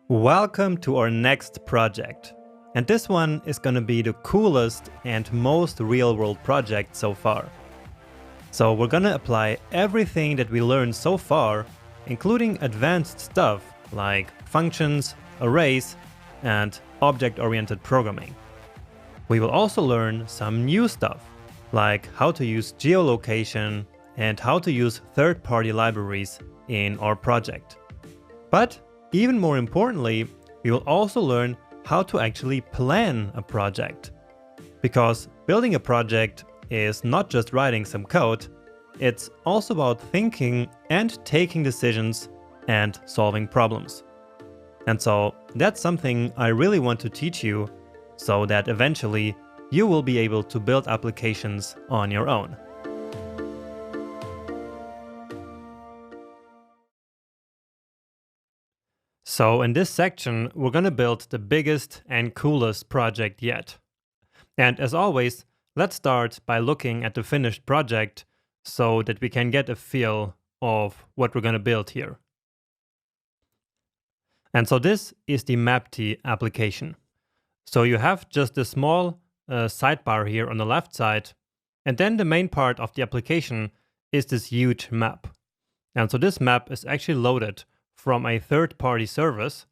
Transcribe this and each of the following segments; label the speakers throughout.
Speaker 1: Welcome to our next project. And this one is going to be the coolest and most real-world project so far. So we're going to apply everything that we learned so far, including advanced stuff like functions, arrays, and object-oriented programming. We will also learn some new stuff, like how to use geolocation and how to use third-party libraries in our project. But even more importantly, we will also learn how to actually plan a project. Because building a project is not just writing some code, it's also about thinking and taking decisions and solving problems. And so that's something I really want to teach you so that eventually you will be able to build applications on your own. So in this section, we're going to build the biggest and coolest project yet. And as always, let's start by looking at the finished project so that we can get a feel of what we're going to build here. And so this is the Mapty application. So you have just a small sidebar here on the left side, and then the main part of the application is this huge map. And so this map is actually loaded from a third-party service.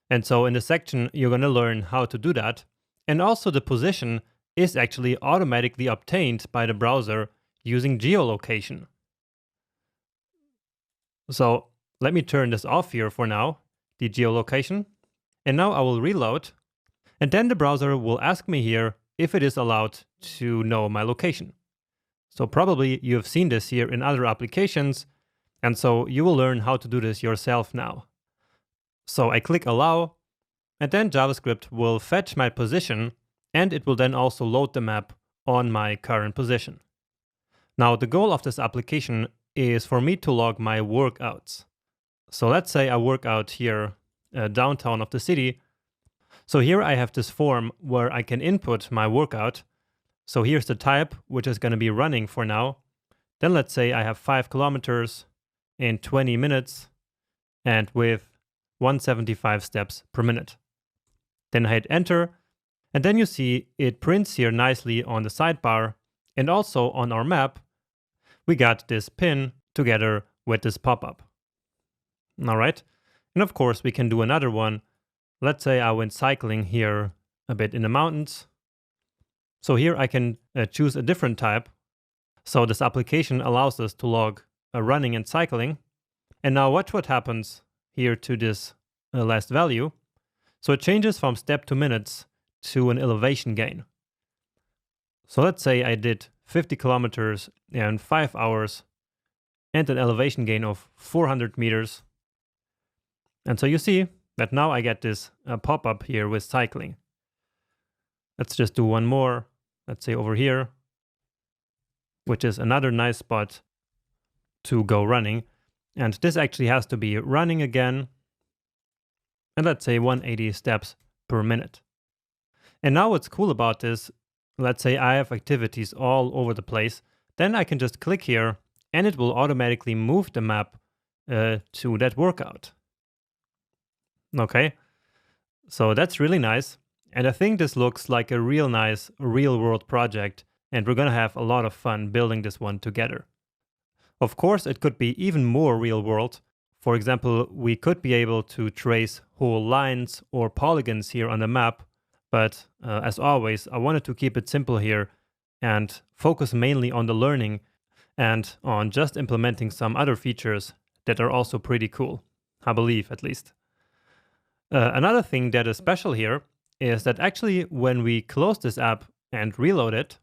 Speaker 1: And so in this section, you're going to learn how to do that. And also the position is actually automatically obtained by the browser using geolocation. So let me turn this off here for now, the geolocation. And now I will reload. And then the browser will ask me here if it is allowed to know my location. So probably you have seen this here in other applications. And so you will learn how to do this yourself now. So I click allow, and then JavaScript will fetch my position, and it will then also load the map on my current position. Now the goal of this application is for me to log my workouts. So let's say I work out here downtown of the city. So here I have this form where I can input my workout. So here's the type, which is going to be running for now. Then let's say I have 5 kilometers in 20 minutes and with 175 steps per minute. Then I hit enter, and then you see it prints here nicely on the sidebar, and also on our map we got this pin together with this pop-up. Alright, and of course we can do another one. Let's say I went cycling here a bit in the mountains. So here I can choose a different type. So this application allows us to log running and cycling. And now watch what happens here to this last value. So it changes from step to minutes to an elevation gain. So let's say I did 50 kilometers in 5 hours and an elevation gain of 400 meters. And so you see that now I get this pop-up here with cycling. Let's just do one more. Let's say over here, which is another nice spot to go running. And this actually has to be running again. And let's say 180 steps per minute. And now what's cool about this, let's say I have activities all over the place, then I can just click here and it will automatically move the map to that workout. Okay, so that's really nice. And I think this looks like a real nice real-world project, and we're going to have a lot of fun building this one together. Of course, it could be even more real-world. For example, we could be able to trace whole lines or polygons here on the map, but as always, I wanted to keep it simple here and focus mainly on the learning and on just implementing some other features that are also pretty cool, I believe at least. Another thing that is special here is that actually when we close this app and reload it,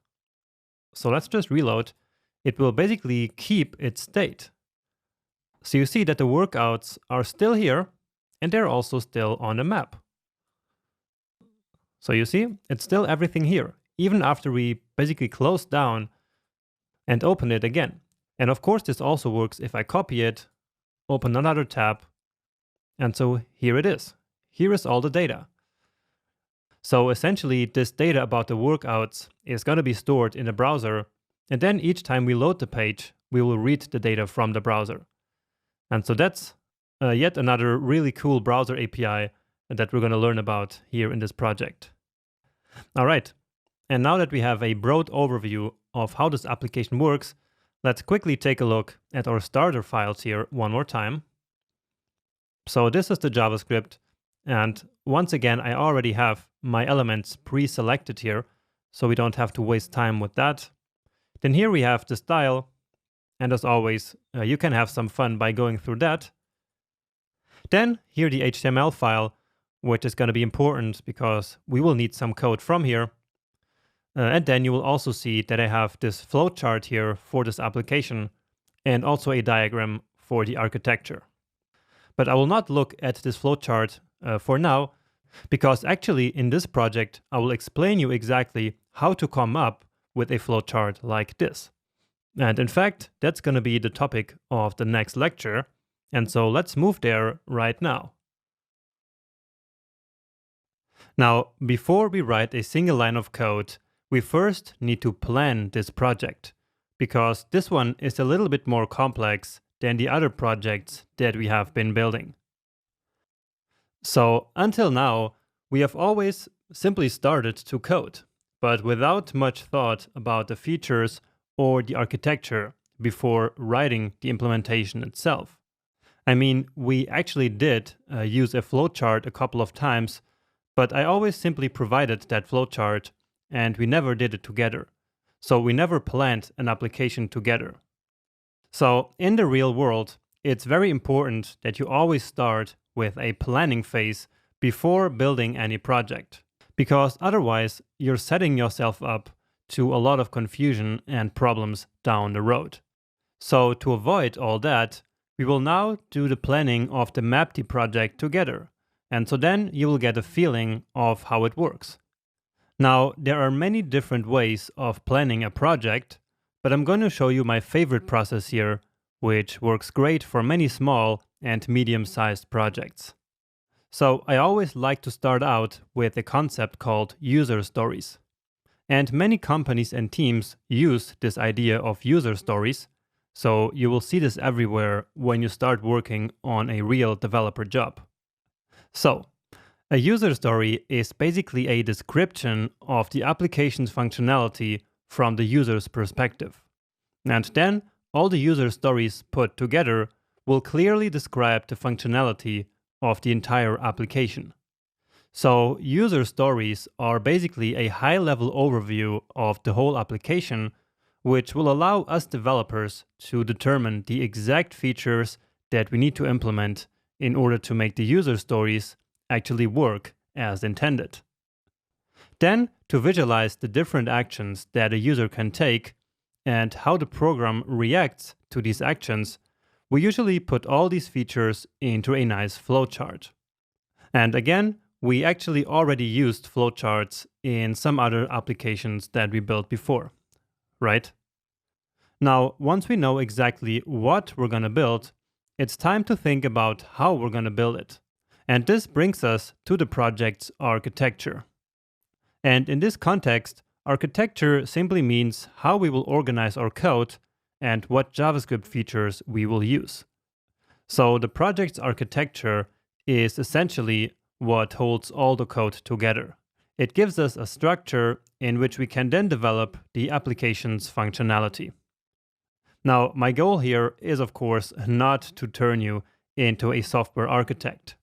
Speaker 1: so let's just reload, it will basically keep its state. So you see that the workouts are still here and they're also still on the map. So you see, it's still everything here, even after we basically close down and open it again. And of course, this also works if I copy it, open another tab, and so here it is. Here is all the data. So essentially, this data about the workouts is going to be stored in the browser, and then each time we load the page, we will read the data from the browser. And so that's yet another really cool browser API that we're going to learn about here in this project. All right, and now that we have a broad overview of how this application works, let's quickly take a look at our starter files here one more time. So this is the JavaScript, and once again, I already have my elements pre-selected here, so we don't have to waste time with that. Then here we have the style, and as always, you can have some fun by going through that. Then here the HTML file, which is going to be important because we will need some code from here. And then you will also see that I have this flowchart here for this application and also a diagram for the architecture. But I will not look at this flowchart for now, because actually in this project, I will explain you exactly how to come up with a flowchart like this. And in fact, that's going to be the topic of the next lecture. And so let's move there right now. Now, before we write a single line of code, we first need to plan this project, because this one is a little bit more complex than the other projects that we have been building. So until now, we have always simply started to code, but without much thought about the features or the architecture before writing the implementation itself. I mean, we actually did use a flowchart a couple of times, but I always simply provided that flowchart and we never did it together. So we never planned an application together. So in the real world, it's very important that you always start with a planning phase before building any project, because otherwise you're setting yourself up to a lot of confusion and problems down the road. So to avoid all that, we will now do the planning of the Mapty project together. And so then you will get a feeling of how it works. Now, there are many different ways of planning a project, but I'm going to show you my favorite process here, which works great for many small and medium-sized projects. So I always like to start out with a concept called user stories. And many companies and teams use this idea of user stories, so you will see this everywhere when you start working on a real developer job. So, a user story is basically a description of the application's functionality from the user's perspective. And then all the user stories put together will clearly describe the functionality of the entire application. So user stories are basically a high-level overview of the whole application, which will allow us developers to determine the exact features that we need to implement in order to make the user stories actually work as intended. Then, to visualize the different actions that a user can take and how the program reacts to these actions, we usually put all these features into a nice flowchart. And again, we actually already used flowcharts in some other applications that we built before, right? Now, once we know exactly what we're going to build, it's time to think about how we're going to build it. And this brings us to the project's architecture. And in this context, architecture simply means how we will organize our code and what JavaScript features we will use. So the project's architecture is essentially what holds all the code together. It gives us a structure in which we can then develop the application's functionality. Now, my goal here is, of course, not to turn you into a software architect.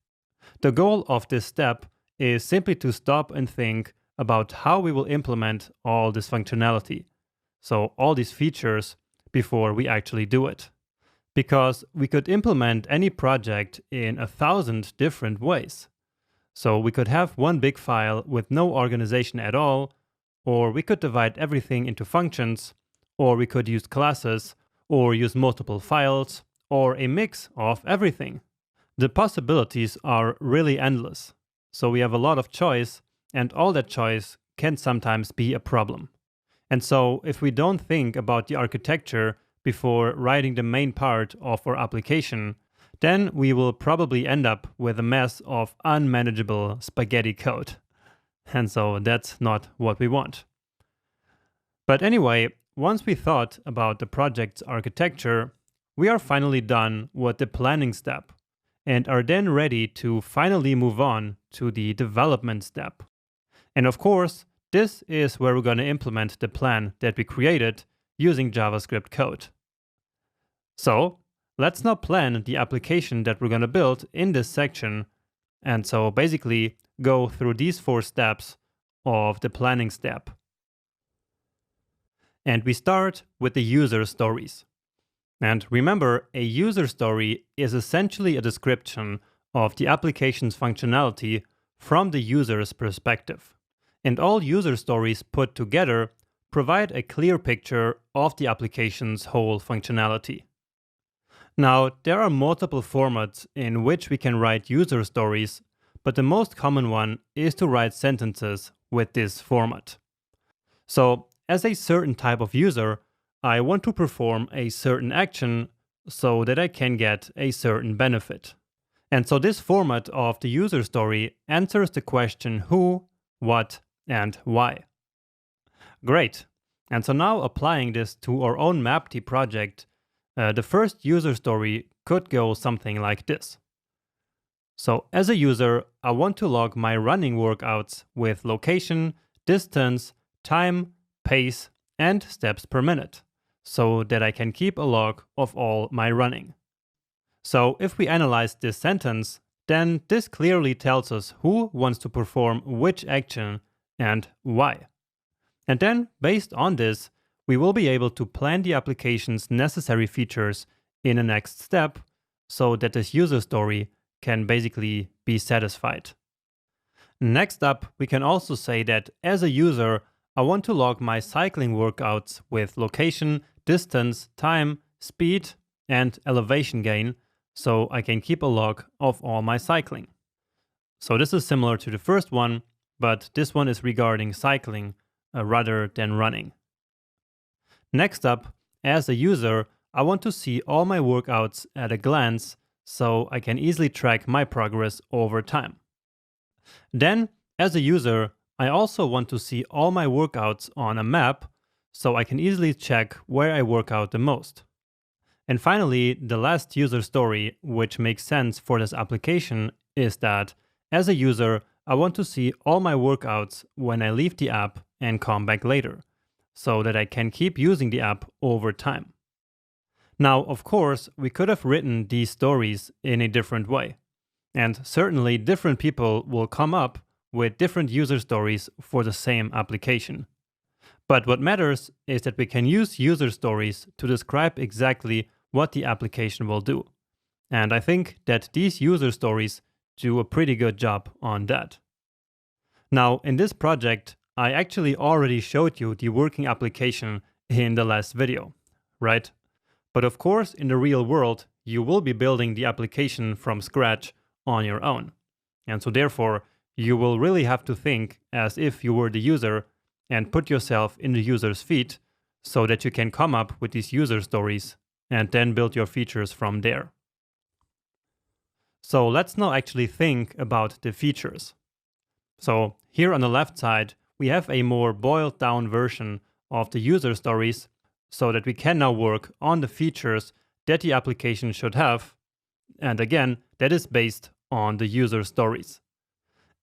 Speaker 1: The goal of this step is simply to stop and think about how we will implement all this functionality, so all these features, before we actually do it. Because we could implement any project in 1,000 different ways. So we could have one big file with no organization at all, or we could divide everything into functions, or we could use classes, or use multiple files, or a mix of everything. The possibilities are really endless, so we have a lot of choice, and all that choice can sometimes be a problem. And so if we don't think about the architecture before writing the main part of our application, then we will probably end up with a mess of unmanageable spaghetti code. And so that's not what we want. But anyway, once we thought about the project's architecture, we are finally done with the planning step. and are then ready to finally move on to the development step. And of course, this is where we're going to implement the plan that we created using JavaScript code. So let's now plan the application that we're going to build in this section. And so basically go through these 4 steps of the planning step. And we start with the user stories. And remember, a user story is essentially a description of the application's functionality from the user's perspective. And all user stories put together provide a clear picture of the application's whole functionality. Now, there are multiple formats in which we can write user stories, but the most common one is to write sentences with this format. So, as a certain type of user, I want to perform a certain action so that I can get a certain benefit. And so this format of the user story answers the question who, what, and why. Great. And so now applying this to our own Mapty project, the first user story could go something like this. So as a user, I want to log my running workouts with location, distance, time, pace, and steps per minute, so that I can keep a log of all my running. So if we analyze this sentence, then this clearly tells us who wants to perform which action and why. And then, based on this, we will be able to plan the application's necessary features in the next step so that this user story can basically be satisfied. Next up, we can also say that as a user, I want to log my cycling workouts with location, distance, time, speed, and elevation gain, so I can keep a log of all my cycling. So this is similar to the first one, but this one is regarding cycling rather than running. Next up, as a user, I want to see all my workouts at a glance so I can easily track my progress over time. Then, as a user, I also want to see all my workouts on a map so I can easily check where I work out the most. And finally, the last user story, which makes sense for this application, is that as a user, I want to see all my workouts when I leave the app and come back later, so that I can keep using the app over time. Now, of course, we could have written these stories in a different way, and certainly different people will come up with different user stories for the same application. But what matters is that we can use user stories to describe exactly what the application will do. And I think that these user stories do a pretty good job on that. Now, in this project, I actually already showed you the working application in the last video, right? But of course, in the real world, you will be building the application from scratch on your own. And so therefore, you will really have to think as if you were the user and put yourself in the user's feet so that you can come up with these user stories and then build your features from there. So let's now actually think about the features. So here on the left side, we have a more boiled down version of the user stories so that we can now work on the features that the application should have. And again, that is based on the user stories.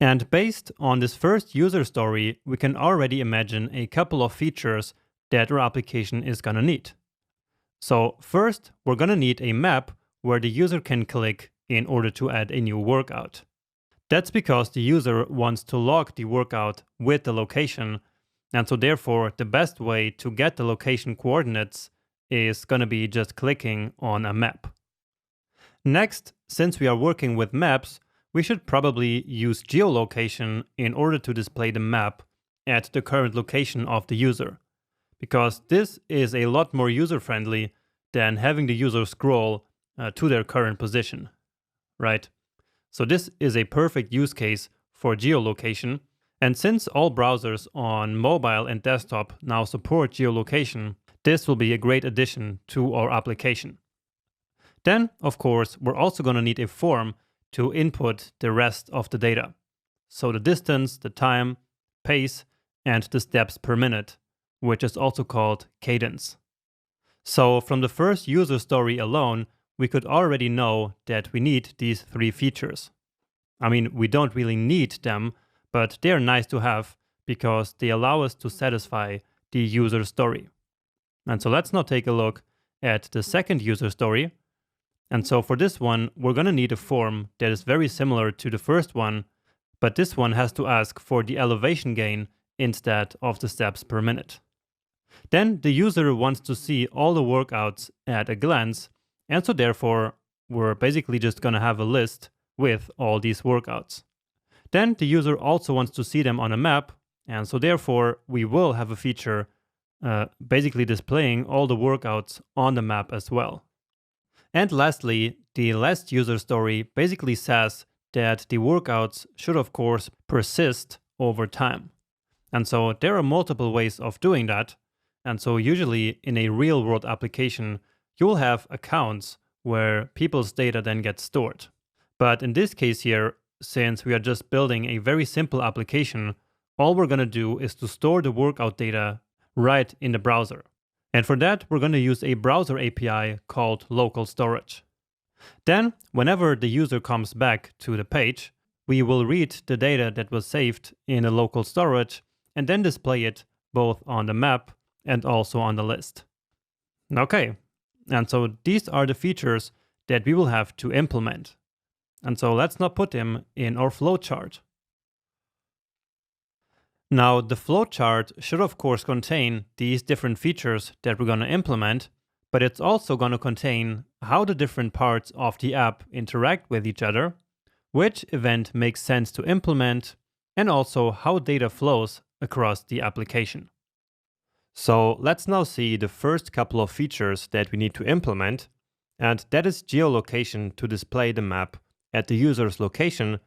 Speaker 1: And based on this first user story, we can already imagine a couple of features that our application is going to need. So first, we're going to need a map where the user can click in order to add a new workout. That's because the user wants to log the workout with the location, and so therefore the best way to get the location coordinates is going to be just clicking on a map. Next, since we are working with maps, we should probably use geolocation in order to display the map at the current location of the user, because this is a lot more user-friendly than having the user scroll to their current position, right? So this is a perfect use case for geolocation, and since all browsers on mobile and desktop now support geolocation, this will be a great addition to our application. Then, of course, we're also going to need a form to input the rest of the data. So the distance, the time, pace, and the steps per minute, which is also called cadence. So from the first user story alone, we could already know that we need these 3 features. I mean, we don't really need them, but they're nice to have because they allow us to satisfy the user story. And so let's now take a look at the second user story. And so for this one, we're going to need a form that is very similar to the first one, but this one has to ask for the elevation gain instead of the steps per minute. Then the user wants to see all the workouts at a glance, and so therefore we're basically just going to have a list with all these workouts. Then the user also wants to see them on a map, and so therefore we will have a feature basically displaying all the workouts on the map as well. And lastly, the last user story basically says that the workouts should of course persist over time. And so there are multiple ways of doing that. And so usually in a real world application, you'll have accounts where people's data then gets stored. But in this case here, since we are just building a very simple application, all we're going to do is to store the workout data right in the browser. And for that, we're going to use a browser API called local storage. Then, whenever the user comes back to the page, we will read the data that was saved in a local storage and then display it both on the map and also on the list. Okay, and so these are the features that we will have to implement. And so let's now put them in our flowchart. Now, the flowchart should of course contain these different features that we're going to implement, but it's also going to contain how the different parts of the app interact with each other, which event makes sense to implement, and also how data flows across the application. So let's now see the first couple of features that we need to implement, and that is geolocation to display the map at the user's location,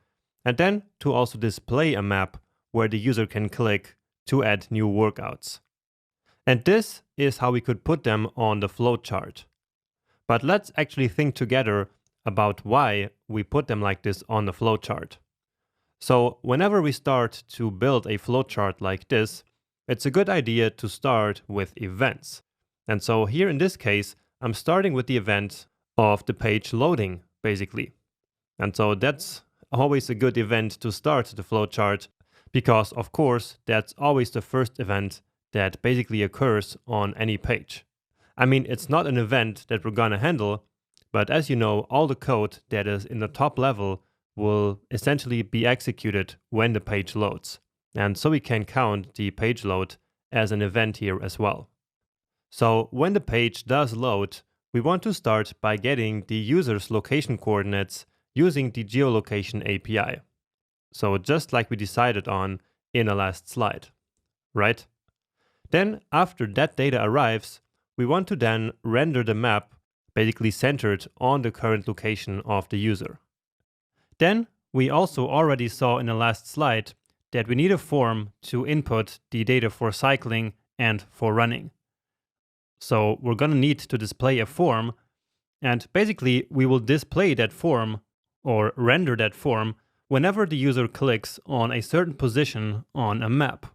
Speaker 1: and then to also display a map where the user can click to add new workouts. And this is how we could put them on the flowchart. But let's actually think together about why we put them like this on the flowchart. So whenever we start to build a flowchart like this, it's a good idea to start with events. And so here in this case, I'm starting with the event of the page loading, basically. And so that's always a good event to start the flowchart, because of course, that's always the first event that basically occurs on any page. I mean, it's not an event that we're gonna handle, but as you know, all the code that is in the top level will essentially be executed when the page loads. And so we can count the page load as an event here as well. So when the page does load, we want to start by getting the user's location coordinates using the geolocation API. So just like we decided on in the last slide, right? Then after that data arrives, we want to then render the map basically centered on the current location of the user. Then we also already saw in the last slide that we need a form to input the data for cycling and for running. So we're going to need to display a form, and basically we will display that form or render that form whenever the user clicks on a certain position on a map.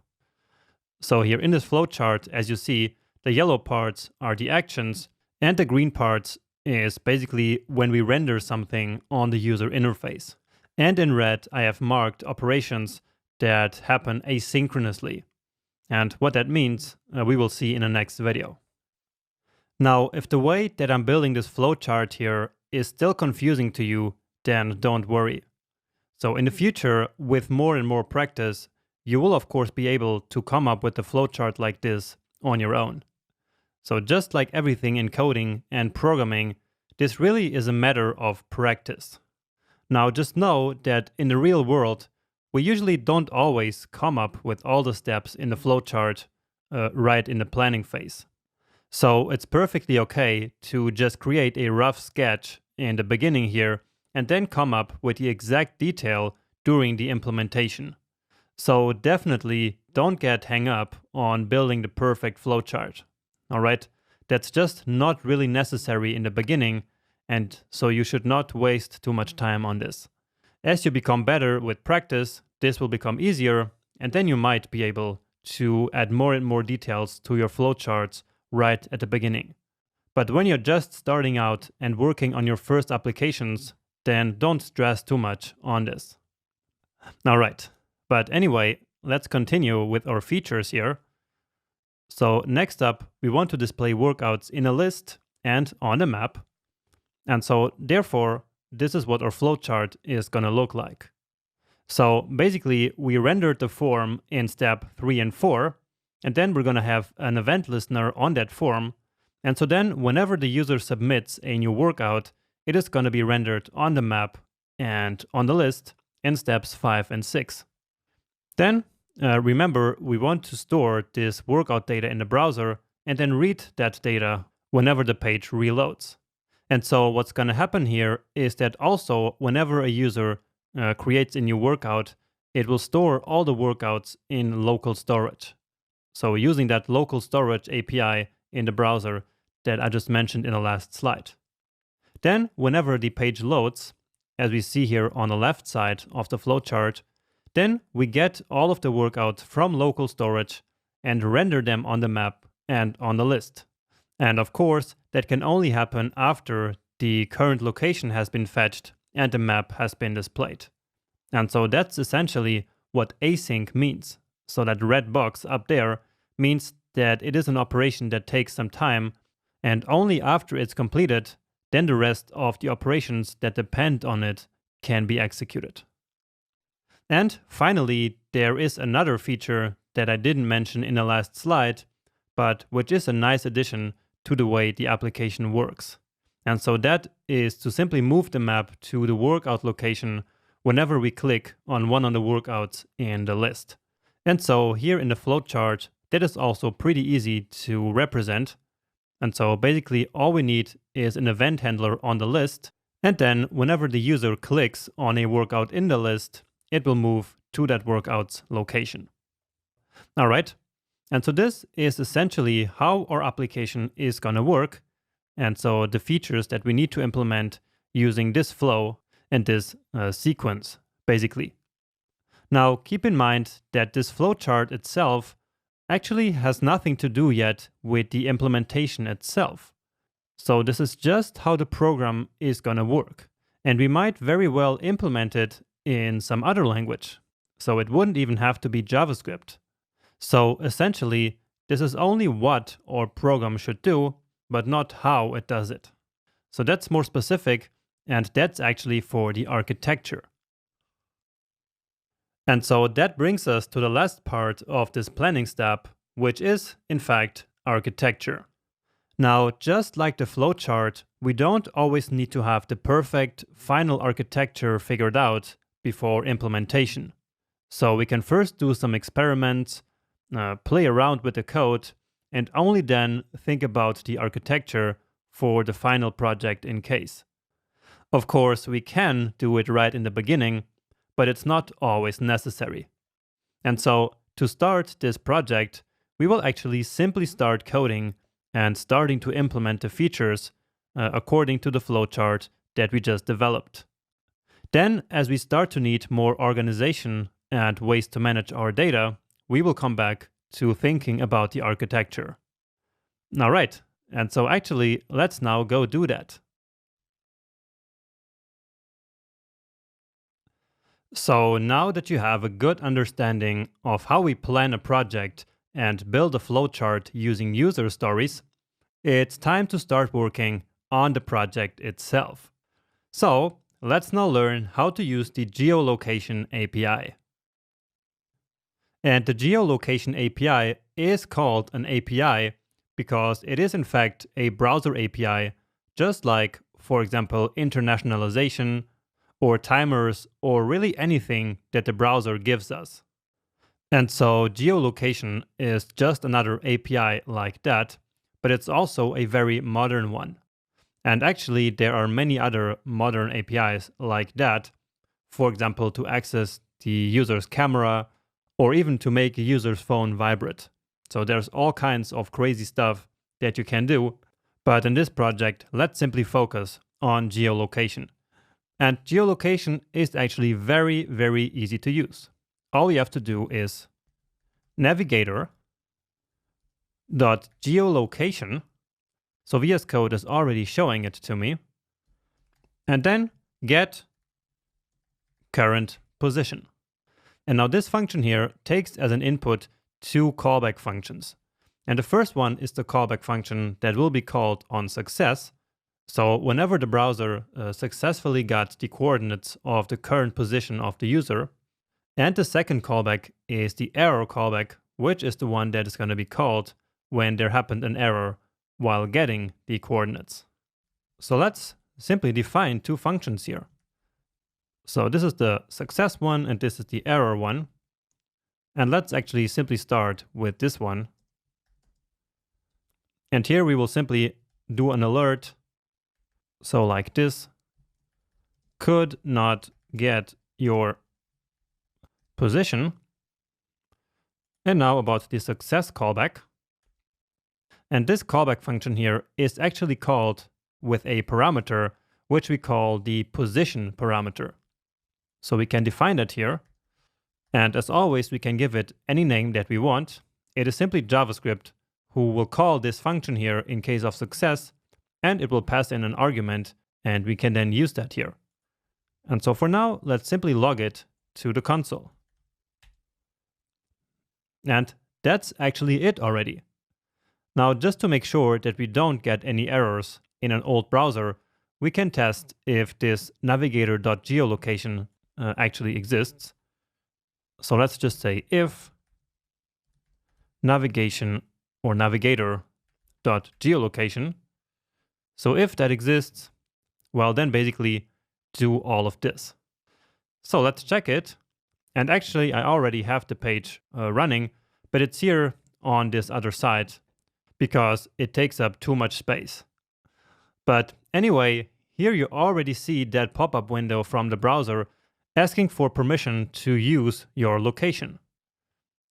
Speaker 1: So here in this flowchart, as you see, the yellow parts are the actions, and the green parts is basically when we render something on the user interface. And in red, I have marked operations that happen asynchronously. And what that means, we will see in the next video. Now, if the way that I'm building this flowchart here is still confusing to you, then don't worry. So in the future, with more and more practice, you will of course be able to come up with a flowchart like this on your own. So just like everything in coding and programming, this really is a matter of practice. Now just know that in the real world, we usually don't always come up with all the steps in the flowchart right in the planning phase. So it's perfectly okay to just create a rough sketch in the beginning here and then come up with the exact detail during the implementation. So definitely don't get hung up on building the perfect flowchart. All right, that's just not really necessary in the beginning, and so you should not waste too much time on this. As you become better with practice, this will become easier, and then you might be able to add more and more details to your flowcharts right at the beginning. But when you're just starting out and working on your first applications, then don't stress too much on this. All right, but anyway, let's continue with our features here. So next up, we want to display workouts in a list and on the map. And so therefore, this is what our flowchart is going to look like. So basically, we rendered the form in step 3 and 4, and then we're going to have an event listener on that form. And so then whenever the user submits a new workout, it is going to be rendered on the map and on the list in steps 5 and 6. Then remember, we want to store this workout data in the browser and then read that data whenever the page reloads. And so what's going to happen here is that also whenever a user creates a new workout, it will store all the workouts in local storage. So using that local storage API in the browser that I just mentioned in the last slide. Then whenever the page loads, as we see here on the left side of the flowchart, then we get all of the workouts from local storage and render them on the map and on the list. And of course, that can only happen after the current location has been fetched and the map has been displayed. And so that's essentially what async means. So that red box up there means that it is an operation that takes some time, and only after it's completed, then the rest of the operations that depend on it can be executed. And finally, there is another feature that I didn't mention in the last slide, but which is a nice addition to the way the application works. And so that is to simply move the map to the workout location whenever we click on one of the workouts in the list. And so here in the flowchart, that is also pretty easy to represent. And so basically all we need is an event handler on the list. And then whenever the user clicks on a workout in the list, it will move to that workout's location. All right. And so this is essentially how our application is going to work. And so the features that we need to implement using this flow and this sequence, basically. Now, keep in mind that this flowchart itself actually has nothing to do yet with the implementation itself. So this is just how the program is going to work. And we might very well implement it in some other language. So it wouldn't even have to be JavaScript. So essentially, this is only what our program should do, but not how it does it. So that's more specific, and that's actually for the architecture. And so that brings us to the last part of this planning step, which is, in fact, architecture. Now, just like the flowchart, we don't always need to have the perfect final architecture figured out before implementation. So we can first do some experiments, play around with the code, and only then think about the architecture for the final project in case. Of course, we can do it right in the beginning, but it's not always necessary. And so, to start this project, we will actually simply start coding and starting to implement the features according to the flowchart that we just developed. Then, as we start to need more organization and ways to manage our data, we will come back to thinking about the architecture. All right, and so actually, let's now go do that. So now that you have a good understanding of how we plan a project and build a flowchart using user stories, it's time to start working on the project itself. So let's now learn how to use the geolocation API. And the geolocation API is called an API because it is in fact a browser API, just like, for example, internationalization, or timers, or really anything that the browser gives us. And so geolocation is just another API like that, but it's also a very modern one. And actually, there are many other modern APIs like that, for example, to access the user's camera, or even to make a user's phone vibrate. So there's all kinds of crazy stuff that you can do, but in this project, let's simply focus on geolocation. And geolocation is actually very, very easy to use. All you have to do is navigator.geolocation So VS Code is already showing it to me. And then get current position. And now this function here takes as an input two callback functions. And the first one is the callback function that will be called on success. So whenever the browser successfully got the coordinates of the current position of the user. And the second callback is the error callback, which is the one that is going to be called when there happened an error while getting the coordinates. So let's simply define two functions here. So this is the success one and this is the error one. And let's actually simply start with this one. And here we will simply do an alert. So like this, could not get your position. And now about the success callback. And this callback function here is actually called with a parameter, which we call the position parameter. So we can define that here. And as always, we can give it any name that we want. It is simply JavaScript who will call this function here in case of success, and it will pass in an argument, and we can then use that here. And so for now, let's simply log it to the console. And that's actually it already. Now, just to make sure that we don't get any errors in an old browser, we can test if this navigator.geolocation actually exists. So let's just say if navigation or navigator.geolocation. So if that exists, well, then basically do all of this. So let's check it. And actually, I already have the page running, but it's here on this other side because it takes up too much space. But anyway, here you already see that pop-up window from the browser asking for permission to use your location.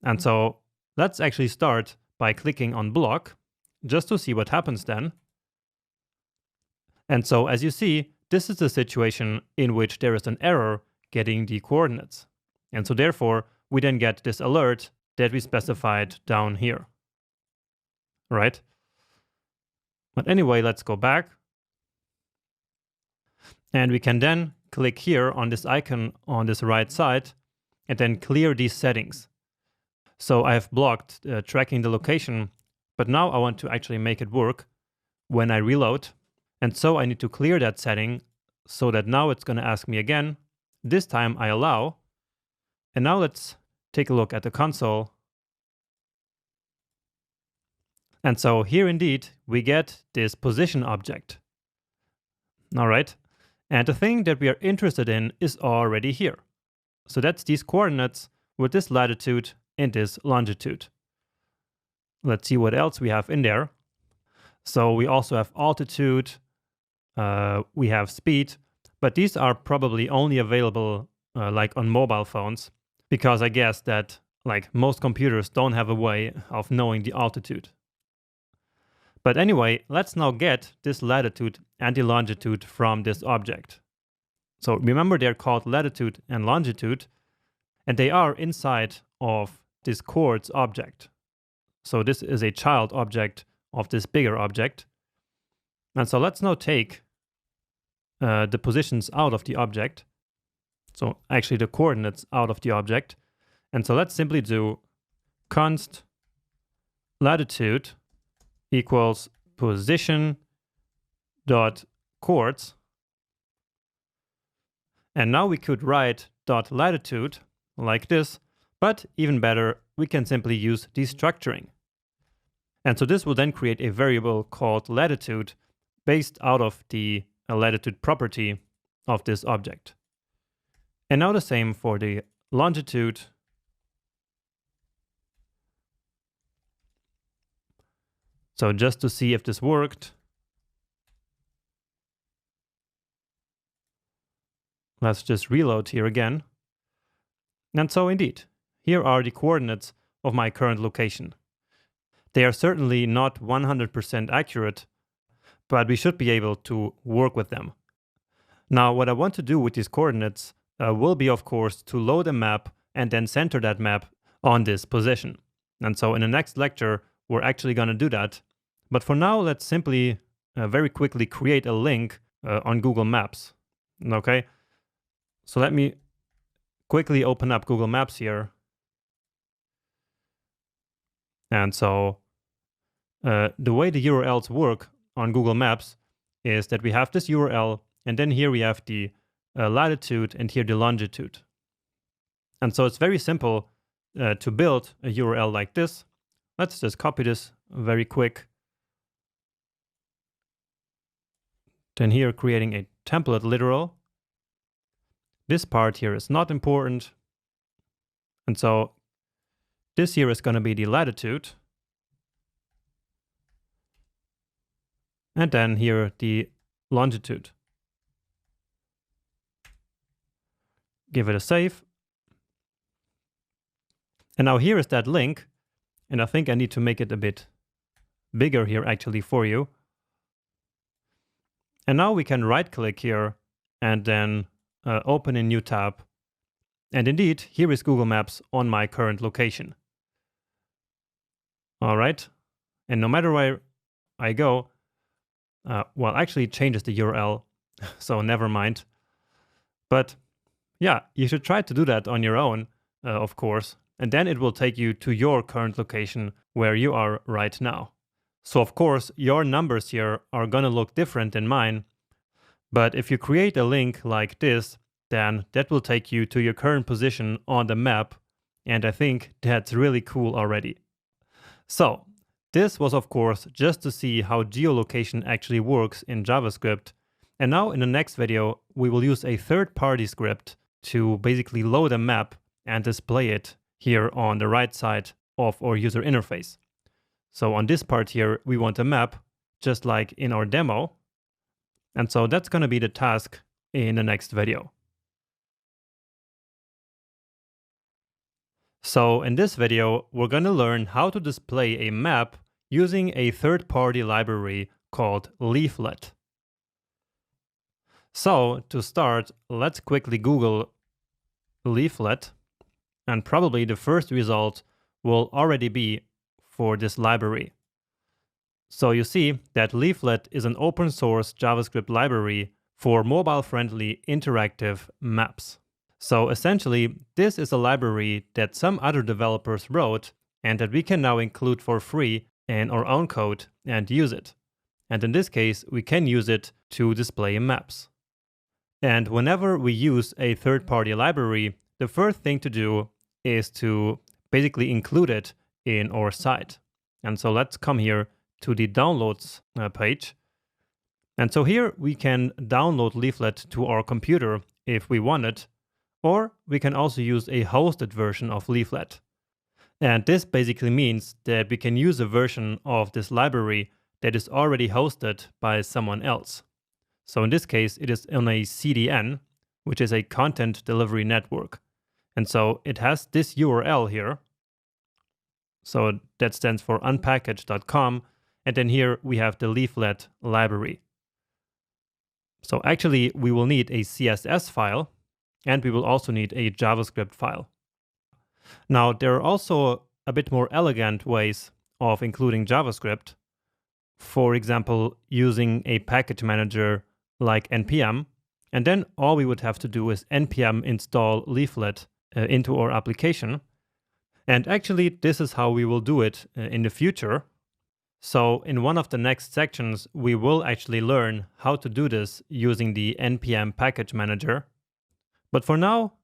Speaker 1: And so let's actually start by clicking on block just to see what happens then. And so as you see, this is the situation in which there is an error getting the coordinates. And so therefore, we then get this alert that we specified down here. Right? But anyway, let's go back. And we can then click here on this icon on this right side and then clear these settings. So I have blocked tracking the location, but now I want to actually make it work when I reload. And so I need to clear that setting so that now it's going to ask me again. This time I allow. And now let's take a look at the console. And so here indeed, we get this position object. All right. And the thing that we are interested in is already here. So that's these coordinates with this latitude and this longitude. Let's see what else we have in there. So we also have altitude, we have speed, but these are probably only available like on mobile phones, because I guess that like most computers don't have a way of knowing the altitude. But anyway, let's now get this latitude and the longitude from this object. So remember, they're called latitude and longitude, and they are inside of this chords object. So this is a child object of this bigger object. And so let's now take the positions out of the object. So actually the coordinates out of the object. And so let's simply do const latitude equals position dot chords. And now we could write dot latitude like this, but even better, we can simply use destructuring. And so this will then create a variable called latitude based out of the latitude property of this object. And now the same for the longitude. So just to see if this worked, let's just reload here again. And so indeed, here are the coordinates of my current location. They are certainly not 100% accurate, but we should be able to work with them. Now, what I want to do with these coordinates will be, of course, to load a map and then center that map on this position. And so in the next lecture, we're actually going to do that. But for now, let's simply very quickly create a link on Google Maps. Okay, so let me quickly open up Google Maps here. And so the way the URLs work on Google Maps is that we have this URL, and then here we have the latitude and here the longitude. And so it's very simple to build a URL like this. Let's just copy this very quick. Then here creating a template literal. This part here is not important. And so this here is going to be the latitude. And then here the longitude. Give it a save. And now here is that link. And I think I need to make it a bit bigger here actually for you. And now we can right click here and then open a new tab. And indeed, here is Google Maps on my current location. All right. And no matter where I go, well, actually it changes the URL, so never mind. But yeah, you should try to do that on your own, of course. And then it will take you to your current location where you are right now. So of course, your numbers here are gonna look different than mine. But if you create a link like this, then that will take you to your current position on the map. And I think that's really cool already. So this was of course just to see how geolocation actually works in JavaScript. And now in the next video, we will use a third-party script to basically load a map and display it here on the right side of our user interface. So on this part here, we want a map just like in our demo. And so that's going to be the task in the next video. So in this video, we're going to learn how to display a map using a third-party library called Leaflet. So to start, let's quickly Google Leaflet, and probably the first result will already be for this library. So you see that Leaflet is an open source JavaScript library for mobile-friendly interactive maps. So essentially, this is a library that some other developers wrote and that we can now include for free in our own code and use it. And in this case, we can use it to display maps. And whenever we use a third-party library, the first thing to do is to basically include it in our site. And so let's come here to the downloads page. And so here we can download Leaflet to our computer if we want it, or we can also use a hosted version of Leaflet. And this basically means that we can use a version of this library that is already hosted by someone else. So in this case, it is on a CDN, which is a content delivery network. And so it has this URL here. So that stands for unpackage.com. And then here we have the Leaflet library. So actually, we will need a CSS file, and we will also need a JavaScript file. Now, there are also a bit more elegant ways of including JavaScript. For example, using a package manager like npm, and then all we would have to do is npm install Leaflet into our application. And actually, this is how we will do it in the future. So in one of the next sections, we will actually learn how to do this using the npm package manager. But for now,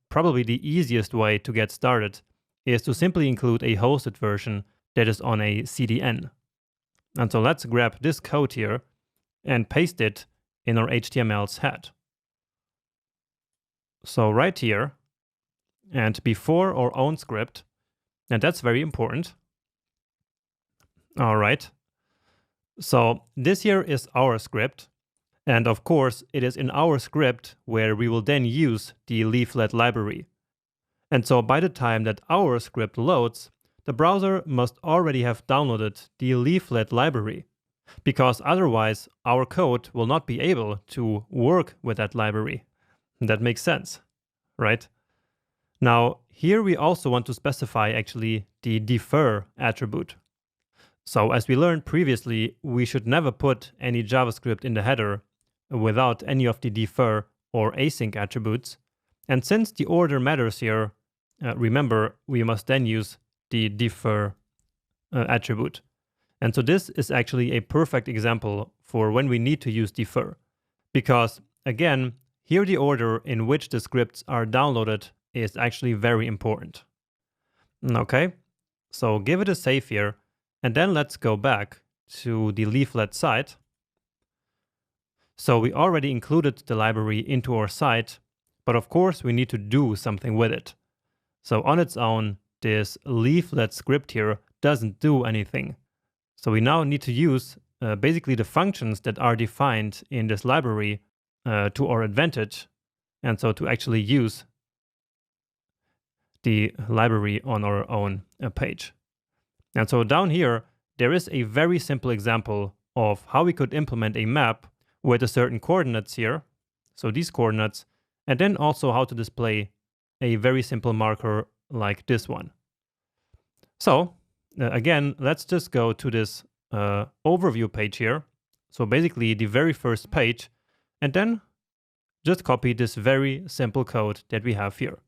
Speaker 1: probably the easiest way to get started is to simply include a hosted version that is on a CDN. And so let's grab this code here and paste it in our HTML's head. So right here, and before our own script, and that's very important. All right. So this here is our script. And of course, it is in our script where we will then use the Leaflet library. And so by the time that our script loads, the browser must already have downloaded the Leaflet library, because otherwise our code will not be able to work with that library. That makes sense, right? Now, here we also want to specify actually the defer attribute. So as we learned previously, we should never put any JavaScript in the header without any of the defer or async attributes. And since the order matters here, remember, we must then use the defer attribute. And so this is actually a perfect example for when we need to use defer. Because again, here the order in which the scripts are downloaded is actually very important. Okay, so give it a save here. And then let's go back to the Leaflet site. So we already included the library into our site, but of course we need to do something with it. So on its own, this Leaflet script here doesn't do anything. So we now need to use basically the functions that are defined in this library to our advantage. And so to actually use the library on our own page. And so down here, there is a very simple example of how we could implement a map with a certain coordinates here. So these coordinates, and then also how to display a very simple marker like this one. So again, let's just go to this overview page here. So basically the very first page, and then just copy this very simple code that we have here.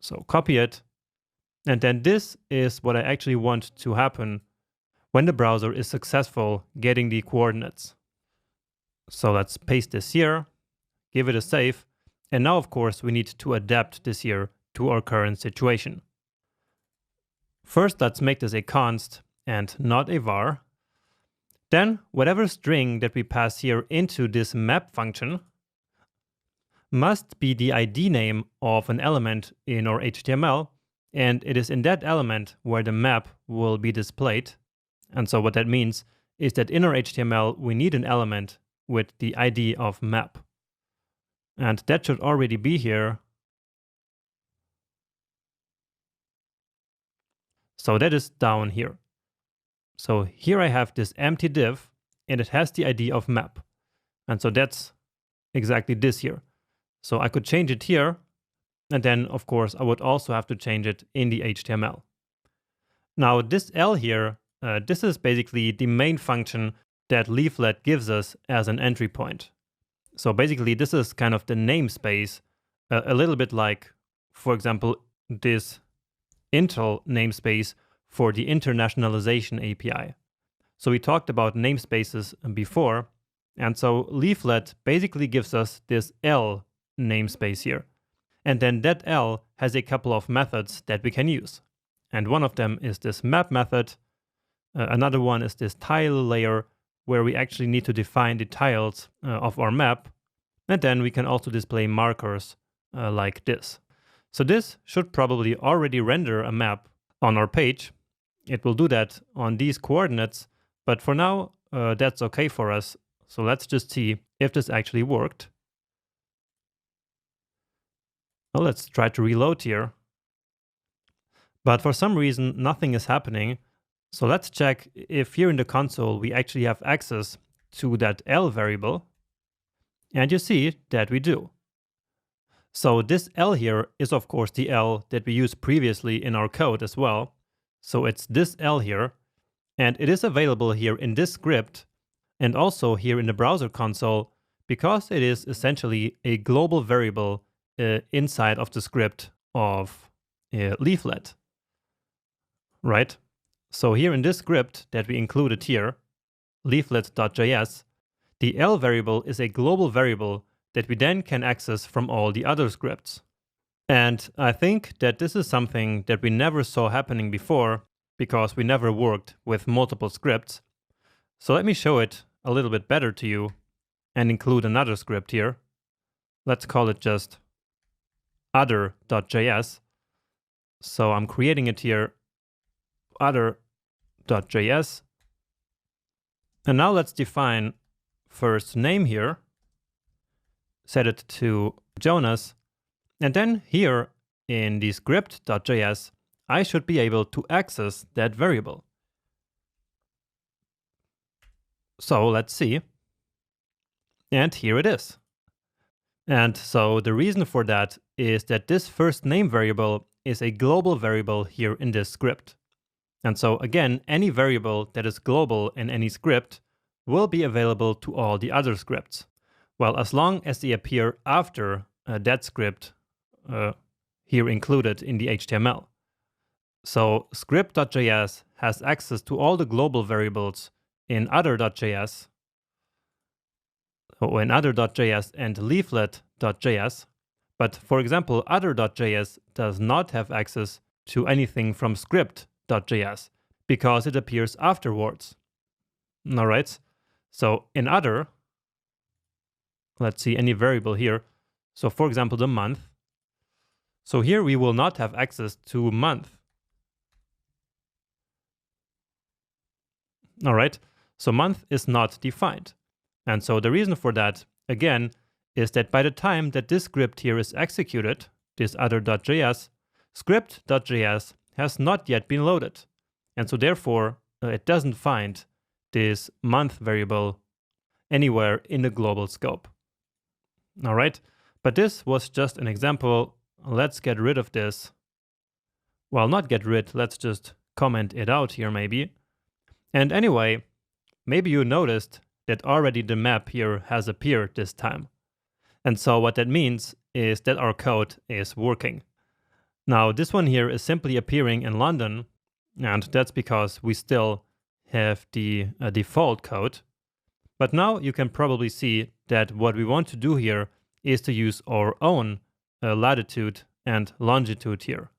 Speaker 1: So copy it. And then this is what I actually want to happen when the browser is successful getting the coordinates. So let's paste this here, give it a save. And now, of course, we need to adapt this here to our current situation. First, let's make this a const and not a var. Then whatever string that we pass here into this map function must be the ID name of an element in our HTML. And it is in that element where the map will be displayed. And so what that means is that in our HTML, we need an element with the ID of map. And that should already be here. So that is down here. So here I have this empty div, and it has the ID of map. And so that's exactly this here. So I could change it here. And then, of course, I would also have to change it in the HTML. Now, this L here, this is basically the main function that Leaflet gives us as an entry point. So basically, this is kind of the namespace, a little bit like, for example, this Intel namespace for the internationalization API. So we talked about namespaces before, and so Leaflet basically gives us this L namespace here. And then that L has a couple of methods that we can use. And one of them is this map method. Another one is this tile layer, where we actually need to define the tiles of our map. And then we can also display markers like this. So this should probably already render a map on our page. It will do that on these coordinates. But for now, that's okay for us. So let's just see if this actually worked. Well, let's try to reload here. But for some reason, nothing is happening. So let's check if here in the console, we actually have access to that L variable. And you see that we do. So this L here is, of course, the L that we used previously in our code as well. So it's this L here. And it is available here in this script and also here in the browser console because it is essentially a global variable inside of the script of Leaflet, right? So here in this script that we included here, leaflet.js, the L variable is a global variable that we then can access from all the other scripts. And I think that this is something that we never saw happening before because we never worked with multiple scripts. So let me show it a little bit better to you and include another script here. Let's call it just other.js. So I'm creating it here, other.js. And now let's define first name here, set it to Jonas. And then here in the script.js, I should be able to access that variable. So let's see. And here it is. And so the reason for that is that this first name variable is a global variable here in this script. And so again, any variable that is global in any script will be available to all the other scripts. Well, as long as they appear after that script here included in the HTML. So script.js has access to all the global variables in other.js, or in other.js and leaflet.js. But for example, other.js does not have access to anything from script.js because it appears afterwards. All right. So in other, let's see any variable here. So for example, the month. So here we will not have access to month. All right. So month is not defined. And so the reason for that, again, is that by the time that this script here is executed, this other.js, script.js has not yet been loaded. And so therefore, it doesn't find this month variable anywhere in the global scope. All right, but this was just an example. Let's get rid of this. Well, not get rid, let's just comment it out here maybe. And anyway, maybe you noticed that already the map here has appeared this time. And so what that means is that our code is working. Now this one here is simply appearing in London, and that's because we still have the default code. But now you can probably see that what we want to do here is to use our own latitude and longitude here,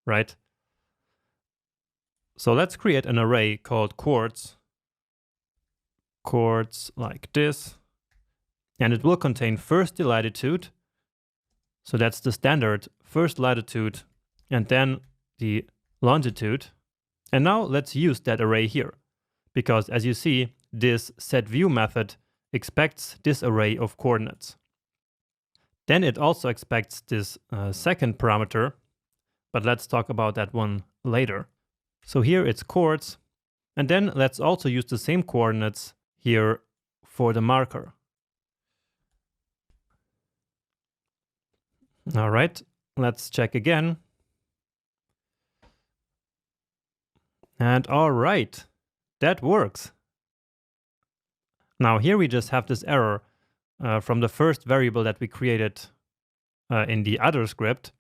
Speaker 1: right? So let's create an array called chords like this, and it will contain first the latitude, so that's the standard first latitude, and then the longitude. And now let's use that array here, because as you see, this setView method expects this array of coordinates. Then it also expects this second parameter, but let's talk about that one later. So here it's chords, and then let's also use the same coordinates here for the marker. All right, let's check again. And all right, that works. Now here we just have this error from the first variable that we created in the other script.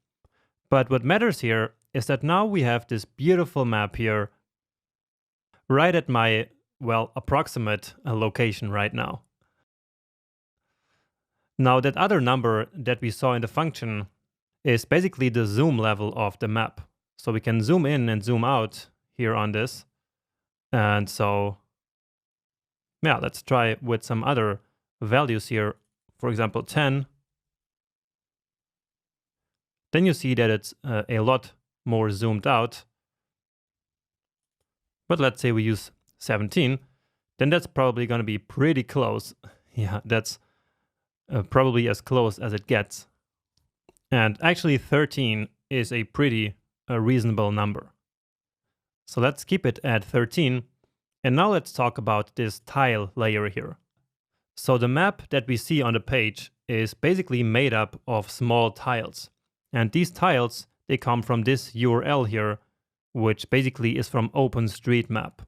Speaker 1: But what matters here is that now we have this beautiful map here right at my, well, approximate location right now. Now that other number that we saw in the function is basically the zoom level of the map. So we can zoom in and zoom out here on this. And so, yeah, let's try with some other values here. For example, 10. Then you see that it's a lot more zoomed out. But let's say we use 17, then that's probably going to be pretty close. Yeah, that's probably as close as it gets. And actually 13 is a pretty reasonable number. So let's keep it at 13. And now let's talk about this tile layer here. So the map that we see on the page is basically made up of small tiles. And these tiles, they come from this URL here, which basically is from OpenStreetMap.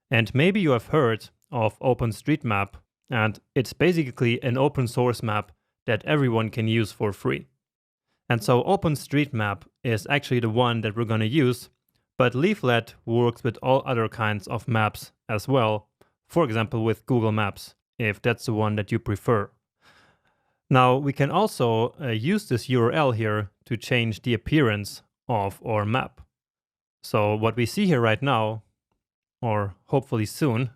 Speaker 1: And maybe you have heard of OpenStreetMap, and it's basically an open source map that everyone can use for free. And so OpenStreetMap is actually the one that we're going to use, but Leaflet works with all other kinds of maps as well, for example with Google Maps, if that's the one that you prefer. Now we can also use this URL here to change the appearance of our map. So what we see here right now, or hopefully soon,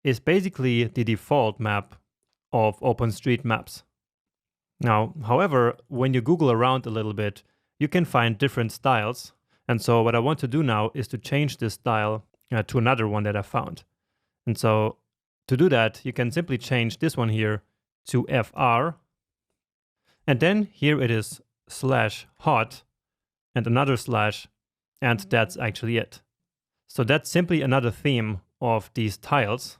Speaker 1: is basically the default map of OpenStreetMaps. Now, however, when you Google around a little bit, you can find different styles. And so what I want to do now is to change this style to another one that I found. And so to do that, you can simply change this one here to FR. And then here it is /hot and another slash, and that's actually it. So that's simply another theme of these tiles.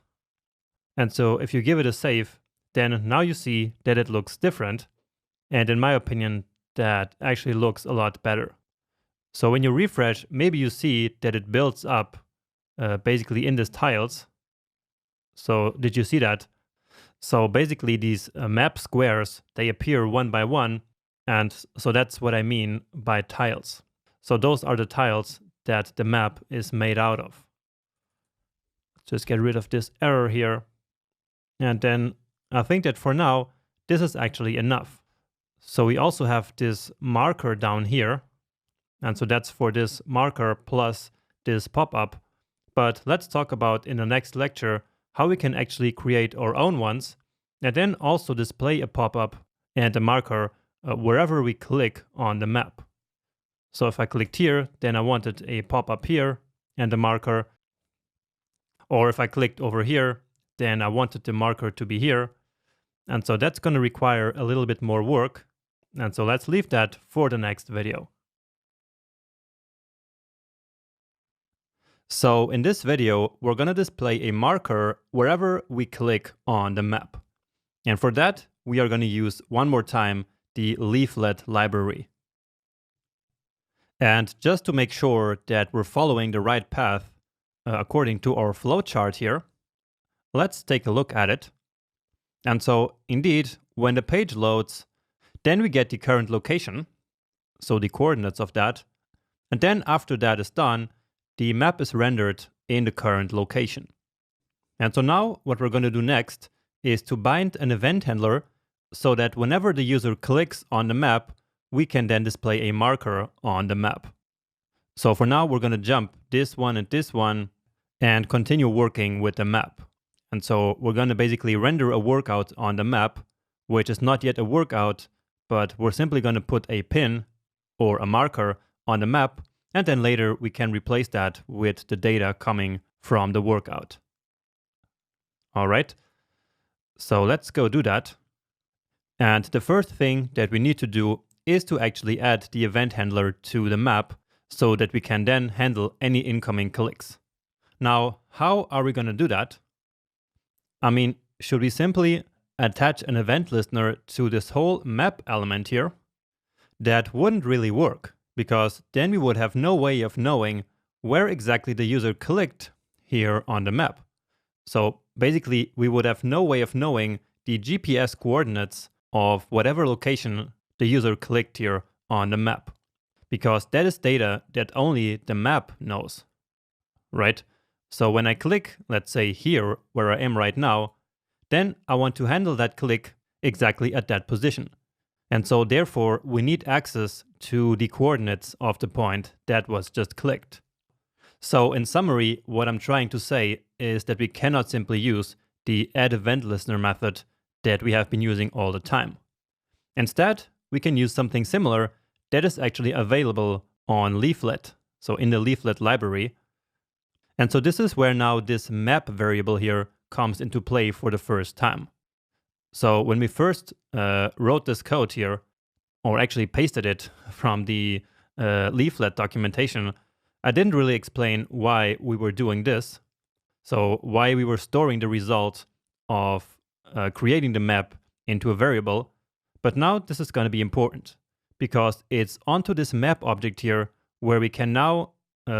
Speaker 1: And so if you give it a save, then now you see that it looks different. And in my opinion, that actually looks a lot better. So when you refresh, maybe you see that it builds up basically in these tiles. So did you see that? So basically these map squares, they appear one by one. And so that's what I mean by tiles. So those are the tiles that the map is made out of. Just get rid of this error here. And then I think that for now, this is actually enough. So we also have this marker down here. And so that's for this marker plus this pop-up. But let's talk about in the next lecture how we can actually create our own ones and then also display a pop-up and a marker wherever we click on the map. So if I clicked here, then I wanted a pop-up here and a marker. Or if I clicked over here, then I wanted the marker to be here. And so that's going to require a little bit more work. And so let's leave that for the next video. So in this video, we're going to display a marker wherever we click on the map. And for that, we are going to use one more time the leaflet library. And just to make sure that we're following the right path according to our flowchart here, let's take a look at it. And so indeed, when the page loads, then we get the current location, so the coordinates of that. And then after that is done, the map is rendered in the current location. And so now what we're going to do next is to bind an event handler so that whenever the user clicks on the map, we can then display a marker on the map. So for now, we're going to jump this one and continue working with the map. And so we're going to basically render a workout on the map, which is not yet a workout, but we're simply going to put a pin or a marker on the map. And then later we can replace that with the data coming from the workout. All right, so let's go do that. And the first thing that we need to do is to actually add the event handler to the map so that we can then handle any incoming clicks. Now, how are we going to do that? I mean, should we simply attach an event listener to this whole map element here? That wouldn't really work, because then we would have no way of knowing where exactly the user clicked here on the map. So basically, we would have no way of knowing the GPS coordinates of whatever location the user clicked here on the map, because that is data that only the map knows, right? So when I click, let's say here, where I am right now, then I want to handle that click exactly at that position. And so therefore, we need access to the coordinates of the point that was just clicked. So in summary, what I'm trying to say is that we cannot simply use the add event listener method that we have been using all the time. Instead, we can use something similar that is actually available on Leaflet, so in the Leaflet library. And so this is where now this map variable here comes into play for the first time. So when we first wrote this code here, or actually pasted it from the Leaflet documentation, I didn't really explain why we were doing this. So why we were storing the result of creating the map into a variable. But now this is going to be important, because it's onto this map object here where we can now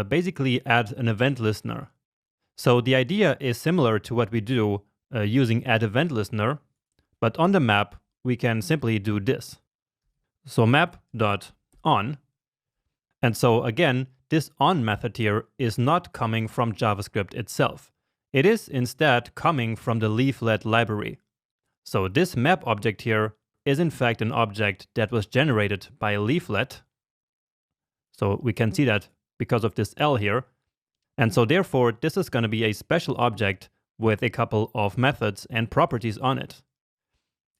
Speaker 1: basically add an event listener. So the idea is similar to what we do using add event listener, but on the map we can simply do this. So map.on. And so again, this on method here is not coming from JavaScript itself. It is instead coming from the Leaflet library. So this map object here is in fact an object that was generated by Leaflet. So we can see that because of this L here. And so therefore, this is going to be a special object with a couple of methods and properties on it.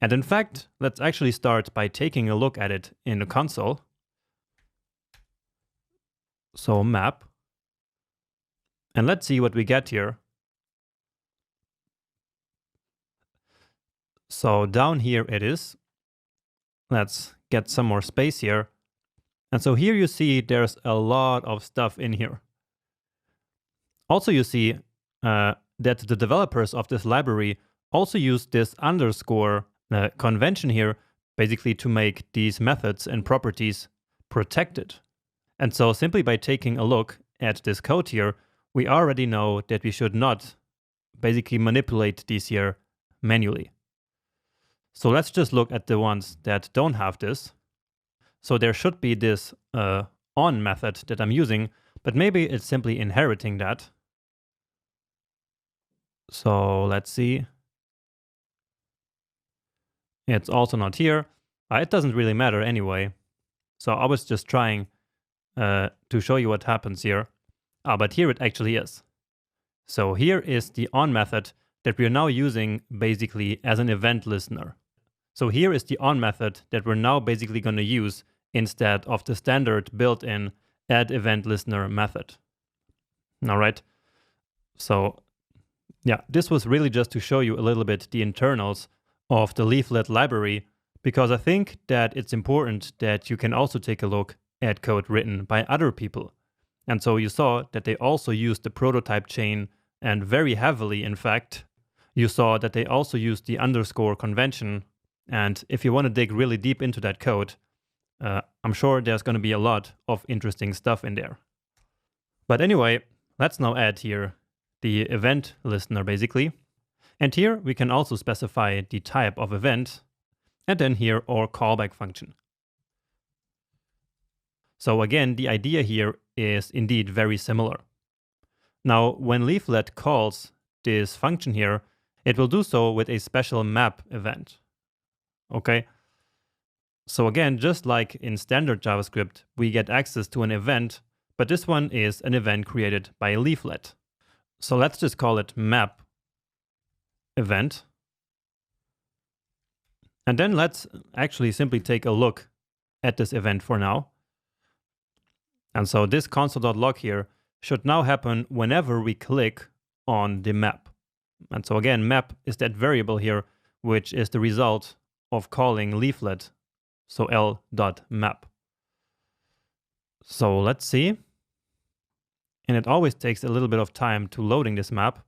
Speaker 1: And in fact, let's actually start by taking a look at it in the console. So map. And let's see what we get here. So down here it is. Let's get some more space here. And so here you see there's a lot of stuff in here. Also you see that the developers of this library also use this underscore convention here, basically to make these methods and properties protected. And so simply by taking a look at this code here, we already know that we should not basically manipulate these here manually. So let's just look at the ones that don't have this. So there should be this on method that I'm using, but maybe it's simply inheriting that. So let's see. It's also not here. It doesn't really matter anyway. So I was just trying to show you what happens here. But here it actually is. So here is the on method that we are now using basically as an event listener. So here is the on method that we're now basically going to use instead of the standard built-in add event listener method. All right. So yeah, this was really just to show you a little bit the internals of the Leaflet library, because I think that it's important that you can also take a look at code written by other people. And so you saw that they also used the prototype chain, and very heavily, in fact. You saw that they also used the underscore convention. And if you want to dig really deep into that code, I'm sure there's going to be a lot of interesting stuff in there. But anyway, let's now add here the event listener basically. And here we can also specify the type of event, and then here our callback function. So again, the idea here is indeed very similar. Now, when Leaflet calls this function here, it will do so with a special map event. Okay? So again, just like in standard JavaScript, we get access to an event, but this one is an event created by Leaflet. So let's just call it map event. And then let's actually simply take a look at this event for now. And so this console.log here should now happen whenever we click on the map. And so again, map is that variable here, which is the result of calling Leaflet, so l.map. So let's see. And it always takes a little bit of time to loading this map.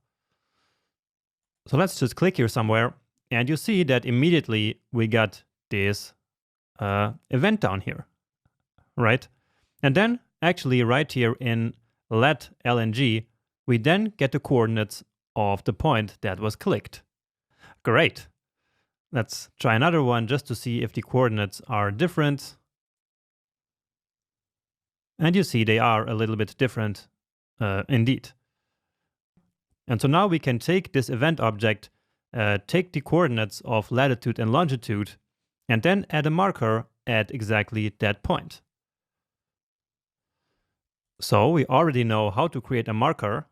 Speaker 1: So let's just click here somewhere, and you see that immediately we got this event down here, right? And then actually right here in let lng, we then get the coordinates of the point that was clicked. Great. Let's try another one just to see if the coordinates are different. And you see they are a little bit different indeed. And so now we can take this event object, take the coordinates of latitude and longitude, and then add a marker at exactly that point. So we already know how to create a marker,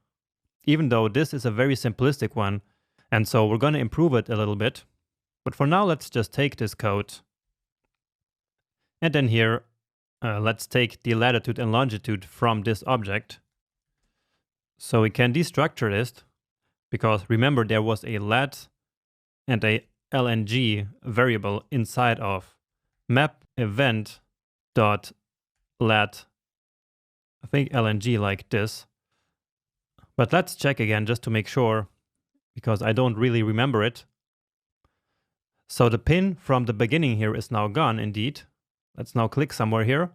Speaker 1: even though this is a very simplistic one. And so we're going to improve it a little bit. But for now, let's just take this code. And then here, let's take the latitude and longitude from this object. So we can destructure this, because remember there was a lat and a lng variable inside of map event dot lat, I think lng like this. But let's check again just to make sure, because I don't really remember it. So the pin from the beginning here is now gone indeed. Let's now click somewhere here.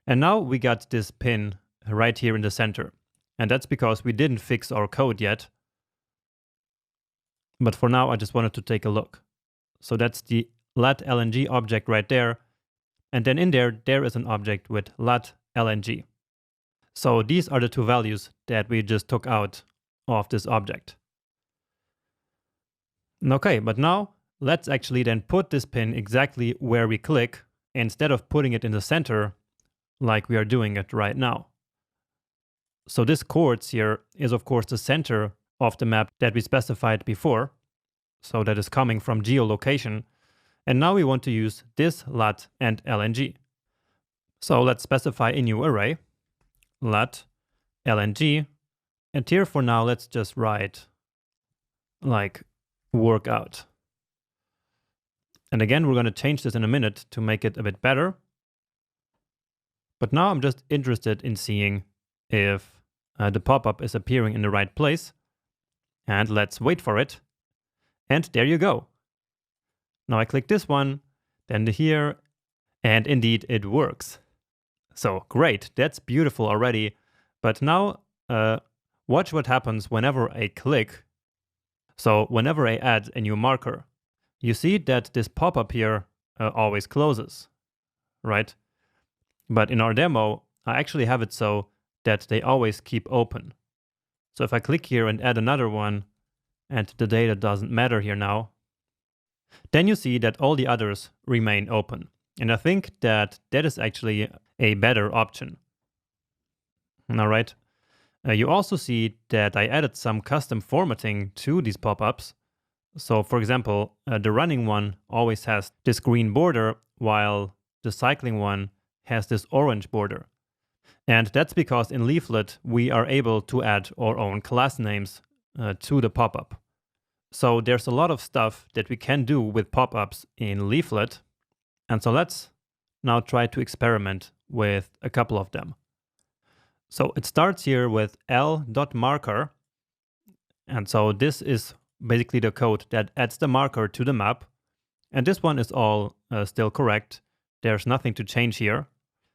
Speaker 1: And now we got this pin right here in the center. And that's because we didn't fix our code yet. But for now, I just wanted to take a look. So that's the lat lng object right there. And then in there, there is an object with lat lng. So these are the two values that we just took out of this object. Okay, but now let's actually then put this pin exactly where we click, instead of putting it in the center like we are doing it right now. So this coords here is of course the center of the map that we specified before. So that is coming from geolocation. And now we want to use this lat and lng. So let's specify a new array, lat lng. And here for now, let's just write like workout. And again, we're going to change this in a minute to make it a bit better. But now I'm just interested in seeing if the pop-up is appearing in the right place. And let's wait for it. And there you go. Now I click this one, then here, and indeed it works. So great, that's beautiful already. But now watch what happens whenever I click. So whenever I add a new marker, you see that this pop-up here always closes, right? But in our demo, I actually have it so that they always keep open. So if I click here and add another one, and the data doesn't matter here now, then you see that all the others remain open. And I think that that is actually a better option. All right. You also see that I added some custom formatting to these pop-ups. So for example, the running one always has this green border, while the cycling one has this orange border. And that's because in Leaflet, we are able to add our own class names to the pop-up. So there's a lot of stuff that we can do with pop-ups in Leaflet. And so let's now try to experiment with a couple of them. So it starts here with l.marker. And so this is basically the code that adds the marker to the map. And this one is all still correct. There's nothing to change here.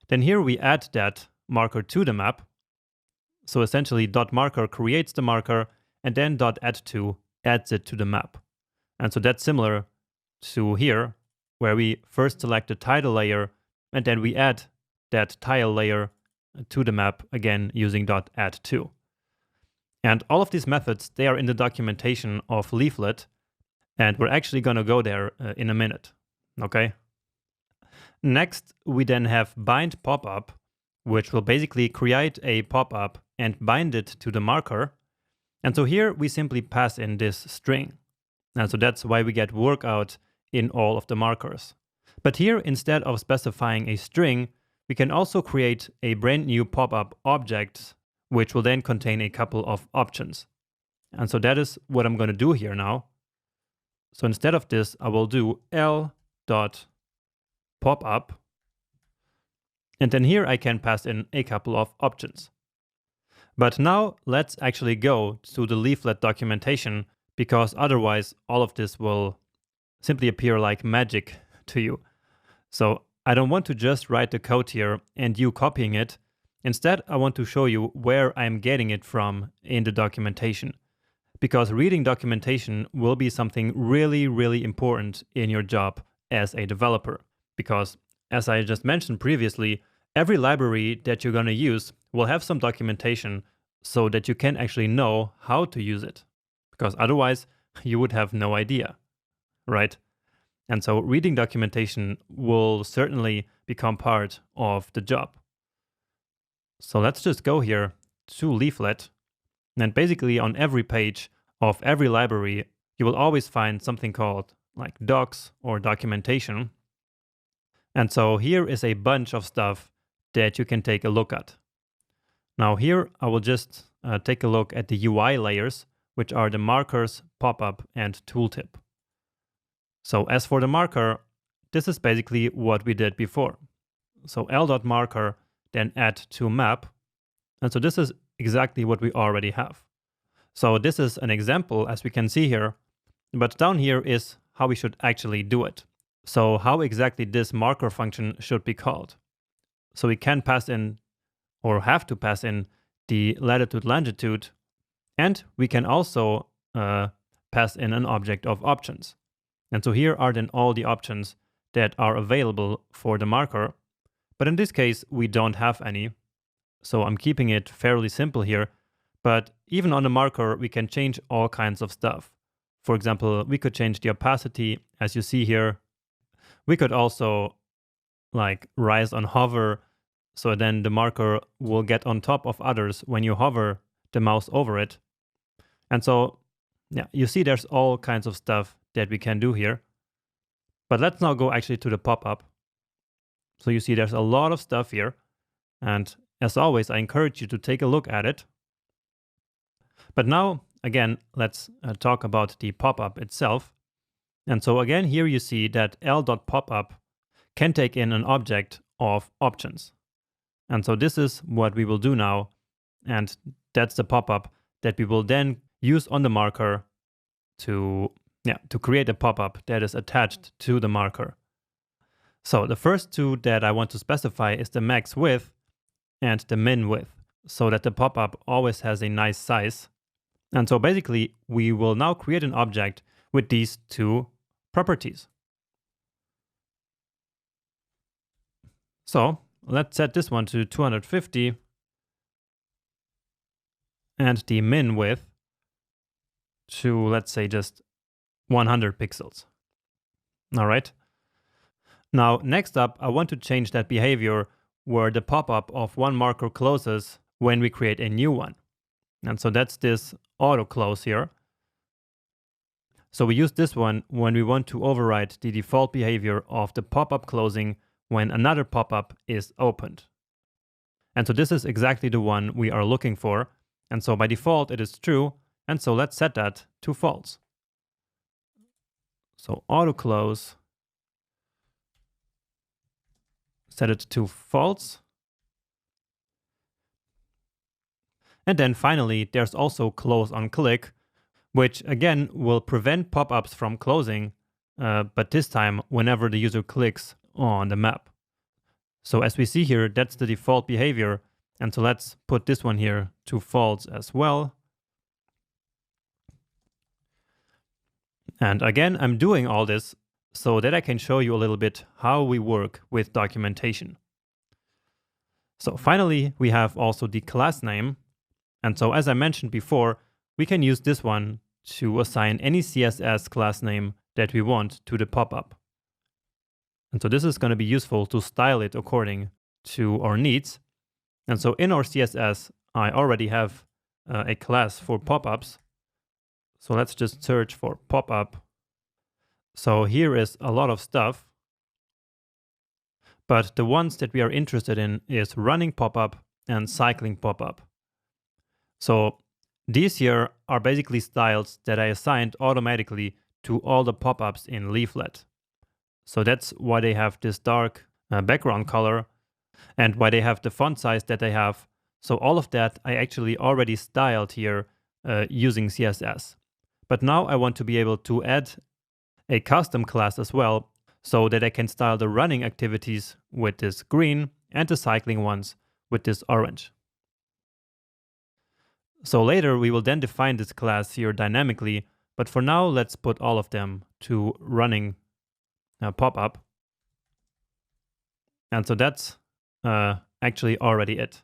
Speaker 1: Then here we add that marker to the map. So essentially .marker creates the marker, and then .add2 adds it to the map. And so that's similar to here, where we first select the title layer, and then we add that tile layer to the map again using .add2. And all of these methods, they are in the documentation of Leaflet, and we're actually going to go there in a minute, okay? Next, we then have bind pop-up, which will basically create a pop-up and bind it to the marker. And so here we simply pass in this string. And so that's why we get workout in all of the markers. But here, instead of specifying a string, we can also create a brand new pop-up object, which will then contain a couple of options. And so that is what I'm going to do here now. So instead of this, I will do l.popup. And then here I can pass in a couple of options. But now let's actually go to the Leaflet documentation, because otherwise all of this will simply appear like magic to you. So I don't want to just write the code here and you copying it. Instead, I want to show you where I'm getting it from in the documentation, because reading documentation will be something really, really important in your job as a developer. Because as I just mentioned previously, every library that you're going to use will have some documentation so that you can actually know how to use it, because otherwise you would have no idea, right? And so reading documentation will certainly become part of the job. So let's just go here to Leaflet, and basically on every page of every library, you will always find something called like docs or documentation. And so here is a bunch of stuff that you can take a look at. Now here I will just take a look at the UI layers, which are the markers, pop-up, and tooltip. So as for the marker, this is basically what we did before. So l.marker, then add to map. And so this is exactly what we already have. So this is an example, as we can see here, but down here is how we should actually do it. So how exactly this marker function should be called. So we can pass in, or have to pass in, the latitude, longitude, and we can also pass in an object of options. And so here are then all the options that are available for the marker. But in this case, we don't have any. So I'm keeping it fairly simple here. But even on the marker, we can change all kinds of stuff. For example, we could change the opacity, as you see here. We could also like rise on hover, so then the marker will get on top of others when you hover the mouse over it. And so, yeah, you see there's all kinds of stuff that we can do here. But let's now go actually to the pop-up. So you see there's a lot of stuff here. And as always, I encourage you to take a look at it. But now, again, let's talk about the pop-up itself. And so again, here you see that l.popup can take in an object of options. And so this is what we will do now. And that's the pop-up that we will then use on the marker to create a pop-up that is attached to the marker. So the first two that I want to specify is the max width and the min width, so that the pop-up always has a nice size. And so basically, we will now create an object with these two properties. So let's set this one to 250 and the min width to, let's say, just 100 pixels. All right. Now, next up, I want to change that behavior where the pop-up of one marker closes when we create a new one. And so that's this auto close here. So we use this one when we want to override the default behavior of the pop-up closing when another pop-up is opened. And so this is exactly the one we are looking for. And so by default, it is true. And so let's set that to false. So auto close, set it to false. And then finally, there's also close on click, which again will prevent pop-ups from closing, but this time whenever the user clicks on the map. So as we see here, that's the default behavior. And so let's put this one here to false as well. And again, I'm doing all this so that I can show you a little bit how we work with documentation. So finally, we have also the class name. And so as I mentioned before, we can use this one to assign any CSS class name that we want to the pop-up. And so this is going to be useful to style it according to our needs. And so in our CSS, I already have a class for pop-ups. So let's just search for pop-up. So here is a lot of stuff. But the ones that we are interested in is running pop-up and cycling pop-up. So these here are basically styles that I assigned automatically to all the pop-ups in Leaflet. So that's why they have this dark background color and why they have the font size that they have. So all of that I actually already styled here using CSS. But now I want to be able to add a custom class as well so that I can style the running activities with this green and the cycling ones with this orange. So later we will then define this class here dynamically, but for now let's put all of them to running pop-up. And so that's actually already it.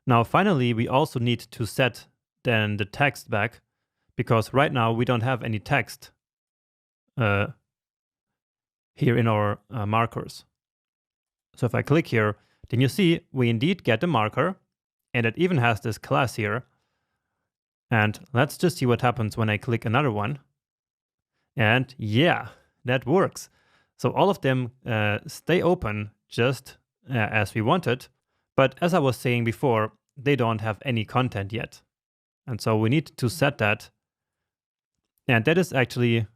Speaker 1: Now finally we also need to set then the text back, because right now we don't have any text here in our markers. So if I click here, then you see we indeed get the marker, and it even has this class here. And let's just see what happens when I click another one. And yeah, that works. So all of them stay open just as we wanted. But as I was saying before, they don't have any content yet. And so we need to set that. And that is actually,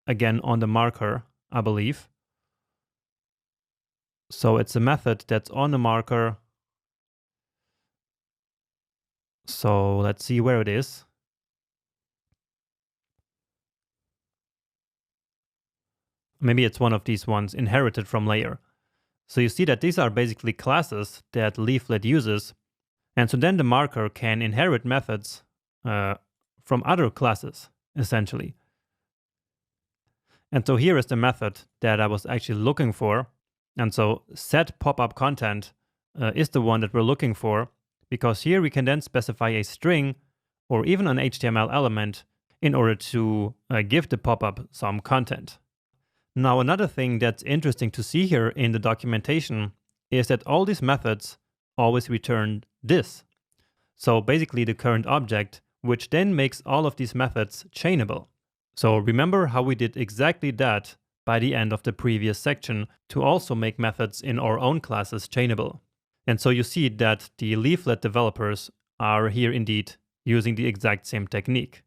Speaker 1: again, on the marker, I believe. So it's a method that's on the marker. So let's see where it is. Maybe it's one of these ones inherited from layer. So you see that these are basically classes that Leaflet uses. And so then the marker can inherit methods from other classes, essentially. And so here is the method that I was actually looking for. And so set pop-up content is the one that we're looking for, because here we can then specify a string or even an HTML element in order to give the pop-up some content. Now, another thing that's interesting to see here in the documentation is that all these methods always return this. So basically the current object, which then makes all of these methods chainable. So remember how we did exactly that by the end of the previous section to also make methods in our own classes chainable. And so you see that the Leaflet developers are here indeed using the exact same technique.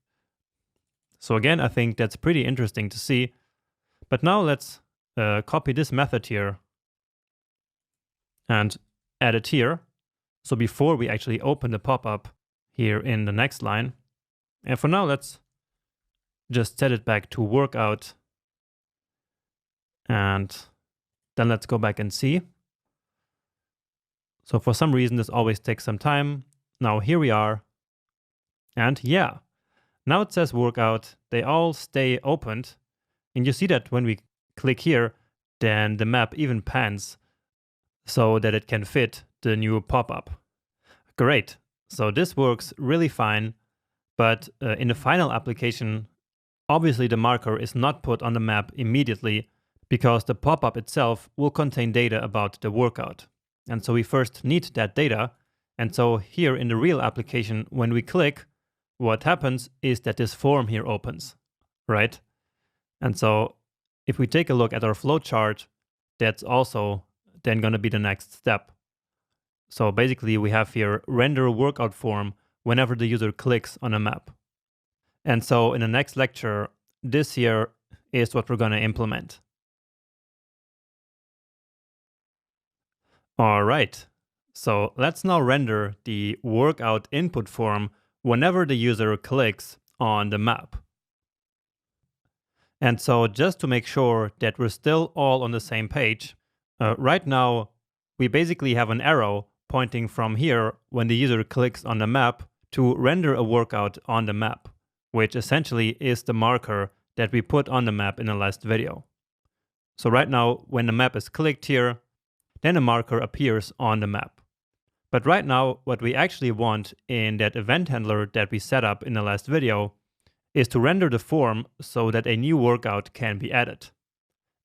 Speaker 1: So again, I think that's pretty interesting to see. But now let's copy this method here and add it here. So before we actually open the pop-up here in the next line. And for now, let's just set it back to workout. And then let's go back and see. So for some reason, this always takes some time. Now here we are. And yeah, now it says workout. They all stay opened. And you see that when we click here, then the map even pans so that it can fit the new pop-up. Great. So this works really fine. But in the final application, obviously the marker is not put on the map immediately because the pop-up itself will contain data about the workout. And so we first need that data. And so here in the real application, when we click, what happens is that this form here opens, right? And so if we take a look at our flowchart, that's also then going to be the next step. So basically we have here render workout form whenever the user clicks on a map. And so in the next lecture, this here is what we're going to implement. All right, so let's now render the workout input form whenever the user clicks on the map. And so just to make sure that we're still all on the same page, right now we basically have an arrow pointing from here when the user clicks on the map to render a workout on the map, which essentially is the marker that we put on the map in the last video. So right now, when the map is clicked here, then a marker appears on the map. But right now, what we actually want in that event handler that we set up in the last video is to render the form so that a new workout can be added.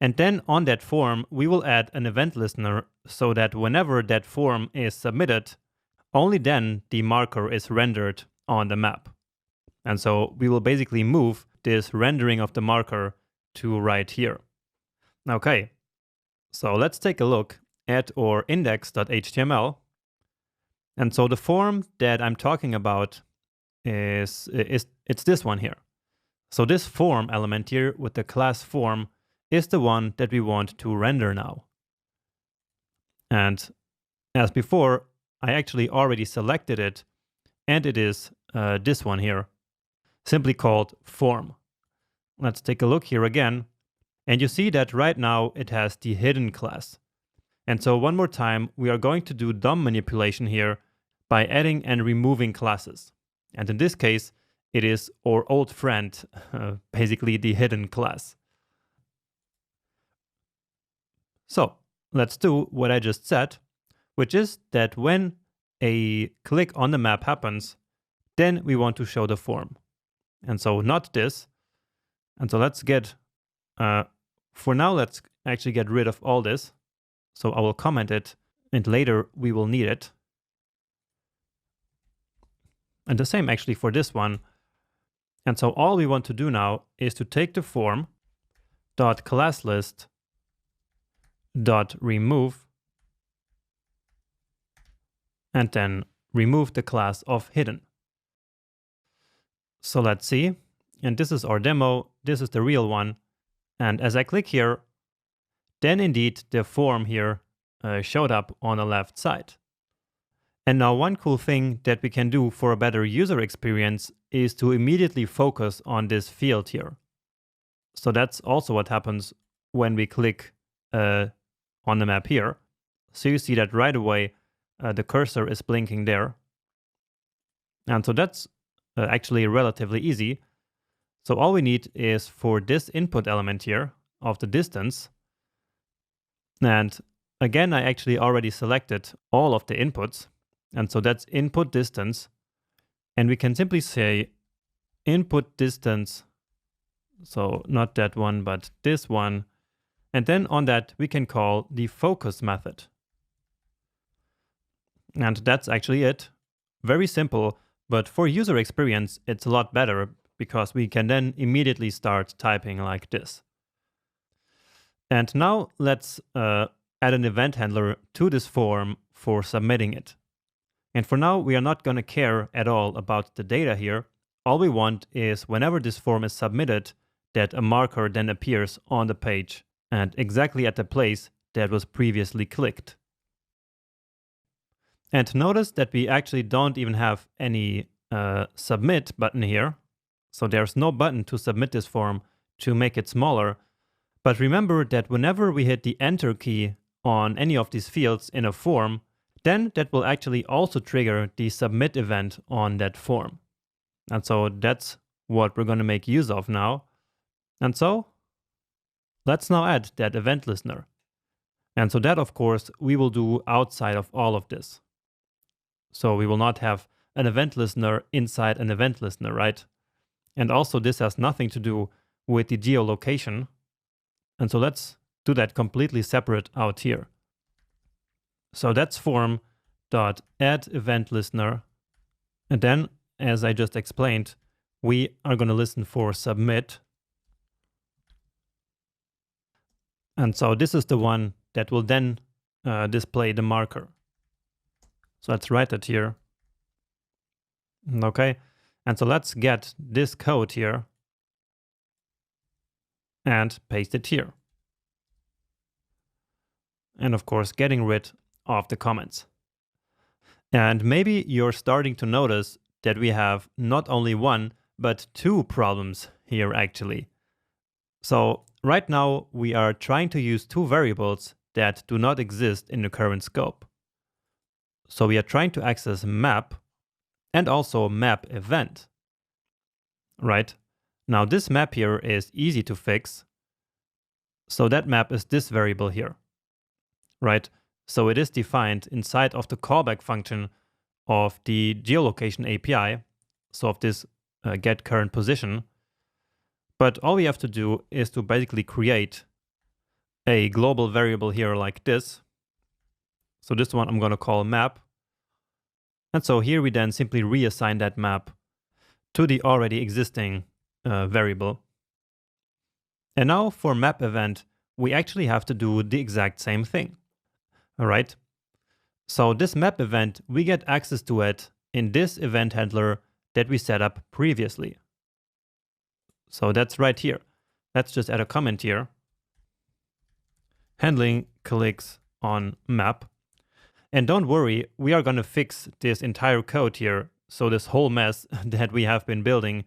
Speaker 1: And then on that form, we will add an event listener so that whenever that form is submitted, only then the marker is rendered on the map. And so we will basically move this rendering of the marker to right here. Okay, so let's take a look at our index.html. And so the form that I'm talking about it's this one here. So this form element here with the class form is the one that we want to render now. And as before, I actually already selected it, and it is this one here, simply called form. Let's take a look here again, and you see that right now it has the hidden class. And so one more time, we are going to do DOM manipulation here by adding and removing classes. And in this case, it is our old friend, basically the hidden class. So let's do what I just said, which is that when a click on the map happens, then we want to show the form. And so not this. And so let's get, for now, let's actually get rid of all this. So I will comment it, and later we will need it. And the same actually for this one. And so all we want to do now is to take the form dot class list dot remove and then remove the class of hidden. So let's see. And this is our demo. This is the real one. And as I click here, then indeed the form here showed up on the left side. And now one cool thing that we can do for a better user experience is to immediately focus on this field here. So that's also what happens when we click on the map here. So you see that right away the cursor is blinking there. And so that's actually relatively easy. So all we need is for this input element here of the distance. And again, I actually already selected all of the inputs. And so that's input distance. And we can simply say input distance. So not that one, but this one. And then on that, we can call the focus method. And that's actually it. Very simple, but for user experience, it's a lot better because we can then immediately start typing like this. And now let's add an event handler to this form for submitting it. And for now, we are not going to care at all about the data here. All we want is whenever this form is submitted, that a marker then appears on the page and exactly at the place that was previously clicked. And notice that we actually don't even have any submit button here. So there's no button to submit this form to make it smaller. But remember that whenever we hit the enter key on any of these fields in a form, then that will actually also trigger the submit event on that form. And so that's what we're going to make use of now. And so let's now add that event listener. And so that, of course, we will do outside of all of this. So we will not have an event listener inside an event listener, right? And also this has nothing to do with the geolocation. And so let's do that completely separate out here. So that's form.add event listener. And then, as I just explained, we are going to listen for submit. And so this is the one that will then display the marker. So let's write it here. Okay. And so let's get this code here and paste it here. And of course, getting rid of the comments. And maybe you're starting to notice that we have not only one, but two problems here actually. So right now we are trying to use two variables that do not exist in the current scope. So we are trying to access map and also map event, right? Now this map here is easy to fix. So that map is this variable here, right? So it is defined inside of the callback function of the geolocation API, so of this get current position. But all we have to do is to basically create a global variable here like this. So this one I'm going to call map. And so here we then simply reassign that map to the already existing variable. And now for map event, we actually have to do the exact same thing. All right. So this map event, we get access to it in this event handler that we set up previously. So that's right here. Let's just add a comment here. Handling clicks on map. And don't worry, we are going to fix this entire code here. So this whole mess that we have been building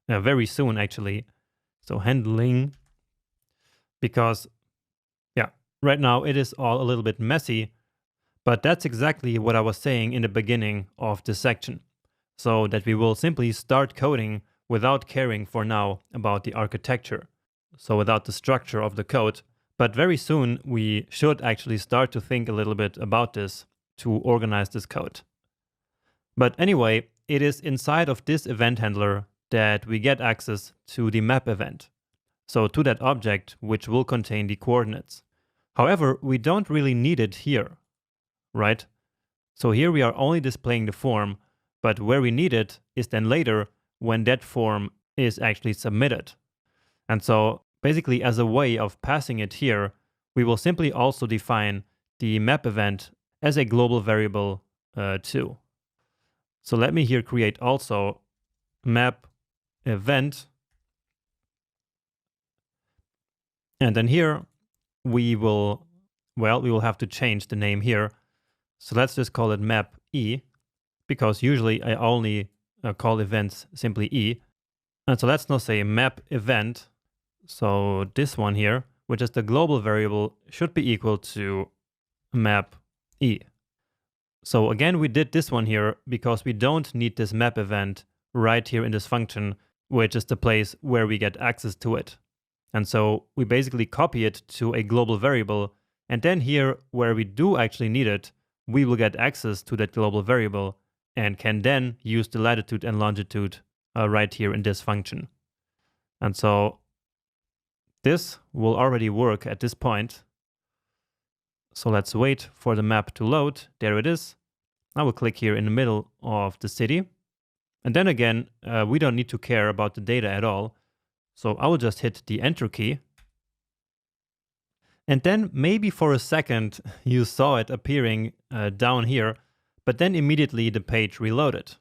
Speaker 1: very soon actually. So handling, because yeah, right now it is all a little bit messy, but that's exactly what I was saying in the beginning of this section. So that we will simply start coding without caring for now about the architecture. So without the structure of the code, but very soon we should actually start to think a little bit about this to organize this code. But anyway, it is inside of this event handler that we get access to the map event. So to that object, which will contain the coordinates. However, we don't really need it here, right? So here we are only displaying the form, but where we need it is then later when that form is actually submitted. And so basically as a way of passing it here, we will simply also define the map event as a global variable too. So let me here create also map event. And then here we will have to change the name here. So let's just call it map E, because usually I only call events simply E. And so let's now say map event. So this one here, which is the global variable, should be equal to map E. So again, we did this one here because we don't need this map event right here in this function, which is the place where we get access to it. And so we basically copy it to a global variable. And then here where we do actually need it, we will get access to that global variable and can then use the latitude and longitude right here in this function. And so this will already work at this point. So let's wait for the map to load. There it is. I will click here in the middle of the city. And then again, we don't need to care about the data at all. So I will just hit the enter key. And then maybe for a second you saw it appearing down here, but then immediately the page reloaded.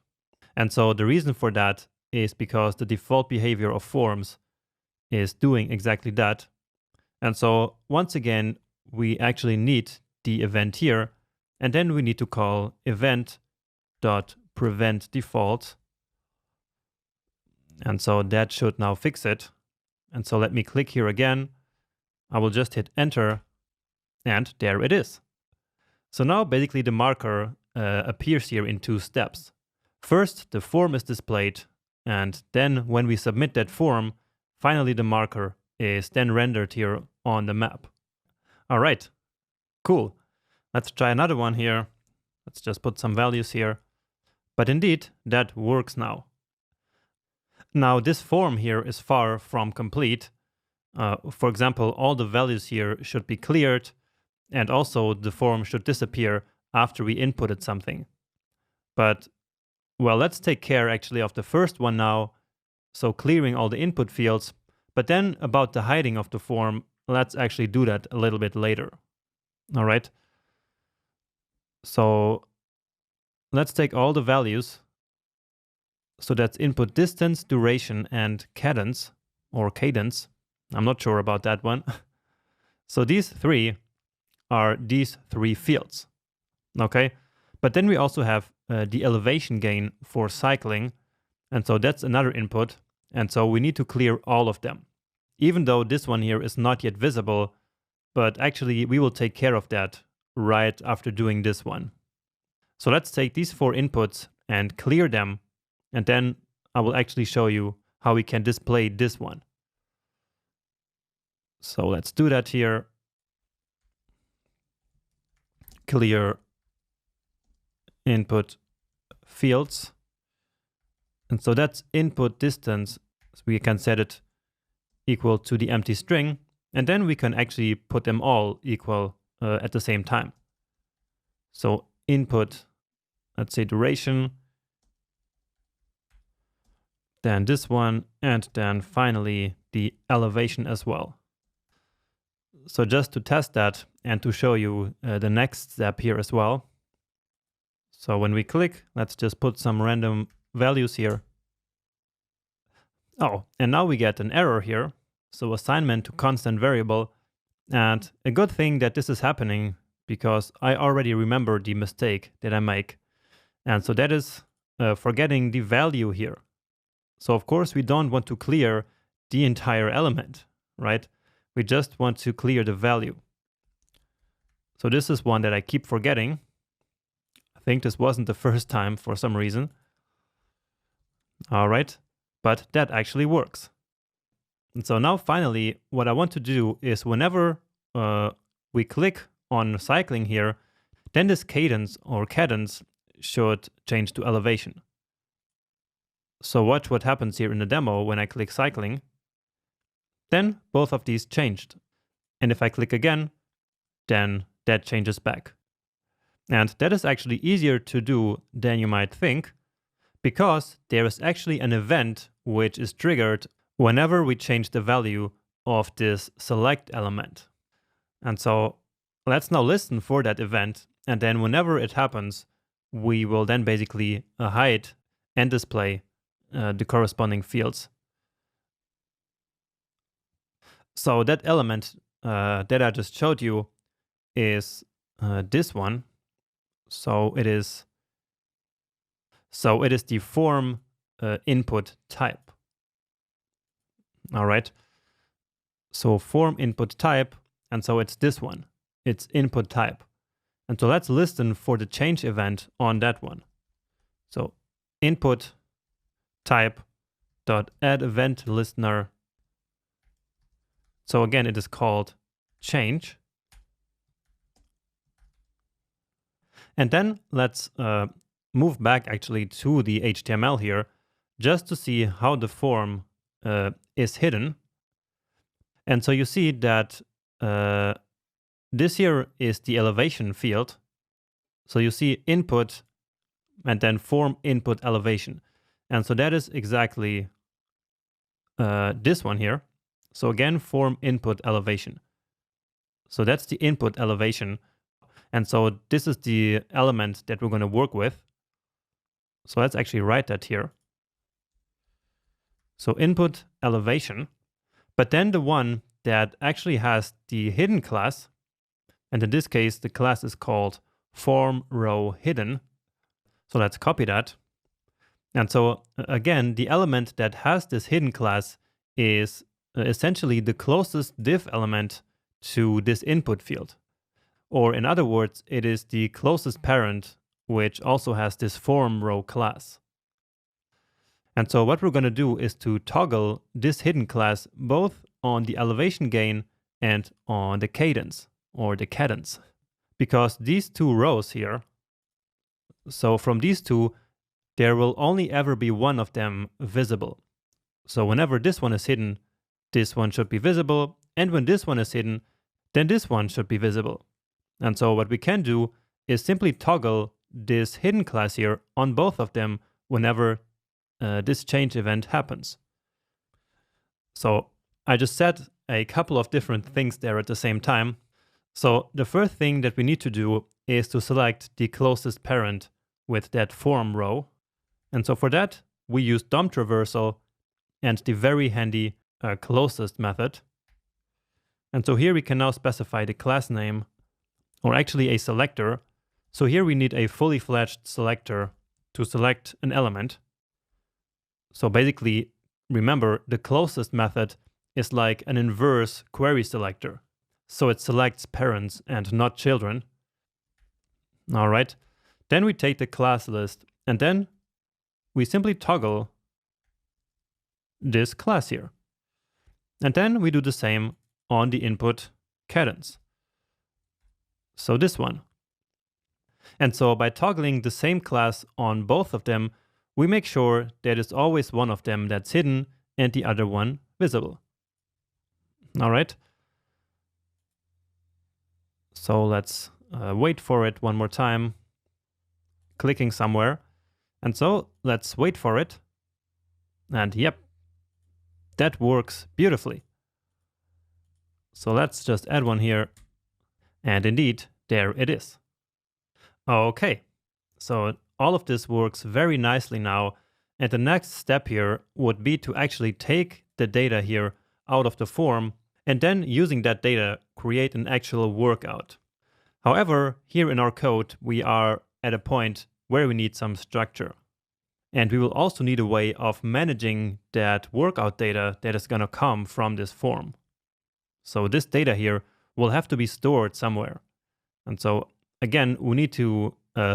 Speaker 1: And so the reason for that is because the default behavior of forms is doing exactly that. And so once again, we actually need the event here, and then we need to call event.preventDefault. And so that should now fix it. And so let me click here again. I will just hit enter, and there it is. So now basically the marker appears here in 2 steps. First, the form is displayed, and then when we submit that form, finally the marker is then rendered here on the map. All right, cool. Let's try another one here. Let's just put some values here. But indeed, that works now. Now this form here is far from complete. For example, all the values here should be cleared, and also the form should disappear after we inputted something. But, well, let's take care actually of the first one now, so clearing all the input fields. But then about the hiding of the form, let's actually do that a little bit later. All right. So let's take all the values. So that's input distance, duration, and cadence, or cadence. I'm not sure about that one. So these 3 are these 3 fields. Okay. But then we also have the elevation gain for cycling. And so that's another input. And so we need to clear all of them, even though this one here is not yet visible. But actually, we will take care of that right after doing this one. So let's take these 4 inputs and clear them. And then I will actually show you how we can display this one. So let's do that here. Clear input fields. And so that's input distance. So we can set it equal to the empty string. And then we can actually put them all equal at the same time. So input, let's say duration, then this one, and then finally the elevation as well. So just to test that and to show you the next step here as well. So when we click, let's just put some random values here. Oh, and now we get an error here. So assignment to constant variable. And a good thing that this is happening, because I already remember the mistake that I make. And so that is forgetting the value here. So of course we don't want to clear the entire element, right? We just want to clear the value. So this is one that I keep forgetting. I think this wasn't the first time for some reason. All right, but that actually works. And so now finally, what I want to do is whenever we click on cycling here, then this cadence or cadence should change to elevation. So watch what happens here in the demo when I click cycling. Then both of these changed. And if I click again, then that changes back. And that is actually easier to do than you might think, because there is actually an event which is triggered whenever we change the value of this select element. And so let's now listen for that event. And then whenever it happens, we will then basically hide and display the corresponding fields. So that element that I just showed you is this one. So it is the form input type. All right. So form input type, and so it's this one. It's input type. And so let's listen for the change event on that one. So input type dot add event listener. So again, it is called change. And then let's move back actually to the HTML here, just to see how the form is hidden. And so you see that this here is the elevation field. So you see input and then form input elevation. And so that is exactly this one here. So again, form input elevation. So that's the input elevation. And so this is the element that we're going to work with. So let's actually write that here. So input elevation, but then the one that actually has the hidden class, and in this case, the class is called form row hidden. So let's copy that. And so again, the element that has this hidden class is essentially the closest div element to this input field. Or in other words, it is the closest parent, which also has this form row class. And so what we're going to do is to toggle this hidden class both on the elevation gain and on the cadence, or the cadence. Because these two rows here, so from these two, there will only ever be one of them visible. So whenever this one is hidden, this one should be visible, and when this one is hidden, then this one should be visible. And so what we can do is simply toggle this hidden class here on both of them whenever this change event happens. So I just said a couple of different things there at the same time. So the first thing that we need to do is to select the closest parent with that form row. And so for that, we use DOM traversal and the very handy closest method. And so here we can now specify the class name, or actually a selector. So here we need a fully fledged selector to select an element. So basically, remember, the closest method is like an inverse query selector. So it selects parents and not children. All right. Then we take the class list and then we simply toggle this class here. And then we do the same on the input cadence. So this one. And so by toggling the same class on both of them, we make sure that it's always one of them that's hidden and the other one visible. All right. So let's wait for it one more time, clicking somewhere. And so let's wait for it. And yep, that works beautifully. So let's just add one here. And indeed, there it is. Okay, so all of this works very nicely now. And the next step here would be to actually take the data here out of the form and then using that data, create an actual workout. However, here in our code, we are at a point where we need some structure. And we will also need a way of managing that workout data that is going to come from this form. So this data here will have to be stored somewhere. And so again, we need to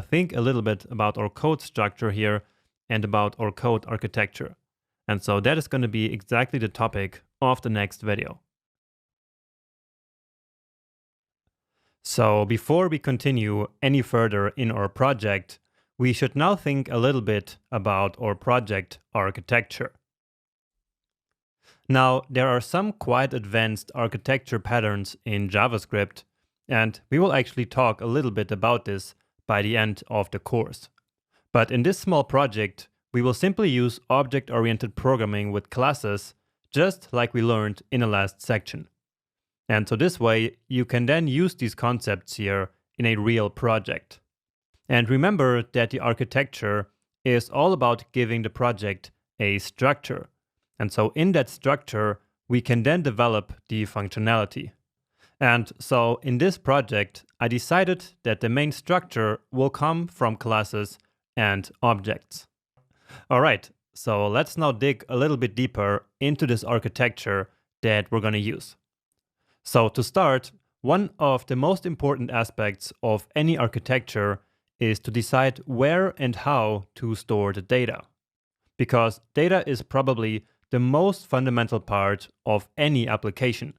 Speaker 1: think a little bit about our code structure here and about our code architecture. And so that is going to be exactly the topic of the next video. So before we continue any further in our project, we should now think a little bit about our project architecture. Now, there are some quite advanced architecture patterns in JavaScript, and we will actually talk a little bit about this by the end of the course. But in this small project, we will simply use object-oriented programming with classes, just like we learned in the last section. And so this way, you can then use these concepts here in a real project. And remember that the architecture is all about giving the project a structure. And so in that structure, we can then develop the functionality. And so in this project, I decided that the main structure will come from classes and objects. All right, so let's now dig a little bit deeper into this architecture that we're going to use. So to start, one of the most important aspects of any architecture is to decide where and how to store the data. Because data is probably the most fundamental part of any application.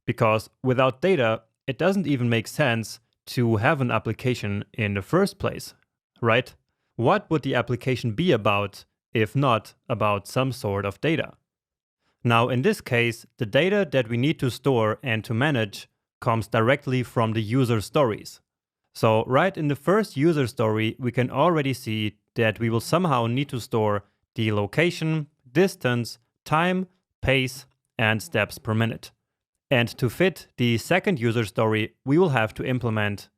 Speaker 1: Because without data, it doesn't even make sense to have an application in the first place, right? What would the application be about if not about some sort of data? Now, in this case, the data that we need to store and to manage comes directly from the user stories. So right in the first user story, we can already see that we will somehow need to store the location, distance, time, pace, and steps per minute. And to fit the second user story, we will have to implement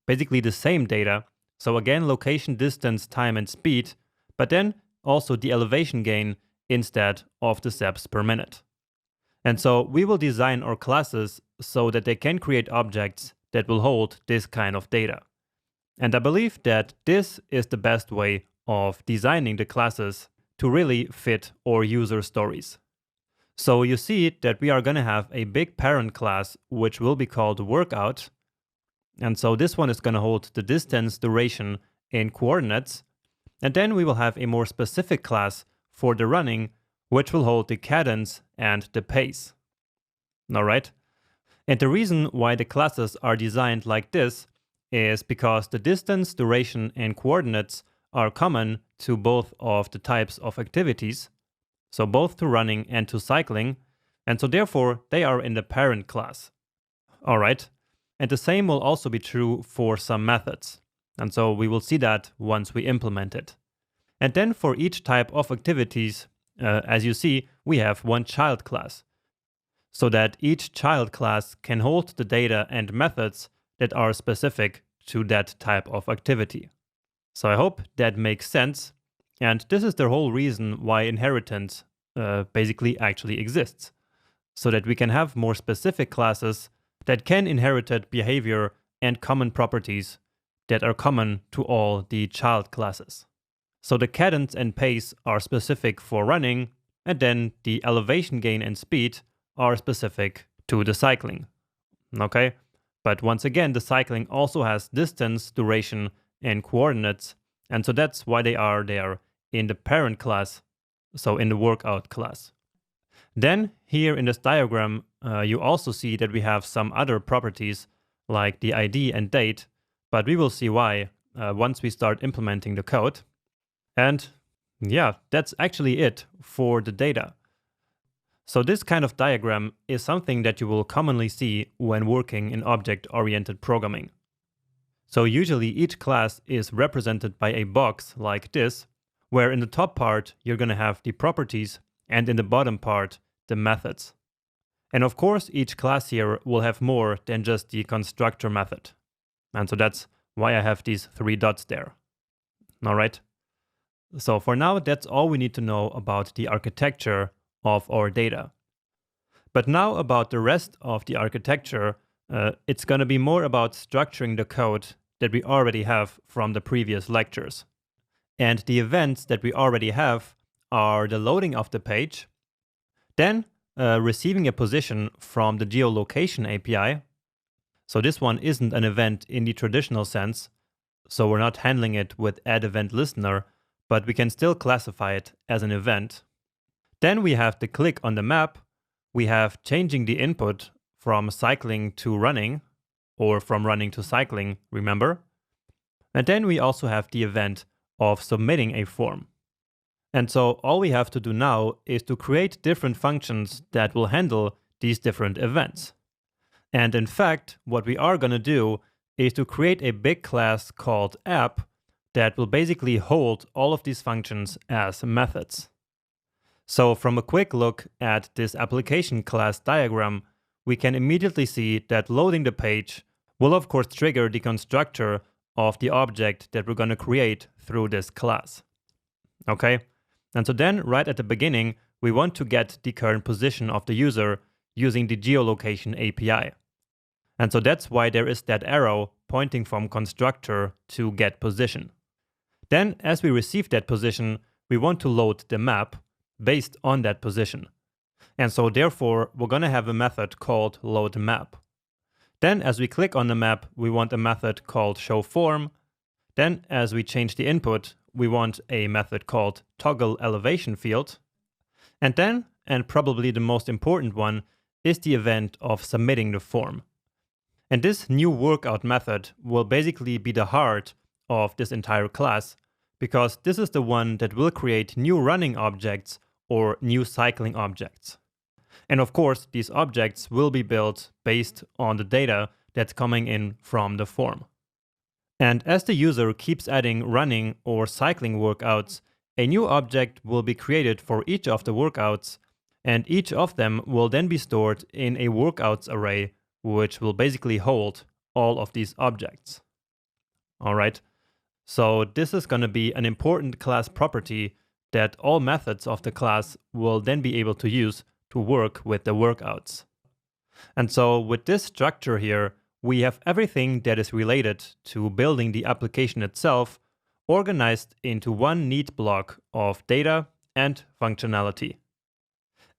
Speaker 1: basically the same data. So again, location, distance, time, and speed, but then also the elevation gain instead of the steps per minute. And so we will design our classes so that they can create objects that will hold this kind of data. And I believe that this is the best way of designing the classes to really fit our user stories. So you see that we are going to have a big parent class, which will be called workout. And so this one is going to hold the distance, duration in coordinates. And then we will have a more specific class for the running, which will hold the cadence and the pace. All right. And the reason why the classes are designed like this is because the distance, duration, and coordinates are common to both of the types of activities, so both to running and to cycling, and so therefore they are in the parent class. All right. And the same will also be true for some methods. And so we will see that once we implement it. And then for each type of activities, as you see, we have one child class, so that each child class can hold the data and methods that are specific to that type of activity. So I hope that makes sense. And this is the whole reason why inheritance basically actually exists, so that we can have more specific classes that can inherit behavior and common properties that are common to all the child classes. So the cadence and pace are specific for running, and then the elevation gain and speed are specific to the cycling. Okay? But once again, the cycling also has distance, duration, and coordinates, and so that's why they are there in the parent class, so in the workout class. Then here in this diagram, you also see that we have some other properties like the ID and date, but we will see why once we start implementing the code. And yeah, that's actually it for the data. So this kind of diagram is something that you will commonly see when working in object-oriented programming. So usually each class is represented by a box like this, where in the top part you're going to have the properties and in the bottom part the methods. And of course each class here will have more than just the constructor method. And so that's why I have these 3 dots there. All right. So for now, that's all we need to know about the architecture of our data. But now about the rest of the architecture, it's going to be more about structuring the code that we already have from the previous lectures. And the events that we already have are the loading of the page, then receiving a position from the geolocation API. So this one isn't an event in the traditional sense, so we're not handling it with add event listener, but we can still classify it as an event. Then we have the click on the map. We have changing the input from cycling to running, or from running to cycling, remember? And then we also have the event of submitting a form. And so all we have to do now is to create different functions that will handle these different events. And in fact, what we are going to do is to create a big class called app that will basically hold all of these functions as methods. So from a quick look at this application class diagram, we can immediately see that loading the page will of course trigger the constructor of the object that we're going to create through this class. Okay? And so then right at the beginning, we want to get the current position of the user using the geolocation API. And so that's why there is that arrow pointing from constructor to get position. Then, as we receive that position, we want to load the map based on that position. And so therefore, we're going to have a method called loadMap. Then, as we click on the map, we want a method called showForm. Then, as we change the input, we want a method called toggleElevationField. And then, and probably the most important one, is the event of submitting the form. And this new workout method will basically be the heart of this entire class, because this is the one that will create new running objects or new cycling objects. And of course, these objects will be built based on the data that's coming in from the form. And as the user keeps adding running or cycling workouts, a new object will be created for each of the workouts, and each of them will then be stored in a workouts array, which will basically hold all of these objects. All right. So this is going to be an important class property that all methods of the class will then be able to use to work with the workouts. And so with this structure here, we have everything that is related to building the application itself organized into one neat block of data and functionality.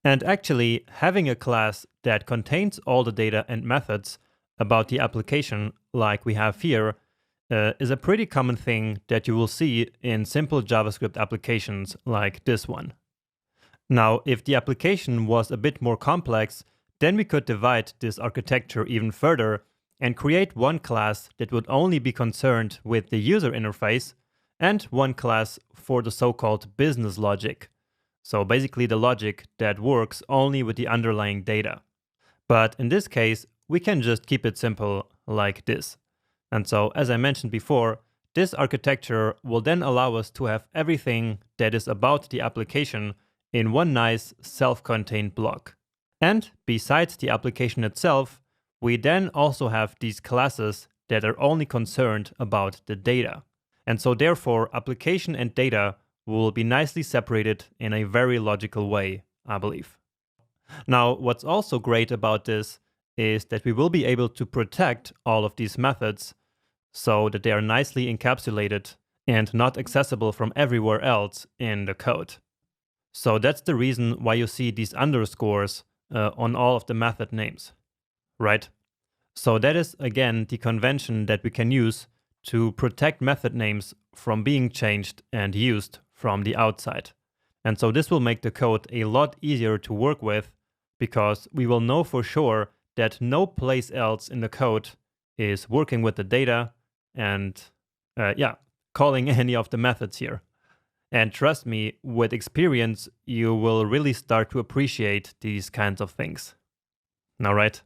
Speaker 1: And actually, having a class that contains all the data and methods about the application like we have here is a pretty common thing that you will see in simple JavaScript applications like this one. Now, if the application was a bit more complex, then we could divide this architecture even further and create one class that would only be concerned with the user interface and one class for the so-called business logic. So basically the logic that works only with the underlying data. But in this case, we can just keep it simple like this. And so, as I mentioned before, this architecture will then allow us to have everything that is about the application in one nice self-contained block. And besides the application itself, we then also have these classes that are only concerned about the data. And so therefore, application and data will be nicely separated in a very logical way, I believe. Now, what's also great about this is that we will be able to protect all of these methods so that they are nicely encapsulated and not accessible from everywhere else in the code. So that's the reason why you see these underscores on all of the method names, right? So that is, again, the convention that we can use to protect method names from being changed and used from the outside. And so this will make the code a lot easier to work with because we will know for sure that no place else in the code is working with the data and calling any of the methods here. And trust me, with experience, you will really start to appreciate these kinds of things. All right.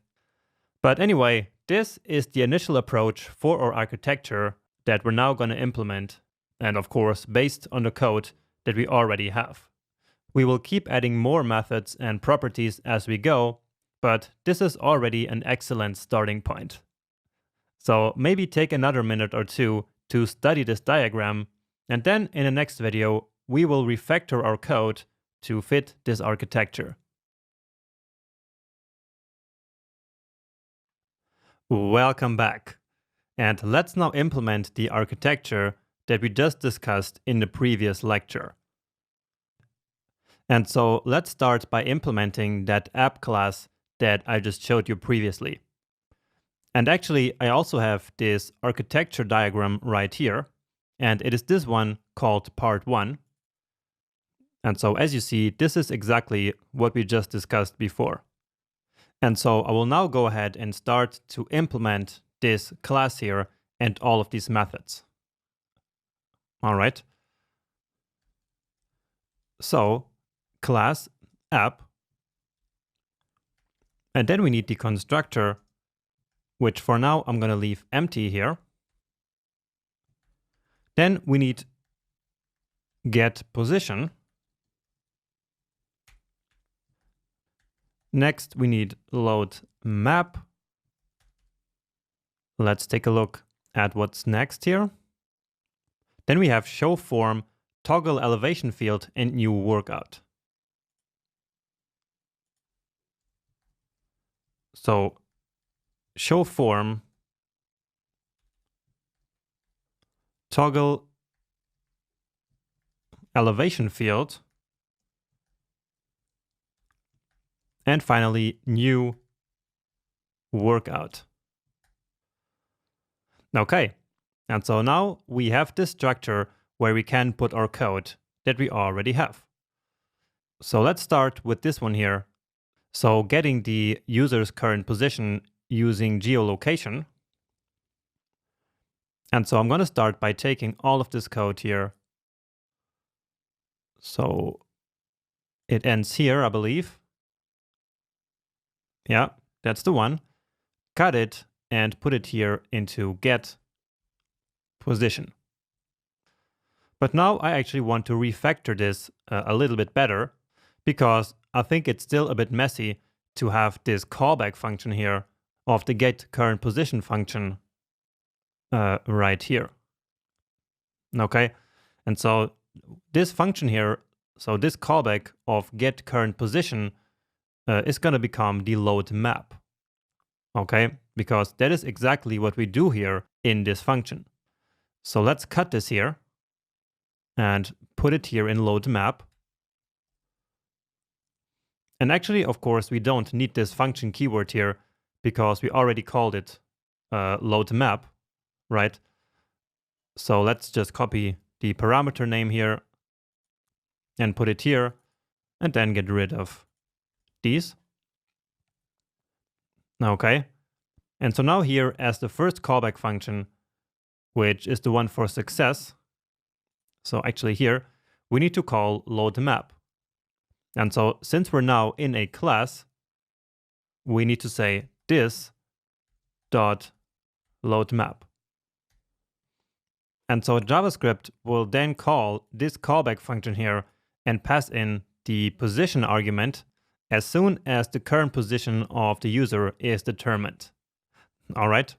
Speaker 1: But anyway, this is the initial approach for our architecture that we're now going to implement. And of course, based on the code that we already have. We will keep adding more methods and properties as we go, but this is already an excellent starting point. So maybe take another minute or two to study this diagram, and then in the next video, we will refactor our code to fit this architecture. Welcome back. And let's now implement the architecture that we just discussed in the previous lecture. And so let's start by implementing that app class that I just showed you previously. And actually, I also have this architecture diagram right here, and it is this one called part 1. And so as you see, this is exactly what we just discussed before. And so I will now go ahead and start to implement this class here and all of these methods. All right. So class app, and then we need the constructor, which for now I'm going to leave empty here. Then we need get position. Next, we need load map. Let's take a look at what's next here. Then we have show form, toggle elevation field, and new workout. So show form, toggle elevation field, and finally new workout. Okay, and so now we have this structure where we can put our code that we already have. So let's start with this one here. So getting the user's current position using geolocation. And so I'm going to start by taking all of this code here. So it ends here, I believe. Yeah, that's the one. Cut it and put it here into get position. But now I actually want to refactor this a little bit better because I think it's still a bit messy to have this callback function here of the get current position function right here. Okay, and so this function here, so this callback of get current position is going to become the load map. Okay, because that is exactly what we do here in this function. So let's cut this here and put it here in load map. And actually, of course, we don't need this function keyword here because we already called it load map, right? So let's just copy the parameter name here and put it here, and then get rid of these. Okay. And so now here, as the first callback function, which is the one for success, so actually here, we need to call load map. And so since we're now in a class, we need to say this dot load map. And so JavaScript will then call this callback function here and pass in the position argument as soon as the current position of the user is determined. All right.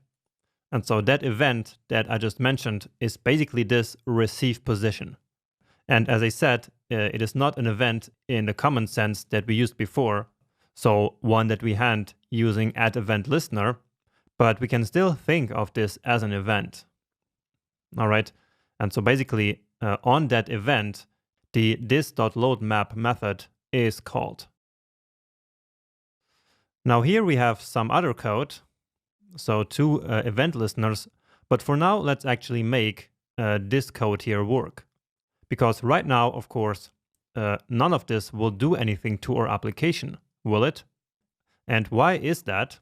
Speaker 1: And so that event that I just mentioned is basically this receive position. And as I said, it is not an event in the common sense that we used before. So one that we hand using add_event_listener, but we can still think of this as an event. All right. And so basically on that event, the this.loadMap method is called. Now here we have some other code. So two event listeners, but for now, let's actually make this code here work. Because right now, of course, none of this will do anything to our application, will it? And why is that?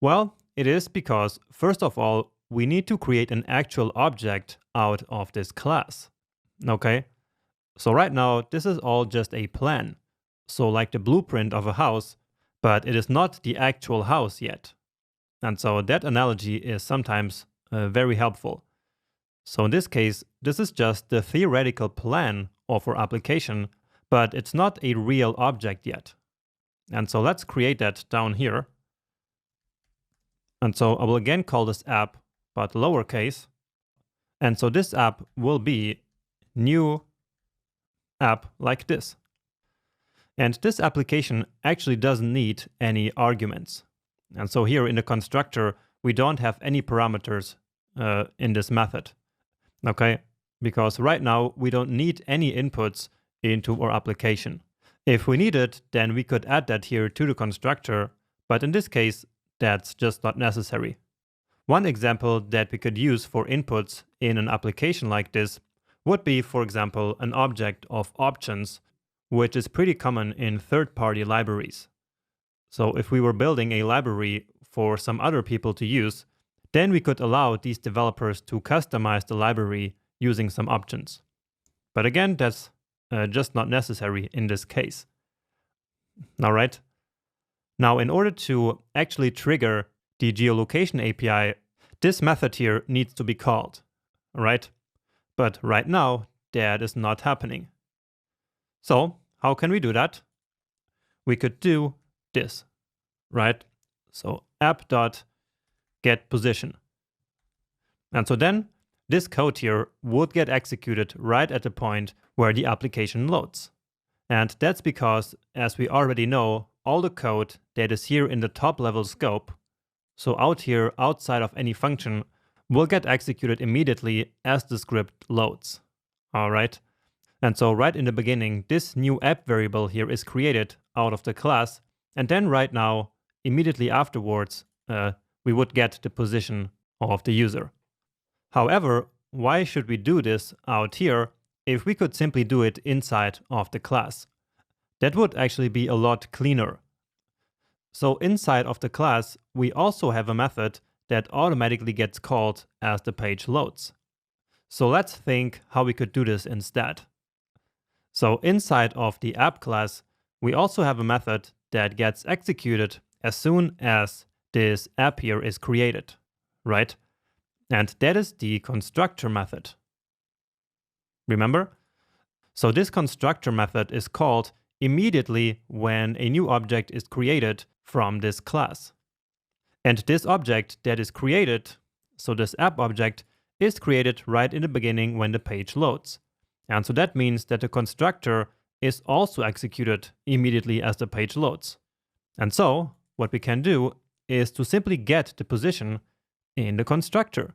Speaker 1: Well, it is because, first of all, we need to create an actual object out of this class. Okay? So right now, this is all just a plan. So like the blueprint of a house, but it is not the actual house yet. And so that analogy is sometimes very helpful. So in this case, this is just the theoretical plan of our application, but it's not a real object yet. And so let's create that down here. And so I will again call this app, but lowercase. And so this app will be new app like this. And this application actually doesn't need any arguments. And so here in the constructor, we don't have any parameters in this method, okay? Because right now, we don't need any inputs into our application. If we need it, then we could add that here to the constructor, but in this case, that's just not necessary. One example that we could use for inputs in an application like this would be, for example, an object of options, which is pretty common in third-party libraries. So if we were building a library for some other people to use, then we could allow these developers to customize the library using some options. But again, that's just not necessary in this case. All right. Now, in order to actually trigger the geolocation API, this method here needs to be called. All right. But right now, that is not happening. So how can we do that? We could do this, right? So app.getPosition. And so then this code here would get executed right at the point where the application loads. And that's because, as we already know, all the code that is here in the top level scope, so out here outside of any function, will get executed immediately as the script loads. All right. And so right in the beginning, this new app variable here is created out of the class. And then right now, immediately afterwards, we would get the position of the user. However, why should we do this out here if we could simply do it inside of the class? That would actually be a lot cleaner. So inside of the class, we also have a method that automatically gets called as the page loads. So let's think how we could do this instead. So inside of the app class, we also have a method that gets executed as soon as this app here is created, right? And that is the constructor method. Remember? So this constructor method is called immediately when a new object is created from this class. And this object that is created, so this app object, is created right in the beginning when the page loads. And so that means that the constructor is also executed immediately as the page loads. And so what we can do is to simply get the position in the constructor.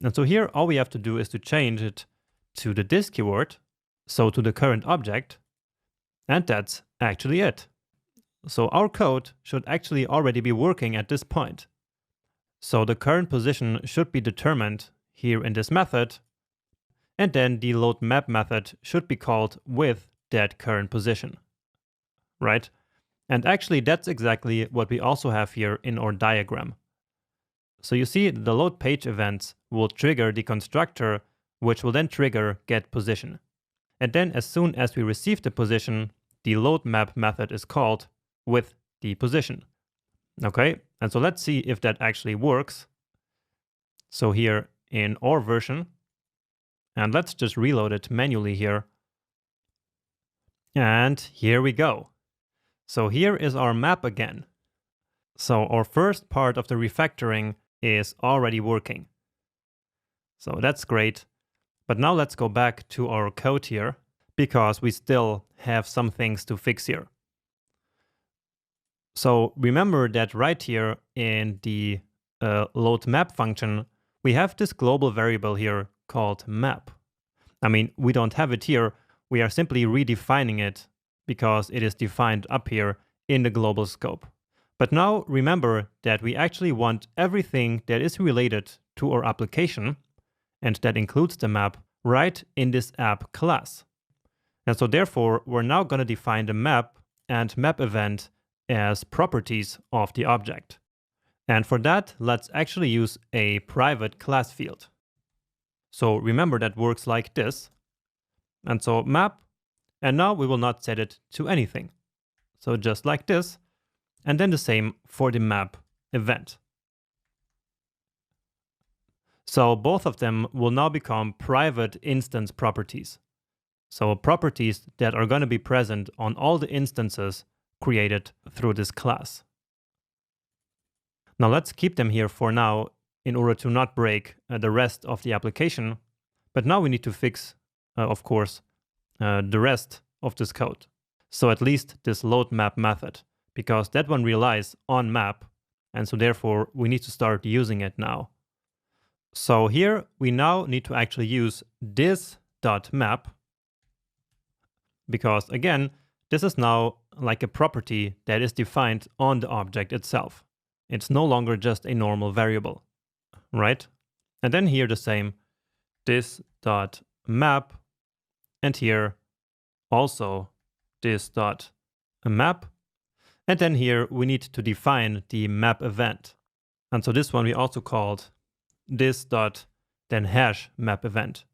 Speaker 1: And so here all we have to do is to change it to the this keyword, so to the current object, and that's actually it. So our code should actually already be working at this point. So the current position should be determined here in this method, and then the loadMap method should be called with that current position, right? And actually that's exactly what we also have here in our diagram. So you see the loadPage events will trigger the constructor, which will then trigger getPosition. And then as soon as we receive the position, the loadMap method is called with the position. Okay, and so let's see if that actually works. So here in our version, and let's just reload it manually here. And here we go. So here is our map again. So our first part of the refactoring is already working. So that's great. But now let's go back to our code here, because we still have some things to fix here. So remember that right here in the loadMap function, we have this global variable here called map. I mean, we don't have it here. We are simply redefining it because it is defined up here in the global scope. But now remember that we actually want everything that is related to our application, and that includes the map, right in this app class. And so therefore, we're now going to define the map and map event as properties of the object. And for that, let's actually use a private class field. So remember that works like this. And so map, and now we will not set it to anything. So just like this, and then the same for the map event. So both of them will now become private instance properties. So properties that are going to be present on all the instances created through this class. Now let's keep them here for now in order to not break the rest of the application. But now we need to fix, of course, the rest of this code. So at least this loadMap method, because that one relies on map, and so therefore we need to start using it now. So here we now need to actually use this.map, because again, this is now like a property that is defined on the object itself. It's no longer just a normal variable, right? And then here the same, this.map, and here also this.map. And then here we need to define the map event. And so this one we also called this.then hash map event.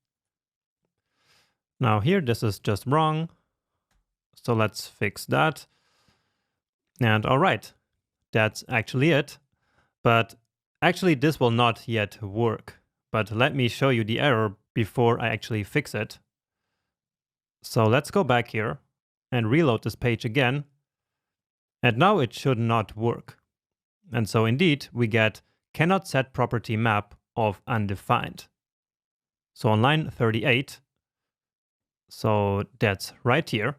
Speaker 1: Now here this is just wrong. So let's fix that. And all right, that's actually it. But actually this will not yet work. But let me show you the error before I actually fix it. So let's go back here and reload this page again. And now it should not work. And so indeed we get cannot set property map of undefined. So on line 38, so that's right here.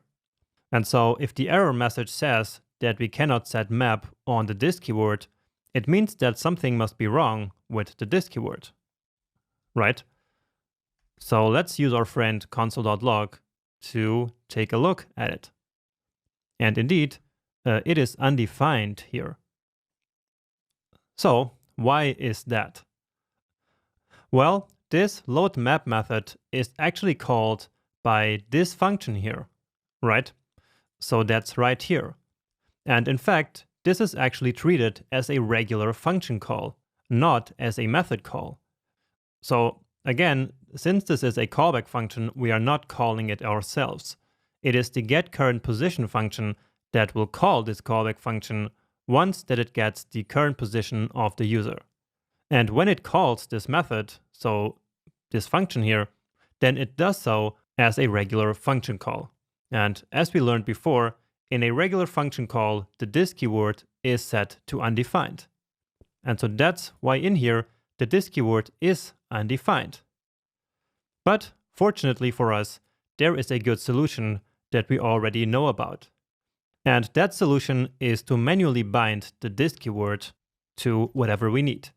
Speaker 1: And so if the error message says that we cannot set map on the this keyword, it means that something must be wrong with the this keyword, right? So let's use our friend console.log to take a look at it. And indeed, it is undefined here. So why is that? Well, this loadMap method is actually called by this function here, right? So that's right here. And in fact, this is actually treated as a regular function call, not as a method call. So again, since this is a callback function, we are not calling it ourselves. It is the getCurrentPosition function that will call this callback function once that it gets the current position of the user. And when it calls this method, so this function here, then it does so as a regular function call. And as we learned before, in a regular function call, the this keyword is set to undefined. And so that's why in here, the this keyword is undefined. But fortunately for us, there is a good solution that we already know about. And that solution is to manually bind the this keyword to whatever we need.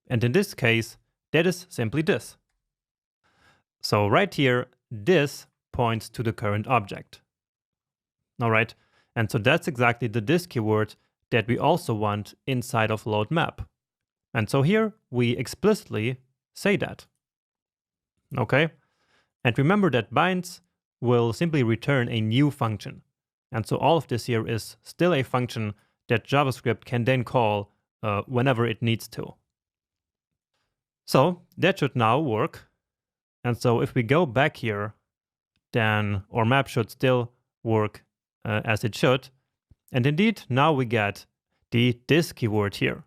Speaker 1: And in this case, that is simply this. So right here, this points to the current object. All right. And so that's exactly the this keyword that we also want inside of load map. And so here we explicitly say that. Okay? And remember that binds will simply return a new function. And so all of this here is still a function that JavaScript can then call whenever it needs to. So that should now work. And so if we go back here, then our map should still work as it should. And indeed, now we get the this keyword here.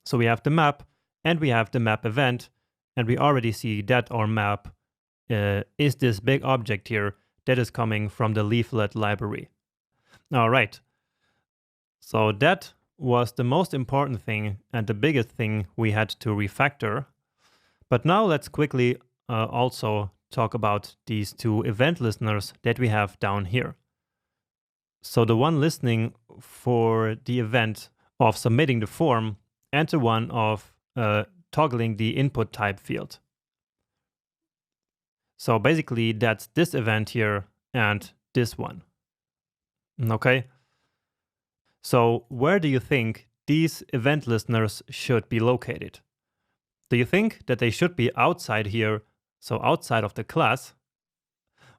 Speaker 1: So we have the map and we have the map event, and we already see that our map is this big object here that is coming from the leaflet library. All right. So that was the most important thing and the biggest thing we had to refactor. But now let's quickly also talk about these two event listeners that we have down here. So the one listening for the event of submitting the form and the one of toggling the input type field. So basically that's this event here and this one. Okay. So where do you think these event listeners should be located? Do you think that they should be outside here, so outside of the class?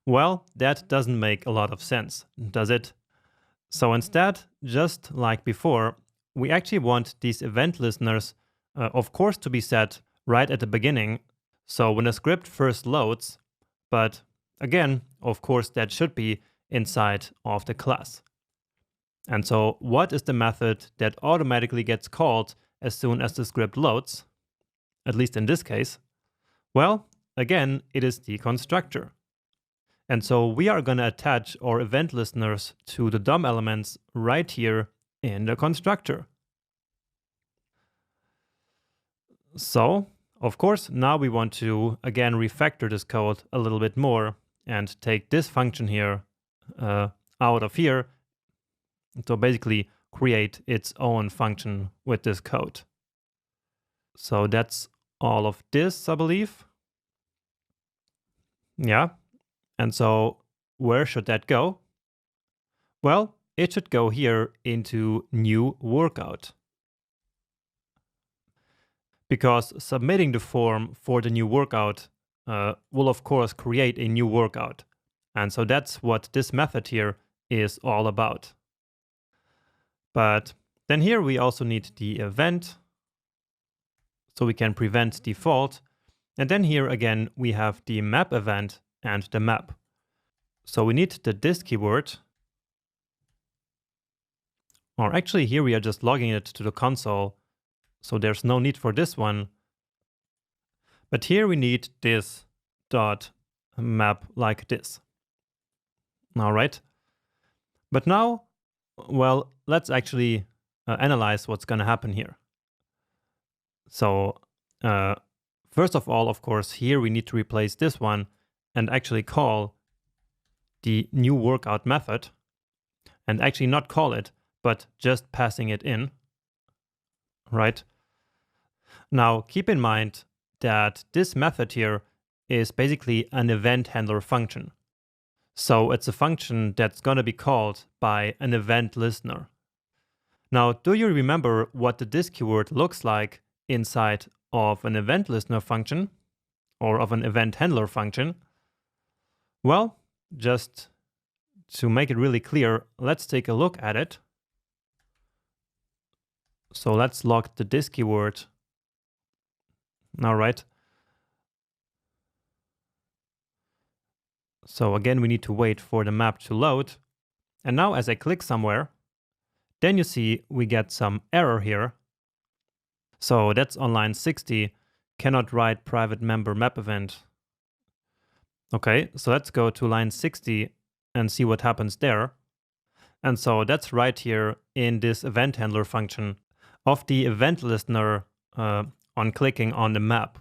Speaker 1: Well, that doesn't make a lot of sense, does it? So instead, just like before, we actually want these event listeners, of course, to be set right at the beginning. So when a script first loads, but again, of course, that should be inside of the class. And so what is the method that automatically gets called as soon as the script loads? At least in this case. Well, again, it is the constructor. And so we are going to attach our event listeners to the DOM elements right here in the constructor. So, of course, now we want to, again, refactor this code a little bit more and take this function here out of here. So basically create its own function with this code. So that's all of this, I believe. Yeah. And so where should that go? Well, it should go here into new workout. Because submitting the form for the new workout will of course create a new workout. And so that's what this method here is all about. But then here we also need the event, so we can prevent default. And then here again, we have the map event and the map. So we need the this keyword. Or actually here we are just logging it to the console. So there's no need for this one. But here we need this dot map like this. All right. But now, well, let's actually analyze what's going to happen here. So first of all, of course, here we need to replace this one and actually call the new workout method, and actually not call it, but just passing it in, right? Now, keep in mind that this method here is basically an event handler function. So it's a function that's going to be called by an event listener. Now, do you remember what the this keyword looks like inside of an event listener function or of an event handler function? Well, just to make it really clear, let's take a look at it. So let's log the this keyword. All right. So again, we need to wait for the map to load. And now as I click somewhere, then you see we get some error here. So that's on line 60, cannot write private member map event. Okay, so let's go to line 60 and see what happens there. And so that's right here in this event handler function of the event listener on clicking on the map.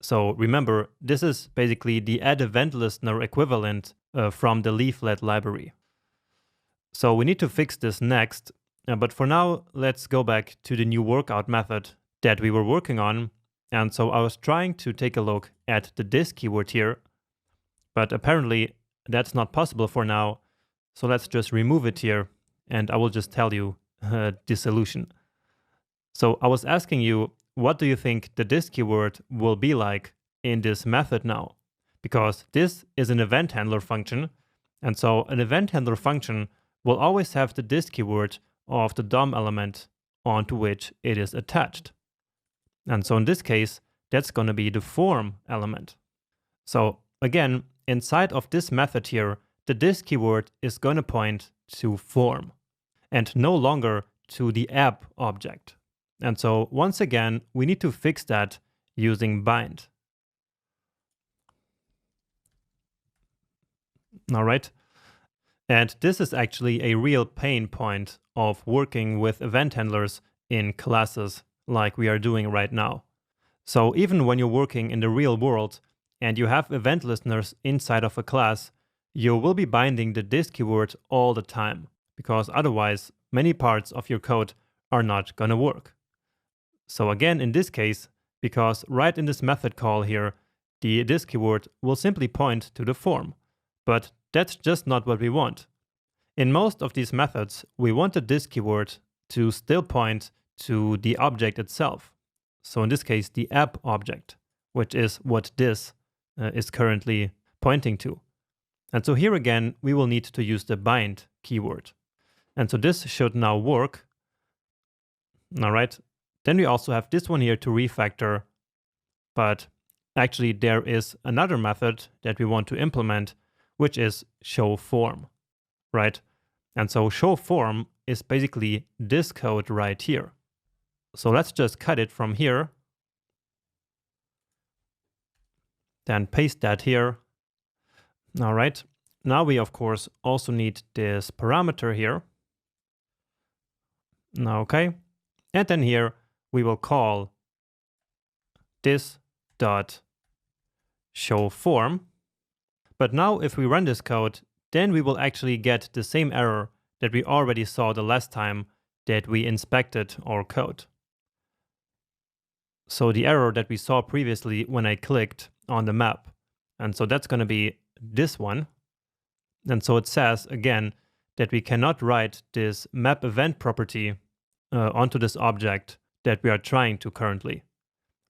Speaker 1: So remember, this is basically the add event listener equivalent from the leaflet library. So we need to fix this next, but for now, let's go back to the new workout method that we were working on. And so I was trying to take a look at the this keyword here, but apparently that's not possible for now So let's just remove it here, and I will just tell you the solution. So I was asking you, what do you think the this keyword will be like in this method now? Because this is an event handler function, and so an event handler function will always have the this keyword of the DOM element onto which it is attached. And so in this case, that's going to be the form element. So again, inside of this method here, the this keyword is going to point to form and no longer to the app object. And so once again, we need to fix that using bind. All right. And this is actually a real pain point of working with event handlers in classes like we are doing right now. So even when you're working in the real world and you have event listeners inside of a class, you will be binding the this keyword all the time, because otherwise many parts of your code are not going to work. So again, in this case, because right in this method call here, the this keyword will simply point to the form, but that's just not what we want. In most of these methods, we want the this keyword to still point to the object itself. So in this case, the app object, which is what this is currently pointing to. And so here again, we will need to use the bind keyword. And so this should now work. All right. Then we also have this one here to refactor, but actually there is another method that we want to implement, which is show form, right? And so show form is basically this code right here. So let's just cut it from here, then paste that here. All right. Now we, of course, also need this parameter here. Okay. And then here we will call this dot show form. But now if we run this code, then we will actually get the same error that we already saw the last time that we inspected our code. So the error that we saw previously when I clicked on the map. And so that's going to be this one. And so it says again that we cannot write this map event property onto this object that we are trying to currently.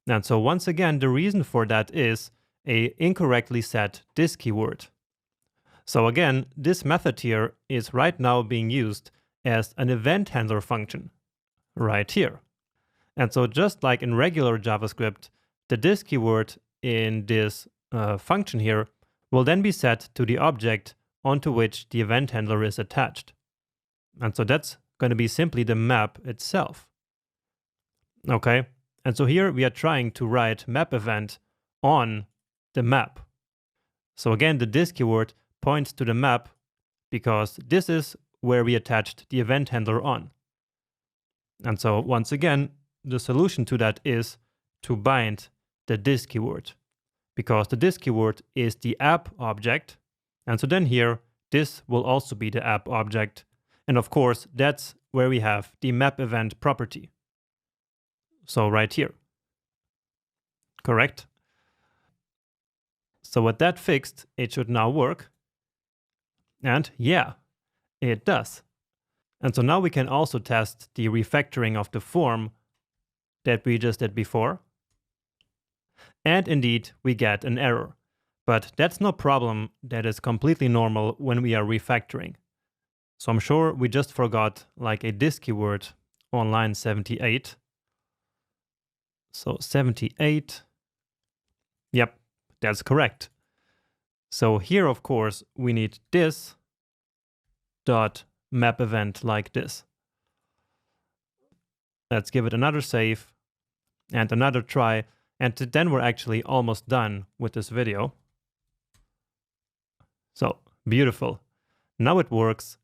Speaker 1: And so once again, the reason for that is a incorrectly set this keyword. So again, this method here is right now being used as an event handler function right here. And so just like in regular JavaScript, the this keyword in this function here will then be set to the object onto which the event handler is attached. And so that's going to be simply the map itself. Okay, and so here we are trying to write map event on the map. So again, the this keyword points to the map because this is where we attached the event handler on. And so once again, the solution to that is to bind the this keyword, because the this keyword is the app object. And so then here, this will also be the app object. And of course, that's where we have the map event property. So right here. Correct? So with that fixed, it should now work. And yeah, it does. And so now we can also test the refactoring of the form that we just did before. And indeed, we get an error. But that's no problem. That is completely normal when we are refactoring. So I'm sure we just forgot like a this keyword on line 78. So 78. Yep, that's correct. So here, of course, we need this dot map event like this. Let's give it another save and another try. And then we're actually almost done with this video. So beautiful. Now it works.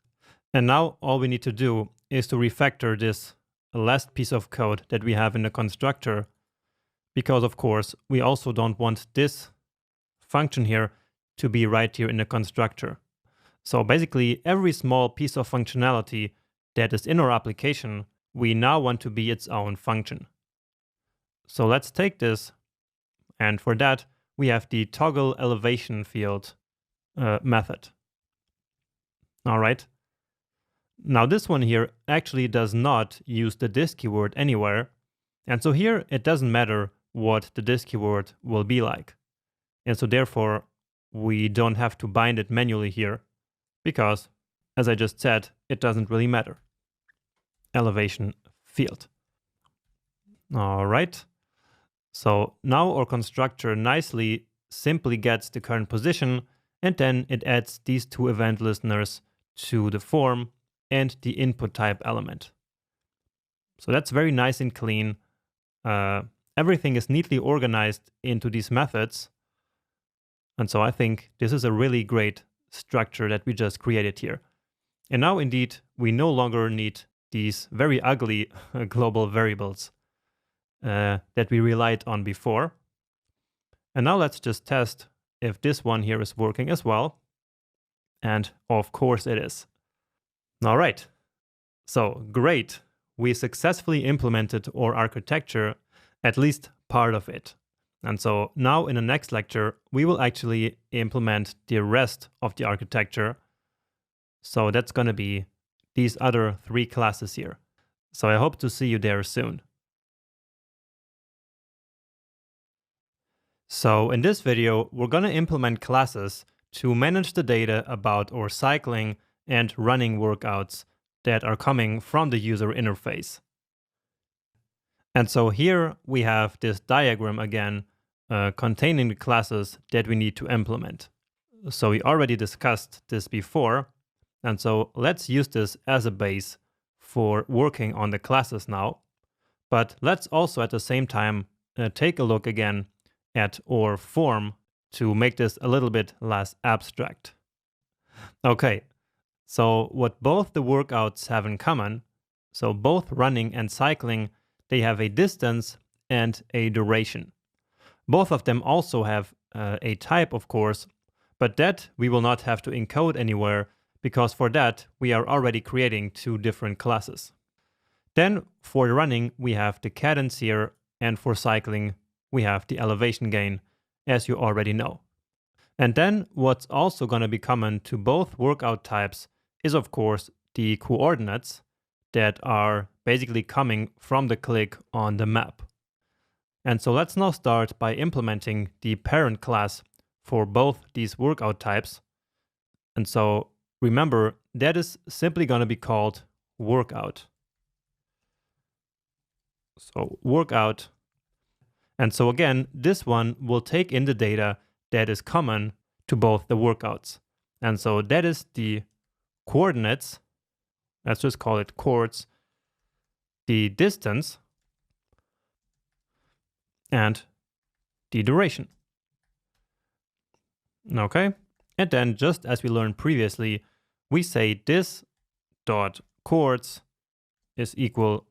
Speaker 1: And now all we need to do is to refactor this last piece of code that we have in the constructor. Because of course, we also don't want this function here to be right here in the constructor. So basically every small piece of functionality that is in our application, we now want to be its own function. So let's take this, and for that we have the toggle elevation field method. All right. Now this one here actually does not use the this keyword anywhere. And so here it doesn't matter what the this keyword will be like. And so therefore we don't have to bind it manually here because, as I just said, it doesn't really matter. Elevation field. All right. So now our constructor nicely simply gets the current position, and then it adds these two event listeners to the form and the input type element. So that's very nice and clean. Everything is neatly organized into these methods. And so I think this is a really great structure that we just created here. And now indeed, we no longer need these very ugly global variables that we relied on before. And now let's just test if this one here is working as well. And of course it is. All right. So great. We successfully implemented our architecture, at least part of it. And so now in the next lecture, we will actually implement the rest of the architecture. So that's going to be these other 3 classes here. So I hope to see you there soon. So in this video, we're going to implement classes to manage the data about our cycling and running workouts that are coming from the user interface. And so here we have this diagram again containing the classes that we need to implement. So we already discussed this before, and so let's use this as a base for working on the classes now. But let's also at the same time take a look again at our form to make this a little bit less abstract. Okay, so what both the workouts have in common, so both running and cycling, they have a distance and a duration. Both of them also have a type, of course, but that we will not have to encode anywhere because for that we are already creating 2 different classes. Then for the running we have the cadence here, and for cycling we have the elevation gain, as you already know. And then what's also going to be common to both workout types is of course the coordinates that are basically coming from the click on the map. And so let's now start by implementing the parent class for both these workout types. And so remember, that is simply going to be called workout. So workout. And so again, this one will take in the data that is common to both the workouts. And so that is the coordinates. Let's just call it coords, the distance, and the duration. Okay, and then just as we learned previously, we say this dot coords is equal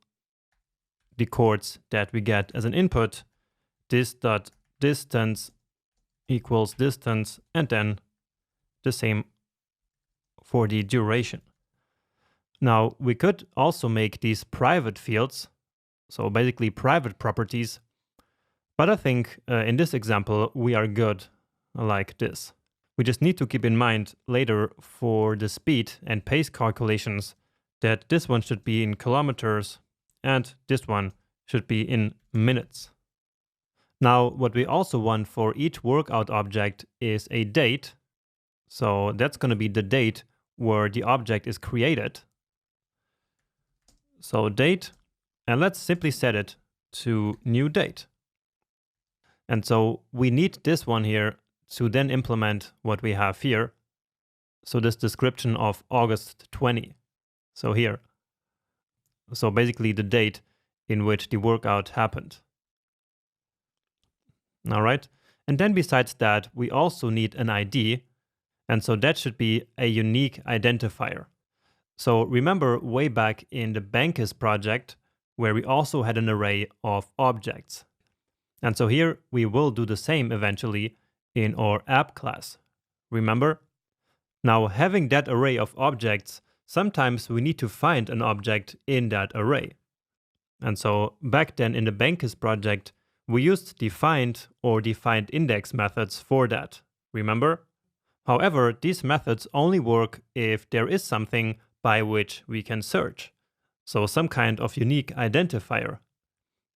Speaker 1: the coords that we get as an input. This dot distance equals distance, and then the same for the duration. Now we could also make these private fields, so basically private properties, but I think in this example we are good like this. We just need to keep in mind later for the speed and pace calculations that this one should be in kilometers and this one should be in minutes. Now what we also want for each workout object is a date. So that's going to be the date where the object is created. So date, and let's simply set it to new date. And so we need this one here to then implement what we have here. So this description of August 20. So here. So basically the date in which the workout happened. All right. And then besides that, we also need an ID. And so that should be a unique identifier. So remember way back in the Bankis project, where we also had an array of objects. And so here we will do the same eventually in our app class. Remember? Now having that array of objects, sometimes we need to find an object in that array. And so back then in the Bankis project, we used defined or defined index methods for that. Remember? However, these methods only work if there is something by which we can search, so some kind of unique identifier.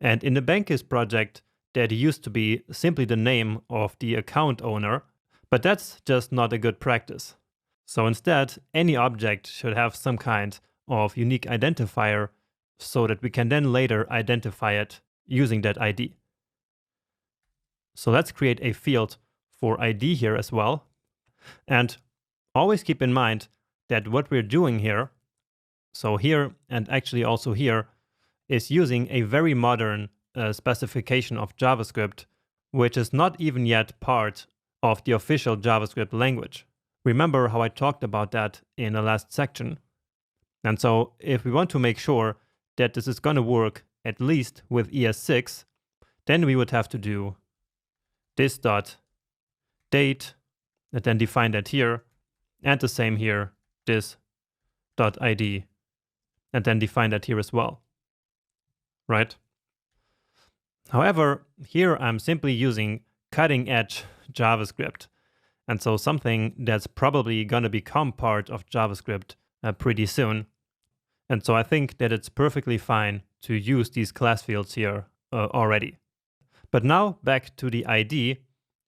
Speaker 1: And in the Bankist project, that used to be simply the name of the account owner, but that's just not a good practice. So instead, any object should have some kind of unique identifier so that we can then later identify it using that ID. So let's create a field for ID here as well. And always keep in mind that what we're doing here, so here and actually also here, is using a very modern specification of JavaScript, which is not even yet part of the official JavaScript language. Remember how I talked about that in the last section. And so if we want to make sure that this is going to work at least with ES6, then we would have to do this dot date, and then define that here, and the same here, this dot ID, and then define that here as well, right? However, here I'm simply using cutting edge JavaScript, and so something that's probably going to become part of JavaScript pretty soon. And so I think that it's perfectly fine to use these class fields here already. But now back to the ID,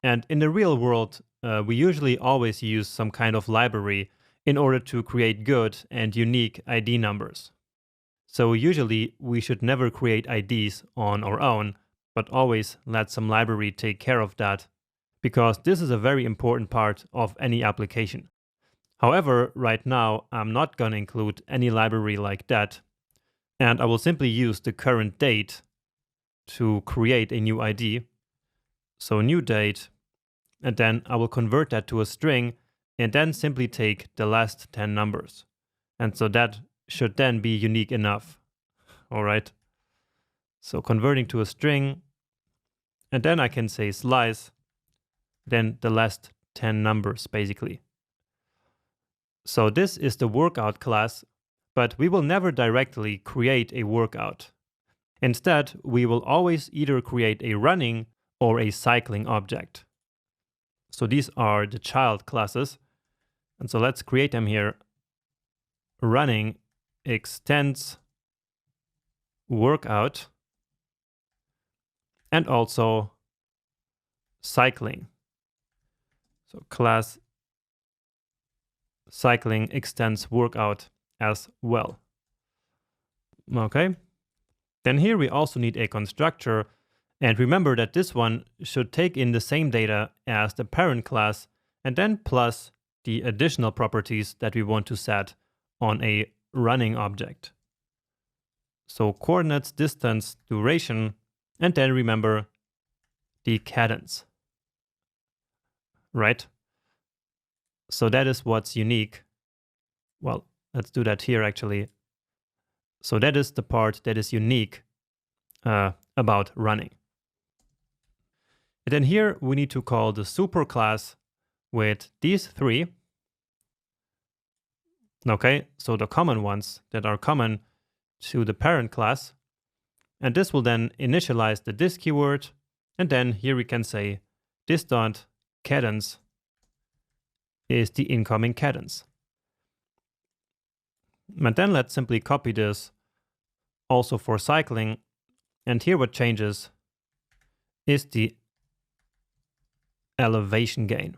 Speaker 1: and in the real world, we usually always use some kind of library in order to create good and unique ID numbers. So usually we should never create IDs on our own, but always let some library take care of that, because this is a very important part of any application. However, right now I'm not going to include any library like that, and I will simply use the current date to create a new ID. So new date, and then I will convert that to a string and then simply take the last 10 numbers. And so that should then be unique enough. All right. So converting to a string, and then I can say slice, then the last 10 numbers basically. So this is the workout class, but we will never directly create a workout. Instead, we will always either create a running or a cycling object. So these are the child classes. And so let's create them here. Running extends workout and also cycling. So class cycling extends workout as well. Okay. Then here we also need a constructor, and remember that this one should take in the same data as the parent class and then plus the additional properties that we want to set on a running object. So coordinates, distance, duration, and then remember the cadence, right? So that is what's unique. Well, let's do that here actually. So that is the part that is unique about running. And then here we need to call the superclass with these three. Okay, so the common ones that are common to the parent class. And this will then initialize the this keyword. And then here we can say this dot cadence is the incoming cadence. And then let's simply copy this also for cycling. And here what changes is the elevation gain.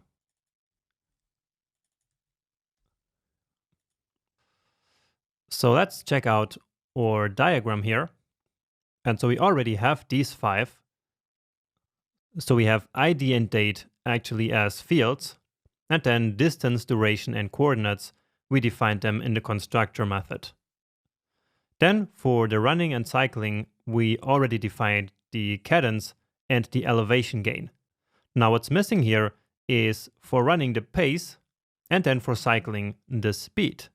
Speaker 1: So let's check out our diagram here. And so we already have these five. So we have ID and date actually as fields, and then distance, duration, and coordinates, we defined them in the constructor method. Then for the running and cycling, we already defined the cadence and the elevation gain. Now what's missing here is for running the pace, and then for cycling the speed.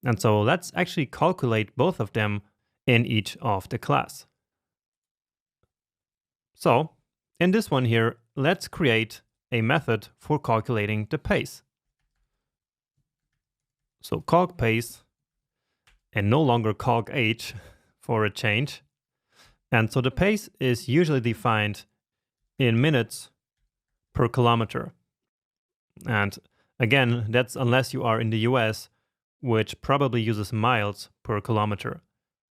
Speaker 1: And so let's actually calculate both of them in each of the class. So in this one here, let's create a method for calculating the pace. So calc pace, and no longer calc age for a change. And so the pace is usually defined in minutes per kilometer. And again, that's unless you are in the US, which probably uses miles per kilometer.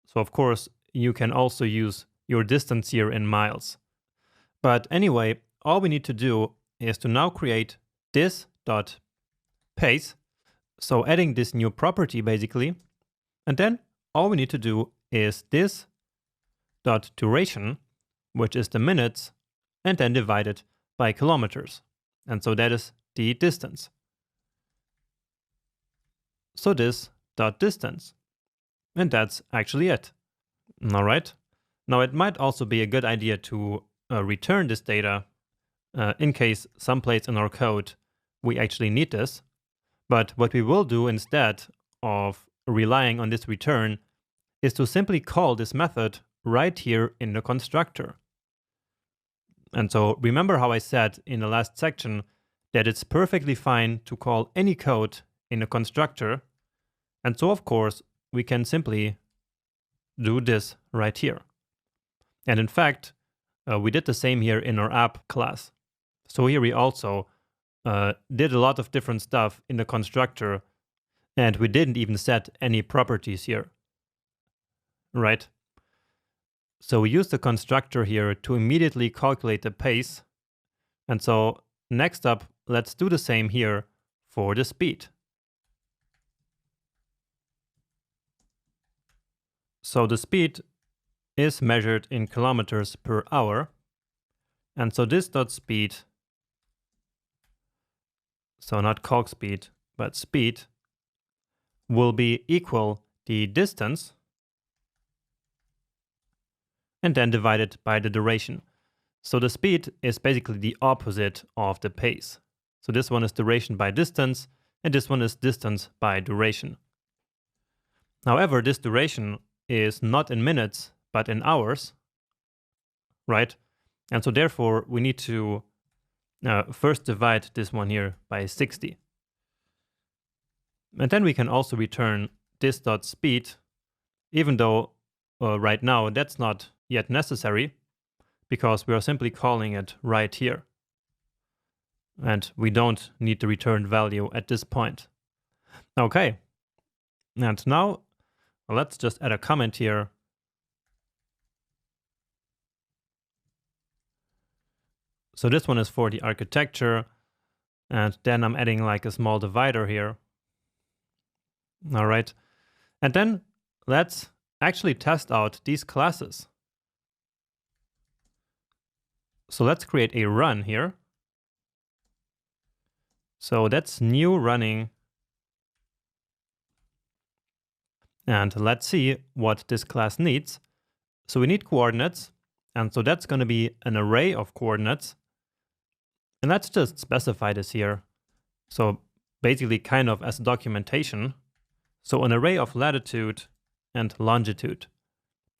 Speaker 1: So of course, you can also use your distance here in miles. But anyway, all we need to do is to now create this dot pace. So adding this new property basically. And then all we need to do is this dot duration, which is the minutes, and then divide it by kilometers. And so that is the distance. So this dot distance. And that's actually it. All right. Now it might also be a good idea to return this data in case someplace in our code we actually need this. But what we will do instead of relying on this return is to simply call this method right here in the constructor. And so remember how I said in the last section that it's perfectly fine to call any code in a constructor. And so of course we can simply do this right here. And in fact, we did the same here in our app class. So here we also did a lot of different stuff in the constructor, and we didn't even set any properties here, right? So we used the constructor here to immediately calculate the pace. And so next up, let's do the same here for the speed. So the speed is measured in kilometers per hour. And so this dot speed, so not calc speed, but speed, will be equal the distance and then divided by the duration. So the speed is basically the opposite of the pace. So this one is duration by distance, and this one is distance by duration. However, this duration is not in minutes, but in hours, right? And so therefore, we need to first divide this one here by 60. And then we can also return this dot speed, even though right now that's not yet necessary, because we are simply calling it right here. And we don't need the return value at this point. Okay. And now let's just add a comment here. So this one is for the architecture. And then I'm adding like a small divider here. All right. And then let's actually test out these classes. So let's create a run here. So that's new running. And let's see what this class needs. So we need coordinates. And so that's going to be an array of coordinates. And let's just specify this here. So basically kind of as documentation. So an array of latitude and longitude.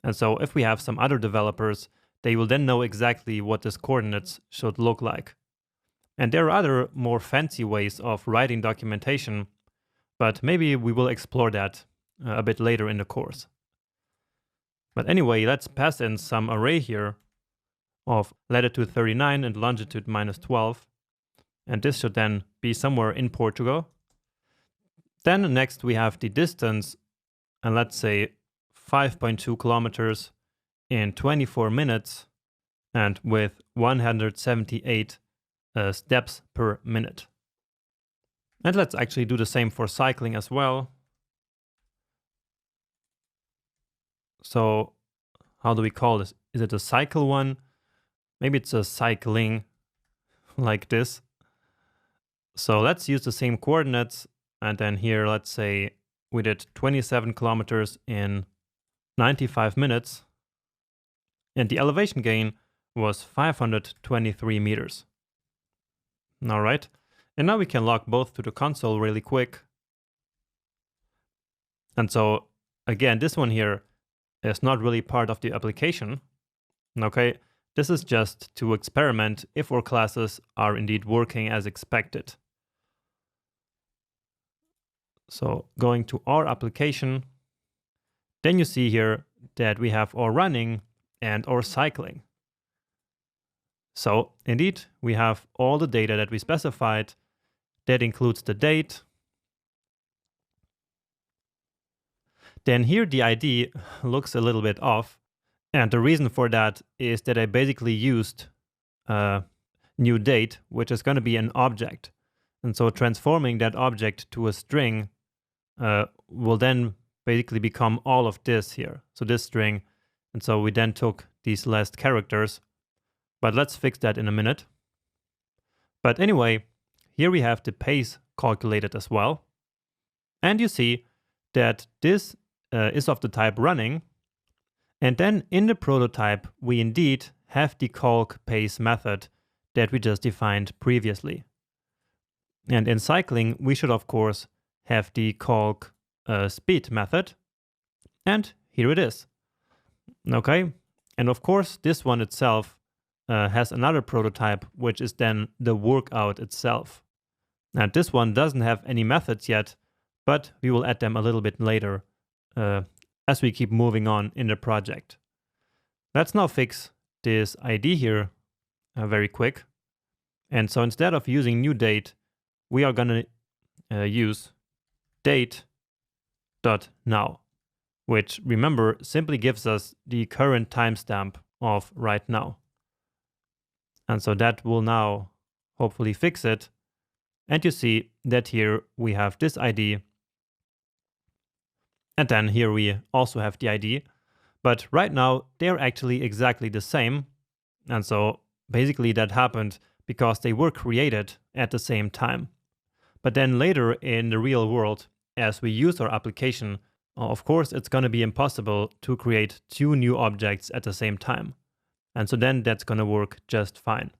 Speaker 1: And so if we have some other developers, they will then know exactly what this coordinates should look like. And there are other more fancy ways of writing documentation, but maybe we will explore that a bit later in the course. But anyway, let's pass in some array here of latitude 39 and longitude -12. And this should then be somewhere in Portugal. Then next we have the distance, and let's say 5.2 kilometers in 24 minutes and with 178 steps per minute. And let's actually do the same for cycling as well. So how do we call this? Is it a cycle one? Maybe it's a cycling like this. So let's use the same coordinates. And then here, let's say we did 27 kilometers in 95 minutes. And the elevation gain was 523 meters. All right. And now we can log both to the console really quick. And so again, this one here is not really part of the application. Okay. This is just to experiment if our classes are indeed working as expected. So going to our application, then you see here that we have our running and our cycling. So indeed, we have all the data that we specified. that includes the date. Then here the ID looks a little bit off. And the reason for that is that I basically used a new date, which is going to be an object. And so transforming that object to a string will then basically become all of this here. So this string. And so we then took these last characters. But let's fix that in a minute. But anyway, here we have the pace calculated as well. And you see that this is of the type running. And then in the prototype, we indeed have the calc pace method that we just defined previously. And in cycling, we should, of course, have the calc speed method. And here it is. Okay. And of course, this one itself has another prototype, which is then the workout itself. Now, this one doesn't have any methods yet, but we will add them a little bit later as we keep moving on in the project. Let's now fix this ID here very quick. And so instead of using new date, we are going to use date.now, which, remember, simply gives us the current timestamp of right now. And so that will now hopefully fix it. And you see that here we have this ID. And then here we also have the ID. But right now they're actually exactly the same. And so basically that happened because they were created at the same time. But then later in the real world, as we use our application, of course, it's going to be impossible to create two new objects at the same time. And so then that's going to work just fine.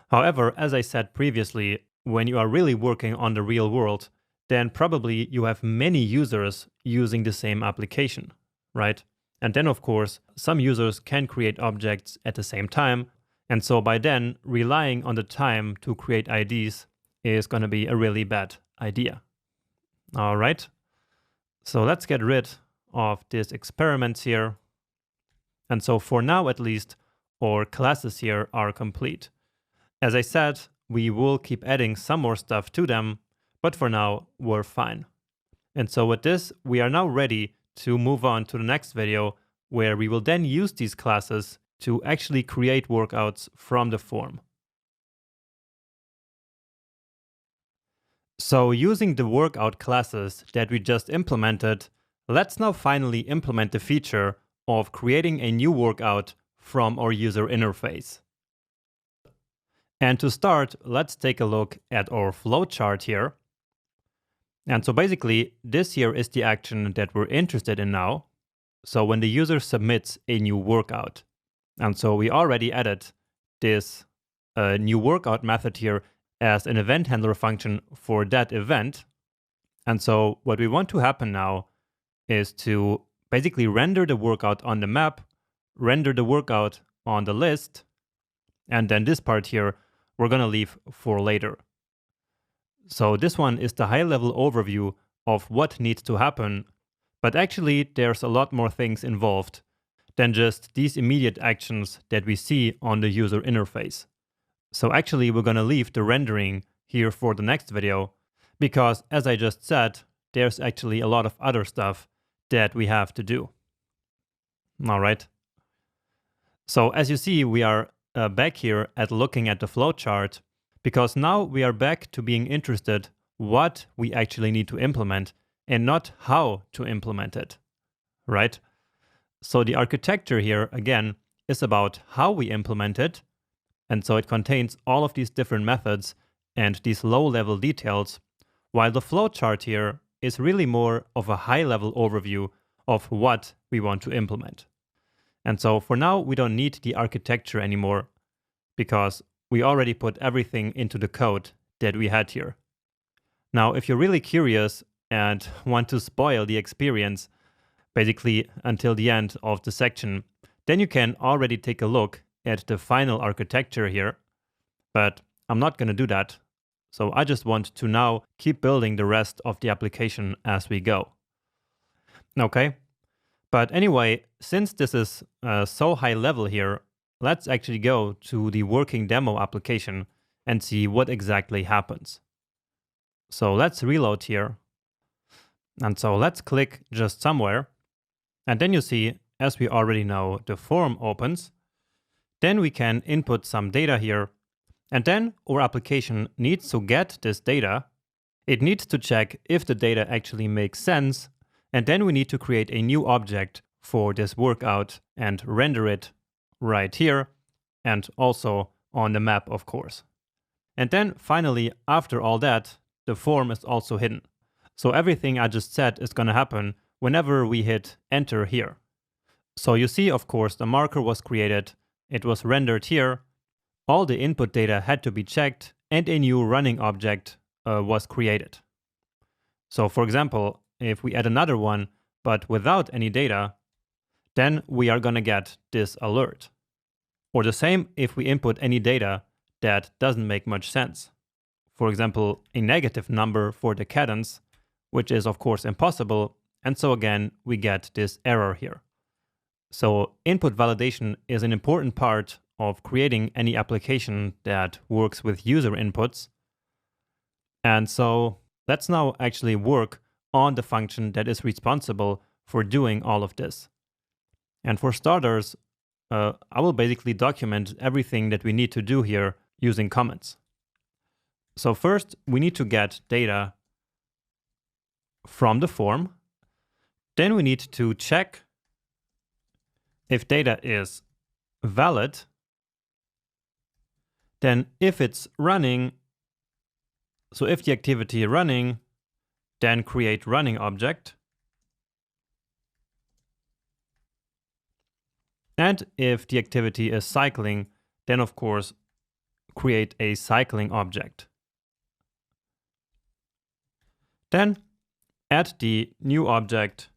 Speaker 1: However, as I said previously, when you are really working on the real world, then probably you have many users using the same application, right? And then, of course, some users can create objects at the same time. And so by then, relying on the time to create IDs is going to be a really bad idea. All right. So let's get rid of these experiments here. And so for now, at least, our classes here are complete. As I said, we will keep adding some more stuff to them, but for now, we're fine. And so with this, we are now ready to move on to the next video, where we will then use these classes to actually create workouts from the form. So using the workout classes that we just implemented, let's now finally implement the feature of creating a new workout from our user interface. And to start, let's take a look at our flowchart here. And so basically, this here is the action that we're interested in now. So when the user submits a new workout. And so we already added this new workout method here as an event handler function for that event. And so what we want to happen now is to basically render the workout on the map, render the workout on the list, and then this part here we're going to leave for later. So this one is the high-level overview of what needs to happen, but actually there's a lot more things involved than just these immediate actions that we see on the user interface. So actually we're going to leave the rendering here for the next video, because as I just said, there's actually a lot of other stuff that we have to do. All right. So as you see, we are back here at looking at the flowchart, because now we are back to being interested what we actually need to implement and not how to implement it, right? So the architecture here, again, is about how we implement it. And so it contains all of these different methods and these low-level details, while the flowchart here is really more of a high-level overview of what we want to implement. And so for now, we don't need the architecture anymore, because we already put everything into the code that we had here. Now, if you're really curious and want to spoil the experience, basically until the end of the section, then you can already take a look at the final architecture here. But I'm not going to do that. So I just want to now keep building the rest of the application as we go. Okay. But anyway, since this is so high level here, let's actually go to the working demo application and see what exactly happens. So let's reload here. And so let's click just somewhere. And then you see, as we already know, the form opens. Then we can input some data here. And then our application needs to get this data. It needs to check if the data actually makes sense. And then we need to create a new object for this workout and render it right here. And also on the map, of course. And then finally, after all that, the form is also hidden. So everything I just said is going to happen whenever we hit enter here. So you see, of course, the marker was created, it was rendered here, all the input data had to be checked, and a new running object was created. So for example, if we add another one, but without any data, then we are going to get this alert. Or the same if we input any data that doesn't make much sense. For example, a negative number for the cadence, which is of course impossible, and so again we get this error here. So input validation is an important part of creating any application that works with user inputs. And so let's now actually work on the function that is responsible for doing all of this. And for starters, I will basically document everything that we need to do here using comments. So first, we need to get data from the form. Then we need to check if data is valid. Then if it's running, so if the activity running, then create running object. And if the activity is cycling, then of course create a cycling object. Then add the new object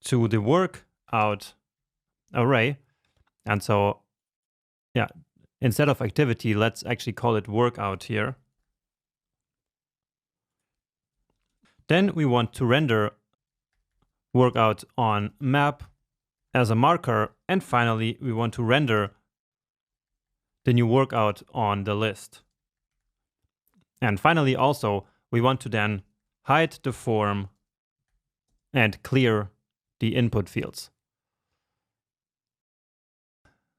Speaker 1: to the workout array. And so, yeah, instead of activity, let's actually call it workout here. Then we want to render workout on map as a marker. And finally, we want to render the new workout on the list. And finally, also, we want to then hide the form and clear the input fields.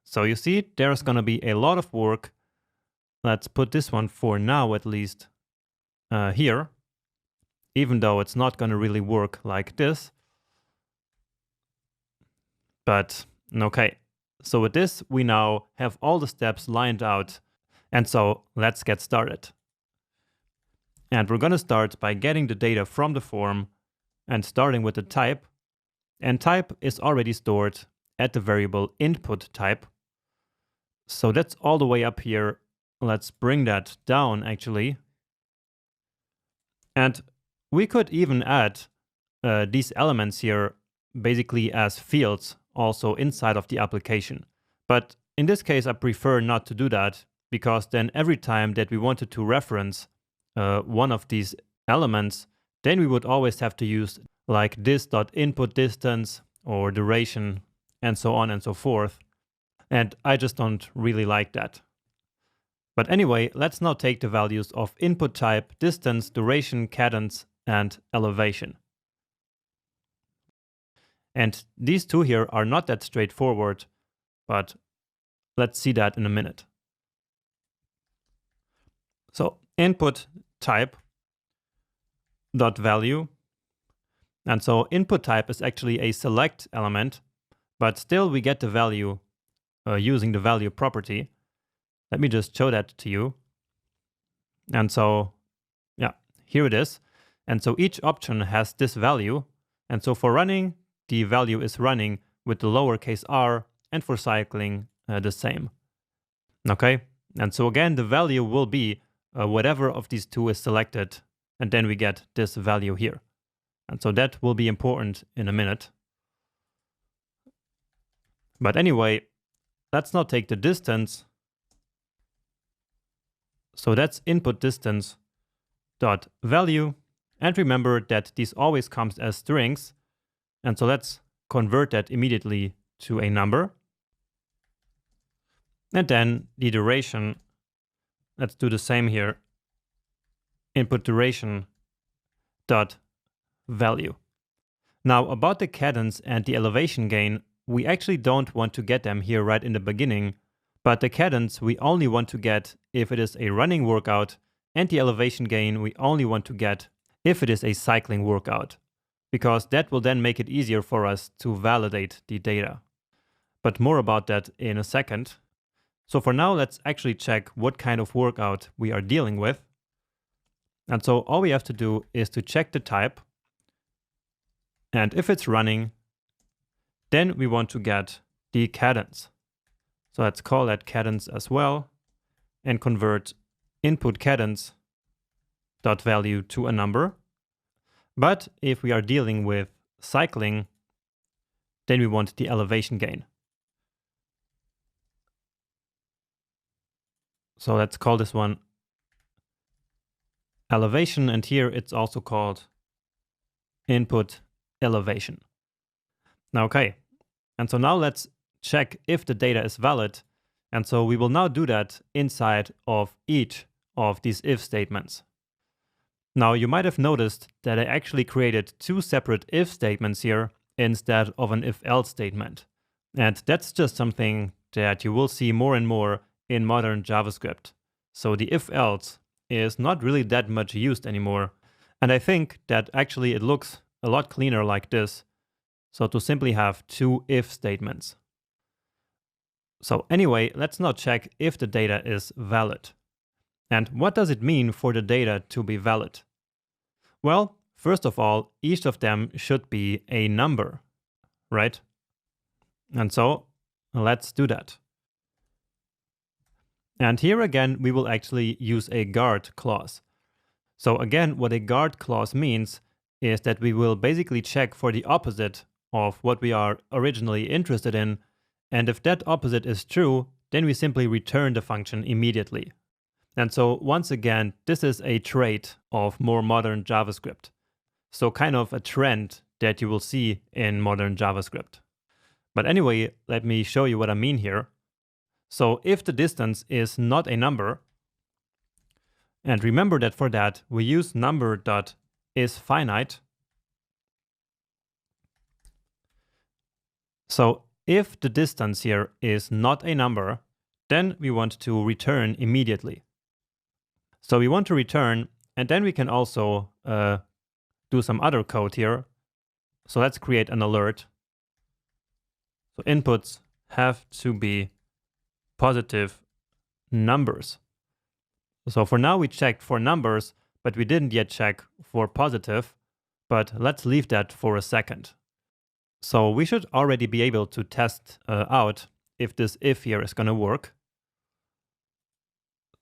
Speaker 1: So you see, there's going to be a lot of work. Let's put this one for now, at least, here, even though it's not going to really work like this. But okay, so with this, we now have all the steps lined out. And so let's get started. And we're going to start by getting the data from the form and starting with the type. And type is already stored at the variable input type. So that's all the way up here. Let's bring that down actually. And we could even add these elements here basically as fields also inside of the application. But in this case, I prefer not to do that, because then every time that we wanted to reference one of these elements, then we would always have to use like this.input distance or duration and so on and so forth. And I just don't really like that. But anyway, let's now take the values of input type, distance, duration, cadence, and elevation. And these two here are not that straightforward, but let's see that in a minute. So input type dot value. And so input type is actually a select element, but still we get the value using the value property. Let me just show that to you. And so, yeah, here it is. And so each option has this value. And so for running, the value is running with the lowercase r, and for cycling, the same. Okay, and so again, the value will be whatever of these two is selected, and then we get this value here. And so that will be important in a minute. But anyway, let's now take the distance. So that's input distance dot value. And remember that this always comes as strings. And so let's convert that immediately to a number. And then the duration, let's do the same here. input duration dot value. Now about the cadence and the elevation gain, we actually don't want to get them here right in the beginning, but the cadence we only want to get if it is a running workout, and the elevation gain we only want to get if it is a cycling workout, because that will then make it easier for us to validate the data. But more about that in a second. So for now, let's actually check what kind of workout we are dealing with. And so all we have to do is to check the type. And if it's running, then we want to get the cadence. So let's call that cadence as well and convert input cadence dot value to a number. But if we are dealing with cycling, then we want the elevation gain. So let's call this one elevation, and here it's also called input elevation. Now, okay, and so now let's check if the data is valid. And so we will now do that inside of each of these if statements. Now you might have noticed that I actually created two separate if statements here instead of an if-else statement. And that's just something that you will see more and more in modern JavaScript. So the if-else is not really that much used anymore. And I think that actually it looks a lot cleaner like this. So to simply have two if statements. So anyway, let's now check if the data is valid. And what does it mean for the data to be valid? Well, first of all, each of them should be a number, right? And so let's do that. And here again, we will actually use a guard clause. So again, what a guard clause means is that we will basically check for the opposite of what we are originally interested in. And if that opposite is true, then we simply return the function immediately. And so once again, this is a trait of more modern JavaScript. So kind of a trend that you will see in modern JavaScript. But anyway, let me show you what I mean here. So if the distance is not a number, and remember that for that, we use number.isFinite. So if the distance here is not a number, then we want to return immediately. So we want to return, and then we can also do some other code here. So let's create an alert. So inputs have to be positive numbers. So for now we checked for numbers, but we didn't yet check for positive. But let's leave that for a second. So we should already be able to test out if this if here is going to work.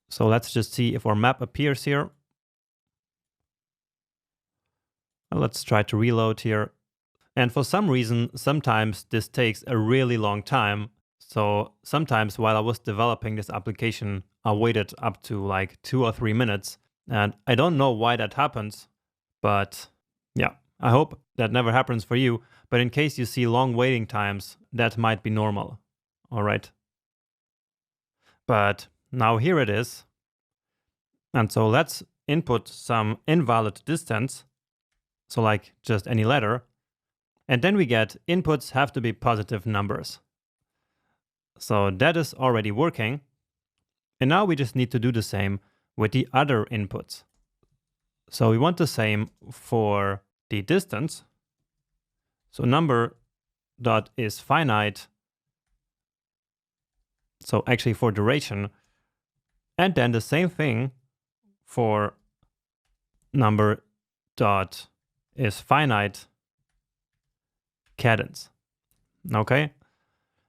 Speaker 1: So let's just see if our map appears here. Let's try to reload here. And for some reason, sometimes this takes a really long time. So sometimes while I was developing this application, I waited up to like 2 or 3 minutes. And I don't know why that happens, but yeah, I hope that never happens for you. But in case you see long waiting times, that might be normal. All right. But now here it is. And so let's input some invalid distance. So like just any letter. And then we get inputs have to be positive numbers. So that is already working. And now we just need to do the same with the other inputs. So we want the same for the distance. So number.isFinite. So actually for duration. And then the same thing for number.isFinite cadence. Okay.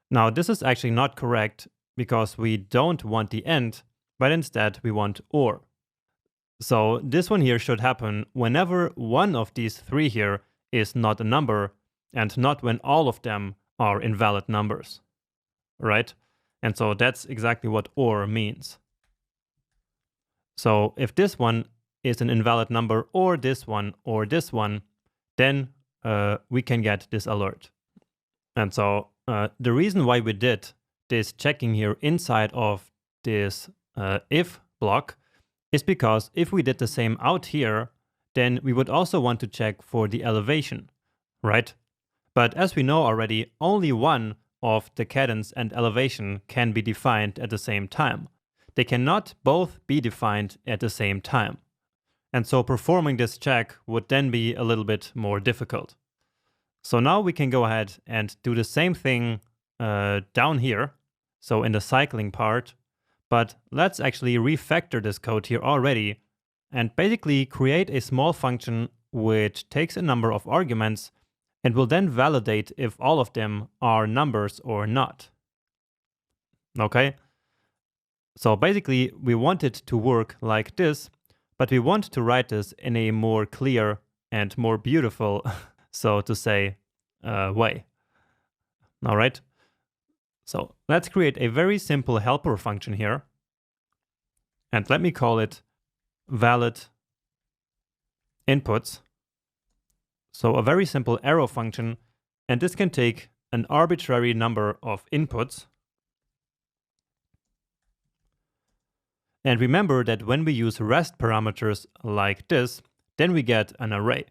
Speaker 1: Now this is actually not correct because we don't want the end, but instead we want or. So this one here should happen whenever one of these three here is not a number and not when all of them are invalid numbers, right? And so that's exactly what or means. So if this one is an invalid number or this one, then we can get this alert. And so the reason why we did this checking here inside of this if block is because if we did the same out here, then we would also want to check for the elevation, right? But as we know already, only one of the cadence and elevation can be defined at the same time. They cannot both be defined at the same time. And so performing this check would then be a little bit more difficult. So now we can go ahead and do the same thing down here, so in the cycling part, but let's actually refactor this code here already and basically create a small function which takes a number of arguments and will then validate if all of them are numbers or not. Okay? So basically we want it to work like this, but we want to write this in a more clear and more beautiful, so to say, way. All right? So let's create a very simple helper function here. And let me call it valid inputs. So a very simple arrow function, and this can take an arbitrary number of inputs. And remember that when we use REST parameters like this, then we get an array.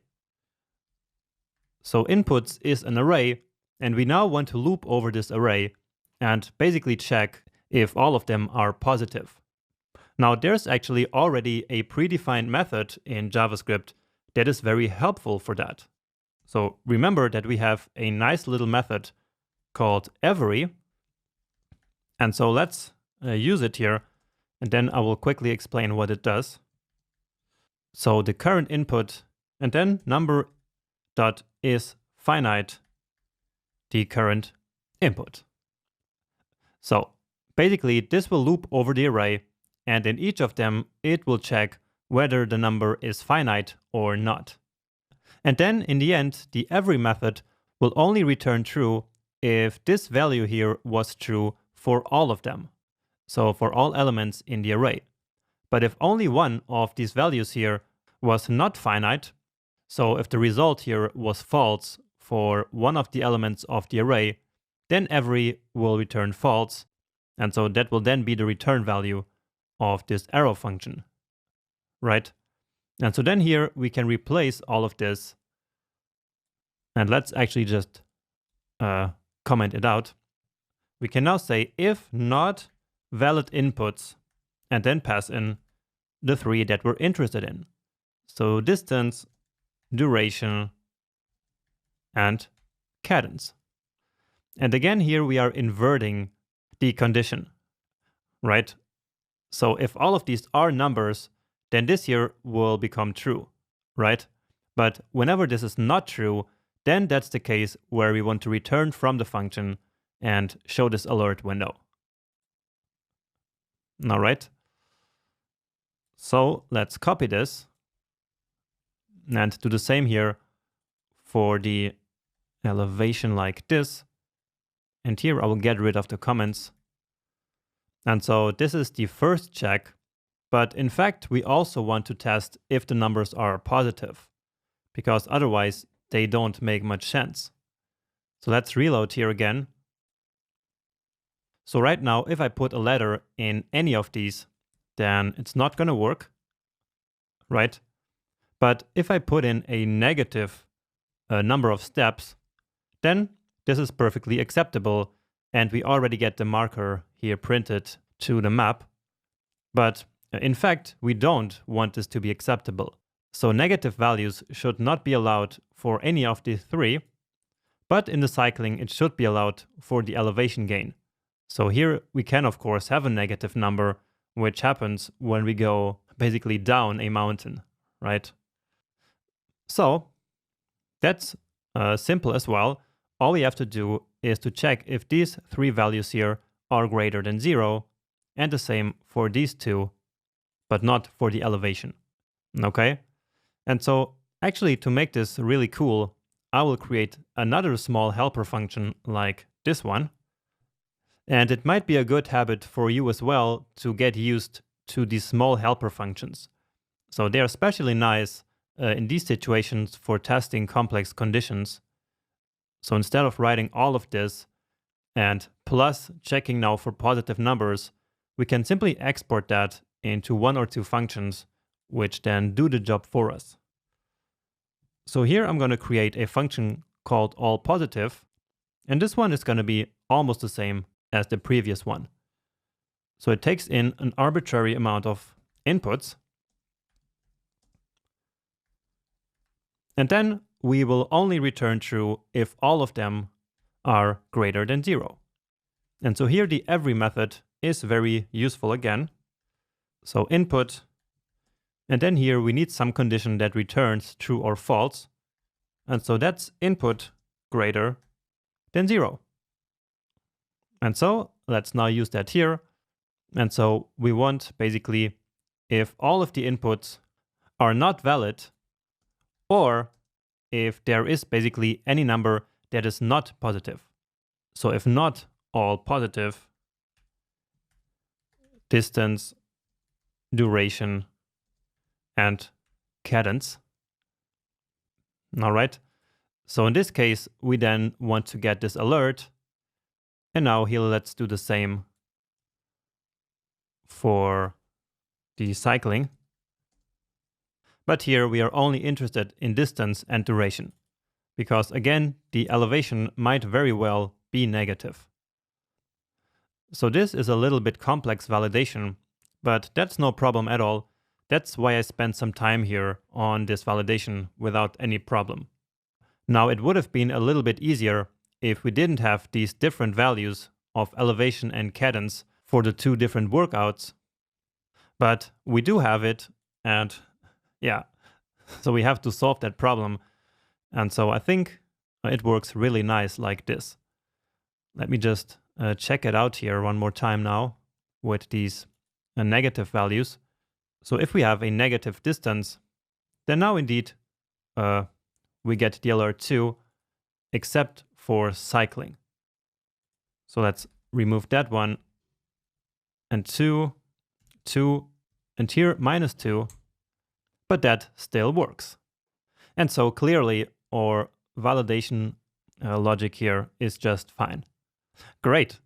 Speaker 1: So inputs is an array, and we now want to loop over this array and basically check if all of them are positive. Now there's actually already a predefined method in JavaScript that is very helpful for that. So remember that we have a nice little method called every. And so let's use it here, and then I will quickly explain what it does. So the current input, and then number dot is finite the current input. So basically this will loop over the array, and in each of them it will check whether the number is finite or not. And then in the end, the every method will only return true if this value here was true for all of them. So for all elements in the array. But if only one of these values here was not finite, so if the result here was false for one of the elements of the array, then every will return false. And so that will then be the return value of this arrow function, right? And so then here we can replace all of this. And let's actually just comment it out. We can now say if not valid inputs, and then pass in the three that we're interested in. So distance, duration, and cadence. And again, here we are inverting the condition, right? So if all of these are numbers, then this here will become true, right? But whenever this is not true, then that's the case where we want to return from the function and show this alert window. All right. So let's copy this and do the same here for the elevation like this. And here I will get rid of the comments. And so this is the first check. But in fact, we also want to test if the numbers are positive, because otherwise they don't make much sense. So let's reload here again. So right now, if I put a letter in any of these, then it's not going to work, right? But if I put in a negative number of steps, then this is perfectly acceptable, and we already get the marker here printed to the map. But in fact, we don't want this to be acceptable. So negative values should not be allowed for any of the three, but in the cycling it should be allowed for the elevation gain. So here we can of course have a negative number, which happens when we go basically down a mountain, right? So that's simple as well. All we have to do is to check if these three values here are greater than 0, and the same for these two, but not for the elevation, okay? And so actually to make this really cool, I will create another small helper function like this one. And it might be a good habit for you as well to get used to these small helper functions. So they're especially nice in these situations for testing complex conditions. So instead of writing all of this and plus checking now for positive numbers, we can simply export that into one or two functions which then do the job for us. So here I'm going to create a function called allPositive, and this one is going to be almost the same as the previous one. So it takes in an arbitrary amount of inputs, and then we will only return true if all of them are greater than 0. And so here the every method is very useful again. So input, and then here we need some condition that returns true or false. And so that's input greater than 0. And so let's now use that here. And so we want basically if all of the inputs are not valid, or if there is basically any number that is not positive. So if not all positive, distance, duration, and cadence. All right. So in this case, we then want to get this alert. And now here, let's do the same for the cycling. But here we are only interested in distance and duration, because again, the elevation might very well be negative. So this is a little bit complex validation, but that's no problem at all. That's why I spent some time here on this validation without any problem. Now it would have been a little bit easier if we didn't have these different values of elevation and cadence for the two different workouts, but we do have it, and yeah, so we have to solve that problem. And so I think it works really nice like this. Let me just check it out here one more time now with these negative values. So if we have a negative distance, then now indeed we get the alert 2, except for cycling. So let's remove that one, and 2, 2, and here -2, but that still works. And so clearly our validation logic here is just fine. Great.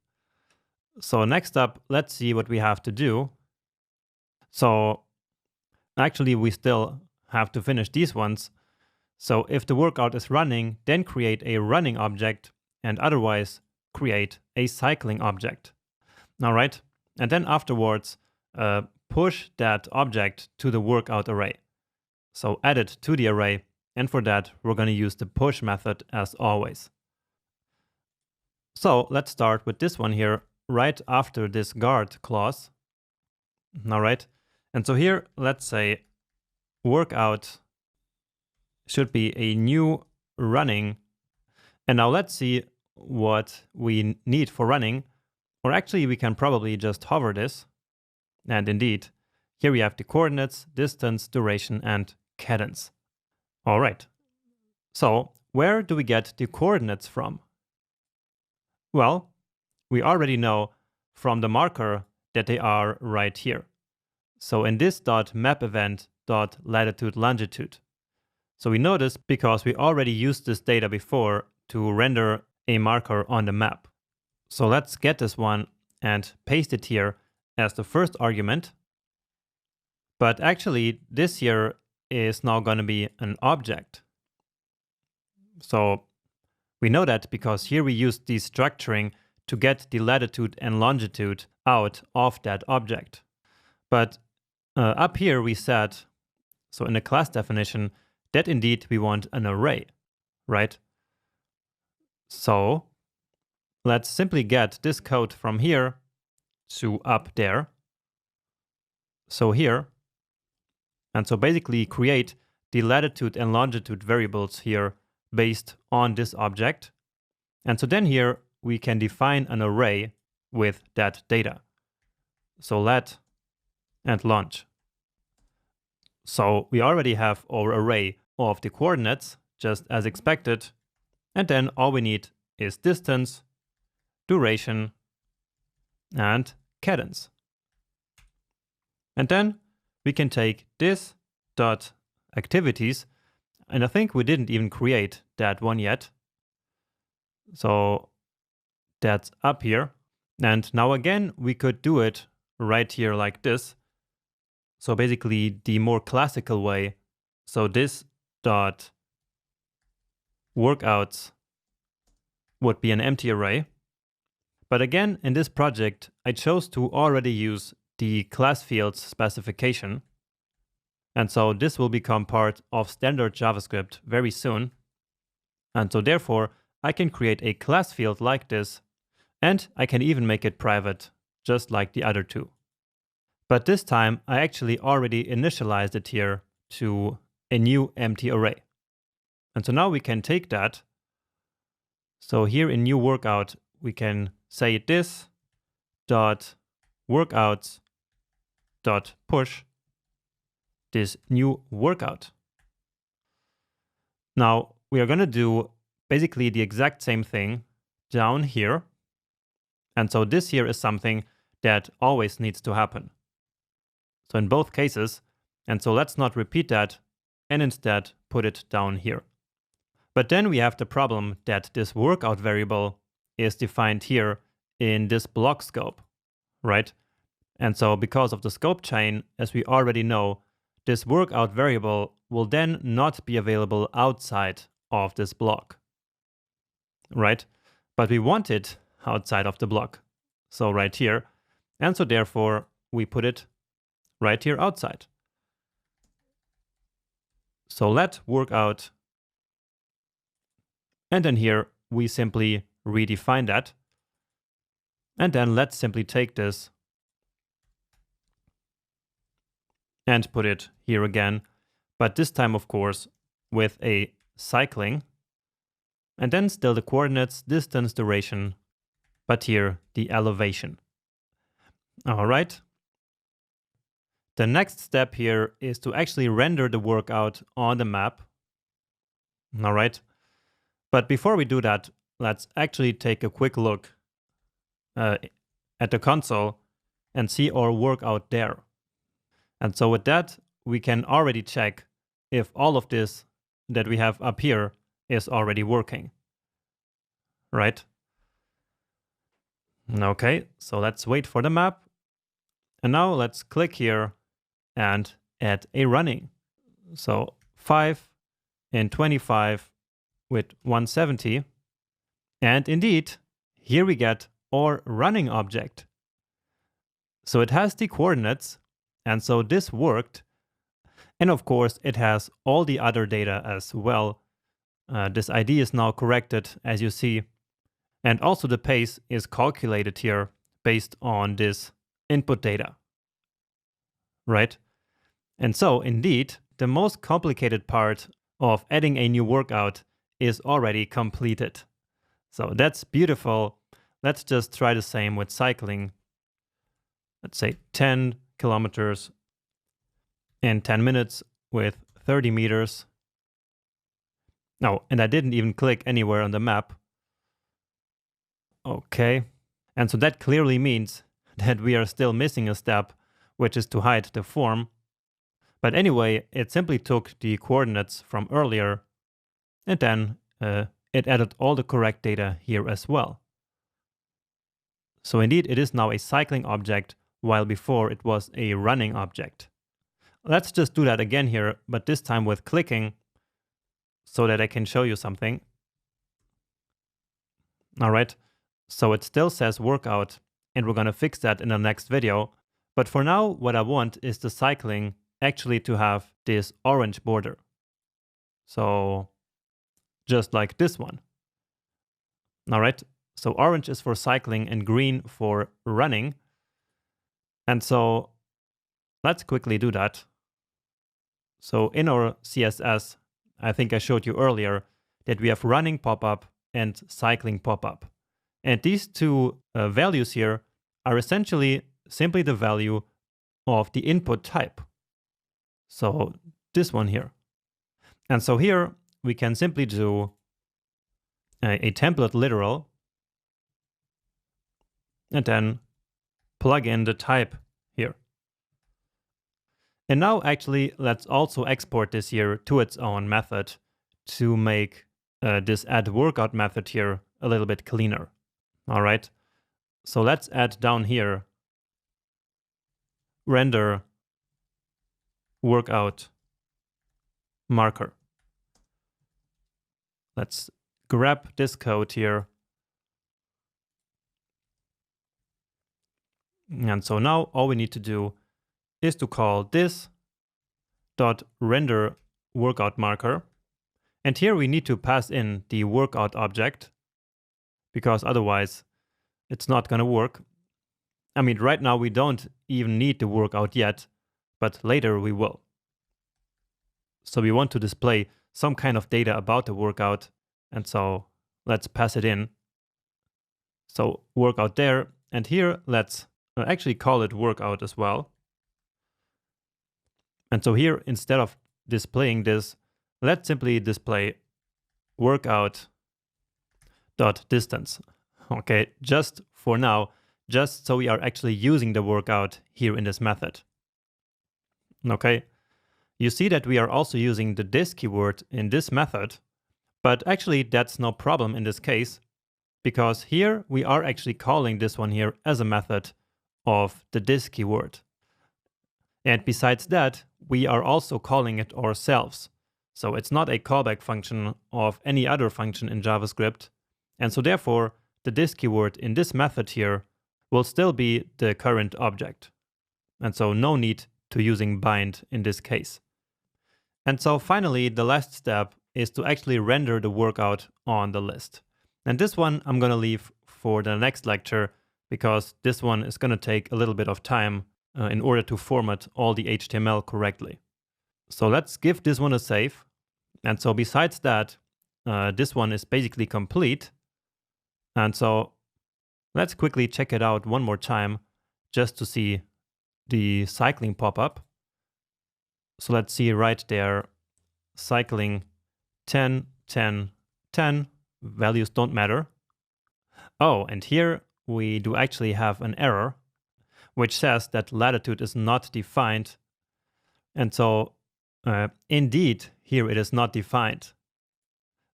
Speaker 1: So next up, let's see what we have to do. So actually we still have to finish these ones. So if the workout is running, then create a running object, and otherwise create a cycling object. All right. And then afterwards, push that object to the workout array. So add it to the array. And for that, we're going to use the push method as always. So let's start with this one here, right after this guard clause. All right. And so here, let's say workout should be a new running. And now let's see what we need for running. Or actually, we can probably just hover this. And indeed, here we have the coordinates, distance, duration, and cadence. All right. So where do we get the coordinates from? Well, we already know from the marker that they are right here. So in this .map event .latitude longitude. So we know this because we already used this data before to render a marker on the map. So let's get this one and paste it here as the first argument. But actually, this here is now going to be an object. So we know that because here we used the structuring to get the latitude and longitude out of that object. But up here we said, so in the class definition, that indeed we want an array, right? So let's simply get this code from here to up there. So here, and so basically create the latitude and longitude variables here based on this object. And so then here we can define an array with that data. So lat and long. So we already have our array of the coordinates, just as expected. And then all we need is distance, duration, and cadence. And then we can take this dot activities, and I think we didn't even create that one yet. So that's up here. And now again, we could do it right here like this. So basically the more classical way. So this dot workouts would be an empty array. But again, in this project, I chose to already use the class fields specification. And so this will become part of standard JavaScript very soon. And so therefore, I can create a class field like this, and I can even make it private, just like the other two. But this time, I actually already initialized it here to a new empty array. And so now we can take that. So here in new workout, we can say this dot workouts dot push this new workout. Now we are going to do basically the exact same thing down here. And so this here is something that always needs to happen. So in both cases, and so let's not repeat that and instead put it down here. But then we have the problem that this workout variable is defined here in this block scope, right? And so because of the scope chain, as we already know, this workout variable will then not be available outside of this block, right? But we want it outside of the block, so right here. And so therefore, we put it right here outside. So let workout, and then here we simply redefine that. And then let's simply take this and put it here again, but this time, of course, with a cycling, and then still the coordinates, distance, duration, but here the elevation. All right. The next step here is to actually render the workout on the map. All right. But before we do that, let's actually take a quick look at the console and see our workout there. And so with that, we can already check if all of this that we have up here is already working, right? Okay, so let's wait for the map. And now let's click here and add a running. So 5 and 25 with 170. And indeed, here we get our running object. So it has the coordinates. And so this worked. And of course, it has all the other data as well. This ID is now corrected, as you see. And also the pace is calculated here based on this input data, right? And so indeed, the most complicated part of adding a new workout is already completed. So that's beautiful. Let's just try the same with cycling. Let's say 10 kilometers in 10 minutes with 30 meters. Oh, and I didn't even click anywhere on the map. Okay. And so that clearly means that we are still missing a step, which is to hide the form. But anyway, it simply took the coordinates from earlier, and then it added all the correct data here as well. So indeed, it is now a cycling object, while before it was a running object. Let's just do that again here, but this time with clicking, so that I can show you something. All right, so it still says workout, and we're gonna fix that in the next video. But for now, what I want is the cycling actually to have this orange border. So just like this one. All right, so orange is for cycling and green for running. And so let's quickly do that. So in our CSS, I think I showed you earlier that we have running pop-up and cycling pop-up. And these two values here are essentially simply the value of the input type. So this one here. And so here we can simply do a template literal and then plug in the type here. And now actually let's also export this here to its own method to make this add workout method here a little bit cleaner. All right, so let's add down here render workout marker. Let's grab this code here. And so now all we need to do is to call this dot render workout marker. And here we need to pass in the workout object, because otherwise it's not going to work. I mean, right now we don't even need the workout yet, but later we will. So we want to display some kind of data about the workout, and so let's pass it in. So workout there, and here let's actually call it workout as well. And so here, instead of displaying this, let's simply display workout.distance. Okay, just for now, just so we are actually using the workout here in this method. Okay, you see that we are also using the this keyword in this method, but actually that's no problem in this case, because here we are actually calling this one here as a method of the this keyword. And besides that, we are also calling it ourselves. So it's not a callback function of any other function in JavaScript. And so therefore, the this keyword in this method here will still be the current object. And so no need to using bind in this case. And so finally, the last step is to actually render the workout on the list. And this one I'm going to leave for the next lecture, because this one is going to take a little bit of time in order to format all the HTML correctly. So let's give this one a save. And so besides that, this one is basically complete. And so let's quickly check it out one more time just to see the cycling pop-up. So let's see right there, cycling 10, 10, 10, values don't matter. Oh, and here we do actually have an error, which says that latitude is not defined. And so indeed, here it is not defined.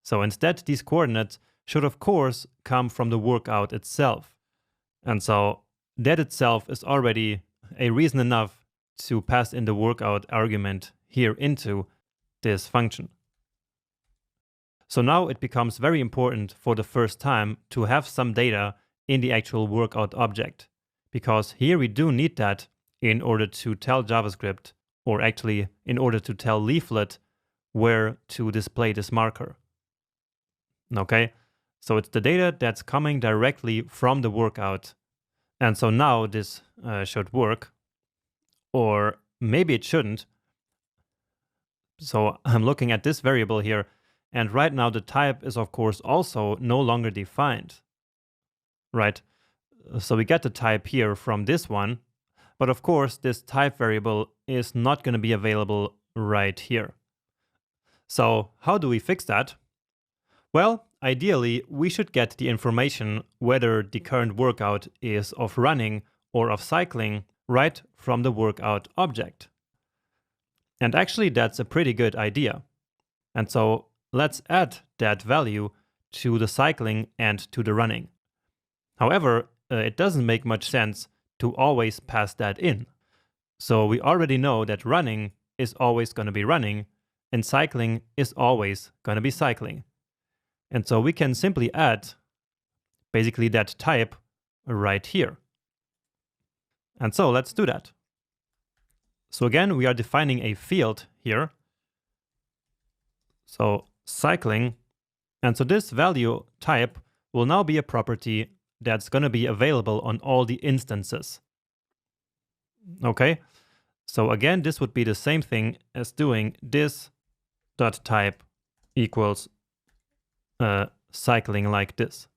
Speaker 1: So instead, these coordinates should of course come from the workout itself. And so that itself is already a reason enough to pass in the workout argument here into this function. So now it becomes very important for the first time to have some data in the actual workout object, because here we do need that in order to tell JavaScript, or actually in order to tell Leaflet where to display this marker. Okay, so it's the data that's coming directly from the workout. And so now this should work, or maybe it shouldn't. So I'm looking at this variable here, and right now the type is of course also no longer defined, right? So we get the type here from this one, but of course this type variable is not going to be available right here. So how do we fix that? Well, ideally we should get the information whether the current workout is of running or of cycling right from the workout object. And actually that's a pretty good idea. And so let's add that value to the cycling and to the running. However, it doesn't make much sense to always pass that in. So we already know that running is always going to be running and cycling is always going to be cycling. And so we can simply add basically that type right here. And so let's do that. So again, we are defining a field here. So cycling. And so this value type will now be a property that's going to be available on all the instances. Okay, so again, this would be the same thing as doing this dot type equals cycling like this.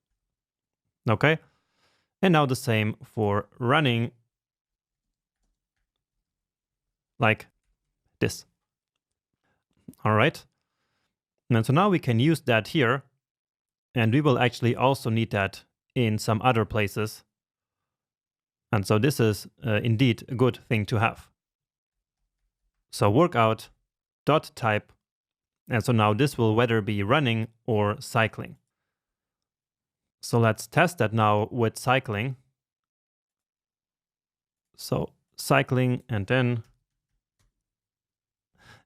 Speaker 1: Okay, and now the same for running like this. All right, and so now we can use that here, and we will actually also need that in some other places. And so this is indeed a good thing to have. So workout dot type, and so now this will whether be running or cycling. So let's test that now with cycling. So cycling, and then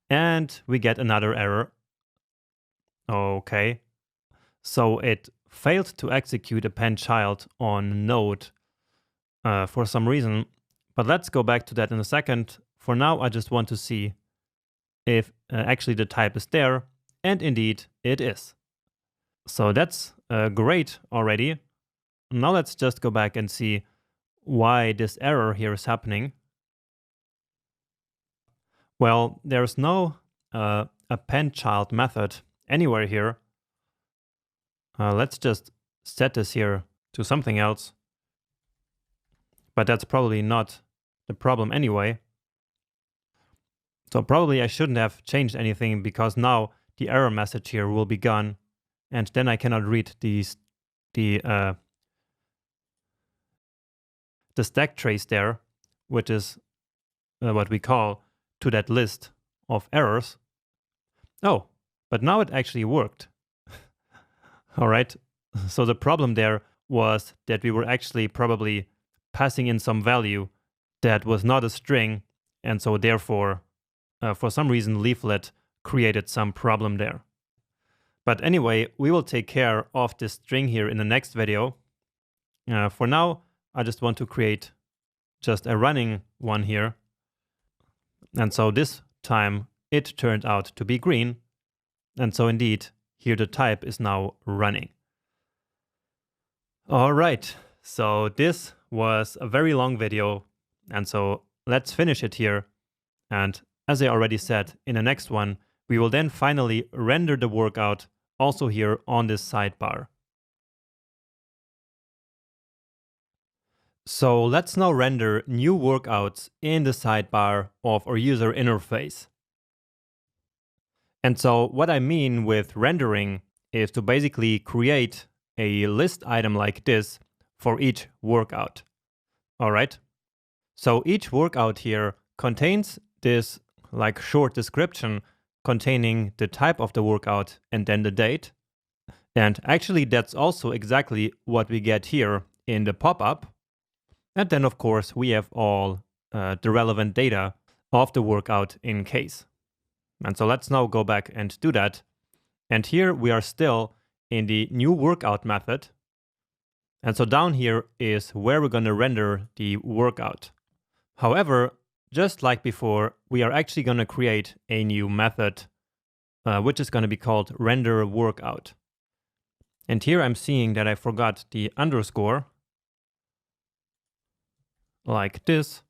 Speaker 1: and we get another error. Okay, so it failed to execute append child on node for some reason, but let's go back to that in a second. For now, I just want to see if actually the type is there, and indeed it is. So that's great already. Now let's just go back and see why this error here is happening. Well, there's no append child method anywhere here. Let's just set this here to something else. But that's probably not the problem anyway. So probably I shouldn't have changed anything, because now the error message here will be gone, and then I cannot read the stack trace there, which is what we call to that list of errors. Oh, but now it actually worked. All right. So the problem there was that we were actually probably passing in some value that was not a string, and so therefore, for some reason, Leaflet created some problem there. But anyway, we will take care of this string here in the next video. For now, I just want to create just a running one here. And so this time it turned out to be green. And so indeed, here the type is now running. All right, so this was a very long video. And so let's finish it here. And as I already said, in the next one, we will then finally render the workout also here on this sidebar. So let's now render new workouts in the sidebar of our user interface. And so what I mean with rendering is to basically create a list item like this for each workout. All right. So each workout here contains this like short description containing the type of the workout and then the date. And actually that's also exactly what we get here in the pop-up. And then of course we have all the relevant data of the workout in case. And so let's now go back and do that. And here we are still in the new workout method. And so down here is where we're going to render the workout. However, just like before, we are actually going to create a new method, which is going to be called render workout. And here I'm seeing that I forgot the underscore, like this.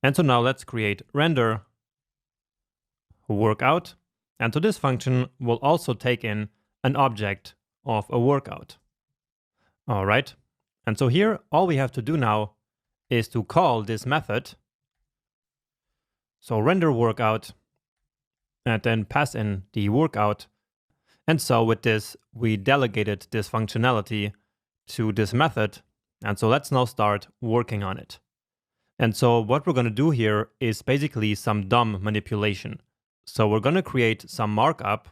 Speaker 1: And so now let's create render workout. And so this function will also take in an object of a workout. All right. And so here, all we have to do now is to call this method. So render workout, and then pass in the workout. And so with this, we delegated this functionality to this method. And so let's now start working on it. And so what we're going to do here is basically some DOM manipulation. So we're going to create some markup,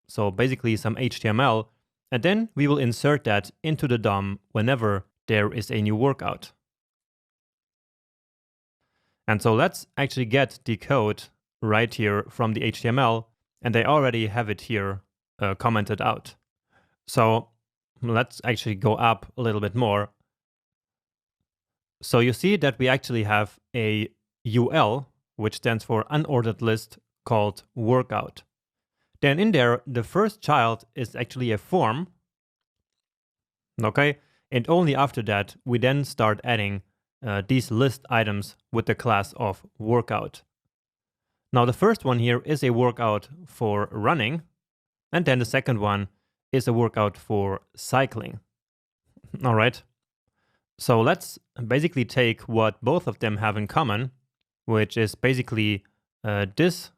Speaker 1: so basically some HTML, and then we will insert that into the DOM whenever there is a new workout. And so let's actually get the code right here from the HTML, and I already have it here commented out. So let's actually go up a little bit more. So you see that we actually have a UL, which stands for unordered list, called workout. Then in there, the first child is actually a form. Okay, and only after that, we then start adding these list items with the class of workout. Now the first one here is a workout for running, and then the second one is a workout for cycling. All right. So let's basically take what both of them have in common, which is basically this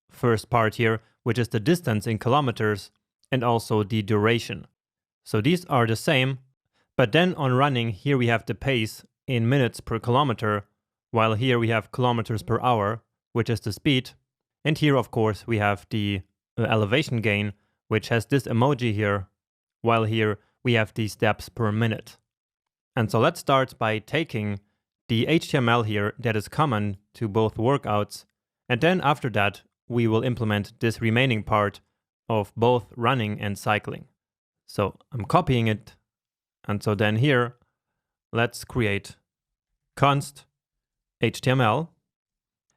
Speaker 1: first part here, which is the distance in kilometers and also the duration. So these are the same, but then on running, here we have the pace in minutes per kilometer, while here we have kilometers per hour, which is the speed. And here, of course, we have the elevation gain, which has this emoji here, while here we have the steps per minute. And so let's start by taking the HTML here that is common to both workouts And then after that, we will implement this remaining part of both running and cycling. So I'm copying it. And so then here, let's create const HTML.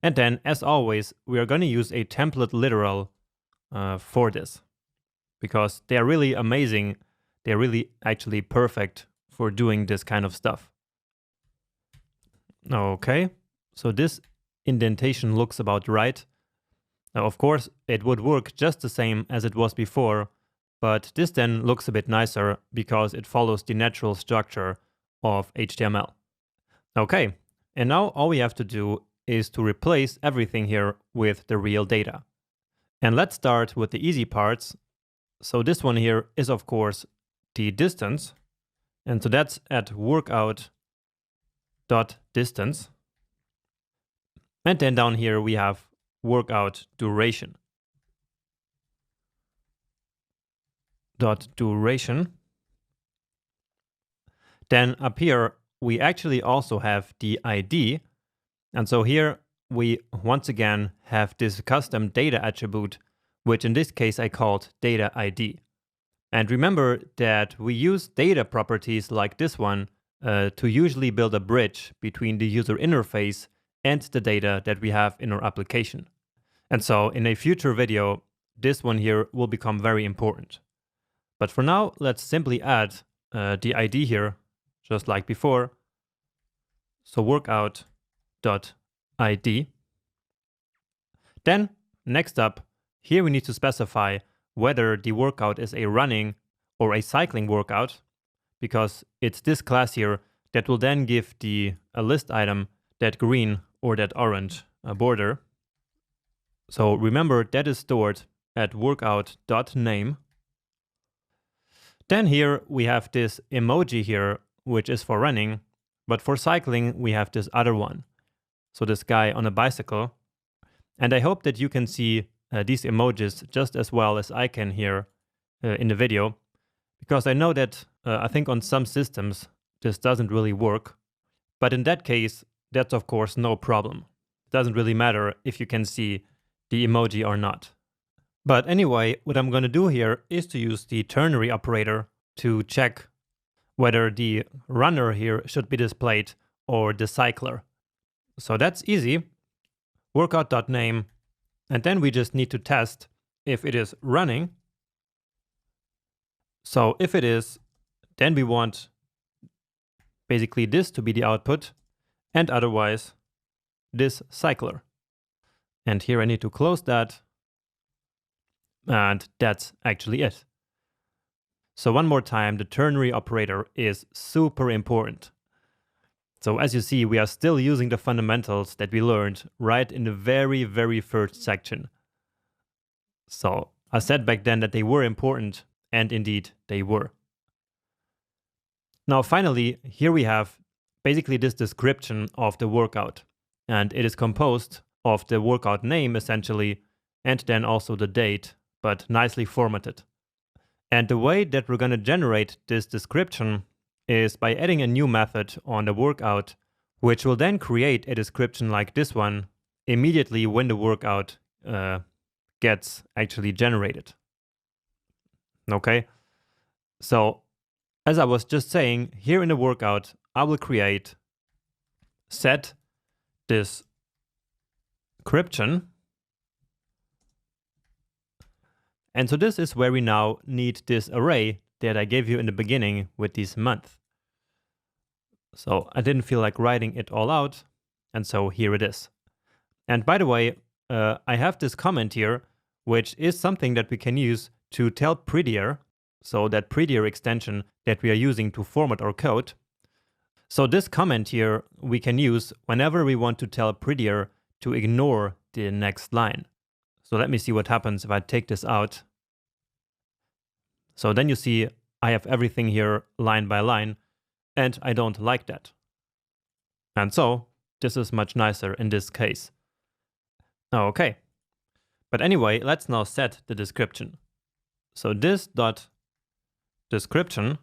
Speaker 1: And then, as always, we are going to use a template literal for this, because they are really amazing. They're really actually perfect for doing this kind of stuff. Okay, so this indentation looks about right. Now, of course, it would work just the same as it was before, but this then looks a bit nicer because it follows the natural structure of HTML. Okay, and now all we have to do is to replace everything here with the real data. And let's start with the easy parts. So this one here is, of course, the distance. And so that's at workout.distance. And then down here we have workout duration. .duration. Then up here, we actually also have the ID. And so here we once again have this custom data attribute, which in this case I called data ID. And remember that we use data properties like this one to usually build a bridge between the user interface and the data that we have in our application. And so in a future video, this one here will become very important. But for now, let's simply add the ID here, just like before. So workout.id. Then next up, here we need to specify whether the workout is a running or a cycling workout, because it's this class here that will then give the list item that green or that orange border. So remember that is stored at workout.name. Then here we have this emoji here, which is for running, but for cycling we have this other one. So this guy on a bicycle. And I hope that you can see these emojis just as well as I can here in the video, because I know that I think on some systems this doesn't really work. But in that case, that's of course no problem. It doesn't really matter if you can see the emoji or not. But anyway, what I'm going to do here is to use the ternary operator to check whether the runner here should be displayed or the cycler. So that's easy. Workout.name, and then we just need to test if it is running. So if it is, then we want basically this to be the output, and otherwise this cycler. And here I need to close that. And that's actually it. So one more time, the ternary operator is super important. So as you see, we are still using the fundamentals that we learned right in the very, very first section. So I said back then that they were important, and indeed they were. Now finally, here we have basically this description of the workout. And it is composed of the workout name essentially, and then also the date, but nicely formatted. And the way that we're going to generate this description is by adding a new method on the workout, which will then create a description like this one immediately when the workout gets actually generated. Okay, so as I was just saying, here in the workout, I will create set description. And so this is where we now need this array that I gave you in the beginning with this month. So I didn't feel like writing it all out, and so here it is. And by the way, I have this comment here, which is something that we can use to tell Prettier, so that Prettier extension that we are using to format our code. So this comment here we can use whenever we want to tell Prettier to ignore the next line. So let me see what happens if I take this out. So then you see I have everything here line by line, and I don't like that. And so this is much nicer in this case. Okay. But anyway, let's now set the description. So this dot description.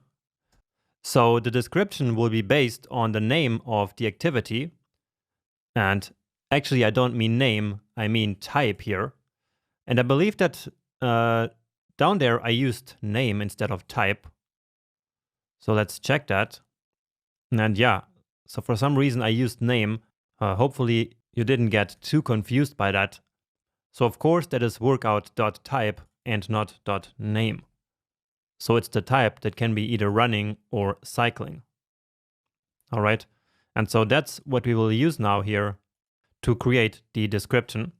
Speaker 1: So the description will be based on the name of the activity. And Actually, I don't mean name, I mean type here. And I believe that down there I used name instead of type. So let's check that. And yeah, so for some reason I used name. Hopefully you didn't get too confused by that. So of course that is workout.type and not .name. So it's the type that can be either running or cycling. All right. And so that's what we will use now here to create the description.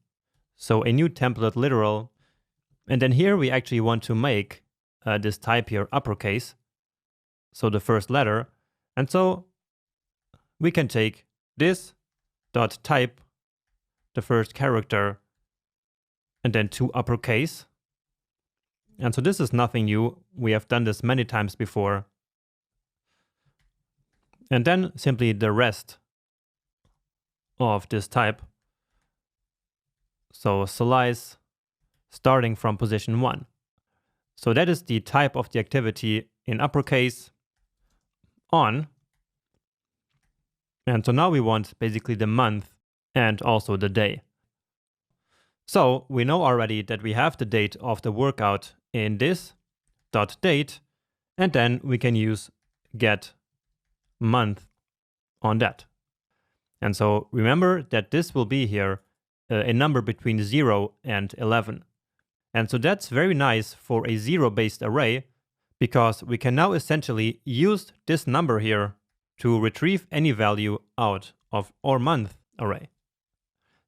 Speaker 1: So a new template literal. And then here we actually want to make this type here uppercase. So the first letter. And so we can take this dot type, the first character, and then to uppercase. And so this is nothing new. We have done this many times before. And then simply the rest of this type. So slice starting from position 1. So that is the type of the activity in uppercase on. And so now we want basically the month and also the day. So we know already that we have the date of the workout in this dot date, and then we can use get month on that. And so remember that this will be here a number between 0 and 11. And so that's very nice for a zero-based array, because we can now essentially use this number here to retrieve any value out of our month array.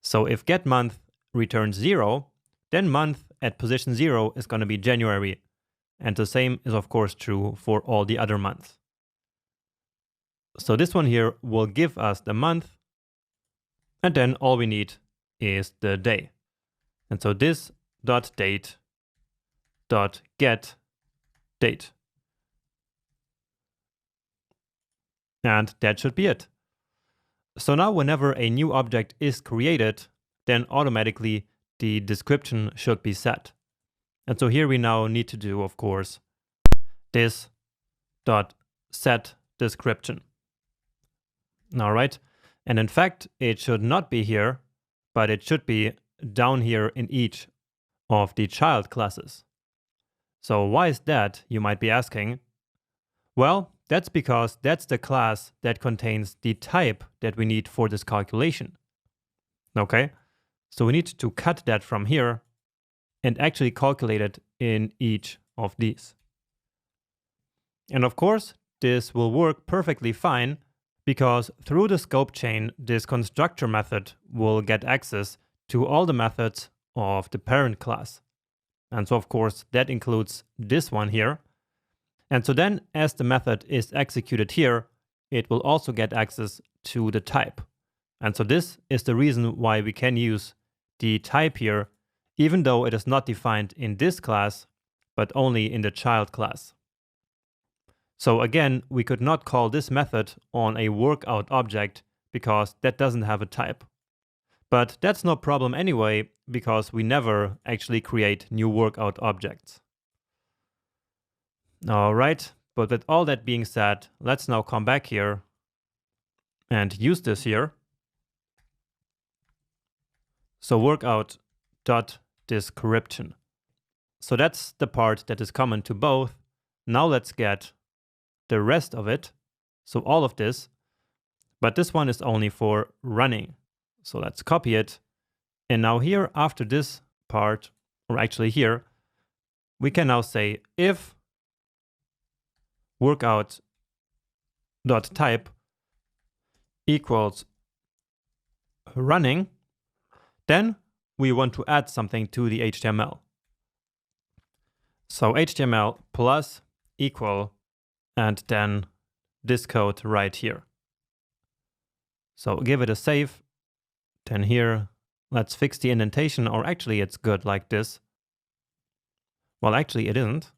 Speaker 1: So if getMonth returns 0, then month at position 0 is going to be January. And the same is of course true for all the other months. So this one here will give us the month, and then all we need is the day. And so this dot date dot get date. And that should be it. So now whenever a new object is created, then automatically the description should be set. And so here we now need to do, of course, this dot set description. All right. And in fact, it should not be here, but it should be down here in each of the child classes. So why is that, you might be asking? Well, that's because that's the class that contains the type that we need for this calculation. Okay, so we need to cut that from here and actually calculate it in each of these. And of course, this will work perfectly fine, because through the scope chain, this constructor method will get access to all the methods of the parent class. And so of course, that includes this one here. And so then as the method is executed here, it will also get access to the type. And so this is the reason why we can use the type here, even though it is not defined in this class, but only in the child class. So again, we could not call this method on a workout object because that doesn't have a type. But that's no problem anyway, because we never actually create new workout objects. All right, but with all that being said, let's now come back here and use this here. So workout.description. So that's the part that is common to both. Now let's get the rest of it. So all of this, but this one is only for running. So let's copy it. And now here after this part, or actually here, we can now say if workout.type equals running, then we want to add something to the HTML. So HTML plus equal, and then this code right here. So give it a save. Then here, let's fix the indentation, or actually it's good like this. Well, actually it isn't.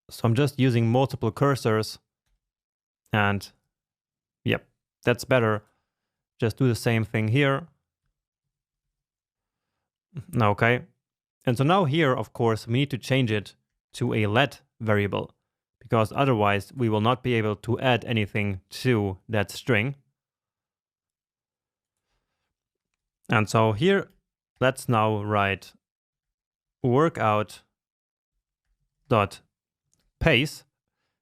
Speaker 1: So I'm just using multiple cursors, and yep, that's better. Just do the same thing here. Okay. And so now here, of course, we need to change it to a let variable, because otherwise we will not be able to add anything to that string. And so here, let's now write workout.pace,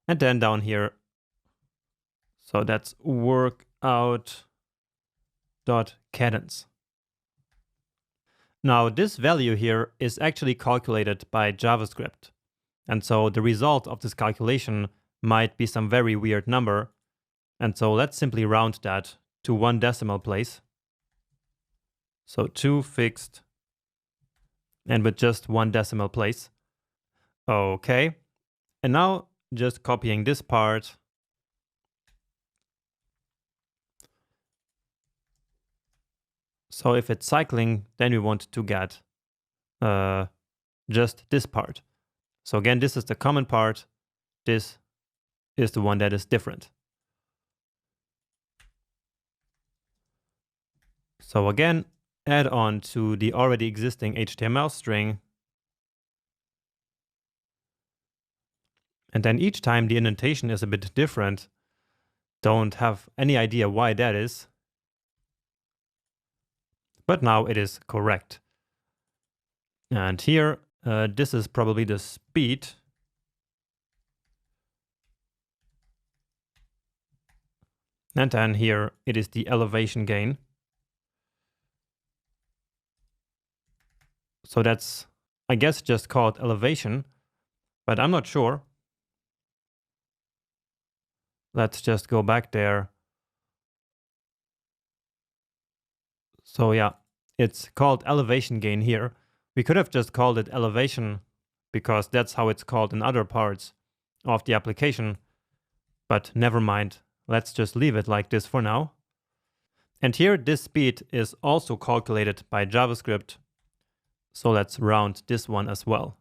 Speaker 1: and then down here, so that's workout.cadence. Now this value here is actually calculated by JavaScript. And so the result of this calculation might be some very weird number. And so let's simply round that to 1 decimal place. So 2 fixed and with just 1 decimal place. Okay. And now just copying this part. So if it's cycling, then we want to get just this part. So again, this is the common part. This is the one that is different. So again, add on to the already existing HTML string. And then each time the indentation is a bit different. Don't have any idea why that is. But now it is correct. And here, this is probably the speed. And then here it is the elevation gain. So that's, I guess, just called elevation, but I'm not sure. Let's just go back there. So yeah, it's called elevation gain here. We could have just called it elevation because that's how it's called in other parts of the application. But never mind. Let's just leave it like this for now. And here, this speed is also calculated by JavaScript. So let's round this one as well.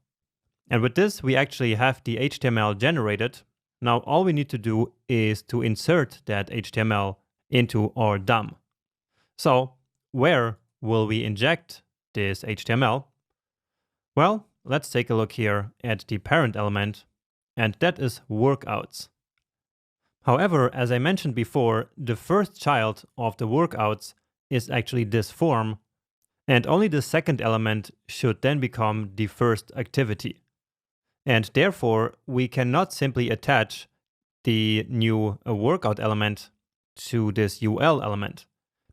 Speaker 1: And with this, we actually have the HTML generated. Now, all we need to do is to insert that HTML into our DOM. So where will we inject this HTML? Well, let's take a look here at the parent element, and that is workouts. However, as I mentioned before, the first child of the workouts is actually this form, and only the second element should then become the first activity. And therefore, we cannot simply attach the new workout element to this UL element,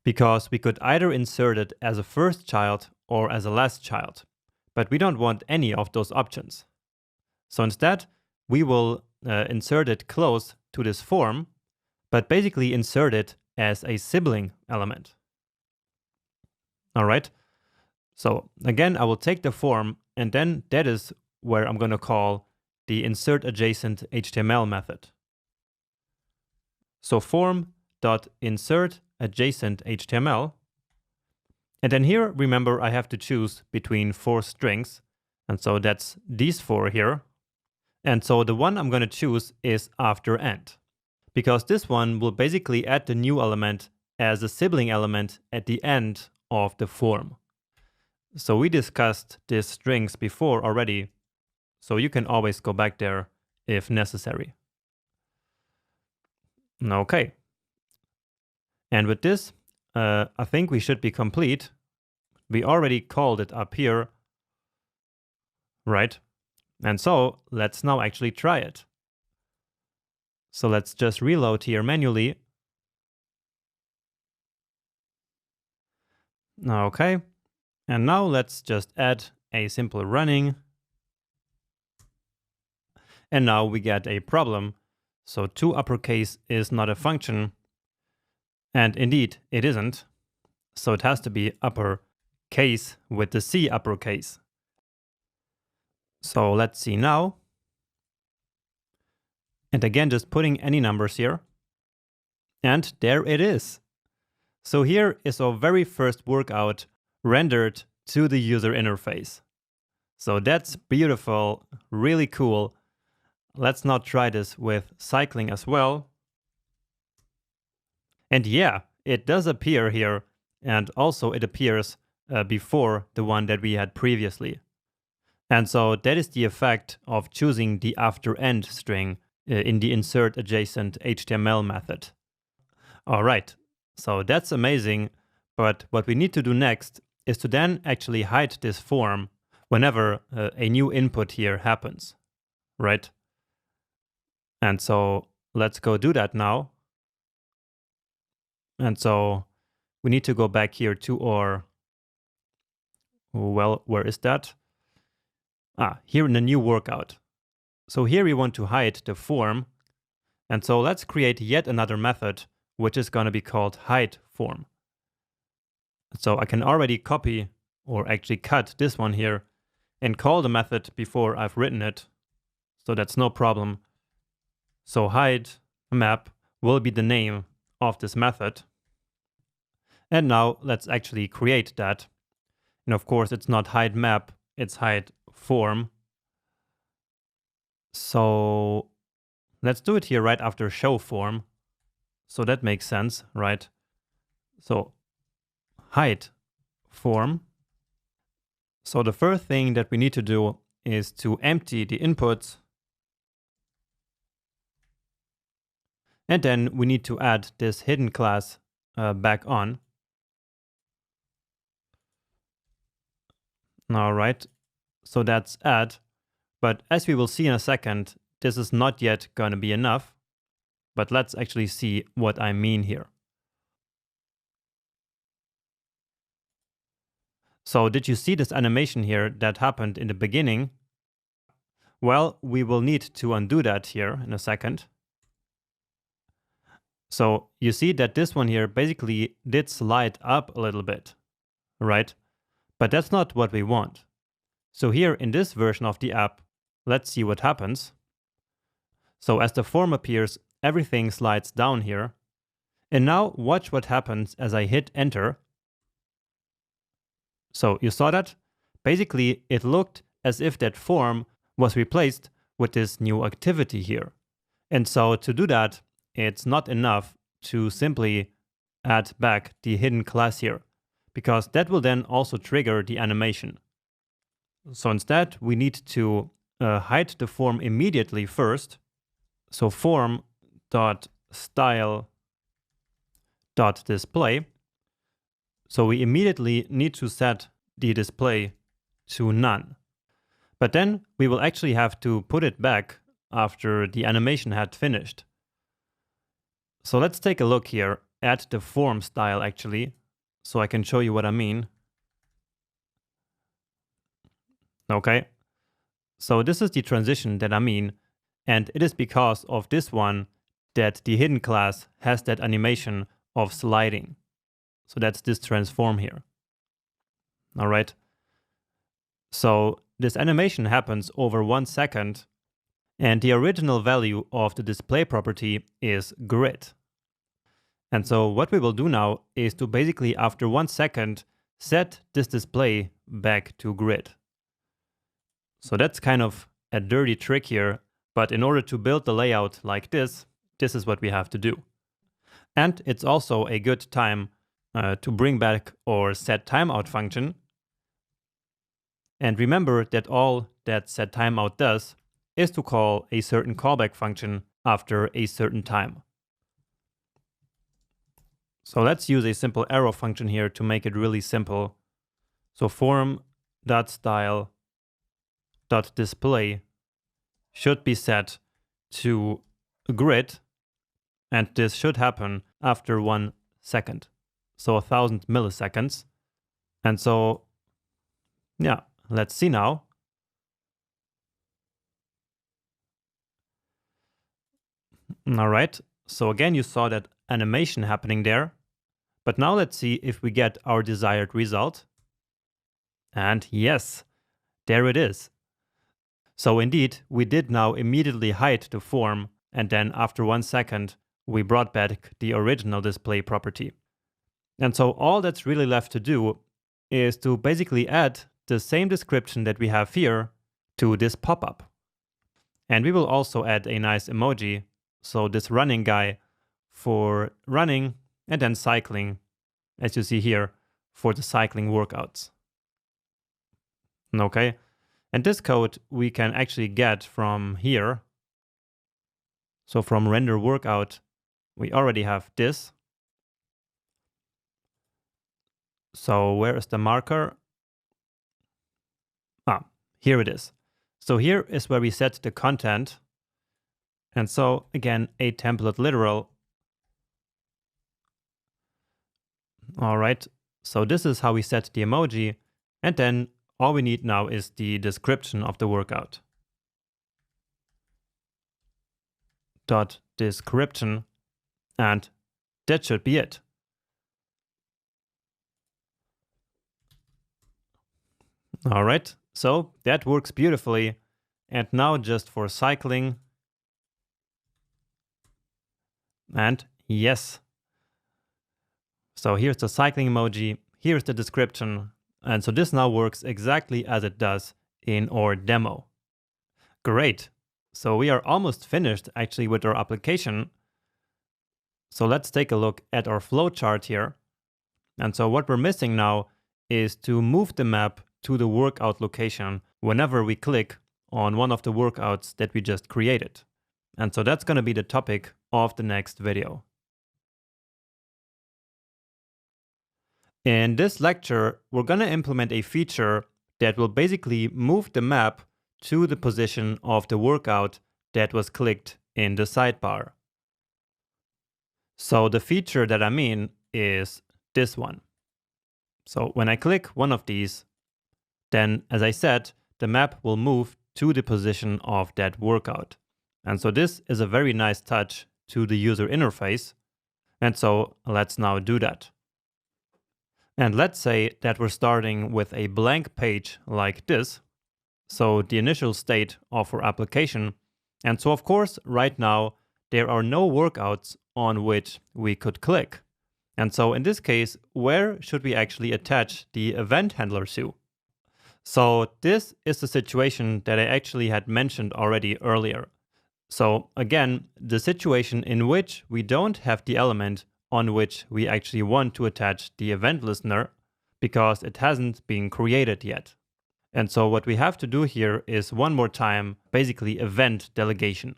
Speaker 1: because we could either insert it as a first child or as a last child, but we don't want any of those options. So instead, we will insert it close to this form, but basically insert it as a sibling element. All right. So again, I will take the form, and then that is where I'm going to call the insert adjacent HTML method. So form.insert adjacent HTML. And then here, remember, I have to choose between 4 strings. And so that's these 4 here. And so the one I'm going to choose is after end, because this one will basically add the new element as a sibling element at the end of the form. So we discussed these strings before already, so you can always go back there if necessary. Okay. And with this, I think we should be complete. We already called it up here, right? And so let's now actually try it. So let's just reload here manually. Okay. And now let's just add a simple running. And now we get a problem. So 2 uppercase is not a function. And indeed, it isn't. So it has to be uppercase with the C uppercase. So let's see now. And again, just putting any numbers here. And there it is. So here is our very first workout rendered to the user interface. So that's beautiful, really cool. Let's now try this with cycling as well. And yeah, it does appear here, and also it appears before the one that we had previously. And so that is the effect of choosing the after end string in the insert adjacent HTML method. All right, so that's amazing. But what we need to do next is to then actually hide this form whenever a new input here happens, right? And so let's go do that now. And so we need to go back here to our, well, where is that? Here in the new workout. So here we want to hide the form. And so let's create yet another method, which is going to be called hide form. So I can already copy or actually cut this one here and call the method before I've written it. So that's no problem. So hide map will be the name of this method. And now let's actually create that. And of course, it's not hide map, it's hide form. So let's do it here right after show form. So that makes sense, right? So hide form. So the first thing that we need to do is to empty the inputs. And then we need to add this hidden class back on. All right, so that's add. But as we will see in a second, this is not yet going to be enough. But let's actually see what I mean here. So did you see this animation here that happened in the beginning? Well, we will need to undo that here in a second. So you see that this one here basically did slide up a little bit, right? But that's not what we want. So here in this version of the app, let's see what happens. So as the form appears, everything slides down here. And now watch what happens as I hit enter. So you saw that? Basically, it looked as if that form was replaced with this new activity here. And so to do that, it's not enough to simply add back the hidden class here, because that will then also trigger the animation. So instead, we need to hide the form immediately first. So form.style.display. So we immediately need to set the display to none. But then we will actually have to put it back after the animation had finished. So let's take a look here at the form style actually, so I can show you what I mean. Okay, so this is the transition that I mean, and it is because of this one that the hidden class has that animation of sliding. So that's this transform here. All right. So this animation happens over 1 second, and the original value of the display property is grid. And so what we will do now is to basically after 1 second set this display back to grid. So that's kind of a dirty trick here, but in order to build the layout like this is what we have to do. And it's also a good time to bring back our set timeout function. And remember that all that set timeout does is to call a certain callback function after a certain time. So let's use a simple arrow function here to make it really simple. So form.style.display should be set to grid, and this should happen after 1 second. So 1000 milliseconds. And so, yeah, let's see now. All right, so again, you saw that animation happening there. But now let's see if we get our desired result. And yes, there it is. So indeed, we did now immediately hide the form, and then after 1 second, we brought back the original display property. And so all that's really left to do is to basically add the same description that we have here to this pop-up. And we will also add a nice emoji, so this running guy for running, and then cycling, as you see here, for the cycling workouts. Okay, and this code we can actually get from here. So from render workout, we already have this. So where is the marker? Ah, here it is. So here is where we set the content. And so again, a template literal. All right. So this is how we set the emoji. And then all we need now is the description of the workout. Dot description. And that should be it. All right. So that works beautifully. And now just for cycling. And yes. So here's the cycling emoji. Here's the description. And so this now works exactly as it does in our demo. Great. So we are almost finished actually with our application. So let's take a look at our flowchart here. And so what we're missing now is to move the map to the workout location whenever we click on one of the workouts that we just created. And so that's going to be the topic of the next video. In this lecture, we're going to implement a feature that will basically move the map to the position of the workout that was clicked in the sidebar. So the feature that I mean is this one. So when I click one of these, then as I said, the map will move to the position of that workout. And so this is a very nice touch to the user interface. And so let's now do that. And let's say that we're starting with a blank page like this. So the initial state of our application. And so of course, right now, there are no workouts on which we could click. And so in this case, where should we actually attach the event handler to? So this is the situation that I actually had mentioned already earlier. So again, the situation in which we don't have the element on which we actually want to attach the event listener because it hasn't been created yet. And so what we have to do here is one more time, basically event delegation.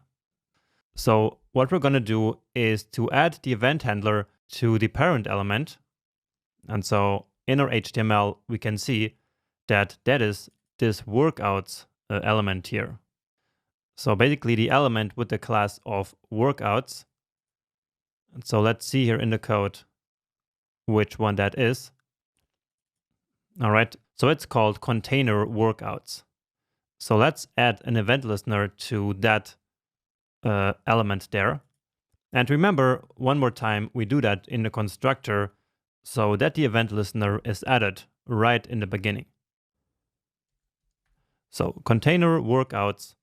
Speaker 1: So what we're going to do is to add the event handler to the parent element. And so in our HTML, we can see that is this workouts element here. So basically the element with the class of workouts. And so let's see here in the code which one that is. All right, so it's called container workouts. So let's add an event listener to that element there. And remember, one more time, we do that in the constructor so that the event listener is added right in the beginning. So container workouts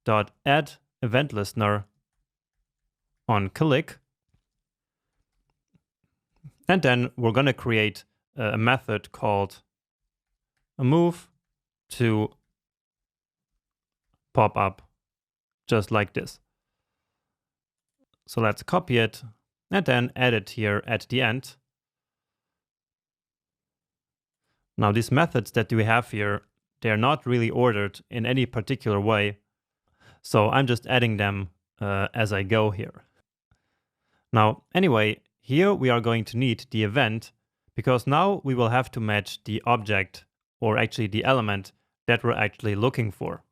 Speaker 1: dot add event listener on click. And then we're going to create a method called a move to pop up just like this. So let's copy it and then add it here at the end. Now these methods that we have here, they're not really ordered in any particular way. So I'm just adding them as I go here. Now, anyway, here we are going to need the event because now we will have to match the object or actually the element that we're actually looking for.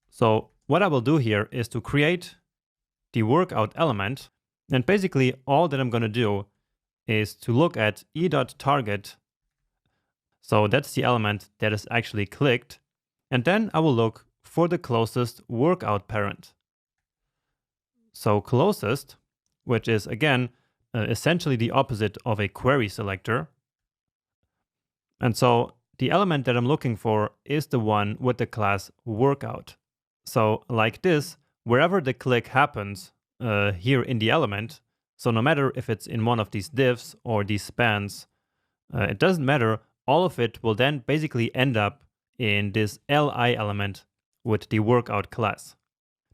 Speaker 1: So what I will do here is to create the workout element. And basically all that I'm going to do is to look at e.target. So that's the element that is actually clicked. And then I will look for the closest workout parent. So closest, which is again, essentially the opposite of a query selector. And so the element that I'm looking for is the one with the class workout. So like this, wherever the click happens here in the element, so no matter if it's in one of these divs or these spans, it doesn't matter, all of it will then basically end up in this li element with the workout class.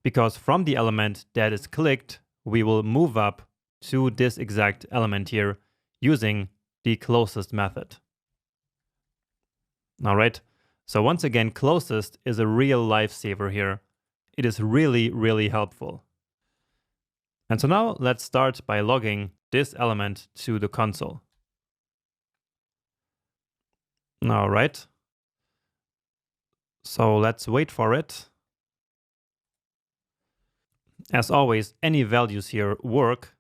Speaker 1: Because from the element that is clicked, we will move up to this exact element here using the closest method. All right, so once again, closest is a real lifesaver here. It is really, really helpful. And so now let's start by logging this element to the console. All right. So let's wait for it. As always, any values here work.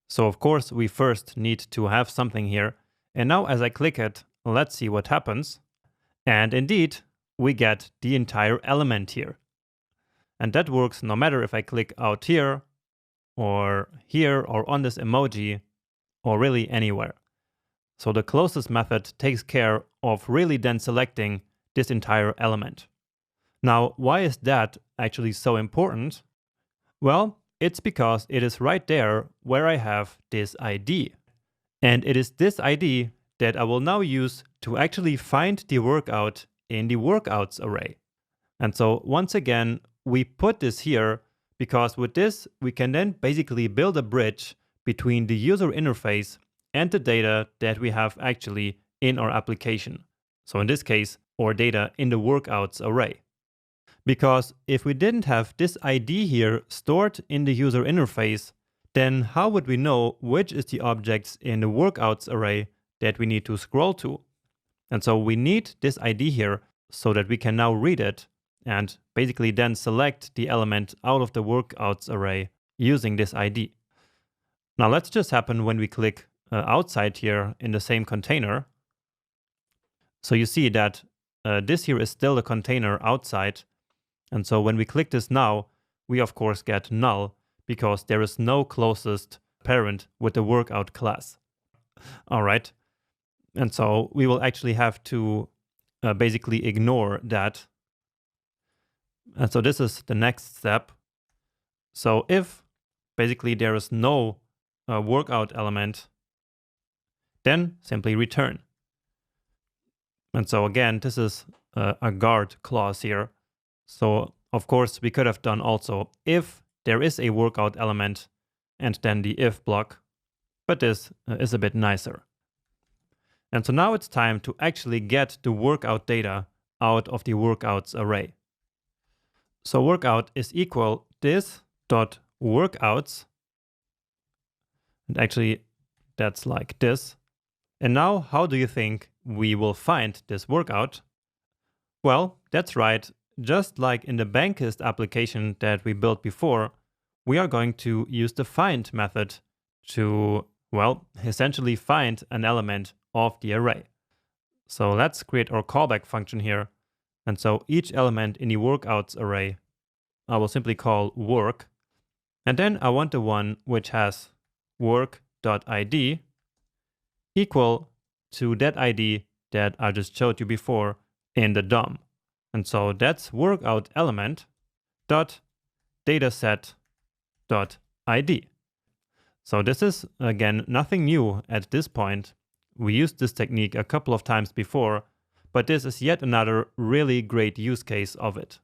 Speaker 1: So of course, we first need to have something here. And now as I click it, let's see what happens. And indeed, we get the entire element here. And that works no matter if I click out here or on this emoji or really anywhere. So the closest method takes care of really then selecting this entire element. Now, why is that actually so important? Well, it's because it is right there where I have this ID. And it is this ID that I will now use to actually find the workout in the workouts array. And so once again, we put this here because with this, we can then basically build a bridge between the user interface and the data that we have actually in our application. So in this case, our data in the workouts array. Because if we didn't have this ID here stored in the user interface, then how would we know which is the objects in the workouts array that we need to scroll to? And so we need this ID here so that we can now read it and basically then select the element out of the workouts array using this ID. Now let's just happen when we click outside here in the same container. So you see that this here is still a container outside. And so when we click this now, we of course get null because there is no closest parent with the workout class. All right. And so we will actually have to basically ignore that. And so this is the next step. So if basically there is no workout element, then simply return. And so again, this is a guard clause here. So of course we could have done also if there is a workout element and then the if block, but this is a bit nicer. And so now it's time to actually get the workout data out of the workouts array. So workout is equal this dot workouts, and actually that's like this. And now how do you think we will find this workout? Well, that's right. Just like in the Bankist application that we built before, we are going to use the find method to, well, essentially find an element of the array. So let's create our callback function here. And so each element in the workouts array, I will simply call work. And then I want the one which has work.id equal to that ID that I just showed you before in the DOM. And so that's workout element dot dataset dot ID. So this is, again, nothing new at this point. We used this technique a couple of times before, but this is yet another really great use case of it.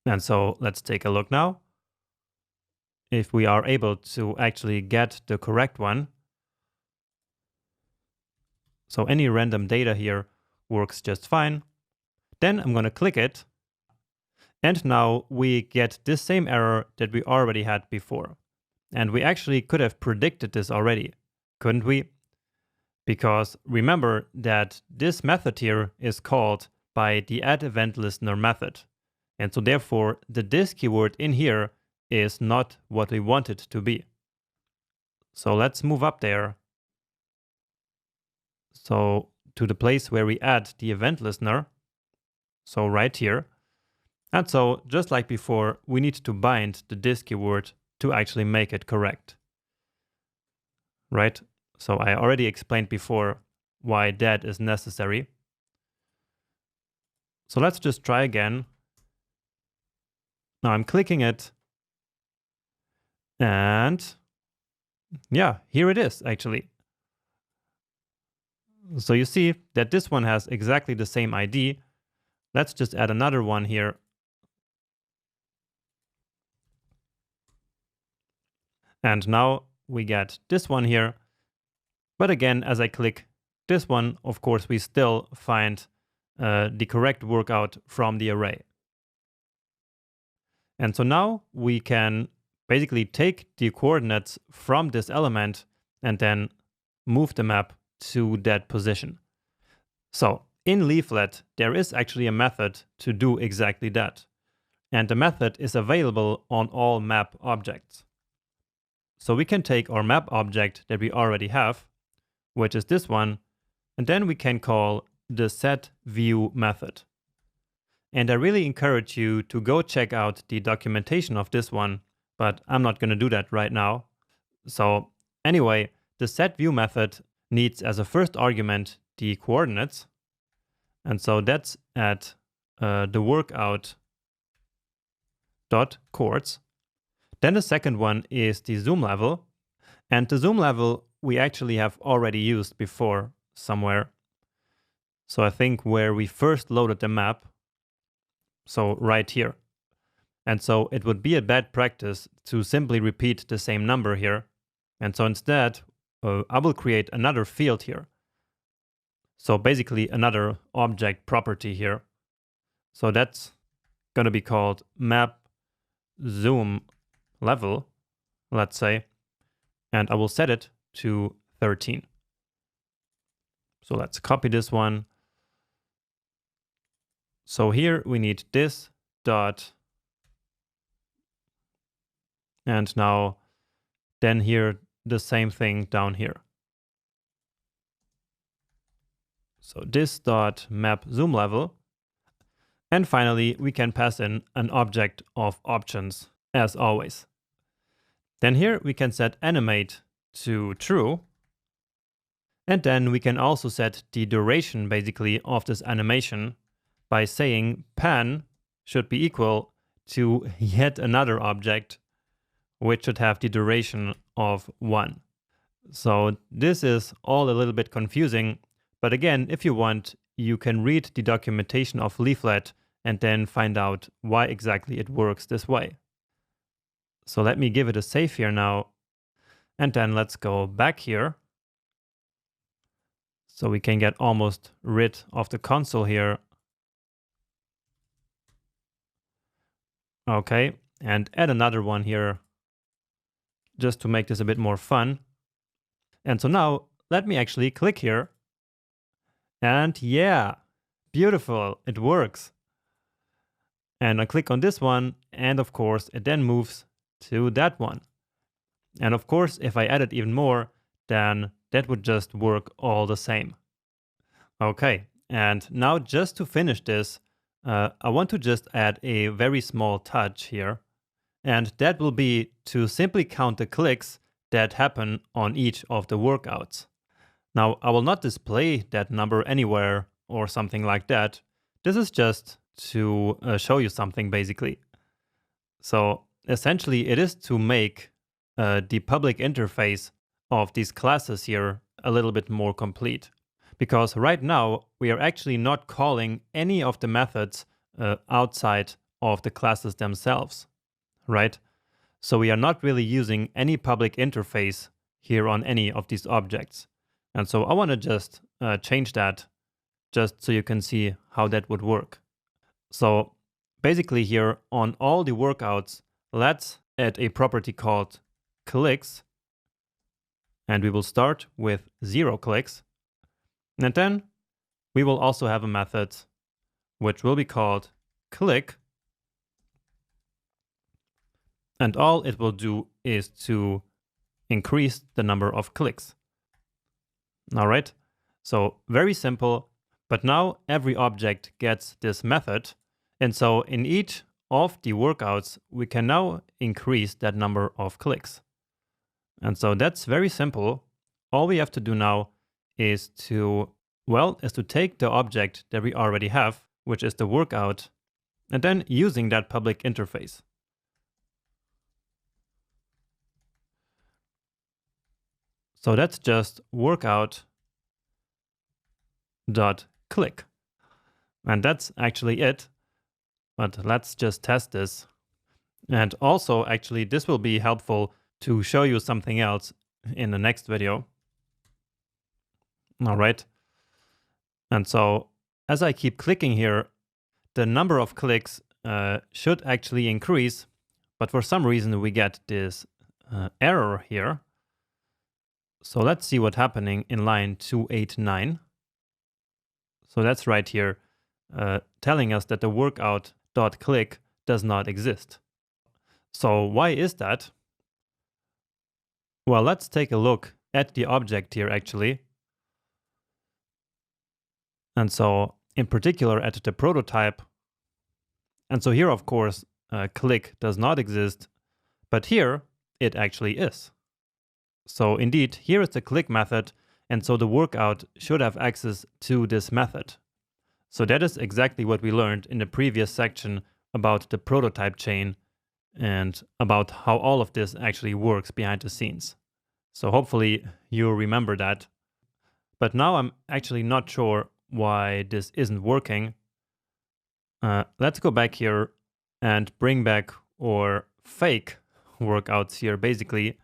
Speaker 1: And so let's take a look now. If we are able to actually get the correct one. So any random data here works just fine. Then I'm going to click it. And now we get this same error that we already had before. And we actually could have predicted this already, couldn't we? Because remember that this method here is called by the addEventListener method. And so therefore the this keyword in here is not what we want it to be. So let's move up there. So to the place where we add the event listener. So right here. And so just like before, we need to bind the this keyword to actually make it correct. Right? So I already explained before why that is necessary. So let's just try again. Now I'm clicking it. And yeah, here it is actually. So you see that this one has exactly the same ID. Let's just add another one here. And now we get this one here. But again, as I click this one, of course, we still find the correct workout from the array. And so now we can basically take the coordinates from this element and then move the map to that position. So in Leaflet, there is actually a method to do exactly that. And the method is available on all map objects. So we can take our map object that we already have, which is this one, and then we can call the setView method. And I really encourage you to go check out the documentation of this one, but I'm not going to do that right now. So anyway, the setView method needs as a first argument the coordinates. And so that's at the workout dot chords. Then the second one is the zoom level. And the zoom level we actually have already used before somewhere. So I think where we first loaded the map, so right here. And so it would be a bad practice to simply repeat the same number here. And so instead, I will create another field here. So basically another object property here. So that's going to be called map zoom level, let's say, and I will set it to 13. So let's copy this one. So here we need this dot, and now then here the same thing down here. So this dot map zoom level. And finally, we can pass in an object of options, as always. Then here we can set animate to true. And then we can also set the duration, basically, of this animation by saying pan should be equal to yet another object, which should have the duration of 1. So this is all a little bit confusing. But again, if you want, you can read the documentation of Leaflet and then find out why exactly it works this way. So let me give it a save here now. And then let's go back here. So we can get almost rid of the console here. Okay, and add another one here just to make this a bit more fun. And so now let me actually click here. And yeah, beautiful, it works. And I click on this one, and of course it then moves to that one. And of course, if I added even more, then that would just work all the same. Okay, and now just to finish this, I want to just add a very small touch here. And that will be to simply count the clicks that happen on each of the workouts. Now, I will not display that number anywhere or something like that. This is just to show you something, basically. So essentially, it is to make the public interface of these classes here a little bit more complete. Because right now, we are actually not calling any of the methods outside of the classes themselves, right? So we are not really using any public interface here on any of these objects. And so I want to just change that just so you can see how that would work. So basically here on all the workouts, let's add a property called clicks. And we will start with 0 clicks. And then we will also have a method which will be called click. And all it will do is to increase the number of clicks. All right, so very simple, but now every object gets this method. And so in each of the workouts, we can now increase that number of clicks. And so that's very simple. All we have to do now is to take the object that we already have, which is the workout, and then using that public interface. So that's just workout.click. And that's actually it. But let's just test this. And also, actually, this will be helpful to show you something else in the next video. All right. And so as I keep clicking here, the number of clicks should actually increase. but for some reason we get this error here. So let's see what's happening in line 289. So that's right here, telling us that the workout.click does not exist. So why is that? Well, let's take a look at the object here actually. And so in particular at the prototype. And so here, of course, click does not exist, but here it actually is. So indeed, here is the click method, and so the workout should have access to this method. So that is exactly what we learned in the previous section about the prototype chain and about how all of this actually works behind the scenes. So hopefully you remember that. But now I'm actually not sure why this isn't working. Let's go back here and bring back our fake workouts here, basically.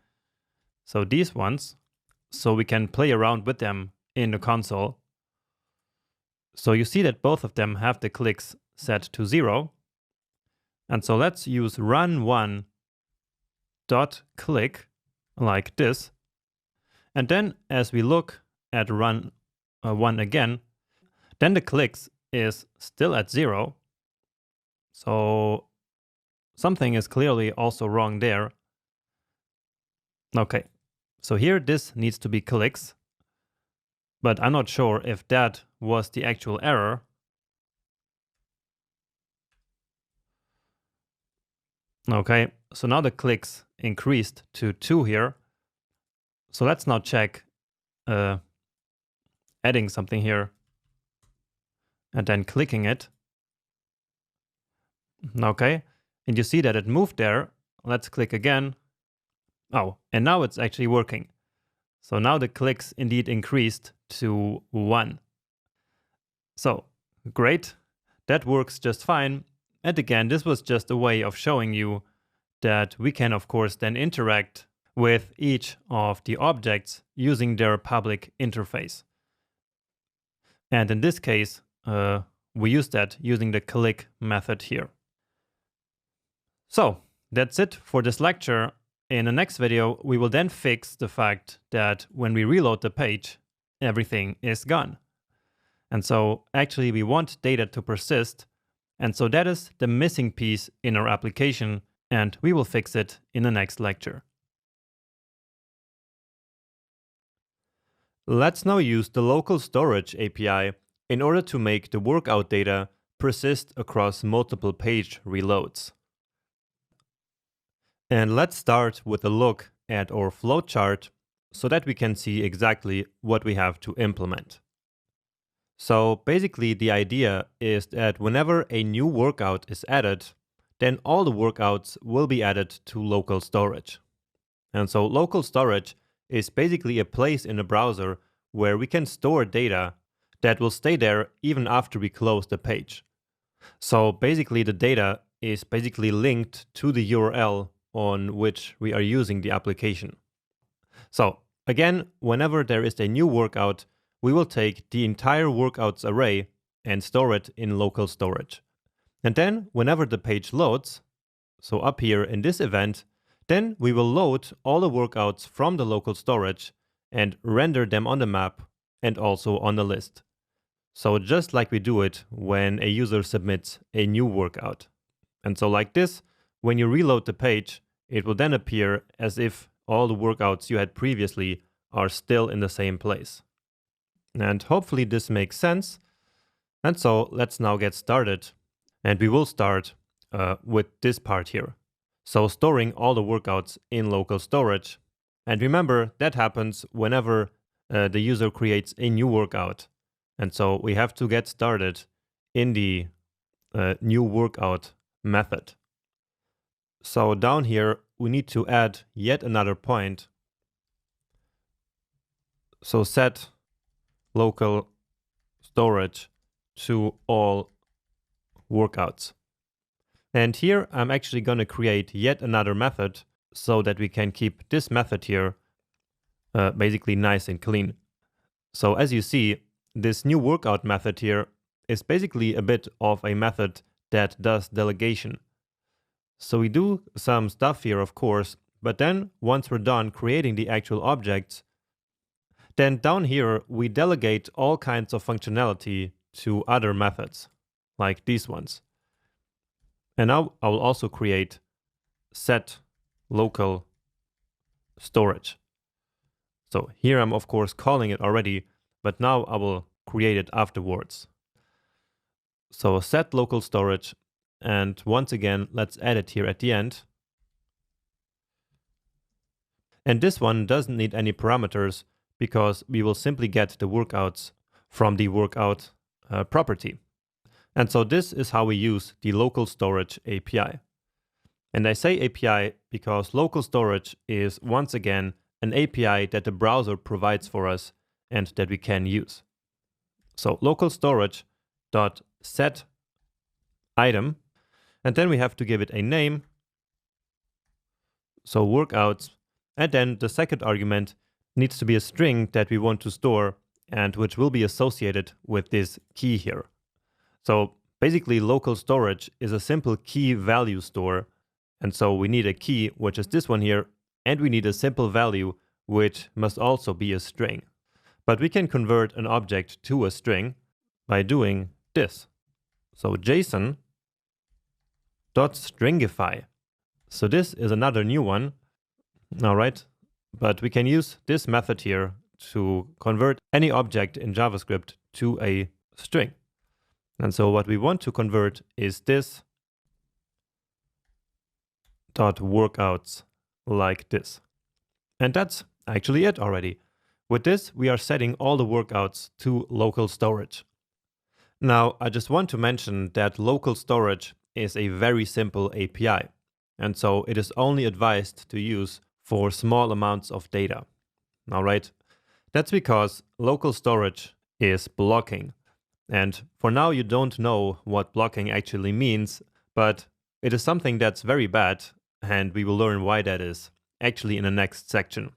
Speaker 1: So these ones, so we can play around with them in the console. So you see that both of them have the clicks set to 0. And so let's use run1.click like this. And then as we look at run 1 again, then the clicks is still at 0. So something is clearly also wrong there. Okay, so here this needs to be clicks, but I'm not sure if that was the actual error. Okay, so now the clicks increased to 2 here. So let's now check adding something here and then clicking it. Okay, and you see that it moved there. Let's click again. Oh, and now it's actually working. So now the clicks indeed increased to 1. So great, that works just fine. And again, this was just a way of showing you that we can, of course, then interact with each of the objects using their public interface. And in this case, we use that using the click method here. So that's it for this lecture. In the next video, we will then fix the fact that when we reload the page, everything is gone. And so actually we want data to persist. And so that is the missing piece in our application, and we will fix it in the next lecture. Let's now use the local storage API in order to make the workout data persist across multiple page reloads. And let's start with a look at our flowchart so that we can see exactly what we have to implement. So basically the idea is that whenever a new workout is added, then all the workouts will be added to local storage. And so local storage is basically a place in the browser where we can store data that will stay there even after we close the page. So basically the data is basically linked to the URL on which we are using the application. So again, whenever there is a new workout, we will take the entire workouts array and store it in local storage. And then whenever the page loads, so up here in this event, then we will load all the workouts from the local storage and render them on the map and also on the list. So just like we do it when a user submits a new workout. And so like this, when you reload the page, it will then appear as if all the workouts you had previously are still in the same place. And hopefully this makes sense. And so let's now get started. And we will start with this part here. So storing all the workouts in local storage. And remember, that happens whenever the user creates a new workout. And so we have to get started in the new workout method. So down here, we need to add yet another point. So set local storage to all workouts. And here I'm actually going to create yet another method so that we can keep this method here basically nice and clean. So as you see, this new workout method here is basically a bit of a method that does delegation. So we do some stuff here, of course, but then once we're done creating the actual objects, then down here we delegate all kinds of functionality to other methods, like these ones. And now I will also create set local storage. So here I'm of course calling it already, but now I will create it afterwards. So set local storage, and once again, let's add it here at the end. And this one doesn't need any parameters because we will simply get the workouts from the workout property. And so this is how we use the local storage API. And I say API because local storage is once again an API that the browser provides for us and that we can use. So local storage dot set item, and then we have to give it a name. So workouts, and then the second argument needs to be a string that we want to store and which will be associated with this key here. So basically local storage is a simple key value store. And so we need a key, which is this one here, and we need a simple value, which must also be a string. But we can convert an object to a string by doing this. So JSON.stringify. So this is another new one. All right, but we can use this method here to convert any object in JavaScript to a string. And so what we want to convert is this dot workouts like this. And that's actually it already. With this, we are setting all the workouts to local storage. Now, I just want to mention that local storage is a very simple API. And so it is only advised to use for small amounts of data. All right. That's because local storage is blocking. And for now, you don't know what blocking actually means, but it is something that's very bad. And we will learn why that is actually in the next section.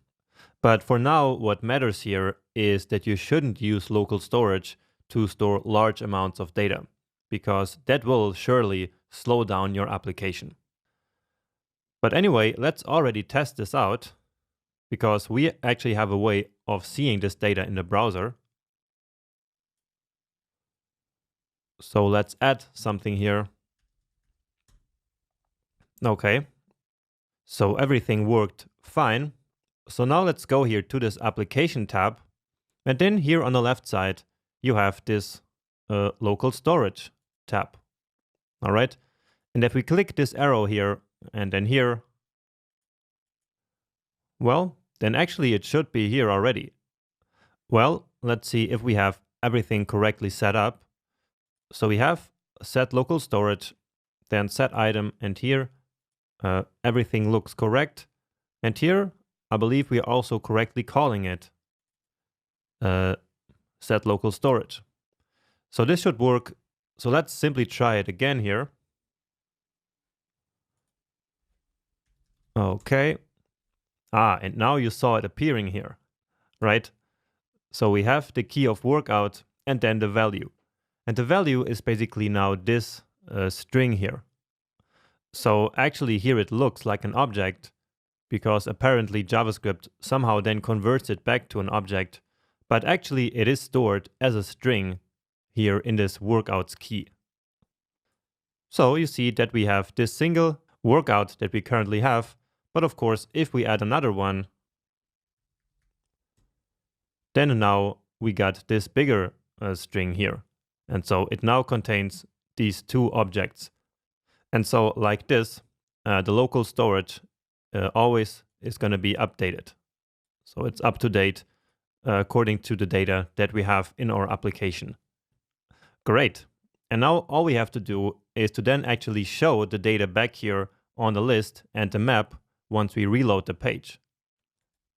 Speaker 1: But for now, what matters here is that you shouldn't use local storage to store large amounts of data, because that will surely slow down your application. But anyway, let's already test this out, because we actually have a way of seeing this data in the browser. So let's add something here. Okay. So everything worked fine. So now let's go here to this application tab. And then here on the left side, you have this local storage tab. All right. And if we click this arrow here and then here, well, then actually it should be here already. Well, let's see if we have everything correctly set up. So we have set local storage, then set item, and here everything looks correct. And here, I believe we are also correctly calling it set local storage. So this should work. So let's simply try it again here. Okay. And now you saw it appearing here, right? So we have the key of workout and then the value. And the value is basically now this string here. So actually here it looks like an object because apparently JavaScript somehow then converts it back to an object, but actually it is stored as a string here in this workouts key. So you see that we have this single workout that we currently have, but of course if we add another one, then now we got this bigger string here. And so it now contains these two objects. And so like this, the local storage always is going to be updated. So it's up to date according to the data that we have in our application. Great. And now all we have to do is to then actually show the data back here on the list and the map once we reload the page.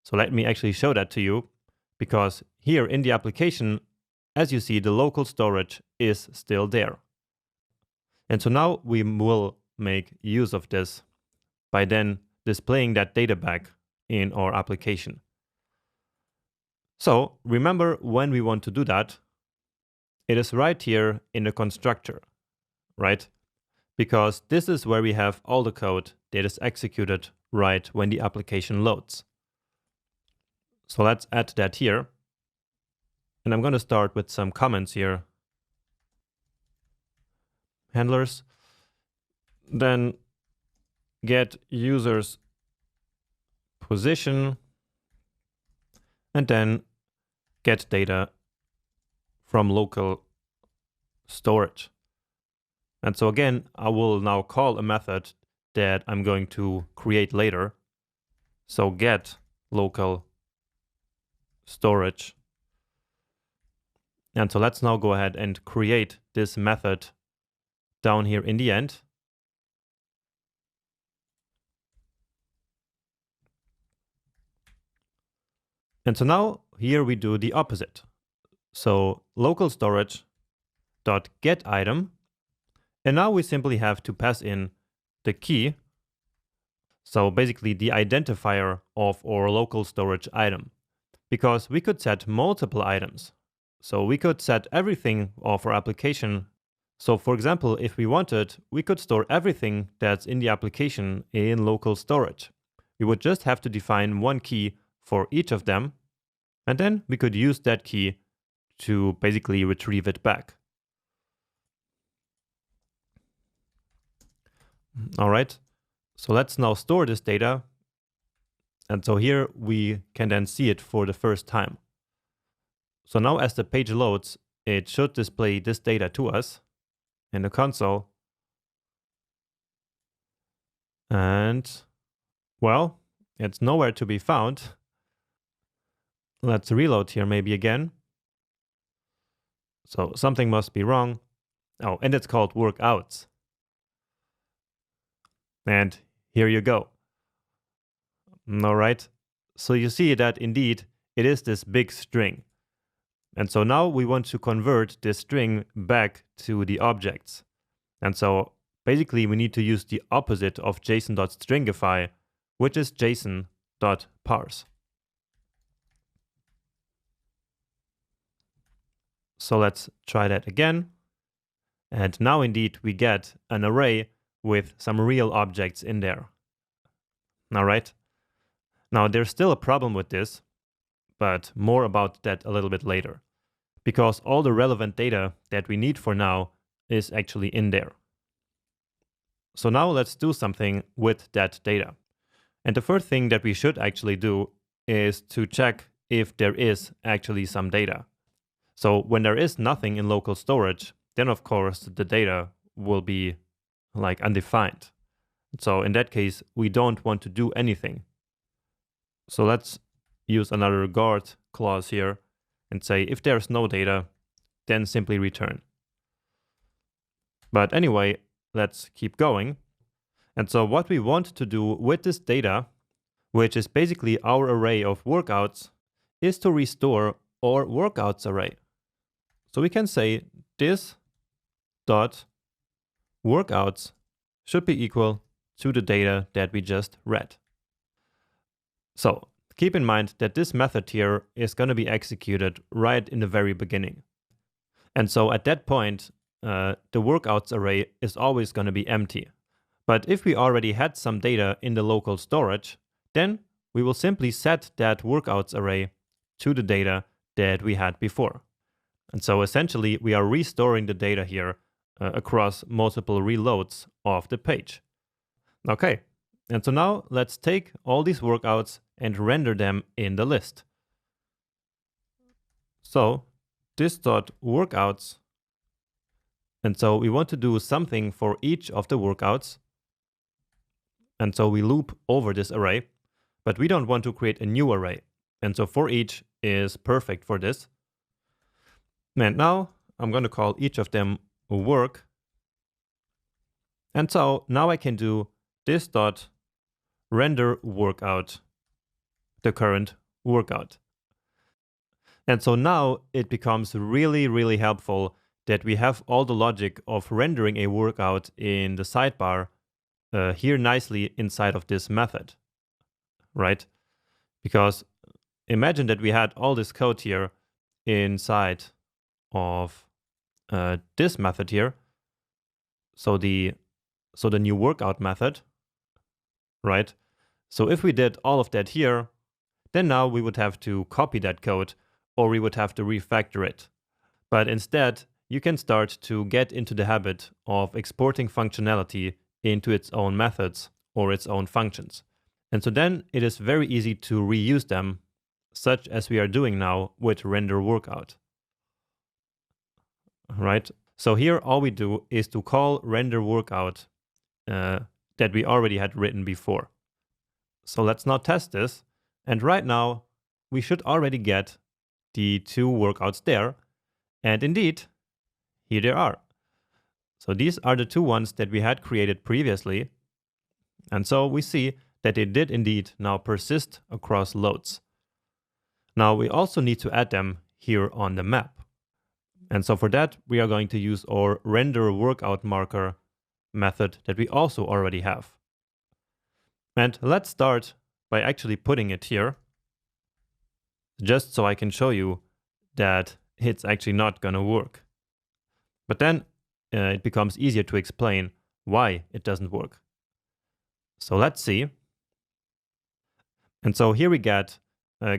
Speaker 1: So let me actually show that to you, because here in the application, as you see, the local storage is still there. And so now we will make use of this by then displaying that data back in our application. So remember when we want to do that, it is right here in the constructor, right? because this is where we have all the code that is executed right when the application loads. So let's add that here. And I'm going to start with some comments here. Handlers. Then get users position, and then get data from local storage. And so again, I will now call a method that I'm going to create later. So get local storage. And so let's now go ahead and create this method down here in the end. And so now here we do the opposite. So local storage dot get item. And now we simply have to pass in the key. So basically the identifier of our local storage item, because we could set multiple items. So we could set everything of our application. So for example, if we wanted, we could store everything that's in the application in local storage. We would just have to define one key for each of them. And then we could use that key to basically retrieve it back. All right, so let's now store this data. And so here we can then see it for the first time. So now as the page loads, it should display this data to us in the console. And well, it's nowhere to be found. Let's reload here maybe again. So something must be wrong. Oh, and it's called workouts. And here you go. All right. So you see that indeed it is this big string. And so now we want to convert this string back to the objects. And so basically we need to use the opposite of JSON.stringify, which is JSON.parse. So let's try that again. And now indeed we get an array with some real objects in there. All right. Now there's still a problem with this, but more about that a little bit later, because all the relevant data that we need for now is actually in there. So now let's do something with that data. And the first thing that we should actually do is to check if there is actually some data. So when there is nothing in local storage, then of course the data will be like undefined. So in that case, we don't want to do anything. So let's use another guard clause here and say if there's no data, then simply return. But anyway, let's keep going. And so what we want to do with this data, which is basically our array of workouts, is to restore our workouts array. So we can say this dot workouts should be equal to the data that we just read. So keep in mind that this method here is going to be executed right in the very beginning. And so at that point, the workouts array is always going to be empty. But if we already had some data in the local storage, then we will simply set that workouts array to the data that we had before. And so essentially we are restoring the data here across multiple reloads of the page. Okay, and so now let's take all these workouts and render them in the list. So this dot workouts, and so we want to do something for each of the workouts. And so we loop over this array, but we don't want to create a new array. And so for each is perfect for this. And now I'm going to call each of them work. And so now I can do this dot render workout, the current workout. And so now it becomes really, really helpful that we have all the logic of rendering a workout in the sidebar here nicely inside of this method, right? Because imagine that we had all this code here inside of this method here. So the so the new workout method, right? So if we did all of that here, then now we would have to copy that code or we would have to refactor it. But instead, you can start to get into the habit of exporting functionality into its own methods or its own functions. And so then it is very easy to reuse them, such as we are doing now with render workout. Right? So here all we do is to call render workout that we already had written before. So let's now test this. And right now, we should already get the two workouts there. And indeed, here they are. So these are the two ones that we had created previously. And so we see that they did indeed now persist across loads. Now we also need to add them here on the map. And so for that, we are going to use our render workout marker method that we also already have. And let's start by actually putting it here, just so I can show you that it's actually not going to work. But then it becomes easier to explain why it doesn't work. So let's see. And so here we get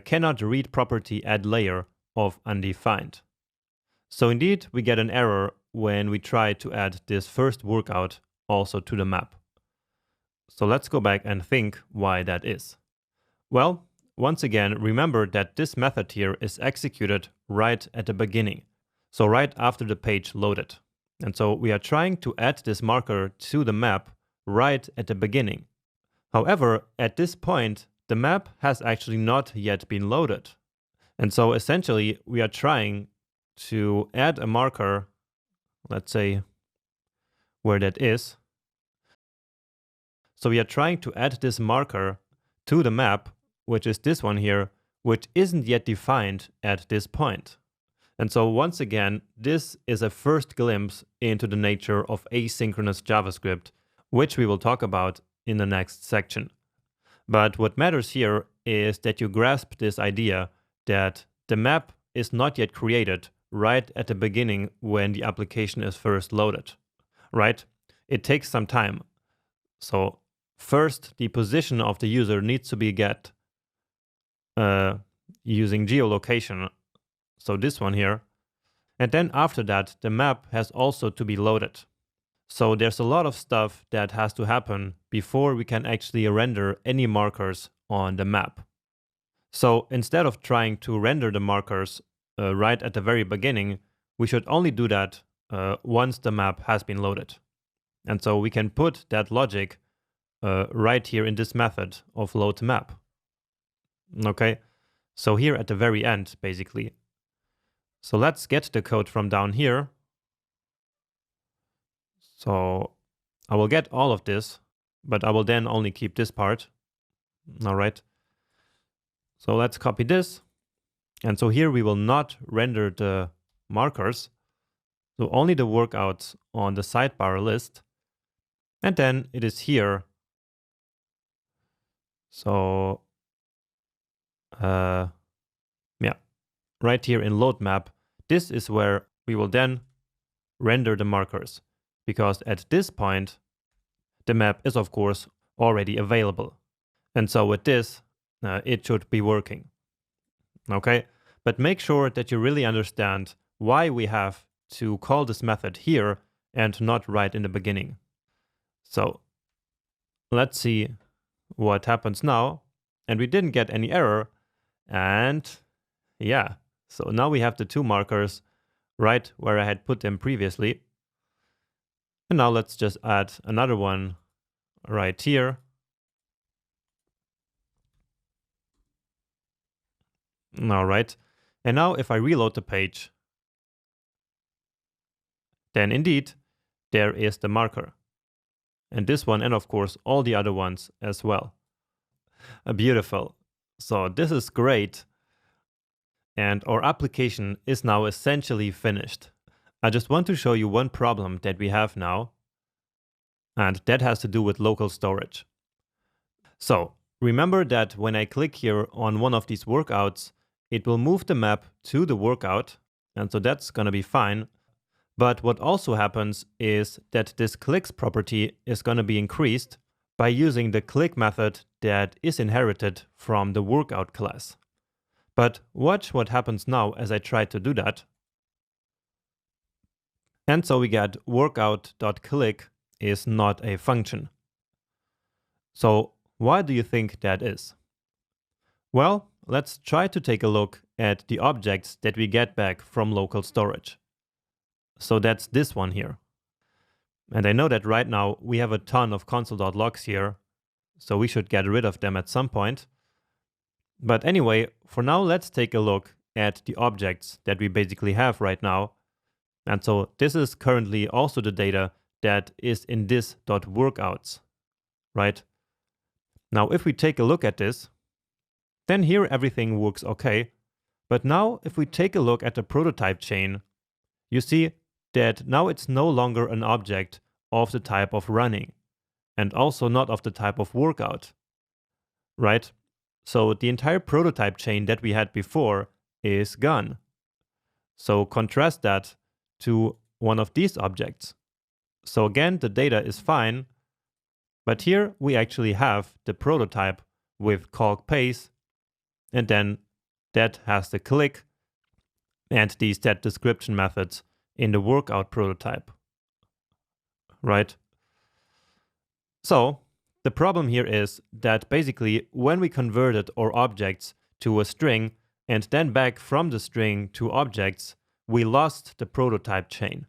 Speaker 1: cannot read property add layer of undefined. So indeed, we get an error when we try to add this first workout also to the map. So let's go back and think why that is. Well, once again, remember that this method here is executed right at the beginning. So right after the page loaded. And so we are trying to add this marker to the map right at the beginning. However, at this point, the map has actually not yet been loaded. And so essentially, we are trying to add a marker, let's say where that is. So we are trying to add this marker to the map, which is this one here, which isn't yet defined at this point. And so once again, this is a first glimpse into the nature of asynchronous JavaScript, which we will talk about in the next section. But what matters here is that you grasp this idea that the map is not yet created right at the beginning when the application is first loaded, right? It takes some time. So first, the position of the user needs to be get using geolocation. So this one here. And then after that, the map has also to be loaded. So there's a lot of stuff that has to happen before we can actually render any markers on the map. So instead of trying to render the markers right at the very beginning, we should only do that once the map has been loaded. And so we can put that logic right here in this method of load map. Okay, so here at the very end, basically. So let's get the code from down here. So I will get all of this, but I will then only keep this part. All right. So let's copy this. And so here we will not render the markers. So only the workouts on the sidebar list. And then it is here. So yeah, right here in load map, this is where we will then render the markers, because at this point, the map is of course already available. And so with this, it should be working. Okay, but make sure that you really understand why we have to call this method here and not right in the beginning. So let's see what happens now. And we didn't get any error. And yeah, so now we have the two markers right where I had put them previously. And now let's just add another one right here. All right. And now if I reload the page, then indeed, there is the marker. And this one, and of course, all the other ones as well. Beautiful. So this is great. And our application is now essentially finished. I just want to show you one problem that we have now. And that has to do with local storage. So remember that when I click here on one of these workouts, it will move the map to the workout. And so that's going to be fine. But what also happens is that this clicks property is going to be increased by using the click method that is inherited from the workout class. But watch what happens now as I try to do that. And so we get workout.click is not a function. So why do you think that is? Well, let's try to take a look at the objects that we get back from local storage. So that's this one here. And I know that right now we have a ton of console.logs here, so we should get rid of them at some point. But anyway, for now, let's take a look at the objects that we basically have right now. And so this is currently also the data that is in this .workouts, right? Now, if we take a look at this, then here everything works okay. But now if we take a look at the prototype chain, you see that now it's no longer an object of the type of running and also not of the type of workout, right? So the entire prototype chain that we had before is gone. So contrast that to one of these objects. So again, the data is fine, but here we actually have the prototype with calc pace, and then that has the click and the set description methods in the workout prototype, right? So the problem here is that basically when we converted our objects to a string and then back from the string to objects, we lost the prototype chain.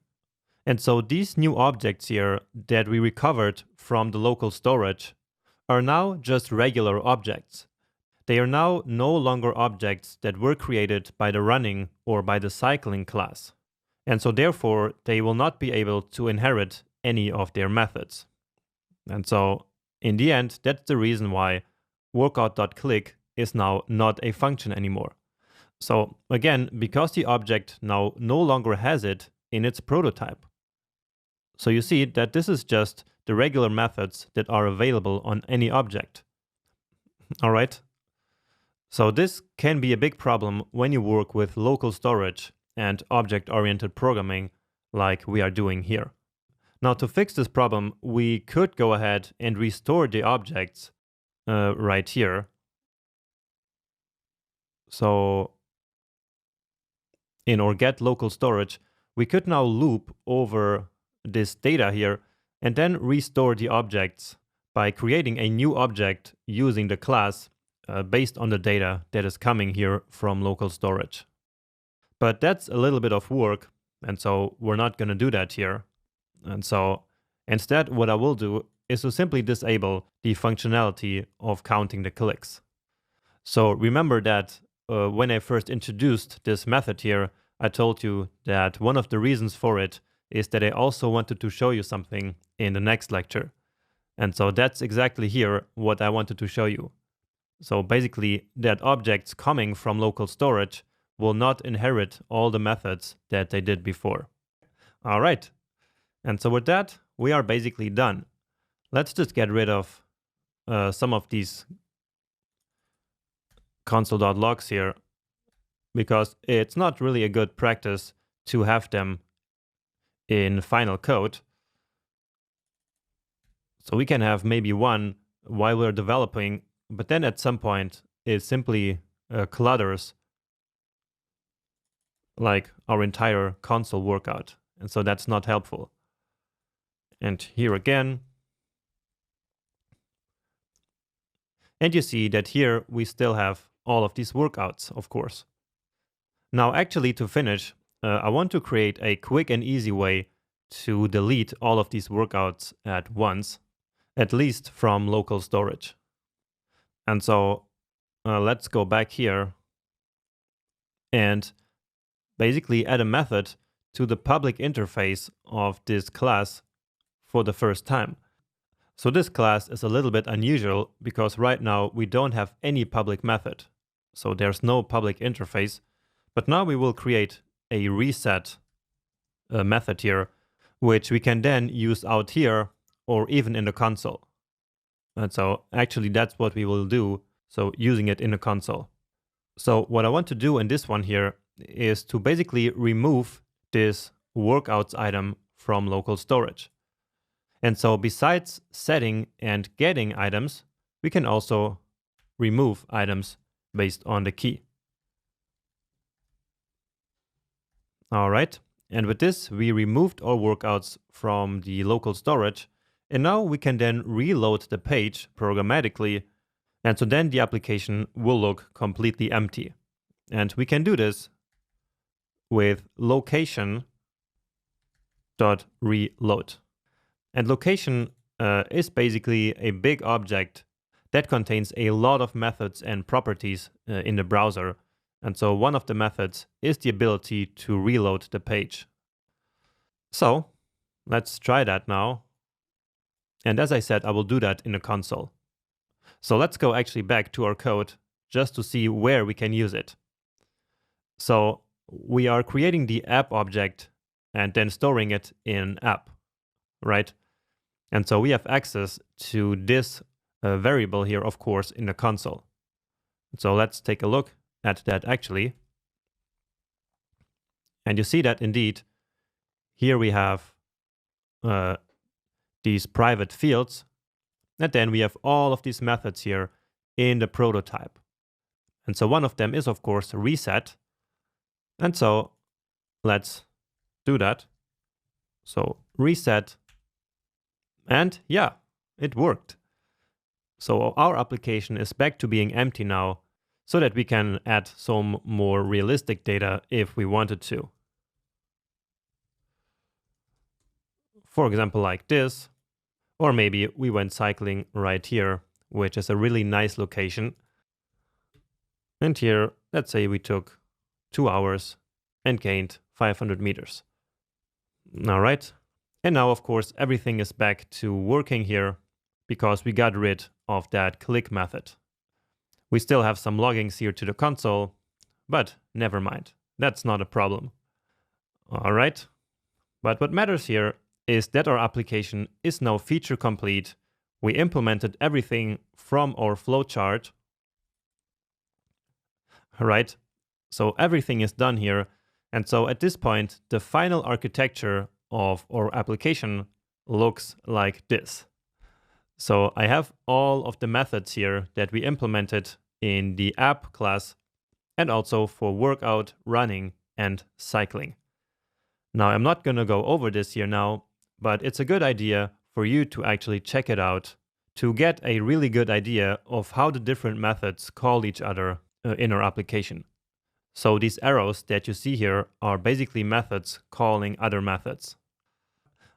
Speaker 1: And so these new objects here that we recovered from the local storage are now just regular objects. They are now no longer objects that were created by the running or by the cycling class. And so therefore, they will not be able to inherit any of their methods. And so in the end, that's the reason why workout.click is now not a function anymore. So again, because the object now no longer has it in its prototype. So you see that this is just the regular methods that are available on any object. All right. So this can be a big problem when you work with local storage and object-oriented programming like we are doing here. Now to fix this problem, we could go ahead and restore the objects right here. So in our get local storage, we could now loop over this data here and then restore the objects by creating a new object using the class based on the data that is coming here from local storage. But that's a little bit of work, and so we're not going to do that here. And so instead, what I will do is to simply disable the functionality of counting the clicks. So remember that when I first introduced this method here, I told you that one of the reasons for it is that I also wanted to show you something in the next lecture. And so that's exactly here what I wanted to show you. So basically, that objects coming from local storage will not inherit all the methods that they did before. All right. And so with that, we are basically done. Let's just get rid of some of these console.logs here, because it's not really a good practice to have them in final code. So we can have maybe one while we're developing, but then at some point it simply clutters like our entire console workout. And so that's not helpful. And here again. And you see that here we still have all of these workouts, of course. Now, actually, to finish, I want to create a quick and easy way to delete all of these workouts at once, at least from local storage. And so let's go back here and basically add a method to the public interface of this class for the first time. So this class is a little bit unusual because right now we don't have any public method. So there's no public interface, but now we will create a reset method here, which we can then use out here or even in the console. And so actually that's what we will do. So using it in the console. So what I want to do in this one here is to basically remove this workouts item from local storage. And so besides setting and getting items, we can also remove items based on the key. All right, and with this, we removed our workouts from the local storage, and now we can then reload the page programmatically, and so then the application will look completely empty. And we can do this with location.reload. And location is basically a big object that contains a lot of methods and properties in the browser. And so one of the methods is the ability to reload the page. So let's try that now. And as I said, I will do that in the console. So let's go actually back to our code just to see where we can use it. So we are creating the app object and then storing it in app, right? And so we have access to this variable here, of course, in the console. So let's take a look at that actually. And you see that indeed, here we have these private fields. And then we have all of these methods here in the prototype. And so one of them is, of course, reset. And so let's do that. So reset. And yeah, it worked. So our application is back to being empty now, so that we can add some more realistic data if we wanted to. For example, like this. Or maybe we went cycling right here, which is a really nice location. And here, let's say we took 2 hours and gained 500 meters. All right. And now, of course, everything is back to working here because we got rid of that click method. We still have some loggings here to the console, but never mind. That's not a problem. All right. But what matters here is that our application is now feature complete. We implemented everything from our flowchart. All right. So everything is done here. And so at this point, the final architecture of our application looks like this. So I have all of the methods here that we implemented in the app class and also for workout, running, and cycling. Now, I'm not going to go over this here now, but it's a good idea for you to actually check it out to get a really good idea of how the different methods call each other in our application. So these arrows that you see here are basically methods calling other methods.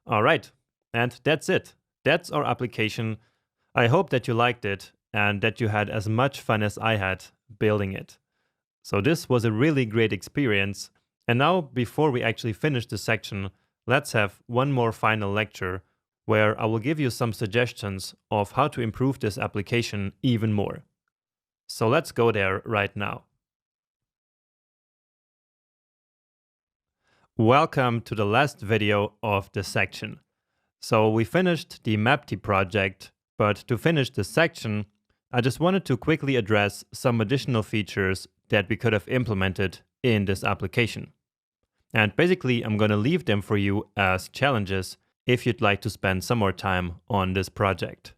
Speaker 1: All right, and that's it. That's our application. I hope that you liked it and that you had as much fun as I had building it. So this was a really great experience. And now, before we actually finish this section, let's have one more final lecture where I will give you some suggestions of how to improve this application even more. So let's go there right now. Welcome to the last video of this section. So we finished the Mapty project, but to finish this section, I just wanted to quickly address some additional features that we could have implemented in this application. And basically, I'm going to leave them for you as challenges if you'd like to spend some more time on this project.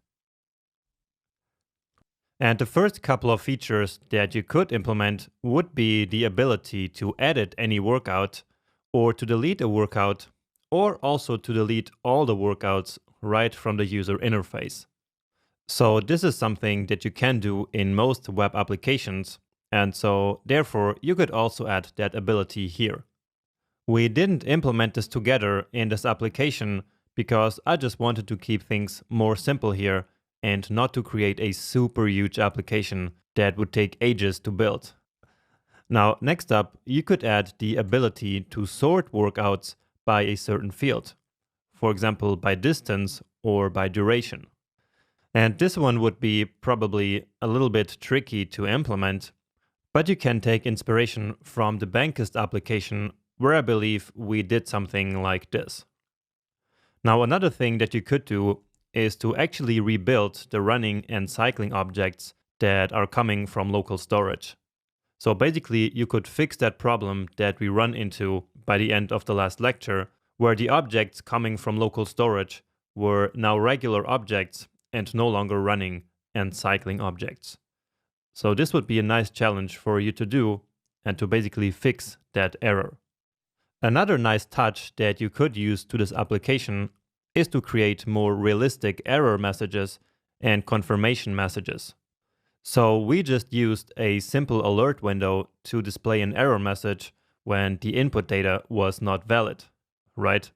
Speaker 1: And the first couple of features that you could implement would be the ability to edit any workout or to delete a workout, or also to delete all the workouts right from the user interface. So this is something that you can do in most web applications, and so therefore you could also add that ability here. We didn't implement this together in this application because I just wanted to keep things more simple here and not to create a super huge application that would take ages to build. Now, next up, you could add the ability to sort workouts by a certain field, for example, by distance or by duration. And this one would be probably a little bit tricky to implement, but you can take inspiration from the Bankist application, where I believe we did something like this. Now, another thing that you could do is to actually rebuild the running and cycling objects that are coming from local storage. So basically, you could fix that problem that we run into by the end of the last lecture, where the objects coming from local storage were now regular objects and no longer running and cycling objects. So this would be a nice challenge for you to do and to basically fix that error. Another nice touch that you could use to this application is to create more realistic error messages and confirmation messages. So we just used a simple alert window to display an error message when the input data was not valid, right?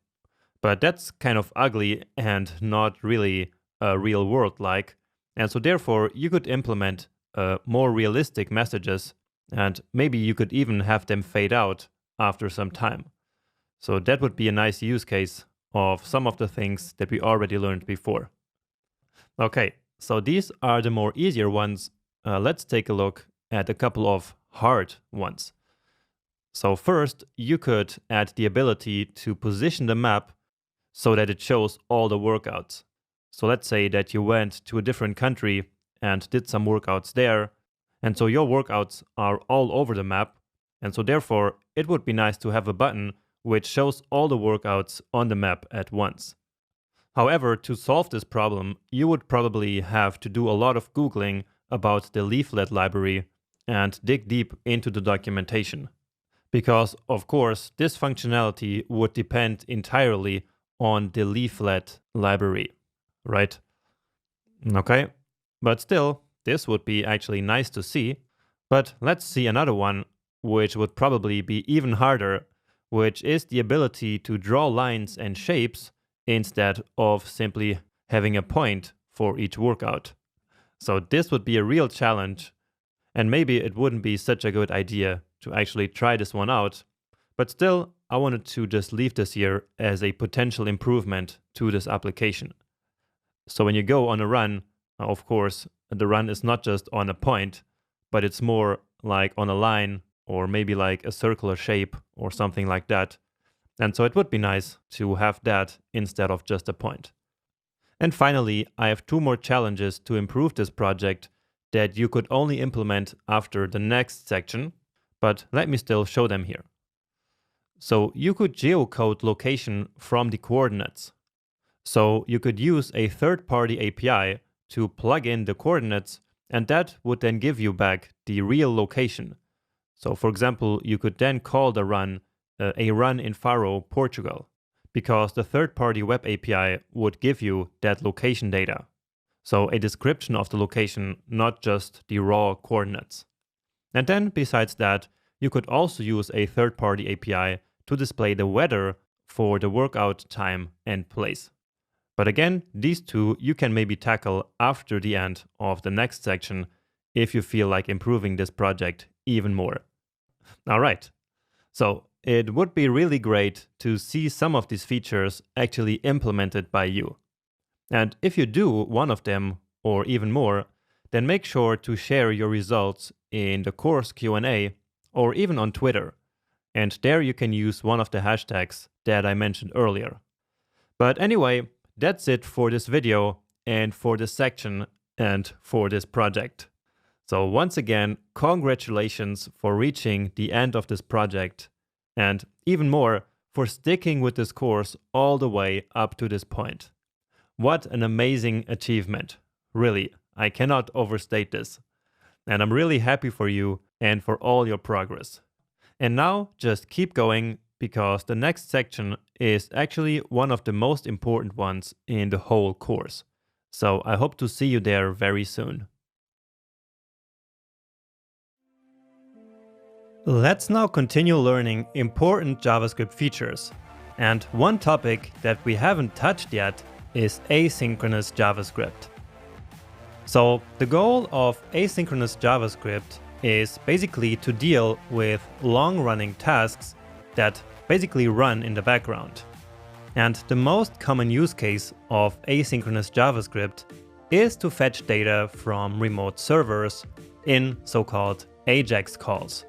Speaker 1: But that's kind of ugly and not really real world like. And so therefore you could implement more realistic messages, and maybe you could even have them fade out after some time. So that would be a nice use case of some of the things that we already learned before. Okay, so these are the more easier ones. Let's take a look at a couple of hard ones. So first, you could add the ability to position the map so that it shows all the workouts. So let's say that you went to a different country and did some workouts there, and so your workouts are all over the map, and so therefore it would be nice to have a button which shows all the workouts on the map at once. However, to solve this problem, you would probably have to do a lot of Googling about the leaflet library and dig deep into the documentation. Because, of course, this functionality would depend entirely on the leaflet library, right? Okay, but still, this would be actually nice to see. But let's see another one, which would probably be even harder, which is the ability to draw lines and shapes instead of simply having a point for each workout. So this would be a real challenge, and maybe it wouldn't be such a good idea to actually try this one out, but still I wanted to just leave this here as a potential improvement to this application. So when you go on a run, of course, the run is not just on a point, but it's more like on a line or maybe like a circular shape or something like that. And so it would be nice to have that instead of just a point. And finally, I have two more challenges to improve this project that you could only implement after the next section, but let me still show them here. So you could geocode location from the coordinates. So you could use a third-party API to plug in the coordinates, and that would then give you back the real location. So for example, you could then call the run a run in Faro, Portugal, because the third-party web API would give you that location data. So a description of the location, not just the raw coordinates. And then besides that, you could also use a third-party API to display the weather for the workout time and place. But again, these two you can maybe tackle after the end of the next section if you feel like improving this project even more. All right, so it would be really great to see some of these features actually implemented by you. And if you do one of them or even more, then make sure to share your results in the course Q&A or even on Twitter. And there you can use one of the hashtags that I mentioned earlier. But anyway, that's it for this video and for this section and for this project. So once again, congratulations for reaching the end of this project, and even more for sticking with this course all the way up to this point. What an amazing achievement. Really, I cannot overstate this. And I'm really happy for you and for all your progress. And now just keep going, because the next section is actually one of the most important ones in the whole course. So I hope to see you there very soon. Let's now continue learning important JavaScript features. And one topic that we haven't touched yet is asynchronous JavaScript. So the goal of asynchronous JavaScript is basically to deal with long-running tasks that basically run in the background. And the most common use case of asynchronous JavaScript is to fetch data from remote servers in so-called AJAX calls.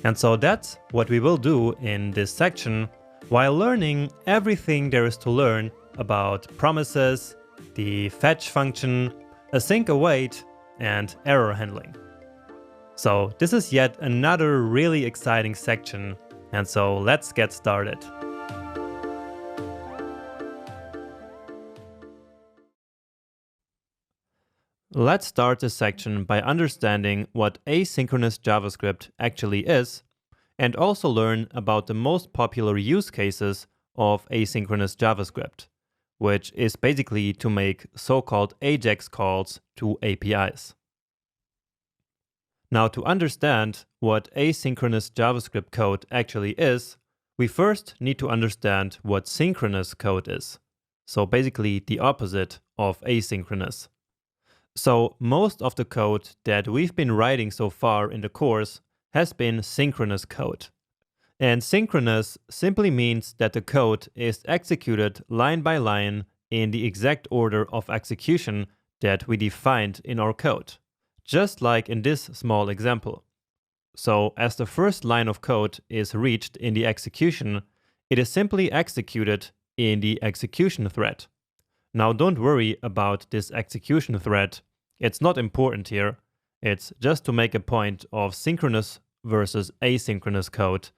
Speaker 1: And so that's what we will do in this section, while learning everything there is to learn about promises, the fetch function, async await, and error handling. So this is yet another really exciting section, And so let's get started. Let's start this section by understanding what asynchronous JavaScript actually is, and also learn about the most popular use cases of asynchronous JavaScript, which is basically to make so-called AJAX calls to APIs. Now, to understand what asynchronous JavaScript code actually is, we first need to understand what synchronous code is. So basically the opposite of asynchronous. So most of the code that we've been writing so far in the course has been synchronous code. And synchronous simply means that the code is executed line by line in the exact order of execution that we defined in our code, just like in this small example. So as the first line of code is reached in the execution, it is simply executed in the execution thread. Now don't worry about this execution thread, it's not important here, it's just to make a point of synchronous versus asynchronous code,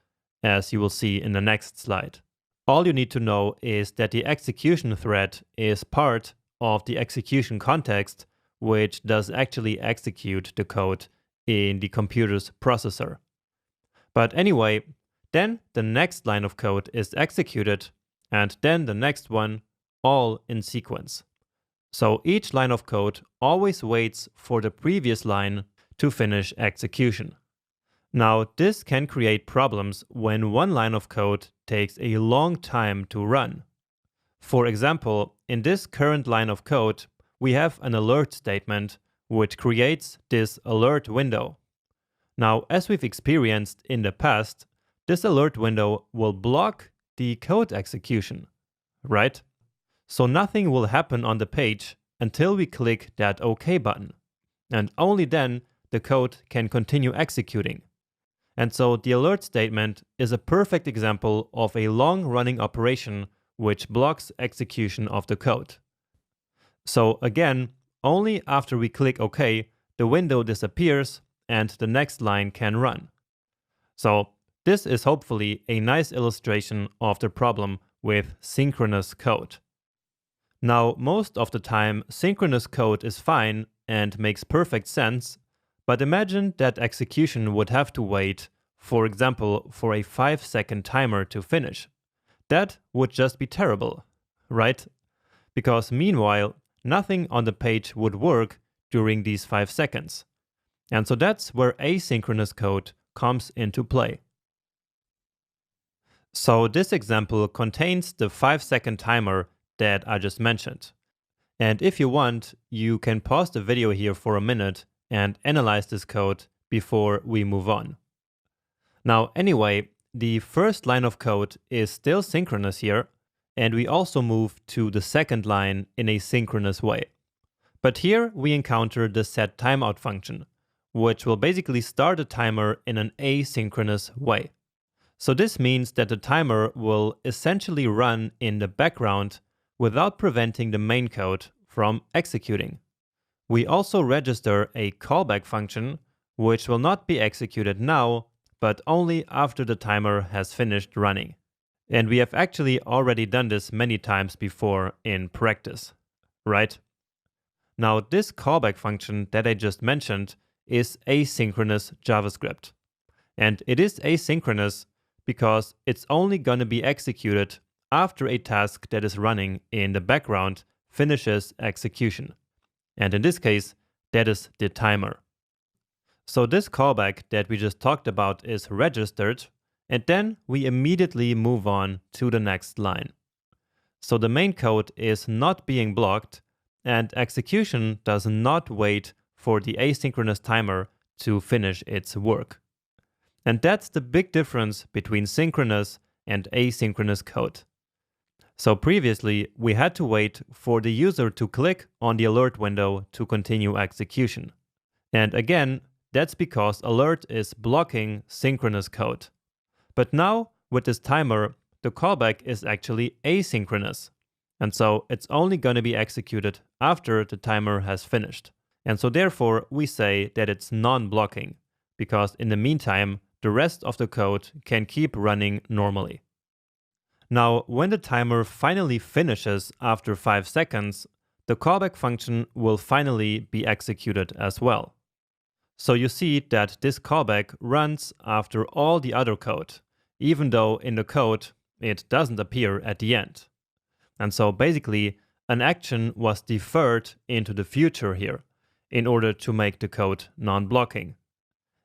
Speaker 1: as you will see in the next slide. All you need to know is that the execution thread is part of the execution context, which does actually execute the code in the computer's processor. But anyway, then the next line of code is executed, and then the next one, all in sequence. So each line of code always waits for the previous line to finish execution. Now, this can create problems when one line of code takes a long time to run. For example, in this current line of code, we have an alert statement which creates this alert window. Now, as we've experienced in the past, this alert window will block the code execution, right? So nothing will happen on the page until we click that OK button. And only then the code can continue executing. And so the alert statement is a perfect example of a long-running operation which blocks execution of the code. So again, only after we click OK, the window disappears and the next line can run. So this is hopefully a nice illustration of the problem with synchronous code. Now, most of the time, synchronous code is fine and makes perfect sense, but imagine that execution would have to wait, for example, for a 5-second timer to finish. That would just be terrible, right? Because meanwhile, nothing on the page would work during these 5 seconds. And so that's where asynchronous code comes into play. So this example contains the 5-second timer that I just mentioned. And if you want, you can pause the video here for a minute and analyze this code before we move on. Now, anyway, the first line of code is still synchronous here, and we also move to the second line in a synchronous way. But here we encounter the setTimeout function, which will basically start a timer in an asynchronous way. So this means that the timer will essentially run in the background without preventing the main code from executing. We also register a callback function, which will not be executed now, but only after the timer has finished running. And we have actually already done this many times before in practice, right? Now, this callback function that I just mentioned is asynchronous JavaScript. And it is asynchronous because it's only going to be executed after a task that is running in the background finishes execution. And in this case, that is the timer. So this callback that we just talked about is registered, and then we immediately move on to the next line. So the main code is not being blocked, and execution does not wait for the asynchronous timer to finish its work. And that's the big difference between synchronous and asynchronous code. So previously, we had to wait for the user to click on the alert window to continue execution. And again, that's because alert is blocking synchronous code. But now, with this timer, the callback is actually asynchronous. And so it's only going to be executed after the timer has finished. And so therefore, we say that it's non-blocking, because in the meantime, the rest of the code can keep running normally. Now, when the timer finally finishes after 5 seconds, the callback function will finally be executed as well. So you see that this callback runs after all the other code, even though in the code it doesn't appear at the end. And so basically, an action was deferred into the future here in order to make the code non-blocking.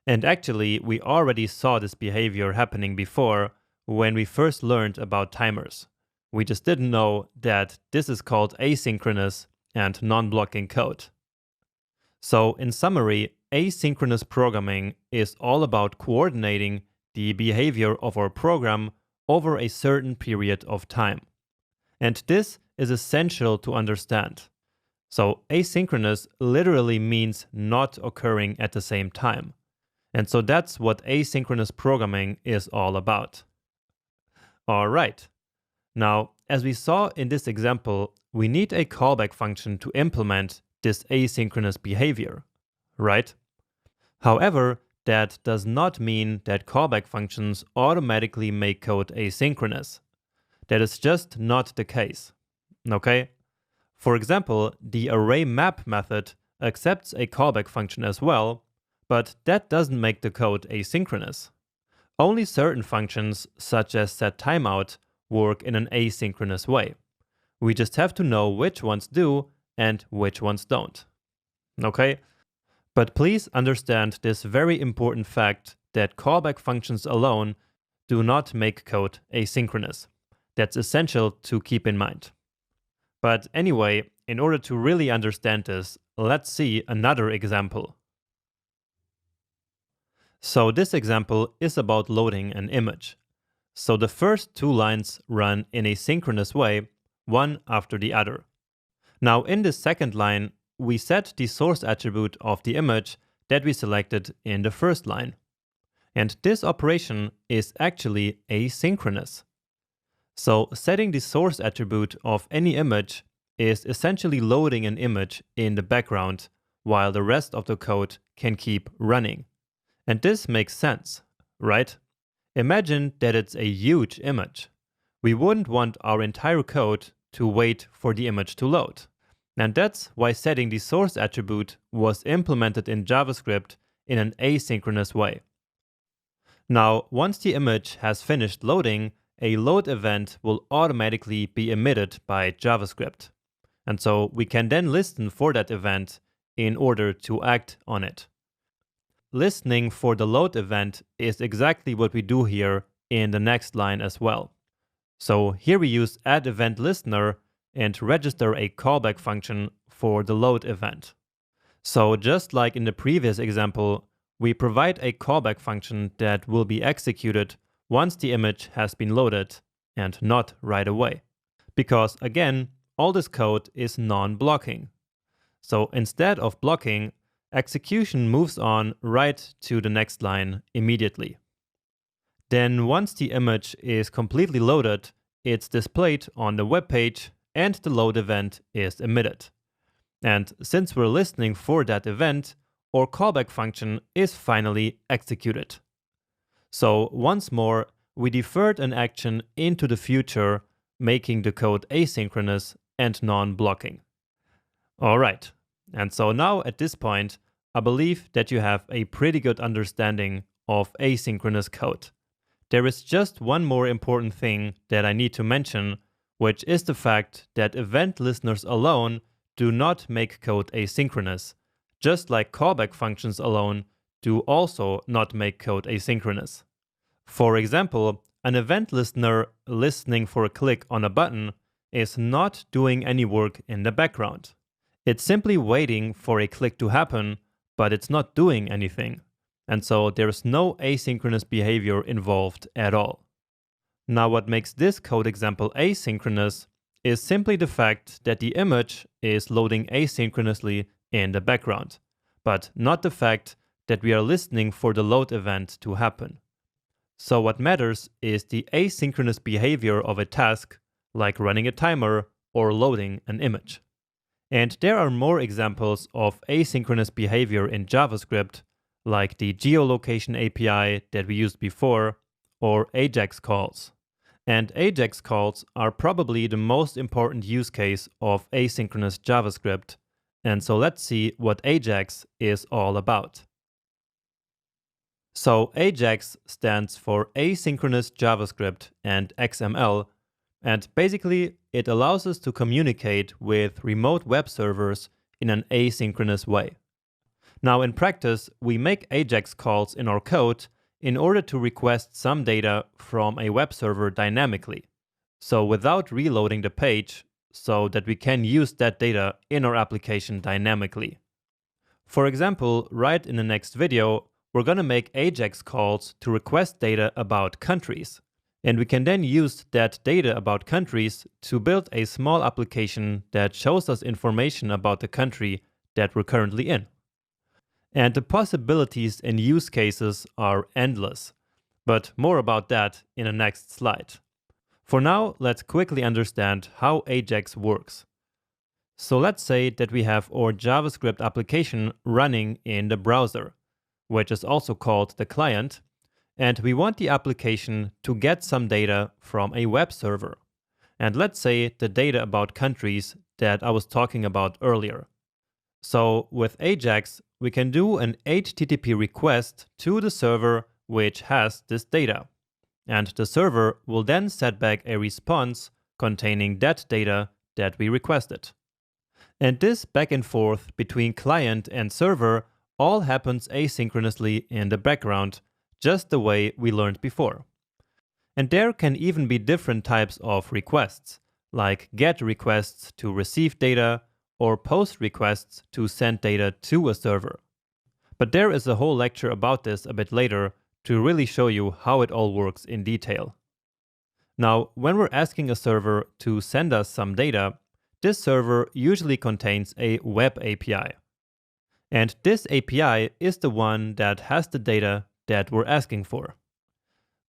Speaker 1: And actually, we already saw this behavior happening before when we first learned about timers. We just didn't know that this is called asynchronous and non-blocking code. So in summary, asynchronous programming is all about coordinating the behavior of our program over a certain period of time. And this is essential to understand. So asynchronous literally means not occurring at the same time. And so that's what asynchronous programming is all about. All right. Now, as we saw in this example, we need a callback function to implement this asynchronous behavior, right? However, that does not mean that callback functions automatically make code asynchronous. That is just not the case, okay? For example, the ArrayMap method accepts a callback function as well, but that doesn't make the code asynchronous. Only certain functions, such as setTimeout, work in an asynchronous way. We just have to know which ones do and which ones don't. Okay? But please understand this very important fact that callback functions alone do not make code asynchronous. That's essential to keep in mind. But anyway, in order to really understand this, let's see another example. So this example is about loading an image. So the first 2 lines run in a synchronous way, one after the other. Now in this second line, we set the source attribute of the image that we selected in the first line. And this operation is actually asynchronous. So setting the source attribute of any image is essentially loading an image in the background while the rest of the code can keep running. And this makes sense, right? Imagine that it's a huge image. We wouldn't want our entire code to wait for the image to load. And that's why setting the source attribute was implemented in JavaScript in an asynchronous way. Now, once the image has finished loading, a load event will automatically be emitted by JavaScript. And so we can then listen for that event in order to act on it. Listening for the load event is exactly what we do here in the next line as well. So here we use addEventListener and register a callback function for the load event. So just like in the previous example, we provide a callback function that will be executed once the image has been loaded and not right away. Because again, all this code is non-blocking. So instead of blocking, execution moves on right to the next line immediately. Then once the image is completely loaded, it's displayed on the web page and the load event is emitted. And since we're listening for that event, our callback function is finally executed. So once more, we deferred an action into the future, making the code asynchronous and non-blocking. All right. And so now at this point, I believe that you have a pretty good understanding of asynchronous code. There is just one more important thing that I need to mention, which is the fact that event listeners alone do not make code asynchronous, just like callback functions alone do also not make code asynchronous. For example, an event listener listening for a click on a button is not doing any work in the background. It's simply waiting for a click to happen, but it's not doing anything. And so there's no asynchronous behavior involved at all. Now what makes this code example asynchronous is simply the fact that the image is loading asynchronously in the background, but not the fact that we are listening for the load event to happen. So what matters is the asynchronous behavior of a task, like running a timer or loading an image. And there are more examples of asynchronous behavior in JavaScript, like the geolocation API that we used before, or AJAX calls. And AJAX calls are probably the most important use case of asynchronous JavaScript. And so let's see what AJAX is all about. So AJAX stands for Asynchronous JavaScript and XML, and basically it allows us to communicate with remote web servers in an asynchronous way. Now in practice, we make AJAX calls in our code in order to request some data from a web server dynamically, so without reloading the page, so that we can use that data in our application dynamically. For example, right in the next video, we're going to make AJAX calls to request data about countries. And we can then use that data about countries to build a small application that shows us information about the country that we're currently in. And the possibilities and use cases are endless, but more about that in the next slide. For now, let's quickly understand how AJAX works. So let's say that we have our JavaScript application running in the browser, which is also called the client, and we want the application to get some data from a web server. And let's say the data about countries that I was talking about earlier. So with AJAX, we can do an HTTP request to the server which has this data. And the server will then set back a response containing that data that we requested. And this back and forth between client and server all happens asynchronously in the background, just the way we learned before. And there can even be different types of requests, like GET requests to receive data or POST requests to send data to a server. But there is a whole lecture about this a bit later to really show you how it all works in detail. Now, when we're asking a server to send us some data, this server usually contains a web API. And this API is the one that has the data that we're asking for.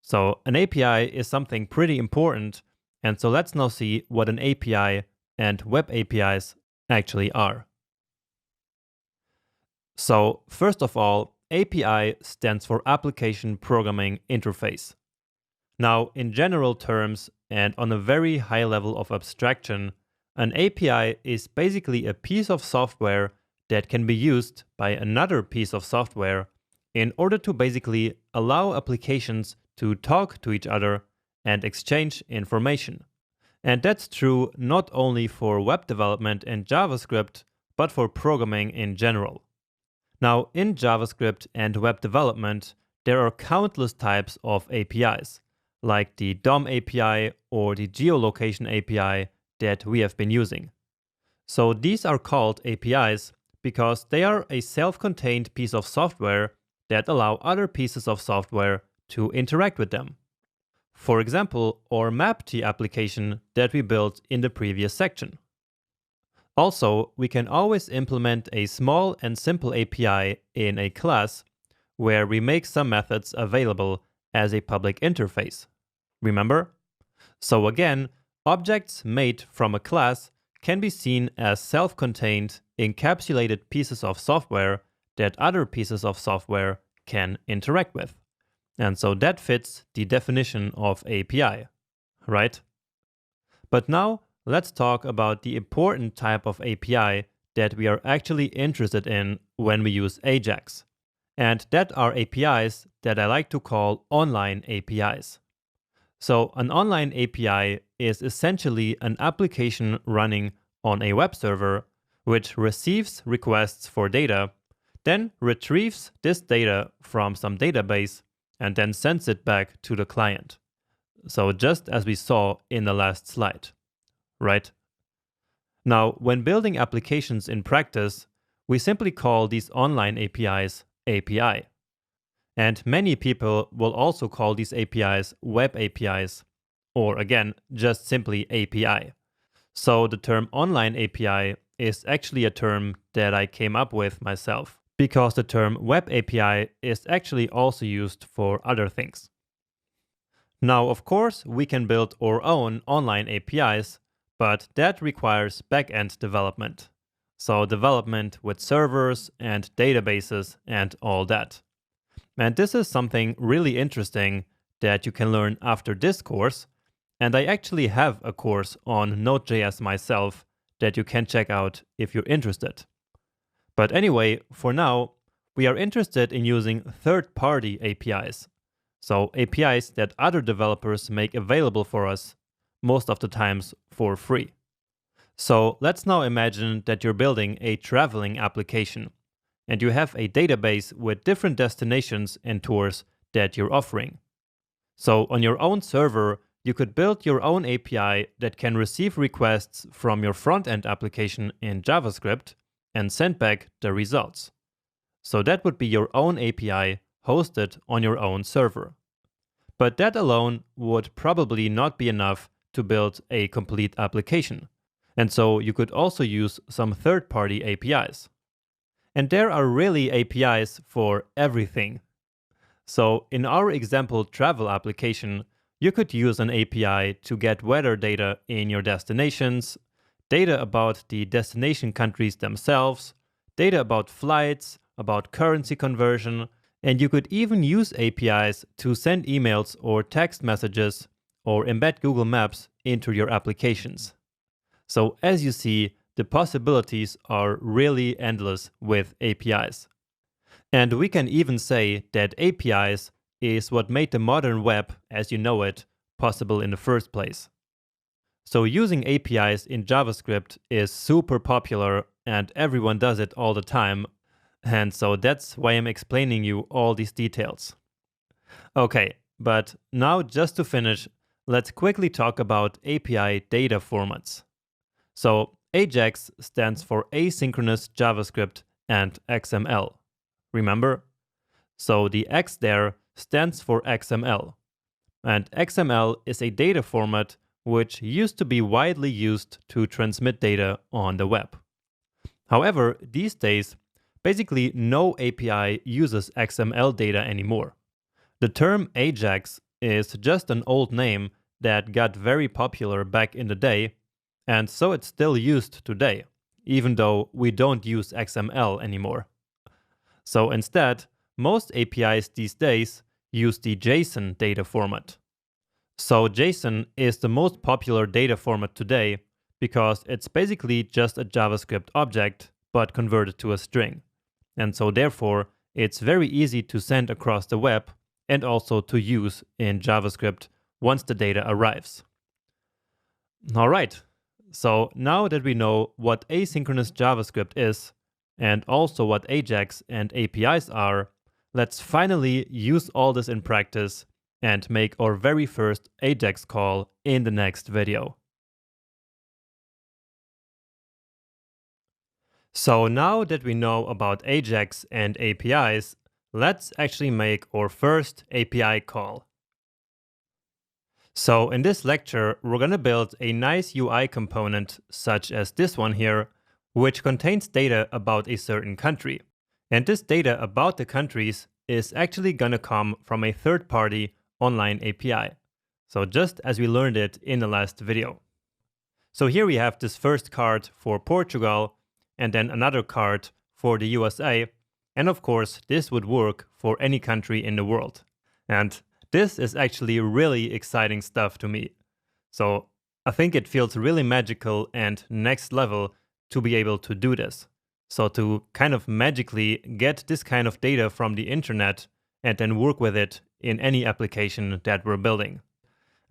Speaker 1: So an API is something pretty important, and so let's now see what an API and web APIs actually are. So first of all, API stands for Application Programming Interface. Now, in general terms and on a very high level of abstraction, an API is basically a piece of software that can be used by another piece of software in order to basically allow applications to talk to each other and exchange information. And that's true not only for web development and JavaScript, but for programming in general. Now, in JavaScript and web development, there are countless types of APIs, like the DOM API or the geolocation API that we have been using. So these are called APIs because they are a self-contained piece of software that allow other pieces of software to interact with them. For example, our MapT application that we built in the previous section. Also, we can always implement a small and simple API in a class where we make some methods available as a public interface. Remember? So again, objects made from a class can be seen as self-contained, encapsulated pieces of software that other pieces of software can interact with. And so that fits the definition of API, right? But now let's talk about the important type of API that we are actually interested in when we use AJAX. And that are APIs that I like to call online APIs. So an online API is essentially an application running on a web server which receives requests for data, then retrieves this data from some database, and then sends it back to the client. So just as we saw in the last slide, right? Now, when building applications in practice, we simply call these online APIs API. And many people will also call these APIs web APIs, or again, just simply API. So the term online API is actually a term that I came up with myself, because the term web API is actually also used for other things. Now, of course, we can build our own online APIs, but that requires back-end development. So development with servers and databases and all that. And this is something really interesting that you can learn after this course. And I actually have a course on Node.js myself that you can check out if you're interested. But anyway, for now, we are interested in using third-party APIs. So APIs that other developers make available for us, most of the times for free. So let's now imagine that you're building a traveling application and you have a database with different destinations and tours that you're offering. So on your own server, you could build your own API that can receive requests from your front-end application in JavaScript and send back the results. So that would be your own API hosted on your own server. But that alone would probably not be enough to build a complete application. And so you could also use some third-party APIs. And there are really APIs for everything. So in our example travel application, you could use an API to get weather data in your destinations, data about the destination countries themselves, data about flights, about currency conversion, and you could even use APIs to send emails or text messages or embed Google Maps into your applications. So as you see, the possibilities are really endless with APIs. And we can even say that APIs is what made the modern web, as you know it, possible in the first place. So using APIs in JavaScript is super popular and everyone does it all the time. And so that's why I'm explaining you all these details. Okay, but now just to finish, let's quickly talk about API data formats. So AJAX stands for Asynchronous JavaScript and XML. Remember? So the X there stands for XML. And XML is a data format which used to be widely used to transmit data on the web. However, these days, basically no API uses XML data anymore. The term AJAX is just an old name that got very popular back in the day, and so it's still used today, even though we don't use XML anymore. So instead, most APIs these days use the JSON data format. So JSON is the most popular data format today because it's basically just a JavaScript object, but converted to a string. And so therefore, it's very easy to send across the web and also to use in JavaScript once the data arrives. All right. So now that we know what asynchronous JavaScript is, and also what AJAX and APIs are, let's finally use all this in practice and make our very first AJAX call in the next video. So now that we know about AJAX and APIs, let's actually make our first API call. So in this lecture, we're going to build a nice UI component such as this one here, which contains data about a certain country. And this data about the countries is actually going to come from a third-party online API. So just as we learned it in the last video. So here we have this first card for Portugal and then another card for the USA. And of course, this would work for any country in the world. And this is actually really exciting stuff to me. So I think it feels really magical and next level to be able to do this. So to kind of magically get this kind of data from the internet and then work with it in any application that we're building.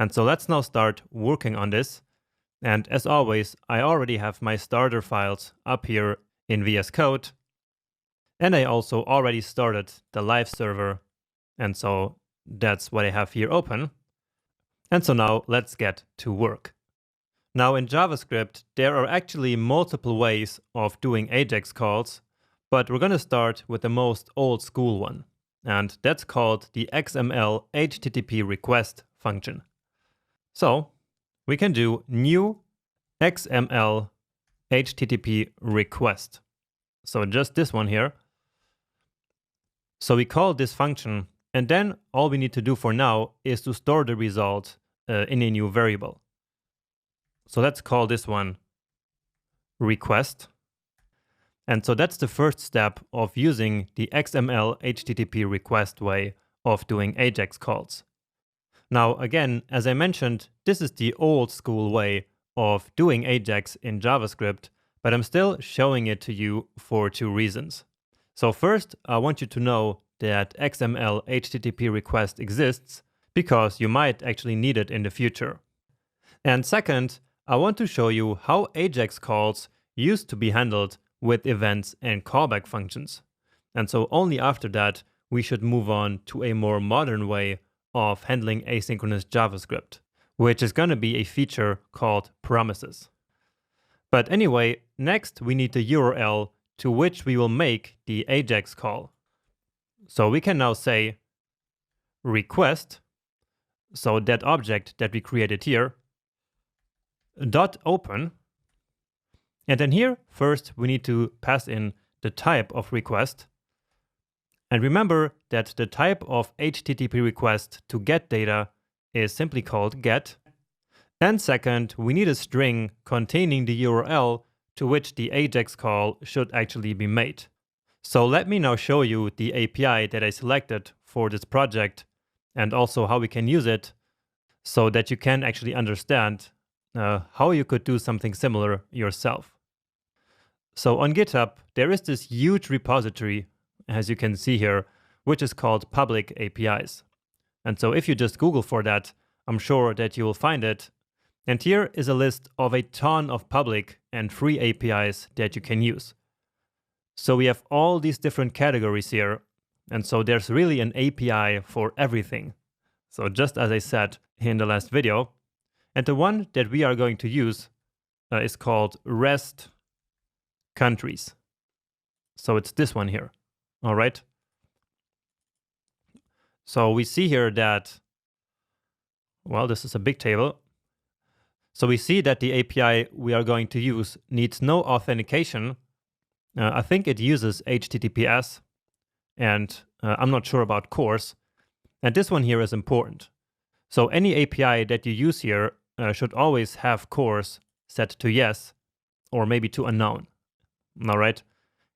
Speaker 1: And so let's now start working on this. And as always, I already have my starter files up here in VS Code. And I also already started the live server. And so that's what I have here open. And so now let's get to work. Now in JavaScript, there are actually multiple ways of doing AJAX calls, but we're going to start with the most old school one. And that's called the XML HTTP request function. So we can do new XML HTTP request. So just this one here. So we call this function, and then all we need to do for now is to store the result in a new variable. So let's call this one request. And so that's the first step of using the XML HTTP request way of doing AJAX calls. Now, again, as I mentioned, this is the old school way of doing AJAX in JavaScript, but I'm still showing it to you for two reasons. So first, I want you to know that XML HTTP request exists because you might actually need it in the future. And second, I want to show you how AJAX calls used to be handled with events and callback functions. And so only after that, we should move on to a more modern way of handling asynchronous JavaScript, which is going to be a feature called promises. But anyway, next we need the URL to which we will make the AJAX call. So we can now say request, so that object that we created here, .open, and then here first we need to pass in the type of request. And remember that the type of HTTP request to get data is simply called get. And second, we need a string containing the URL to which the AJAX call should actually be made. So let me now show you the API that I selected for this project and also how we can use it so that you can actually understand how you could do something similar yourself. So on GitHub, there is this huge repository, as you can see here, which is called public APIs. And so if you just Google for that, I'm sure that you will find it. And here is a list of a ton of public and free APIs that you can use. So we have all these different categories here. And so there's really an API for everything. So just as I said in the last video. And the one that we are going to use is called REST countries. So it's this one here. All right. So we see here that, well, this is a big table. So we see that the API we are going to use needs no authentication. I think it uses HTTPS, and I'm not sure about CORS. And this one here is important. So any API that you use here should always have CORS set to yes, or maybe to unknown. All right.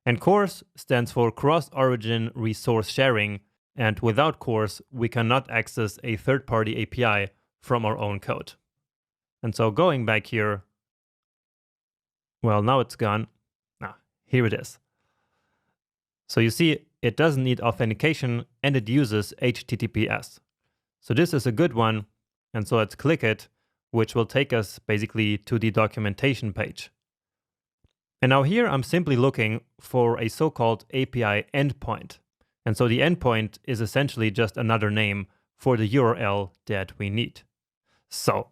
Speaker 1: And CORS stands for Cross-Origin Resource Sharing. And without CORS, we cannot access a third-party API from our own code. And so going back here, well, now it's gone. Here it is. So you see, it doesn't need authentication and it uses HTTPS. So this is a good one. And so let's click it, which will take us basically to the documentation page. And now here I'm simply looking for a so-called API endpoint. And so the endpoint is essentially just another name for the URL that we need. So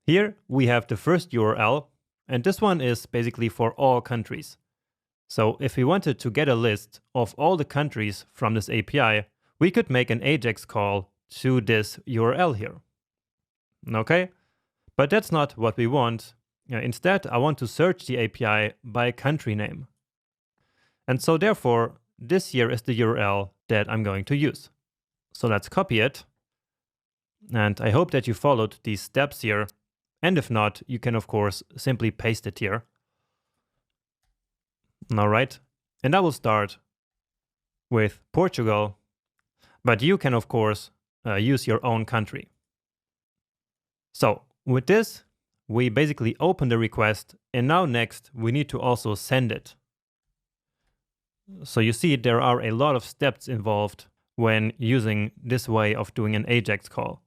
Speaker 1: here we have the first URL, and this one is basically for all countries. So if we wanted to get a list of all the countries from this API, we could make an AJAX call to this URL here. Okay, but that's not what we want. Instead, I want to search the API by country name. And so therefore, this here is the URL that I'm going to use. So let's copy it. And I hope that you followed these steps here. And if not, you can of course simply paste it here. All right. And I will start with Portugal, but you can of course use your own country. So with this, we basically open the request, and now next we need to also send it. So you see there are a lot of steps involved when using this way of doing an AJAX call.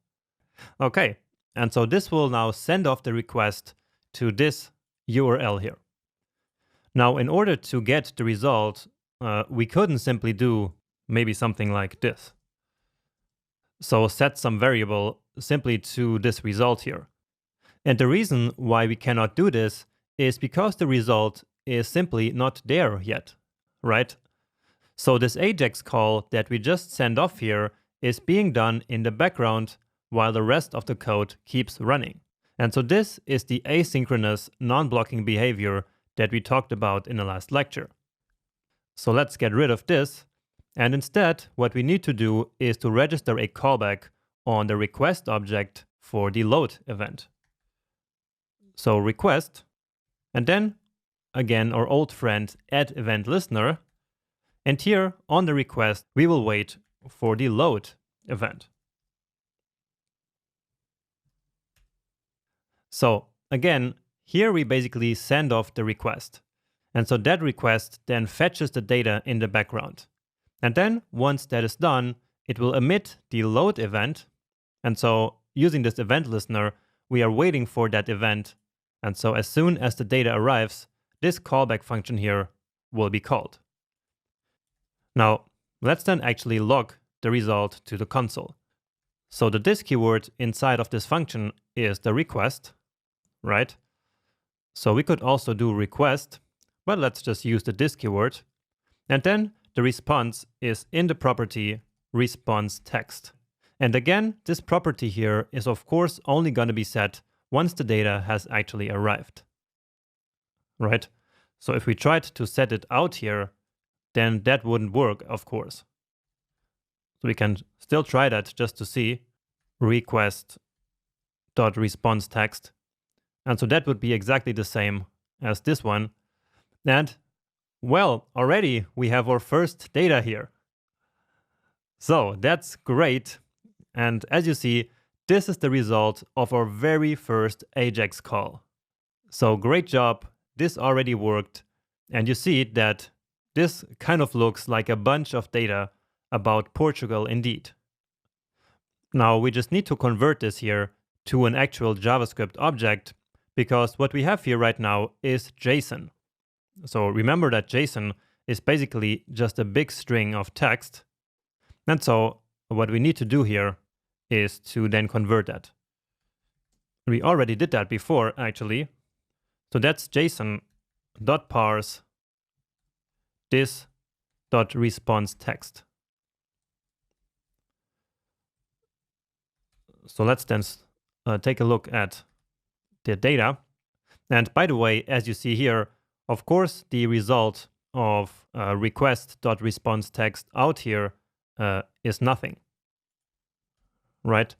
Speaker 1: Okay, and so this will now send off the request to this URL here. Now, in order to get the result, we couldn't simply do maybe something like this. So set some variable simply to this result here. And the reason why we cannot do this is because the result is simply not there yet, right? So this AJAX call that we just send off here is being done in the background while the rest of the code keeps running. And so this is the asynchronous non-blocking behavior that we talked about in the last lecture. So let's get rid of this. And instead, what we need to do is to register a callback on the request object for the load event. So request, and then again our old friend add event listener. And here on the request, we will wait for the load event. So again, here we basically send off the request. And so that request then fetches the data in the background. And then once that is done, it will emit the load event. And so using this event listener, we are waiting for that event. And so as soon as the data arrives, this callback function here will be called. Now, let's then actually log the result to the console. So the this keyword inside of this function is the request, right? So we could also do request, but let's just use the this keyword. And then the response is in the property response text. And again, this property here is of course only going to be set once the data has actually arrived, right? So if we tried to set it out here, then that wouldn't work, of course. So we can still try that just to see request.response text. And so that would be exactly the same as this one. And well, already we have our first data here. So that's great. And as you see, this is the result of our very first AJAX call. So great job. This already worked. And you see that this kind of looks like a bunch of data about Portugal indeed. Now we just need to convert this here to an actual JavaScript object, because what we have here right now is JSON. So remember that JSON is basically just a big string of text. And so what we need to do here is to then convert that. We already did that before, actually. So that's JSON.parse this.response text. So let's then take a look at the data. And by the way, as you see here, of course, the result of request.response text out here is nothing, right?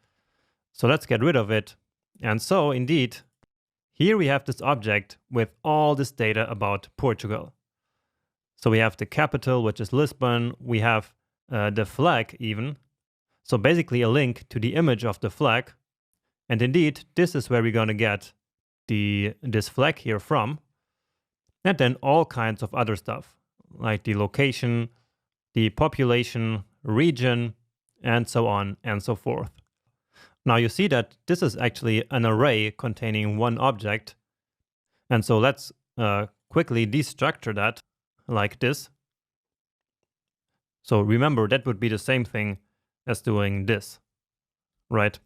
Speaker 1: So let's get rid of it. And so indeed, here we have this object with all this data about Portugal. So we have the capital, which is Lisbon. We have the flag even. So basically a link to the image of the flag. And indeed, this is where we're going to get this flag here from. And then all kinds of other stuff, like the location, the population, region, and so on and so forth. Now you see that this is actually an array containing one object. And so let's quickly destructure that like this. So remember, that would be the same thing as doing this, right?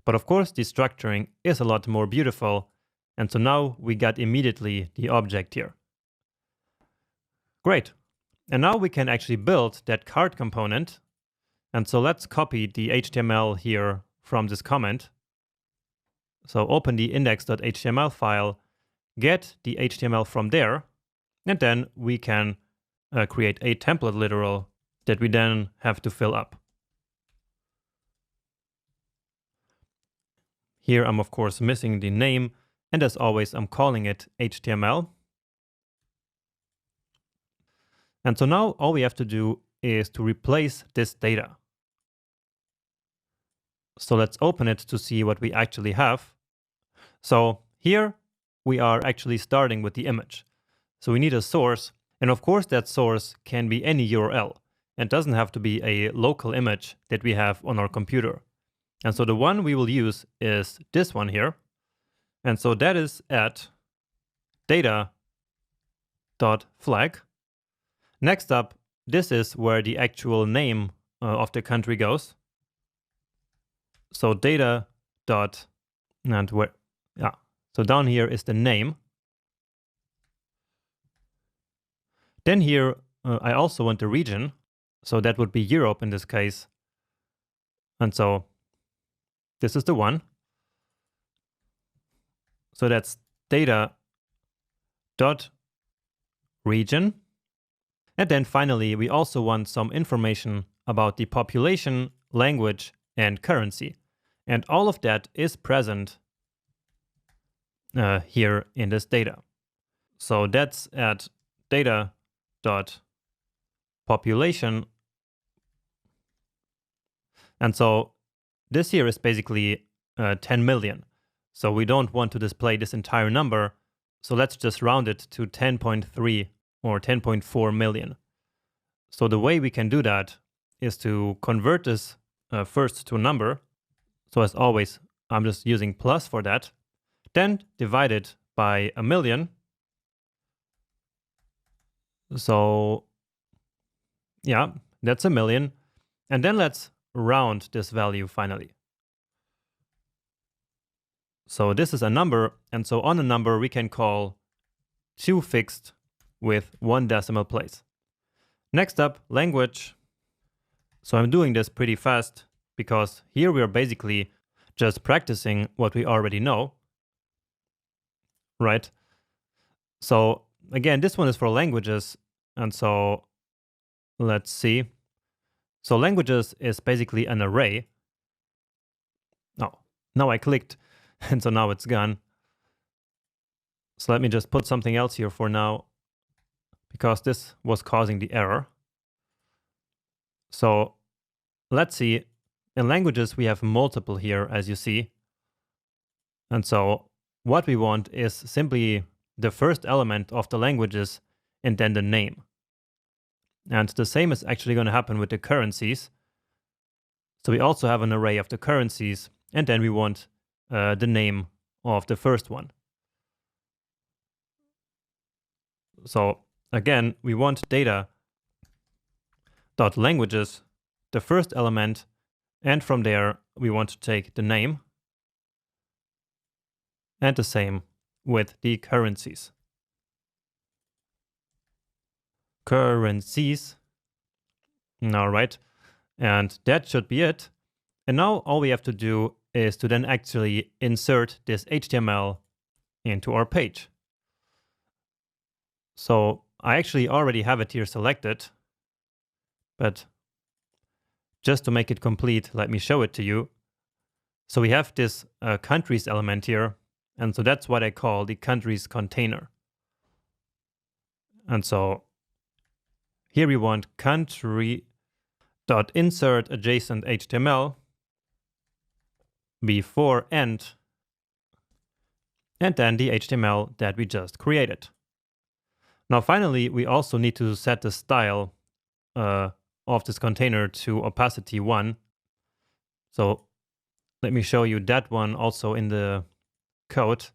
Speaker 1: But of course, destructuring is a lot more beautiful. And so now we got immediately the object here. Great. And now we can actually build that card component. And so let's copy the HTML here from this comment. So open the index.html file, get the HTML from there, and then we can create a template literal that we then have to fill up. Here I'm of course missing the name, and as always I'm calling it HTML. And so now all we have to do is to replace this data. So let's open it to see what we actually have. So here we are actually starting with the image. So we need a source, and of course that source can be any URL. It doesn't have to be a local image that we have on our computer. And so the one we will use is this one here. And so that is at data.flag. Next up, this is where the actual name of the country goes. So data dot, and where, yeah. So down here is the name. Then here, I also want the region. So that would be Europe in this case. And so this is the one. So that's data dot region. And then finally, we also want some information about the population, language, and currency. And all of that is present here in this data. So that's at data.population. And so this here is basically 10 million. So we don't want to display this entire number. So let's just round it to 10.3 or 10.4 million. So the way we can do that is to convert this first to a number. So as always, I'm just using plus for that. Then divide it by a million. So yeah, that's a million. And then let's round this value finally. So this is a number, and so on a number we can call 2 fixed with 1 decimal place. Next up, language. So I'm doing this pretty fast because here we are basically just practicing what we already know, right? So again, this one is for languages, and so let's see. So languages is basically an array. Oh, now I clicked, and so now it's gone. So let me just put something else here for now, because this was causing the error. So let's see. In languages, we have multiple here, as you see. And so what we want is simply the first element of the languages and then the name. And the same is actually going to happen with the currencies. So we also have an array of the currencies, and then we want the name of the first one. So again, we want data.languages, the first element, and from there we want to take the name, and the same with the currencies. Currencies. All right, and that should be it. And now all we have to do is to then actually insert this HTML into our page. So I actually already have it here selected, but just to make it complete, let me show it to you. So we have this countries element here, and so that's what I call the countries container. And so here we want country.insert adjacent HTML before end, and then the HTML that we just created. Now finally, we also need to set the style of this container to opacity 1. So let me show you that one also in the code.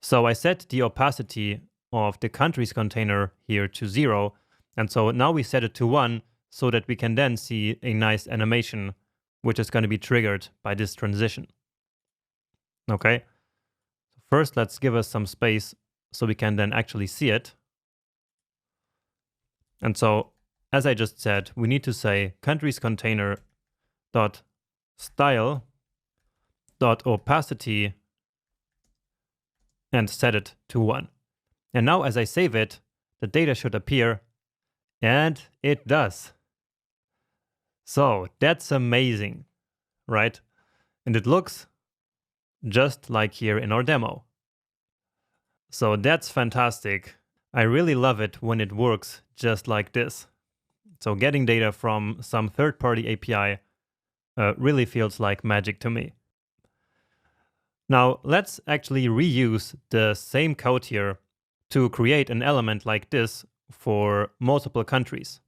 Speaker 1: So I set the opacity of the countries container here to 0. And so now we set it to 1 so that we can then see a nice animation, which is going to be triggered by this transition. Okay. First, let's give us some space so we can then actually see it. And so, as I just said, we need to say countries container dot style dot opacity and set it to 1. And now as I save it, the data should appear, and it does. So that's amazing, right? And it looks just like here in our demo. So that's fantastic. I really love it when it works just like this. So getting data from some third-party API really feels like magic to me. Now let's actually reuse the same code here to create an element like this for multiple countries.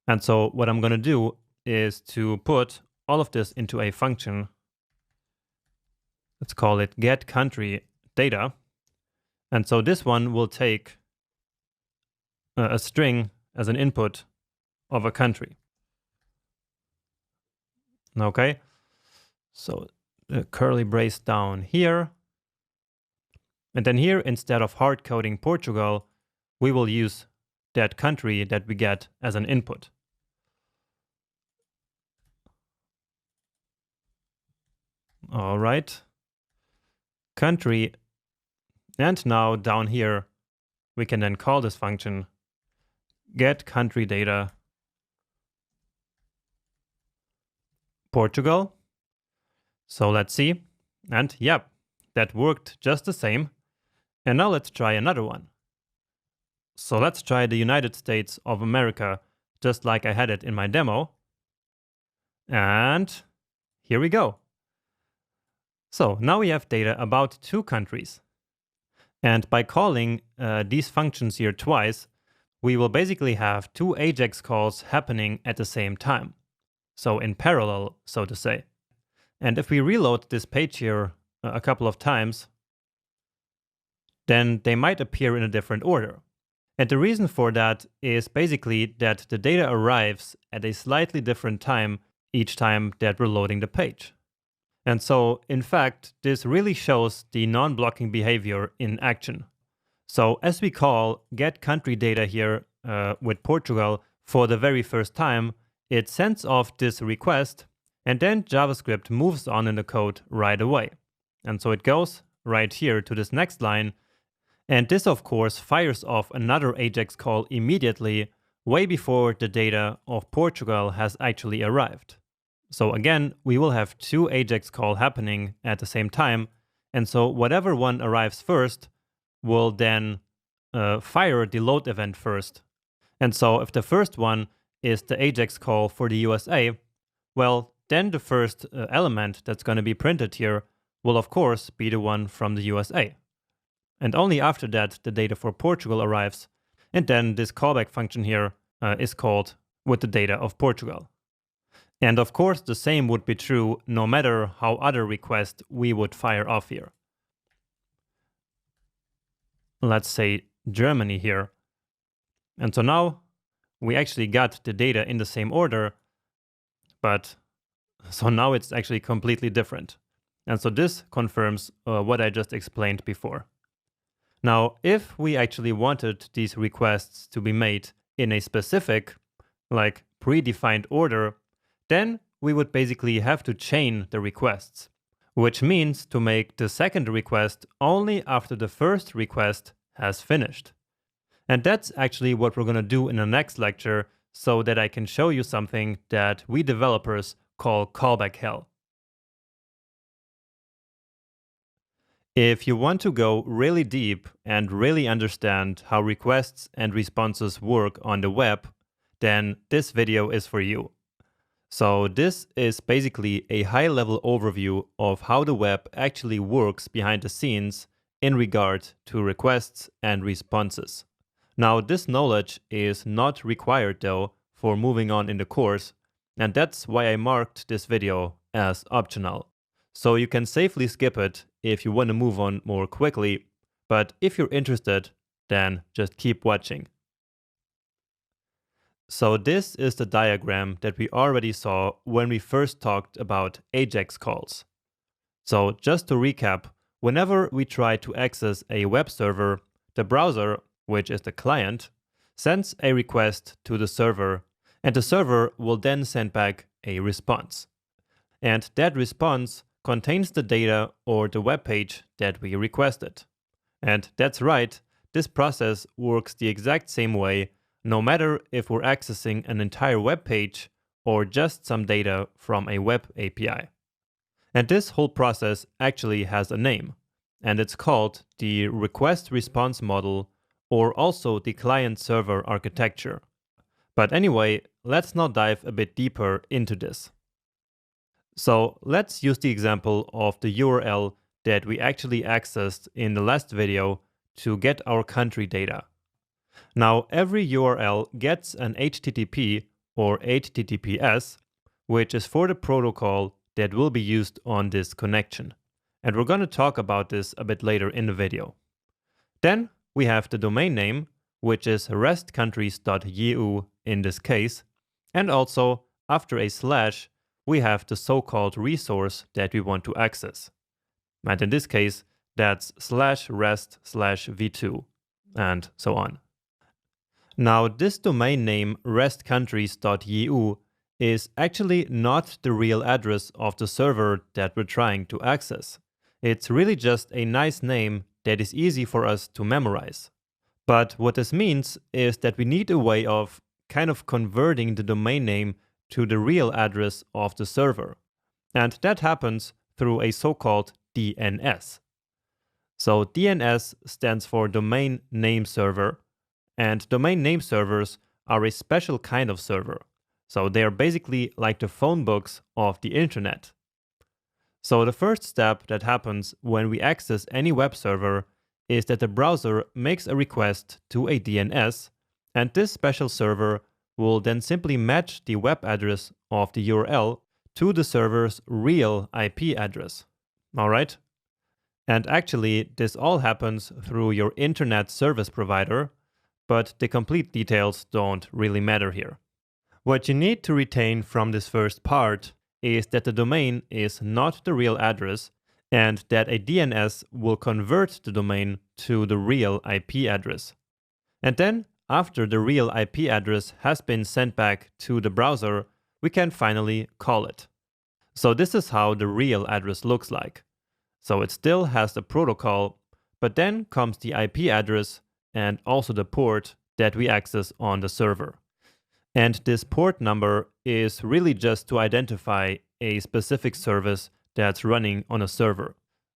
Speaker 1: And so what I'm going to do is to put all of this into a function. Let's call it getCountryData. And so this one will take a string as an input of a country. Okay, so the curly brace down here. And then here, instead of hard coding Portugal, we will use that country that we get as an input. All right, country. And now down here, we can then call this function getCountryData Portugal. So let's see. And yep, that worked just the same. And now let's try another one. So let's try the United States of America, just like I had it in my demo. And here we go. So now we have data about 2 countries. And by calling these functions here twice, we will basically have 2 AJAX calls happening at the same time. So in parallel, so to say. And if we reload this page here a couple of times, then they might appear in a different order. And the reason for that is basically that the data arrives at a slightly different time each time that we're loading the page. And so, in fact, this really shows the non-blocking behavior in action. So as we call get country data here with Portugal for the very first time, it sends off this request, and then JavaScript moves on in the code right away. And so it goes right here to this next line, and this of course fires off another AJAX call immediately, way before the data of Portugal has actually arrived. So again, we will have 2 AJAX calls happening at the same time, and so whatever one arrives first will then fire the load event first. And so if the first one is the AJAX call for the USA, well, then the first element that's going to be printed here will of course be the one from the USA. And only after that the data for Portugal arrives, and then this callback function here is called with the data of Portugal. And of course the same would be true no matter how other requests we would fire off here. Let's say Germany here. And so now we actually got the data in the same order, but so now it's actually completely different. And so this confirms what I just explained before. Now, if we actually wanted these requests to be made in a specific, like predefined order, then we would basically have to chain the requests, which means to make the second request only after the first request has finished. And that's actually what we're going to do in the next lecture, so that I can show you something that we developers call callback hell. If you want to go really deep and really understand how requests and responses work on the web, then this video is for you. So this is basically a high-level overview of how the web actually works behind the scenes in regard to requests and responses. Now, this knowledge is not required though for moving on in the course, and that's why I marked this video as optional. So you can safely skip it if you want to move on more quickly, but if you're interested, then just keep watching. So this is the diagram that we already saw when we first talked about AJAX calls. So just to recap, whenever we try to access a web server, the browser, which is the client, sends a request to the server, and the server will then send back a response. And that response contains the data or the web page that we requested. And that's right, this process works the exact same way, no matter if we're accessing an entire web page or just some data from a web API. And this whole process actually has a name, and it's called the request-response model, or also the client-server architecture. But anyway, let's now dive a bit deeper into this. So let's use the example of the URL that we actually accessed in the last video to get our country data. Now, every URL gets an HTTP or HTTPS, which is for the protocol that will be used on this connection. And we're going to talk about this a bit later in the video. Then we have the domain name, which is restcountries.eu in this case. And also, after a slash, we have the so-called resource that we want to access. And in this case, that's /rest/v2, and so on. Now, this domain name restcountries.eu is actually not the real address of the server that we're trying to access. It's really just a nice name that is easy for us to memorize. But what this means is that we need a way of kind of converting the domain name to the real address of the server. And that happens through a so-called DNS. So DNS stands for Domain Name Server, and domain name servers are a special kind of server. So they are basically like the phone books of the internet. So the first step that happens when we access any web server is that the browser makes a request to a DNS, and this special server will then simply match the web address of the URL to the server's real IP address. All right? And actually, this all happens through your internet service provider, but the complete details don't really matter here. What you need to retain from this first part is that the domain is not the real address and that a DNS will convert the domain to the real IP address. And then, after the real IP address has been sent back to the browser, we can finally call it. So this is how the real address looks like. So it still has the protocol, but then comes the IP address and also the port that we access on the server. And this port number is really just to identify a specific service that's running on a server.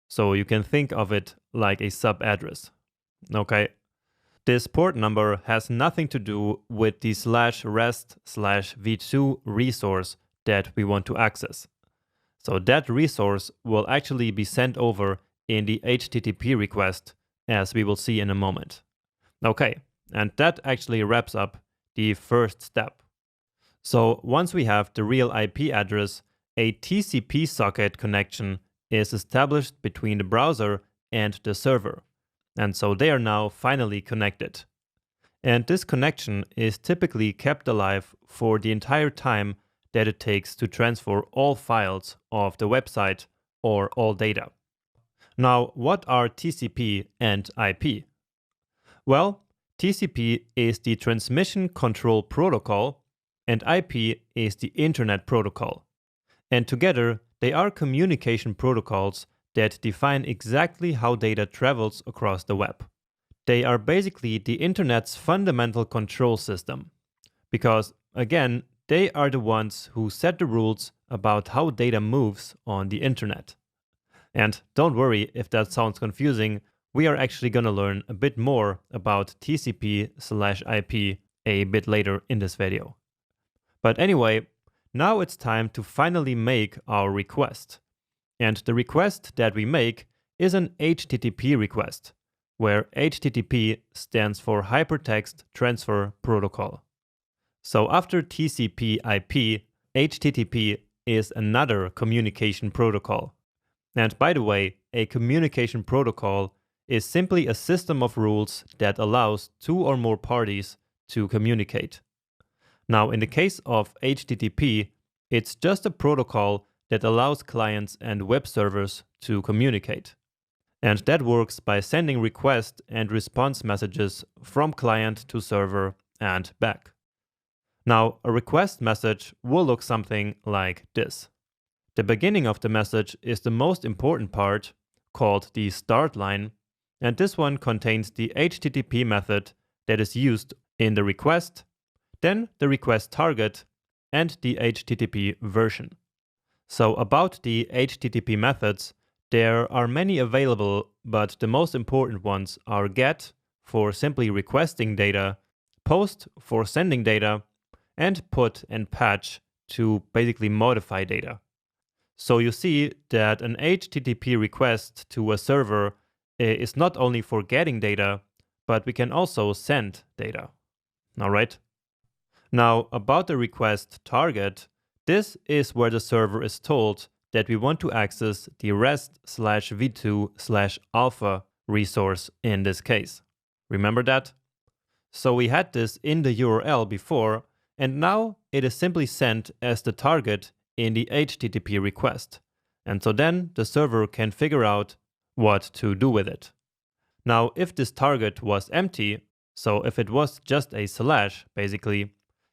Speaker 1: So you can think of it like a sub-address. Okay. This port number has nothing to do with the /rest/v2 resource that we want to access. So that resource will actually be sent over in the HTTP request, as we will see in a moment. Okay, and that actually wraps up the first step. So once we have the real IP address, a TCP socket connection is established between the browser and the server. And so they are now finally connected. And this connection is typically kept alive for the entire time that it takes to transfer all files of the website or all data. Now, what are TCP and IP? Well, TCP is the Transmission Control Protocol, and IP is the Internet Protocol. And together, they are communication protocols that define exactly how data travels across the web. They are basically the Internet's fundamental control system, because, again, they are the ones who set the rules about how data moves on the internet. And don't worry if that sounds confusing, we are actually going to learn a bit more about TCP/IP a bit later in this video. But anyway, now it's time to finally make our request. And the request that we make is an HTTP request, where HTTP stands for Hypertext Transfer Protocol. So after TCP/IP, HTTP is another communication protocol. And by the way, a communication protocol is simply a system of rules that allows two or more parties to communicate. Now, in the case of HTTP, it's just a protocol that allows clients and web servers to communicate. And that works by sending request and response messages from client to server and back. Now, a request message will look something like this. The beginning of the message is the most important part, called the start line, and this one contains the HTTP method that is used in the request, then the request target, and the HTTP version. So about the HTTP methods, there are many available, but the most important ones are GET for simply requesting data, POST for sending data, and PUT and PATCH to basically modify data. So you see that an HTTP request to a server is not only for getting data, but we can also send data. All right. Now, about the request target, this is where the server is told that we want to access the REST/v2/alpha resource in this case. Remember that? So we had this in the URL before, and now it is simply sent as the target in the HTTP request. And so then the server can figure out what to do with it. Now, if this target was empty, so if it was just a slash, basically,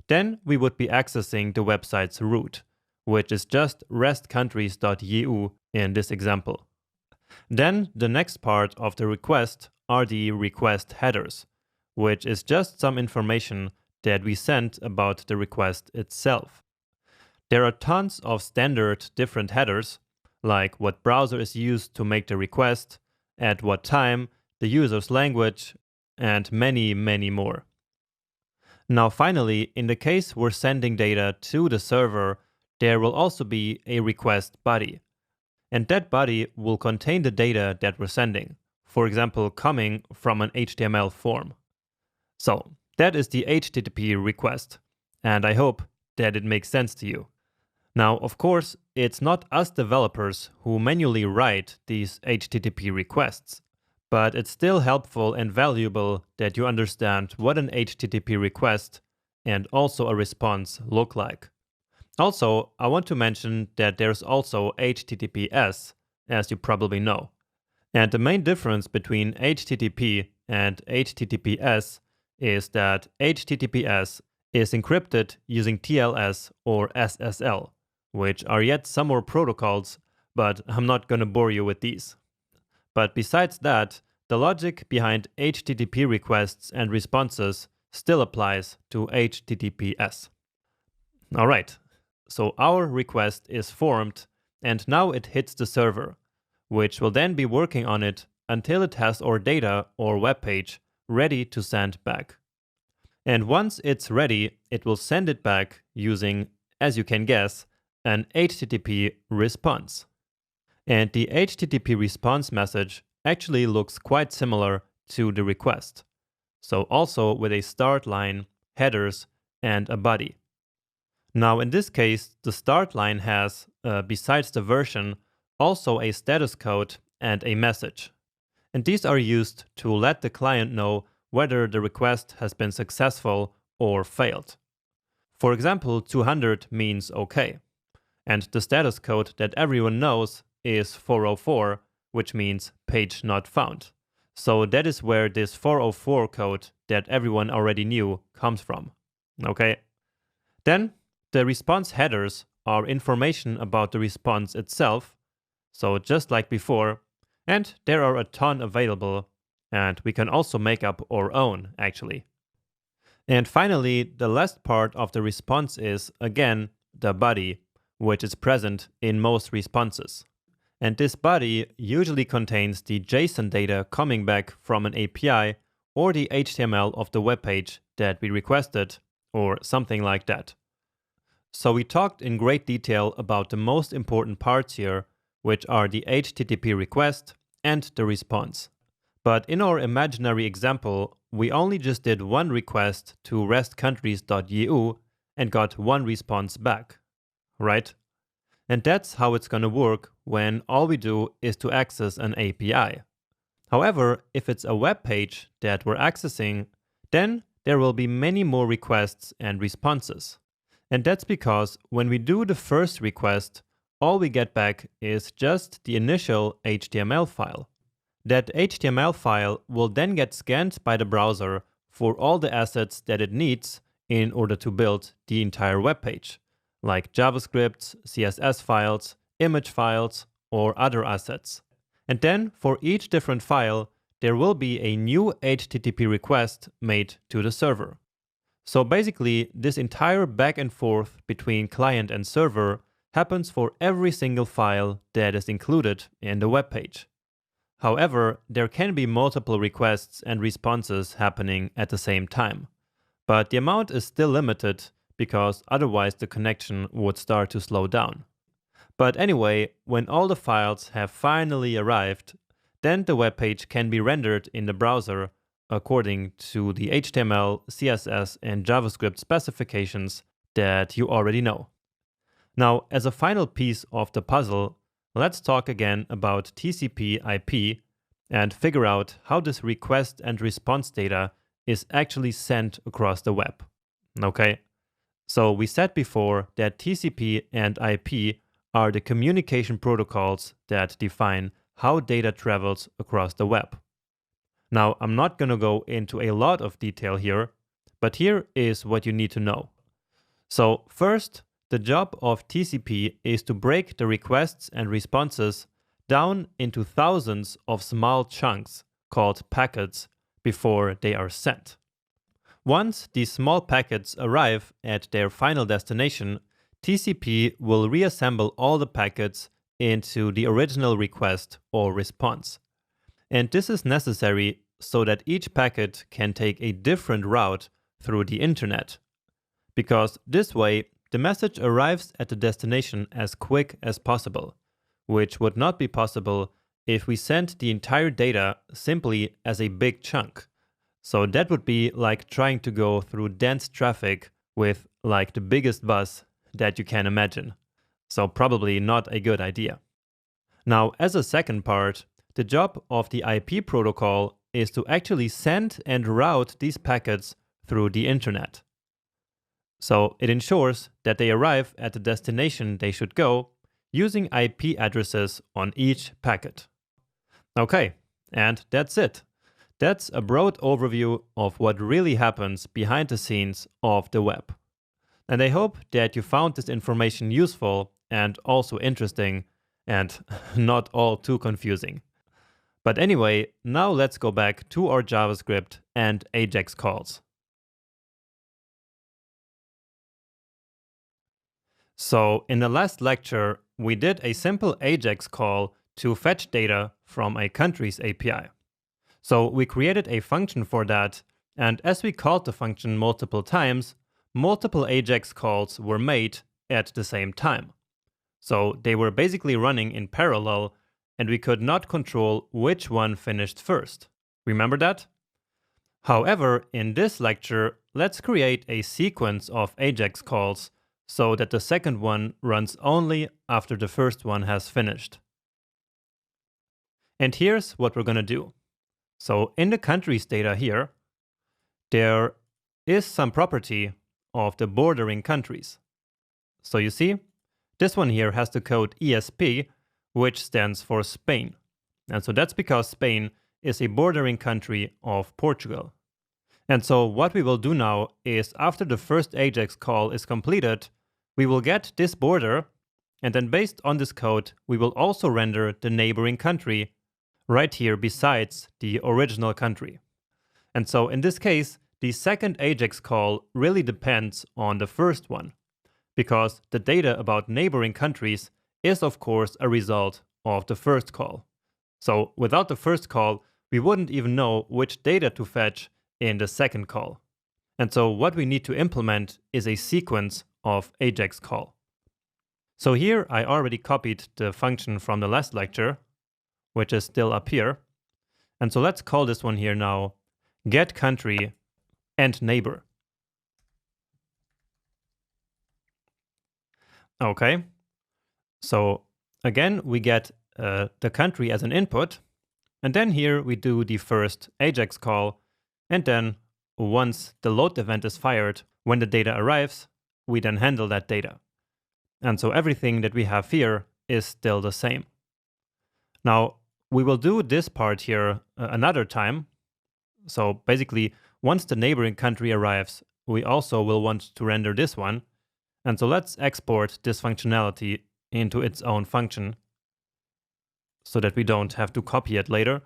Speaker 1: then we would be accessing the website's root, which is just restcountries.eu in this example. Then the next part of the request are the request headers, which is just some information that we sent about the request itself. There are tons of standard different headers, like what browser is used to make the request, at what time, the user's language, and many, many more. Now finally, in the case we're sending data to the server, there will also be a request body. And that body will contain the data that we're sending, for example, coming from an HTML form. So that is the HTTP request, and I hope that it makes sense to you. Now, of course, it's not us developers who manually write these HTTP requests, but it's still helpful and valuable that you understand what an HTTP request and also a response look like. Also, I want to mention that there's also HTTPS, as you probably know. And the main difference between HTTP and HTTPS is that HTTPS is encrypted using TLS or SSL, which are yet some more protocols, but I'm not going to bore you with these. But besides that, the logic behind HTTP requests and responses still applies to HTTPS. All right, so our request is formed, and now it hits the server, which will then be working on it until it has our data or web page ready to send back. And once it's ready, it will send it back using, as you can guess, an HTTP response. And the HTTP response message actually looks quite similar to the request. So also with a start line, headers, and a body. Now in this case, the start line has, besides the version, also a status code and a message. And these are used to let the client know whether the request has been successful or failed. For example, 200 means OK. And the status code that everyone knows is 404, which means page not found. So that is where this 404 code that everyone already knew comes from. Okay. Then the response headers are information about the response itself. So just like before, and there are a ton available, and we can also make up our own actually. And finally, the last part of the response is, again, the body, which is present in most responses. And this body usually contains the JSON data coming back from an API or the HTML of the web page that we requested, or something like that. So we talked in great detail about the most important parts here, which are the HTTP request and the response. But in our imaginary example, we only just did one request to restcountries.eu and got one response back, right? And that's how it's going to work when all we do is to access an API. However, if it's a web page that we're accessing, then there will be many more requests and responses. And that's because when we do the first request, all we get back is just the initial HTML file. That HTML file will then get scanned by the browser for all the assets that it needs in order to build the entire web page, like JavaScript, CSS files, image files, or other assets. And then for each different file, there will be a new HTTP request made to the server. So basically, this entire back and forth between client and server happens for every single file that is included in the web page. However, there can be multiple requests and responses happening at the same time. But the amount is still limited because otherwise the connection would start to slow down. But anyway, when all the files have finally arrived, then the web page can be rendered in the browser according to the HTML, CSS, and JavaScript specifications that you already know. Now, as a final piece of the puzzle, let's talk again about TCP/IP and figure out how this request and response data is actually sent across the web. Okay? So we said before that TCP and IP are the communication protocols that define how data travels across the web. Now, I'm not going to go into a lot of detail here, but here is what you need to know. So first, the job of TCP is to break the requests and responses down into thousands of small chunks called packets before they are sent. Once these small packets arrive at their final destination, TCP will reassemble all the packets into the original request or response. And this is necessary so that each packet can take a different route through the internet. Because this way, the message arrives at the destination as quick as possible, which would not be possible if we sent the entire data simply as a big chunk. So that would be like trying to go through dense traffic with like the biggest bus that you can imagine. So probably not a good idea. Now, as a second part, the job of the IP protocol is to actually send and route these packets through the internet. So it ensures that they arrive at the destination they should go using IP addresses on each packet. Okay, and that's it. That's a broad overview of what really happens behind the scenes of the web. And I hope that you found this information useful and also interesting and not all too confusing. But anyway, now let's go back to our JavaScript and AJAX calls. So in the last lecture, we did a simple AJAX call to fetch data from a countries API. So we created a function for that, and as we called the function multiple times, multiple AJAX calls were made at the same time. So they were basically running in parallel, and we could not control which one finished first. Remember that? However, in this lecture, let's create a sequence of AJAX calls so that the second one runs only after the first one has finished. And here's what we're going to do. So in the countries data here, there is some property of the bordering countries. So you see, this one here has the code ESP, which stands for Spain. And so that's because Spain is a bordering country of Portugal. And so what we will do now is after the first AJAX call is completed, we will get this border, and then based on this code, we will also render the neighboring country right here besides the original country. And so in this case, the second AJAX call really depends on the first one, because the data about neighboring countries is of course a result of the first call. So without the first call, we wouldn't even know which data to fetch in the second call. And so what we need to implement is a sequence of AJAX call. So here I already copied the function from the last lecture, which is still up here. And so let's call this one here now get country and neighbor. Okay, so again we get the country as an input, and then here we do the first AJAX call, and then once the load event is fired, when the data arrives, we then handle that data. And so everything that we have here is still the same. Now, we will do this part here another time. So basically, once the neighboring country arrives, we also will want to render this one. And so let's export this functionality into its own function so that we don't have to copy it later.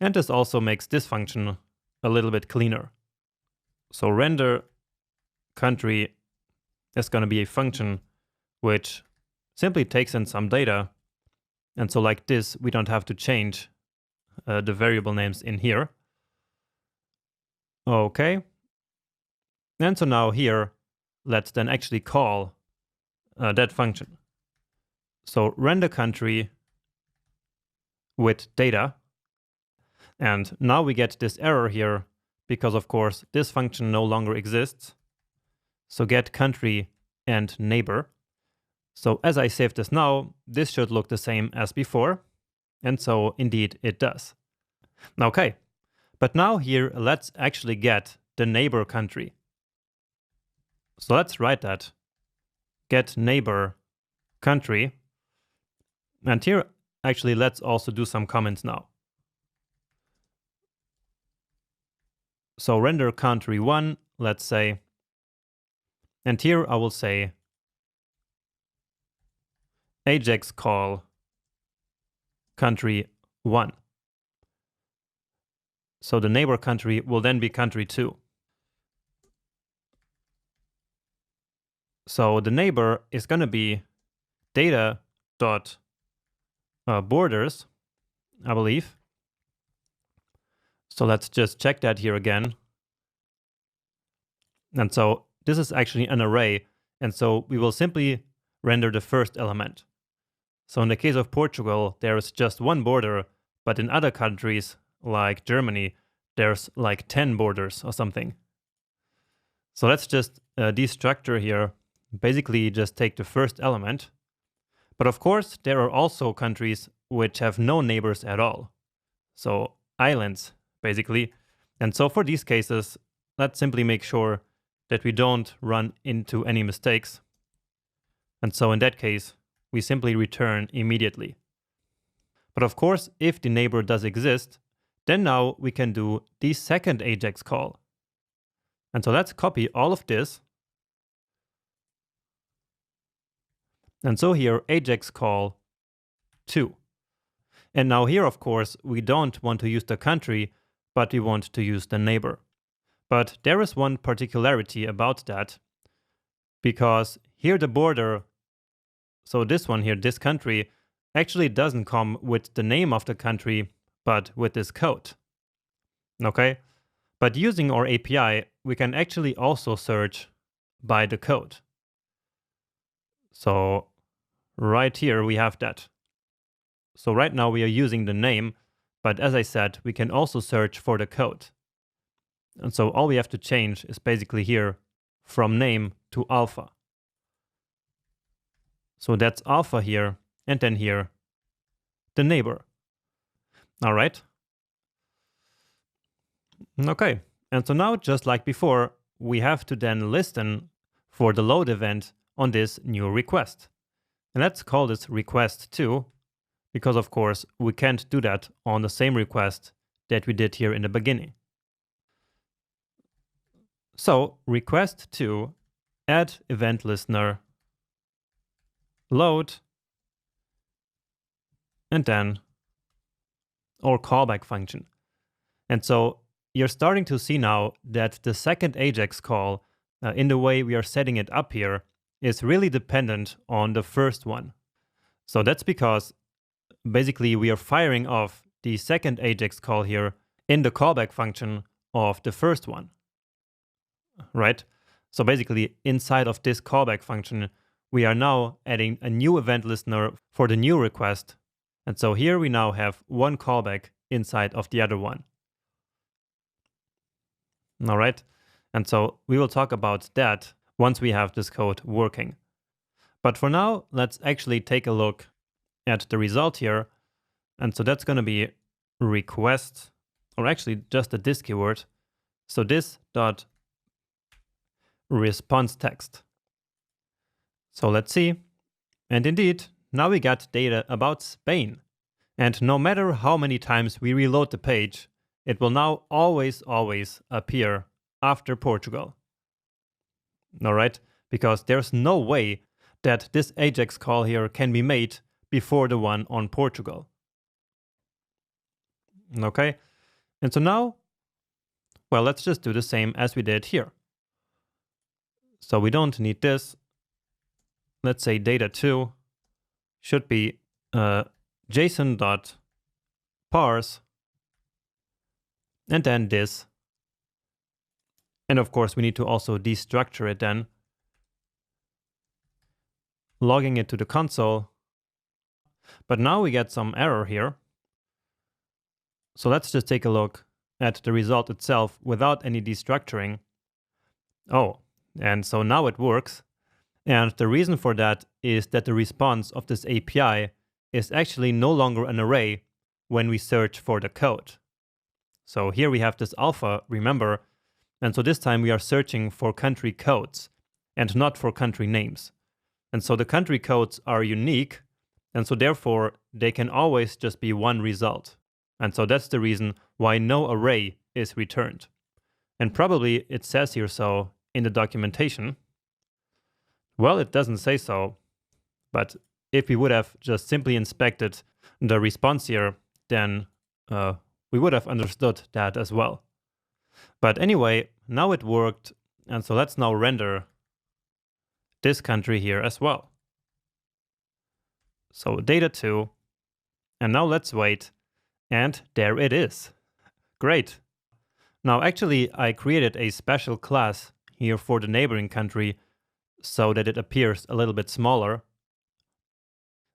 Speaker 1: And this also makes this function a little bit cleaner. So render country is going to be a function which simply takes in some data. And so like this, we don't have to change the variable names in here. Okay. And so now here, let's then actually call that function. So render country with data. And now we get this error here because of course this function no longer exists. So get country and neighbor. So as I save this now, this should look the same as before. And so indeed it does. Okay, but now here let's actually get the neighbor country. So let's write that. Get neighbor country. And here actually let's also do some comments now. So render country 1, let's say. And here I will say AJAX call country 1. So the neighbor country will then be country 2. So the neighbor is going to be data dot borders, I believe. So let's just check that here again. And so this is actually an array. And so we will simply render the first element. So in the case of Portugal, there is just one border, but in other countries, like Germany, there's like 10 borders or something. So let's just destructure here, basically just take the first element. But of course, there are also countries which have no neighbors at all. So islands, basically. And so for these cases, let's simply make sure that we don't run into any mistakes. And so in that case, we simply return immediately. But of course, if the neighbor does exist, then now we can do the second AJAX call. And so let's copy all of this. And so here, AJAX call 2. And now here, of course, we don't want to use the country, but we want to use the neighbor. But there is one particularity about that, because here the border, so this one here, this country, actually doesn't come with the name of the country, but with this code. Okay? But using our API, we can actually also search by the code. So right here we have that. So right now we are using the name, but as I said, we can also search for the code. And so all we have to change is basically here from name to alpha. So that's alpha here, and then here, the neighbor. All right. Okay. And so now, just like before, we have to then listen for the load event on this new request. And let's call this request 2, because of course we can't do that on the same request that we did here in the beginning. So request 2, add event listener, load, and then our callback function. And so you're starting to see now that the second AJAX call, in the way we are setting it up here, is really dependent on the first one. So that's because basically we are firing off the second AJAX call here in the callback function of the first one, right? So basically inside of this callback function, we are now adding a new event listener for the new request. And so here we now have one callback inside of the other one. All right. And so we will talk about that once we have this code working. But for now, let's actually take a look at the result here. And so that's going to be request, or actually just a this keyword. So this dot response text. So let's see. And indeed, now we got data about Spain. And no matter how many times we reload the page, it will now always appear after Portugal. All right, because there's no way that this AJAX call here can be made before the one on Portugal. Okay, and so now, well, let's just do the same as we did here. So we don't need this. Let's say data2 should be JSON.parse, and then this. And of course, we need to also destructure it then, logging it to the console. But now we get some error here. So let's just take a look at the result itself without any destructuring. Oh, and so now it works. And the reason for that is that the response of this API is actually no longer an array when we search for the code. So here we have this alpha, remember, and so this time we are searching for country codes and not for country names. And so the country codes are unique, and so therefore they can always just be one result. And so that's the reason why no array is returned. And probably it says here so in the documentation. Well, it doesn't say so, but if we would have just simply inspected the response here, then we would have understood that as well. But anyway, now it worked, and so let's now render this country here as well. So data2, and now let's wait, and there it is. Great, Now, actually, I created a special class here for the neighboring country so that it appears a little bit smaller.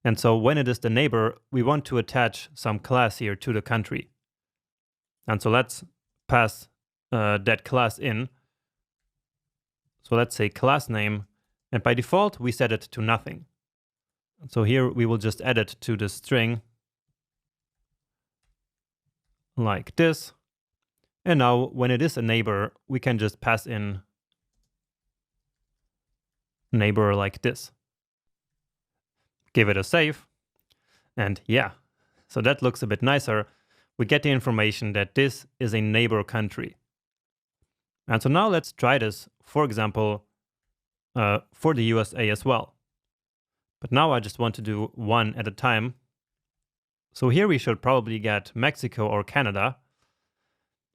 Speaker 1: And so when it is the neighbor, we want to attach some class here to the country. And so let's pass that class in. So let's say class name, and by default, we set it to nothing. So here we will just add it to the string like this. And now when it is a neighbor, we can just pass in neighbor like this. Give it a save. And yeah, so that looks a bit nicer. We get the information that this is a neighbor country. And so now let's try this, for example, for the USA as well. But now I just want to do one at a time. So here we should probably get Mexico or Canada.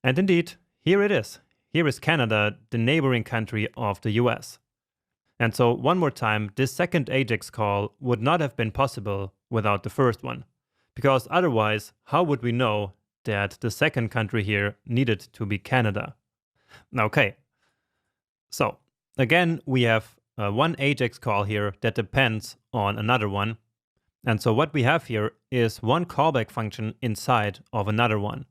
Speaker 1: And indeed, here it is. Here is Canada, the neighboring country of the US. And so one more time, this second AJAX call would not have been possible without the first one. Because otherwise, how would we know that the second country here needed to be Canada? Okay, so again, we have one AJAX call here that depends on another one. And so what we have here is one callback function inside of another one.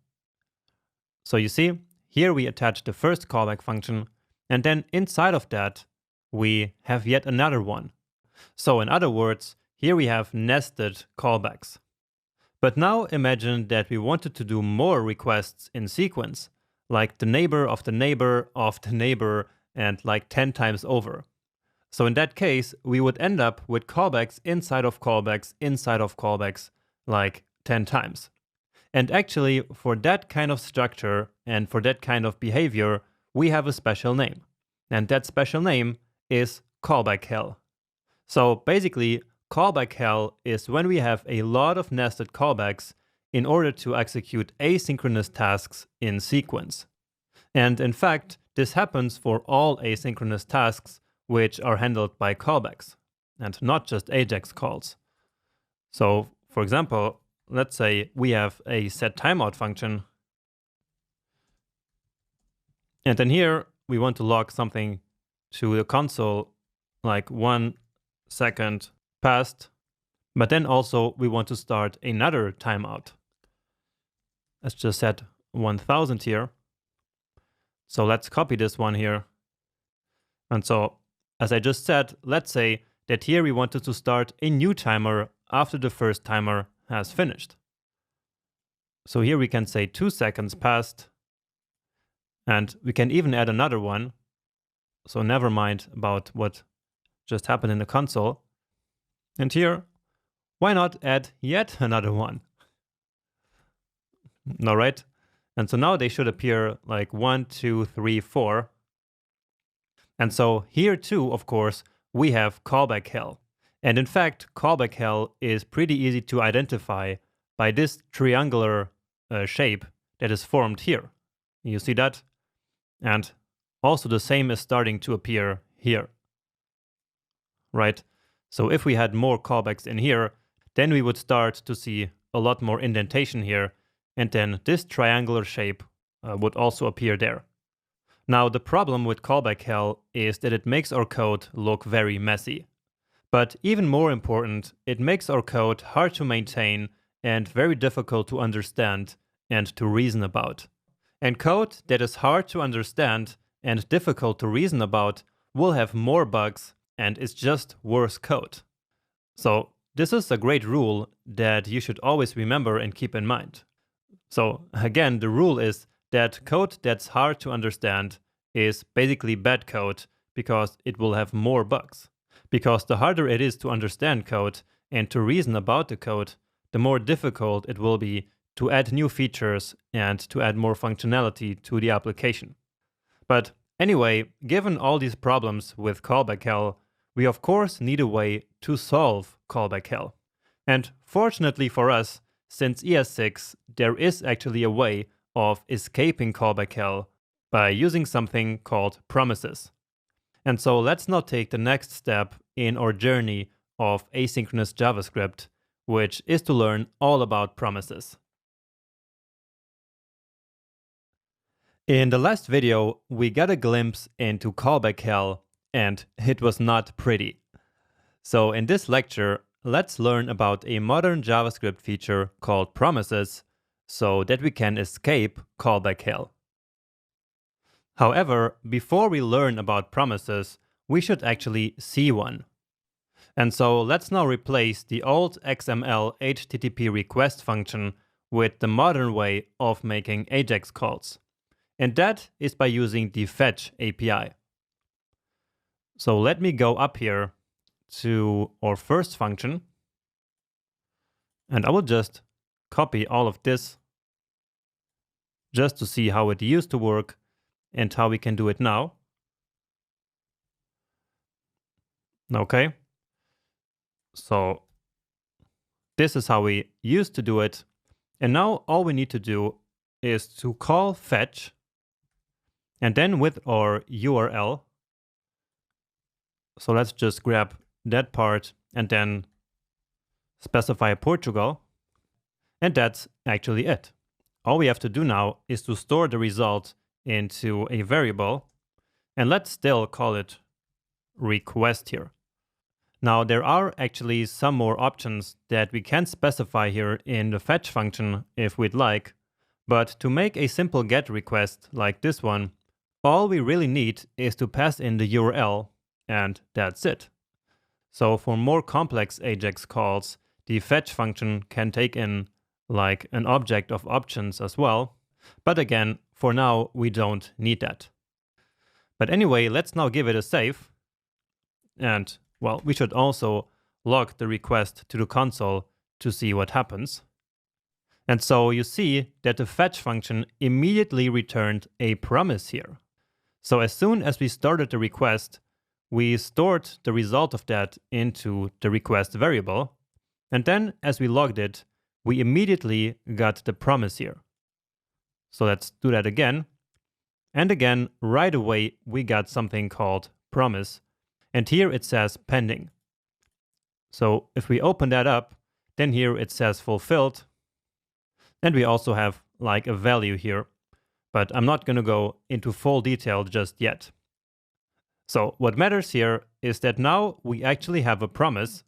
Speaker 1: So you see, here we attach the first callback function, and then inside of that, we have yet another one. So in other words, here we have nested callbacks. But now imagine that we wanted to do more requests in sequence, like the neighbor of the neighbor of the neighbor, and like 10 times over. So in that case, we would end up with callbacks inside of callbacks, like 10 times. And actually, for that kind of structure and for that kind of behavior, we have a special name. And that special name is callback hell. So basically, callback hell is when we have a lot of nested callbacks in order to execute asynchronous tasks in sequence. And in fact, this happens for all asynchronous tasks which are handled by callbacks, and not just AJAX calls. So, for example, let's say we have a setTimeout function, and then here we want to log something to the console like 1 second passed, but then also we want to start another timeout. Let's just set 1000 here. So let's copy this one here. And so, as I just said, let's say that here we wanted to start a new timer after the first timer has finished. So here we can say 2 seconds passed, and we can even add another one. So never mind about what just happened in the console. And here, why not add yet another one? All right. And so now they should appear like 1, 2, 3, 4. And so here too, of course, we have callback hell. And in fact, callback hell is pretty easy to identify by this triangular shape that is formed here. You see that? And also the same is starting to appear here. Right? So if we had more callbacks in here, then we would start to see a lot more indentation here. And then this triangular shape would also appear there. Now, the problem with callback hell is that it makes our code look very messy. But even more important, it makes our code hard to maintain and very difficult to understand and to reason about. And code that is hard to understand and difficult to reason about will have more bugs and is just worse code. So this is a great rule that you should always remember and keep in mind. So again, the rule is that code that's hard to understand is basically bad code because it will have more bugs. Because the harder it is to understand code and to reason about the code, the more difficult it will be to add new features and to add more functionality to the application. But anyway, given all these problems with callback hell, we of course need a way to solve callback hell. And fortunately for us, since ES6, there is actually a way of escaping callback hell by using something called promises. And so let's now take the next step in our journey of asynchronous JavaScript, which is to learn all about promises. In the last video, we got a glimpse into callback hell, and it was not pretty. So in this lecture, let's learn about a modern JavaScript feature called promises, so that we can escape callback hell. However, before we learn about promises, we should actually see one. And so let's now replace the old XML HTTP request function with the modern way of making AJAX calls. And that is by using the fetch API. So let me go up here to our first function, and I will just copy all of this just to see how it used to work and how we can do it now. Okay, so this is how we used to do it, and now all we need to do is to call fetch, and then with our URL, so let's just grab that part and then specify Portugal, and that's actually it. All we have to do now is to store the result into a variable, and let's still call it request here. Now there are actually some more options that we can specify here in the fetch function if we'd like, but to make a simple GET request like this one, all we really need is to pass in the URL, and that's it. So for more complex AJAX calls, the fetch function can take in like an object of options as well. But again, for now, we don't need that. But anyway, let's now give it a save. And well, we should also log the request to the console to see what happens. And so you see that the fetch function immediately returned a promise here. So as soon as we started the request, we stored the result of that into the request variable. And then as we logged it, we immediately got the promise here. So let's do that again. And again, right away, we got something called promise. And here it says pending. So if we open that up, then here it says fulfilled. And we also have like a value here. But I'm not going to go into full detail just yet. So what matters here is that now we actually have a promise.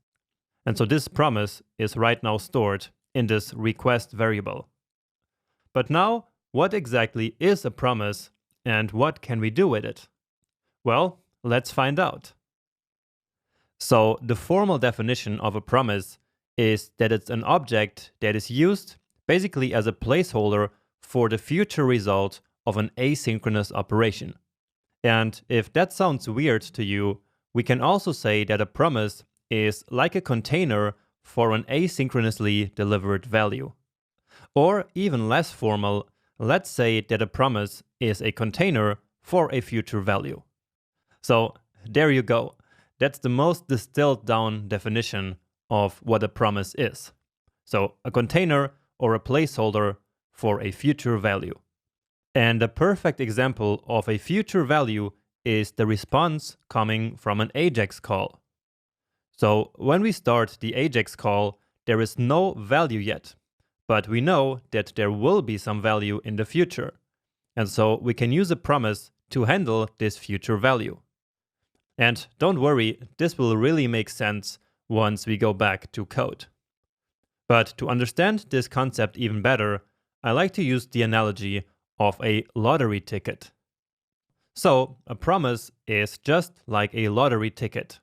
Speaker 1: And so this promise is right now stored in this request variable. But now, what exactly is a promise and what can we do with it? Well, let's find out. So the formal definition of a promise is that it's an object that is used basically as a placeholder for the future result of an asynchronous operation. And if that sounds weird to you, we can also say that a promise is like a container for an asynchronously delivered value. Or even less formal, let's say that a promise is a container for a future value. So there you go. That's the most distilled down definition of what a promise is. So a container or a placeholder for a future value. And a perfect example of a future value is the response coming from an AJAX call. So when we start the AJAX call, there is no value yet, but we know that there will be some value in the future. And so we can use a promise to handle this future value. And don't worry, this will really make sense once we go back to code. But to understand this concept even better, I like to use the analogy of a lottery ticket. So a promise is just like a lottery ticket.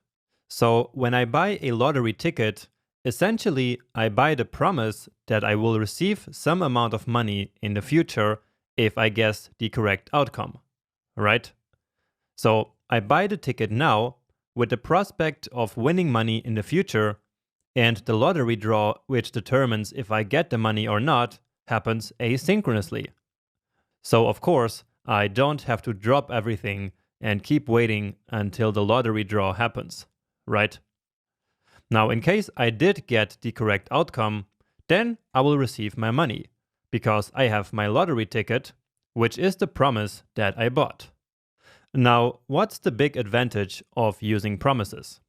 Speaker 1: So when I buy a lottery ticket, essentially I buy the promise that I will receive some amount of money in the future if I guess the correct outcome, right? So I buy the ticket now with the prospect of winning money in the future, and the lottery draw, which determines if I get the money or not, happens asynchronously. So of course, I don't have to drop everything and keep waiting until the lottery draw happens, right? Now, in case I did get the correct outcome, then I will receive my money, because I have my lottery ticket, which is the promise that I bought. Now, what's the big advantage of using promises?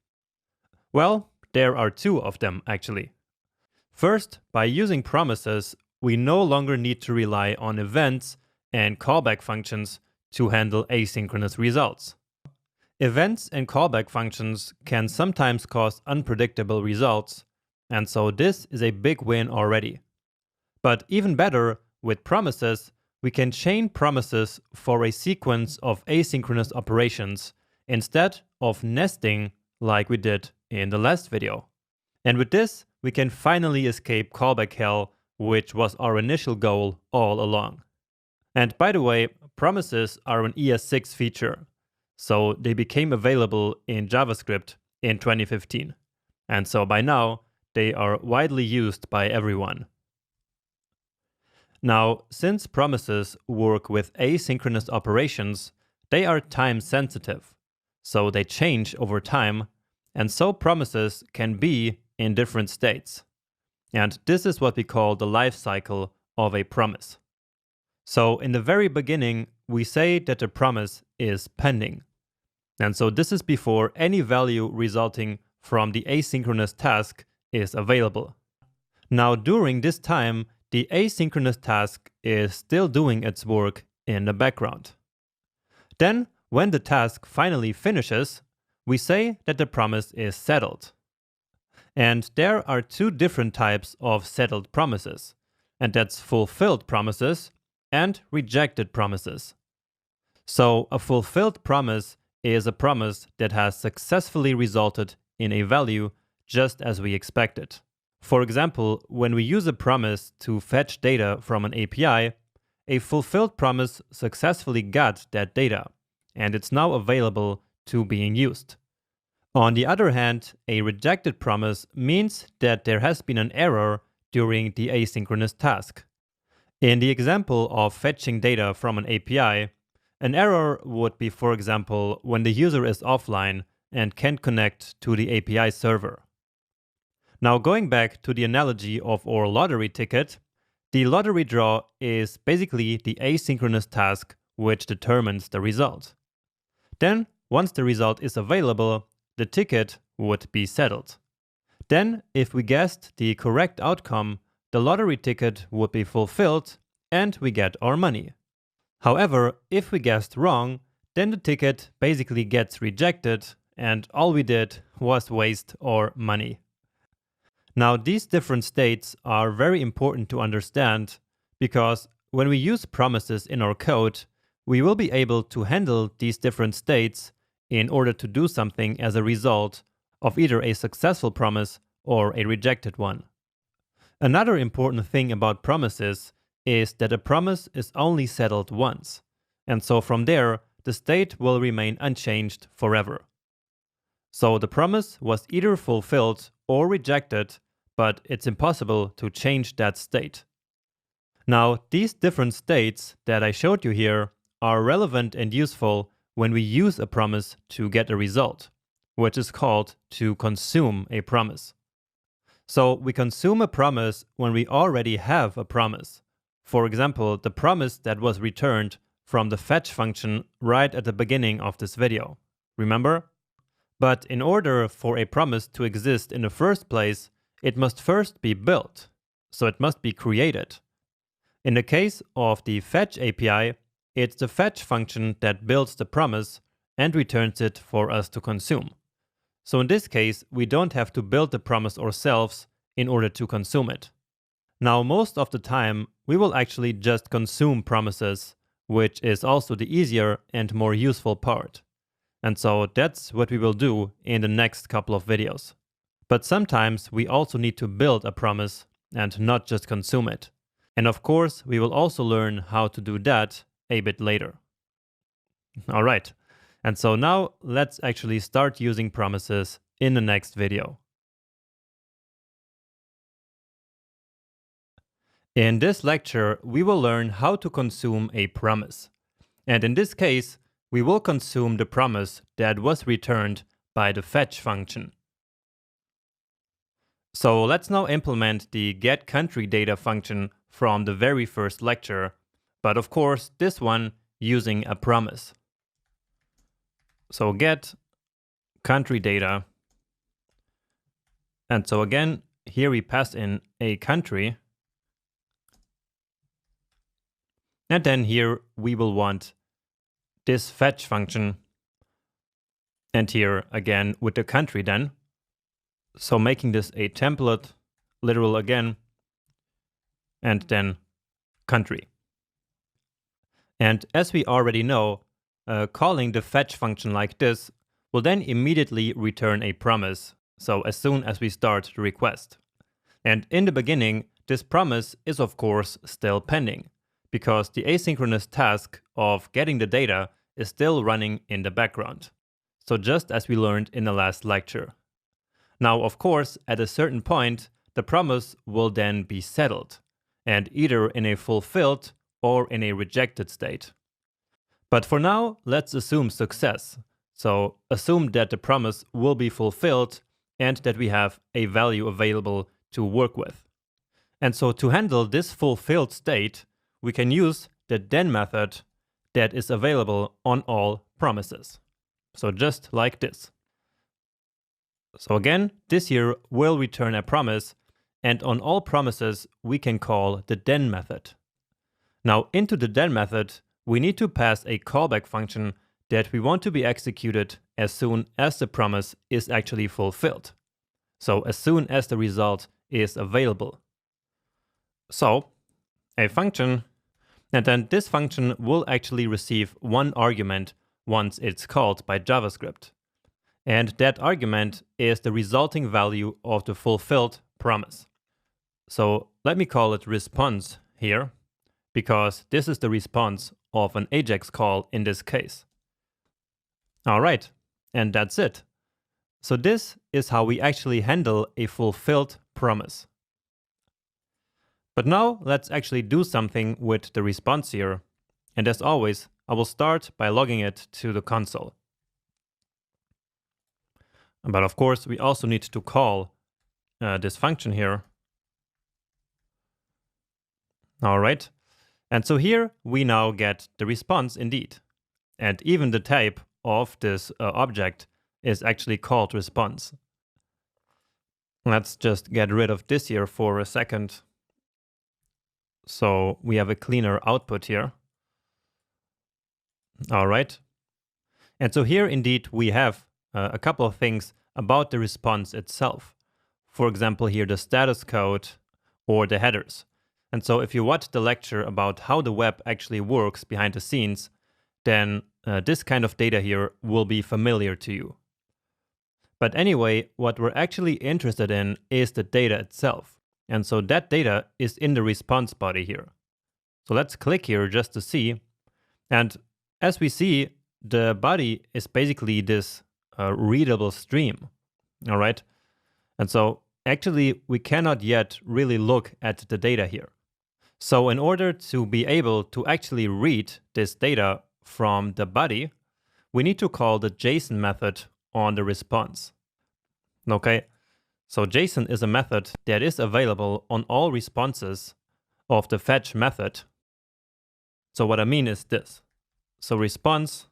Speaker 1: Well, there are two of them actually. First, by using promises, we no longer need to rely on events and callback functions to handle asynchronous results. Events and callback functions can sometimes cause unpredictable results, and so this is a big win already. But even better, with promises, we can chain promises for a sequence of asynchronous operations instead of nesting like we did in the last video. And with this, we can finally escape callback hell, which was our initial goal all along. And by the way, promises are an ES6 feature, so they became available in JavaScript in 2015. And so by now, they are widely used by everyone. Now, since promises work with asynchronous operations, they are time sensitive, so they change over time, and so promises can be in different states. And this is what we call the life cycle of a promise. So in the very beginning, we say that the promise is pending. And so this is before any value resulting from the asynchronous task is available. Now, during this time, the asynchronous task is still doing its work in the background. Then, when the task finally finishes, we say that the promise is settled. And there are two different types of settled promises, and that's fulfilled promises and rejected promises. So a fulfilled promise is a promise that has successfully resulted in a value just as we expected. For example, when we use a promise to fetch data from an API, a fulfilled promise successfully got that data, and it's now available to being used. On the other hand, a rejected promise means that there has been an error during the asynchronous task. In the example of fetching data from an API, an error would be, for example, when the user is offline and can't connect to the API server. Now, going back to the analogy of our lottery ticket, the lottery draw is basically the asynchronous task which determines the result. Then, once the result is available, the ticket would be settled. Then, if we guessed the correct outcome, the lottery ticket would be fulfilled and we get our money. However, if we guessed wrong, then the ticket basically gets rejected and all we did was waste our money. Now, these different states are very important to understand because when we use promises in our code, we will be able to handle these different states in order to do something as a result of either a successful promise or a rejected one. Another important thing about promises is that a promise is only settled once, and so from there, the state will remain unchanged forever. So the promise was either fulfilled or rejected, but it's impossible to change that state. Now, these different states that I showed you here are relevant and useful when we use a promise to get a result, which is called to consume a promise. So we consume a promise when we already have a promise. For example, the promise that was returned from the fetch function right at the beginning of this video. Remember? But in order for a promise to exist in the first place, it must first be built. So it must be created. In the case of the fetch API, it's the fetch function that builds the promise and returns it for us to consume. So in this case, we don't have to build the promise ourselves in order to consume it. Now, most of the time, we will actually just consume promises, which is also the easier and more useful part. And so that's what we will do in the next couple of videos. But sometimes we also need to build a promise and not just consume it. And of course, we will also learn how to do that a bit later. All right. And so now let's actually start using promises in the next video. In this lecture, we will learn how to consume a promise. And in this case, we will consume the promise that was returned by the fetch function. So let's now implement the getCountryData function from the very first lecture, but of course this one using a promise. So get country data, and so again here we pass in a country, And then here we will want this fetch function. And here again with the country then. So making this a template, literal again, and then country. And as we already know, calling the fetch function like this will then immediately return a promise, so as soon as we start the request. And in the beginning, this promise is of course still pending, because the asynchronous task of getting the data is still running in the background. So just as we learned in the last lecture. Now, of course, at a certain point, the promise will then be settled, and either in a fulfilled or in a rejected state. But for now, let's assume success. So assume that the promise will be fulfilled and that we have a value available to work with. And so to handle this fulfilled state, we can use the then method that is available on all promises. So just like this. So again, this here will return a promise, and on all promises, we can call the then method. Now into the then method, we need to pass a callback function that we want to be executed as soon as the promise is actually fulfilled. So as soon as the result is available. So a function, and then this function will actually receive one argument once it's called by JavaScript. And that argument is the resulting value of the fulfilled promise. So let me call it response here, because this is the response of an AJAX call in this case. All right, and that's it. So this is how we actually handle a fulfilled promise. But now let's actually do something with the response here. And as always, I will start by logging it to the console. But of course, we also need to call this function here. All right. And so here we now get the response indeed. And even the type of this object is actually called response. Let's just get rid of this here for a second. So we have a cleaner output here. All right. And so here indeed we have a couple of things about the response itself. For example, here the status code or the headers. And so if you watch the lecture about how the web actually works behind the scenes, then this kind of data here will be familiar to you. But anyway, what we're actually interested in is the data itself. And so that data is in the response body here. So let's click here just to see. And as we see, the body is basically this readable stream. All right. And so actually, we cannot yet really look at the data here. So in order to be able to actually read this data from the body, we need to call the JSON method on the response. Okay, so JSON is a method that is available on all responses of the fetch method. So what I mean is this. So response.json.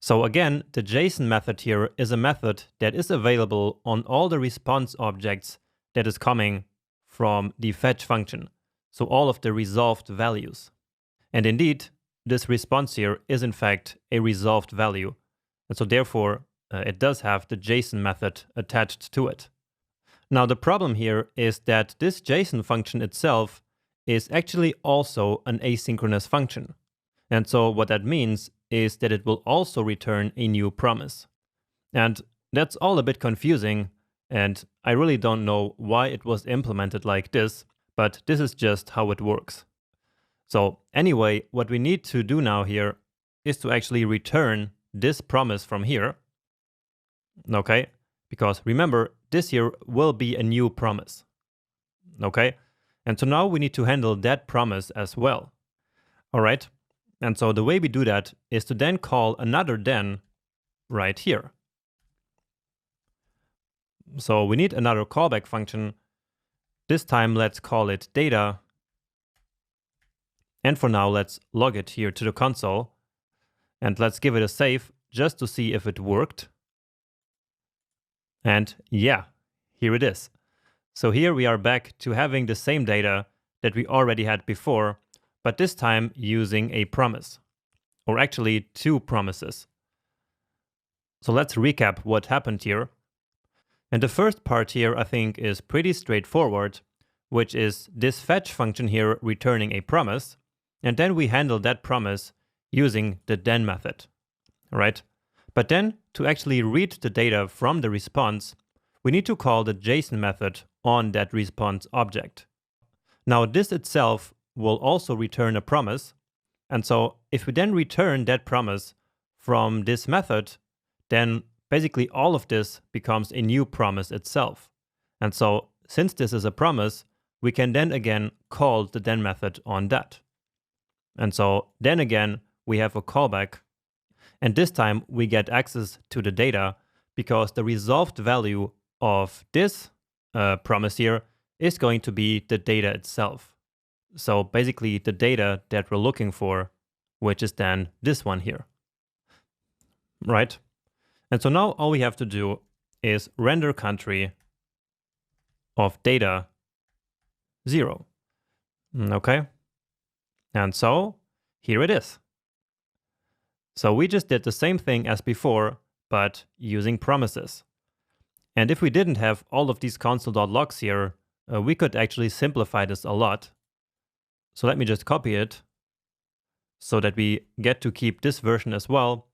Speaker 1: So again, the JSON method here is a method that is available on all the response objects that is coming from the fetch function. So all of the resolved values. And indeed, this response here is in fact a resolved value. And so therefore, it does have the JSON method attached to it. Now the problem here is that this JSON function itself is actually also an asynchronous function. And so what that means is that it will also return a new promise. And that's all a bit confusing, and I really don't know why it was implemented like this, but this is just how it works. So anyway, what we need to do now here is to actually return this promise from here. Okay, because remember, this here will be a new promise. Okay, and so now we need to handle that promise as well. All right, and so the way we do that is to then call another then right here. So we need another callback function. This time let's call it data. And for now, let's log it here to the console. And let's give it a save just to see if it worked. And yeah, here it is. So here we are back to having the same data that we already had before, but this time using a promise, or actually two promises. So let's recap what happened here. And the first part here, I think, is pretty straightforward, which is this fetch function here returning a promise, and then we handle that promise using the then method, right? But then to actually read the data from the response, we need to call the JSON method on that response object. Now this itself will also return a promise, and so if we then return that promise from this method, then basically all of this becomes a new promise itself. And so since this is a promise, we can then again call the then method on that. And so then again, we have a callback. And this time we get access to the data because the resolved value of this promise here is going to be the data itself. So basically the data that we're looking for, which is then this one here, right? And so now all we have to do is render country of data 0. Okay? And so here it is. So we just did the same thing as before, but using promises. And if we didn't have all of these console.logs here, we could actually simplify this a lot. So let me just copy it so that we get to keep this version as well.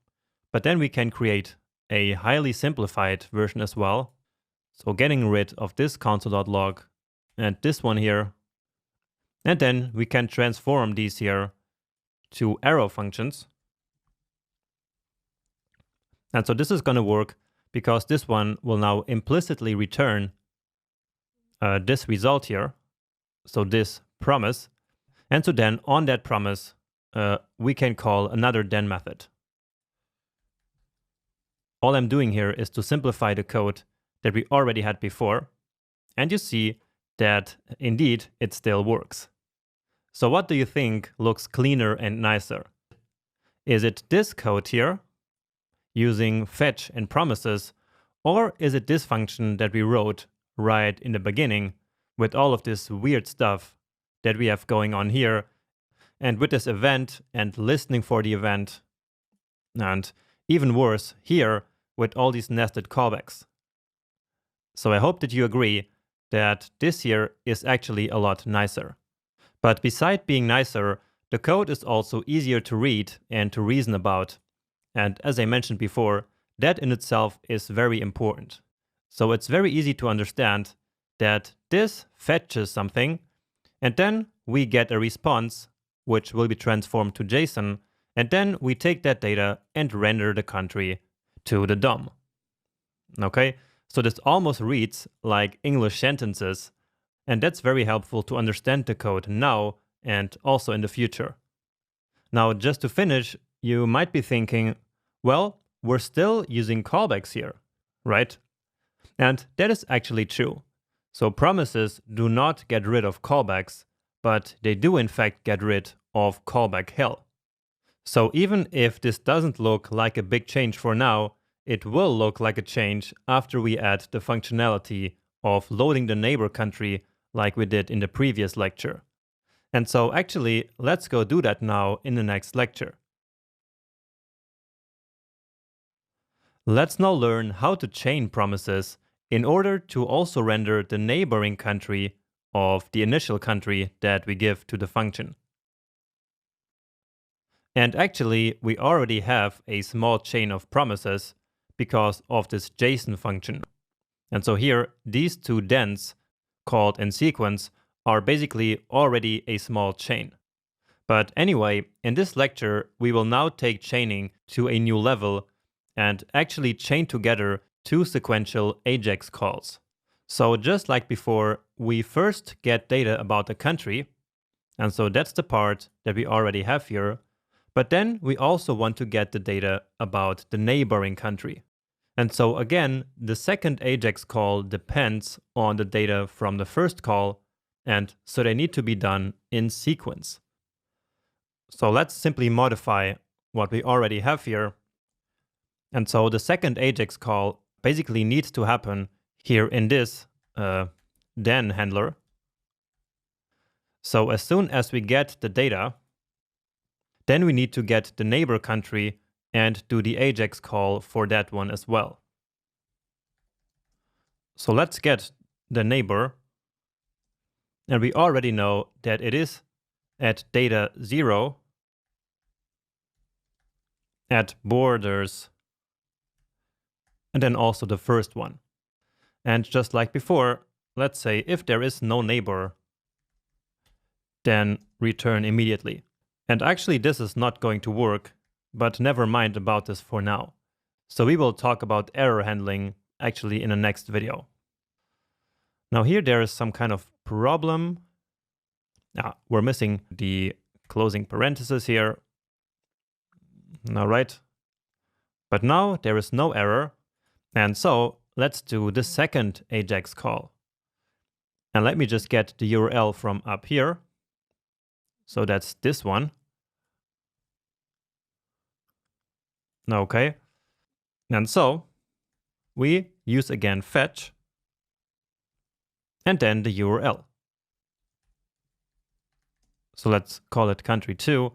Speaker 1: But then we can create a highly simplified version as well. So getting rid of this console.log and this one here. And then we can transform these here to arrow functions. And so this is going to work because this one will now implicitly return this result here. So this promise. And so then on that promise, we can call another then method. All I'm doing here is to simplify the code that we already had before. And you see that indeed it still works. So what do you think looks cleaner and nicer? Is it this code here using fetch and promises, or is it this function that we wrote right in the beginning with all of this weird stuff that we have going on here, and with this event and listening for the event, and even worse here with all these nested callbacks? So I hope that you agree that this here is actually a lot nicer. But beside being nicer, the code is also easier to read and to reason about. And as I mentioned before, that in itself is very important. So it's very easy to understand that this fetches something, and then we get a response, which will be transformed to JSON, and then we take that data and render the country to the DOM. Okay, so this almost reads like English sentences, and that's very helpful to understand the code now and also in the future. Now, just to finish, you might be thinking, well, we're still using callbacks here, right? And that is actually true. So promises do not get rid of callbacks, but they do in fact get rid of callback hell. So even if this doesn't look like a big change for now, it will look like a change after we add the functionality of loading the neighbor country like we did in the previous lecture. And so actually, let's go do that now in the next lecture. Let's now learn how to chain promises in order to also render the neighboring country of the initial country that we give to the function. And actually, we already have a small chain of promises because of this JSON function. And so here, these two thens, called in sequence, are basically already a small chain. But anyway, in this lecture, we will now take chaining to a new level and actually chain together two sequential AJAX calls. So just like before, we first get data about the country, and so that's the part that we already have here. But then we also want to get the data about the neighboring country. And so again, the second AJAX call depends on the data from the first call, and so they need to be done in sequence. So let's simply modify what we already have here. And so the second AJAX call basically needs to happen here in this then handler. So as soon as we get the data, then we need to get the neighbor country and do the AJAX call for that one as well. So let's get the neighbor, and we already know that it is at data 0 at borders, and then also the first one. And just like before, let's say if there is no neighbor, then return immediately. And actually this is not going to work, but never mind about this for now. So we will talk about error handling actually in the next video. Now here there is some kind of problem. We're missing the closing parenthesis here. All right. But now there is no error. And so let's do the second AJAX call. And let me just get the URL from up here. So that's this one. Okay. And so we use again fetch and then the URL. So let's call it country 2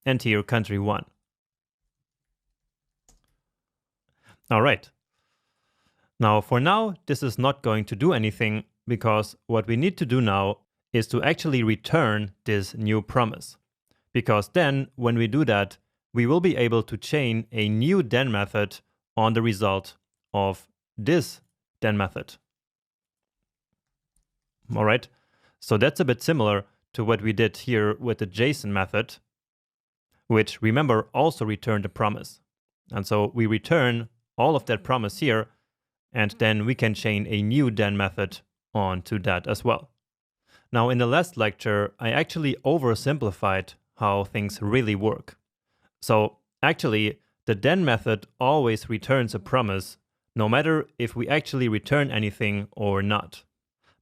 Speaker 1: and here country 1. All right. Now for now, this is not going to do anything because what we need to do now is to actually return this new promise. Because then when we do that, we will be able to chain a new then method on the result of this then method. All right. So that's a bit similar to what we did here with the JSON method, which remember also returned a promise. And so we return all of that promise here, and then we can chain a new then method onto that as well. Now in the last lecture, I actually oversimplified how things really work. So actually, the then method always returns a promise, no matter if we actually return anything or not.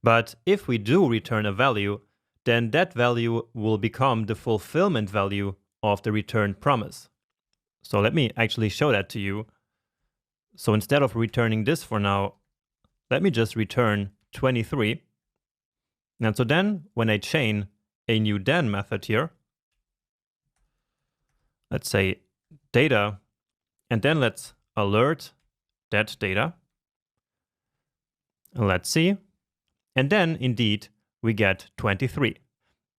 Speaker 1: But if we do return a value, then that value will become the fulfillment value of the returned promise. So let me actually show that to you. So instead of returning this for now, let me just return 23. And so then when I chain a new then method here, let's say data, and then let's alert that data. Let's see. And then indeed we get 23.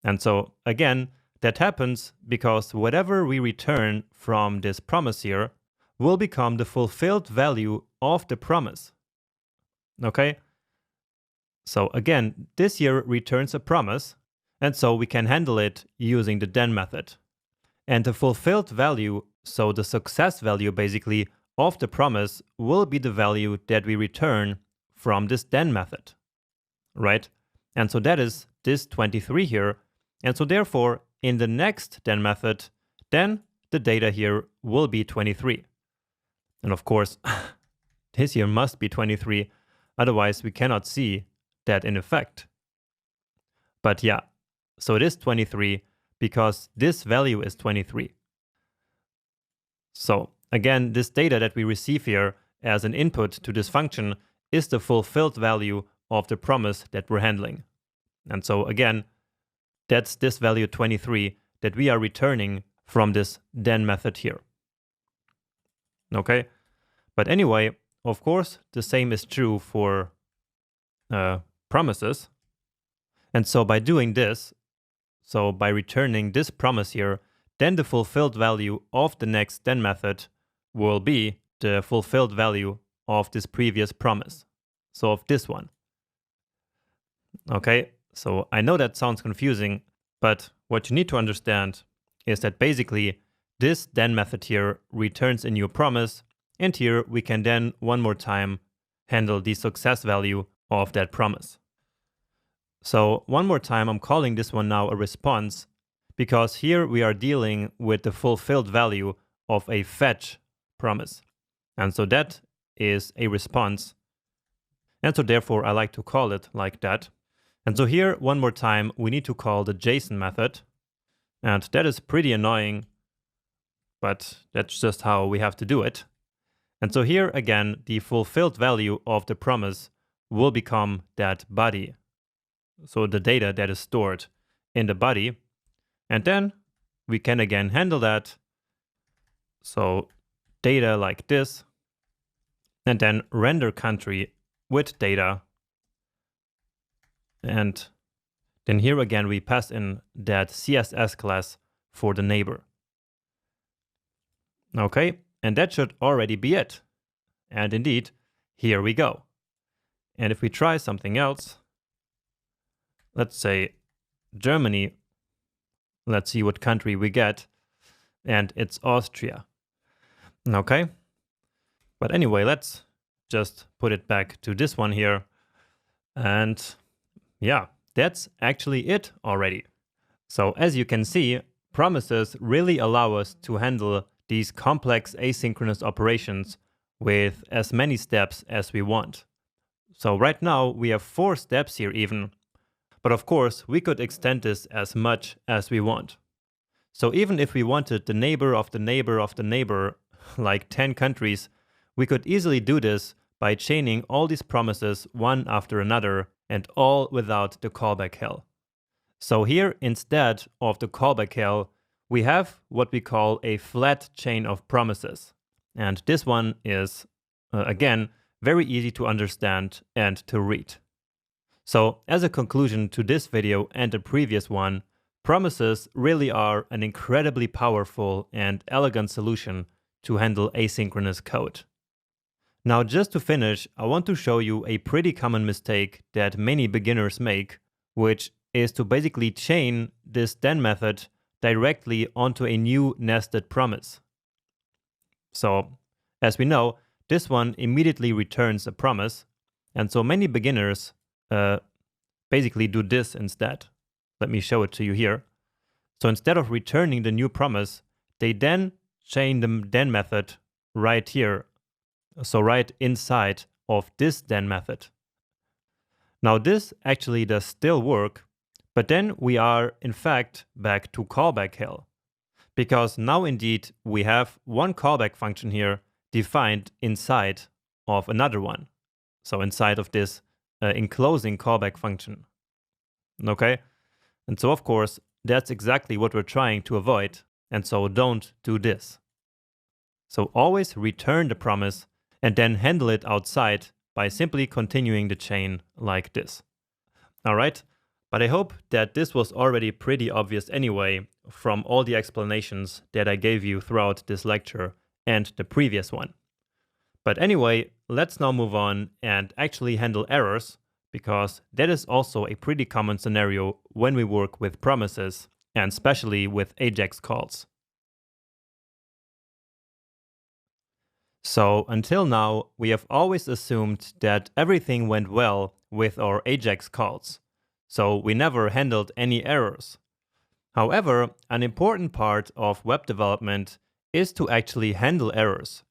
Speaker 1: And so again, that happens because whatever we return from this promise here will become the fulfilled value of the promise. Okay? So again, this here returns a promise, and so we can handle it using the then method. And the fulfilled value, so the success value basically of the promise, will be the value that we return from this then method, right? And so that is this 23 here. And so therefore, in the next then method, then the data here will be 23. And of course, this here must be 23, otherwise we cannot see that in effect. But yeah, so it is 23 because this value is 23. So again, this data that we receive here as an input to this function is the fulfilled value of the promise that we're handling. And so again, that's this value 23 that we are returning from this then method here. Okay, but anyway, of course, the same is true for promises. And so by doing this, so by returning this promise here, then the fulfilled value of the next then method will be the fulfilled value of this previous promise. So of this one. Okay, so I know that sounds confusing, but what you need to understand is that basically this then method here returns a new promise, and here we can then one more time handle the success value of that promise. So one more time, I'm calling this one now a response, because here we are dealing with the fulfilled value of a fetch promise. And so that is a response. And so therefore I like to call it like that. And so here, one more time, we need to call the JSON method. And that is pretty annoying, but that's just how we have to do it. And so here again, the fulfilled value of the promise will become that body. So the data that is stored in the body. And then we can again handle that. So data like this, and then render country with data. And then here again, we pass in that CSS class for the neighbor. Okay, and that should already be it. And indeed, here we go. And if we try something else, let's say Germany, let's see what country we get. And it's Austria. Okay. But anyway, let's just put it back to this one here. And yeah, that's actually it already. So as you can see, promises really allow us to handle these complex asynchronous operations with as many steps as we want. So right now we have 4 steps here even, but of course we could extend this as much as we want. So even if we wanted the neighbor of the neighbor of the neighbor, like 10 countries, we could easily do this by chaining all these promises one after another and all without the callback hell. So here, instead of the callback hell, we have what we call a flat chain of promises. And this one is, again, very easy to understand and to read. So as a conclusion to this video and the previous one, promises really are an incredibly powerful and elegant solution to handle asynchronous code. Now, just to finish, I want to show you a pretty common mistake that many beginners make, which is to basically chain this then method directly onto a new nested promise. So, as we know, this one immediately returns a promise, and so many beginners basically do this instead. Let me show it to you here. So instead of returning the new promise, they then chain the then method right here. So right inside of this then method. Now this actually does still work, but then we are in fact back to callback hell. Because now indeed we have one callback function here defined inside of another one. So inside of this enclosing callback function. Okay? And so of course, that's exactly what we're trying to avoid. And so don't do this. So always return the promise and then handle it outside by simply continuing the chain like this. All right, but I hope that this was already pretty obvious anyway from all the explanations that I gave you throughout this lecture and the previous one. But anyway, let's now move on and actually handle errors, because that is also a pretty common scenario when we work with promises, and especially with AJAX calls. So until now, we have always assumed that everything went well with our AJAX calls, so we never handled any errors. However, an important part of web development is to actually handle errors,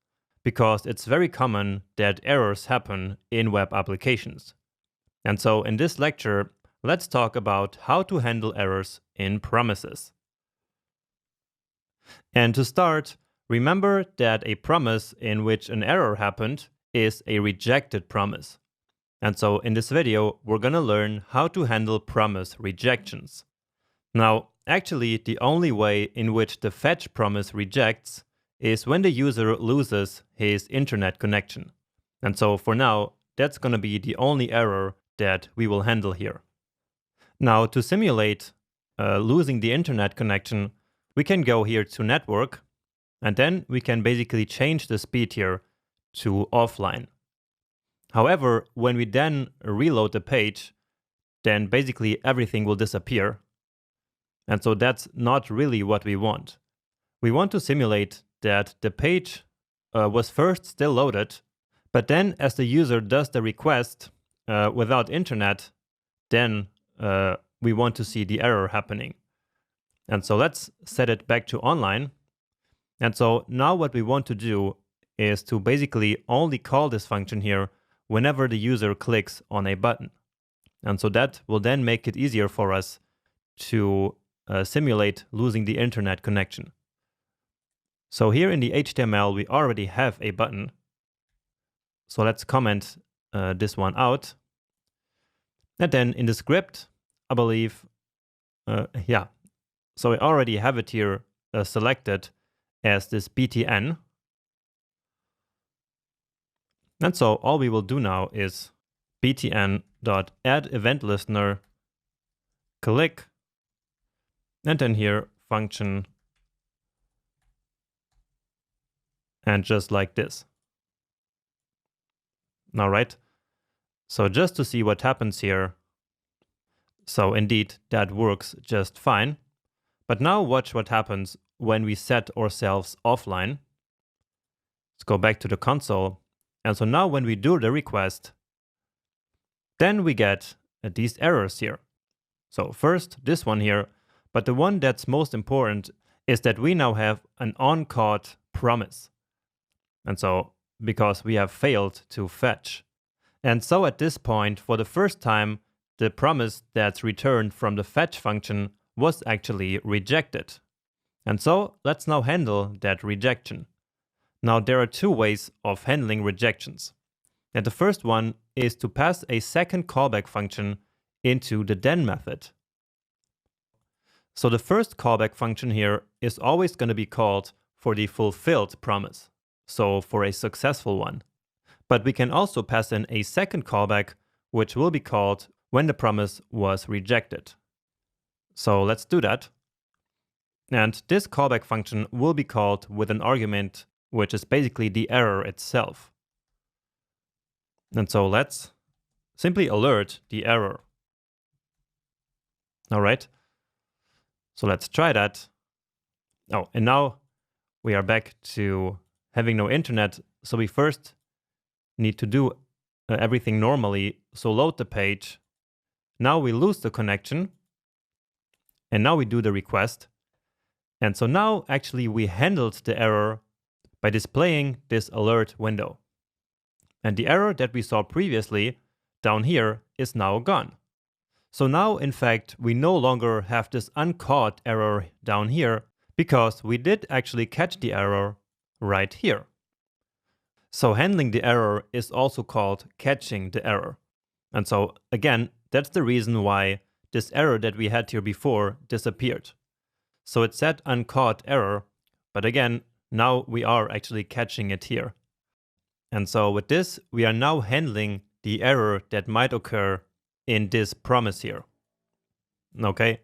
Speaker 1: because it's very common that errors happen in web applications. And so in this lecture, let's talk about how to handle errors in promises. And to start, remember that a promise in which an error happened is a rejected promise. And so in this video, we're going to learn how to handle promise rejections. Now, actually, the only way in which the fetch promise rejects is when the user loses his internet connection. And so for now, that's going to be the only error that we will handle here. Now, to simulate losing the internet connection, we can go here to network, and then we can basically change the speed here to offline. However, when we then reload the page, then basically everything will disappear. And so that's not really what we want. We want to simulate that the page was first still loaded, but then as the user does the request without internet, then we want to see the error happening. And so let's set it back to online. And so now what we want to do is to basically only call this function here whenever the user clicks on a button. And so that will then make it easier for us to simulate losing the internet connection. So here in the HTML, we already have a button. So let's comment this one out. And then in the script, I believe Yeah, so I already have it here selected as this btn. And so all we will do now is btn.addEventListener, click, and then here function, and just like this. All right. So just to see what happens here. So indeed, that works just fine. But now watch what happens when we set ourselves offline. Let's go back to the console. And so now when we do the request, then we get these errors here. So first, this one here. But the one that's most important is that we now have an on-caught promise. And so because we have failed to fetch. And so at this point, for the first time, the promise that's returned from the fetch function was actually rejected. And so let's now handle that rejection. Now there are two ways of handling rejections. And the first one is to pass a second callback function into the then method. So the first callback function here is always going to be called for the fulfilled promise, so for a successful one. But we can also pass in a second callback, which will be called when the promise was rejected. So let's do that. And this callback function will be called with an argument, which is basically the error itself. And so let's simply alert the error. All right. So let's try that. Oh, and now we are back to having no internet. So we first need to do everything normally. So load the page. Now we lose the connection. And now we do the request. And so now actually we handled the error by displaying this alert window. And the error that we saw previously down here is now gone. So now, in fact, we no longer have this uncaught error down here because we did actually catch the error right here. So handling the error is also called catching the error. And so again, that's the reason why this error that we had here before disappeared. So it said uncaught error, but again, now we are actually catching it here. And so with this, we are now handling the error that might occur in this promise here. Okay.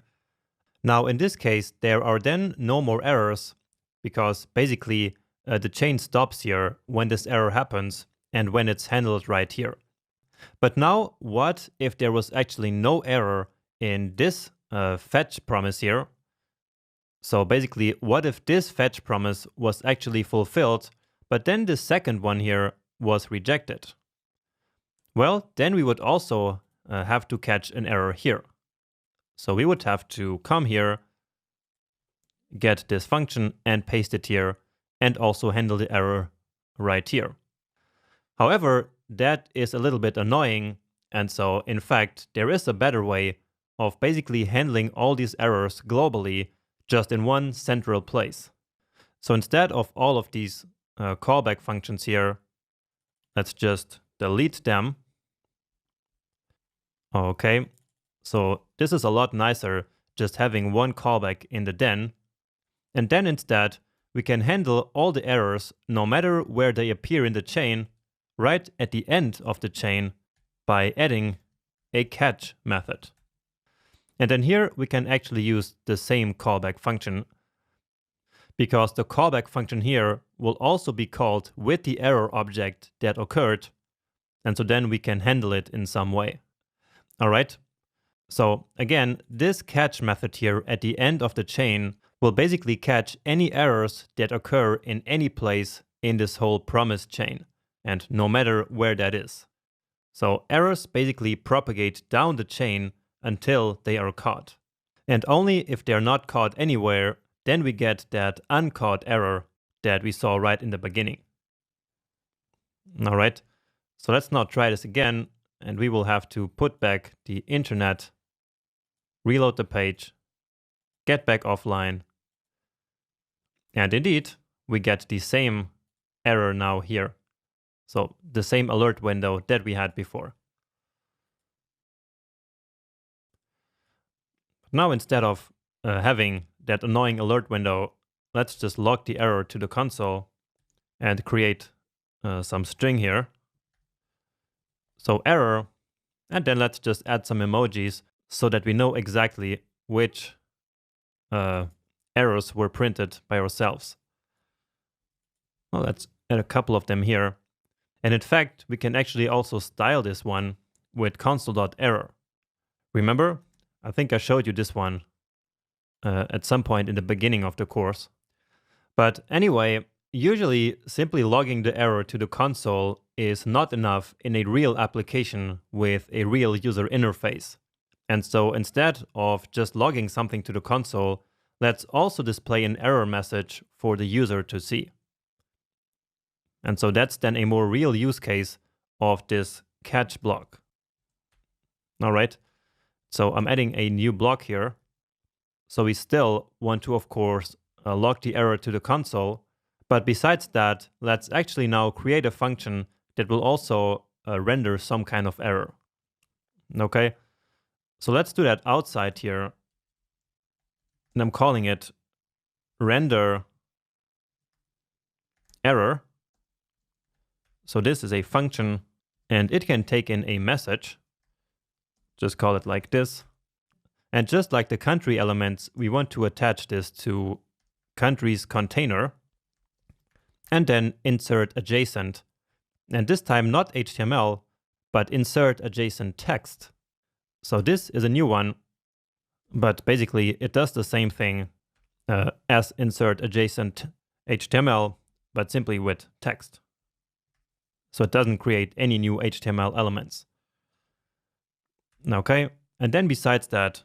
Speaker 1: Now in this case, there are then no more errors because basically the chain stops here when this error happens and when it's handled right here. But now what if there was actually no error in this fetch promise here? So basically, what if this fetch promise was actually fulfilled, but then the second one here was rejected? Well, then we would also have to catch an error here. So we would have to come here, get this function and paste it here, and also handle the error right here. However, that is a little bit annoying, and so in fact, there is a better way of basically handling all these errors globally just in one central place. So instead of all of these callback functions here, let's just delete them. Okay, so this is a lot nicer just having one callback in the then. And then instead, we can handle all the errors no matter where they appear in the chain right at the end of the chain by adding a catch method. And then here we can actually use the same callback function because the callback function here will also be called with the error object that occurred. And so then we can handle it in some way. All right. So again, this catch method here at the end of the chain will basically catch any errors that occur in any place in this whole promise chain, and no matter where that is. So errors basically propagate down the chain until they are caught. And only if they're not caught anywhere, then we get that uncaught error that we saw right in the beginning. All right, so let's now try this again, and we will have to put back the internet, reload the page, get back offline, and indeed, we get the same error now here. So the same alert window that we had before. Now instead of having that annoying alert window, let's just log the error to the console and create some string here. So error, and then let's just add some emojis so that we know exactly which errors were printed by ourselves. Well, let's add a couple of them here. And in fact, we can actually also style this one with console.error. Remember? I think I showed you this one at some point in the beginning of the course. But anyway, usually simply logging the error to the console is not enough in a real application with a real user interface. And so instead of just logging something to the console, let's also display an error message for the user to see. And so that's then a more real use case of this catch block. All right, so I'm adding a new block here. So we still want to, of course, log the error to the console. But besides that, let's actually now create a function that will also render some kind of error. Okay, so let's do that outside here. And I'm calling it render error. So this is a function, and it can take in a message. Just call it like this. And just like the country elements, we want to attach this to country's container and then insert adjacent. And this time not HTML, but insert adjacent text. So this is a new one, but basically it does the same thing as insert adjacent HTML, but simply with text. So it doesn't create any new HTML elements. Okay, and then besides that,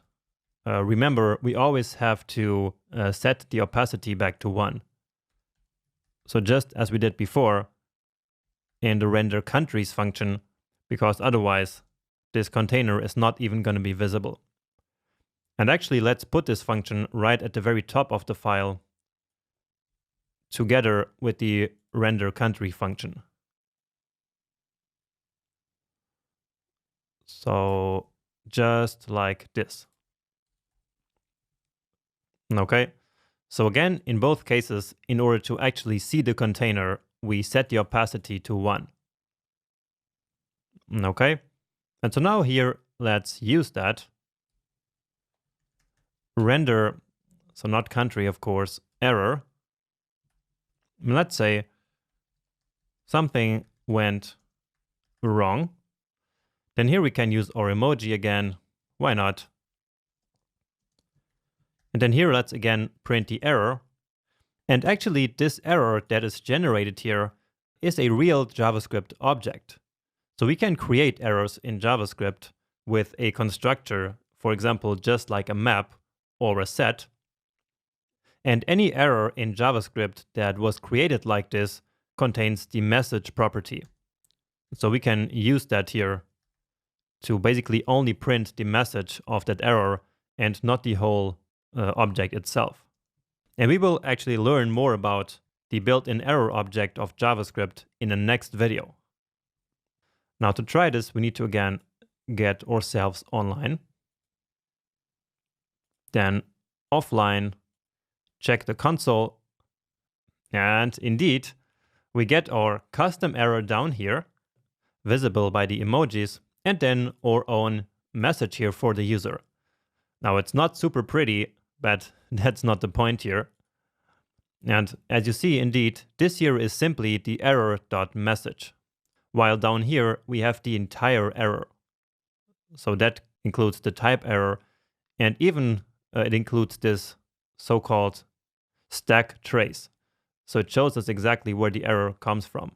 Speaker 1: remember, we always have to set the opacity back to 1. So just as we did before in the render countries function, because otherwise this container is not even going to be visible. And actually, let's put this function right at the very top of the file together with the render country function. So just like this. Okay, so again, in both cases, in order to actually see the container, we set the opacity to 1. Okay, and so now here, let's use that. Render, so not country, of course, error. Let's say something went wrong. Then here we can use our emoji again. Why not? And then here, let's again print the error. And actually, this error that is generated here is a real JavaScript object. So we can create errors in JavaScript with a constructor, for example, just like a map or a set. And any error in JavaScript that was created like this contains the message property. So we can use that here to basically only print the message of that error and not the whole object itself. And we will actually learn more about the built-in error object of JavaScript in the next video. Now to try this, we need to again get ourselves online. Then offline, check the console. And indeed, we get our custom error down here, visible by the emojis, and then our own message here for the user. Now it's not super pretty, but that's not the point here. And as you see, indeed, this here is simply the error.message, while down here we have the entire error. So that includes the type error, and even it includes this so-called stack trace. So it shows us exactly where the error comes from.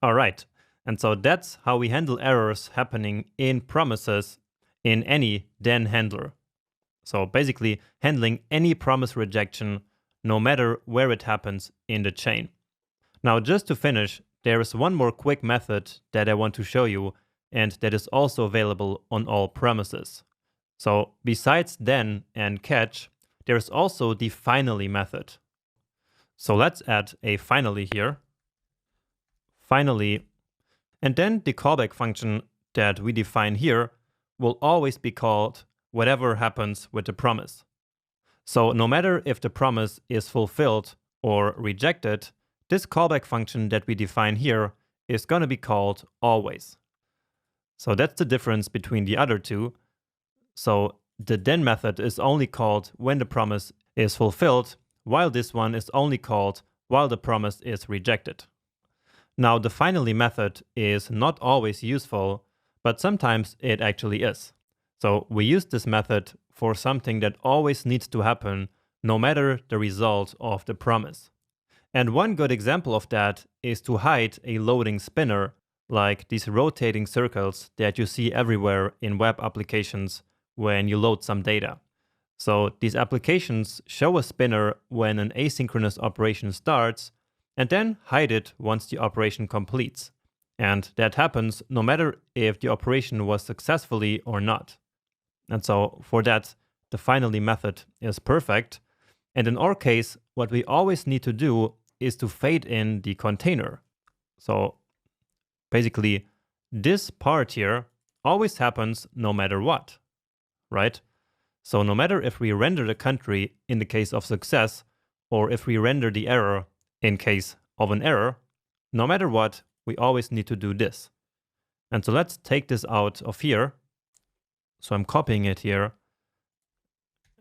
Speaker 1: All right, and so that's how we handle errors happening in promises in any then handler. So basically handling any promise rejection, no matter where it happens in the chain. Now, just to finish, there is one more quick method that I want to show you, and that is also available on all promises. So besides then and catch, there is also the finally method. So let's add a finally here. Finally, and then the callback function that we define here will always be called whatever happens with the promise. So no matter if the promise is fulfilled or rejected, this callback function that we define here is going to be called always. So that's the difference between the other two. So the then method is only called when the promise is fulfilled, while this one is only called while the promise is rejected. Now the finally method is not always useful, but sometimes it actually is. So we use this method for something that always needs to happen no matter the result of the promise. And one good example of that is to hide a loading spinner, like these rotating circles that you see everywhere in web applications when you load some data. So these applications show a spinner when an asynchronous operation starts and then hide it once the operation completes. And that happens no matter if the operation was successfully or not. And so for that, the finally method is perfect. And in our case, what we always need to do is to fade in the container. So basically, this part here always happens no matter what, right? So no matter if we render the country in the case of success, or if we render the error in case of an error, no matter what, we always need to do this. And so let's take this out of here. So I'm copying it here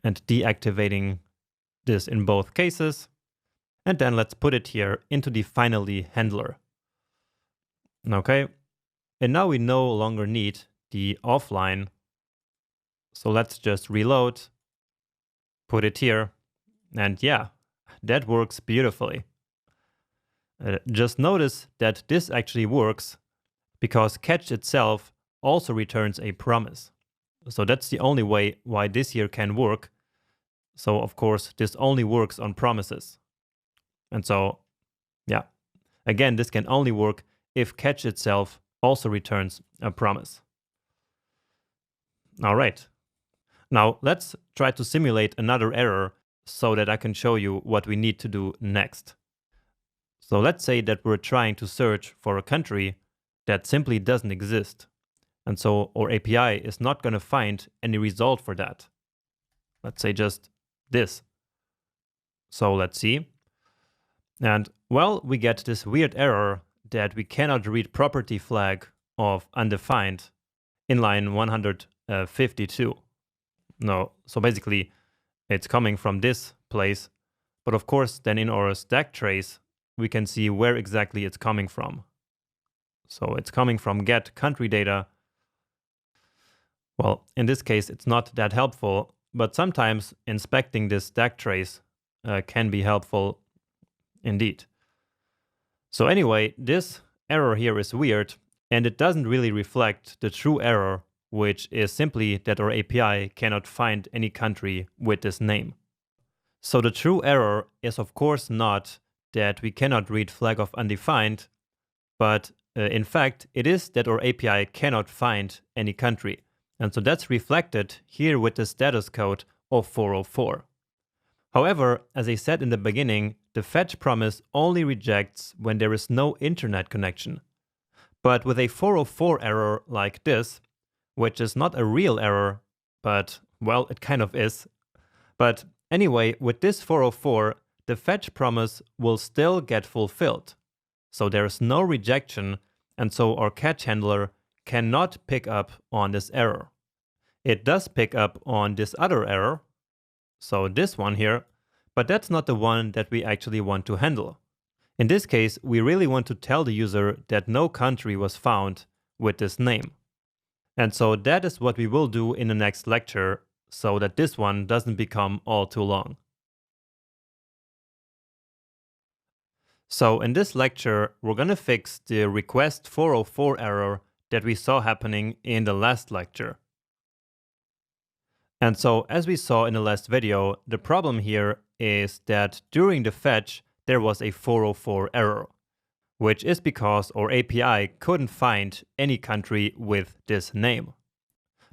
Speaker 1: and deactivating this in both cases. And then let's put it here into the finally handler. Okay, and now we no longer need the offline. So let's just reload, put it here, and yeah, that works beautifully. Just notice that this actually works because catch itself also returns a promise. So that's the only way why this here can work. So of course, this only works on promises. And so, yeah, again, this can only work if catch itself also returns a promise. All right. Now let's try to simulate another error so that I can show you what we need to do next. So let's say that we're trying to search for a country that simply doesn't exist. And so our API is not going to find any result for that. Let's say just this. So let's see. And well, we get this weird error that we cannot read property flag of undefined in line 152. No, so basically it's coming from this place, but of course then in our stack trace we can see where exactly it's coming from. So it's coming from get country data. Well, in this case it's not that helpful, but sometimes inspecting this stack trace can be helpful indeed. So anyway, this error here is weird, and it doesn't really reflect the true error, which is simply that our API cannot find any country with this name. So the true error is of course not that we cannot read flag of undefined, but in fact it is that our API cannot find any country. And so that's reflected here with the status code of 404. However, as I said in the beginning, the fetch promise only rejects when there is no internet connection. But with a 404 error like this, which is not a real error, but well, it kind of is. But anyway, with this 404, the fetch promise will still get fulfilled. So there is no rejection, and so our catch handler cannot pick up on this error. It does pick up on this other error, so this one here, but that's not the one that we actually want to handle. In this case, we really want to tell the user that no country was found with this name. And so that is what we will do in the next lecture, so that this one doesn't become all too long. So in this lecture, we're going to fix the request 404 error that we saw happening in the last lecture. And so as we saw in the last video, the problem here is that during the fetch, there was a 404 error, which is because our API couldn't find any country with this name.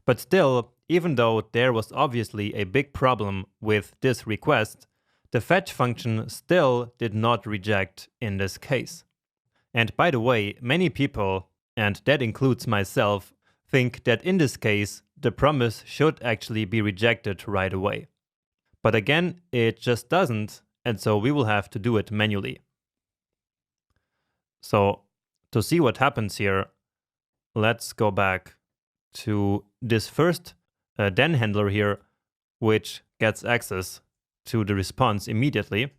Speaker 1: But still, even though there was obviously a big problem with this request, the fetch function still did not reject in this case. And by the way, many people, and that includes myself, think that in this case, the promise should actually be rejected right away. But again, it just doesn't, and so we will have to do it manually. So to see what happens here, let's go back to this first then handler here, which gets access to the response immediately,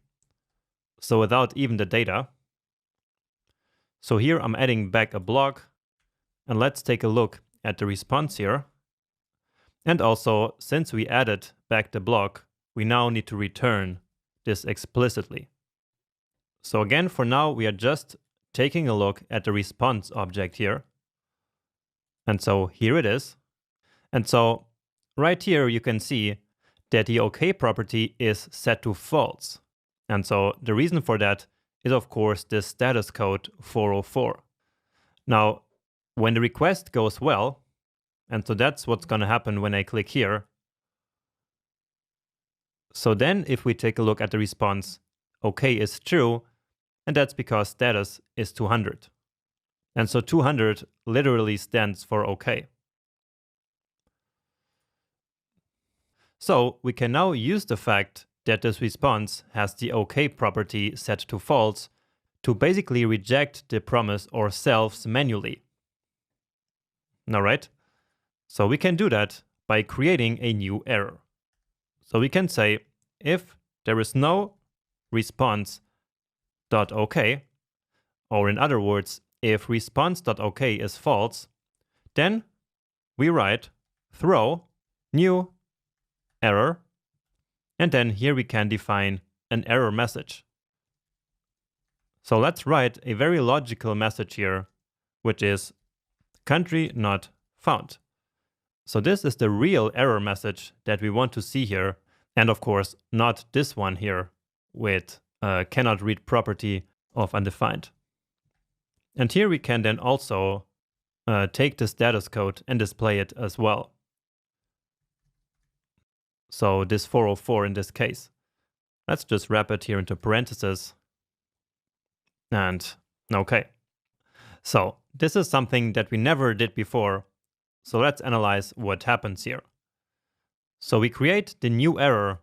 Speaker 1: so without even the data. So here I'm adding back a block, and let's take a look at the response here. And also, since we added back the block, we now need to return this explicitly. So again, for now, we are just taking a look at the response object here. And so here it is. And so right here, you can see that the OK property is set to false. And so the reason for that is, of course, this status code 404. Now, when the request goes well, and so that's what's going to happen when I click here. So then if we take a look at the response, OK is true, and that's because status is 200. And so 200 literally stands for OK. So we can now use the fact that this response has the OK property set to false to basically reject the promise ourselves manually. All right? So we can do that by creating a new error. So we can say if there is no response.ok, or in other words, if response.ok is false, then we write throw new error, and then here we can define an error message. So let's write a very logical message here, which is country not found. So this is the real error message that we want to see here. And of course, not this one here with cannot read property of undefined. And here we can then also take the status code and display it as well. So this 404 in this case. Let's just wrap it here into parentheses. And OK. So this is something that we never did before. So let's analyze what happens here. So we create the new error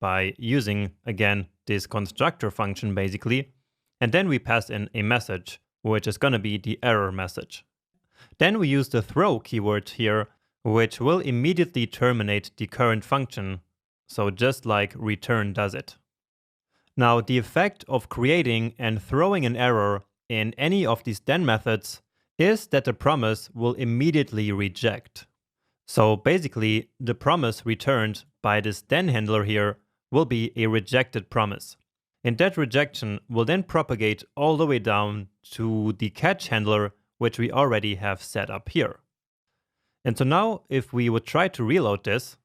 Speaker 1: by using, again, this constructor function basically. And then we pass in a message, which is going to be the error message. Then we use the throw keyword here, which will immediately terminate the current function. So just like return does it. Now, the effect of creating and throwing an error in any of these then methods is that the promise will immediately reject. So basically, the promise returned by this then handler here will be a rejected promise. And that rejection will then propagate all the way down to the catch handler, which we already have set up here. And so now, if we would try to reload this,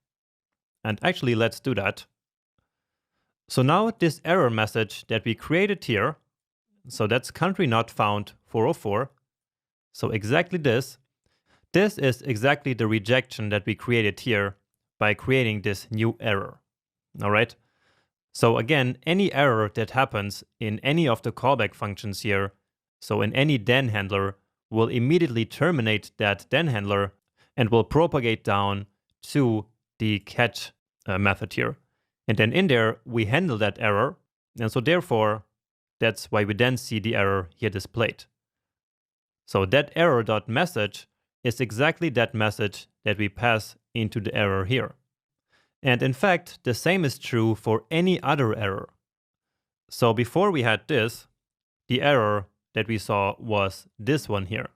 Speaker 1: and actually let's do that. So now this error message that we created here, so that's country not found 404. So exactly this is exactly the rejection that we created here by creating this new error. All right. So again, any error that happens in any of the callback functions here, so in any then handler, will immediately terminate that then handler and will propagate down to the catch method here. And then in there, we handle that error. And so therefore, that's why we then see the error here displayed. So that error.message is exactly that message that we pass into the error here. And in fact, the same is true for any other error. So before we had this, the error that we saw was this one here.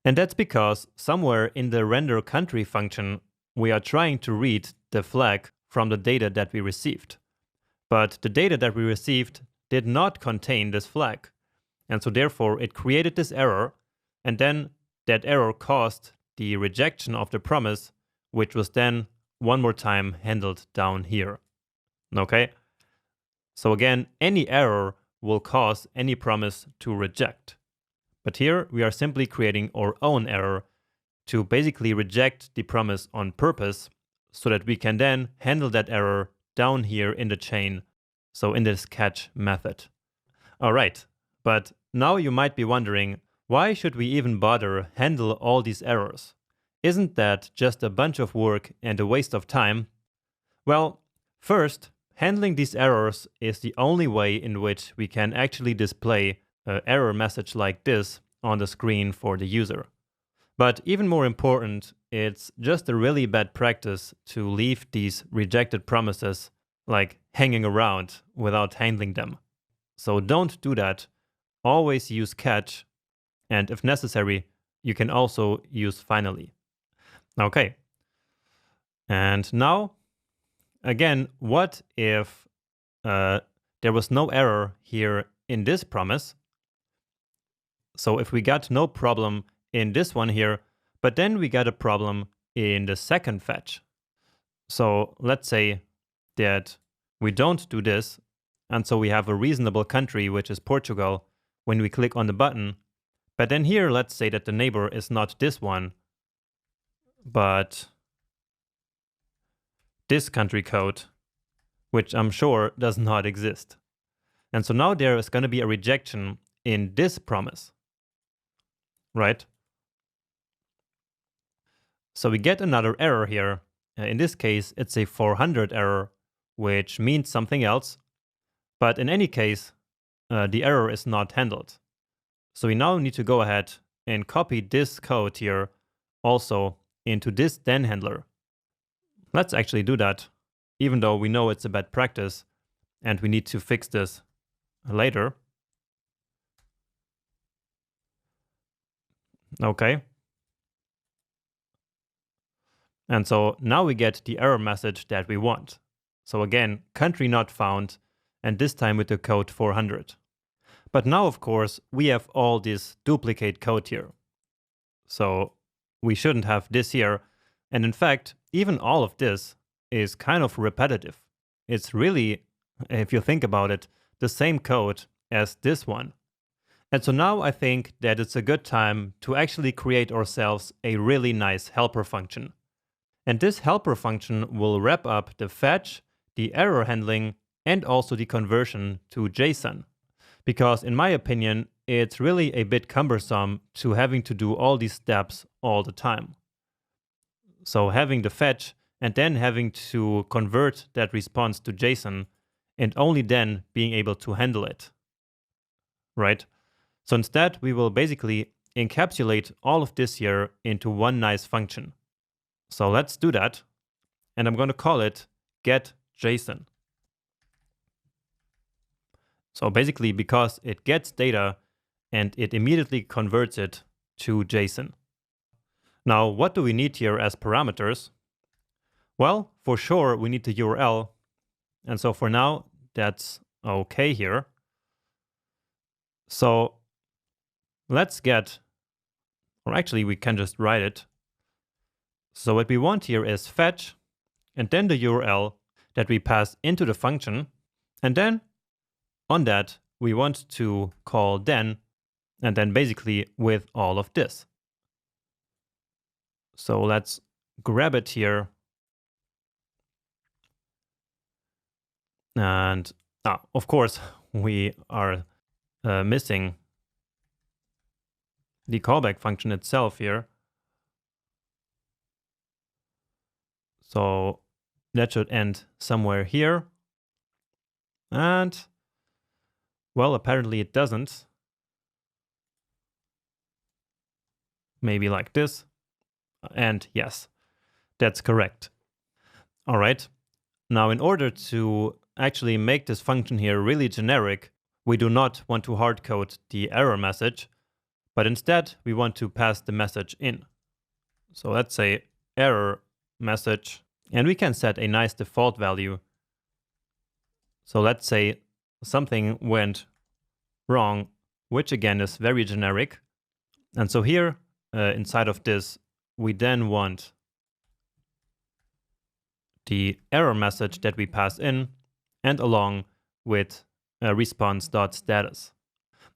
Speaker 1: And that's because somewhere in the render country function, we are trying to read the flag from the data that we received. But the data that we received did not contain this flag. And so therefore it created this error, and then that error caused the rejection of the promise, which was then one more time handled down here. Okay? So again, any error will cause any promise to reject. But here we are simply creating our own error to basically reject the promise on purpose so that we can then handle that error down here in the chain, so in this catch method. All right, but now you might be wondering, why should we even bother handle all these errors? isn't that just a bunch of work and a waste of time? Well, first, handling these errors is the only way in which we can actually display an error message like this on the screen for the user. But even more important, it's just a really bad practice to leave these rejected promises like hanging around without handling them. So don't do that. Always use catch, and if necessary, you can also use finally. Okay. And now, again, what if there was no error here in this promise? So if we got no problem in this one here, but then we got a problem in the second fetch. So let's say that we don't do this, and so we have a reasonable country, which is Portugal, when we click on the button. But then here, let's say that the neighbor is not this one, but this country code, which I'm sure does not exist. And so now there is going to be a rejection in this promise, right? So we get another error here. In this case, it's a 400 error, which means something else. But in any case, the error is not handled. So we now need to go ahead and copy this code here also into this then handler. Let's actually do that, even though we know it's a bad practice and we need to fix this later. Okay. And so now we get the error message that we want. So again, country not found, and this time with the code 400. But now, of course, we have all this duplicate code here. So we shouldn't have this here. And in fact, even all of this is kind of repetitive. It's really, if you think about it, the same code as this one. And so now I think that it's a good time to actually create ourselves a really nice helper function. And this helper function will wrap up the fetch, the error handling, and also the conversion to JSON. Because in my opinion, it's really a bit cumbersome to having to do all these steps all the time. So having the fetch and then having to convert that response to JSON and only then being able to handle it, right? So instead, we will basically encapsulate all of this here into one nice function. So let's do that. And I'm going to call it getJSON. So basically, because it gets data and it immediately converts it to JSON. Now, what do we need here as parameters? Well, for sure, we need the URL. And so for now, that's okay here. So let's get, or actually we can just write it. So what we want here is fetch, and then the URL that we pass into the function. And then on that, we want to call then, and then basically with all of this. So let's grab it here. And of course, we are missing the callback function itself here. So that should end somewhere here. And, well, apparently it doesn't. Maybe like this. And yes, that's correct. All right. Now, in order to actually make this function here really generic, we do not want to hardcode the error message, but instead we want to pass the message in. So let's say error message, and we can set a nice default value. So let's say something went wrong, which again is very generic. And so here inside of this, we then want the error message that we pass in and along with response.status.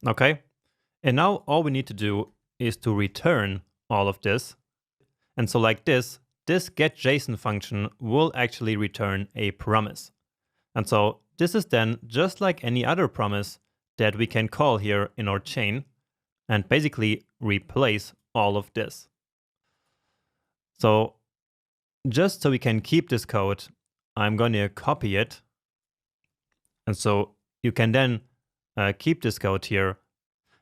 Speaker 1: Okay, and now all we need to do is to return all of this. And so like this getJSON function will actually return a promise. And so this is then just like any other promise that we can call here in our chain and basically replace all of this. So just so we can keep this code, I'm going to copy it. And so you can then keep this code here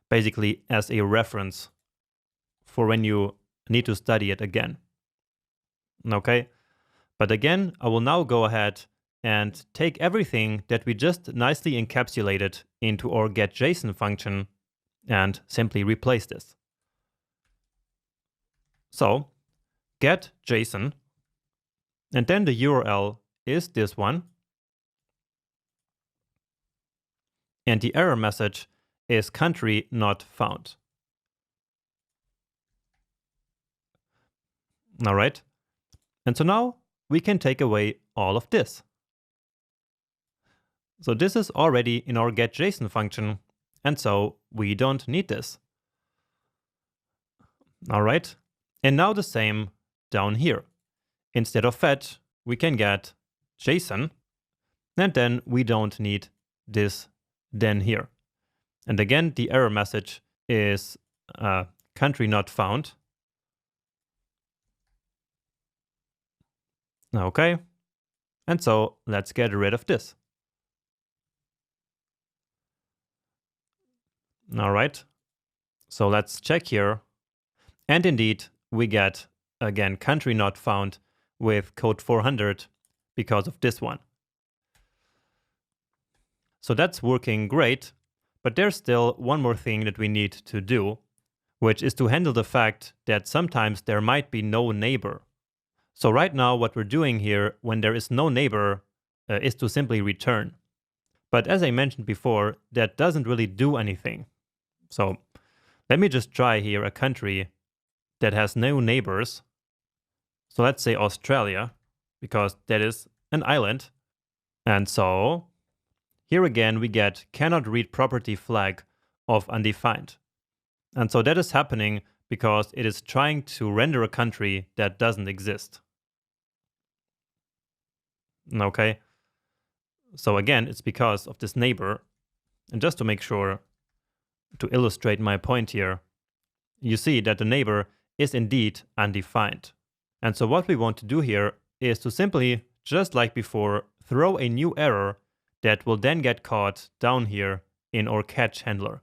Speaker 1: basically as a reference for when you need to study it again. Okay, but again, I will now go ahead and take everything that we just nicely encapsulated into our getJSON function and simply replace this. So getJSON, and then the URL is this one, and the error message is country not found. All right, and so now we can take away all of this. So this is already in our getJSON function, and so we don't need this. All right, and now the same down here. Instead of fetch, we can get JSON, and then we don't need this then here. And again, the error message is country not found. Okay, and so let's get rid of this. All right, so let's check here. And indeed, we get, again, country not found with code 400 because of this one. So that's working great, but there's still one more thing that we need to do, which is to handle the fact that sometimes there might be no neighbor. So right now, what we're doing here when there is no neighbor is to simply return. But as I mentioned before, that doesn't really do anything. So let me just try here a country that has no neighbors. So let's say Australia, because that is an island. And so here again, we get cannot read property flag of undefined. And so that is happening because it is trying to render a country that doesn't exist. Okay. So again, it's because of this neighbor. And just to make sure to illustrate my point here, you see that the neighbor is indeed undefined. And so what we want to do here is to simply, just like before, throw a new error that will then get caught down here in our catch handler.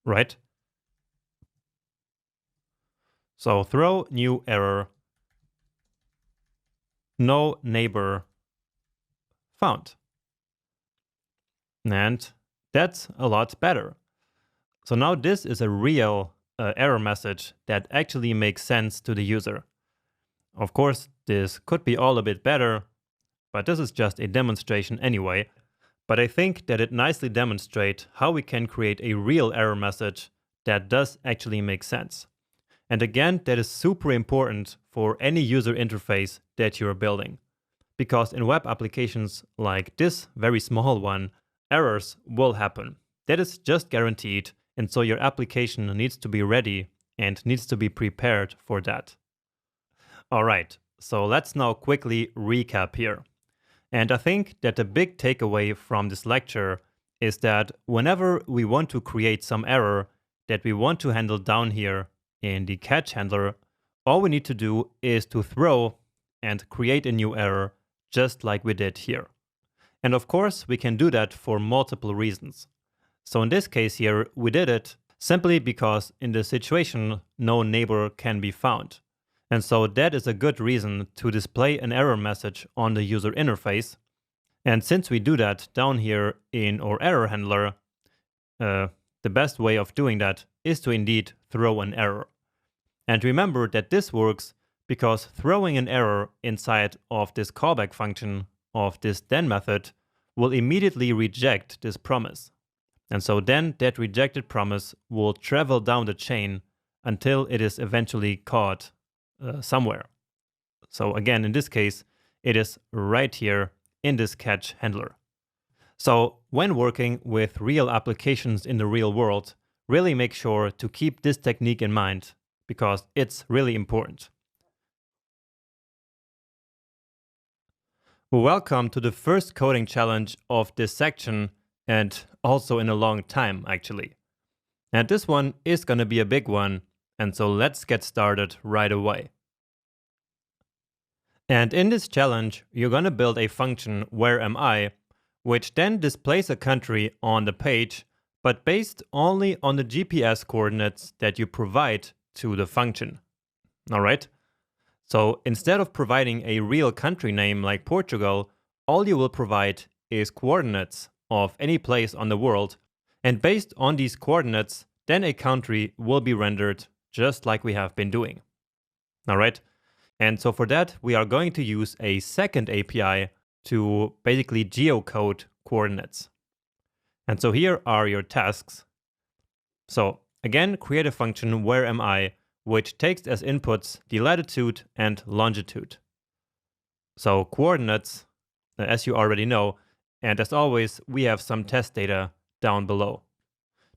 Speaker 1: Right? So throw new error, no neighbor found. And that's a lot better. So now this is a real error message that actually makes sense to the user. Of course, this could be all a bit better, but this is just a demonstration anyway. But I think that it nicely demonstrates how we can create a real error message that does actually make sense. And again, that is super important for any user interface that you're building. Because in web applications like this very small one, errors will happen. That is just guaranteed, and so your application needs to be ready and needs to be prepared for that. All right, so let's now quickly recap here. And I think that the big takeaway from this lecture is that whenever we want to create some error that we want to handle down here in the catch handler, all we need to do is to throw and create a new error just like we did here. And of course, we can do that for multiple reasons. So in this case here, we did it simply because in this situation, no neighbor can be found. And so that is a good reason to display an error message on the user interface. And since we do that down here in our error handler, the best way of doing that is to indeed throw an error. And remember that this works because throwing an error inside of this callback function of this then method will immediately reject this promise. And so then that rejected promise will travel down the chain until it is eventually caught somewhere. So again, in this case, it is right here in this catch handler. So when working with real applications in the real world, really make sure to keep this technique in mind because it's really important. Welcome to the first coding challenge of this section, and also in a long time actually. And this one is going to be a big one, and so let's get started right away. And in this challenge, you're going to build a function where am I, which then displays a country on the page, but based only on the GPS coordinates that you provide to the function. All right? So instead of providing a real country name like Portugal, all you will provide is coordinates of any place on the world. And based on these coordinates, then a country will be rendered just like we have been doing. All right? And so for that, we are going to use a second API to basically geocode coordinates. And so here are your tasks. So again, create a function where am I, which takes as inputs the latitude and longitude. So coordinates, as you already know, and as always, we have some test data down below.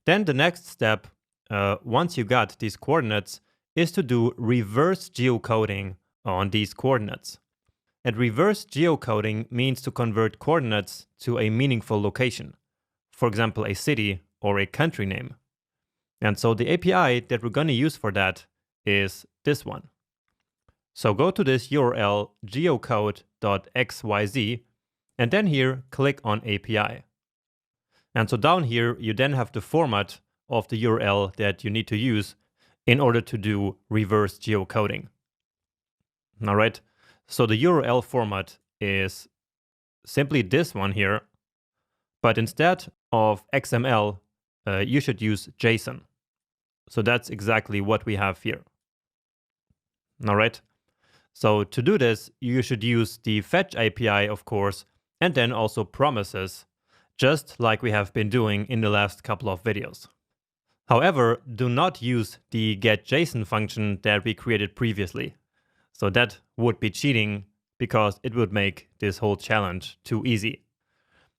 Speaker 1: Then the next step, once you got these coordinates, is to do reverse geocoding on these coordinates. And reverse geocoding means to convert coordinates to a meaningful location, for example, a city or a country name. And so the API that we're going to use for that is this one. So go to this URL geocode.xyz, and then here click on API. And so down here, you then have the format of the URL that you need to use in order to do reverse geocoding. All right, so the URL format is simply this one here, but instead of XML, you should use JSON. So that's exactly what we have here. All right, so to do this, you should use the fetch API, of course, and then also promises, just like we have been doing in the last couple of videos. However, do not use the getJSON function that we created previously. So that would be cheating because it would make this whole challenge too easy.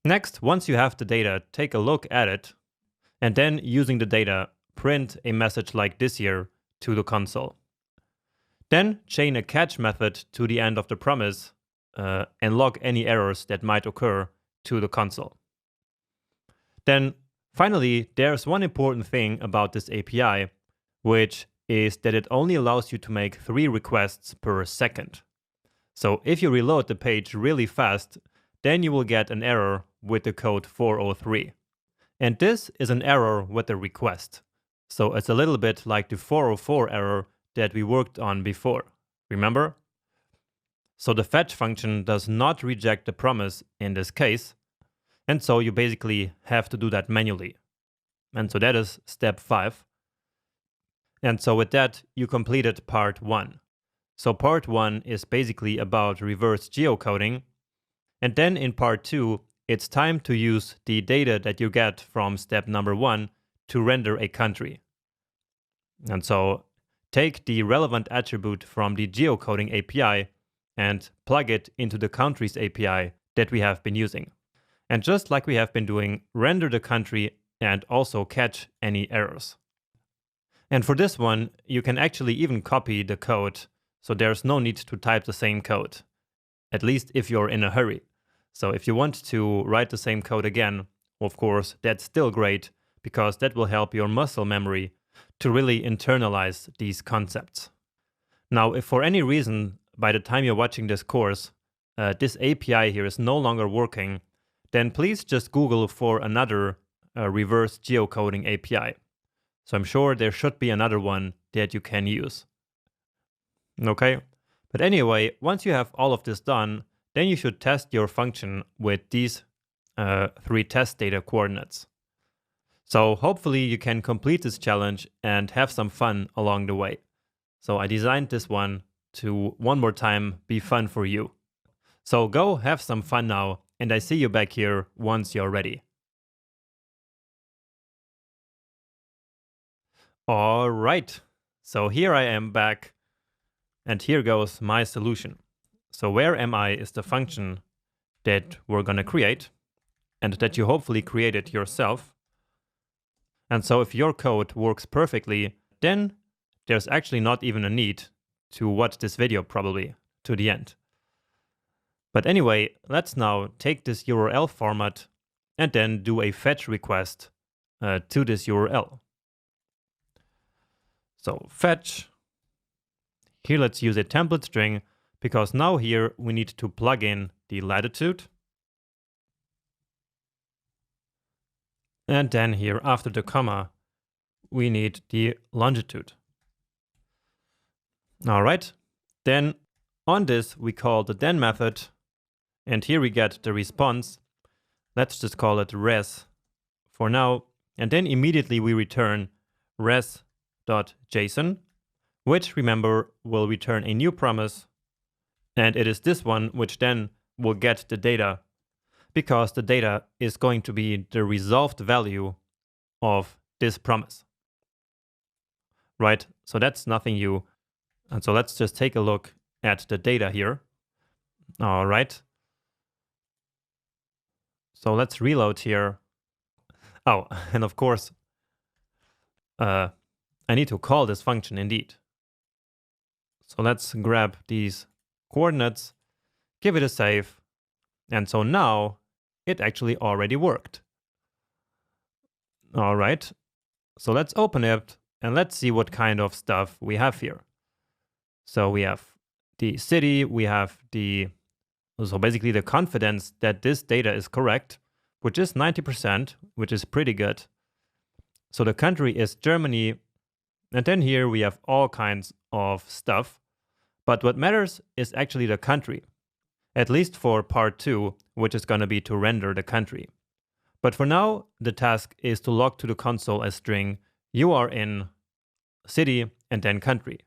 Speaker 1: Next, once you have the data, take a look at it, and then using the data, print a message like this here to the console. Then chain a catch method to the end of the promise and log any errors that might occur to the console. Then finally, there's one important thing about this API, which is that it only allows you to make 3 requests per second. So if you reload the page really fast, then you will get an error with the code 403. And this is an error with the request. So it's a little bit like the 404 error that we worked on before. Remember? So the fetch function does not reject the promise in this case. And so you basically have to do that manually. And so that is step 5. And so with that, you completed part 1. So part 1 is basically about reverse geocoding. And then in part 2, it's time to use the data that you get from step number 1 to render a country. And so take the relevant attribute from the geocoding API and plug it into the countries API that we have been using. And just like we have been doing, render the country and also catch any errors. And for this one, you can actually even copy the code, so there's no need to type the same code, at least if you're in a hurry. So if you want to write the same code again, of course, that's still great, because that will help your muscle memory to really internalize these concepts. Now, if for any reason, by the time you're watching this course, this API here is no longer working, then please just Google for another reverse geocoding API. So I'm sure there should be another one that you can use. Okay? But anyway, once you have all of this done, then you should test your function with these 3 test data coordinates. So hopefully you can complete this challenge and have some fun along the way. So I designed this one to one more time be fun for you. So go have some fun now, and I see you back here once you're ready. All right, so here I am back, and here goes my solution. So where am I is the function that we're gonna create, and that you hopefully created yourself. And so if your code works perfectly, then there's actually not even a need to watch this video probably to the end. But anyway, let's now take this URL format and then do a fetch request to this URL. So fetch, here let's use a template string, because now here we need to plug in the latitude. And then here after the comma, we need the longitude. All right, then on this we call the then method, and here we get the response. Let's just call it res for now, and then immediately we return res.json, which, remember, will return a new promise, and it is this one which then will get the data, because the data is going to be the resolved value of this promise. Right, so that's nothing new. And so let's just take a look at the data here. All right. So let's reload here. Oh, and of course, I need to call this function indeed. So let's grab these coordinates, give it a save. And so now it actually already worked. All right. So let's open it and let's see what kind of stuff we have here. So we have the city, we have so basically the confidence that this data is correct, which is 90%, which is pretty good. So the country is Germany. And then here we have all kinds of stuff. But what matters is actually the country, at least for part 2, which is going to be to render the country. But for now, the task is to log to the console a string, you are in city and then country.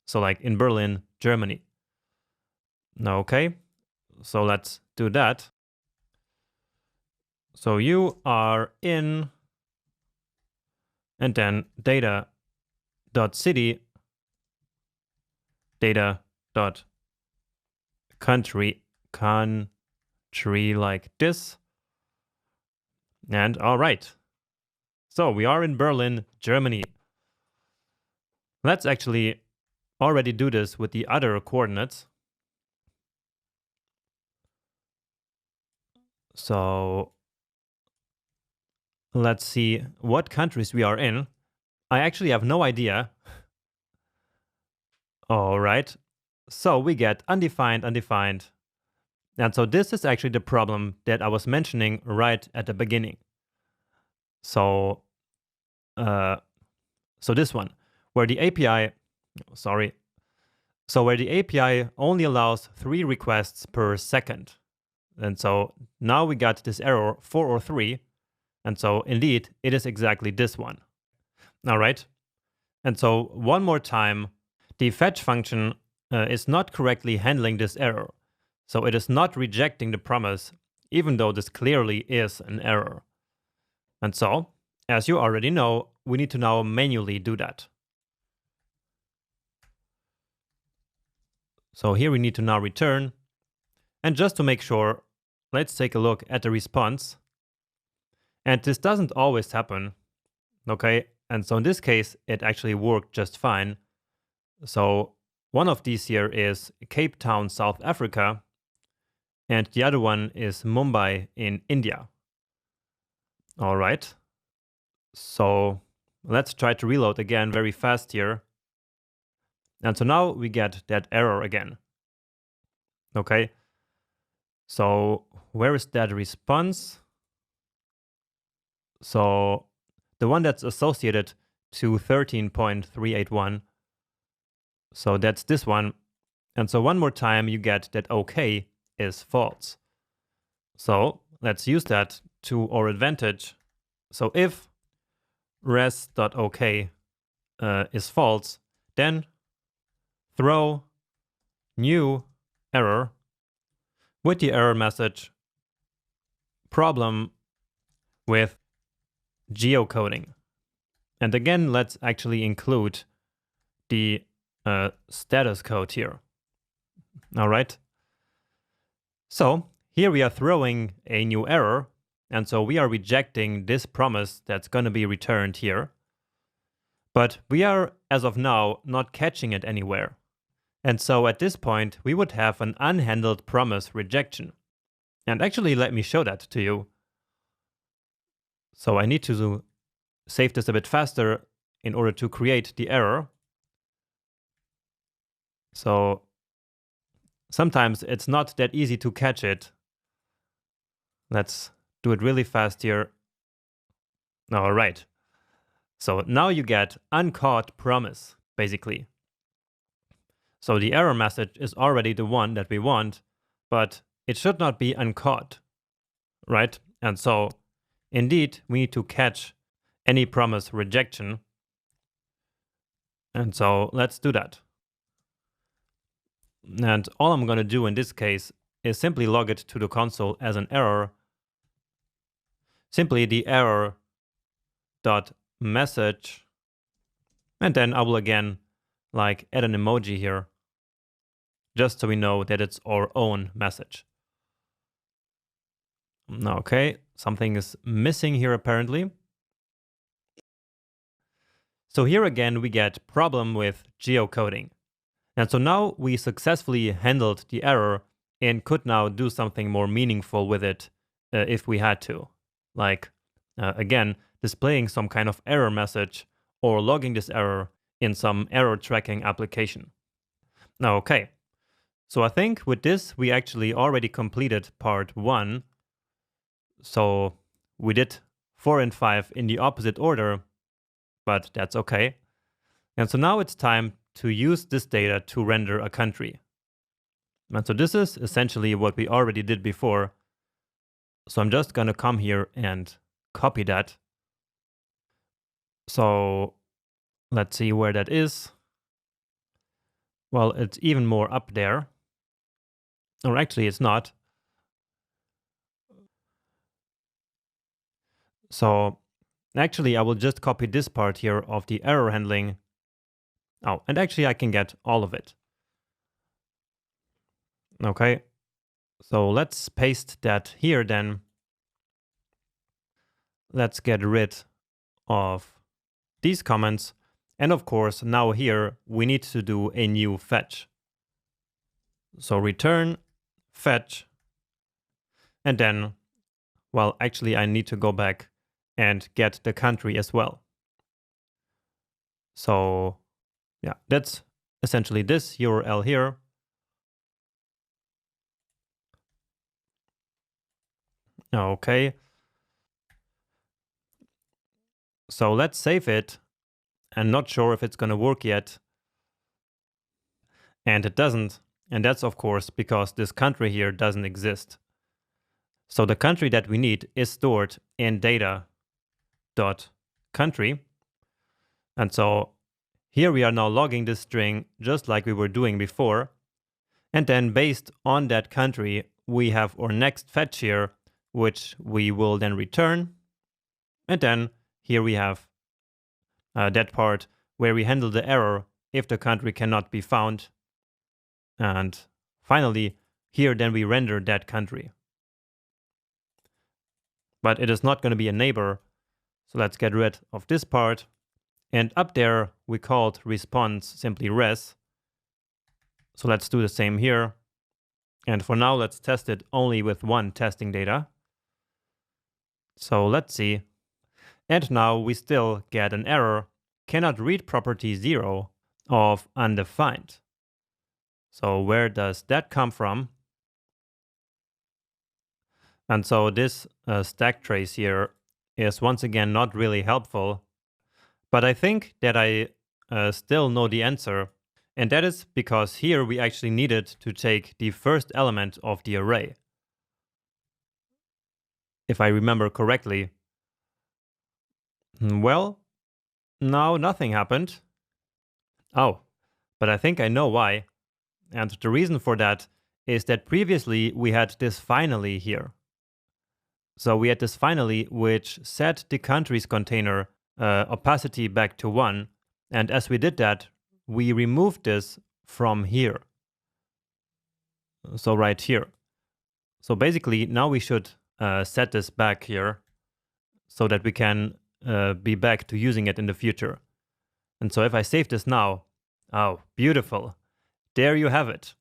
Speaker 1: So like in Berlin, Germany. Okay, so let's do that. So you are in, and then data.city, data.country, country like this. And all right. So we are in Berlin, Germany. Let's actually already do this with the other coordinates. So let's see what countries we are in. I actually have no idea. All right. So we get undefined, undefined. And so this is actually the problem that I was mentioning right at the beginning. So, so this one, where the API, so where the API only allows 3 requests per second. And so now we got this error 403. And so indeed, it is exactly this one. All right. And so one more time, the fetch function is not correctly handling this error. So it is not rejecting the promise, even though this clearly is an error. And so, as you already know, we need to now manually do that. So here we need to now return. And just to make sure, let's take a look at the response. And this doesn't always happen, okay? And so in this case, it actually worked just fine. So one of these here is Cape Town, South Africa, and the other one is Mumbai in India. All right. So let's try to reload again very fast here. And so now we get that error again. Okay. So where is that response? So the one that's associated to 13.381. So that's this one. And so one more time you get that OK is false. So let's use that to our advantage. So if res.ok is false, then throw new error with the error message problem with geocoding. And again, let's actually include the status code here. All right. So here we are throwing a new error. And so we are rejecting this promise that's going to be returned here. But we are, as of now, not catching it anywhere. And so at this point, we would have an unhandled promise rejection. And actually, let me show that to you. So I need to save this a bit faster in order to create the error. So sometimes it's not that easy to catch it. Let's do it really fast here. All right. So now you get uncaught promise, basically. So the error message is already the one that we want, but it should not be uncaught, right? And so indeed, we need to catch any promise rejection. And so let's do that. And all I'm going to do in this case is simply log it to the console as an error. Simply the error dot message. And then I will again like add an emoji here, just so we know that it's our own message. Okay, something is missing here apparently. So here again we get problem with geocoding. And so now we successfully handled the error and could now do something more meaningful with it if we had to. Like, again, displaying some kind of error message or logging this error in some error tracking application. Now, okay. So I think with this, we actually already completed part 1. So we did 4 and 5 in the opposite order, but that's okay. And so now it's time to use this data to render a country. And so this is essentially what we already did before. So I'm just going to come here and copy that. So let's see where that is. Well, it's even more up there. Or actually, it's not. So actually, I will just copy this part here of the error handling. Oh, and actually I can get all of it. Okay, so let's paste that here then. Let's get rid of these comments. And of course, now here we need to do a new fetch. So return fetch. And then, well, actually I need to go back and get the country as well. So yeah, that's essentially this URL here. Okay. So let's save it. I'm not sure if it's going to work yet. And it doesn't. And that's of course because this country here doesn't exist. So the country that we need is stored in data.country. And so here we are now logging this string just like we were doing before. And then based on that country, we have our next fetch here, which we will then return. And then here we have that part where we handle the error if the country cannot be found. And finally, here then we render that country. But it is not going to be a neighbor. So let's get rid of this part. And up there, we called response simply res. So let's do the same here. And for now, let's test it only with one testing data. So let's see. And now we still get an error, cannot read property 0 of undefined. So where does that come from? And so this stack trace here is once again not really helpful. But I think that I still know the answer. And that is because here we actually needed to take the first element of the array. If I remember correctly. Well, now nothing happened. Oh, but I think I know why. And the reason for that is that previously we had this finally here. So we had this finally which set the countries container opacity back to 1. And as we did that, we removed this from here. So right here. So basically now we should set this back here so that we can be back to using it in the future. And so if I save this now, oh, beautiful. There you have it.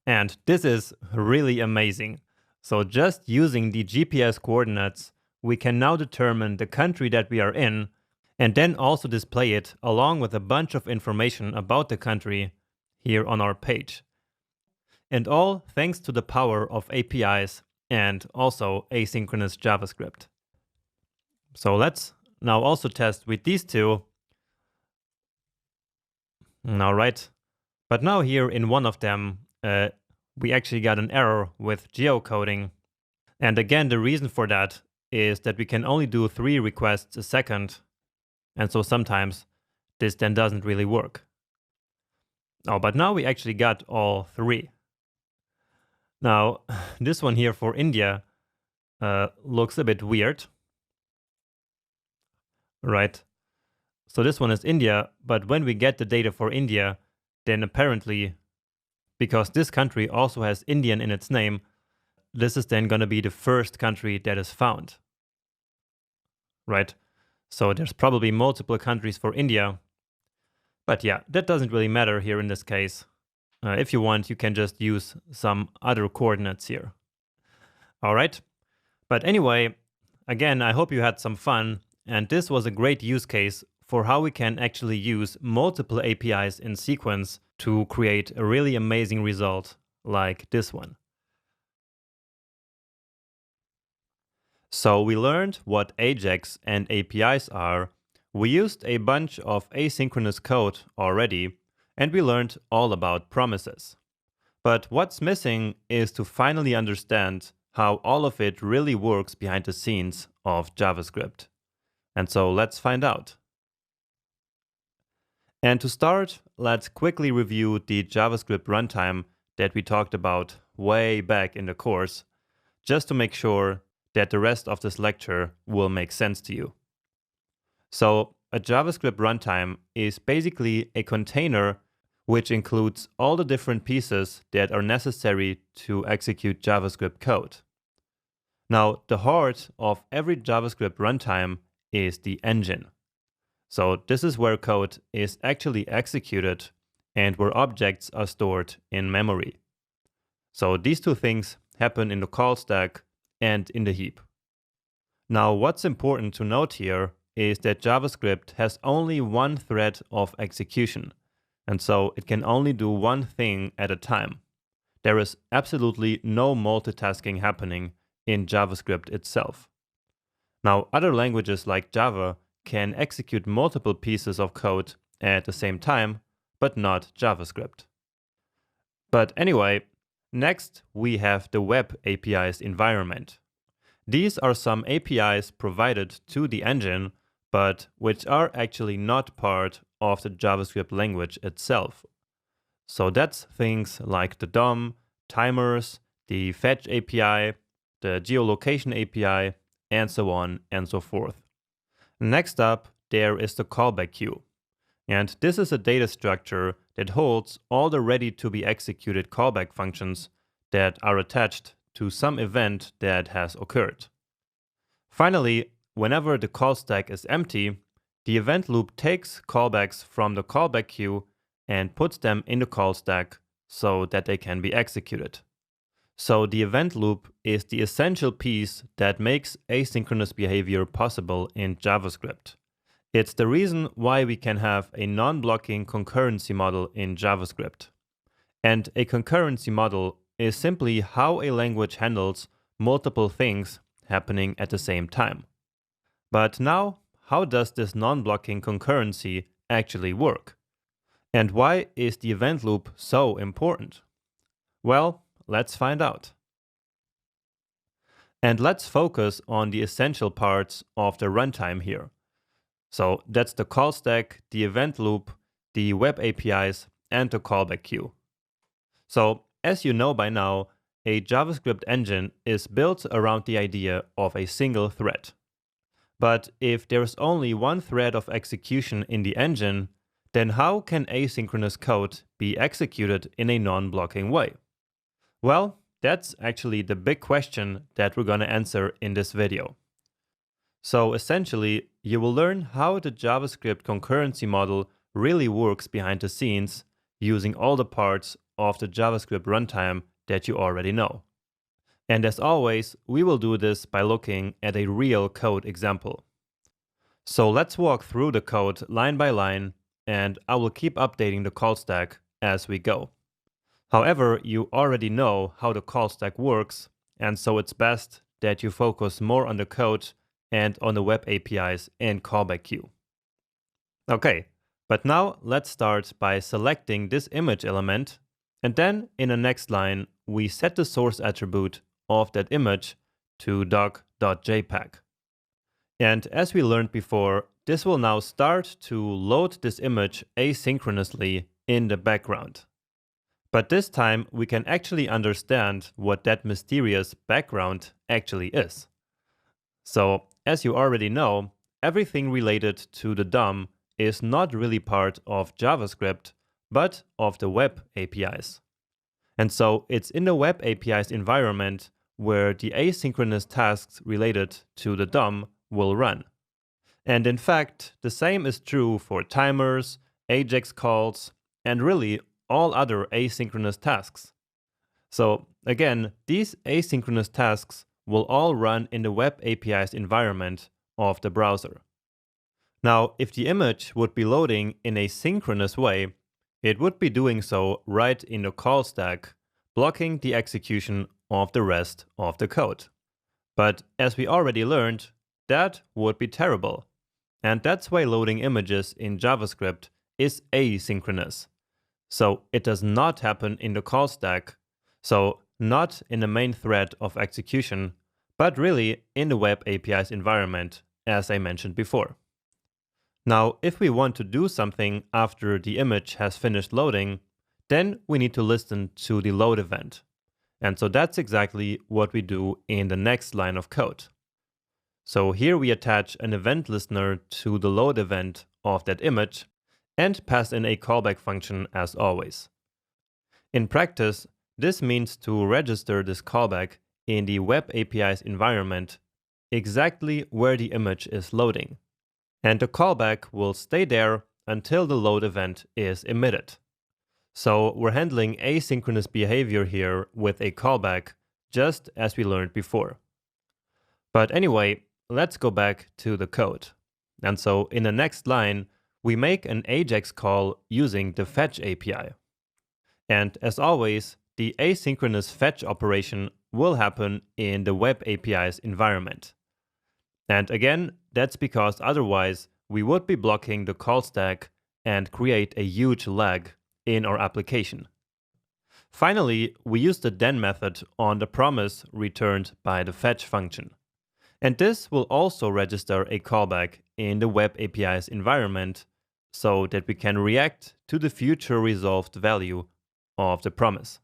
Speaker 1: And this is really amazing. So just using the GPS coordinates, we can now determine the country that we are in and then also display it along with a bunch of information about the country here on our page. And all thanks to the power of APIs and also asynchronous JavaScript. So let's now also test with these two. All right. But now here in one of them, we actually got an error with geocoding. And again, the reason for that is that we can only do 3 requests a second. And so sometimes this then doesn't really work. Oh, but now we actually got all 3. Now, this one here for India looks a bit weird. Right? So this one is India, but when we get the data for India, then apparently, because this country also has Indian in its name, this is then going to be the first country that is found. Right? So there's probably multiple countries for India. But yeah, that doesn't really matter here in this case. If you want, you can just use some other coordinates here. All right. But anyway, again, I hope you had some fun. And this was a great use case for how we can actually use multiple APIs in sequence to create a really amazing result like this one. So we learned what AJAX and APIs are. We used a bunch of asynchronous code already, and we learned all about promises. But what's missing is to finally understand how all of it really works behind the scenes of JavaScript. And so let's find out. And to start, let's quickly review the JavaScript runtime that we talked about way back in the course, just to make sure that the rest of this lecture will make sense to you. So a JavaScript runtime is basically a container which includes all the different pieces that are necessary to execute JavaScript code. Now, the heart of every JavaScript runtime is the engine. So this is where code is actually executed and where objects are stored in memory. So these two things happen in the call stack and in the heap. Now, what's important to note here is that JavaScript has only one thread of execution, and so it can only do one thing at a time. There is absolutely no multitasking happening in JavaScript itself. Now, other languages like Java can execute multiple pieces of code at the same time, but not JavaScript. But anyway, next we have the Web APIs environment. These are some APIs provided to the engine, but which are actually not part of the JavaScript language itself. So that's things like the DOM, timers, the fetch API, the geolocation API, and so on and so forth. Next up, there is the callback queue. And this is a data structure that holds all the ready-to-be-executed callback functions that are attached to some event that has occurred. Finally, whenever the call stack is empty, the event loop takes callbacks from the callback queue and puts them in the call stack so that they can be executed. So the event loop is the essential piece that makes asynchronous behavior possible in JavaScript. It's the reason why we can have a non-blocking concurrency model in JavaScript. And a concurrency model is simply how a language handles multiple things happening at the same time. But now, how does this non-blocking concurrency actually work? And why is the event loop so important? Well, let's find out. And let's focus on the essential parts of the runtime here. So that's the call stack, the event loop, the web APIs, and the callback queue. So as you know by now, a JavaScript engine is built around the idea of a single thread. But if there's only one thread of execution in the engine, then how can asynchronous code be executed in a non-blocking way? Well, that's actually the big question that we're going to answer in this video. So essentially, you will learn how the JavaScript concurrency model really works behind the scenes using all the parts of the JavaScript runtime that you already know. And as always, we will do this by looking at a real code example. So let's walk through the code line by line, and I will keep updating the call stack as we go. However, you already know how the call stack works, and so it's best that you focus more on the code and on the web APIs in callback queue. Okay, but now let's start by selecting this image element, and then in the next line, we set the source attribute of that image to doc.jpg. And as we learned before, this will now start to load this image asynchronously in the background. But this time we can actually understand what that mysterious background actually is. So, as you already know, everything related to the DOM is not really part of JavaScript, but of the web APIs. And so it's in the web APIs environment where the asynchronous tasks related to the DOM will run. And in fact, the same is true for timers, AJAX calls, and really all other asynchronous tasks. So again, these asynchronous tasks will all run in the web APIs environment of the browser. Now, if the image would be loading in a synchronous way, it would be doing so right in the call stack, blocking the execution of the rest of the code. But as we already learned, that would be terrible. And that's why loading images in JavaScript is asynchronous. So it does not happen in the call stack, so not in the main thread of execution, but really in the web APIs environment, as I mentioned before. Now, if we want to do something after the image has finished loading, then we need to listen to the load event. And so that's exactly what we do in the next line of code. So here we attach an event listener to the load event of that image and pass in a callback function as always. In practice, this means to register this callback in the web APIs environment exactly where the image is loading. And the callback will stay there until the load event is emitted. So we're handling asynchronous behavior here with a callback, just as we learned before. But anyway, let's go back to the code. And so in the next line, we make an AJAX call using the fetch API. And as always, the asynchronous fetch operation will happen in the web APIs environment. And again, that's because otherwise we would be blocking the call stack and create a huge lag in our application. Finally, we use the then method on the promise returned by the fetch function. And this will also register a callback in the web APIs environment so that we can react to the future resolved value of the promise.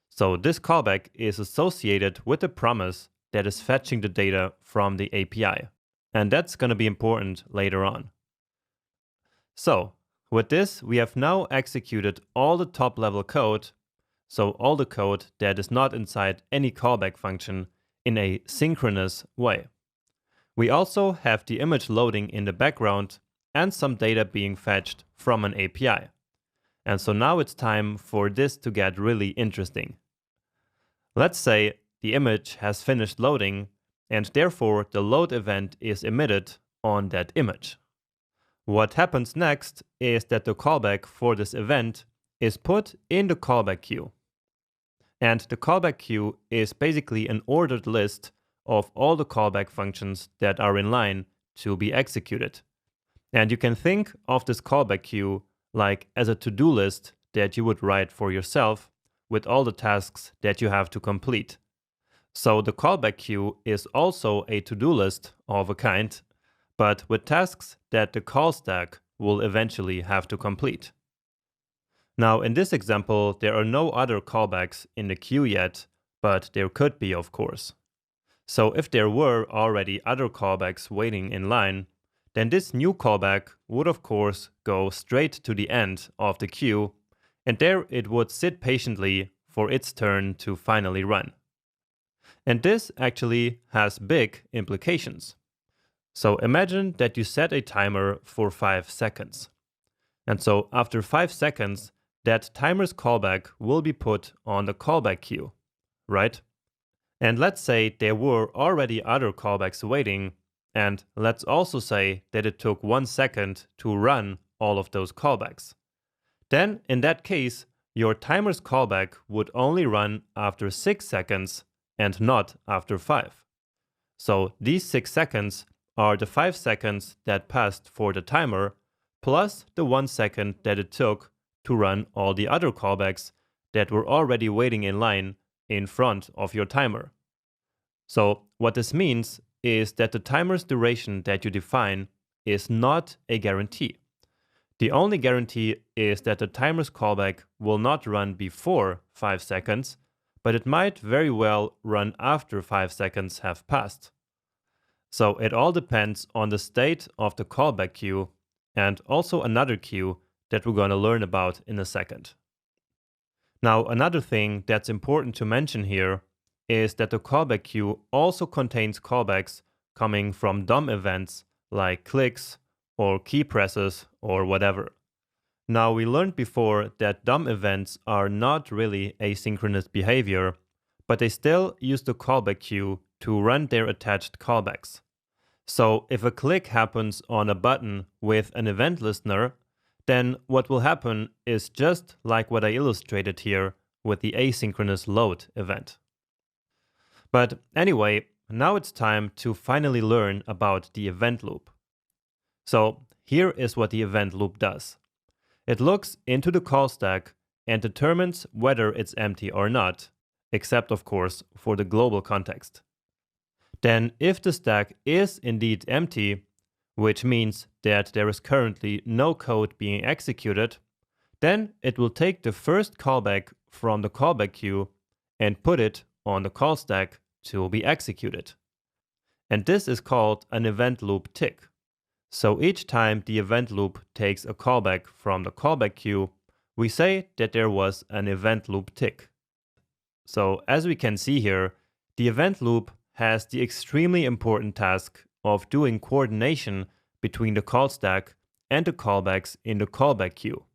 Speaker 1: So this callback is associated with the promise that is fetching the data from the API. And that's going to be important later on. So with this, we have now executed all the top level code, so all the code that is not inside any callback function in a synchronous way. We also have the image loading in the background and some data being fetched from an API. And so now it's time for this to get really interesting. Let's say the image has finished loading and therefore the load event is emitted on that image. What happens next is that the callback for this event is put in the callback queue. And the callback queue is basically an ordered list of all the callback functions that are in line to be executed. And you can think of this callback queue like as a to-do list that you would write for yourself with all the tasks that you have to complete. So the callback queue is also a to-do list of a kind, but with tasks that the call stack will eventually have to complete. Now in this example, there are no other callbacks in the queue yet, but there could be, of course. So if there were already other callbacks waiting in line, then this new callback would of course go straight to the end of the queue, and there it would sit patiently for its turn to finally run. And this actually has big implications. So imagine that you set a timer for 5 seconds. And so after 5 seconds, that timer's callback will be put on the callback queue, right? And let's say there were already other callbacks waiting, and let's also say that it took 1 second to run all of those callbacks. Then, in that case, your timer's callback would only run after 6 seconds and not after 5. So these 6 seconds are the 5 seconds that passed for the timer, plus the 1 second that it took to run all the other callbacks that were already waiting in line in front of your timer. So what this means is that the timer's duration that you define is not a guarantee. The only guarantee is that the timer's callback will not run before 5 seconds, but it might very well run after 5 seconds have passed. So it all depends on the state of the callback queue and also another queue that we're going to learn about in a second. Now, another thing that's important to mention here is that the callback queue also contains callbacks coming from DOM events like clicks or key presses or whatever. Now, we learned before that DOM events are not really asynchronous behavior, but they still use the callback queue to run their attached callbacks. So if a click happens on a button with an event listener, then what will happen is just like what I illustrated here with the asynchronous load event. But anyway, now it's time to finally learn about the event loop. So here is what the event loop does. It looks into the call stack and determines whether it's empty or not, except of course for the global context. Then if the stack is indeed empty, which means that there is currently no code being executed, then it will take the first callback from the callback queue and put it on the call stack to be executed. And this is called an event loop tick. So each time the event loop takes a callback from the callback queue, we say that there was an event loop tick. So as we can see here, the event loop has the extremely important task of doing coordination between the call stack and the callbacks in the callback queue.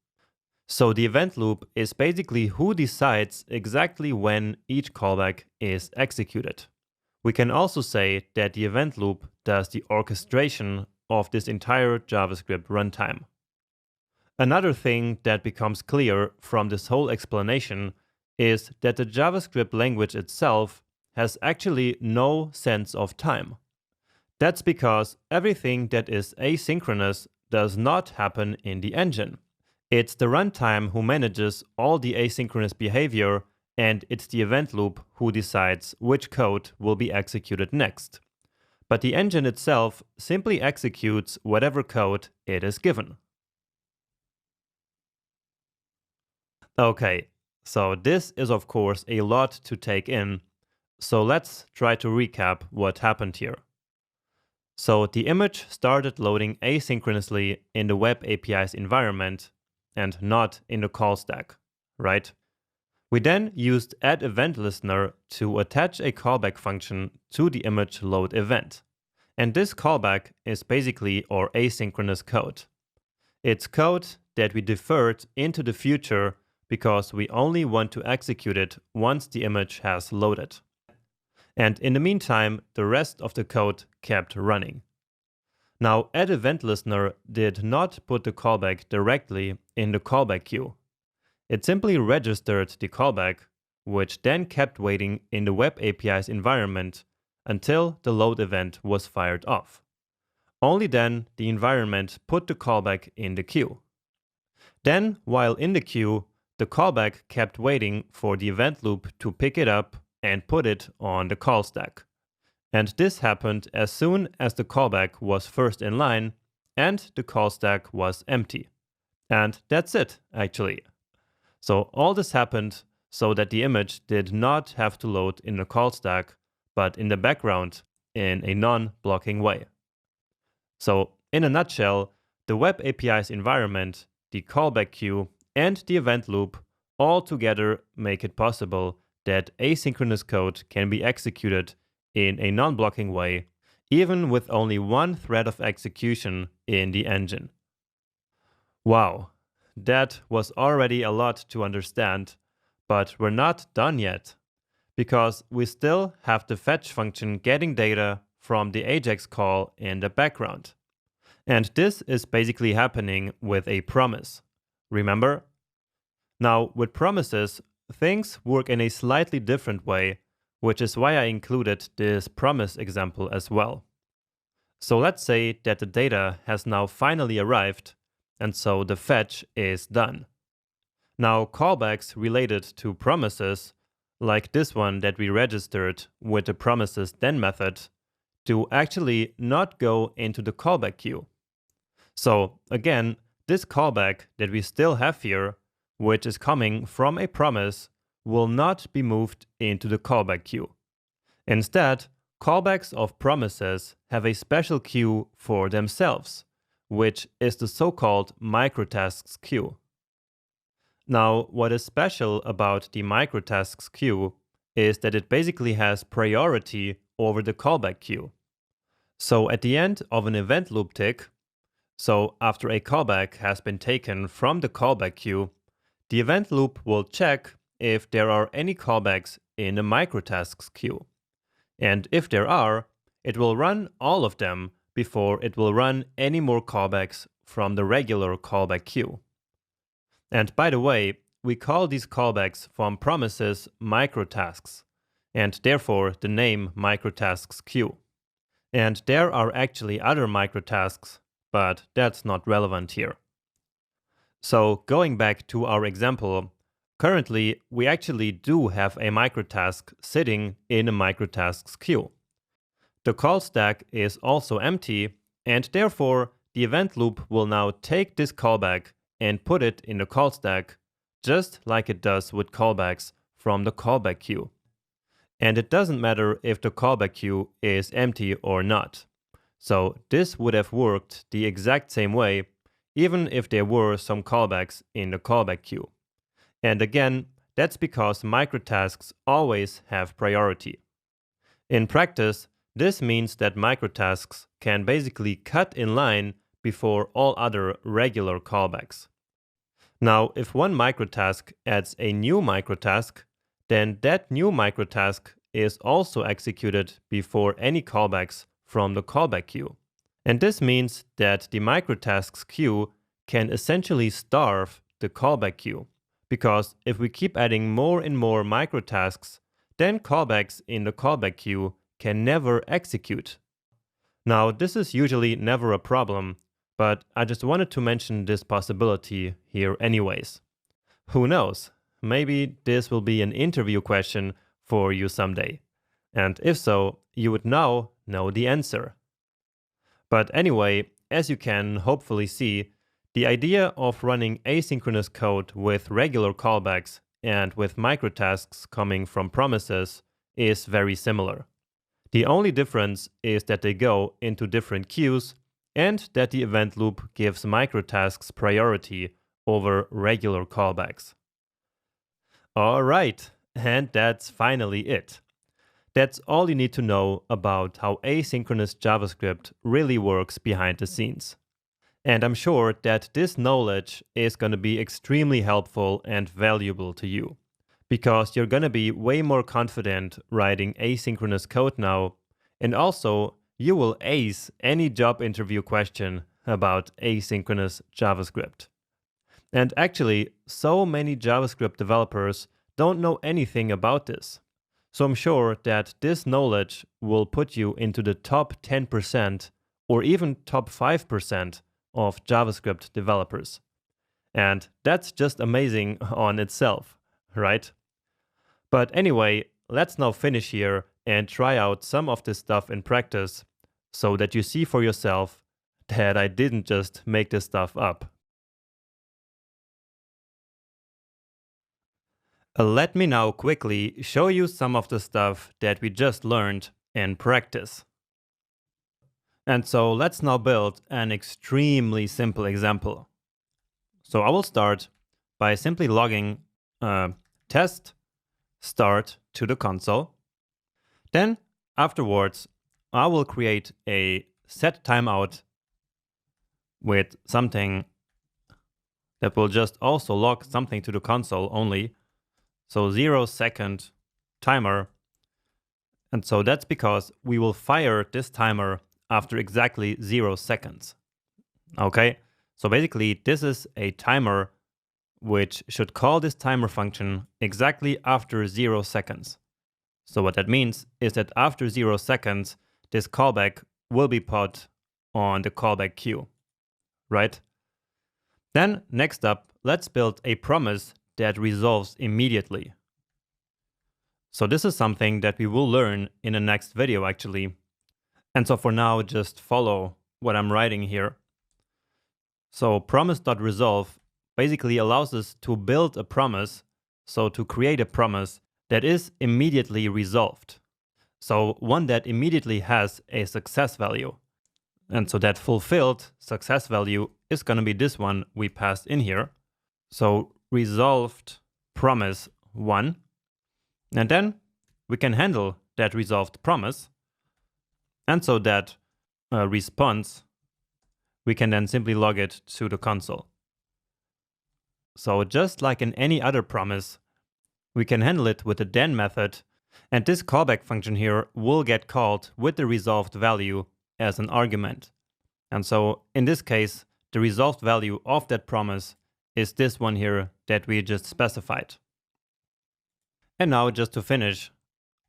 Speaker 1: So the event loop is basically who decides exactly when each callback is executed. We can also say that the event loop does the orchestration of this entire JavaScript runtime. Another thing that becomes clear from this whole explanation is that the JavaScript language itself has actually no sense of time. That's because everything that is asynchronous does not happen in the engine. It's the runtime who manages all the asynchronous behavior, and it's the event loop who decides which code will be executed next. But the engine itself simply executes whatever code it is given. Okay, so this is of course a lot to take in, so let's try to recap what happened here. So the image started loading asynchronously in the Web API's environment and not in the call stack, right? We then used addEventListener to attach a callback function to the image load event. And this callback is basically our asynchronous code. It's code that we deferred into the future because we only want to execute it once the image has loaded. And in the meantime, the rest of the code kept running. Now, addEventListener did not put the callback directly in the callback queue. It simply registered the callback, which then kept waiting in the Web API's environment until the load event was fired off. Only then the environment put the callback in the queue. Then, while in the queue, the callback kept waiting for the event loop to pick it up and put it on the call stack. And this happened as soon as the callback was first in line and the call stack was empty. And that's it, actually. So all this happened so that the image did not have to load in the call stack, but in the background in a non-blocking way. So in a nutshell, the Web API's environment, the callback queue, and the event loop all together make it possible that asynchronous code can be executed in a non-blocking way, even with only one thread of execution in the engine. Wow, that was already a lot to understand, but we're not done yet, because we still have the fetch function getting data from the AJAX call in the background. And this is basically happening with a promise. Remember? Now, with promises, things work in a slightly different way, which is why I included this promise example as well. So let's say that the data has now finally arrived, and so the fetch is done. Now, callbacks related to promises, like this one that we registered with the promises then method, do actually not go into the callback queue. So again, this callback that we still have here, which is coming from a promise, will not be moved into the callback queue. Instead, callbacks of promises have a special queue for themselves, which is the so-called microtasks queue. Now, what is special about the microtasks queue is that it basically has priority over the callback queue. So at the end of an event loop tick, so after a callback has been taken from the callback queue, the event loop will check if there are any callbacks in the microtasks queue. And if there are, it will run all of them before it will run any more callbacks from the regular callback queue. And by the way, we call these callbacks from promises microtasks, and therefore the name microtasks queue. And there are actually other microtasks, but that's not relevant here. So going back to our example, currently we actually do have a microtask sitting in a microtasks queue. The call stack is also empty, and therefore the event loop will now take this callback and put it in the call stack, just like it does with callbacks from the callback queue. And it doesn't matter if the callback queue is empty or not. So this would have worked the exact same way, even if there were some callbacks in the callback queue. And again, that's because microtasks always have priority. In practice, this means that microtasks can basically cut in line before all other regular callbacks. Now, if one microtask adds a new microtask, then that new microtask is also executed before any callbacks from the callback queue. And this means that the microtasks queue can essentially starve the callback queue, because if we keep adding more and more microtasks, then callbacks in the callback queue can never execute. Now, this is usually never a problem, but I just wanted to mention this possibility here anyways. Who knows? Maybe this will be an interview question for you someday. And if so, you would now know the answer. But anyway, as you can hopefully see, the idea of running asynchronous code with regular callbacks and with microtasks coming from promises is very similar. The only difference is that they go into different queues and that the event loop gives microtasks priority over regular callbacks. Alright, and that's finally it. That's all you need to know about how asynchronous JavaScript really works behind the scenes. And I'm sure that this knowledge is going to be extremely helpful and valuable to you, because you're going to be way more confident writing asynchronous code now, and also you will ace any job interview question about asynchronous JavaScript. And actually, so many JavaScript developers don't know anything about this. So I'm sure that this knowledge will put you into the top 10% or even top 5% of JavaScript developers. And that's just amazing on itself, right? But anyway, let's now finish here and try out some of this stuff in practice so that you see for yourself that I didn't just make this stuff up. Let me now quickly show you some of the stuff that we just learned in practice. And so let's now build an extremely simple example. So I will start by simply logging test start to the console. Then afterwards, I will create a set timeout with something that will just also log something to the console only. So 0-second timer. And so that's because we will fire this timer after exactly 0 seconds. Okay, so basically this is a timer which should call this timer function exactly after 0 seconds. So what that means is that after 0 seconds, this callback will be put on the callback queue, right? Then next up, let's build a promise that resolves immediately. So this is something that we will learn in the next video actually. And so for now, just follow what I'm writing here. So promise.resolve basically allows us to build a promise, so to create a promise that is immediately resolved. So one that immediately has a success value. And so that fulfilled success value is going to be this one we passed in here. So resolved promise 1. And then we can handle that resolved promise. And so that response, we can then simply log it to the console. So just like in any other promise, we can handle it with the then method, and this callback function here will get called with the resolved value as an argument. And so in this case, the resolved value of that promise is this one here that we just specified. And now just to finish,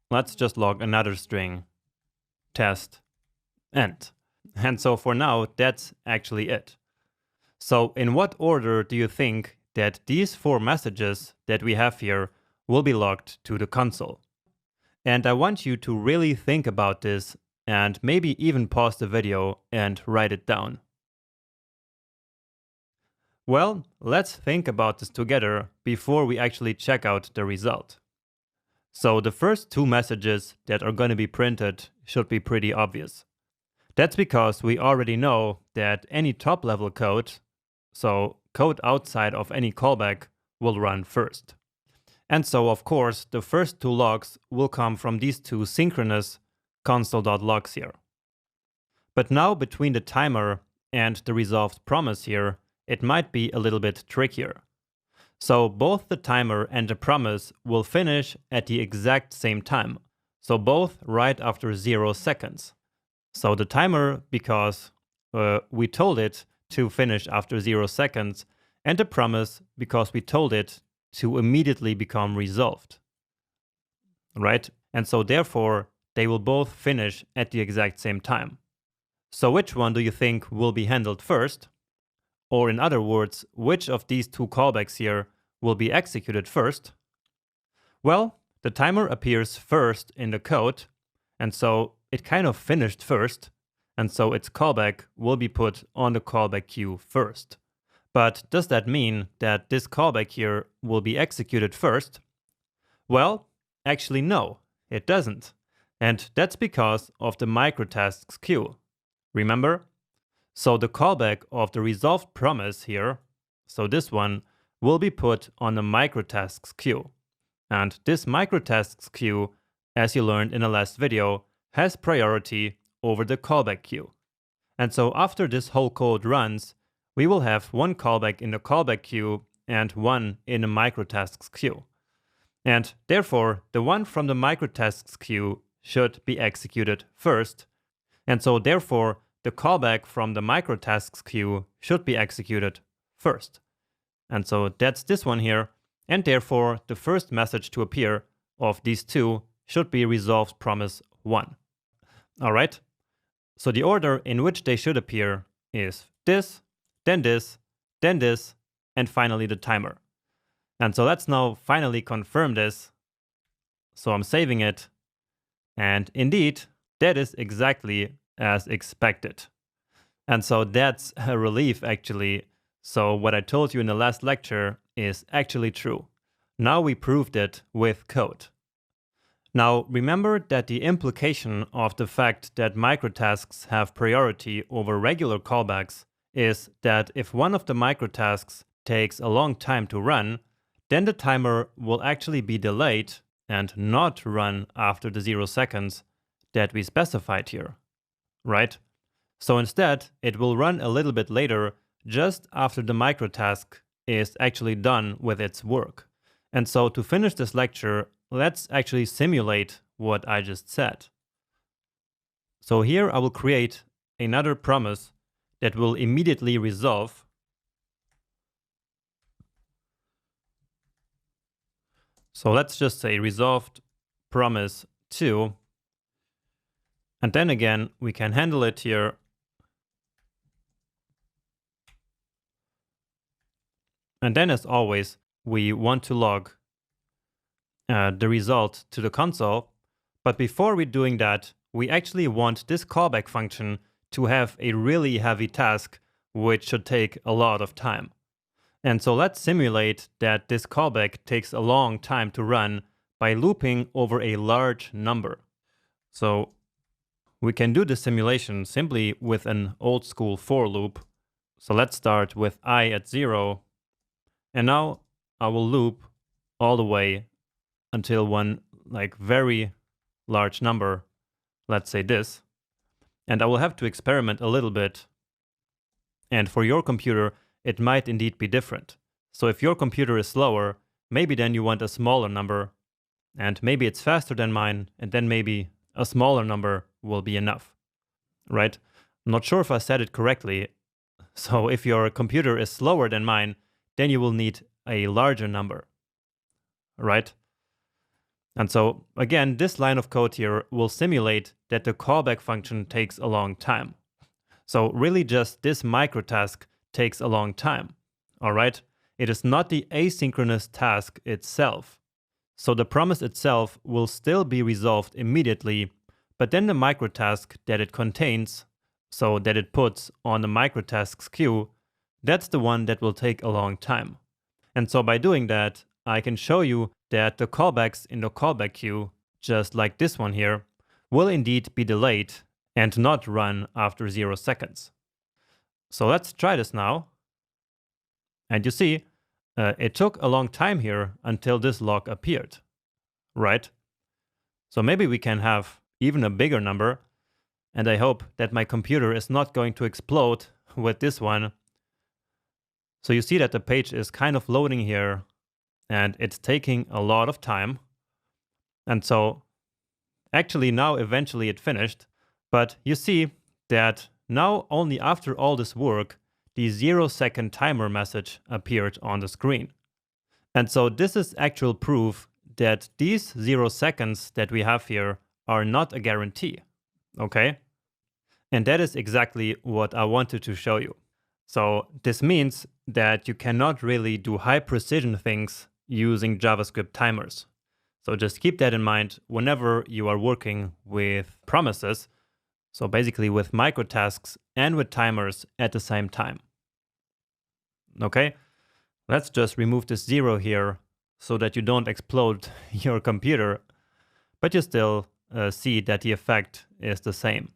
Speaker 1: let's just log another string, test, end. And so for now, that's actually it. So in what order do you think that these 4 messages that we have here will be logged to the console? And I want you to really think about this and maybe even pause the video and write it down. Well, let's think about this together before we actually check out the result. So the first 2 messages that are going to be printed should be pretty obvious. That's because we already know that any top-level code, so code outside of any callback, will run first. And so, of course, the first 2 logs will come from these 2 synchronous console.logs here. But now between the timer and the resolved promise here, it might be a little bit trickier. So both the timer and the promise will finish at the exact same time. So both right after 0 seconds. So the timer, because we told it to finish after 0 seconds, and the promise, because we told it to immediately become resolved, right? And so therefore, they will both finish at the exact same time. So which one do you think will be handled first? Or in other words, which of these 2 callbacks here will be executed first? Well, the timer appears first in the code, and so it kind of finished first, and so its callback will be put on the callback queue first. But does that mean that this callback here will be executed first? Well, actually no, it doesn't. And that's because of the microtasks queue. Remember? So the callback of the resolved promise here, so this one, will be put on the microtasks queue. And this microtasks queue, as you learned in the last video, has priority over the callback queue. And so after this whole code runs, we will have 1 callback in the callback queue and 1 in the microtasks queue. And therefore, the one from the microtasks queue should be executed first. And so therefore, the callback from the microtasks queue should be executed first. And so that's this one here. And therefore, the first message to appear of these 2 should be resolved promise 1. All right. So the order in which they should appear is this, then this, then this, and finally the timer. And so let's now finally confirm this. So I'm saving it. And indeed, that is exactly as expected. And so that's a relief actually. So what I told you in the last lecture is actually true. Now we proved it with code. Now remember that the implication of the fact that microtasks have priority over regular callbacks is that if one of the microtasks takes a long time to run, then the timer will actually be delayed and not run after the 0 seconds that we specified here, right? So instead, it will run a little bit later, just after the microtask is actually done with its work. And so to finish this lecture, let's actually simulate what I just said. So here I will create another promise that will immediately resolve. So let's just say resolved promise 2. And then again, we can handle it here. And then as always, we want to log the result to the console. But before we're doing that, we actually want this callback function to have a really heavy task, which should take a lot of time. And so let's simulate that this callback takes a long time to run by looping over a large number. So we can do the simulation simply with an old school for loop. So let's start with I at 0. And now I will loop all the way until one very large number, let's say this. And I will have to experiment a little bit. And for your computer, it might indeed be different. So if your computer is slower, maybe then you want a smaller number, and maybe it's faster than mine, and then maybe a smaller number will be enough, right? I'm not sure if I said it correctly. So if your computer is slower than mine, then you will need a larger number, right? And so again, this line of code here will simulate that the callback function takes a long time. So really just this microtask takes a long time, all right? It is not the asynchronous task itself. So the promise itself will still be resolved immediately, but then the microtask that it contains, so that it puts on the microtasks queue, that's the one that will take a long time. And so by doing that, I can show you that the callbacks in the callback queue, just like this one here, will indeed be delayed and not run after 0 seconds. So let's try this now. And you see, it took a long time here until this log appeared, right? So maybe we can have even a bigger number, and I hope that my computer is not going to explode with this one. So you see that the page is kind of loading here, and it's taking a lot of time. And so actually now eventually it finished, but you see that now only after all this work, the 0-second timer message appeared on the screen. And so this is actual proof that these 0 seconds that we have here are not a guarantee, okay? And that is exactly what I wanted to show you. So this means that you cannot really do high precision things using JavaScript timers. So just keep that in mind whenever you are working with promises. So basically with microtasks and with timers at the same time. Okay, let's just remove this 0 here so that you don't explode your computer, but you still see that the effect is the same.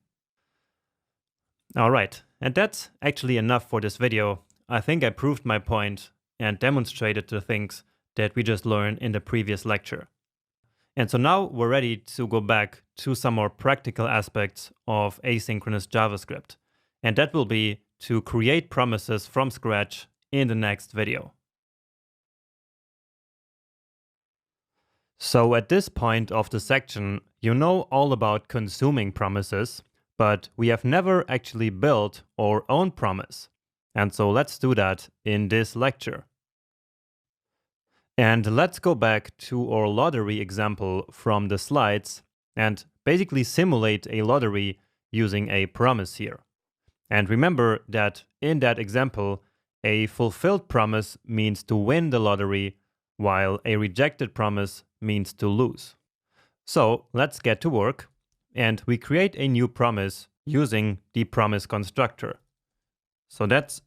Speaker 1: All right, and that's actually enough for this video. I think I proved my point and demonstrated the things that we just learned in the previous lecture. And so now we're ready to go back to some more practical aspects of asynchronous JavaScript. And that will be to create promises from scratch in the next video. So at this point of the section, you know all about consuming promises, but we have never actually built our own promise. And so let's do that in this lecture. And let's go back to our lottery example from the slides and basically simulate a lottery using a promise here. And remember that in that example, a fulfilled promise means to win the lottery, while a rejected promise means to lose. So let's get to work, and we create a new promise using the promise constructor. So that's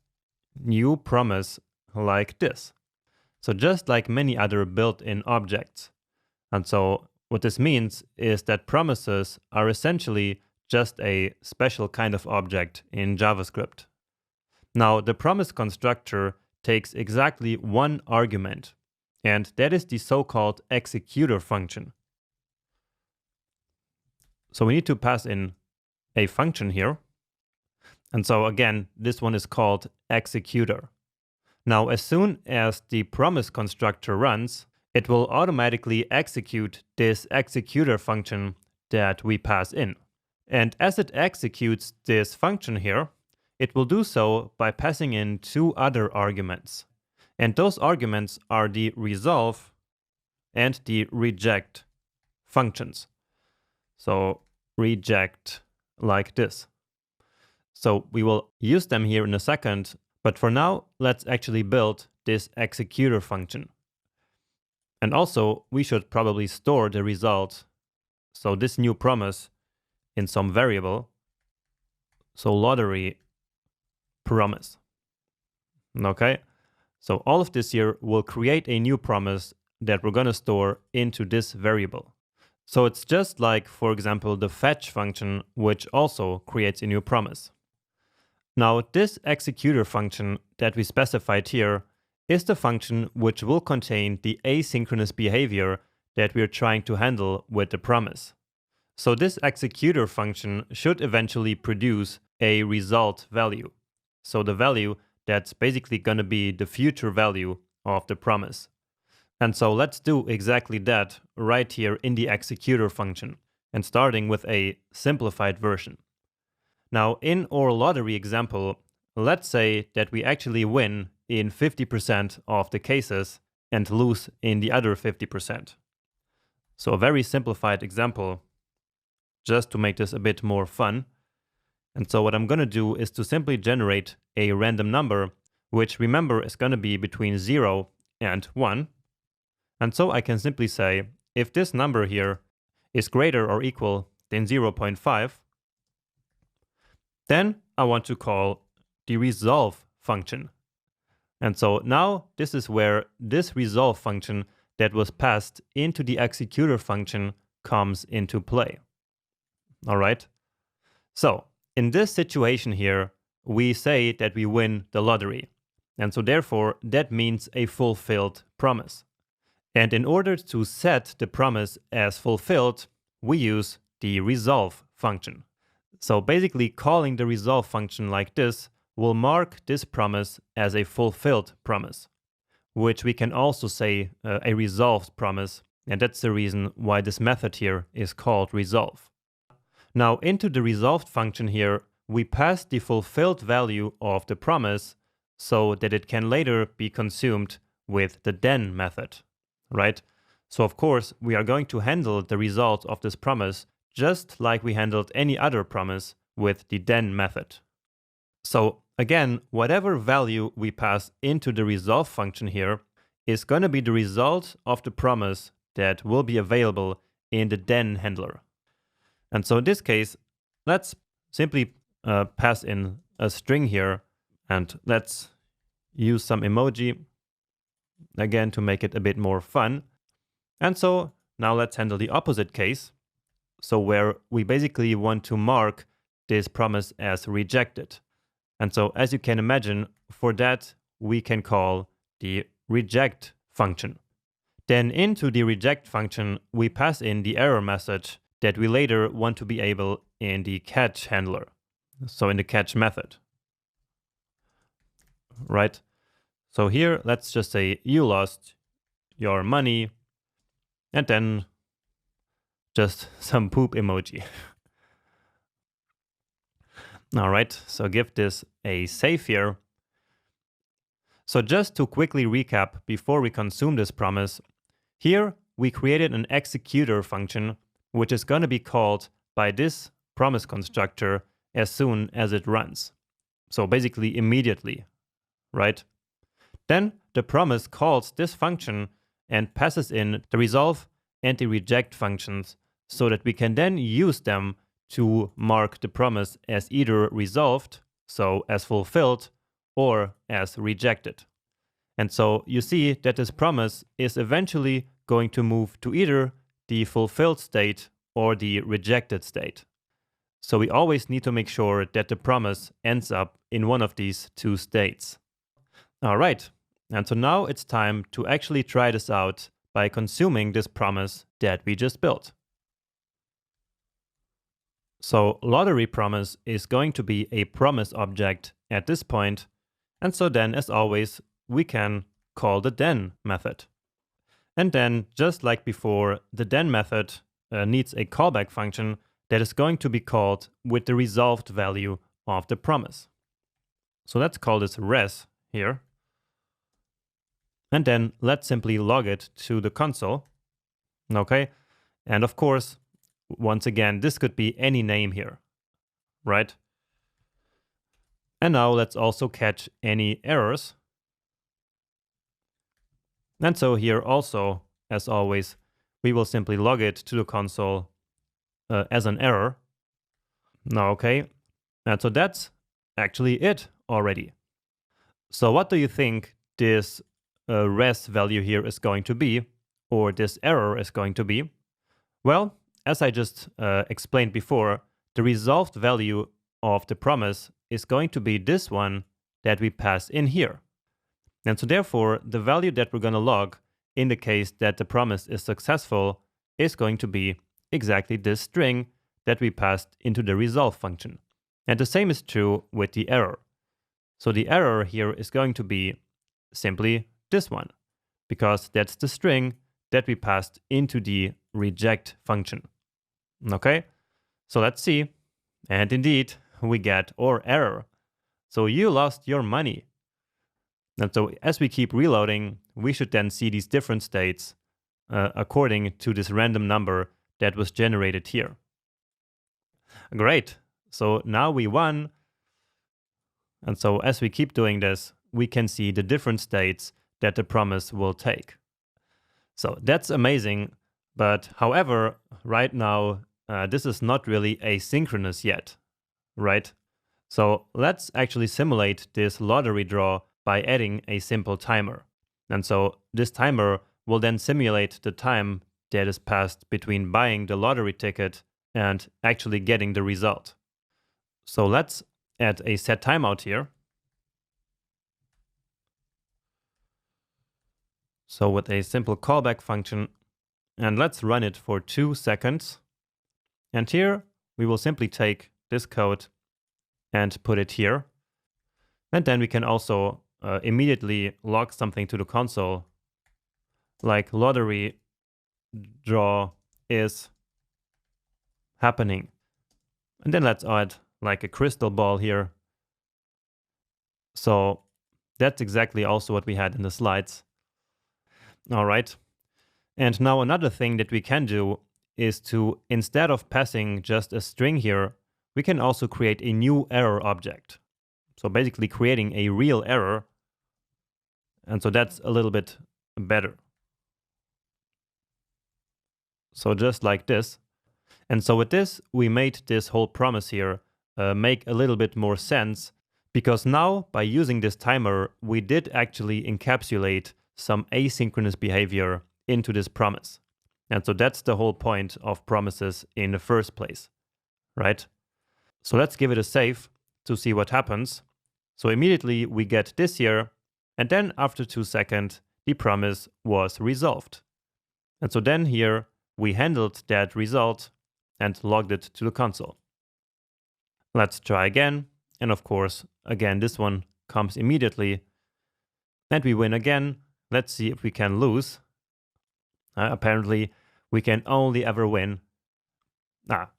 Speaker 1: new promise like this. So just like many other built-in objects. And so what this means is that promises are essentially just a special kind of object in JavaScript. Now, the promise constructor takes exactly one argument, and that is the so-called executor function. So we need to pass in a function here. And so again, this one is called executor. Now, as soon as the promise constructor runs, it will automatically execute this executor function that we pass in. And as it executes this function here, it will do so by passing in 2 other arguments. And those arguments are the resolve and the reject functions. So reject like this. So we will use them here in a second, but for now, let's actually build this executor function. And also, we should probably store the result, so this new promise, in some variable. So lottery promise. Okay, so all of this here will create a new promise that we're going to store into this variable. So it's just like, for example, the fetch function, which also creates a new promise. Now, this executor function that we specified here is the function which will contain the asynchronous behavior that we are trying to handle with the promise. So this executor function should eventually produce a result value. So the value that's basically going to be the future value of the promise. And so let's do exactly that right here in the executor function, and starting with a simplified version. Now, in our lottery example, let's say that we actually win in 50% of the cases and lose in the other 50%. So a very simplified example, just to make this a bit more fun. And so what I'm going to do is to simply generate a random number, which remember is going to be between 0 and 1. And so I can simply say, if this number here is greater or equal than 0.5, then I want to call the resolve function. And so now this is where this resolve function that was passed into the executor function comes into play. All right. So in this situation here, we say that we win the lottery. And so therefore, that means a fulfilled promise. And in order to set the promise as fulfilled, we use the resolve function. So basically calling the resolve function like this will mark this promise as a fulfilled promise, which we can also say a resolved promise. And that's the reason why this method here is called resolve. Now into the resolved function here, we pass the fulfilled value of the promise so that it can later be consumed with the then method, right? So of course, we are going to handle the result of this promise just like we handled any other promise with the then method. So again, whatever value we pass into the resolve function here is going to be the result of the promise that will be available in the then handler. And so in this case, let's simply pass in a string here, and let's use some emoji again to make it a bit more fun. And so now let's handle the opposite case. So where we basically want to mark this promise as rejected. And so as you can imagine, for that, we can call the reject function. Then into the reject function, we pass in the error message that we later want to be able in the catch handler. So in the catch method, right? So here, let's just say you lost your money and then just some poop emoji. All right, so give this a save here. So just to quickly recap before we consume this promise, here we created an executor function which is going to be called by this promise constructor as soon as it runs. So basically immediately, right? Then the promise calls this function and passes in the resolve and the reject functions so that we can then use them to mark the promise as either resolved, so as fulfilled, or as rejected. And so you see that this promise is eventually going to move to either the fulfilled state or the rejected state. So we always need to make sure that the promise ends up in one of these two states. All right, and so now it's time to actually try this out by consuming this promise that we just built. So lottery promise is going to be a promise object at this point, and so then, as always, we can call the then method. And then, just like before, the then method needs a callback function that is going to be called with the resolved value of the promise. So let's call this res here. And then let's simply log it to the console. Okay. And of course, once again, this could be any name here, right? And now let's also catch any errors. And so here also, as always, we will simply log it to the console as an error. Now, okay. And so that's actually it already. So what do you think this res value here is going to be, or this error is going to be? Well, as I just explained before, the resolved value of the promise is going to be this one that we pass in here. And so therefore, the value that we're going to log in the case that the promise is successful is going to be exactly this string that we passed into the resolve function. And the same is true with the error. So the error here is going to be simply this one, because that's the string that we passed into the reject function. Okay, so let's see. And indeed, we get our error. So you lost your money. And so as we keep reloading, we should then see these different states according to this random number that was generated here. Great. So now we won. And so as we keep doing this, we can see the different states that the promise will take. So that's amazing. But however, right now, this is not really asynchronous yet, right? So let's actually simulate this lottery draw by adding a simple timer. And so this timer will then simulate the time that is passed between buying the lottery ticket and actually getting the result. So let's add a set timeout here. So with a simple callback function, and let's run it for 2 seconds. And here we will simply take this code and put it here. And then we can also immediately log something to the console, like lottery draw is happening. And then let's add like a crystal ball here. So that's exactly also what we had in the slides. All right. And now another thing that we can do is to, instead of passing just a string here, we can also create a new error object. So basically creating a real error. And so that's a little bit better. So just like this. And so with this, we made this whole promise here make a little bit more sense, because now by using this timer, we did actually encapsulate some asynchronous behavior into this promise. And so that's the whole point of promises in the first place, right? So let's give it a save to see what happens. So immediately we get this here, and then after 2 seconds, the promise was resolved. And so then here we handled that result and logged it to the console. Let's try again. And of course, again, this one comes immediately. And we win again. Let's see if we can lose. Apparently, we can only ever win.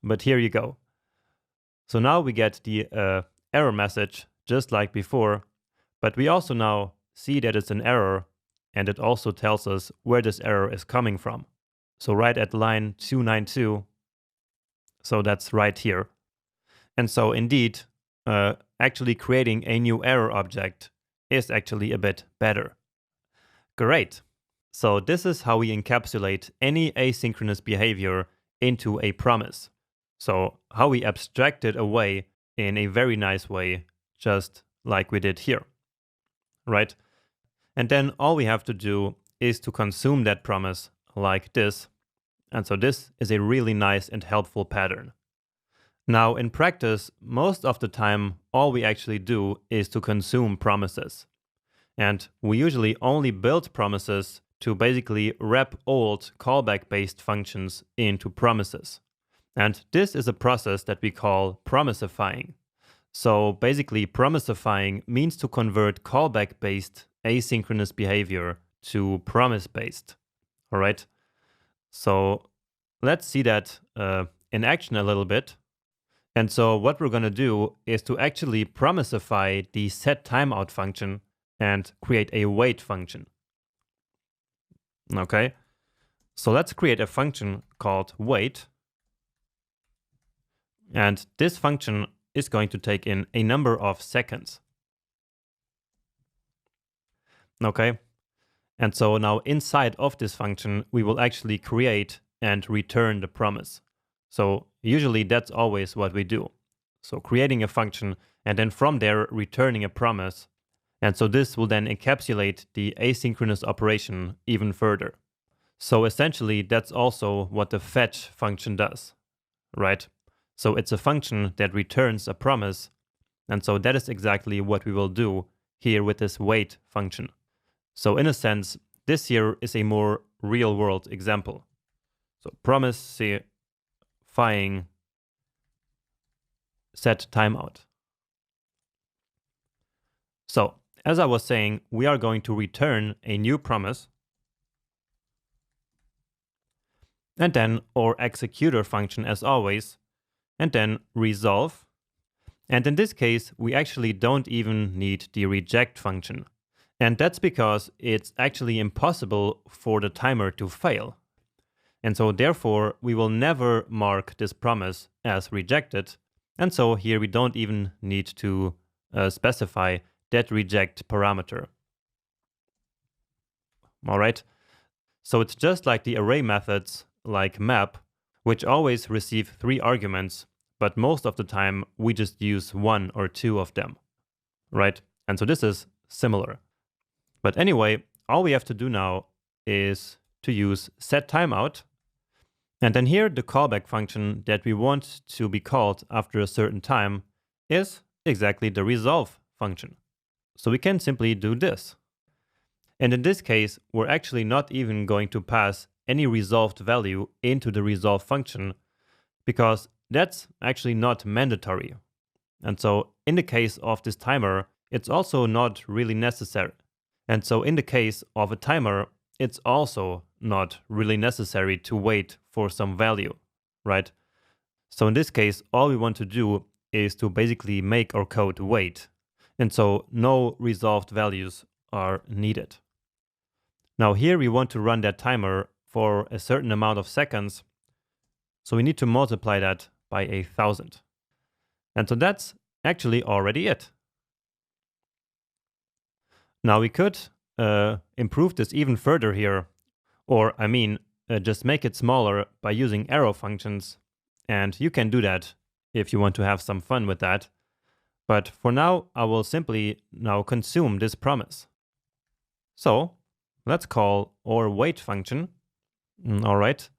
Speaker 1: But here you go. So now we get the error message, just like before. But we also now see that it's an error. And it also tells us where this error is coming from. So right at line 292. So that's right here. And so indeed, actually creating a new error object is actually a bit better. Great. So this is how we encapsulate any asynchronous behavior into a promise. So how we abstract it away in a very nice way, just like we did here, right? And then all we have to do is to consume that promise like this. And so this is a really nice and helpful pattern. Now, in practice, most of the time, all we actually do is to consume promises. And we usually only build promises to basically wrap old callback-based functions into promises. And this is a process that we call promisifying. So basically, promisifying means to convert callback-based asynchronous behavior to promise-based. All right? So let's see that in action a little bit. And so what we're going to do is to actually promisify the setTimeout function and create a wait function. Okay. So let's create a function called wait. And this function is going to take in a number of seconds. Okay. And so now inside of this function, we will actually create and return the promise. So usually that's always what we do. So creating a function and then from there returning a promise. And so this will then encapsulate the asynchronous operation even further. So essentially that's also what the fetch function does, right? So it's a function that returns a promise. And so that is exactly what we will do here with this wait function. So in a sense, this here is a more real-world example. So promisifying set timeout. So as I was saying, we are going to return a new promise. And then our executor function as always. And then resolve. And in this case, we actually don't even need the reject function. And that's because it's actually impossible for the timer to fail. And so therefore, we will never mark this promise as rejected. And so here we don't even need to specify that reject parameter. All right. So it's just like the array methods like map, which always receive 3 arguments, but most of the time we just use 1 or 2 of them, right? And so this is similar. But anyway, all we have to do now is to use set timeout. And then here the callback function that we want to be called after a certain time is exactly the resolve function. So we can simply do this. And in this case, we're actually not even going to pass any resolved value into the resolve function because that's actually not mandatory. And so in the case of this timer, it's also not really necessary. And so in the case of a timer, it's also not really necessary to wait for some value, right? So in this case, all we want to do is to basically make our code wait. And so no resolved values are needed. Now here we want to run that timer for a certain amount of seconds. So we need to multiply that by 1,000. And so that's actually already it. Now we could improve this even further here, or just make it smaller by using arrow functions. And you can do that if you want to have some fun with that. But for now, I will simply now consume this promise. So let's call our wait function. All right.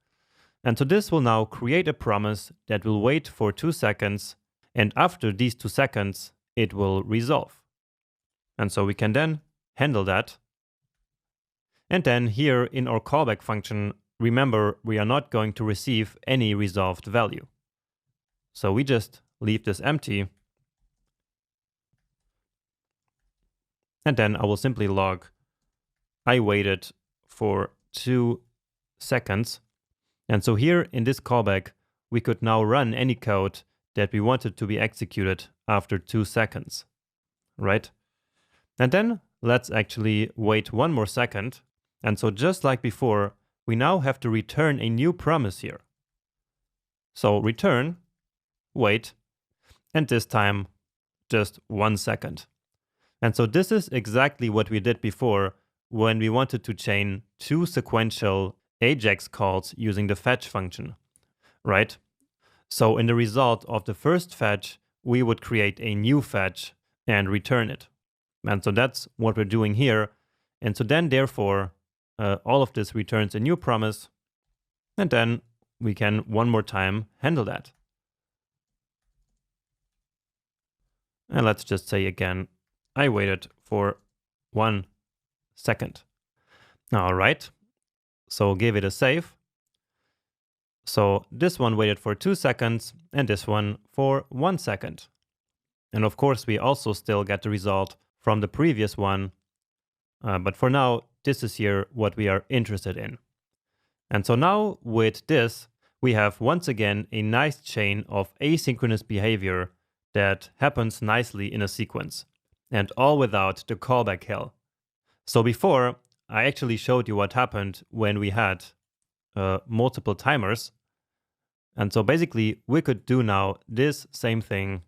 Speaker 1: And so this will now create a promise that will wait for 2 seconds. And after these 2 seconds, it will resolve. And so we can then handle that. And then here in our callback function, remember, we are not going to receive any resolved value. So we just leave this empty. And then I will simply log, I waited for 2 seconds. And so here in this callback, we could now run any code that we wanted to be executed after 2 seconds, right? And then let's actually wait 1 more second. And so just like before, we now have to return a new promise here. So return, wait, and this time just 1 second. And so this is exactly what we did before when we wanted to chain 2 sequential AJAX calls using the fetch function, right? So in the result of the first fetch, we would create a new fetch and return it. And so that's what we're doing here. And so then therefore, all of this returns a new promise. And then we can 1 more time handle that. And let's just say again, I waited for 1 second. All right. So give it a save. So this one waited for 2 seconds and this one for 1 second. And of course, we also still get the result from the previous one. But for now, this is here what we are interested in. And so now with this, we have once again a nice chain of asynchronous behavior that happens nicely in a sequence, and all without the callback hell. So before, I actually showed you what happened when we had multiple timers. And so basically, we could do now this same thing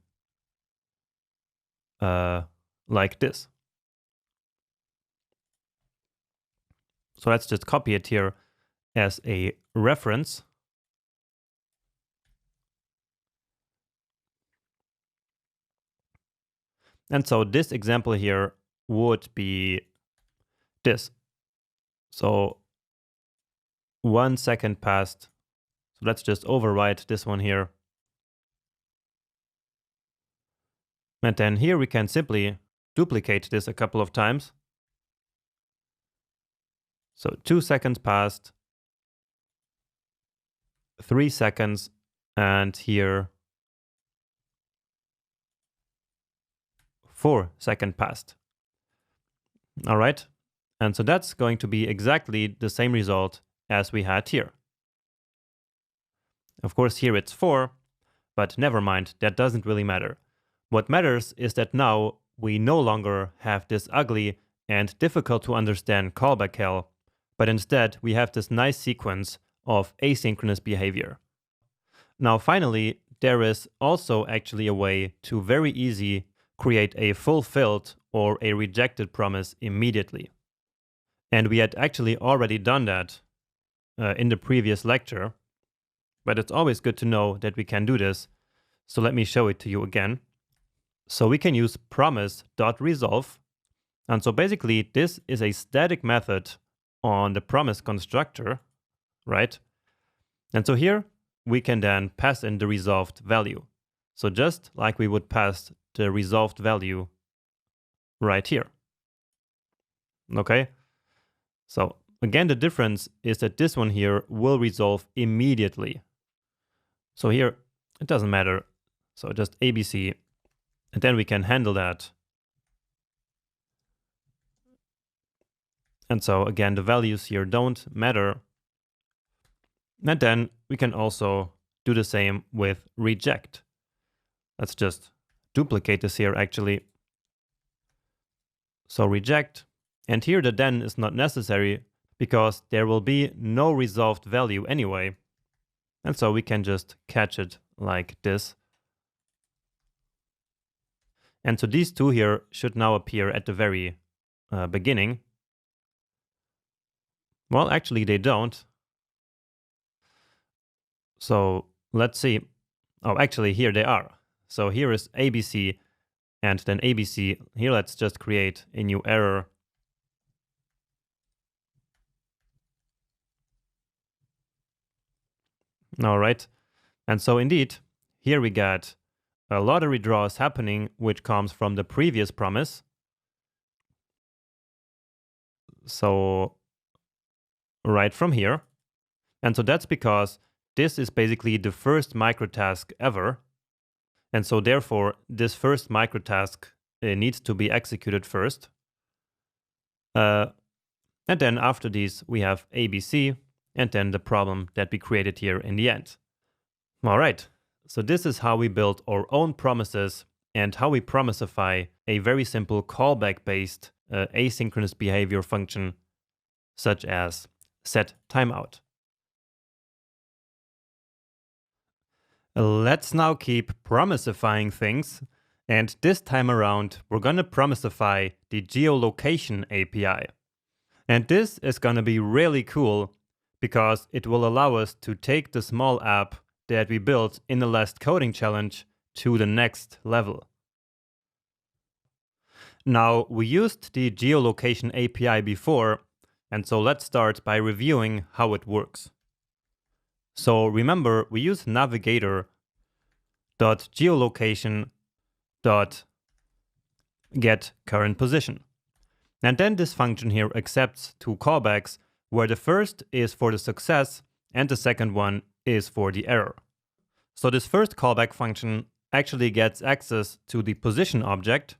Speaker 1: like this. So let's just copy it here as a reference. And so this example here would be this. So 1 second passed. So let's just overwrite this one here. And then here we can simply duplicate this a couple of times. So 2 seconds passed, 3 seconds, and here 4 seconds passed. All right. And so that's going to be exactly the same result as we had here. Of course, here it's 4, but never mind, that doesn't really matter. What matters is that now we no longer have this ugly and difficult to understand callback hell, but instead we have this nice sequence of asynchronous behavior. Now finally, there is also actually a way to very easy create a fulfilled or a rejected promise immediately. And we had actually already done that in the previous lecture, but it's always good to know that we can do this. So let me show it to you again. So we can use promise.resolve. And so basically this is a static method on the promise constructor, right? And so here we can then pass in the resolved value. So just like we would pass the resolved value right here. Okay? So again, the difference is that this one here will resolve immediately. So here, it doesn't matter. So just ABC, and then we can handle that. And so again, the values here don't matter. And then we can also do the same with reject. Let's just duplicate this here actually. So reject, and here the then is not necessary because there will be no resolved value anyway. And so we can just catch it like this. And so these two here should now appear at the very beginning. Well, actually they don't. So let's see. Oh, actually here they are. So here is ABC and then ABC. Here let's just create a new error. All right. And so indeed, here we got a lottery draw is happening, which comes from the previous promise. So right from here. And so that's because this is basically the first microtask ever. And so therefore, this first microtask needs to be executed first. And then after these, we have ABC, and then the problem that we created here in the end. All right, so this is how we build our own promises and how we promisify a very simple callback-based asynchronous behavior function, such as set timeout. Let's now keep promisifying things, and this time around we're gonna promisify the geolocation API. And this is gonna be really cool because it will allow us to take the small app that we built in the last coding challenge to the next level. Now, we used the geolocation API before, and so let's start by reviewing how it works. So remember, we use navigator.geolocation.get current position. And then this function here accepts two callbacks, where the first is for the success and the second one is for the error. So this first callback function actually gets access to the position object.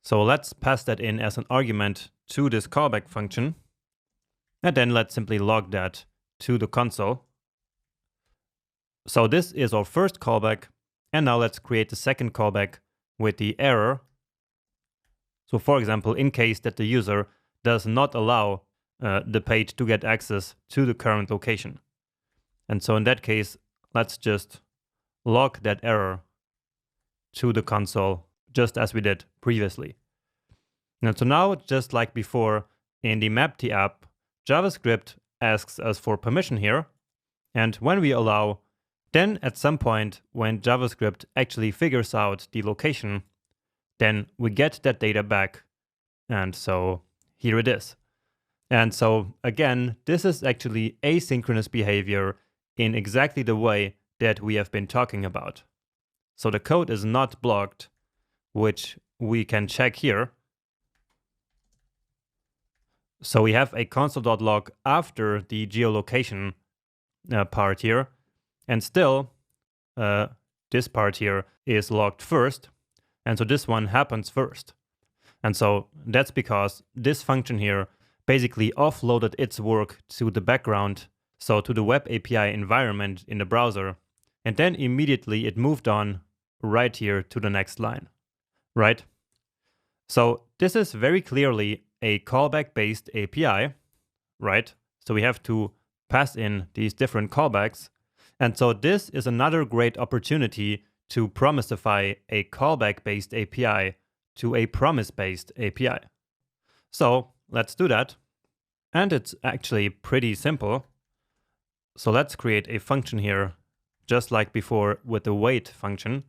Speaker 1: So let's pass that in as an argument to this callback function. And then let's simply log that to the console. So this is our first callback. And now let's create the second callback with the error. So for example, in case that the user does not allow the page to get access to the current location. And so in that case, let's just log that error to the console, just as we did previously. And so now, just like before, in the map.t app, JavaScript asks us for permission here. And when we allow, then at some point when JavaScript actually figures out the location, then we get that data back. And so here it is. And so again, this is actually asynchronous behavior in exactly the way that we have been talking about. So the code is not blocked, which we can check here. So we have a console.log after the geolocation part here, and still this part here is logged first, and so this one happens first. And so that's because this function here basically offloaded its work to the background, so to the web API environment in the browser, and then immediately it moved on right here to the next line, right? So this is very clearly a callback-based API, right? So we have to pass in these different callbacks. And so this is another great opportunity to promisify a callback-based API to a promise-based API. So let's do that. And it's actually pretty simple. So let's create a function here, just like before with the wait function.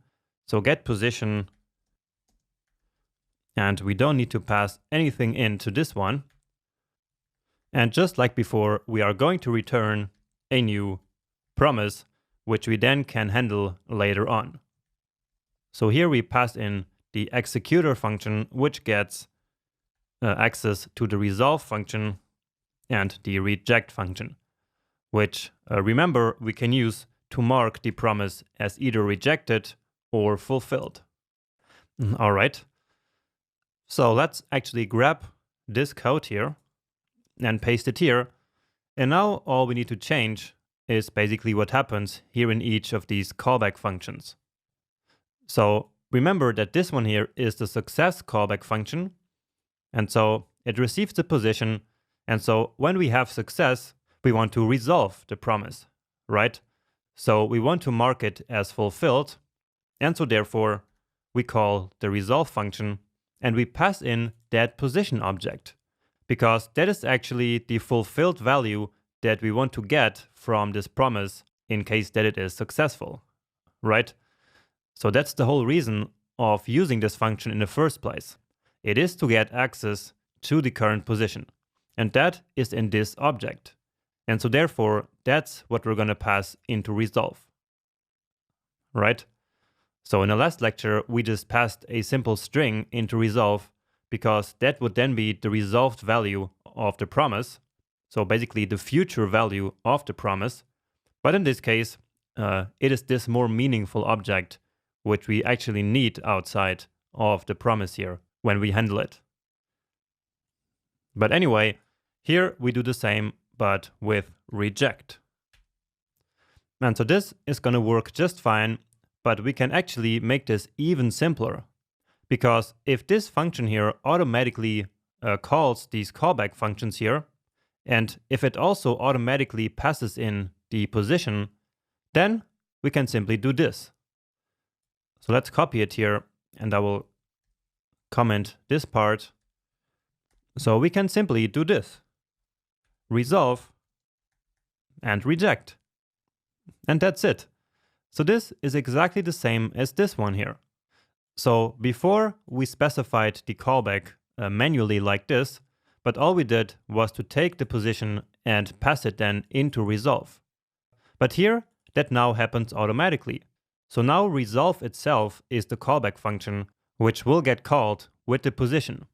Speaker 1: So get position, and we don't need to pass anything into this one. And just like before, we are going to return a new promise, which we then can handle later on. So here we pass in the executor function, which gets access to the resolve function and the reject function, which remember we can use to mark the promise as either rejected or fulfilled. All right. So let's actually grab this code here and paste it here. And now all we need to change is basically what happens here in each of these callback functions. So remember that this one here is the success callback function. And so it receives the position. And so when we have success, we want to resolve the promise, right? So we want to mark it as fulfilled. And so therefore we call the resolve function and we pass in that position object, because that is actually the fulfilled value that we want to get from this promise in case that it is successful, right? So that's the whole reason of using this function in the first place. It is to get access to the current position, and that is in this object. And so therefore, that's what we're going to pass into resolve, right? So in the last lecture, we just passed a simple string into resolve because that would then be the resolved value of the promise. So basically the future value of the promise. But in this case, it is this more meaningful object which we actually need outside of the promise here when we handle it. But anyway, here we do the same, but with reject. And so this is going to work just fine. But we can actually make this even simpler, because if this function here automatically calls these callback functions here, and if it also automatically passes in the position, then we can simply do this. So let's copy it here, and I will comment this part. So we can simply do this: resolve and reject. And that's it. So this is exactly the same as this one here. So before we specified the callback manually like this, but all we did was to take the position and pass it then into resolve. But here, that now happens automatically. So now resolve itself is the callback function, which will get called with the position,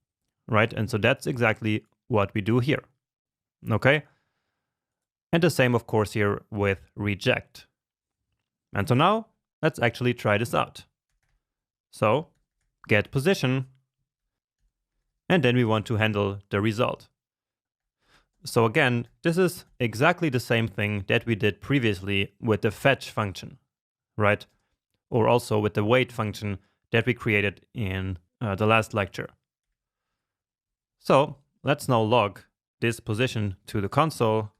Speaker 1: right? And so that's exactly what we do here, okay? And the same, of course, here with reject. And so now, let's actually try this out. So, get position, and then we want to handle the result. So again, this is exactly the same thing that we did previously with the fetch function, right? Or also with the wait function that we created in the last lecture. So, let's now log this position to the console.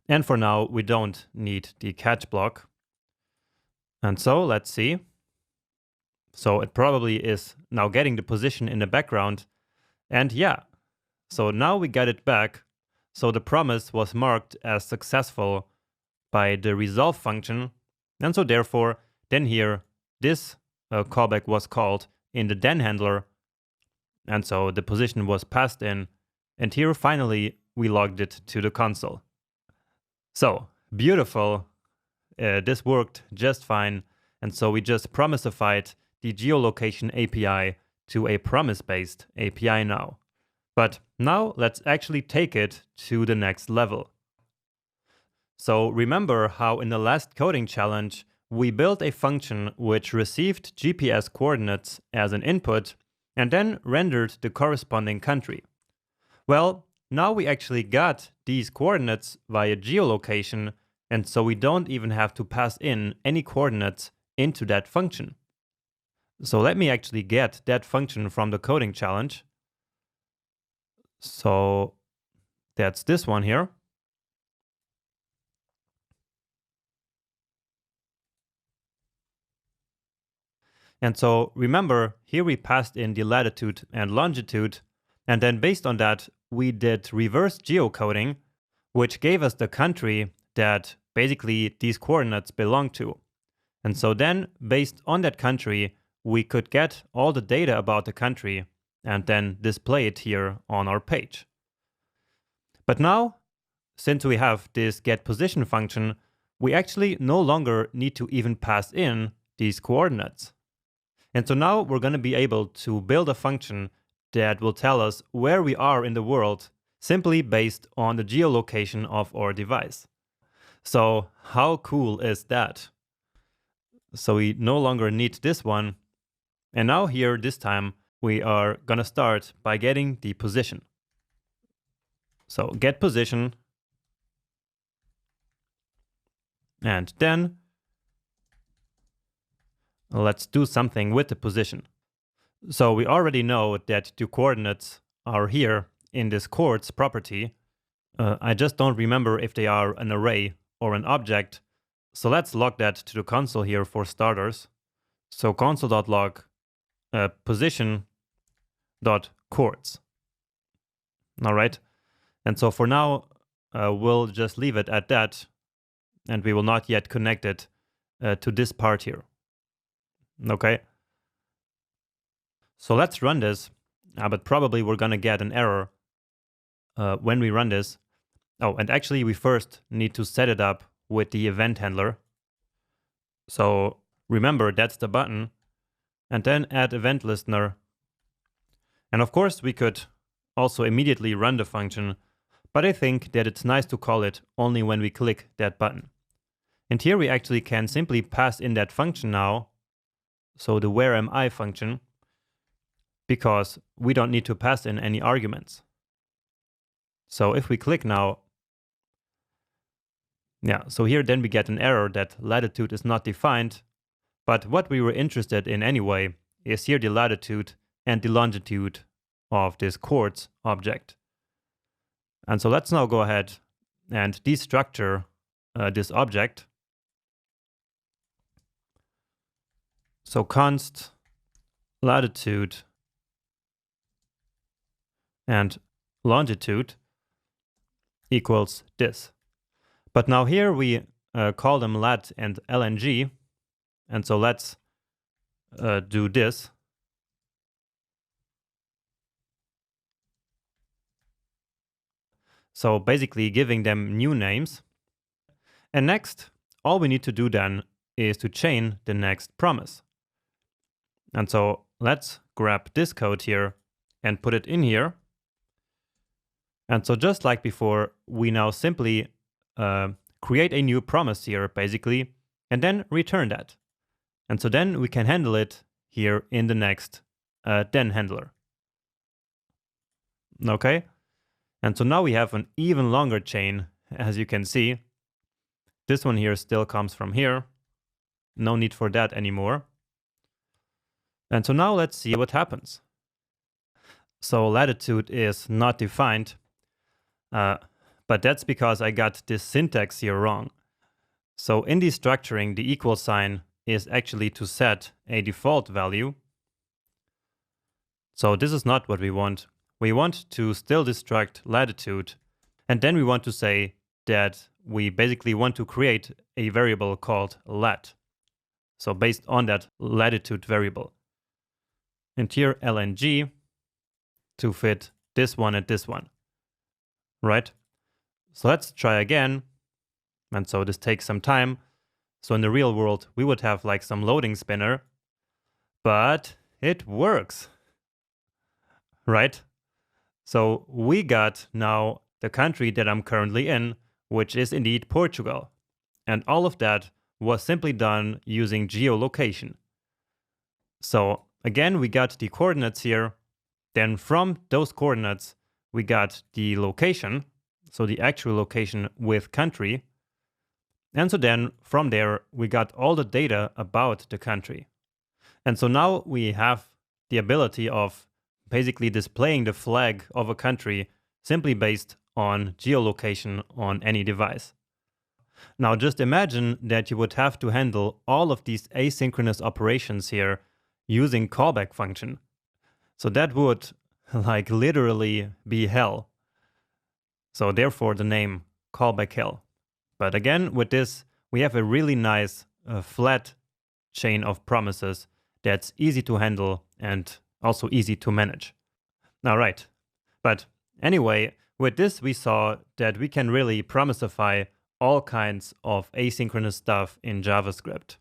Speaker 1: And for now, we don't need the catch block. And so let's see. So it probably is now getting the position in the background. And yeah, so now we get it back. So the promise was marked as successful by the resolve function. And so therefore, then here, this callback was called in the then handler. And so the position was passed in. And here, finally, we logged it to the console. So beautiful. This worked just fine. And so we just promisified the geolocation API to a promise-based API now. But now let's actually take it to the next level. So remember how in the last coding challenge, we built a function which received GPS coordinates as an input and then rendered the corresponding country. Well, now we actually got these coordinates via geolocation, and so we don't even have to pass in any coordinates into that function. So let me actually get that function from the coding challenge. So that's this one here. And so remember, here we passed in the latitude and longitude, and then based on that, we did reverse geocoding, which gave us the country that basically these coordinates belong to. And so then, based on that country, we could get all the data about the country and then display it here on our page. But now, since we have this getPosition function, we actually no longer need to even pass in these coordinates. And so now we're going to be able to build a function that will tell us where we are in the world simply based on the geolocation of our device. So how cool is that? So we no longer need this one. And now here, this time, we are going to start by getting the position. So get position. And then let's do something with the position. So we already know that the coordinates are here in this coords property. I just don't remember if they are an array or an object. So let's log that to the console here for starters. So console.log position.coords. All right. And so for now, we'll just leave it at that. And we will not yet connect it to this part here. Okay. So let's run this, but probably we're going to get an error when we run this. Oh, and actually we first need to set it up with the event handler. So remember, that's the button. And then add event listener. And of course, we could also immediately run the function, but I think that it's nice to call it only when we click that button. And here we actually can simply pass in that function now. So the where am I function, because we don't need to pass in any arguments. So if we click now, yeah, so here then we get an error that latitude is not defined, but what we were interested in anyway is here the latitude and the longitude of this coords object. And so let's now go ahead and destructure this object. So const latitude and longitude equals this. But now here we call them lat and lng. And so let's do this. So basically giving them new names. And next, all we need to do then is to chain the next promise. And so let's grab this code here and put it in here. And so just like before, we now simply create a new promise here, basically, and then return that. And so then we can handle it here in the next then handler. Okay? And so now we have an even longer chain, as you can see. This one here still comes from here. No need for that anymore. And so now let's see what happens. So latitude is not defined. But that's because I got this syntax here wrong. So in destructuring, the equal sign is actually to set a default value. So this is not what we want. We want to still destruct latitude, and then we want to say that we basically want to create a variable called lat. So based on that latitude variable. And here lng to fit this one and this one, right? So let's try again. And so this takes some time. So in the real world, we would have like some loading spinner, but it works, right? So we got now the country that I'm currently in, which is indeed Portugal. And all of that was simply done using geolocation. So again, we got the coordinates here. Then from those coordinates, we got the location, so the actual location with country. And so then from there, we got all the data about the country. And so now we have the ability of basically displaying the flag of a country simply based on geolocation on any device. Now just imagine that you would have to handle all of these asynchronous operations here using callback function. So that would like literally be hell. So therefore the name callback hell. But again, with this, we have a really nice flat chain of promises that's easy to handle and also easy to manage. All right. But anyway, with this, we saw that we can really promisify all kinds of asynchronous stuff in JavaScript.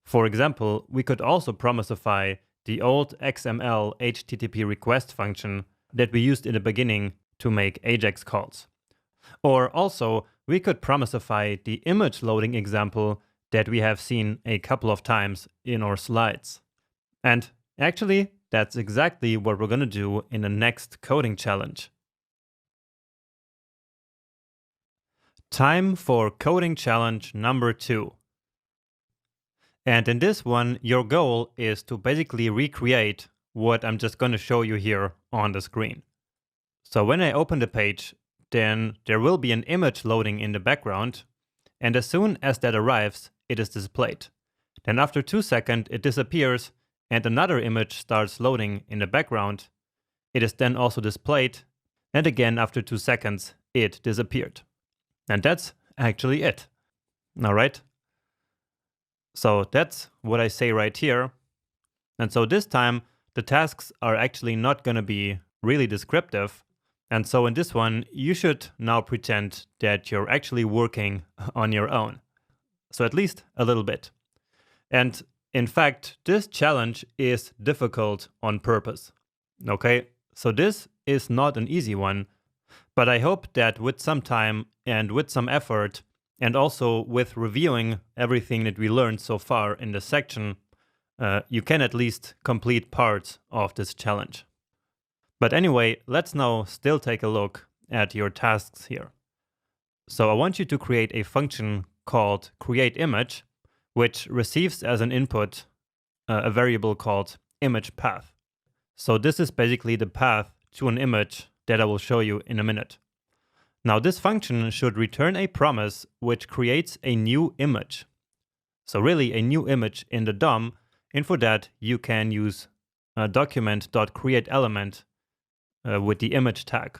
Speaker 1: For example, we could also promisify the old XML HTTP request function that we used in the beginning to make AJAX calls. Or also, we could promisify the image loading example that we have seen a couple of times in our slides. And actually, that's exactly what we're going to do in the next coding challenge. Time for coding challenge number 2. And in this one, your goal is to basically recreate what I'm just going to show you here on the screen. So when I open the page, then there will be an image loading in the background, and as soon as that arrives, it is displayed. Then after 2 seconds, it disappears, and another image starts loading in the background. It is then also displayed, and again after 2 seconds, it disappeared. And that's actually it. All right? So that's what I say right here. And so this time, the tasks are actually not going to be really descriptive. And so in this one, you should now pretend that you're actually working on your own. So at least a little bit. And in fact, this challenge is difficult on purpose. Okay, so this is not an easy one, but I hope that with some time and with some effort, and also with reviewing everything that we learned so far in this section, you can at least complete parts of this challenge. But anyway, let's now still take a look at your tasks here. So I want you to create a function called createImage, which receives as an input a variable called imagePath. So this is basically the path to an image that I will show you in a minute. Now this function should return a promise which creates a new image. So really a new image in the DOM, and for that you can use document.createElement with the image tag.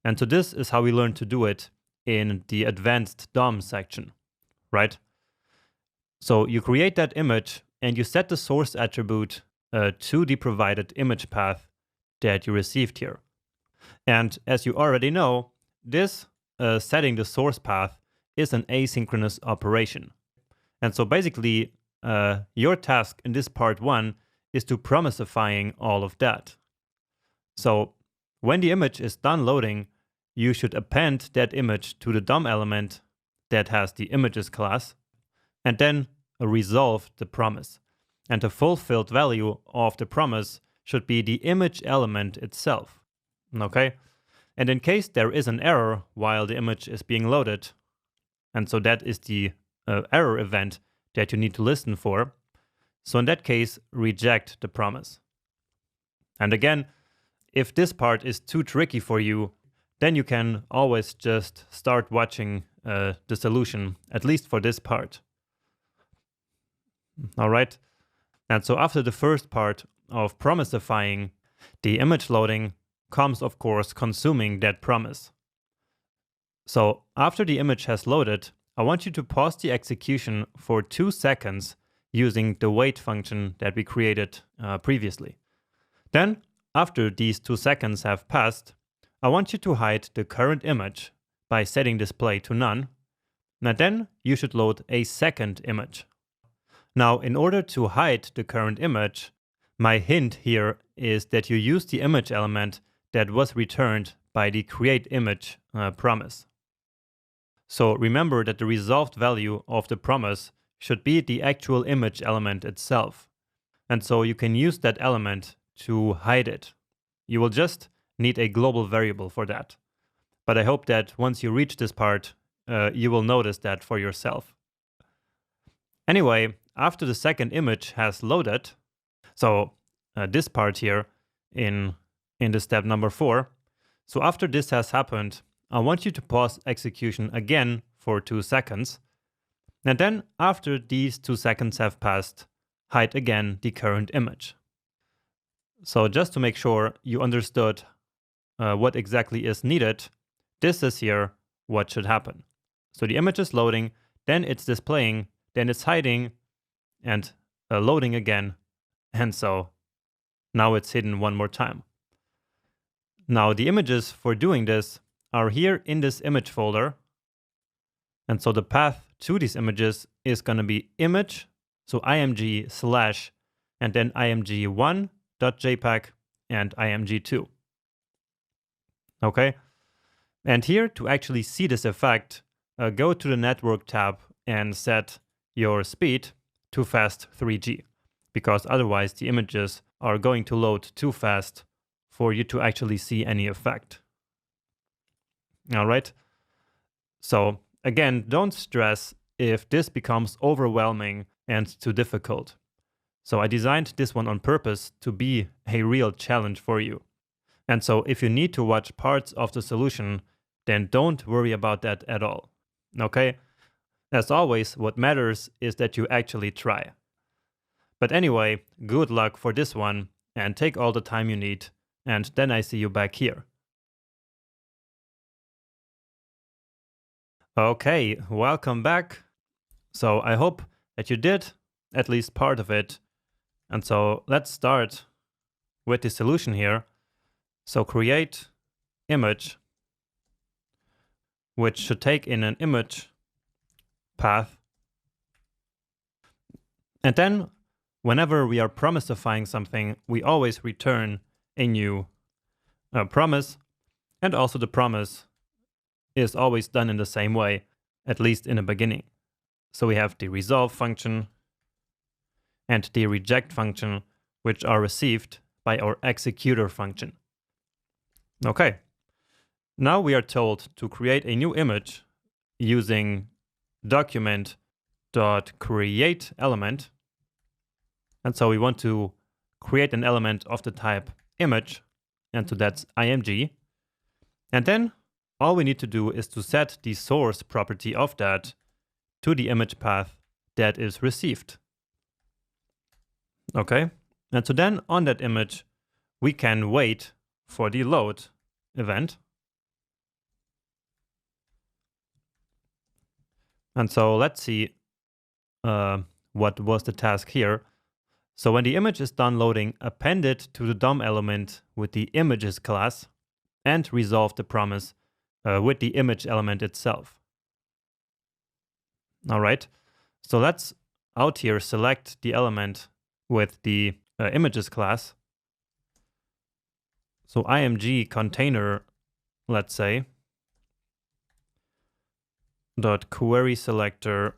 Speaker 1: And so this is how we learn to do it in the advanced DOM section, right? So you create that image and you set the source attribute to the provided image path that you received here. And as you already know, this setting the source path is an asynchronous operation. And so basically, your task in this part 1 is to promisifying all of that. So when the image is done loading, you should append that image to the DOM element that has the images class, and then resolve the promise. And the fulfilled value of the promise should be the image element itself. Okay? And in case there is an error while the image is being loaded, and so that is the error event that you need to listen for, so in that case, reject the promise. And again, if this part is too tricky for you, then you can always just start watching the solution, at least for this part. All right. And so after the first part of promisifying, the image loading comes, of course, consuming that promise. So after the image has loaded, I want you to pause the execution for 2 seconds using the wait function that we created previously. Then, after these 2 seconds have passed, I want you to hide the current image by setting display to none. Now then, you should load a second image. Now, in order to hide the current image, my hint here is that you use the image element that was returned by the createImage promise. So remember that the resolved value of the promise should be the actual image element itself. And so you can use that element to hide it. You will just need a global variable for that. But I hope that once you reach this part, you will notice that for yourself. Anyway, after the second image has loaded, so this part here in the step number 4, so after this has happened, I want you to pause execution again for 2 seconds. And then after these 2 seconds have passed, hide again the current image. So just to make sure you understood what exactly is needed, this is here what should happen. So the image is loading, then it's displaying, then it's hiding, and loading again. And so now it's hidden one more time. Now the images for doing this are here in this image folder. And so the path to these images is going to be image, so img/ and then img1.jpg and img2. Okay? And here, to actually see this effect, go to the network tab and set your speed to fast 3G, because otherwise the images are going to load too fast for you to actually see any effect. All right. So again, don't stress if this becomes overwhelming and too difficult. So I designed this one on purpose to be a real challenge for you. And so if you need to watch parts of the solution, then don't worry about that at all. Okay? As always, what matters is that you actually try. But anyway, good luck for this one and take all the time you need. And then I see you back here. Okay, welcome back. So I hope that you did at least part of it. And so let's start with the solution here. So create image, which should take in an image path. And then whenever we are promisifying something, we always return a new promise. And also the promise is always done in the same way, at least in the beginning. So we have the resolve function and the reject function, which are received by our executor function. Okay, now we are told to create a new image using document.createElement. And so we want to create an element of the type image, and so that's img. And then all we need to do is to set the source property of that to the image path that is received. Okay, and so then on that image, we can wait for the load event. And so let's see what was the task here. So when the image is done loading, append it to the DOM element with the images class and resolve the promise with the image element itself. All right, so let's out here select the element with the images class. So img container, let's say, dot query selector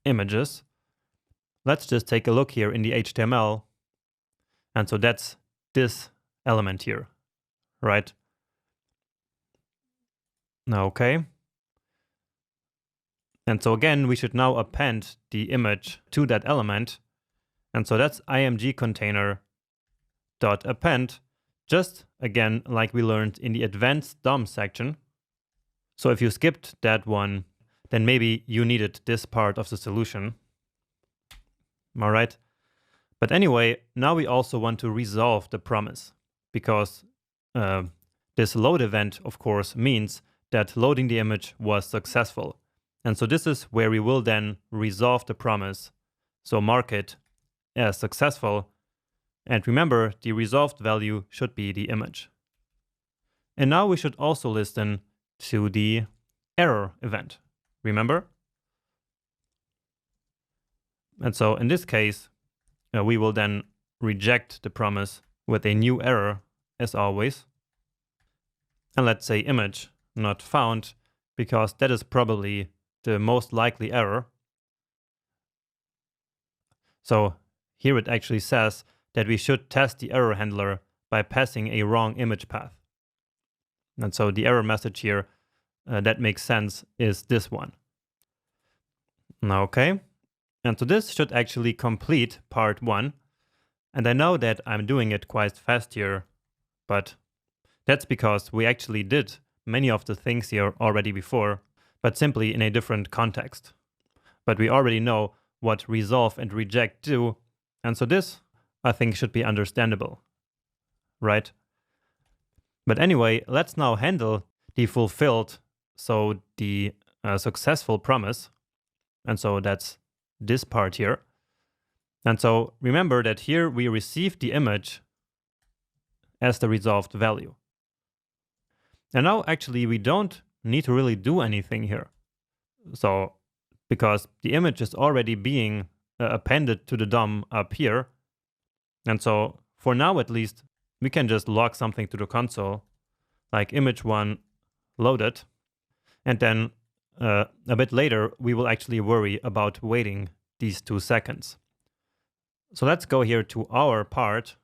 Speaker 1: images. Let's just take a look here in the HTML. And so that's this element here, right? Okay. And so again, we should now append the image to that element. And so that's img container dot append just again like we learned in the advanced DOM section. So if you skipped that one, then maybe you needed this part of the solution. All right. But anyway, now we also want to resolve the promise, because this load event, of course, means that loading the image was successful. And so this is where we will then resolve the promise. So mark it as successful. And remember, the resolved value should be the image. And now we should also listen to the error event. Remember? And so in this case, we will then reject the promise with a new error, as always. And let's say image not found, because that is probably the most likely error. So here it actually says that we should test the error handler by passing a wrong image path. And so the error message here that makes sense is this one. Okay. And so this should actually complete part 1. And I know that I'm doing it quite fast here, but that's because we actually did many of the things here already before, but simply in a different context. But we already know what resolve and reject do, and so this, I think, should be understandable, right? But anyway, let's now handle the fulfilled, so the successful promise. And so that's this part here. And so remember that here we received the image as the resolved value. And now actually we don't need to really do anything here. So because the image is already being appended to the DOM up here. And so for now at least, we can just log something to the console, like image1 loaded. And then a bit later, we will actually worry about waiting these 2 seconds. So let's go here to our part.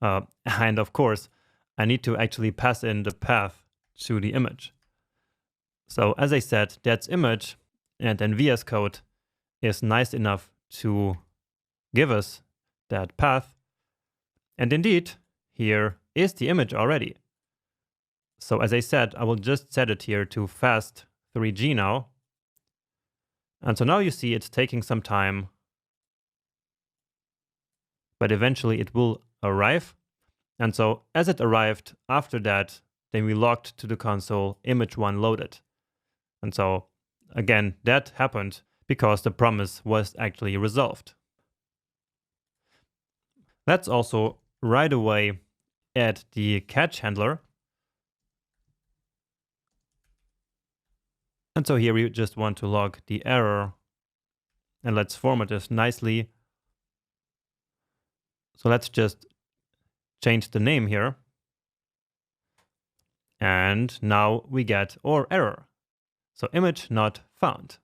Speaker 1: And of course, I need to actually pass in the path to the image. So as I said, that's image, and then VS Code is nice enough to give us that path. And indeed, here is the image already. So as I said, I will just set it here to fast 3G now. And so now you see it's taking some time, but eventually it will arrive. And so as it arrived after that, then we logged to the console image1 loaded. And so again, that happened because the promise was actually resolved. Let's also right away add the catch handler. And so here we just want to log the error, and let's format this nicely. So let's just change the name here. And now we get our error. So image not found.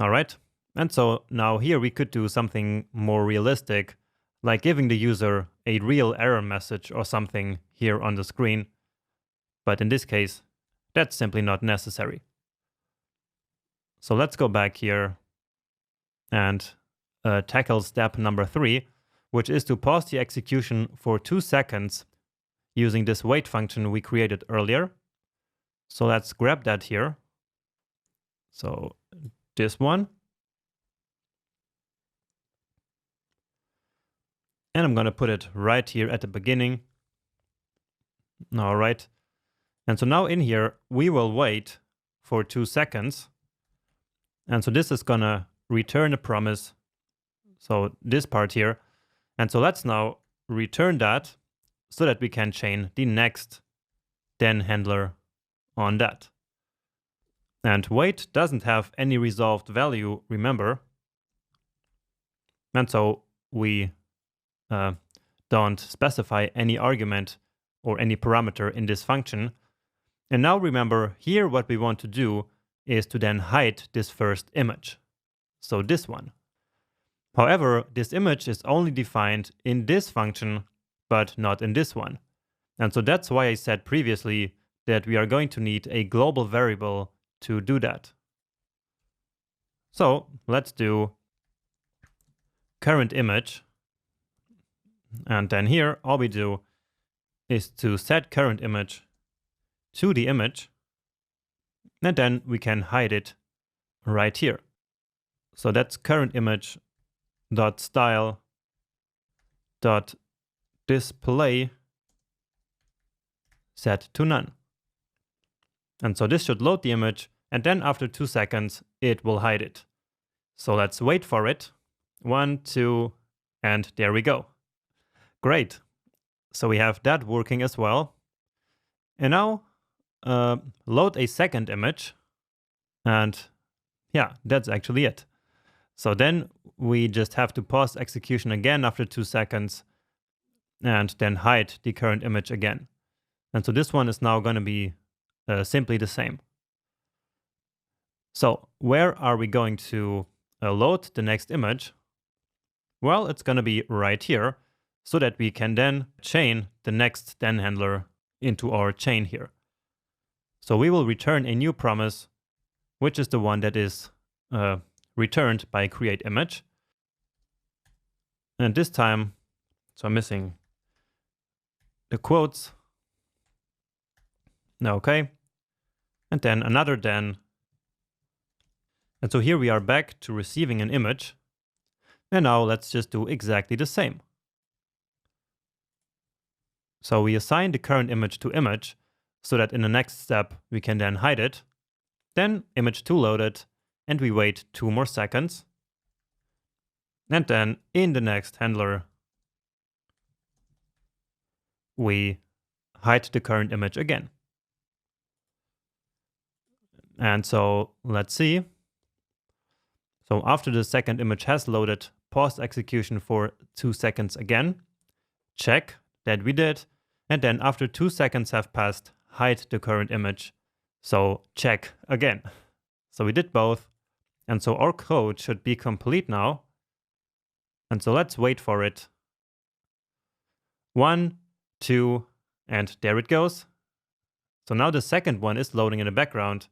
Speaker 1: All right. And so now here we could do something more realistic, like giving the user a real error message or something here on the screen. But in this case, that's simply not necessary. So let's go back here and tackle step number 3, which is to pause the execution for 2 seconds using this wait function we created earlier. So let's grab that here. So this one. And I'm going to put it right here at the beginning. All right. And so now in here, we will wait for 2 seconds. And so this is going to return a promise. So this part here. And so let's now return that so that we can chain the next then handler on that. And wait doesn't have any resolved value, remember. And so we don't specify any argument or any parameter in this function. And now remember, here what we want to do is to then hide this first image. So this one. However, this image is only defined in this function, but not in this one. And so that's why I said previously that we are going to need a global variable to do that. So let's do current image And then here, all we do is to set current image to the image, and then we can hide it right here. So that's current image dot style dot display set to none. And so this should load the image, and then after 2 seconds, it will hide it. So let's wait for it. 1, 2, and there we go. Great. So we have that working as well. And now load a second image. And yeah, that's actually it. So then we just have to pause execution again after 2 seconds and then hide the current image again. And so this one is now going to be simply the same. So where are we going to load the next image? Well, it's going to be right here, so that we can then chain the next then handler into our chain here. So we will return a new promise, which is the one that is returned by create image. And this time, so I'm missing the quotes. Okay. And then another then. And so here we are back to receiving an image. And now let's just do exactly the same. So we assign the current image to image, so that in the next step we can then hide it. Then image 2 loaded, and we wait 2 more seconds. And then in the next handler, we hide the current image again. And so let's see. So after the second image has loaded, pause execution for 2 seconds again. Check that we did. And then after 2 seconds have passed, hide the current image. So check again. So we did both. And so our code should be complete now. And so let's wait for it. 1, 2, and there it goes. So now the second one is loading in the background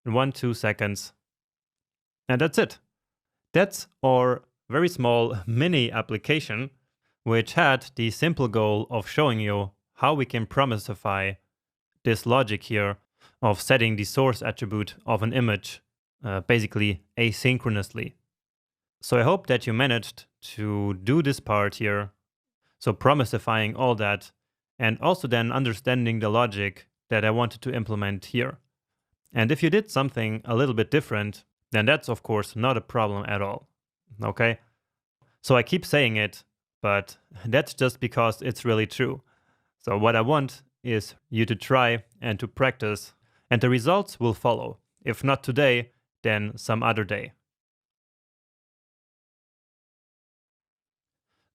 Speaker 1: in 1, 2 seconds. And that's it. That's our very small mini application, which had the simple goal of showing you how we can promisify this logic here of setting the source attribute of an image basically asynchronously. So I hope that you managed to do this part here. So promisifying all that, and also then understanding the logic that I wanted to implement here. And if you did something a little bit different, then that's of course not a problem at all. Okay? So I keep saying it, but that's just because it's really true. So what I want is you to try and to practice, and the results will follow. If not today, then some other day.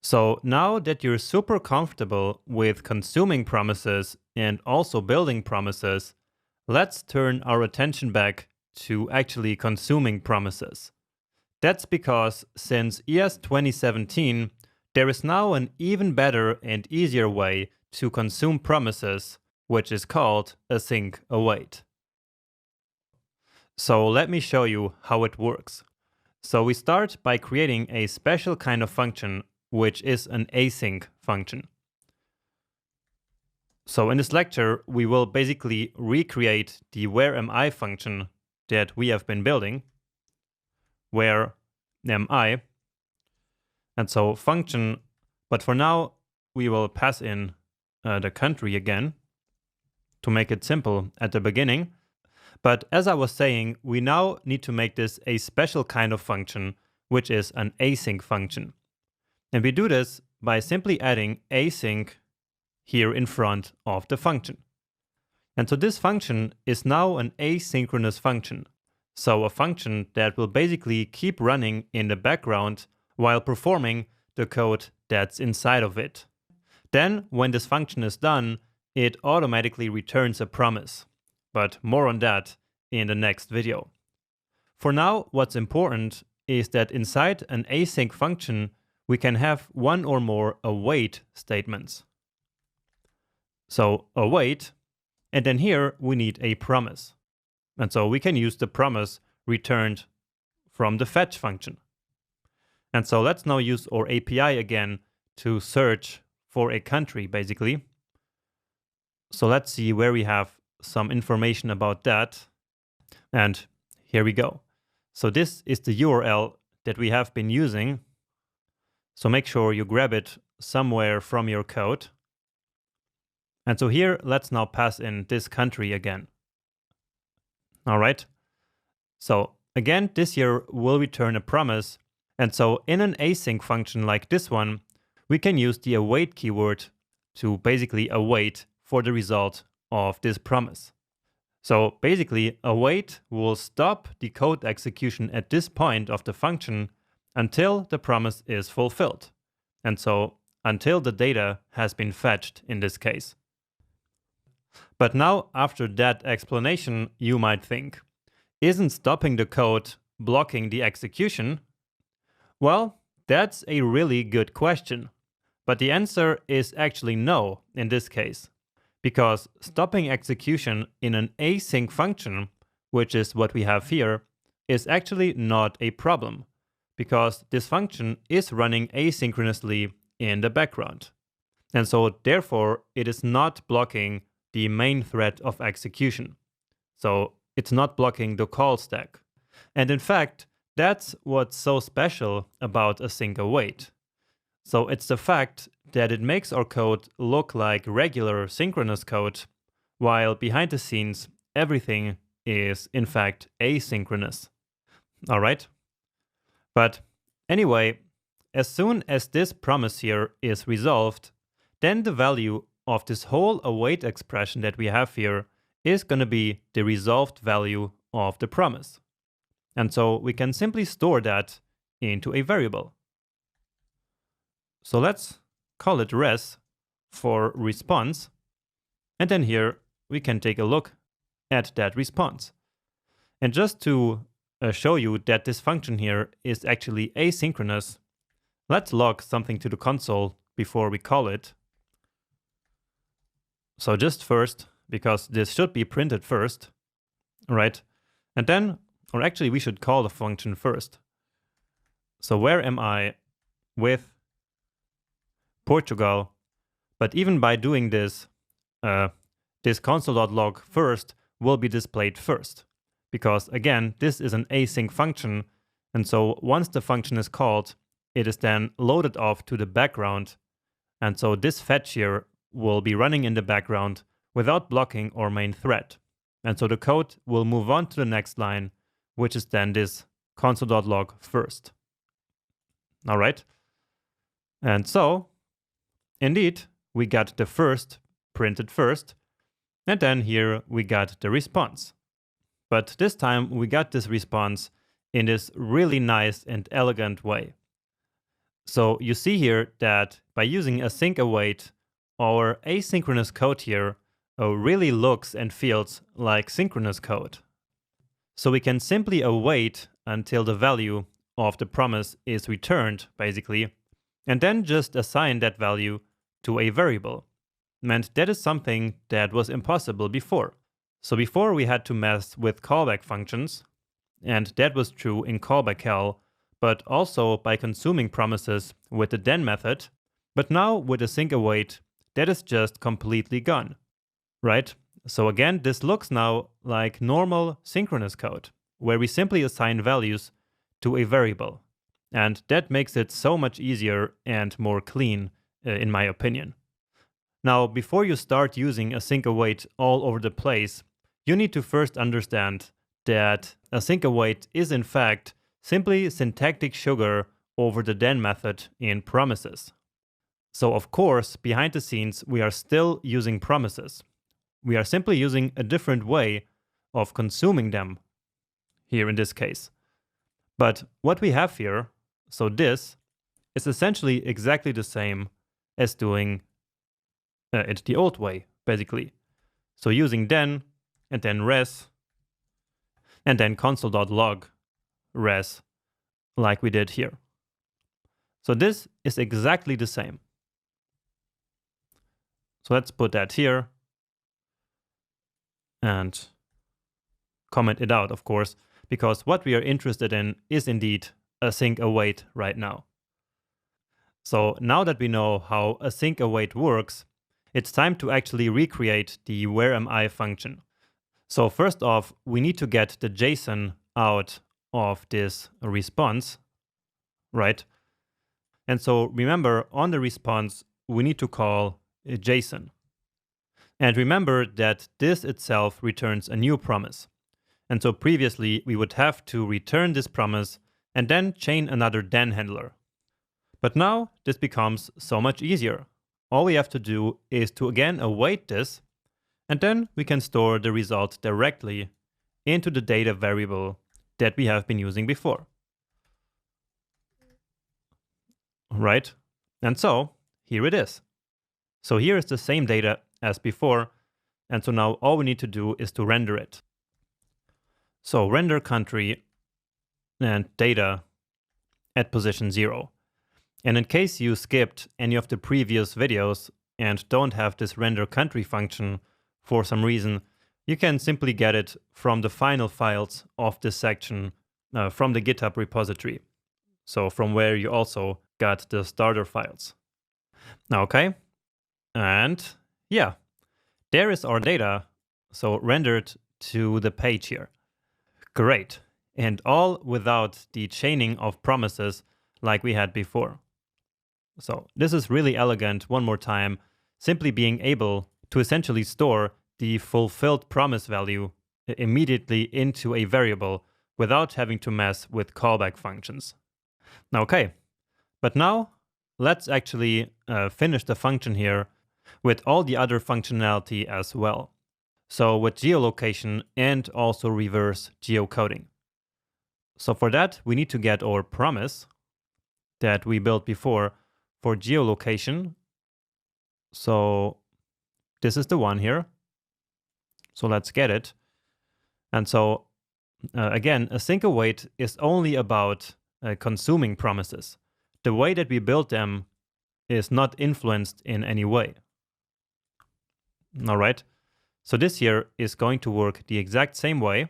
Speaker 1: So now that you're super comfortable with consuming promises and also building promises, let's turn our attention back to actually consuming promises. That's because since ES 2017, there is now an even better and easier way to consume promises, which is called async await. So let me show you how it works. So we start by creating a special kind of function, which is an async function. So in this lecture, we will basically recreate the where am I function that we have been building. Where am I? And so function, but for now, we will pass in the country again to make it simple at the beginning. But as I was saying, we now need to make this a special kind of function, which is an async function. And we do this by simply adding async here in front of the function. And so this function is now an asynchronous function. So a function that will basically keep running in the background while performing the code that's inside of it. Then, when this function is done, it automatically returns a promise. But more on that in the next video. For now, what's important is that inside an async function, we can have one or more await statements. So await, and then here we need a promise. And so we can use the promise returned from the fetch function. And so let's now use our API again to search for a country, basically. So let's see where we have some information about that. And here we go. So this is the URL that we have been using. So make sure you grab it somewhere from your code. And so here, let's now pass in this country again. All right. So again, this here will return a promise. And so in an async function like this one, we can use the await keyword to basically await for the result of this promise. So basically, await will stop the code execution at this point of the function until the promise is fulfilled. And so until the data has been fetched in this case. But now, after that explanation, you might think, isn't stopping the code blocking the execution? Well, that's a really good question. But the answer is actually no in this case. Because stopping execution in an async function, which is what we have here, is actually not a problem. Because this function is running asynchronously in the background. And so therefore, it is not blocking the main thread of execution. So it's not blocking the call stack. And in fact, that's what's so special about async await. So it's the fact that it makes our code look like regular synchronous code, while behind the scenes, everything is in fact asynchronous. All right? But anyway, as soon as this promise here is resolved, then the value of this whole await expression that we have here is going to be the resolved value of the promise. And so we can simply store that into a variable. So let's call it res for response. And then here we can take a look at that response. And just to show you that this function here is actually asynchronous, let's log something to the console before we call it. So just first, because this should be printed first, right? And then, or actually we should call the function first. So where am I with Portugal? But even by doing this, this console.log first will be displayed first. Because again, this is an async function. And so once the function is called, it is then loaded off to the background. And so this fetch here will be running in the background without blocking our main thread. And so the code will move on to the next line, which is then this console.log first. All right. And so, indeed, we got the first printed first. And then here we got the response. But this time we got this response in this really nice and elegant way. So you see here that by using async await, our asynchronous code here really looks and feels like synchronous code. So we can simply await until the value of the promise is returned, basically, and then just assign that value to a variable. And that is something that was impossible before. So before we had to mess with callback functions, and that was true in callback_hell, but also by consuming promises with the then method. But now with async await, that is just completely gone, right? So again, this looks now like normal synchronous code, where we simply assign values to a variable. And that makes it so much easier and more clean, in my opinion. Now, before you start using async await all over the place, you need to first understand that async await is in fact simply syntactic sugar over the then method in promises. So of course, behind the scenes, we are still using promises. We are simply using a different way of consuming them here in this case. But what we have here, so this, is essentially exactly the same as doing it the old way, basically. So using then, and then res, and then console.log res, like we did here. So this is exactly the same. So let's put that here and comment it out, of course, because what we are interested in is indeed async await right now. So now that we know how async await works, it's time to actually recreate the whereami function. So first off, we need to get the JSON out of this response, right? And so remember, on the response, we need to call JSON. And remember that this itself returns a new promise. And so previously, we would have to return this promise and then chain another then handler. But now this becomes so much easier. All we have to do is to again await this, and then we can store the result directly into the data variable that we have been using before. Right? And so here it is. So here is the same data as before. And so now all we need to do is to render it. So render country and data at position 0. And in case you skipped any of the previous videos and don't have this render country function for some reason, you can simply get it from the final files of this section from the GitHub repository. So from where you also got the starter files. Okay. And yeah, there is our data. So rendered to the page here. Great. And all without the chaining of promises like we had before. So this is really elegant one more time, simply being able to essentially store the fulfilled promise value immediately into a variable without having to mess with callback functions. Okay, but now let's actually finish the function here with all the other functionality as well. So with geolocation and also reverse geocoding. So for that, we need to get our promise that we built before for geolocation. So this is the one here. So let's get it. And so again, async await is only about consuming promises. The way that we build them is not influenced in any way. All right. So this here is going to work the exact same way.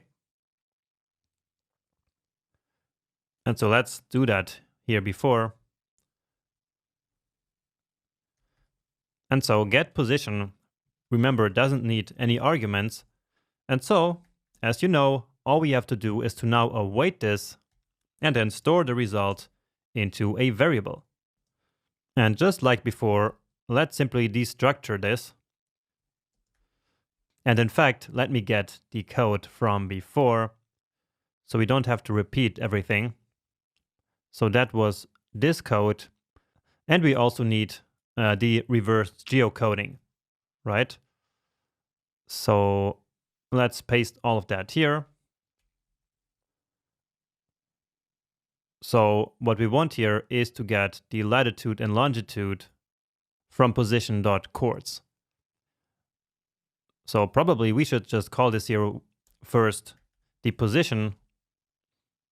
Speaker 1: And so let's do that here before. And so get position, remember, doesn't need any arguments. And so, as you know, all we have to do is to now await this and then store the result into a variable. And just like before, let's simply destructure this. And in fact, let me get the code from before so we don't have to repeat everything. So that was this code. And we also need the reverse geocoding, right? So let's paste all of that here. So what we want here is to get the latitude and longitude from position.coords. So probably we should just call this here first the position,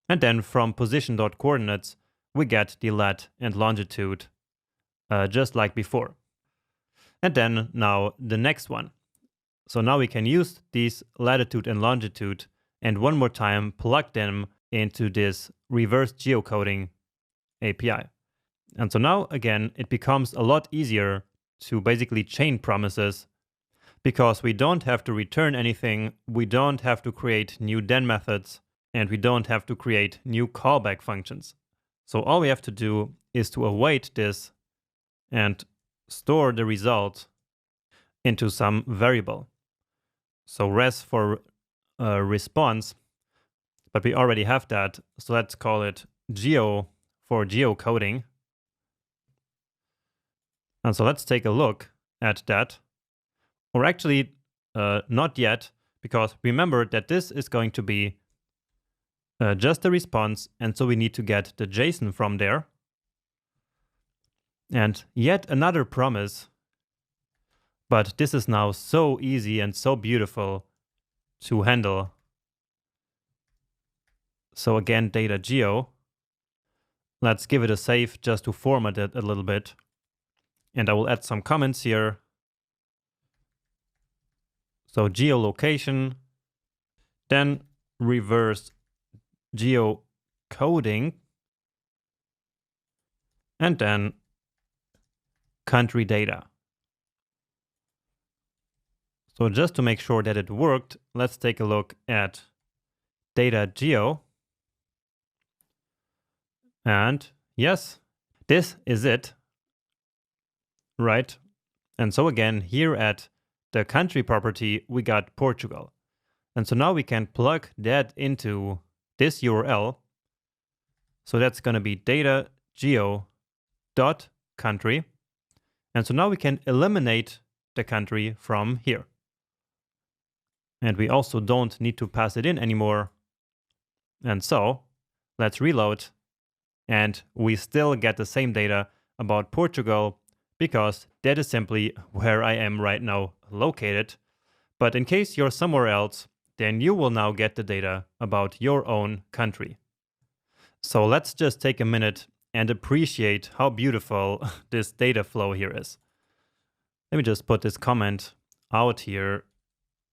Speaker 1: and then from position.coordinates we get the lat and longitude just like before. And then now the next one. So now we can use these latitude and longitude and one more time plug them into this reverse geocoding API. And so now again, it becomes a lot easier to basically chain promises because we don't have to return anything, we don't have to create new then methods, and we don't have to create new callback functions. So all we have to do is to await this and store the result into some variable. So res for response, but we already have that. So let's call it geo for geocoding. And so let's take a look at that. Or actually, not yet, because remember that this is going to be just a response. And so we need to get the JSON from there. And yet another promise. But this is now so easy and so beautiful to handle. So again, data geo. Let's give it a save just to format it a little bit. And I will add some comments here. So geolocation, then reverse geocoding, and then country data. So just to make sure that it worked, let's take a look at data geo. And yes, this is it, right? And so again, here at the country property, we got Portugal. And so now we can plug that into this URL. So that's going to be data geo.country. And so now we can eliminate the country from here. And we also don't need to pass it in anymore. And so let's reload. And we still get the same data about Portugal because that is simply where I am right now located. But in case you're somewhere else, then you will now get the data about your own country. So let's just take a minute and appreciate how beautiful this data flow here is. Let me just put this comment out here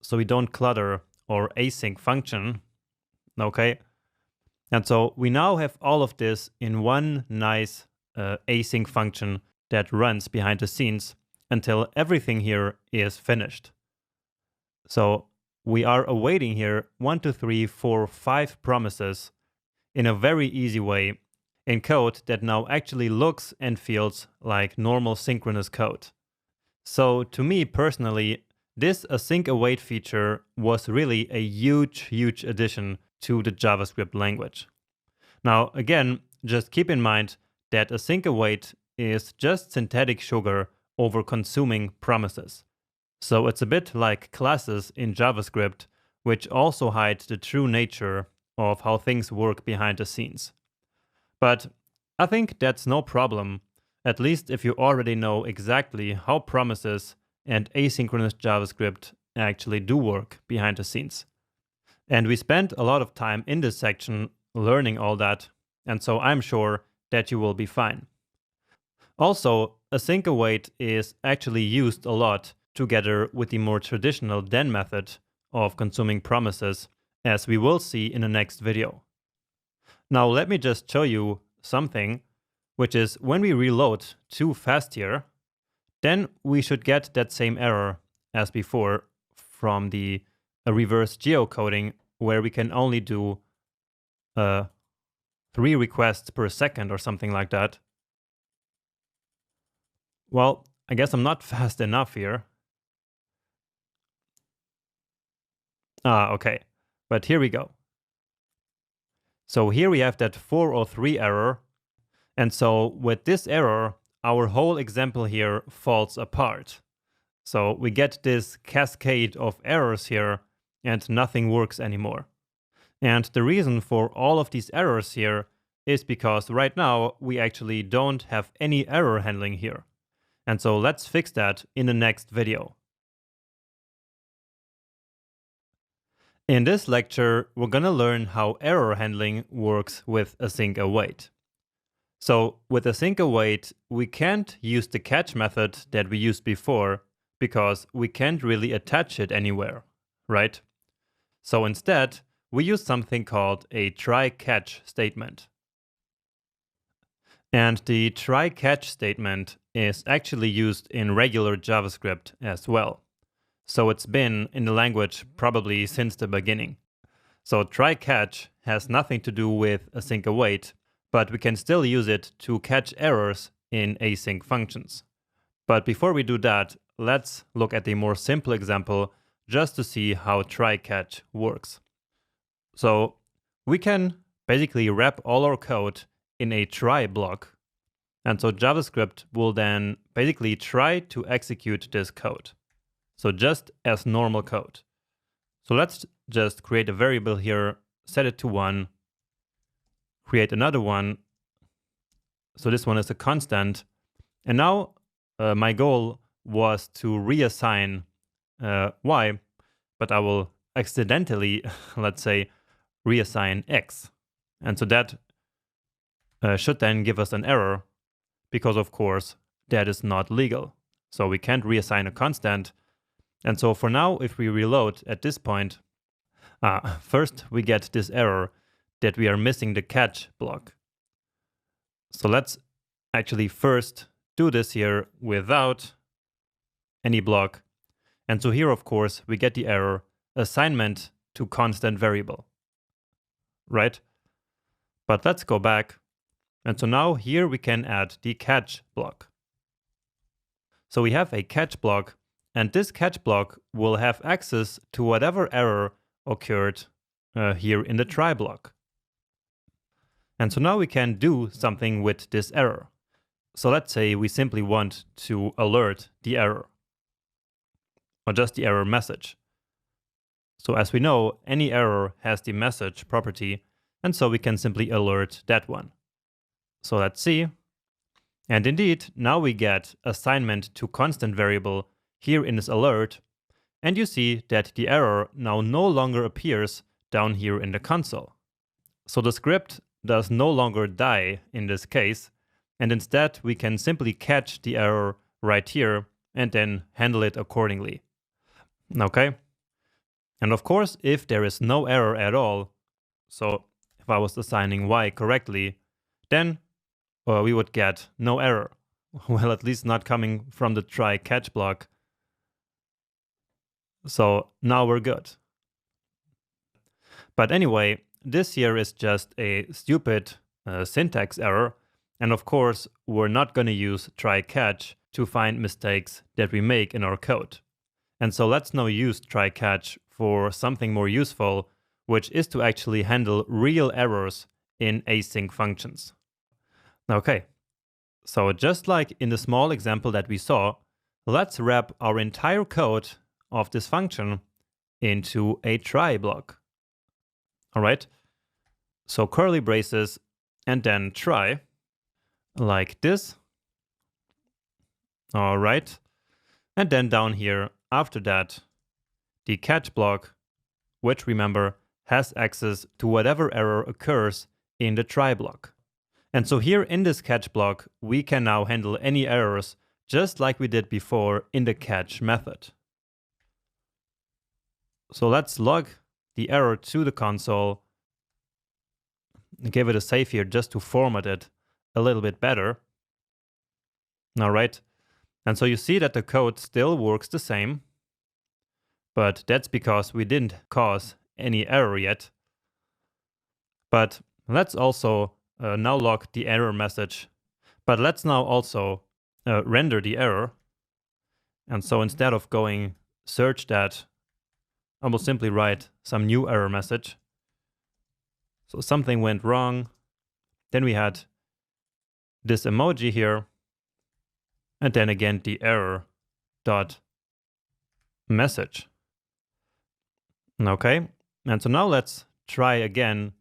Speaker 1: so we don't clutter our async function. Okay. And so we now have all of this in one nice async function that runs behind the scenes until everything here is finished. So we are awaiting here 1, 2, 3, 4, 5 promises in a very easy way in code that now actually looks and feels like normal synchronous code. So to me personally, this async await feature was really a huge addition to the JavaScript language. Now again, just keep in mind that async await is just synthetic sugar over consuming promises. So it's a bit like classes in JavaScript, which also hide the true nature of how things work behind the scenes. But I think that's no problem, at least if you already know exactly how promises and asynchronous JavaScript actually do work behind the scenes. And we spent a lot of time in this section learning all that, and so I'm sure that you will be fine. Also, async await is actually used a lot together with the more traditional then method of consuming promises, as we will see in the next video. Now let me just show you something, which is when we reload too fast here, then we should get that same error as before from the reverse geocoding, where we can only do 3 requests per second or something like that. Well, I guess I'm not fast enough here. Okay, but here we go. So here we have that 403 error. And so with this error, our whole example here falls apart. So we get this cascade of errors here and nothing works anymore. And the reason for all of these errors here is because right now we actually don't have any error handling here. And so let's fix that in the next video. In this lecture, we're going to learn how error handling works with async await. So with async await, we can't use the catch method that we used before because we can't really attach it anywhere, right? So instead, we use something called a try-catch statement. And the try-catch statement is actually used in regular JavaScript as well. So it's been in the language probably since the beginning. So try-catch has nothing to do with async await, but we can still use it to catch errors in async functions. But before we do that, let's look at a more simple example just to see how try-catch works. So we can basically wrap all our code in a try block. And so JavaScript will then basically try to execute this code. So just as normal code. So let's just create a variable here, set it to 1, create another one. So this one is a constant. And now my goal was to reassign y, but I will accidentally, let's say, reassign x. And so that should then give us an error because, of course, that is not legal. So we can't reassign a constant. And so for now, if we reload at this point, first we get this error that we are missing the catch block. So let's actually first do this here without any block. And so here, of course, we get the error assignment to constant variable, right? But let's go back. And so now here we can add the catch block. So we have a catch block, and this catch block will have access to whatever error occurred here in the try block. And so now we can do something with this error. So let's say we simply want to alert the error, or just the error message. So as we know, any error has the message property, and so we can simply alert that one. So let's see. And indeed, now we get assignment to constant variable here in this alert, and you see that the error now no longer appears down here in the console. So the script does no longer die in this case, and instead we can simply catch the error right here and then handle it accordingly. Okay? And of course, if there is no error at all, so if I was assigning y correctly, then we would get no error. Well, at least not coming from the try catch block. So now we're good. But anyway, this here is just a stupid syntax error. And of course, we're not going to use try catch to find mistakes that we make in our code. And so let's now use try catch for something more useful, which is to actually handle real errors in async functions. Okay, so just like in the small example that we saw, let's wrap our entire code of this function into a try block. All right, so curly braces and then try, like this. All right, and then down here, after that, the catch block, which remember has access to whatever error occurs in the try block. And so here in this catch block, we can now handle any errors just like we did before in the catch method. So let's log the error to the console and give it a save here just to format it a little bit better. All right. And so you see that the code still works the same, but that's because we didn't cause any error yet. But let's also now log the error message. But let's now also render the error. And so instead of going search that, I will simply write some new error message. So something went wrong. Then we had this emoji here. And then again the error dot message. Okay, and so now let's try again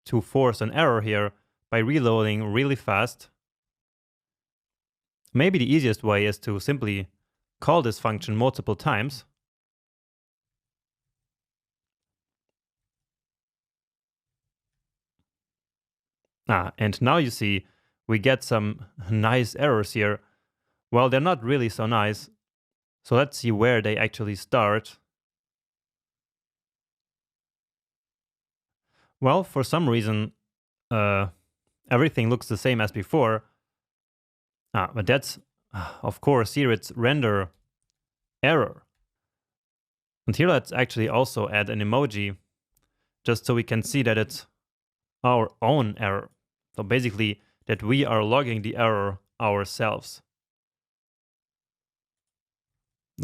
Speaker 1: to force an error here by reloading really fast. Maybe the easiest way is to simply call this function multiple times. And now you see we get some nice errors here. Well, they're not really so nice. So let's see where they actually start. Well, for some reason, everything looks the same as before. But that's, of course, here it's render error. And here let's actually also add an emoji, just so we can see that it's our own error. So basically, that we are logging the error ourselves.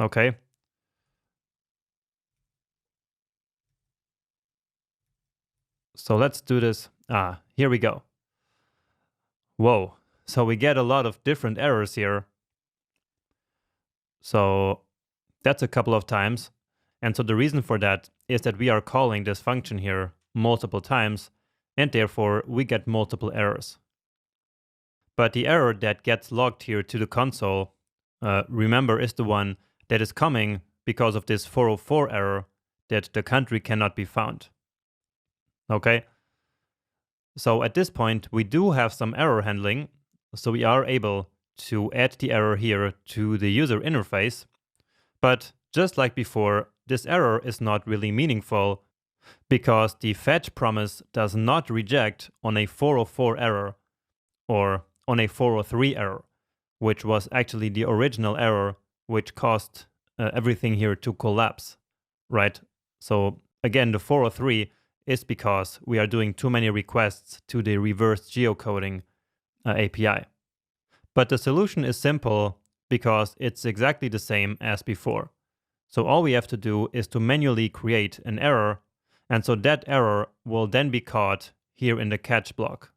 Speaker 1: Okay. So let's do this. Here we go. Whoa. So we get a lot of different errors here. So that's a couple of times. And so the reason for that is that we are calling this function here multiple times, and therefore we get multiple errors. But the error that gets logged here to the console, remember, is the one that is coming because of this 404 error that the country cannot be found. Okay? So at this point, we do have some error handling. So we are able to add the error here to the user interface. But just like before, this error is not really meaningful because the fetch promise does not reject on a 404 error or on a 403 error. which was actually the original error, which caused everything here to collapse, right? So again, the 403 is because we are doing too many requests to the reverse geocoding API. But the solution is simple because it's exactly the same as before. So all we have to do is to manually create an error, and so that error will then be caught here in the catch block,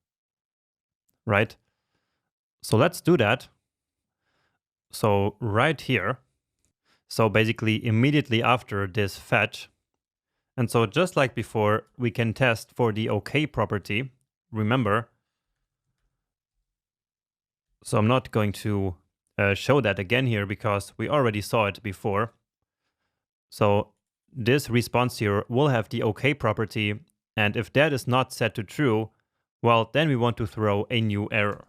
Speaker 1: right? So let's do that. So right here, so basically immediately after this fetch, and so just like before, we can test for the OK property, remember. So I'm not going to show that again here because we already saw it before. So this response here will have the OK property, and if that is not set to true, well, then we want to throw a new error.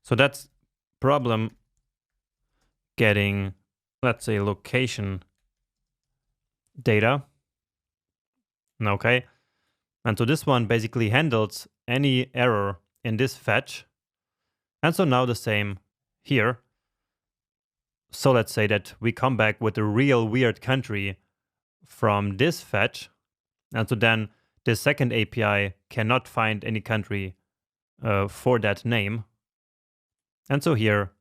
Speaker 1: So that's problem getting, let's say, location data. Okay. And so this one basically handles any error in this fetch. And so now the same here. So let's say that we come back with a real weird country from this fetch. And so then the second API cannot find any country for that name. And so here,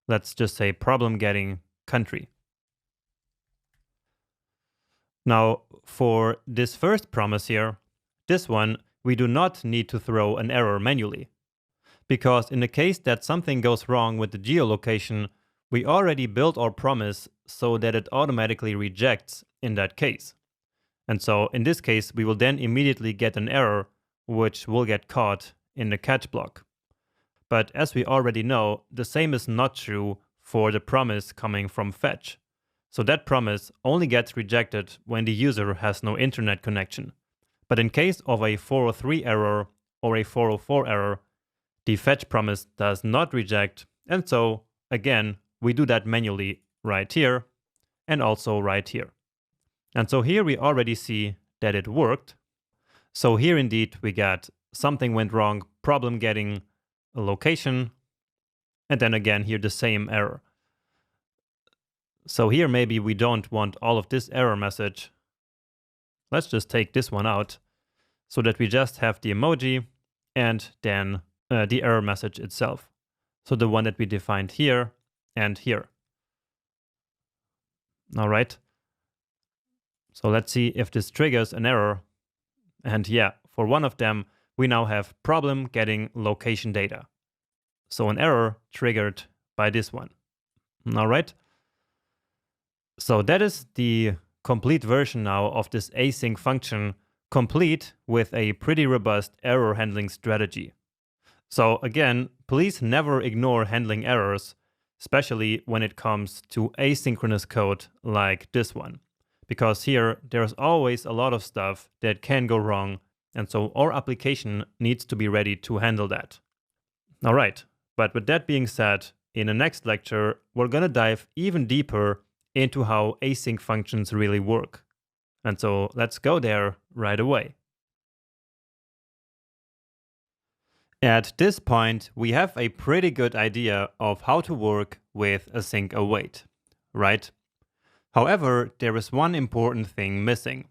Speaker 1: let's just say problem getting country. Now for this first promise here, this one, we do not need to throw an error manually. Because in the case that something goes wrong with the geolocation, we already built our promise so that it automatically rejects in that case. And so in this case, we will then immediately get an error, which will get caught in the catch block. But as we already know, the same is not true for the promise coming from fetch. So that promise only gets rejected when the user has no internet connection. But in case of a 403 error or a 404 error, the fetch promise does not reject. And so again, we do that manually right here and also right here. And so here we already see that it worked. So here indeed we get something went wrong, problem getting a location, and then again here the same error. So here maybe we don't want all of this error message. Let's just take this one out so that we just have the emoji and then the error message itself. So the one that we defined here and here. All right. So let's see if this triggers an error. And yeah, for one of them, we now have problem getting location data. So an error triggered by this one. All right. So that is the complete version now of this async function, complete with a pretty robust error handling strategy. So again, please never ignore handling errors, especially when it comes to asynchronous code like this one. Because here, there's always a lot of stuff that can go wrong, and so our application needs to be ready to handle that. All right, but with that being said, in the next lecture, we're gonna dive even deeper into how async functions really work. And so let's go there right away. At this point, we have a pretty good idea of how to work with async await, right? However, there is one important thing missing.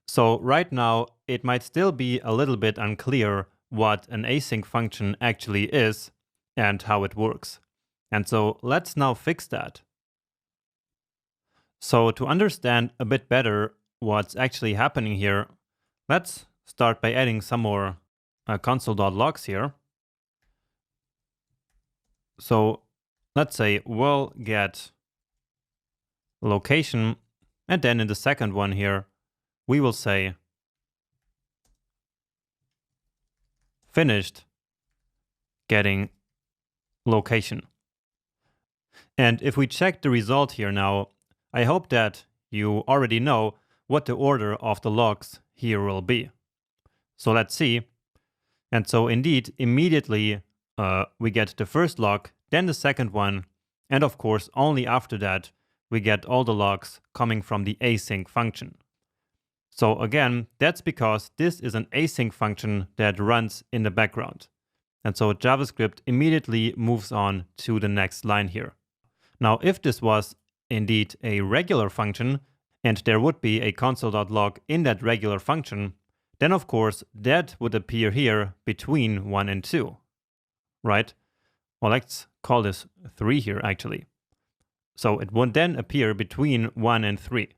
Speaker 1: So right now, it might still be a little bit unclear what an async function actually is and how it works. And so let's now fix that. So to understand a bit better what's actually happening here, let's start by adding some more console.logs here. So let's say we'll get location, and then in the second one here, we will say finished getting location. And if we check the result here now, I hope that you already know what the order of the logs here will be. So let's see. And so indeed, immediately we get the first log, then the second one, and of course, only after that, we get all the logs coming from the async function. So again, that's because this is an async function that runs in the background. And so JavaScript immediately moves on to the next line here. Now, if this was indeed a regular function, and there would be a console.log in that regular function, then of course that would appear here between 1 and 2, right? Well, let's call this 3 here actually. So it would then appear between 1 and 3.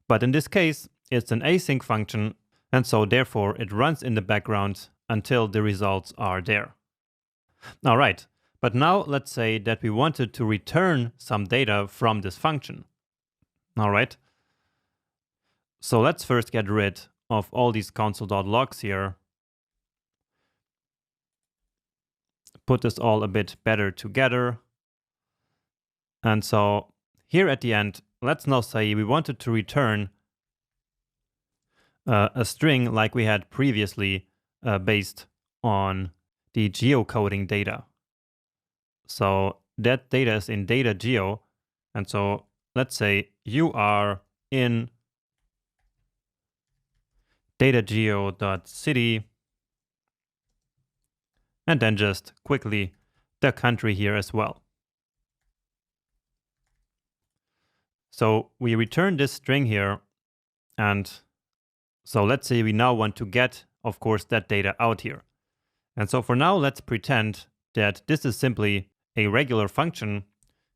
Speaker 1: But in this case, it's an async function, and so therefore it runs in the background until the results are there. All right, but now let's say that we wanted to return some data from this function. All right. So let's first get rid of all these console.logs here. Put this all a bit better together. And so here at the end, let's now say we wanted to return a string like we had previously based on the geocoding data. So that data is in data geo. And so let's say you are in datageo.city, and then just quickly the country here as well. So we return this string here, and so let's say we now want to get, of course, that data out here. And so for now, let's pretend that this is simply a regular function,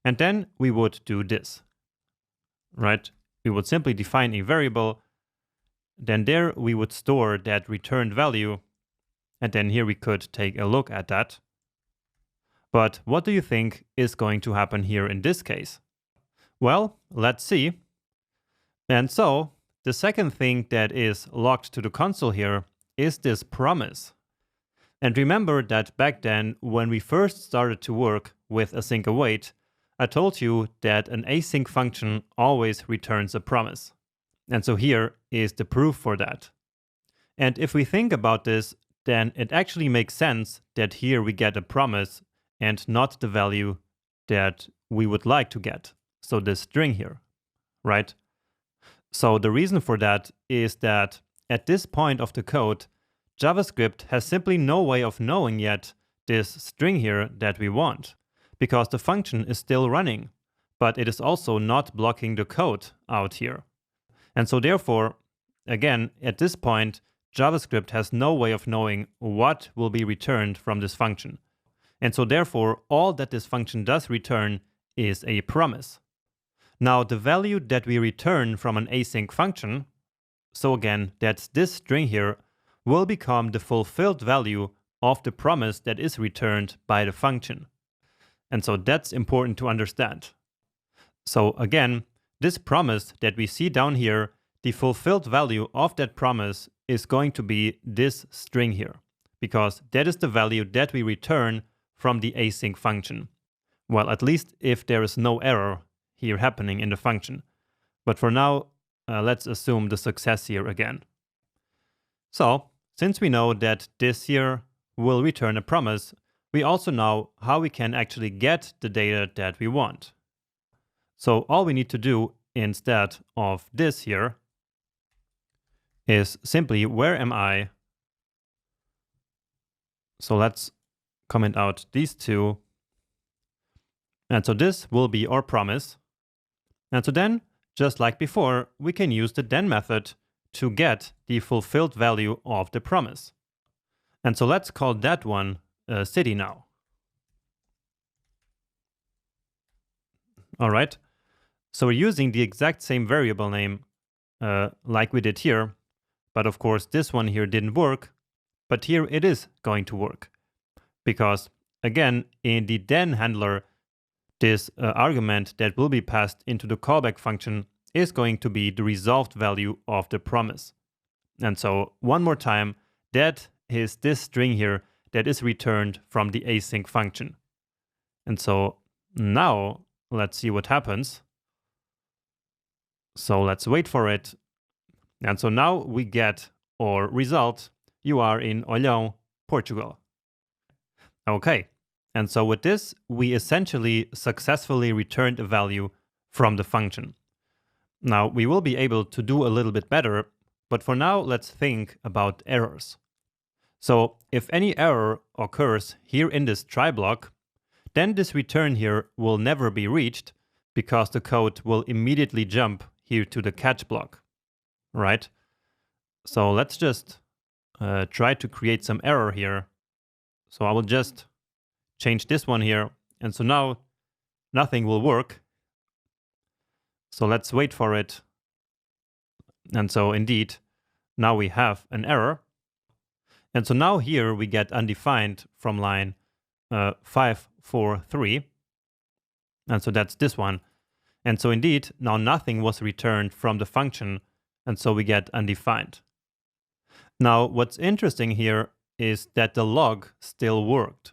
Speaker 1: and then we would do this, right? We would simply define a variable, then there we would store that returned value, and then here we could take a look at that. But what do you think is going to happen here in this case? Well, let's see. And so the second thing that is locked to the console here is this promise. And remember that back then, when we first started to work with async await, I told you that an async function always returns a promise. And so here is the proof for that. And if we think about this, then it actually makes sense that here we get a promise and not the value that we would like to get. So this string here, right? So the reason for that is that at this point of the code, JavaScript has simply no way of knowing yet this string here that we want, because the function is still running, but it is also not blocking the code out here. And so therefore, again, at this point, JavaScript has no way of knowing what will be returned from this function. And so therefore, all that this function does return is a promise. Now, the value that we return from an async function, so again, that's this string here, will become the fulfilled value of the promise that is returned by the function. And so that's important to understand. So again, this promise that we see down here, the fulfilled value of that promise is going to be this string here, because that is the value that we return from the async function. Well, at least if there is no error here happening in the function. But for now, let's assume the success here again. So, since we know that this here will return a promise, we also know how we can actually get the data that we want. So all we need to do instead of this here is simply where am I? So let's comment out these two. And so this will be our promise. And so then, just like before, we can use the then method to get the fulfilled value of the promise. And so let's call that one city now. All right. So we're using the exact same variable name like we did here. But of course, this one here didn't work. But here it is going to work. Because again, in the then handler, this argument that will be passed into the callback function is going to be the resolved value of the promise. And so one more time, that is this string here that is returned from the async function. And so now let's see what happens. So let's wait for it. And so now we get our result. You are in Olhão, Portugal. Okay. And so with this, we essentially successfully returned a value from the function. Now we will be able to do a little bit better, but for now, let's think about errors. So if any error occurs here in this try block, then this return here will never be reached because the code will immediately jump here to the catch block, right? So let's just try to create some error here. So I will just change this one here. And so now nothing will work. So let's wait for it. And so indeed, now we have an error. And so now here we get undefined from line 543. And so that's this one. And so indeed, now nothing was returned from the function. And so we get undefined. Now, what's interesting here is that the log still worked.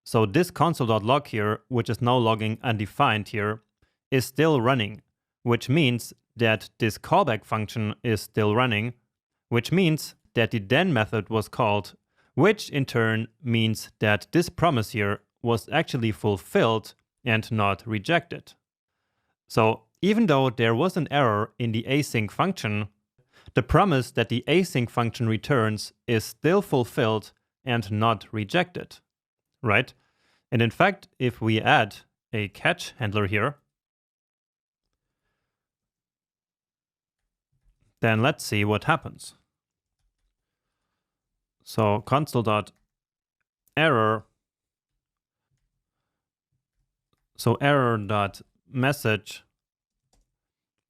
Speaker 1: So this console.log here, which is now logging undefined here, is still running, which means that this callback function is still running, which means that the then method was called, which in turn means that this promise here was actually fulfilled and not rejected. So even though there was an error in the async function, the promise that the async function returns is still fulfilled and not rejected, right? And in fact, if we add a catch handler here, then let's see what happens. So console.error, so error.message,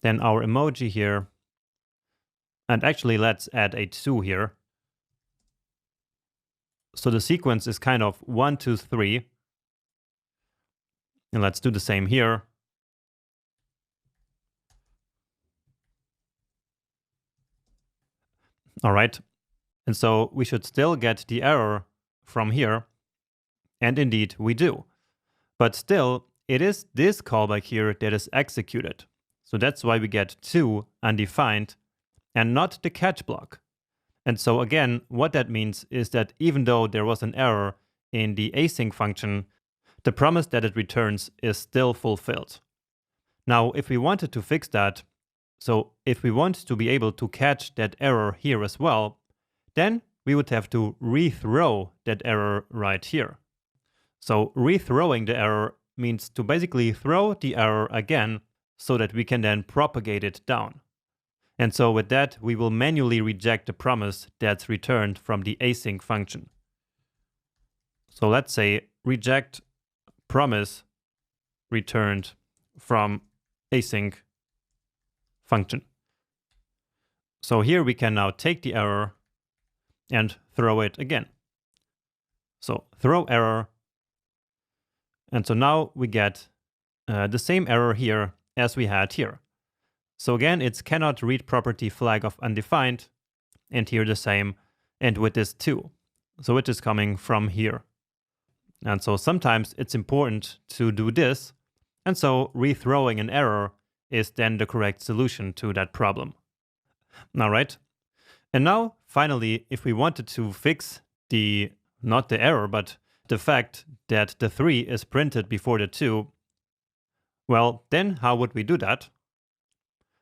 Speaker 1: then our emoji here, and actually let's add a 2 here. So the sequence is kind of 1, 2, 3. And let's do the same here. All right. And so we should still get the error from here. And indeed we do. But still, it is this callback here that is executed. So that's why we get 2 undefined and not the catch block. And so again, what that means is that even though there was an error in the async function, the promise that it returns is still fulfilled. Now, if we wanted to fix that, so if we want to be able to catch that error here as well, then we would have to rethrow that error right here. So rethrowing the error means to basically throw the error again so that we can then propagate it down. And so with that, we will manually reject the promise that's returned from the async function. So let's say reject promise returned from async function. So here we can now take the error and throw it again. So throw error. And so now we get the same error here as we had here. So again, it's cannot read property flag of undefined, and here the same, and with this too. So it is coming from here. And so sometimes it's important to do this, and so rethrowing an error is then the correct solution to that problem. All right. And now, finally, if we wanted to fix not the error, but the fact that the 3 is printed before the 2, well, then how would we do that?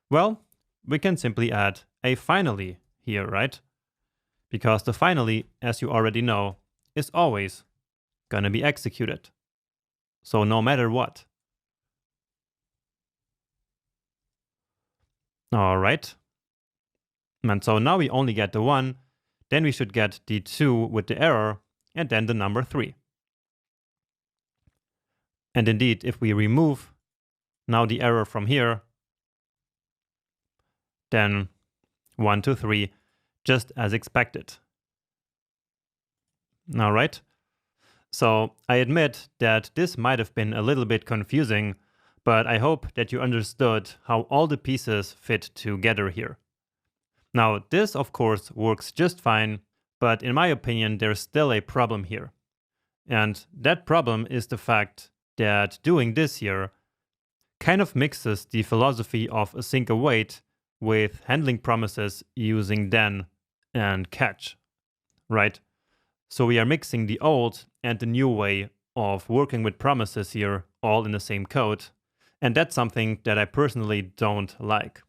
Speaker 1: Well, we can simply add a finally here, right? Because the finally, as you already know, is always gonna be executed. So no matter what. All right. And so now we only get the 1, then we should get the 2 with the error, and then the number 3. And indeed, if we remove now the error from here, then 1, 2, 3, just as expected. All right. So I admit that this might have been a little bit confusing, but I hope that you understood how all the pieces fit together here. Now, this of course works just fine, but in my opinion, there's still a problem here. And that problem is the fact that doing this here kind of mixes the philosophy of async await with handling promises using then and catch, right? So we are mixing the old and the new way of working with promises here all in the same code. And that's something that I personally don't like.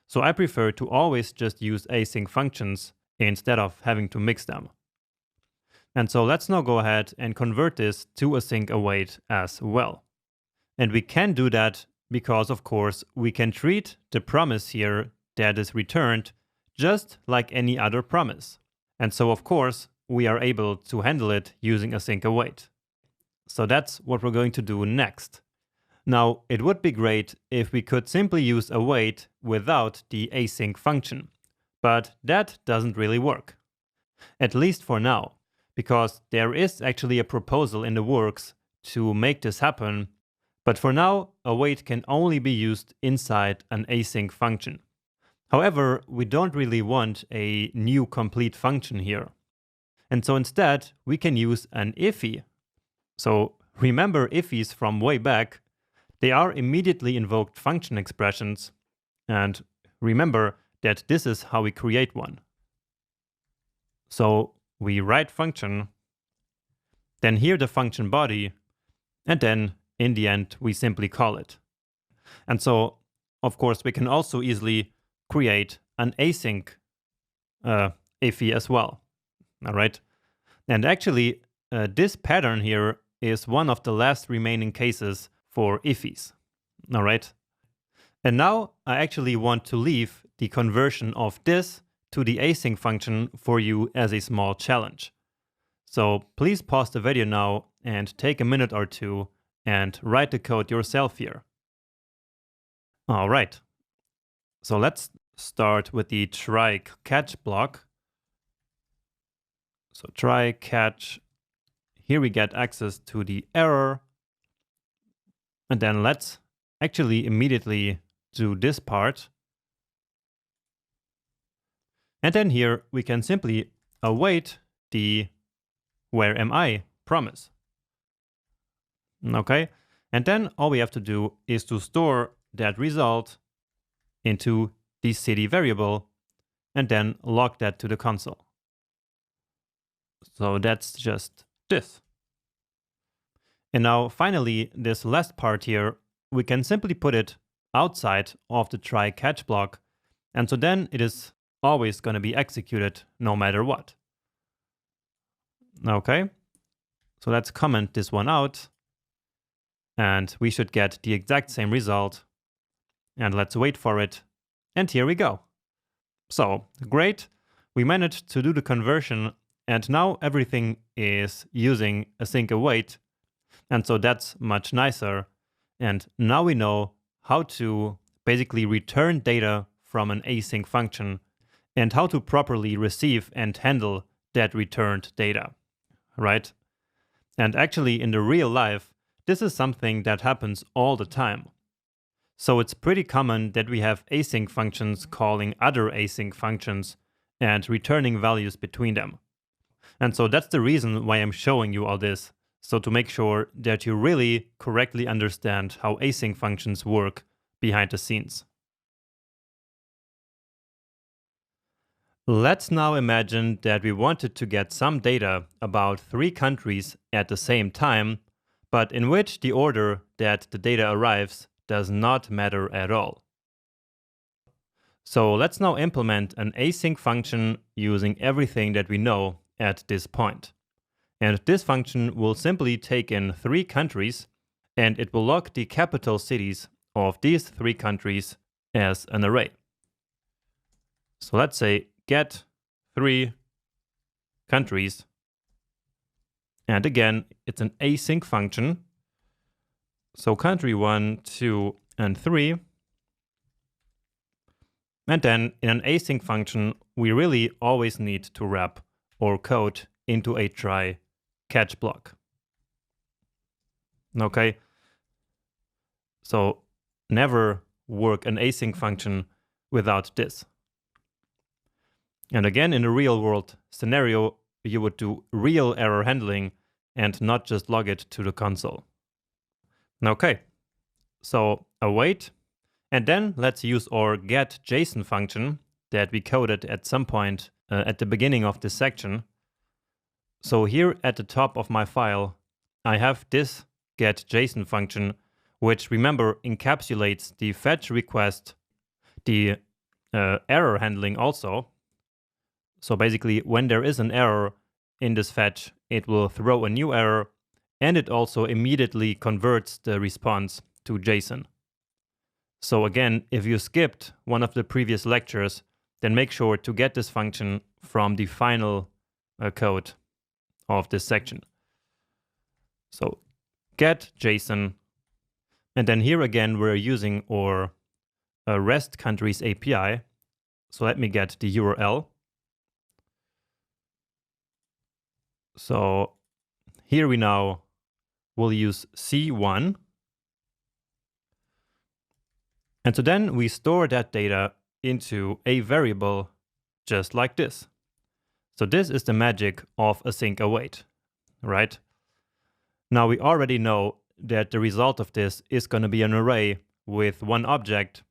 Speaker 1: So I prefer to always just use async functions instead of having to mix them. And so let's now go ahead and convert this to async await as well. And we can do that because, of course, we can treat the promise here that is returned just like any other promise. And so, of course, we are able to handle it using async await. So that's what we're going to do next. Now, it would be great if we could simply use await without the async function, but that doesn't really work. At least for now, because there is actually a proposal in the works to make this happen, but for now, await can only be used inside an async function. However, we don't really want a new complete function here. And so instead, we can use an IFI. So remember IFIs from way back. They are immediately invoked function expressions. And remember that this is how we create one. So we write function, then here the function body, and then in the end, we simply call it. And so, of course, we can also easily create an async IFI as well. All right. And actually, this pattern here is one of the last remaining cases for IFIs. All right. And now I actually want to leave the conversion of this to the async function for you as a small challenge. So please pause the video now and take a minute or two and write the code yourself here. All right. So let's start with the try catch block. So try catch. Here we get access to the error. And then let's actually immediately do this part. And then here we can simply await the where am I promise. Okay, and then all we have to do is to store that result into the city variable and then log that to the console. So that's just this. And now finally, this last part here, we can simply put it outside of the try catch block. And so then it is always going to be executed no matter what. Okay, so let's comment this one out. And we should get the exact same result. And let's wait for it. And here we go. So great, we managed to do the conversion. And now everything is using async await. And so that's much nicer. And now we know how to basically return data from an async function and how to properly receive and handle that returned data, right? And actually in the real life, this is something that happens all the time. So it's pretty common that we have async functions calling other async functions and returning values between them. And so that's the reason why I'm showing you all this. So to make sure that you really correctly understand how async functions work behind the scenes. Let's now imagine that we wanted to get some data about 3 countries at the same time, but in which the order that the data arrives does not matter at all. So let's now implement an async function using everything that we know at this point. And this function will simply take in 3 countries, and it will log the capital cities of these 3 countries as an array. So let's say get 3 countries. And again, it's an async function. So country 1, 2, and 3. And then in an async function, we really always need to wrap our code into a try catch block. Okay. So never work an async function without this. And again, in a real world scenario, you would do real error handling and not just log it to the console. Okay, so await, and then let's use our get JSON function that we coded at some point at the beginning of this section. So here at the top of my file, I have this get JSON function, which remember encapsulates the fetch request, the error handling also. So basically, when there is an error in this fetch, it will throw a new error, and it also immediately converts the response to JSON. So again, if you skipped one of the previous lectures, then make sure to get this function from the final code of this section. So get JSON, and then here again we're using our REST countries API. So let me get the URL. So here we now will use C1. And so then we store that data into a variable just like this. So this is the magic of async await, right? Now we already know that the result of this is going to be an array with one object.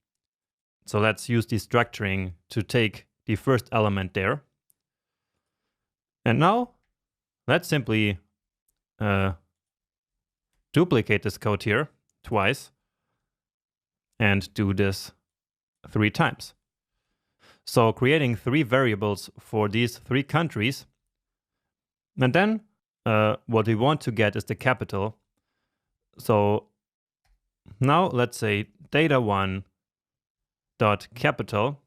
Speaker 1: So let's use the structuring to take the first element there. And now let's simply duplicate this code here twice and do this 3 times. So creating 3 variables for these 3 countries. And then what we want to get is the capital. So now let's say data1 dot capital,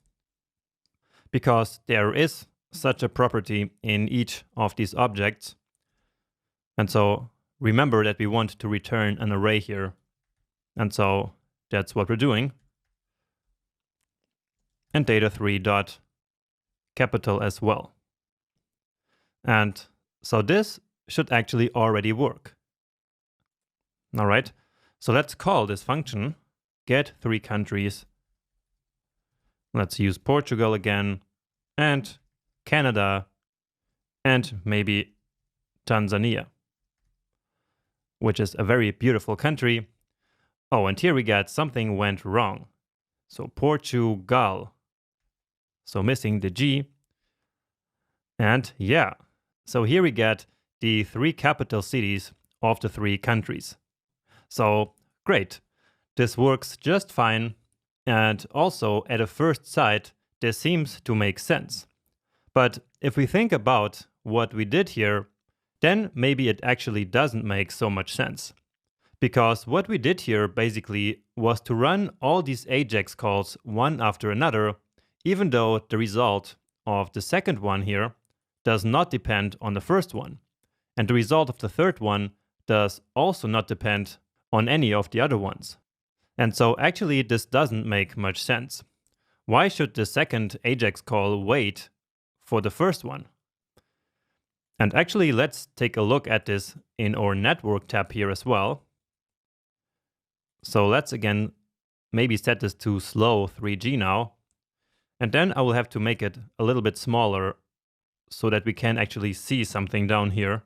Speaker 1: because there is such a property in each of these objects. And so remember that we want to return an array here. And so that's what we're doing. And data3 dot capital as well. And so this should actually already work. All right, so let's call this function get 3 countries. Let's use Portugal again, and Canada, and maybe Tanzania, which is a very beautiful country. Oh, and here we get something went wrong. So Portugal. So missing the G. And yeah, so here we get the 3 capital cities of the 3 countries. So great, this works just fine. And also at a first sight, this seems to make sense. But if we think about what we did here, then maybe it actually doesn't make so much sense. Because what we did here basically was to run all these AJAX calls one after another, even though the result of the second one here does not depend on the first one. And the result of the third one does also not depend on any of the other ones. And so actually this doesn't make much sense. Why should the second AJAX call wait for the first one? And actually let's take a look at this in our network tab here as well. So let's again maybe set this to slow 3G now. And then I will have to make it a little bit smaller so that we can actually see something down here.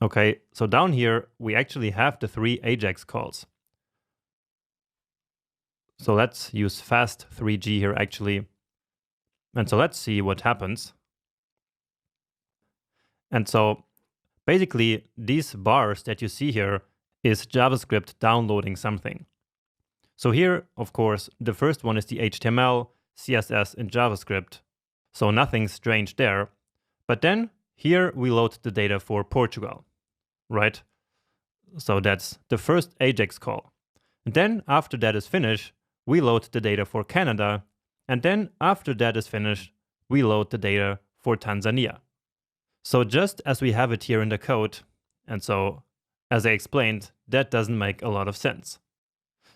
Speaker 1: Okay, so down here, we actually have the 3 AJAX calls. So let's use fast 3G here actually. And so let's see what happens. And so basically these bars that you see here is JavaScript downloading something. So here, of course, the first one is the HTML, CSS, and JavaScript. So nothing strange there. But then here we load the data for Portugal. Right? So that's the first AJAX call. And then after that is finished, we load the data for Canada. And then after that is finished, we load the data for Tanzania. So just as we have it here in the code, and so as I explained, that doesn't make a lot of sense.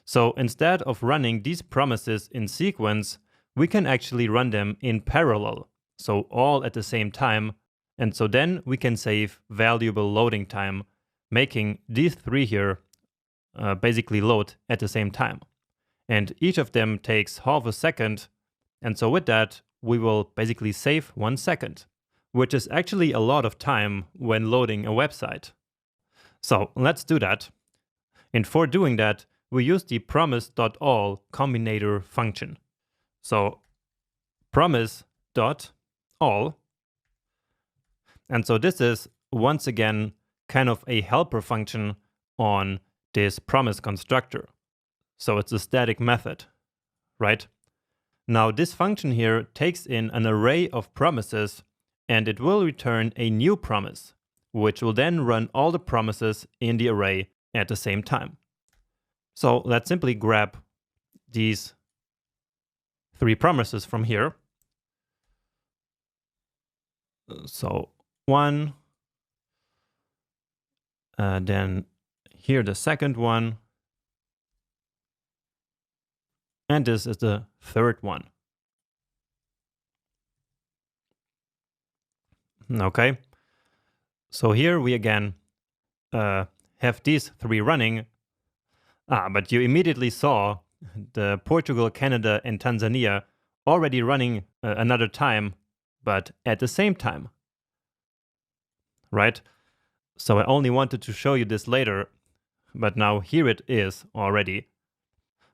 Speaker 1: So instead of running these promises in sequence, we can actually run them in parallel. So all at the same time. And so then we can save valuable loading time, making these 3 here basically load at the same time. And each of them takes half a second. And so with that, we will basically save 1 second, which is actually a lot of time when loading a website. So let's do that. And for doing that, we use the promise.all combinator function. So promise.all. And so this is, once again, kind of a helper function on this promise constructor. So it's a static method, right? Now this function here takes in an array of promises and it will return a new promise, which will then run all the promises in the array at the same time. So let's simply grab these 3 promises from here. So 1, then here the second one, and this is the third one. Okay, so here we again have these 3 running, but you immediately saw the Portugal, Canada, and Tanzania already running another time, but at the same time, right? So I only wanted to show you this later, but now here it is already.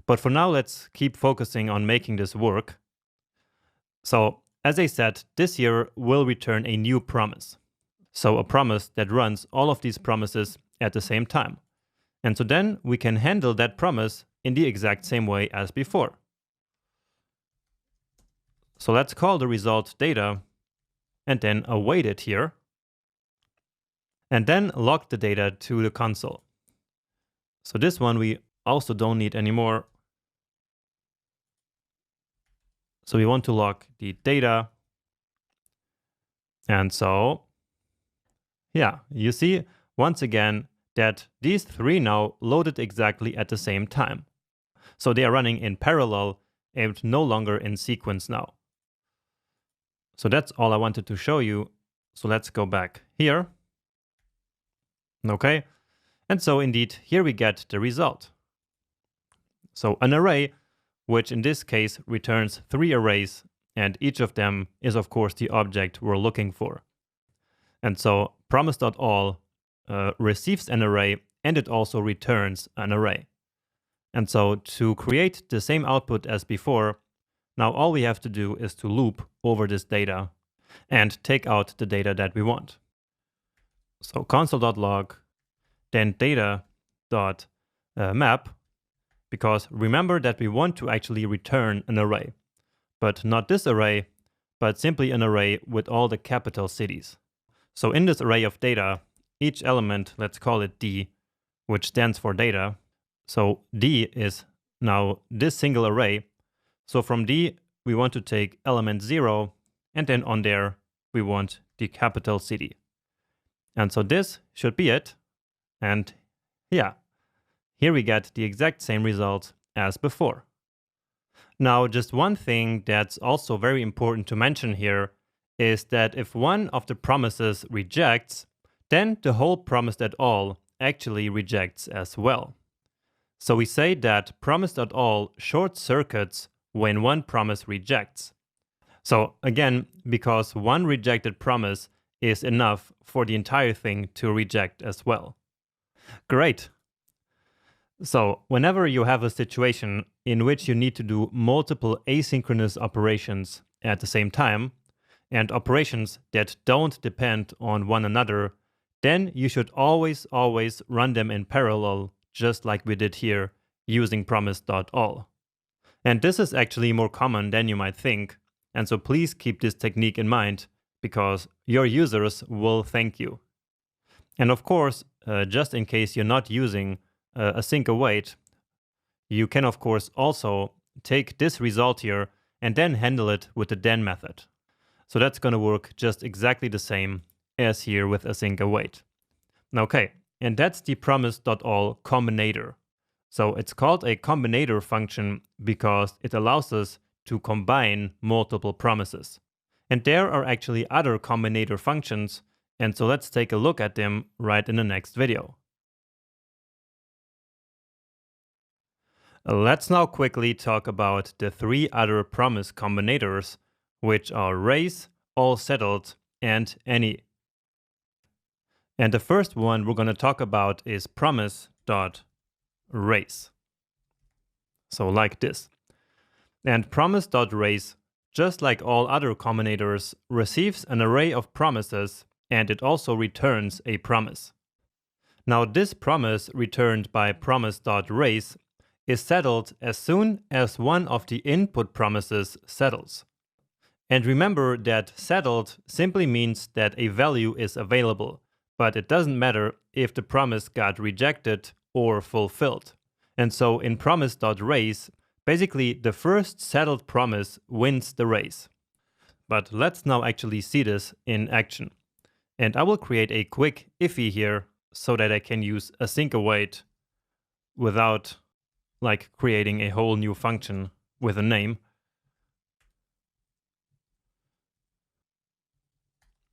Speaker 1: But for now, let's keep focusing on making this work. So as I said, this here will return a new promise. So a promise that runs all of these promises at the same time. And so then we can handle that promise in the exact same way as before. So let's call the result data and then await it here. And then log the data to the console. So this one we also don't need anymore. So we want to log the data. And so, yeah, you see once again that these 3 now loaded exactly at the same time. So they are running in parallel and no longer in sequence now. So that's all I wanted to show you. So let's go back here. Okay, and so indeed, here we get the result. So an array, which in this case returns 3 arrays, and each of them is of course the object we're looking for. And so promise.all receives an array, and it also returns an array. And so to create the same output as before, now all we have to do is to loop over this data and take out the data that we want. So console.log, then data.map, because remember that we want to actually return an array, but not this array, but simply an array with all the capital cities. So in this array of data, each element, let's call it D, which stands for data. So D is now this single array. So from D, we want to take element 0, and then on there, we want the capital city. And so this should be it. And yeah, here we get the exact same result as before. Now, just one thing that's also very important to mention here is that if one of the promises rejects, then the whole promise.all actually rejects as well. So we say that promise.all short circuits when one promise rejects. So again, because one rejected promise is enough for the entire thing to reject as well. Great. So whenever you have a situation in which you need to do multiple asynchronous operations at the same time, and operations that don't depend on one another, then you should always run them in parallel, just like we did here using promise.all. And this is actually more common than you might think, and so please keep this technique in mind, because your users will thank you. And of course, just in case you're not using async await, you can of course also take this result here and then handle it with the then method. So that's going to work just exactly the same as here with async await. Okay, and that's the promise.all combinator. So it's called a combinator function because it allows us to combine multiple promises. And there are actually other combinator functions, and so let's take a look at them right in the next video. Let's now quickly talk about the 3 other promise combinators, which are raise, all settled, and any. And the first one we're going to talk about is promise.raise. So like this. And promise.raise, just like all other combinators, receives an array of promises, and it also returns a promise. Now this promise returned by promise.raise is settled as soon as one of the input promises settles. And remember that settled simply means that a value is available, but it doesn't matter if the promise got rejected or fulfilled. And so in promise.race, basically the first settled promise wins the race. But let's now actually see this in action. And I will create a quick iffy here so that I can use async await without like creating a whole new function with a name.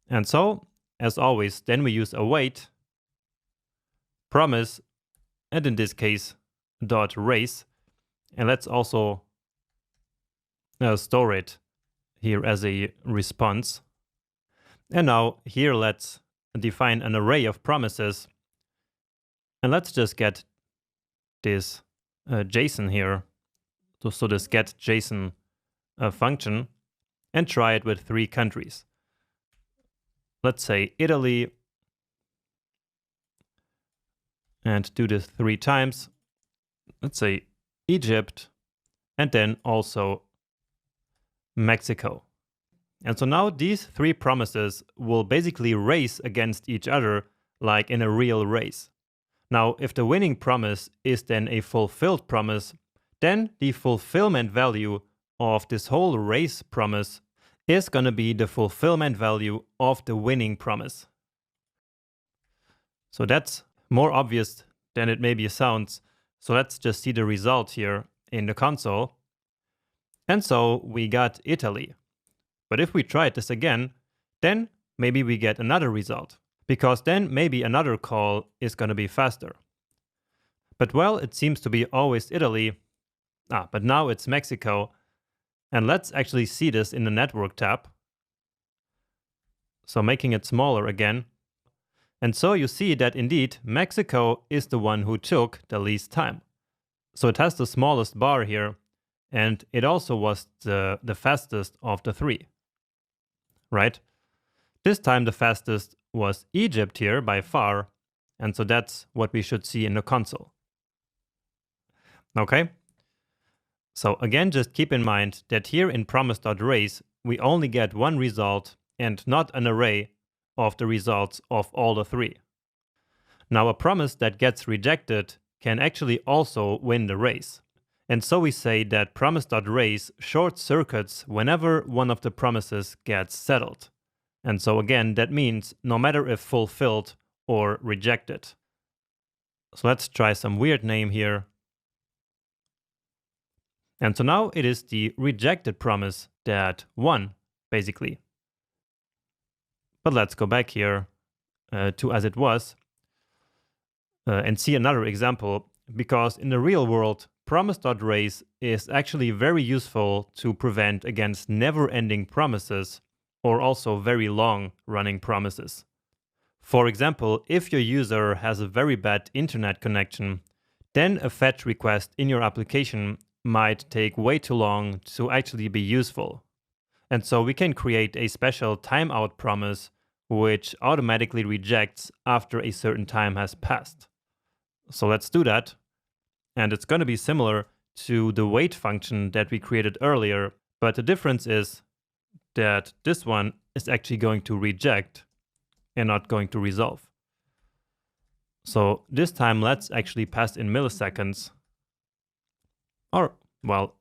Speaker 1: And so, as always, then we use await, promise, and in this case, dot race. And let's also store it here as a response. And now here let's define an array of promises. And let's just get this JSON here. So this get JSON function and try it with 3 countries. Let's say Italy and do this 3 times. Let's say Egypt and then also Mexico. And so now these 3 promises will basically race against each other like in a real race. Now, if the winning promise is then a fulfilled promise, then the fulfillment value of this whole race promise is going to be the fulfillment value of the winning promise. So that's more obvious than it maybe sounds. So let's just see the result here in the console. And so we got Italy. But if we try this again, then maybe we get another result, because then maybe another call is going to be faster. But well, it seems to be always Italy. But now it's Mexico. And let's actually see this in the network tab. So making it smaller again. And so you see that indeed Mexico is the one who took the least time. So it has the smallest bar here, and it also was the fastest of the 3. Right? This time the fastest was Egypt here by far, and so that's what we should see in the console. Okay? So again, just keep in mind that here in promise.race, we only get 1 result and not an array of the results of all the 3. Now a promise that gets rejected can actually also win the race. And so we say that promise.race short circuits whenever one of the promises gets settled. And so again, that means no matter if fulfilled or rejected. So let's try some weird name here. And so now it is the rejected promise that won, basically. But let's go back here to as it was and see another example, because in the real world, promise.race is actually very useful to prevent against never-ending promises or also very long-running promises. For example, if your user has a very bad internet connection, then a fetch request in your application might take way too long to actually be useful. And so we can create a special timeout promise which automatically rejects after a certain time has passed. So let's do that. And it's going to be similar to the wait function that we created earlier, but the difference is that this one is actually going to reject and not going to resolve. So this time let's actually pass in milliseconds. Or, well,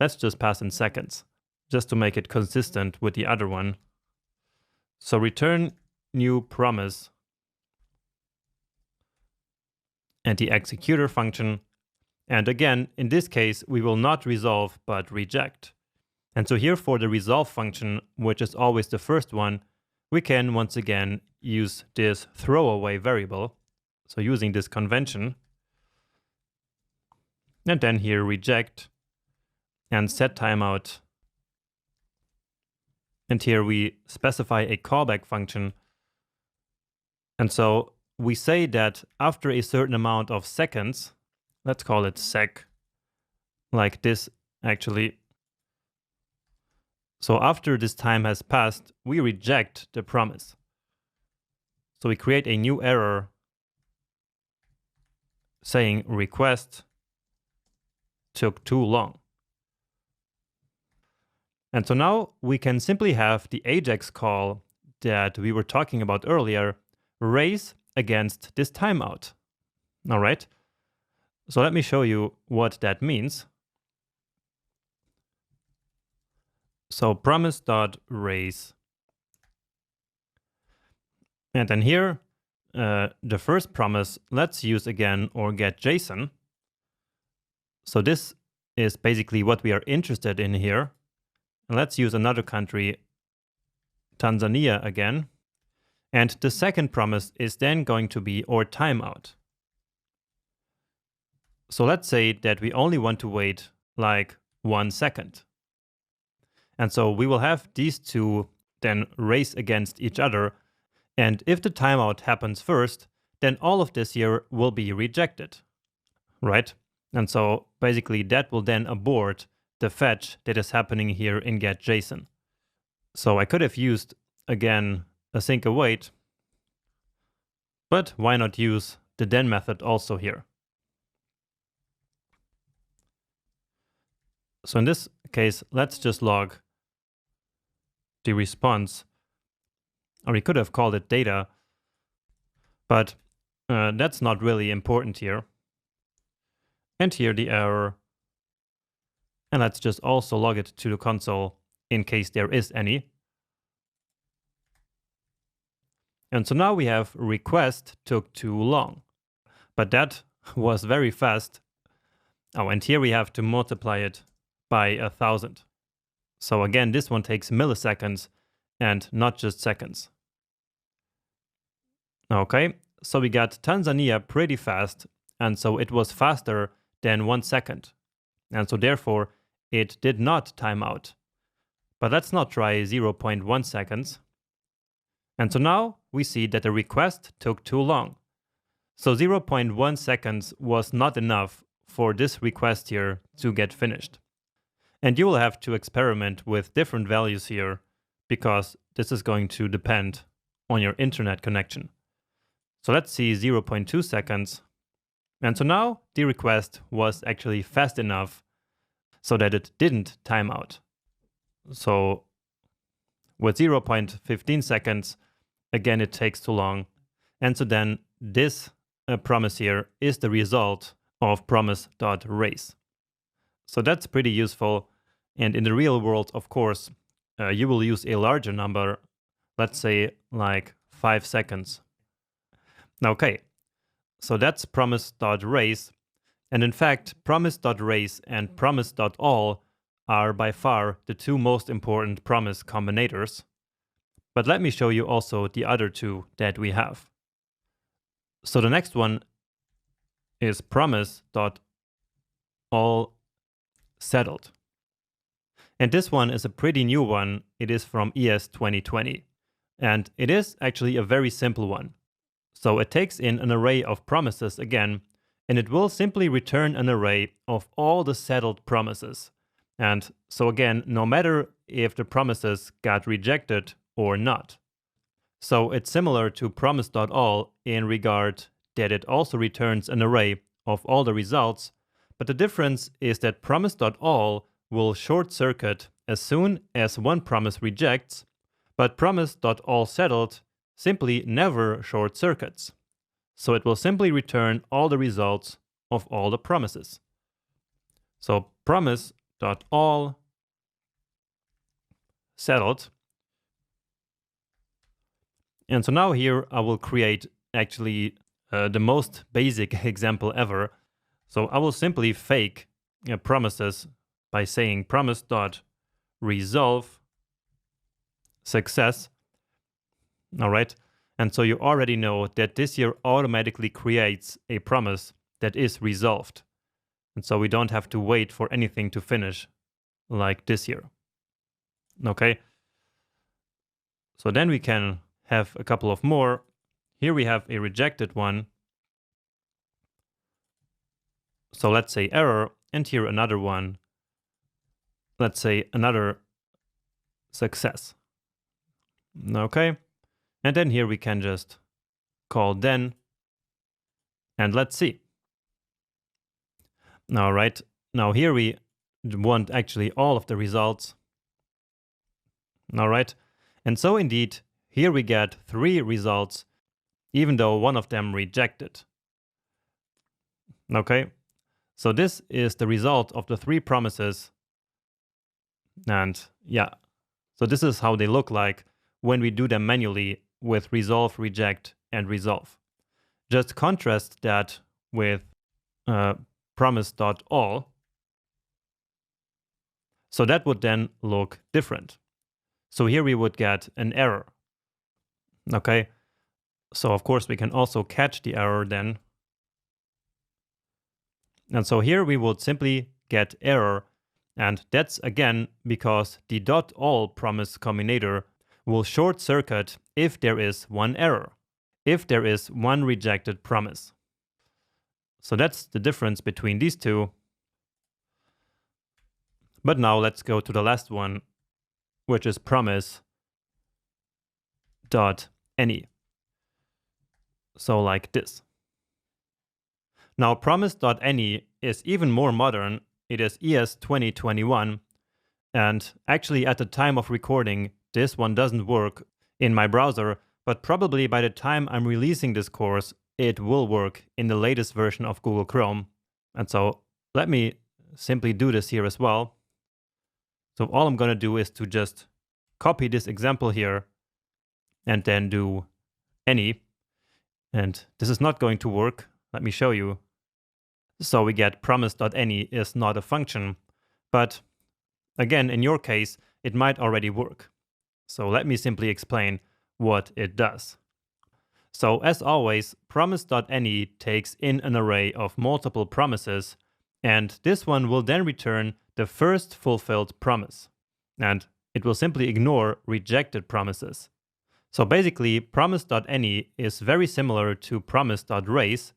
Speaker 1: let's just pass in seconds, just to make it consistent with the other one. So return new promise and the executor function. And again, in this case, we will not resolve, but reject. And so here for the resolve function, which is always the first one, we can once again use this throwaway variable. So using this convention. And then here reject and set timeout. And here we specify a callback function. And so we say that after a certain amount of seconds, let's call it sec, like this actually. So after this time has passed, we reject the promise. So we create a new error saying request took too long. And so now we can simply have the AJAX call that we were talking about earlier race against this timeout. All right. So let me show you what that means. So promise.race. And then here, the first promise, let's use again or get JSON. So this is basically what we are interested in here. And let's use another country, Tanzania again. And the second promise is then going to be or timeout. So let's say that we only want to wait like 1 second. And so we will have these two then race against each other. And if the timeout happens first, then all of this here will be rejected, right? And so basically that will then abort the fetch that is happening here in getJSON. So I could have used, again, async await, but why not use the then method also here? So in this case, let's just log the response, or we could have called it data, but that's not really important here. And here the error, and let's just also log it to the console in case there is any. And so now we have request took too long, but that was very fast. Oh, and here we have to multiply it by 1,000. So again, this one takes milliseconds and not just seconds. Okay, so we got Tanzania pretty fast, and so it was faster than 1 second. And so therefore, it did not time out. But let's not try 0.1 seconds. And so now we see that the request took too long. So 0.1 seconds was not enough for this request here to get finished. And you will have to experiment with different values here because this is going to depend on your internet connection. So let's see 0.2 seconds. And so now the request was actually fast enough so that it didn't time out. So with 0.15 seconds, again, it takes too long. And so then this promise here is the result of promise.race. So that's pretty useful. And in the real world, of course, you will use a larger number, let's say like 5 seconds. Okay, so that's promise.race. And in fact, promise.race and promise.all are by far the two most important promise combinators. But let me show you also the other two that we have. So the next one is promise.all settled. And this one is a pretty new one. It is from ES 2020. And it is actually a very simple one. So it takes in an array of promises again, and it will simply return an array of all the settled promises. And so again, no matter if the promises got rejected or not. So it's similar to promise.all in regard that it also returns an array of all the results, but the difference is that promise.all will short circuit as soon as one promise rejects, but promise.all settled simply never short circuits. So it will simply return all the results of all the promises. So promise.all settled. And so now here I will create actually the most basic example ever. So I will simply fake promises by saying promise.resolve success. All right. And so you already know that this here automatically creates a promise that is resolved. And so we don't have to wait for anything to finish like this here. Okay. So then we can have a couple of more. Here we have a rejected one. So let's say error, and here another one. Let's say another success. Okay. And then here we can just call then, and let's see. All right. Now here we want actually all of the results. All right. And so indeed, here we get 3 results, even though one of them rejected. Okay. So this is the result of the 3 promises. And yeah, so this is how they look like when we do them manually with resolve, reject, and resolve. Just contrast that with promise.all. So that would then look different. So here we would get an error. Okay. So of course we can also catch the error then. And so here we would simply get error. And that's again because the .all promise combinator will short circuit if there is one error, if there is one rejected promise. So that's the difference between these two. But now let's go to the last one, which is promise.any. So like this. Now promise.any is even more modern. It is ES 2021. And actually at the time of recording, this one doesn't work in my browser, but probably by the time I'm releasing this course, it will work in the latest version of Google Chrome. And so let me simply do this here as well. So all I'm going to do is to just copy this example here and then do any. And this is not going to work. Let me show you. So we get promise.any is not a function, but again, in your case, it might already work. So let me simply explain what it does. So as always, promise.any takes in an array of multiple promises, and this one will then return the first fulfilled promise. And it will simply ignore rejected promises. So basically, promise.any is very similar to promise.raise,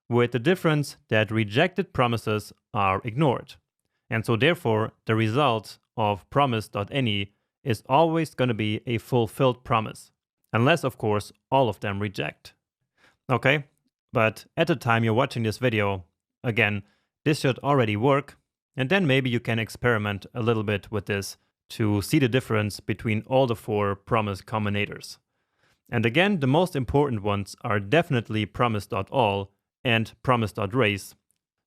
Speaker 1: with the difference that rejected promises are ignored. And so therefore, the result of promise.any is always going to be a fulfilled promise, unless of course all of them reject. Okay, but at the time you're watching this video, again, this should already work, and then maybe you can experiment a little bit with this to see the difference between all the 4 promise combinators. And again, the most important ones are definitely promise.all and promise.raise.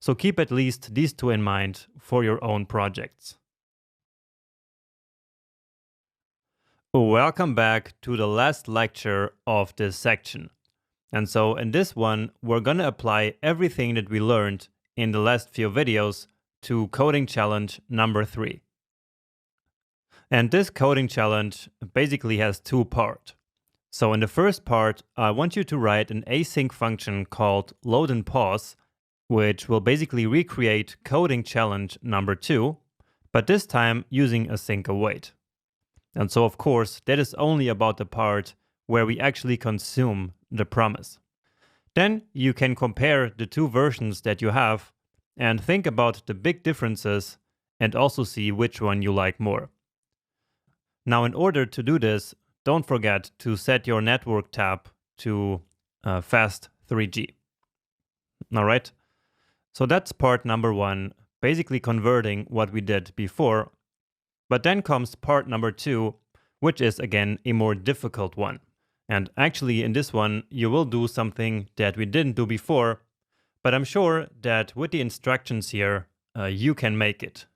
Speaker 1: So keep at least these 2 in mind for your own projects. Welcome back to the last lecture of this section. And so in this one, we're going to apply everything that we learned in the last few videos to coding challenge number 3. And this coding challenge basically has 2 parts. So in the first part, I want you to write an async function called load and pause, which will basically recreate coding challenge number 2, but this time using async await. And so of course, that is only about the part where we actually consume the promise. Then you can compare the 2 versions that you have and think about the big differences and also see which one you like more. Now, in order to do this, don't forget to set your network tab to fast 3G. All right. So that's part number 1, basically converting what we did before. But then comes part number 2, which is again a more difficult one. And actually in this one, you will do something that we didn't do before, but I'm sure that with the instructions here, you can make it.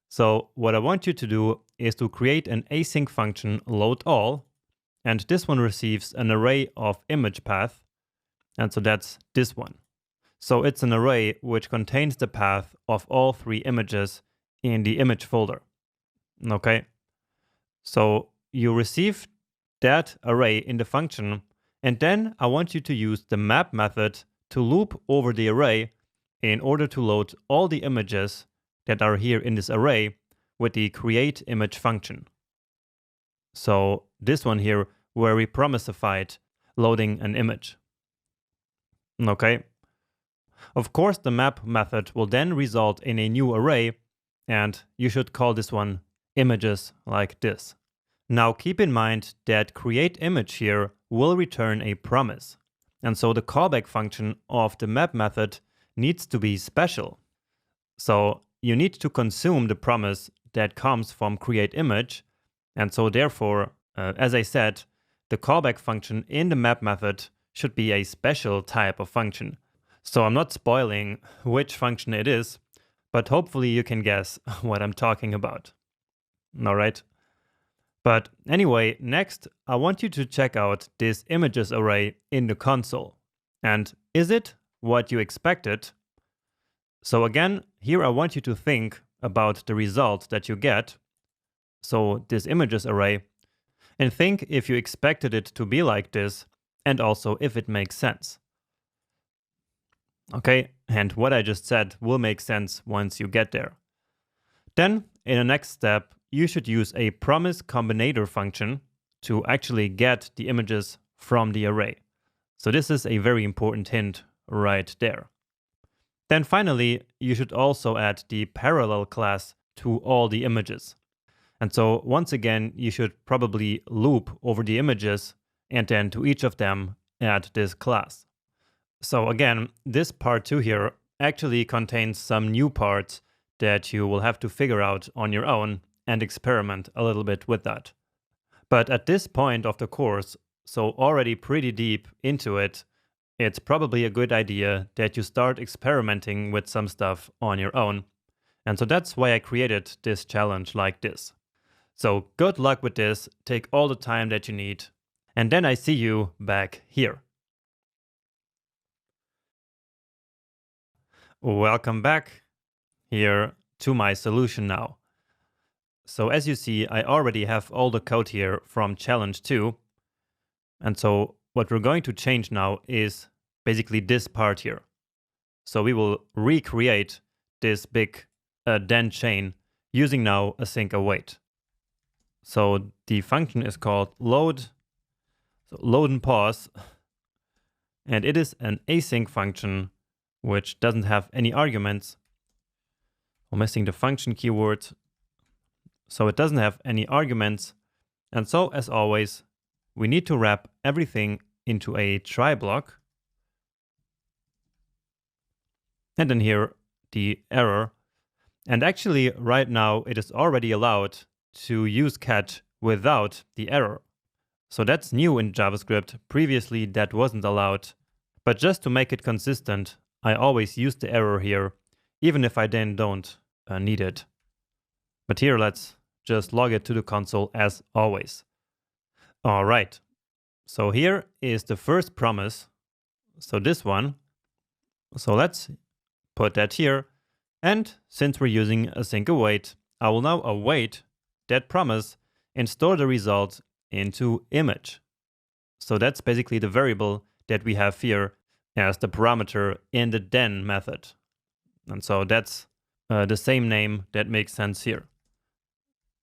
Speaker 1: So what I want you to do is to create an async function load all, and this one receives an array of image path, and so that's this one. So it's an array which contains the path of all 3 images in the image folder. Okay, so you receive that array in the function, and then I want you to use the map method to loop over the array in order to load all the images that are here in this array with the create image function. So this one here where we promisified loading an image. Okay. Of course, the map method will then result in a new array, and you should call this one images like this. Now keep in mind that create image here will return a promise. And so the callback function of the map method needs to be special. So you need to consume the promise that comes from create image, And so therefore, as I said, the callback function in the map method should be a special type of function. So I'm not spoiling which function it is, but hopefully you can guess what I'm talking about. All right. But anyway, next, I want you to check out this images array in the console. And is it what you expected? So again, here I want you to think about the result that you get. So this images array, and think if you expected it to be like this, and also if it makes sense. Okay, and what I just said will make sense once you get there. Then, in the next step, you should use a promise combinator function to actually get the images from the array. So this is a very important hint right there. Then finally, you should also add the parallel class to all the images. And so once again, you should probably loop over the images and then to each of them add this class. So again, this part 2 here actually contains some new parts that you will have to figure out on your own and experiment a little bit with that. But at this point of the course, so already pretty deep into it, it's probably a good idea that you start experimenting with some stuff on your own. And so that's why I created this challenge like this. So good luck with this, take all the time that you need, and then I see you back here. Welcome back here to my solution now. So as you see, I already have all the code here from challenge 2. And so what we're going to change now is basically this part here. So we will recreate this big then chain using now async await. So the function is called load, so load and pause, and it is an async function which doesn't have any arguments. I'm missing the function keyword. So it doesn't have any arguments. And so as always, we need to wrap everything into a try block. And then here the error. And actually right now it is already allowed to use catch without the error. So that's new in JavaScript. Previously that wasn't allowed. But just to make it consistent, I always use the error here, even if I then don't need it. But here let's just log it to the console as always. All right. So here is the first promise. So this one. So let's put that here. And since we're using async await, I will now await that promise and store the result into image. So that's basically the variable that we have here as the parameter in the then method. And so that's the same name that makes sense here.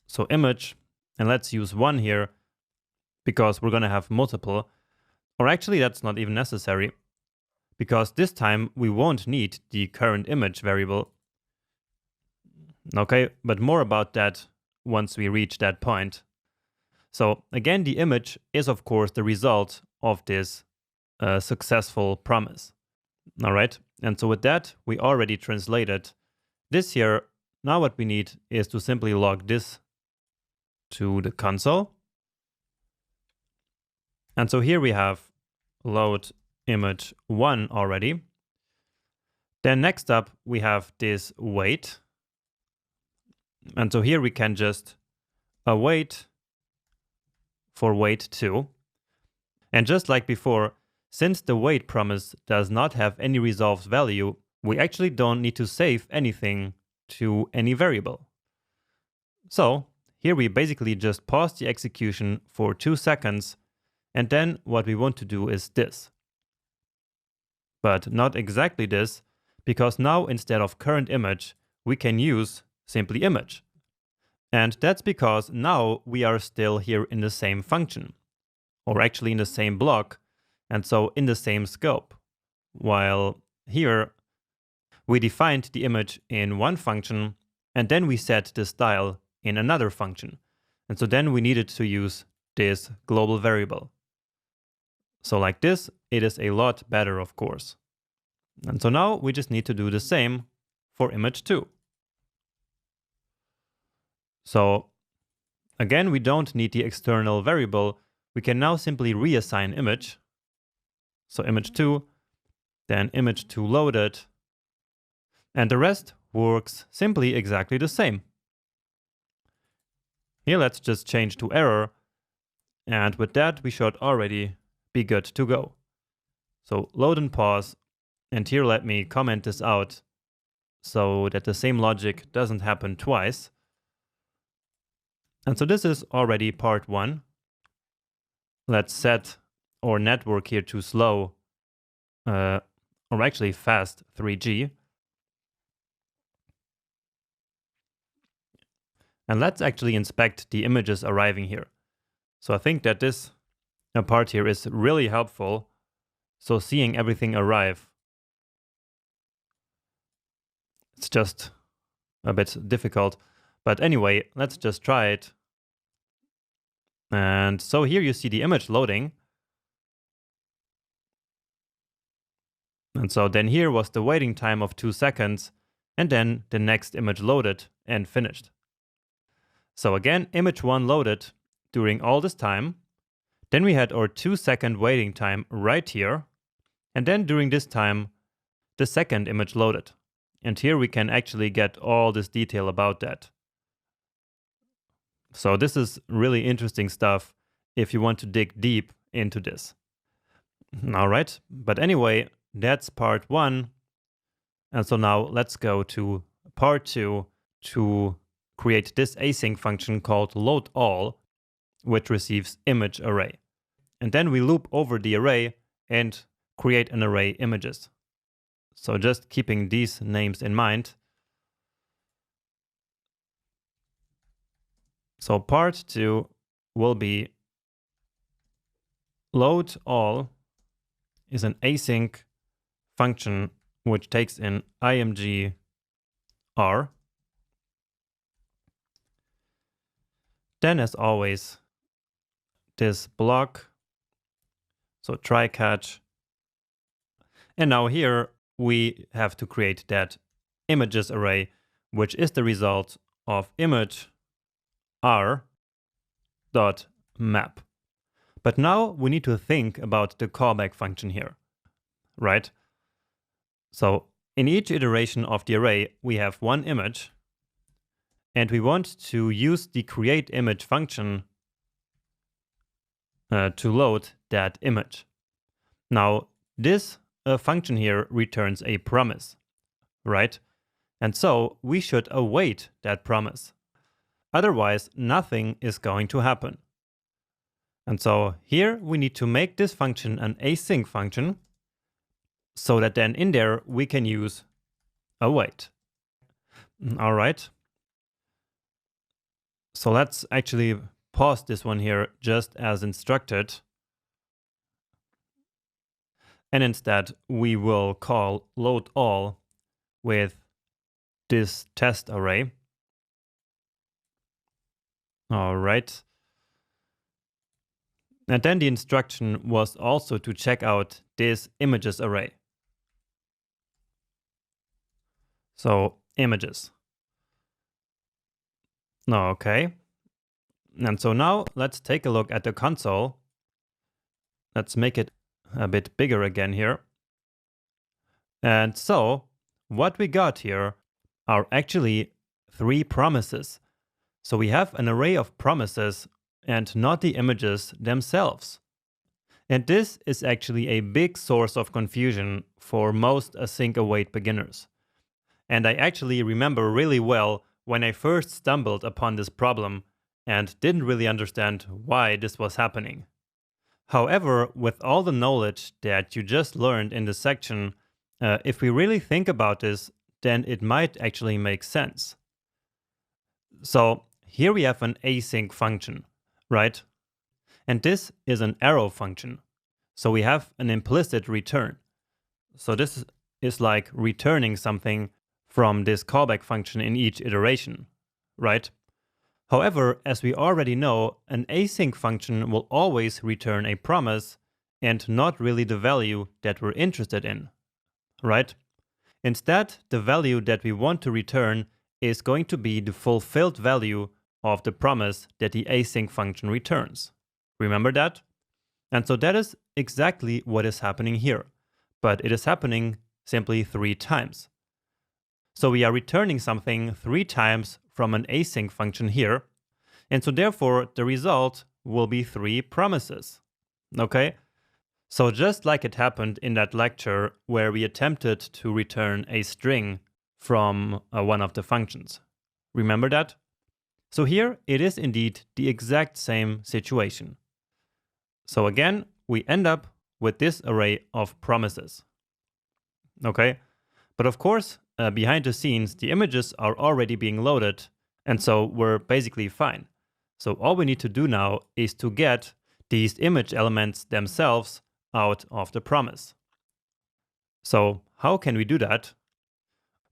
Speaker 1: So image, and let's use 1 here because we're going to have multiple. Or actually that's not even necessary because this time we won't need the current image variable. Okay, but more about that once we reach that point. So again, the image is of course the result of this successful promise. All right, and so with that, we already translated this here. Now what we need is to simply log this to the console. And so here we have load image 1 already. Then next up, we have this wait. And so here we can just await for wait 2. And just like before, since the wait promise does not have any resolved value, we actually don't need to save anything to any variable. So here we basically just pause the execution for 2 seconds, and then what we want to do is this. But not exactly this, because now instead of current image, we can use simply image. And that's because now we are still here in the same function, or actually in the same block, and so in the same scope. While here, we defined the image in one function, and then we set the style in another function. And so then we needed to use this global variable. So like this, it is a lot better, of course. And so now we just need to do the same for image 2. So Again, we don't need the external variable. We can now simply reassign image. So image2, then image2 loaded, and the rest works simply exactly the same. Here, let's just change to error, and with that, we should already be good to go. So load and pause, and here let me comment this out so that the same logic doesn't happen twice. And so this is already part 1. Let's set our network here to slow, or actually fast 3G. And let's actually inspect the images arriving here. So I think that this part here is really helpful. So seeing everything arrive, it's just a bit difficult. But anyway, let's just try it. And so here you see the image loading. And so then here was the waiting time of 2 seconds, and then the next image loaded and finished. So again, image 1 loaded during all this time. Then we had our 2-second waiting time right here. And then during this time, the second image loaded. And here we can actually get all this detail about that. So this is really interesting stuff if you want to dig deep into this. All right, but anyway, that's part 1. And so now let's go to part 2 to create this async function called loadAll, which receives image array. And then we loop over the array and create an array images. So just keeping these names in mind. So part 2 will be loadAll is an async function which takes in img r. Then as always, this block, so try catch. And now here we have to create that images array, which is the result of image r dot map. But now we need to think about the callback function here, right? So in each iteration of the array, we have one image, and we want to use the createImage function to load that image. Now, this function here returns a promise, right? And so we should await that promise. Otherwise, nothing is going to happen. And so here we need to make this function an async function so that then in there we can use await. All right. So let's actually pause this one here just as instructed. And instead we will call loadAll with this test array. All right. And then the instruction was also to check out this images array. So images. Okay. And so now let's take a look at the console. Let's make it a bit bigger again here. And so what we got here are actually 3 promises. So we have an array of promises and not the images themselves. And this is actually a big source of confusion for most async await beginners. And I actually remember really well when I first stumbled upon this problem and didn't really understand why this was happening. However, with all the knowledge that you just learned in this section, if we really think about this, then it might actually make sense. So here we have an async function, right? And this is an arrow function. So we have an implicit return. So this is like returning something from this callback function in each iteration, right? However, as we already know, an async function will always return a promise and not really the value that we're interested in, right? Instead, the value that we want to return is going to be the fulfilled value of the promise that the async function returns. Remember that? And so that is exactly what is happening here, but it is happening simply 3 times. So we are returning something 3 times from an async function here, and so therefore the result will be 3 promises. Okay? So just like it happened in that lecture where we attempted to return a string from one of the functions. Remember that? So here it is indeed the exact same situation. So again, we end up with this array of promises. Okay? But of course, behind the scenes, the images are already being loaded, and so we're basically fine. So all we need to do now is to get these image elements themselves out of the promise. So how can we do that?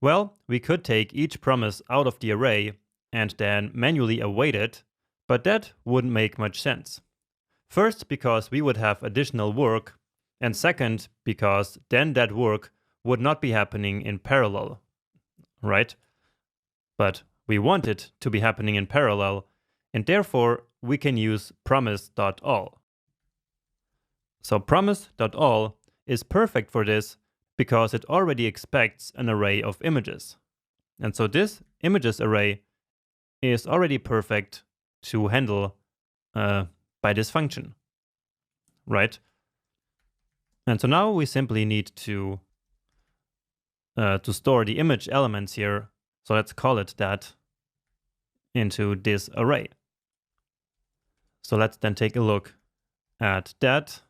Speaker 1: Well, we could take each promise out of the array and then manually await it, but that wouldn't make much sense. First, because we would have additional work, and second, because then that work would not be happening in parallel, right? But we want it to be happening in parallel, and therefore we can use promise.all. So promise.all is perfect for this because it already expects an array of images. And so this images array is already perfect to handle by this function, right? And so now we simply need to store the image elements here. So let's call it that into this array. So let's then take a look at that.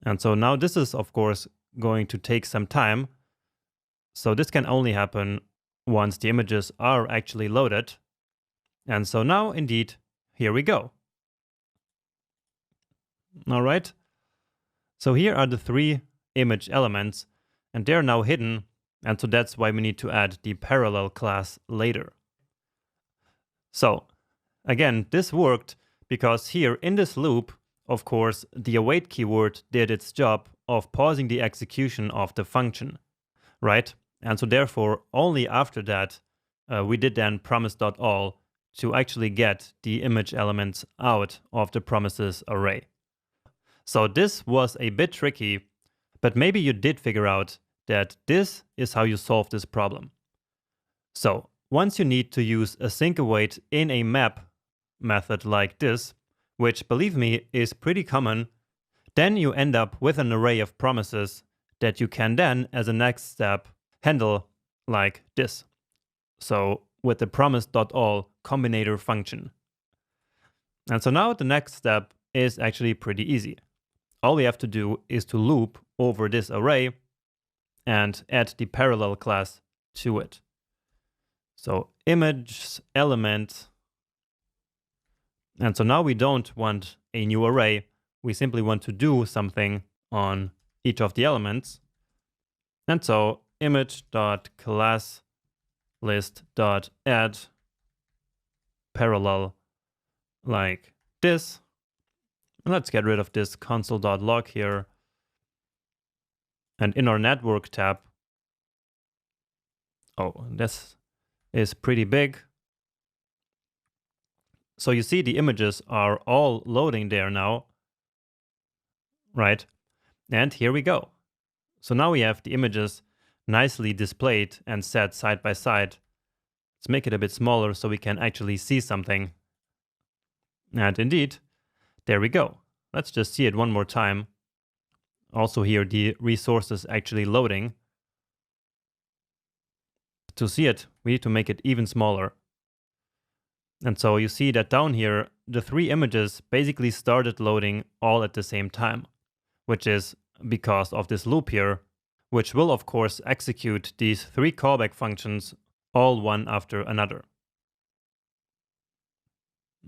Speaker 1: And so now this is, of course, going to take some time. So this can only happen once the images are actually loaded. And so now, indeed, here we go. All right. So here are the 3 image elements, and they're now hidden. And so that's why we need to add the parallel class later. So again, this worked because here in this loop, of course, the await keyword did its job of pausing the execution of the function, right? And so therefore, only after that, we did then promise.all to actually get the image elements out of the promises array. So this was a bit tricky, but maybe you did figure out that this is how you solve this problem. So once you need to use async await in a map method like this, which, believe me, is pretty common, then you end up with an array of promises that you can then, as a next step, handle like this. So with the promise.all combinator function. And so now the next step is actually pretty easy. All we have to do is to loop over this array and add the parallel class to it. So image element. And so now we don't want a new array. We simply want to do something on each of the elements. And so image.classList.add parallel like this. And let's get rid of this console.log here. And in our network tab, oh, this is pretty big. So you see the images are all loading there now, right? And here we go. So now we have the images nicely displayed and set side by side. Let's make it a bit smaller so we can actually see something. And indeed, there we go. Let's just see it one more time. Also here, the resources actually loading. To see it, we need to make it even smaller. And so you see that down here, the 3 images basically started loading all at the same time, which is because of this loop here, which will of course execute these 3 callback functions all one after another.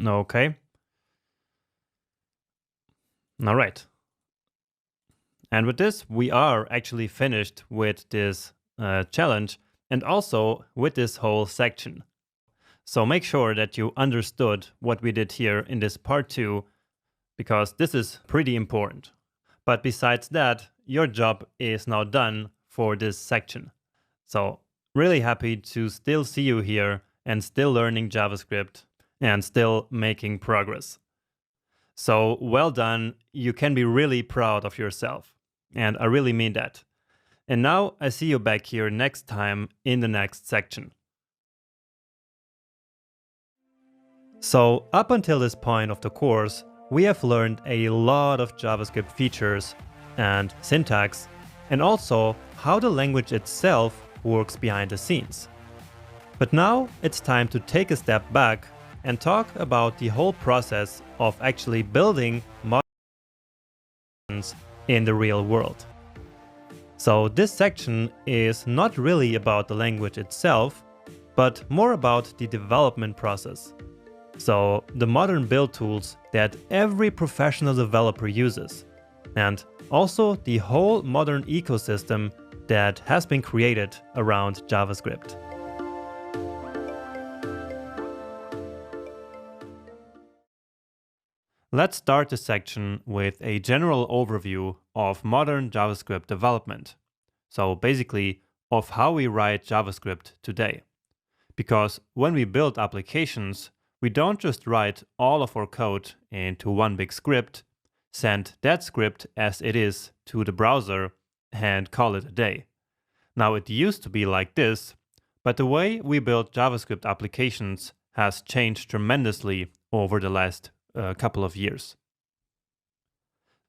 Speaker 1: Okay. All right. And with this, we are actually finished with this challenge and also with this whole section. So make sure that you understood what we did here in this part 2, because this is pretty important. But besides that, your job is now done for this section. So Really happy to still see you here and still learning JavaScript and still making progress. So well done, you can be really proud of yourself. And I really mean that. And now I see you back here next time in the next section. So up until this point of the course, we have learned a lot of JavaScript features and syntax, and also how the language itself works behind the scenes. But now it's time to take a step back and talk about the whole process of actually building modern in the real world. So this section is not really about the language itself, but more about the development process. So the modern build tools that every professional developer uses, and also the whole modern ecosystem that has been created around JavaScript. Let's start this section with a general overview of modern JavaScript development. So basically, of how we write JavaScript today. Because when we build applications, we don't just write all of our code into one big script, send that script as it is to the browser, and call it a day. Now it used to be like this, but the way we build JavaScript applications has changed tremendously over the last couple of years.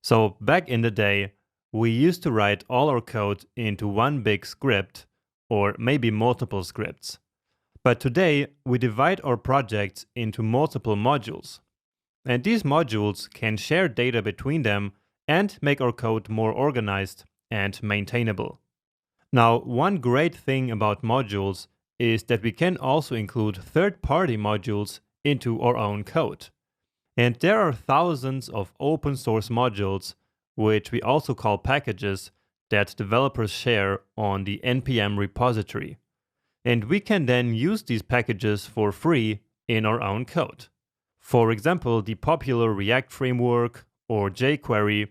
Speaker 1: So back in the day, we used to write all our code into one big script, or maybe multiple scripts. But today, we divide our projects into multiple modules. And these modules can share data between them and make our code more organized and maintainable. Now, one great thing about modules is that we can also include third-party modules into our own code. And there are thousands of open source modules, which we also call packages, that developers share on the NPM repository. And we can then use these packages for free in our own code. For example, the popular React framework, or jQuery,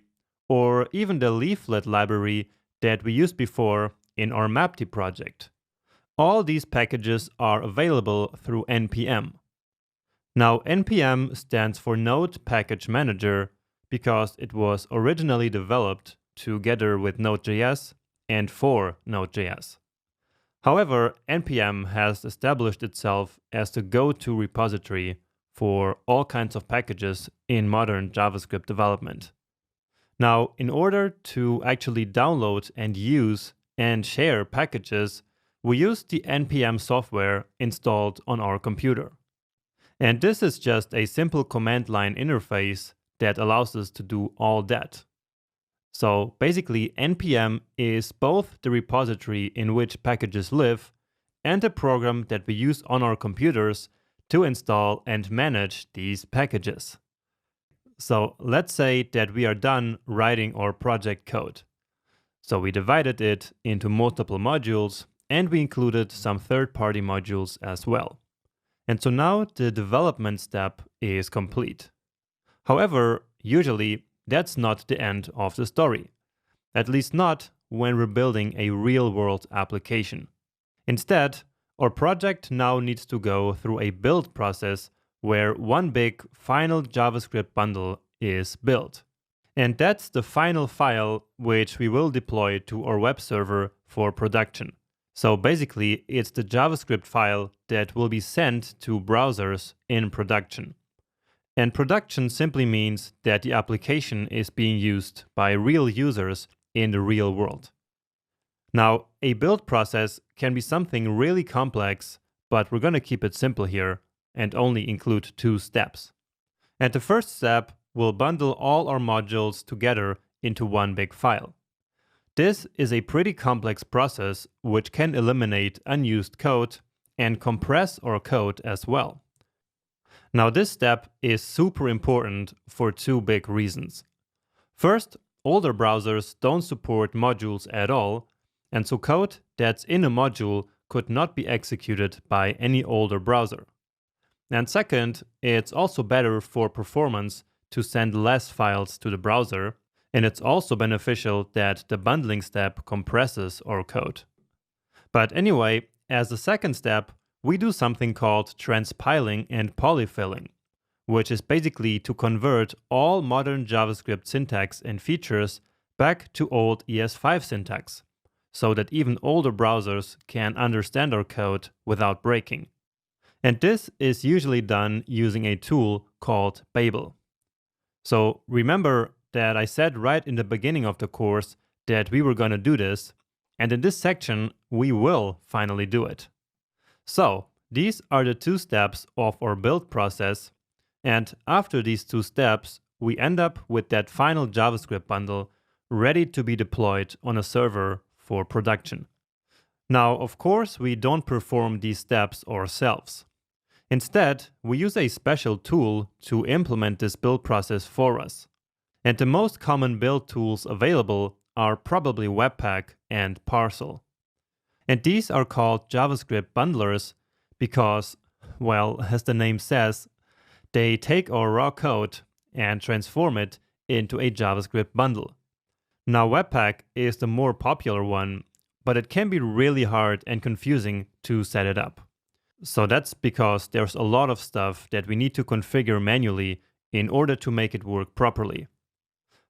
Speaker 1: or even the Leaflet library that we used before in our Mapty project. All these packages are available through NPM. Now, NPM stands for Node Package Manager because it was originally developed together with Node.js and for Node.js. However, NPM has established itself as the go-to repository for all kinds of packages in modern JavaScript development. Now, in order to actually download and use and share packages, we use the NPM software installed on our computer. And this is just a simple command line interface that allows us to do all that. So basically, NPM is both the repository in which packages live and the program that we use on our computers to install and manage these packages. So let's say that we are done writing our project code. So we divided it into multiple modules and we included some third-party modules as well. And so now the development step is complete. However, usually that's not the end of the story. At least not when we're building a real-world application. Instead, our project now needs to go through a build process where one big final JavaScript bundle is built. And that's the final file which we will deploy to our web server for production. So basically, it's the JavaScript file that will be sent to browsers in production. And production simply means that the application is being used by real users in the real world. Now, a build process can be something really complex, but we're going to keep it simple here and only include 2 steps. And the first step will bundle all our modules together into one big file. This is a pretty complex process which can eliminate unused code and compress our code as well. Now this step is super important for 2 big reasons. First, older browsers don't support modules at all, and so code that's in a module could not be executed by any older browser. And second, it's also better for performance to send less files to the browser, and it's also beneficial that the bundling step compresses our code. But anyway, as a second step, we do something called transpiling and polyfilling, which is basically to convert all modern JavaScript syntax and features back to old ES5 syntax, so that even older browsers can understand our code without breaking. And this is usually done using a tool called Babel. So remember that I said right in the beginning of the course that we were going to do this, and in this section we will finally do it. So these are the two steps of our build process, and after these two steps we end up with that final JavaScript bundle ready to be deployed on a server for production. Now, of course, we don't perform these steps ourselves. Instead, we use a special tool to implement this build process for us. And the most common build tools available are probably Webpack and Parcel. And these are called JavaScript bundlers because, well, as the name says, they take our raw code and transform it into a JavaScript bundle. Now, Webpack is the more popular one, but it can be really hard and confusing to set it up. So that's because there's a lot of stuff that we need to configure manually in order to make it work properly.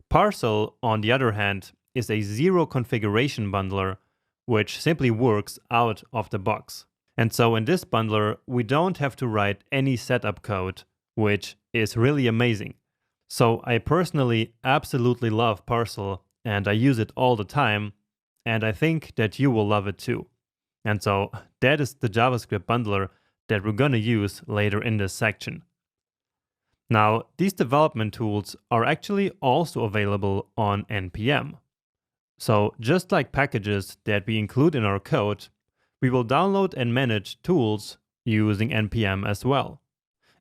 Speaker 1: Parcel, on the other hand, is a zero configuration bundler, which simply works out of the box. And so in this bundler, we don't have to write any setup code, which is really amazing. So I personally absolutely love Parcel, and I use it all the time, and I think that you will love it too. And so that is the JavaScript bundler that we're going to use later in this section. Now, these development tools are actually also available on NPM. So just like packages that we include in our code, we will download and manage tools using NPM as well.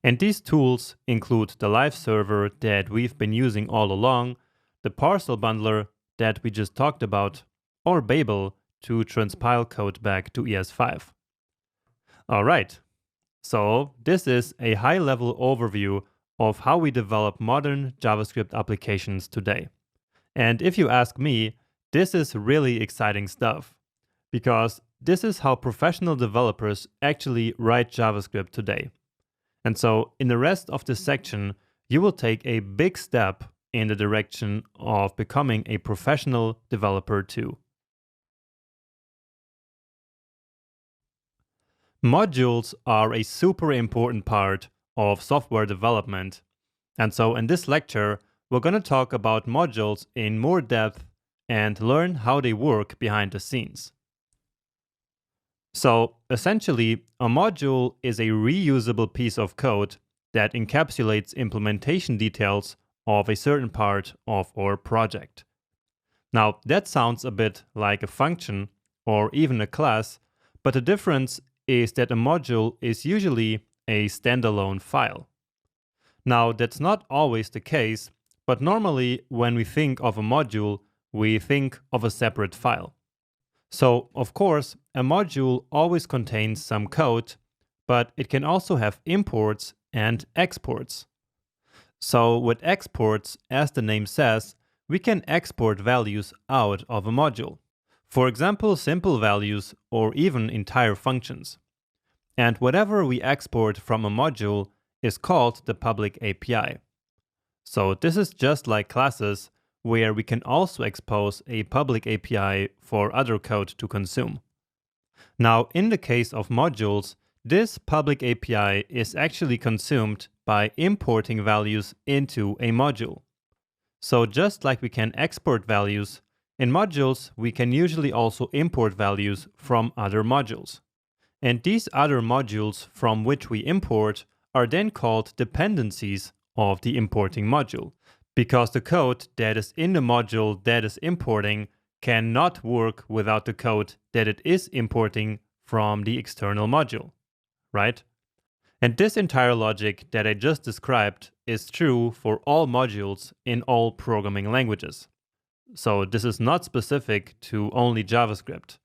Speaker 1: And these tools include the live server that we've been using all along, the Parcel bundler that we just talked about, or Babel to transpile code back to ES5. All right, so this is a high-level overview of how we develop modern JavaScript applications today. And if you ask me, this is really exciting stuff, because this is how professional developers actually write JavaScript today. And so in the rest of this section, you will take a big step in the direction of becoming a professional developer too. Modules are a super important part of software development. And so in this lecture, we're going to talk about modules in more depth and learn how they work behind the scenes. So essentially, a module is a reusable piece of code that encapsulates implementation details of a certain part of our project. Now, that sounds a bit like a function or even a class, but the difference is that a module is usually a standalone file. Now, that's not always the case, but normally when we think of a module, we think of a separate file. So, of course, a module always contains some code, but it can also have imports and exports. So with exports, as the name says, we can export values out of a module. For example, simple values or even entire functions. And whatever we export from a module is called the public API. So this is just like classes, where we can also expose a public API for other code to consume. Now, in the case of modules, this public API is actually consumed by importing values into a module. So just like we can export values, in modules we can usually also import values from other modules. And these other modules from which we import are then called dependencies of the importing module, because the code that is in the module that is importing cannot work without the code that it is importing from the external module, right? And this entire logic that I just described is true for all modules in all programming languages. So this is not specific to only JavaScript.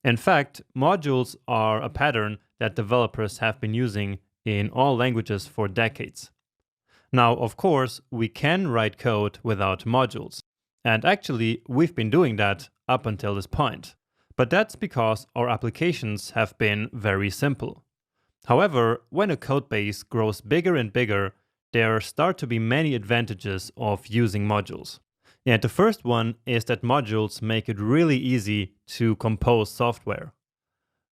Speaker 1: In fact, modules are a pattern that developers have been using in all languages for decades. Now, of course, we can write code without modules. And actually, we've been doing that up until this point. But that's because our applications have been very simple. However, when a codebase grows bigger and bigger, there start to be many advantages of using modules. And the first one is that modules make it really easy to compose software.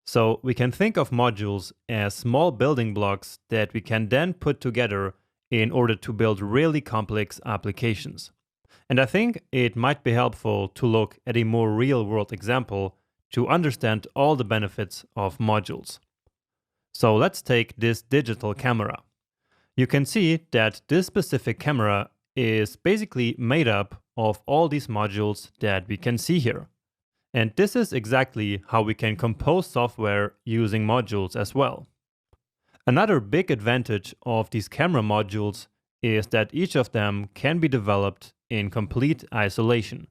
Speaker 1: So we can think of modules as small building blocks that we can then put together in order to build really complex applications. And I think it might be helpful to look at a more real-world example to understand all the benefits of modules. So let's take this digital camera. You can see that this specific camera is basically made up of all these modules that we can see here. And this is exactly how we can compose software using modules as well. Another big advantage of these camera modules is that each of them can be developed in complete isolation.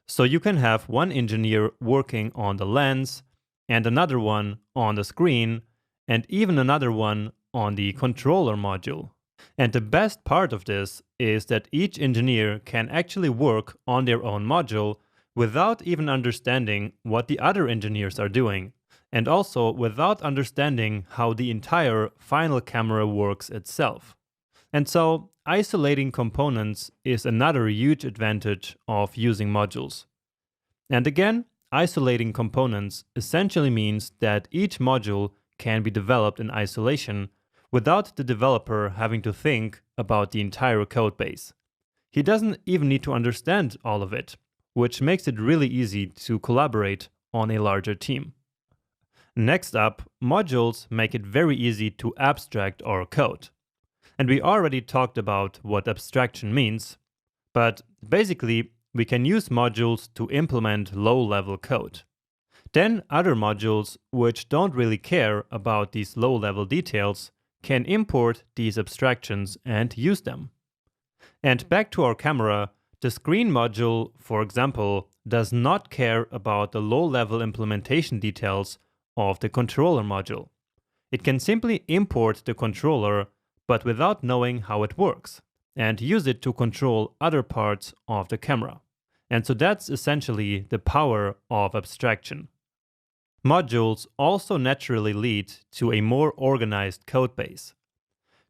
Speaker 1: So you can have one engineer working on the lens, and another one on the screen, and even another one on the controller module. And the best part of this is that each engineer can actually work on their own module without even understanding what the other engineers are doing, and also without understanding how the entire final camera works itself. And so, isolating components is another huge advantage of using modules. And again, isolating components essentially means that each module can be developed in isolation without the developer having to think about the entire code base. He doesn't even need to understand all of it, which makes it really easy to collaborate on a larger team. Next up, modules make it very easy to abstract our code. And we already talked about what abstraction means, but basically we can use modules to implement low-level code. Then other modules, which don't really care about these low-level details, can import these abstractions and use them. And back to our camera, the screen module, for example, does not care about the low-level implementation details of the controller module. It can simply import the controller, but without knowing how it works, and use it to control other parts of the camera. And so that's essentially the power of abstraction. Modules also naturally lead to a more organized code base.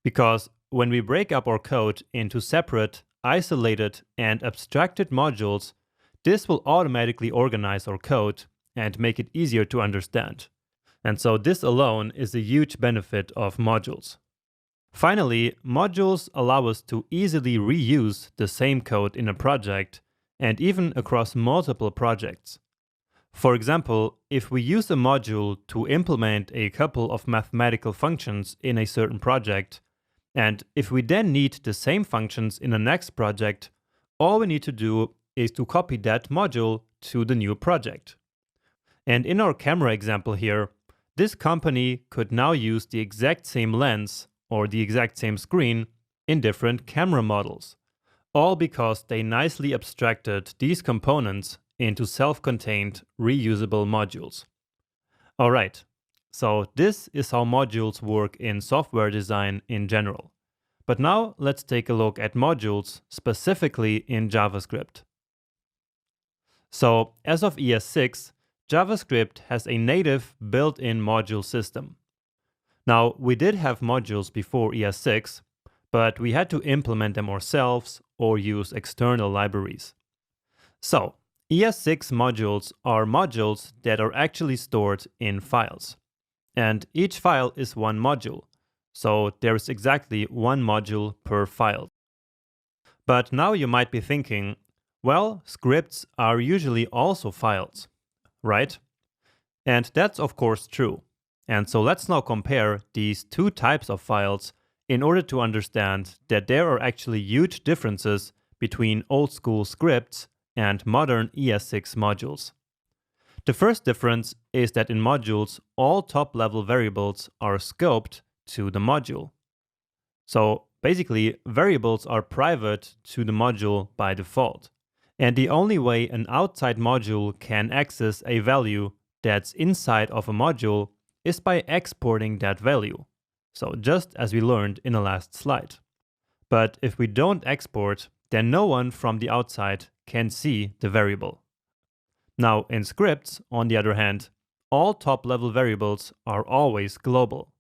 Speaker 1: Because when we break up our code into separate, isolated, and abstracted modules, this will automatically organize our code and make it easier to understand. And so this alone is a huge benefit of modules. Finally, modules allow us to easily reuse the same code in a project and even across multiple projects. For example, if we use a module to implement a couple of mathematical functions in a certain project, and if we then need the same functions in the next project, all we need to do is to copy that module to the new project. And in our camera example here, this company could now use the exact same lens or the exact same screen in different camera models, all because they nicely abstracted these components into self-contained, reusable modules. Alright, so this is how modules work in software design in general. But now let's take a look at modules specifically in JavaScript. So as of ES6, JavaScript has a native built-in module system. Now, we did have modules before ES6, but we had to implement them ourselves or use external libraries. So, ES6 modules are modules that are actually stored in files. And each file is one module, so there's exactly one module per file. But now you might be thinking, well, scripts are usually also files, right? And that's of course true. And so let's now compare these two types of files in order to understand that there are actually huge differences between old school scripts and modern ES6 modules. The first difference is that in modules, all top-level variables are scoped to the module. So basically, variables are private to the module by default. And the only way an outside module can access a value that's inside of a module is by exporting that value. So just as we learned in the last slide. But if we don't export, then no one from the outside can see the variable. Now, in scripts, on the other hand, all top-level variables are always global.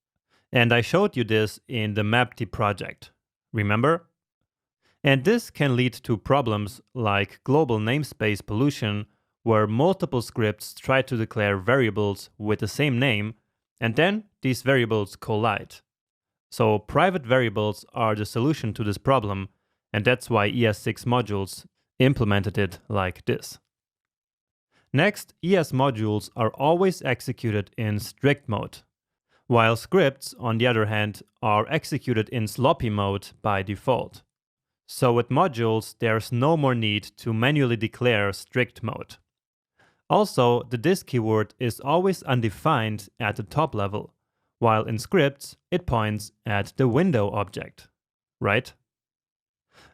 Speaker 1: And I showed you this in the mapd project. Remember? And this can lead to problems like global namespace pollution, where multiple scripts try to declare variables with the same name, and then these variables collide. So private variables are the solution to this problem, and that's why ES6 modules implemented it like this. Next, ES modules are always executed in strict mode, while scripts, on the other hand, are executed in sloppy mode by default. So with modules, there's no more need to manually declare strict mode. Also, the this keyword is always undefined at the top level, while in scripts, it points at the window object, right?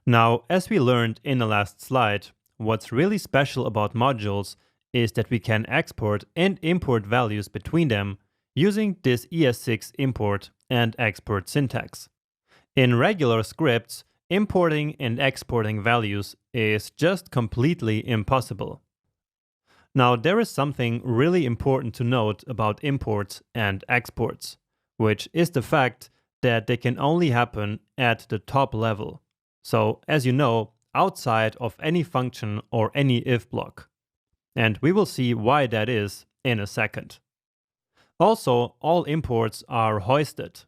Speaker 1: Now, as we learned in the last slide, what's really special about modules is that we can export and import values between them using this ES6 import and export syntax. In regular scripts, importing and exporting values is just completely impossible. Now, there is something really important to note about imports and exports, which is the fact that they can only happen at the top level. So, as you know, outside of any function or any if block. And we will see why that is in a second. Also, all imports are hoisted.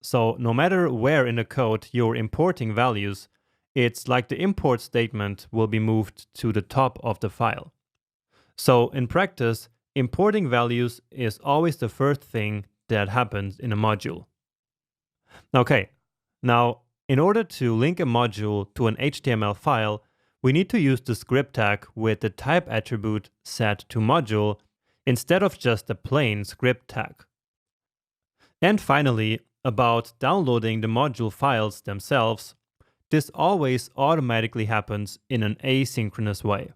Speaker 1: So no matter where in the code you're importing values, it's like the import statement will be moved to the top of the file. So in practice, importing values is always the first thing that happens in a module. Okay, now in order to link a module to an HTML file, we need to use the script tag with the type attribute set to module instead of just a plain script tag. And finally, about downloading the module files themselves, this always automatically happens in an asynchronous way.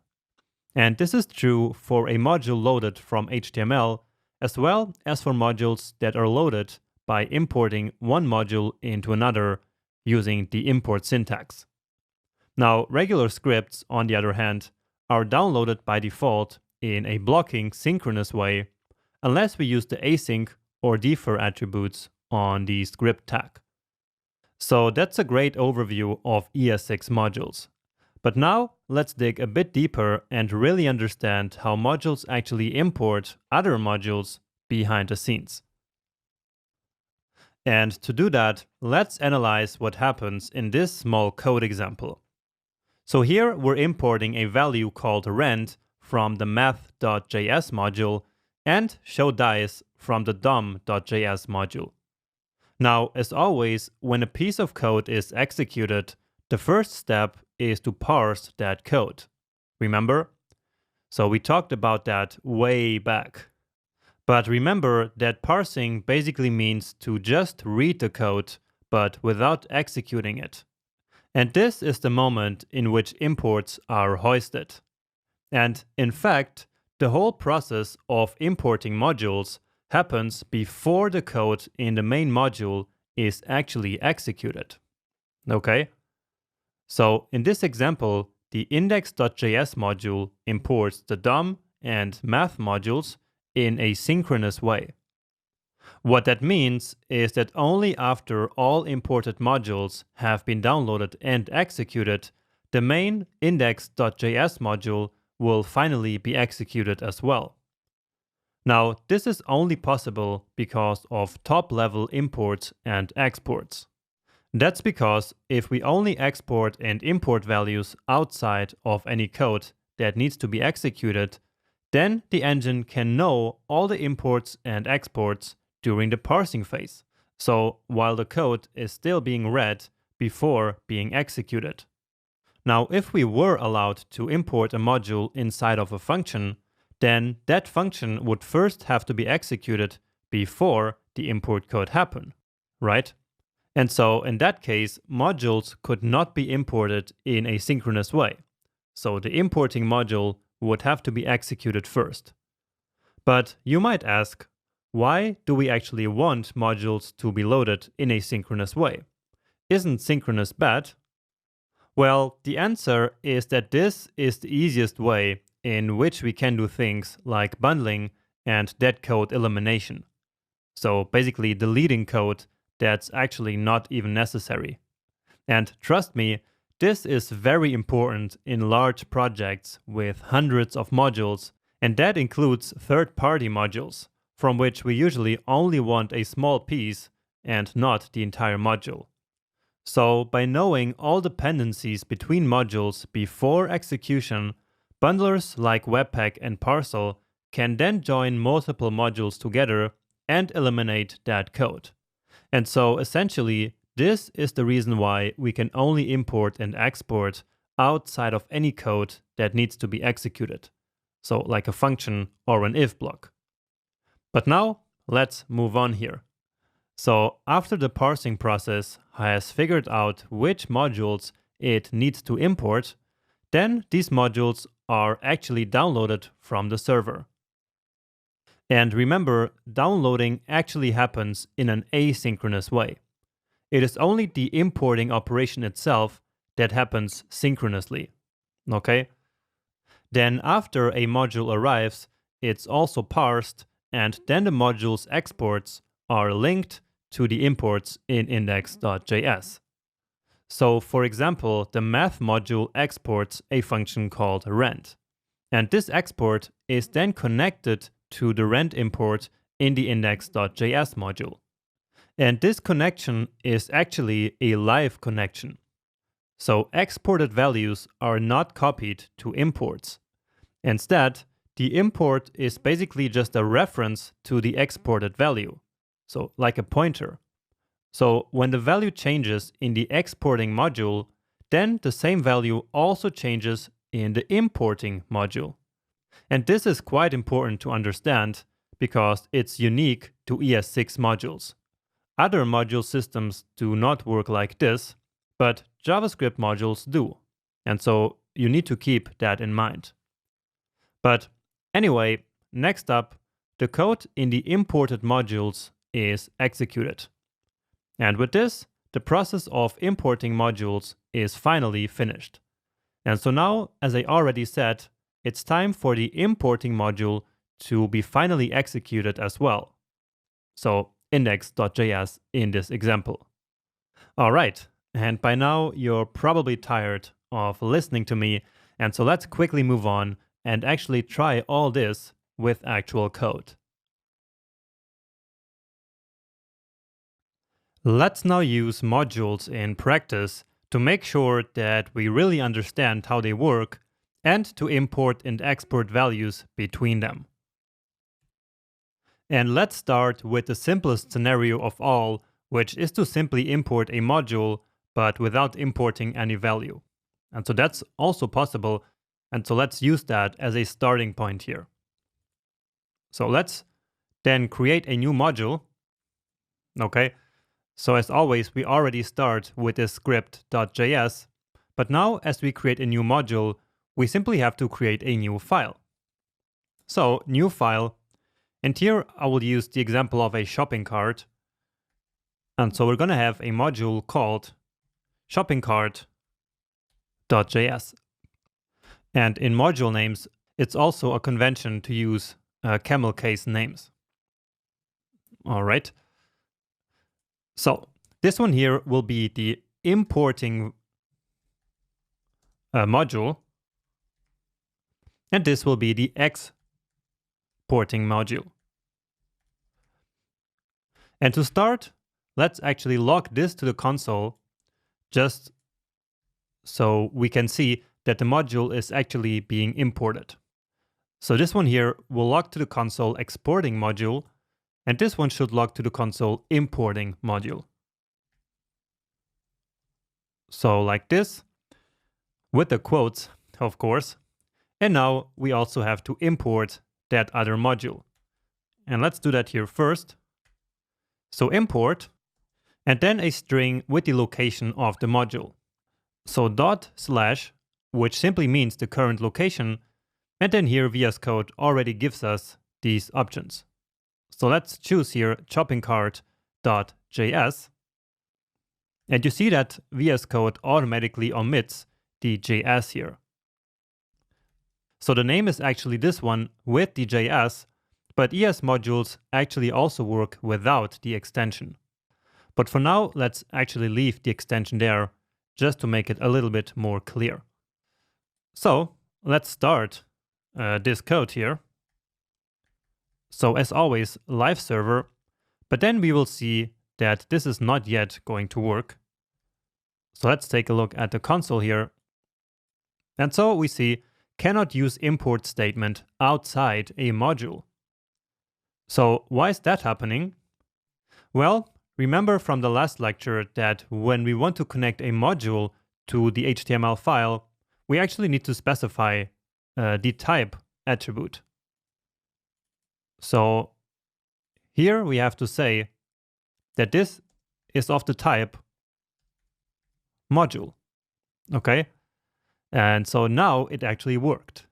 Speaker 1: And this is true for a module loaded from HTML, as well as for modules that are loaded by importing one module into another using the import syntax. Now, regular scripts, on the other hand, are downloaded by default in a blocking synchronous way, unless we use the async or defer attributes on the script tag. So that's a great overview of ES6 modules. But now let's dig a bit deeper and really understand how modules actually import other modules behind the scenes. And to do that, let's analyze what happens in this small code example. So here we're importing a value called rand from the math.js module and showDice from the dom.js module. Now, as always, when a piece of code is executed, the first step is to parse that code. Remember? So we talked about that way back. But remember that parsing basically means to just read the code, but without executing it. And this is the moment in which imports are hoisted. And in fact, the whole process of importing modules happens before the code in the main module is actually executed. Okay? So in this example, the index.js module imports the DOM and math modules in a synchronous way. What that means is that only after all imported modules have been downloaded and executed, the main index.js module will finally be executed as well. Now, this is only possible because of top-level imports and exports. That's because if we only export and import values outside of any code that needs to be executed, then the engine can know all the imports and exports during the parsing phase, so while the code is still being read before being executed. Now, if we were allowed to import a module inside of a function, then that function would first have to be executed before the import could happen, right? And so in that case, modules could not be imported in a synchronous way. So the importing module would have to be executed first. But you might ask, why do we actually want modules to be loaded in a synchronous way? Isn't synchronous bad? Well, the answer is that this is the easiest way in which we can do things like bundling and dead code elimination. So basically deleting code that's actually not even necessary. And trust me, this is very important in large projects with hundreds of modules, and that includes third-party modules, from which we usually only want a small piece and not the entire module. So by knowing all dependencies between modules before execution, bundlers like Webpack and Parcel can then join multiple modules together and eliminate that code. And so essentially, this is the reason why we can only import and export outside of any code that needs to be executed. So like a function or an if block. But now let's move on here. So after the parsing process has figured out which modules it needs to import, then these modules are actually downloaded from the server. And remember, downloading actually happens in an asynchronous way. It is only the importing operation itself that happens synchronously. Okay? Then after a module arrives, it's also parsed, and then the module's exports are linked to the imports in index.js. So for example, the math module exports a function called rend. And this export is then connected to the rend import in the index.js module. And this connection is actually a live connection. So exported values are not copied to imports. Instead, the import is basically just a reference to the exported value. So like a pointer. So when the value changes in the exporting module, then the same value also changes in the importing module. And this is quite important to understand because it's unique to ES6 modules. Other module systems do not work like this, but JavaScript modules do. And so you need to keep that in mind. But anyway, next up, the code in the imported modules is executed. And with this, the process of importing modules is finally finished. And so now, as I already said, it's time for the importing module to be finally executed as well. So index.js in this example. All right, and by now you're probably tired of listening to me, and so let's quickly move on and actually try all this with actual code. Let's now use modules in practice to make sure that we really understand how they work and to import and export values between them. And let's start with the simplest scenario of all, which is to simply import a module but without importing any value. And so that's also possible, and so let's use that as a starting point here. So let's then create a new module. Okay. So as always, we already start with this script.js, but now as we create a new module, we simply have to create a new file. So new file, and here I will use the example of a shopping cart. And so we're going to have a module called shoppingcart.js. And in module names, it's also a convention to use camel case names. All right. So this one here will be the importing module, and this will be the exporting module. And to start, let's actually log this to the console just so we can see that the module is actually being imported. So this one here will log to the console exporting module, and this one should log to the console importing module. So like this, with the quotes, of course. And now we also have to import that other module. And let's do that here first. So import, and then a string with the location of the module. So /, which simply means the current location, and then here VS Code already gives us these options. So let's choose here shoppingcart.js. And you see that VS Code automatically omits the JS here. So the name is actually this one with the JS, but ES modules actually also work without the extension. But for now, let's actually leave the extension there just to make it a little bit more clear. So let's start this code here. So as always, live server, but then we will see that this is not yet going to work. So let's take a look at the console here. And so we see cannot use import statement outside a module. So why is that happening? Well, remember from the last lecture that when we want to connect a module to the HTML file, we actually need to specify the type attribute. So here we have to say that this is of the type module. Okay? And so now it actually worked.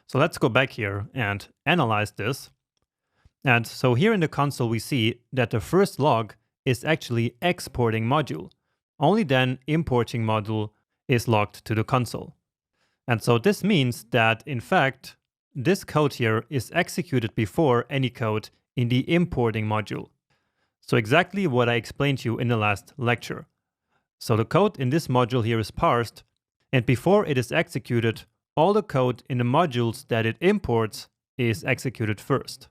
Speaker 1: So let's go back here and analyze this. And so here in the console, we see that the first log is actually exporting module. Only then importing module is logged to the console. And so this means that, in fact, this code here is executed before any code in the importing module. So exactly what I explained to you in the last lecture. So the code in this module here is parsed, and before it is executed, all the code in the modules that it imports is executed first.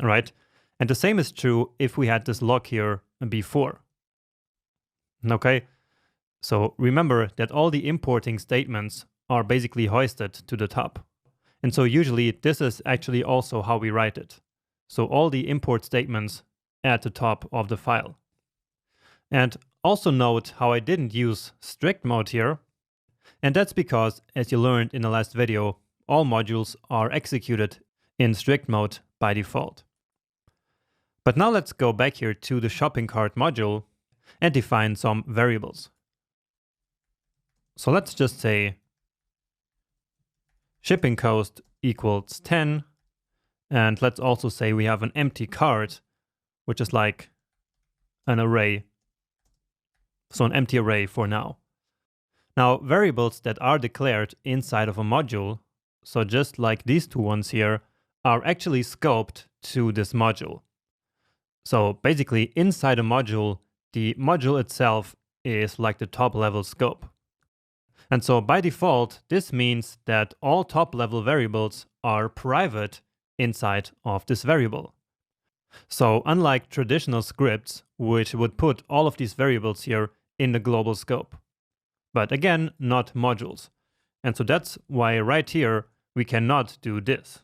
Speaker 1: All right? And the same is true if we had this log here before. Okay? So remember that all the importing statements are basically hoisted to the top. And so usually this is actually also how we write it. So all the import statements at the top of the file. And also note how I didn't use strict mode here. And that's because, as you learned in the last video, all modules are executed in strict mode by default. But now let's go back here to the shopping cart module and define some variables. So let's just say shipping cost equals 10. And let's also say we have an empty cart, which is like an array. So an empty array for now. Now, variables that are declared inside of a module, so just like these two ones here, are actually scoped to this module. So basically, inside a module, the module itself is like the top level scope. And so by default, this means that all top level variables are private inside of this variable. So unlike traditional scripts, which would put all of these variables here in the global scope. But again, not modules. And so that's why right here, we cannot do this.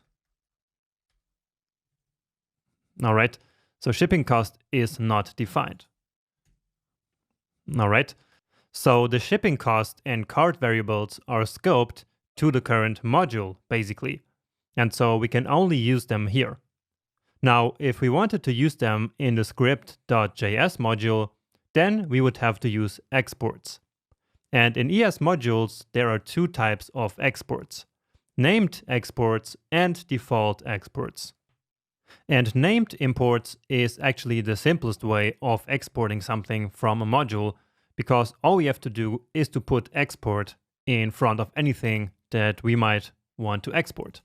Speaker 1: All right, so shipping cost is not defined. All right, so the shipping cost and cart variables are scoped to the current module, basically. And so we can only use them here. Now, if we wanted to use them in the script.js module, then we would have to use exports. And in ES modules, there are two types of exports: named exports and default exports. And named imports is actually the simplest way of exporting something from a module, because all we have to do is to put export in front of anything that we might want to export.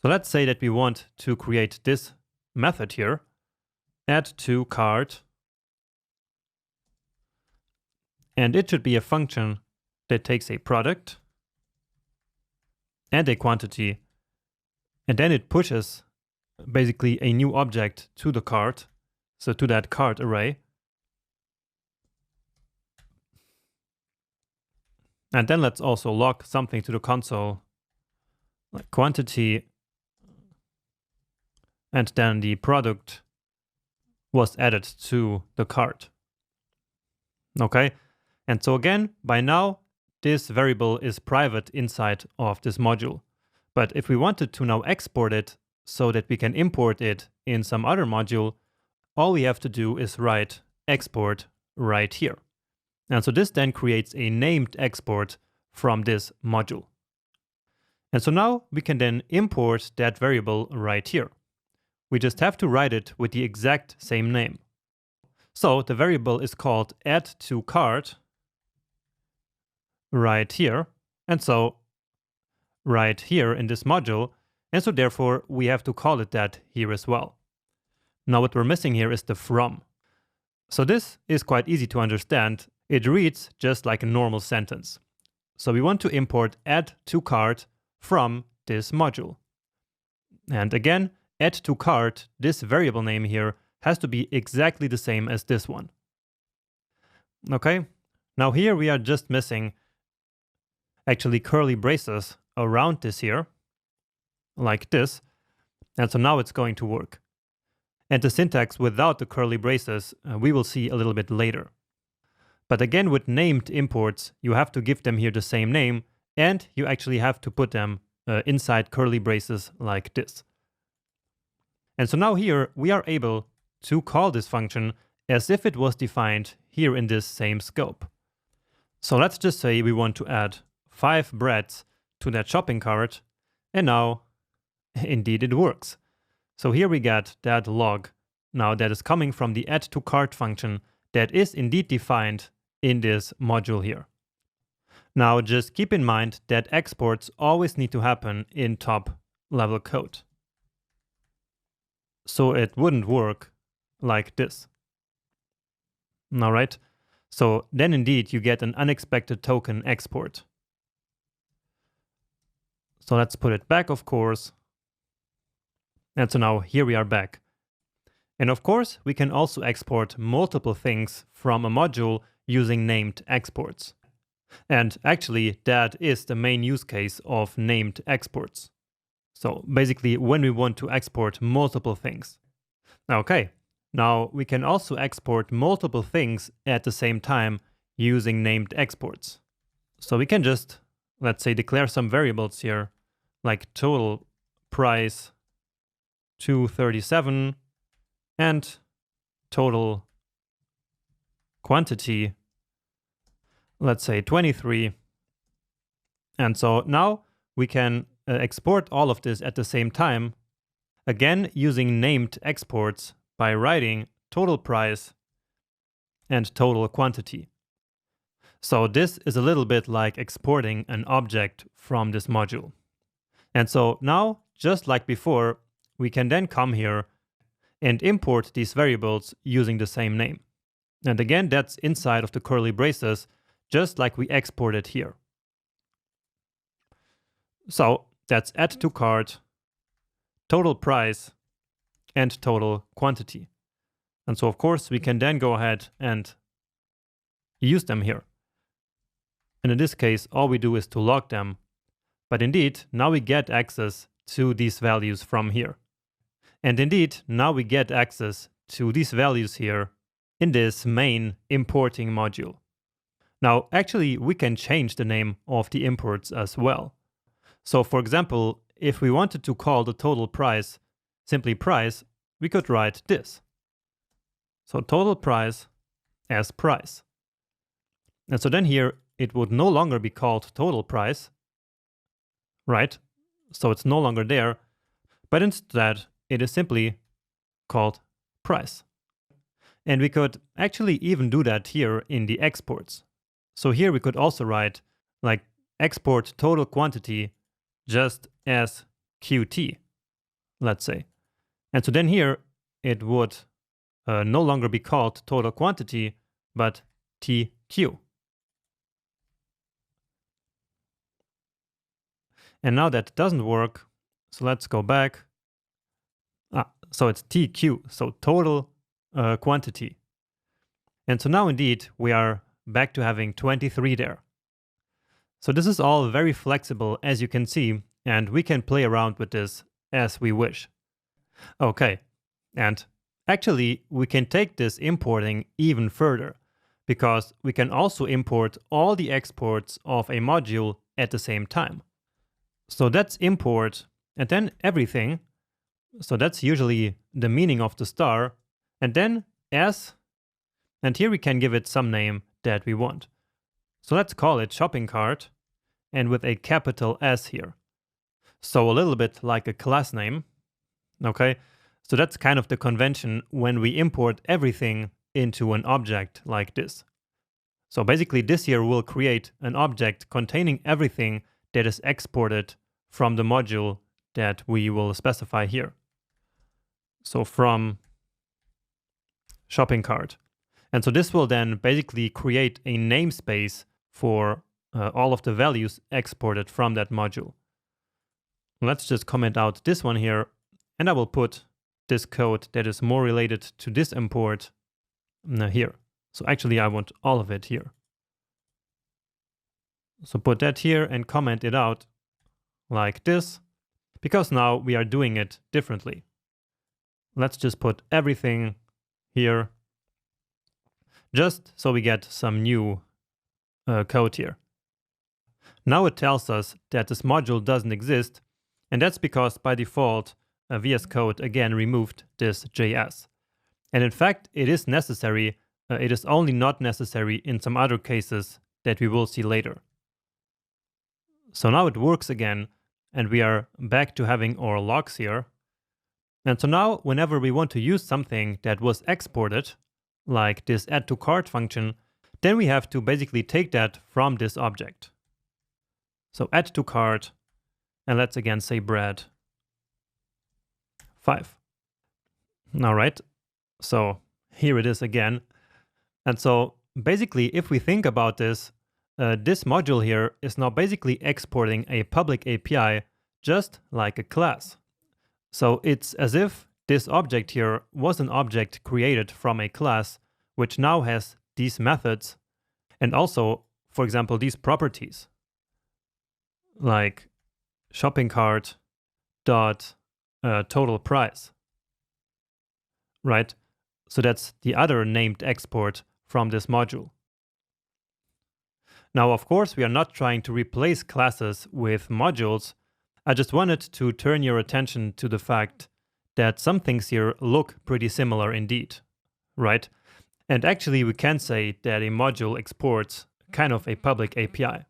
Speaker 1: So let's say that we want to create this method here, add to cart, and it should be a function that takes a product and a quantity, and then it pushes basically a new object to the cart, so to that cart array. And then let's also log something to the console, like quantity, and then the product was added to the cart. Okay, and so again, by now, this variable is private inside of this module. But if we wanted to now export it so that we can import it in some other module, all we have to do is write export right here. And so this then creates a named export from this module. And so now we can then import that variable right here. We just have to write it with the exact same name. So the variable is called add to cart right here. And so right here in this module, and so therefore we have to call it that here as well. Now what we're missing here is the from. So this is quite easy to understand. It reads just like a normal sentence. So we want to import add to cart from this module. And again, add to cart, this variable name here, has to be exactly the same as this one. Okay, now here we are just missing actually curly braces around this here, like this. And so now it's going to work. And the syntax without the curly braces, we will see a little bit later. But again, with named imports, you have to give them here the same name, and you actually have to put them inside curly braces like this. And so now here we are able to call this function as if it was defined here in this same scope. So let's just say we want to add 5 breads to that shopping cart, and now indeed it works. So here we get that log now that is coming from the add to cart function that is indeed defined in this module here. Now just keep in mind that exports always need to happen in top level code. So it wouldn't work like this. All right. So then indeed you get an unexpected token export. So let's put it back, of course. And so now here we are back. And of course, we can also export multiple things from a module using named exports. And actually, that is the main use case of named exports. So basically, when we want to export multiple things. Okay, now we can also export multiple things at the same time using named exports. So we can just, let's say, declare some variables here, like total price 237 and total quantity, let's say 23. And so now we can export all of this at the same time, again using named exports by writing total price and total quantity. So this is a little bit like exporting an object from this module. And so now, just like before, we can then come here and import these variables using the same name. And again, that's inside of the curly braces, just like we exported here. So that's add to cart, total price, and total quantity. And so of course we can then go ahead and use them here. And in this case, all we do is to log them. But indeed, now we get access to these values from here. And indeed, now we get access to these values here in this main importing module. Now, actually, we can change the name of the imports as well. So for example, if we wanted to call the total price simply price, we could write this. So total price as price. And so then here, it would no longer be called total price, right? So it's no longer there, but instead it is simply called price. And we could actually even do that here in the exports. So here we could also write like export total quantity just as QT, let's say. And so then here it would no longer be called total quantity, but TQ. And now that doesn't work, so let's go back. So it's TQ, so total quantity. And so now indeed we are back to having 23 there. So this is all very flexible, as you can see, and we can play around with this as we wish. Okay, and actually we can take this importing even further, because we can also import all the exports of a module at the same time. So that's import, and then everything. So that's usually the meaning of the star, and then as, and here we can give it some name that we want. So let's call it shopping cart, and with a capital S here. So a little bit like a class name, okay? So that's kind of the convention when we import everything into an object like this. So basically this here will create an object containing everything that is exported from the module that we will specify here. So from shopping cart. And so this will then basically create a namespace for all of the values exported from that module. Let's just comment out this one here, and I will put this code that is more related to this import here. So actually I want all of it here. So put that here and comment it out like this, because now we are doing it differently. Let's just put everything here, just so we get some new code here. Now it tells us that this module doesn't exist, and that's because by default VS Code again removed this JS. And in fact, it is necessary. It is only not necessary in some other cases that we will see later. So now it works again, and we are back to having our logs here. And so now whenever we want to use something that was exported, like this add to cart function, then we have to basically take that from this object. So add to cart, and let's again say bread 5. All right, so here it is again. And so basically, if we think about this, this module here is now basically exporting a public API just like a class. So it's as if this object here was an object created from a class, which now has these methods and also, for example, these properties like shopping cart dot total price, right? So that's the other named export from this module. Now, of course, we are not trying to replace classes with modules. I just wanted to turn your attention to the fact that some things here look pretty similar indeed, right? And actually, we can say that a module exports kind of a public API,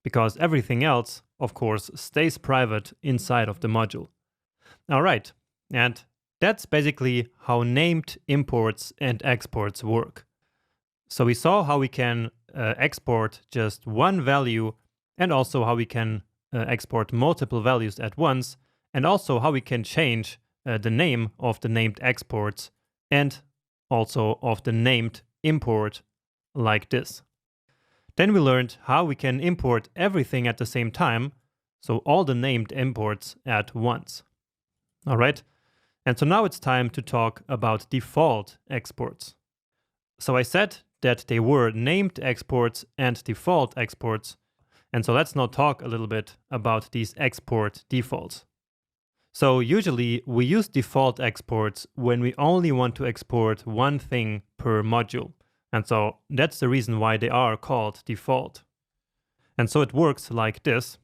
Speaker 1: because everything else, of course, stays private inside of the module. All right, and that's basically how named imports and exports work. So we saw how we can export just one value, and also how we can export multiple values at once, and also how we can change the name of the named exports and also of the named import like this. Then we learned how we can import everything at the same time, so all the named imports at once. All right, and so now it's time to talk about default exports. So I said that they were named exports and default exports. And so let's now talk a little bit about these export defaults. So usually we use default exports when we only want to export one thing per module. And so that's the reason why they are called default. And so it works like this.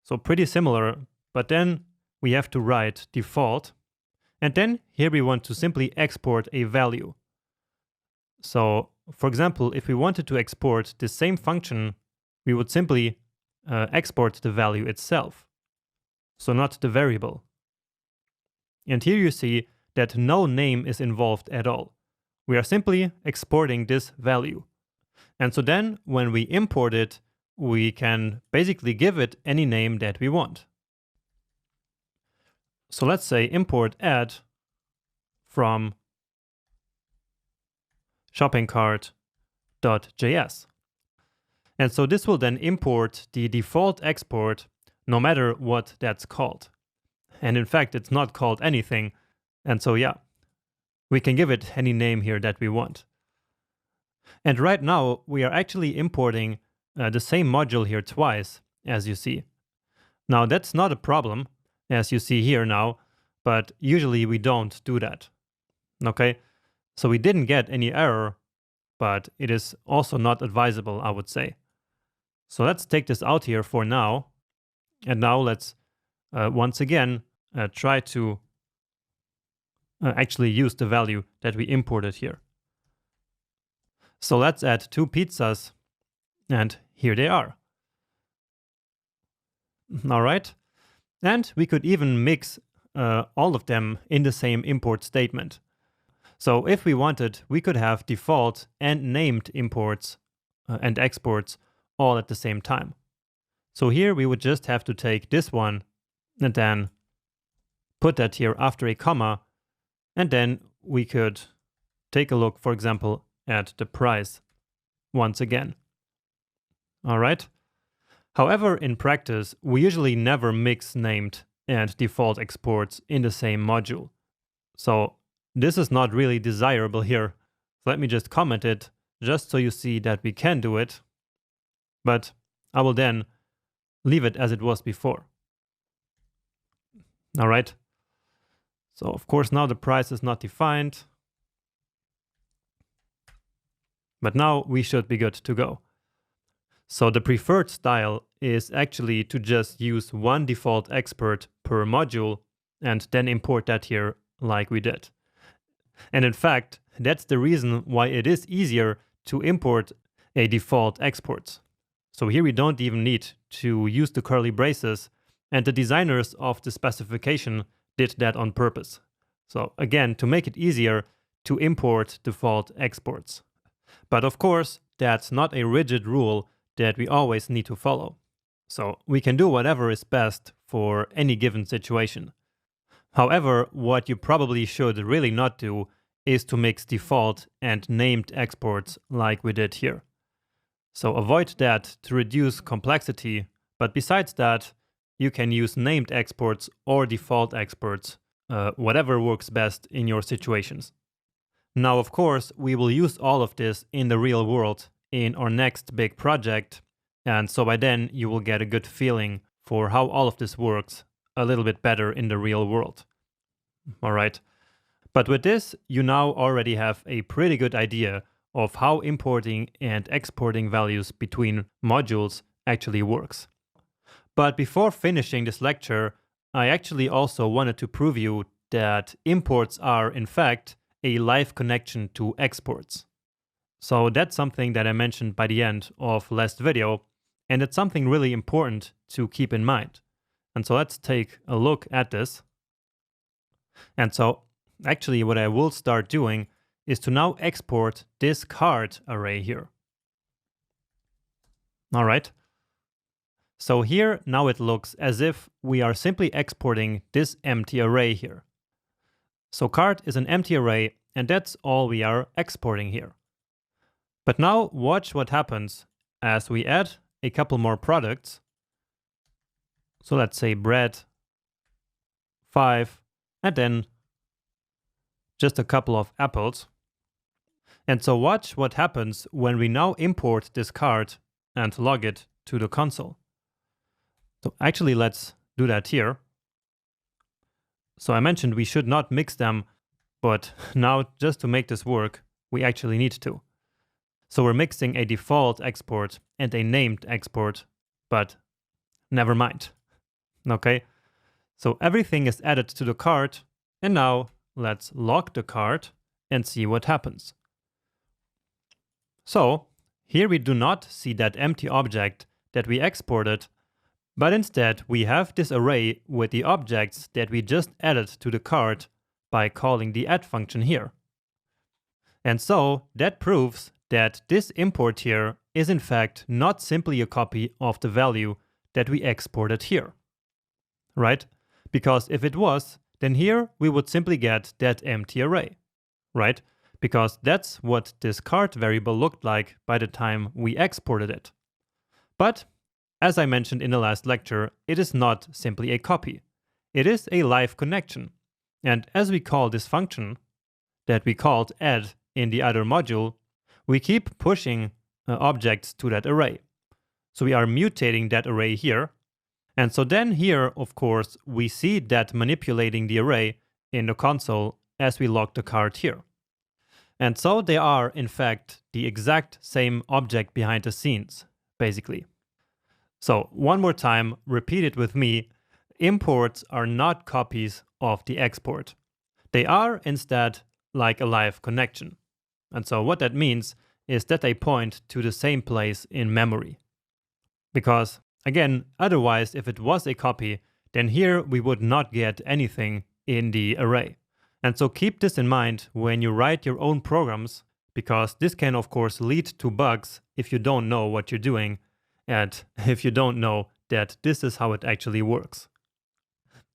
Speaker 1: So pretty similar, but then we have to write default. And then here we want to simply export a value. So for example, if we wanted to export the same function, we would simply export the value itself, so not the variable. And here you see that no name is involved at all. We are simply exporting this value. And so then when we import it, we can basically give it any name that we want. So let's say import add from shopping cart.js. And so this will then import the default export no matter what that's called. And in fact, it's not called anything. And so yeah, we can give it any name here that we want. And right now, we are actually importing the same module here twice, as you see. Now that's not a problem, as you see here now, but usually we don't do that. Okay, so we didn't get any error, but it is also not advisable, I would say. So let's take this out here for now. And now let's once again try to actually use the value that we imported here. So let's add 2 pizzas, and here they are. All right. And we could even mix all of them in the same import statement. So if we wanted, we could have default and named imports and exports all at the same time. So here we would just have to take this one and then put that here after a comma, and then we could take a look, for example, at the price once again. All right. However, in practice, we usually never mix named and default exports in the same module. So this is not really desirable here. Let me just comment it just so you see that we can do it, but I will then leave it as it was before. All right. So of course now the price is not defined, but now we should be good to go. So the preferred style is actually to just use one default export per module and then import that here like we did. And in fact, that's the reason why it is easier to import a default export. So here we don't even need to use the curly braces, and the designers of the specification did that on purpose. So again, to make it easier to import default exports. But of course, that's not a rigid rule that we always need to follow. So we can do whatever is best for any given situation. However, what you probably should really not do is to mix default and named exports like we did here. So avoid that to reduce complexity, but besides that, you can use named exports or default exports, whatever works best in your situations. Now, of course, we will use all of this in the real world in our next big project, and so by then you will get a good feeling for how all of this works a little bit better in the real world. All right. But with this, you now already have a pretty good idea of how importing and exporting values between modules actually works. But before finishing this lecture, I actually also wanted to prove you that imports are, in fact, a live connection to exports. So that's something that I mentioned by the end of last video, and it's something really important to keep in mind. And so let's take a look at this. And so actually what I will start doing is to now export this card array here. All right. So here now it looks as if we are simply exporting this empty array here. So card is an empty array, and that's all we are exporting here. But now watch what happens as we add a couple more products. So let's say bread, 5, and then just a couple of apples. And so watch what happens when we now import this card and log it to the console. So actually let's do that here. So I mentioned we should not mix them, but now just to make this work, we actually need to. So we're mixing a default export and a named export, but never mind. Okay, so everything is added to the card, and now let's log the card and see what happens. So here we do not see that empty object that we exported, but instead we have this array with the objects that we just added to the card by calling the add function here. And so that proves that this import here is in fact not simply a copy of the value that we exported here, right? Because if it was, then here we would simply get that empty array, right? Because that's what this card variable looked like by the time we exported it. But as I mentioned in the last lecture, it is not simply a copy. It is a live connection. And as we call this function that we called add in the other module, we keep pushing objects to that array. So we are mutating that array here. And so then here, of course, we see that manipulating the array in the console as we log the card here. And so they are, in fact, the exact same object behind the scenes, basically. So one more time, repeat it with me. Imports are not copies of the export. They are instead like a live connection. And so what that means is that they point to the same place in memory. Because again, otherwise, if it was a copy, then here we would not get anything in the array. And so keep this in mind when you write your own programs, because this can of course lead to bugs if you don't know what you're doing and if you don't know that this is how it actually works.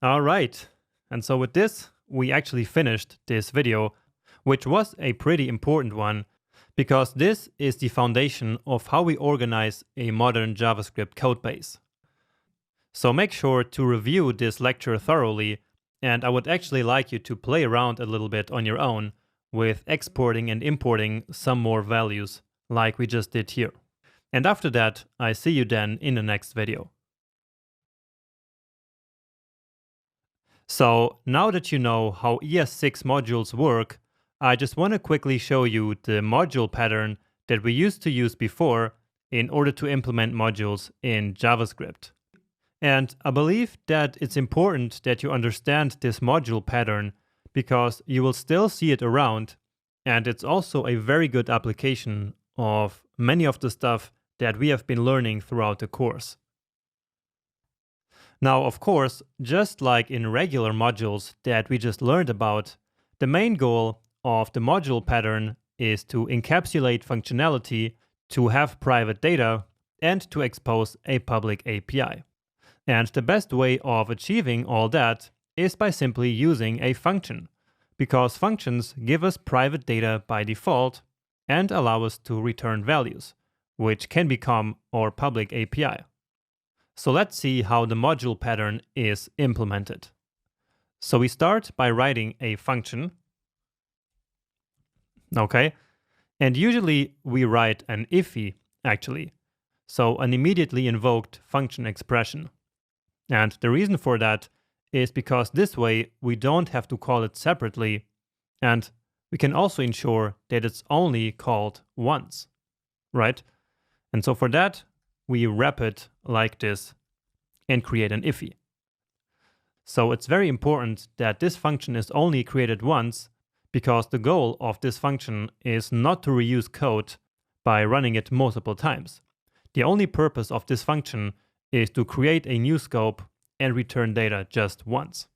Speaker 1: All right. And so with this, we actually finished this video, which was a pretty important one because this is the foundation of how we organize a modern JavaScript codebase. So make sure to review this lecture thoroughly, and I would actually like you to play around a little bit on your own with exporting and importing some more values like we just did here. And after that, I see you then in the next video. So now that you know how ES6 modules work, I just want to quickly show you the module pattern that we used to use before in order to implement modules in JavaScript. And I believe that it's important that you understand this module pattern because you will still see it around, and it's also a very good application of many of the stuff that we have been learning throughout the course. Now, of course, just like in regular modules that we just learned about, the main goal of the module pattern is to encapsulate functionality, to have private data, and to expose a public API. And the best way of achieving all that is by simply using a function, because functions give us private data by default and allow us to return values, which can become our public API. So let's see how the module pattern is implemented. So we start by writing a function. Okay, and usually we write an IIFE actually, so an immediately invoked function expression. And the reason for that is because this way we don't have to call it separately, and we can also ensure that it's only called once, right? And so for that, we wrap it like this and create an IIFE. So it's very important that this function is only created once, because the goal of this function is not to reuse code by running it multiple times. The only purpose of this function is to create a new scope and return data just once.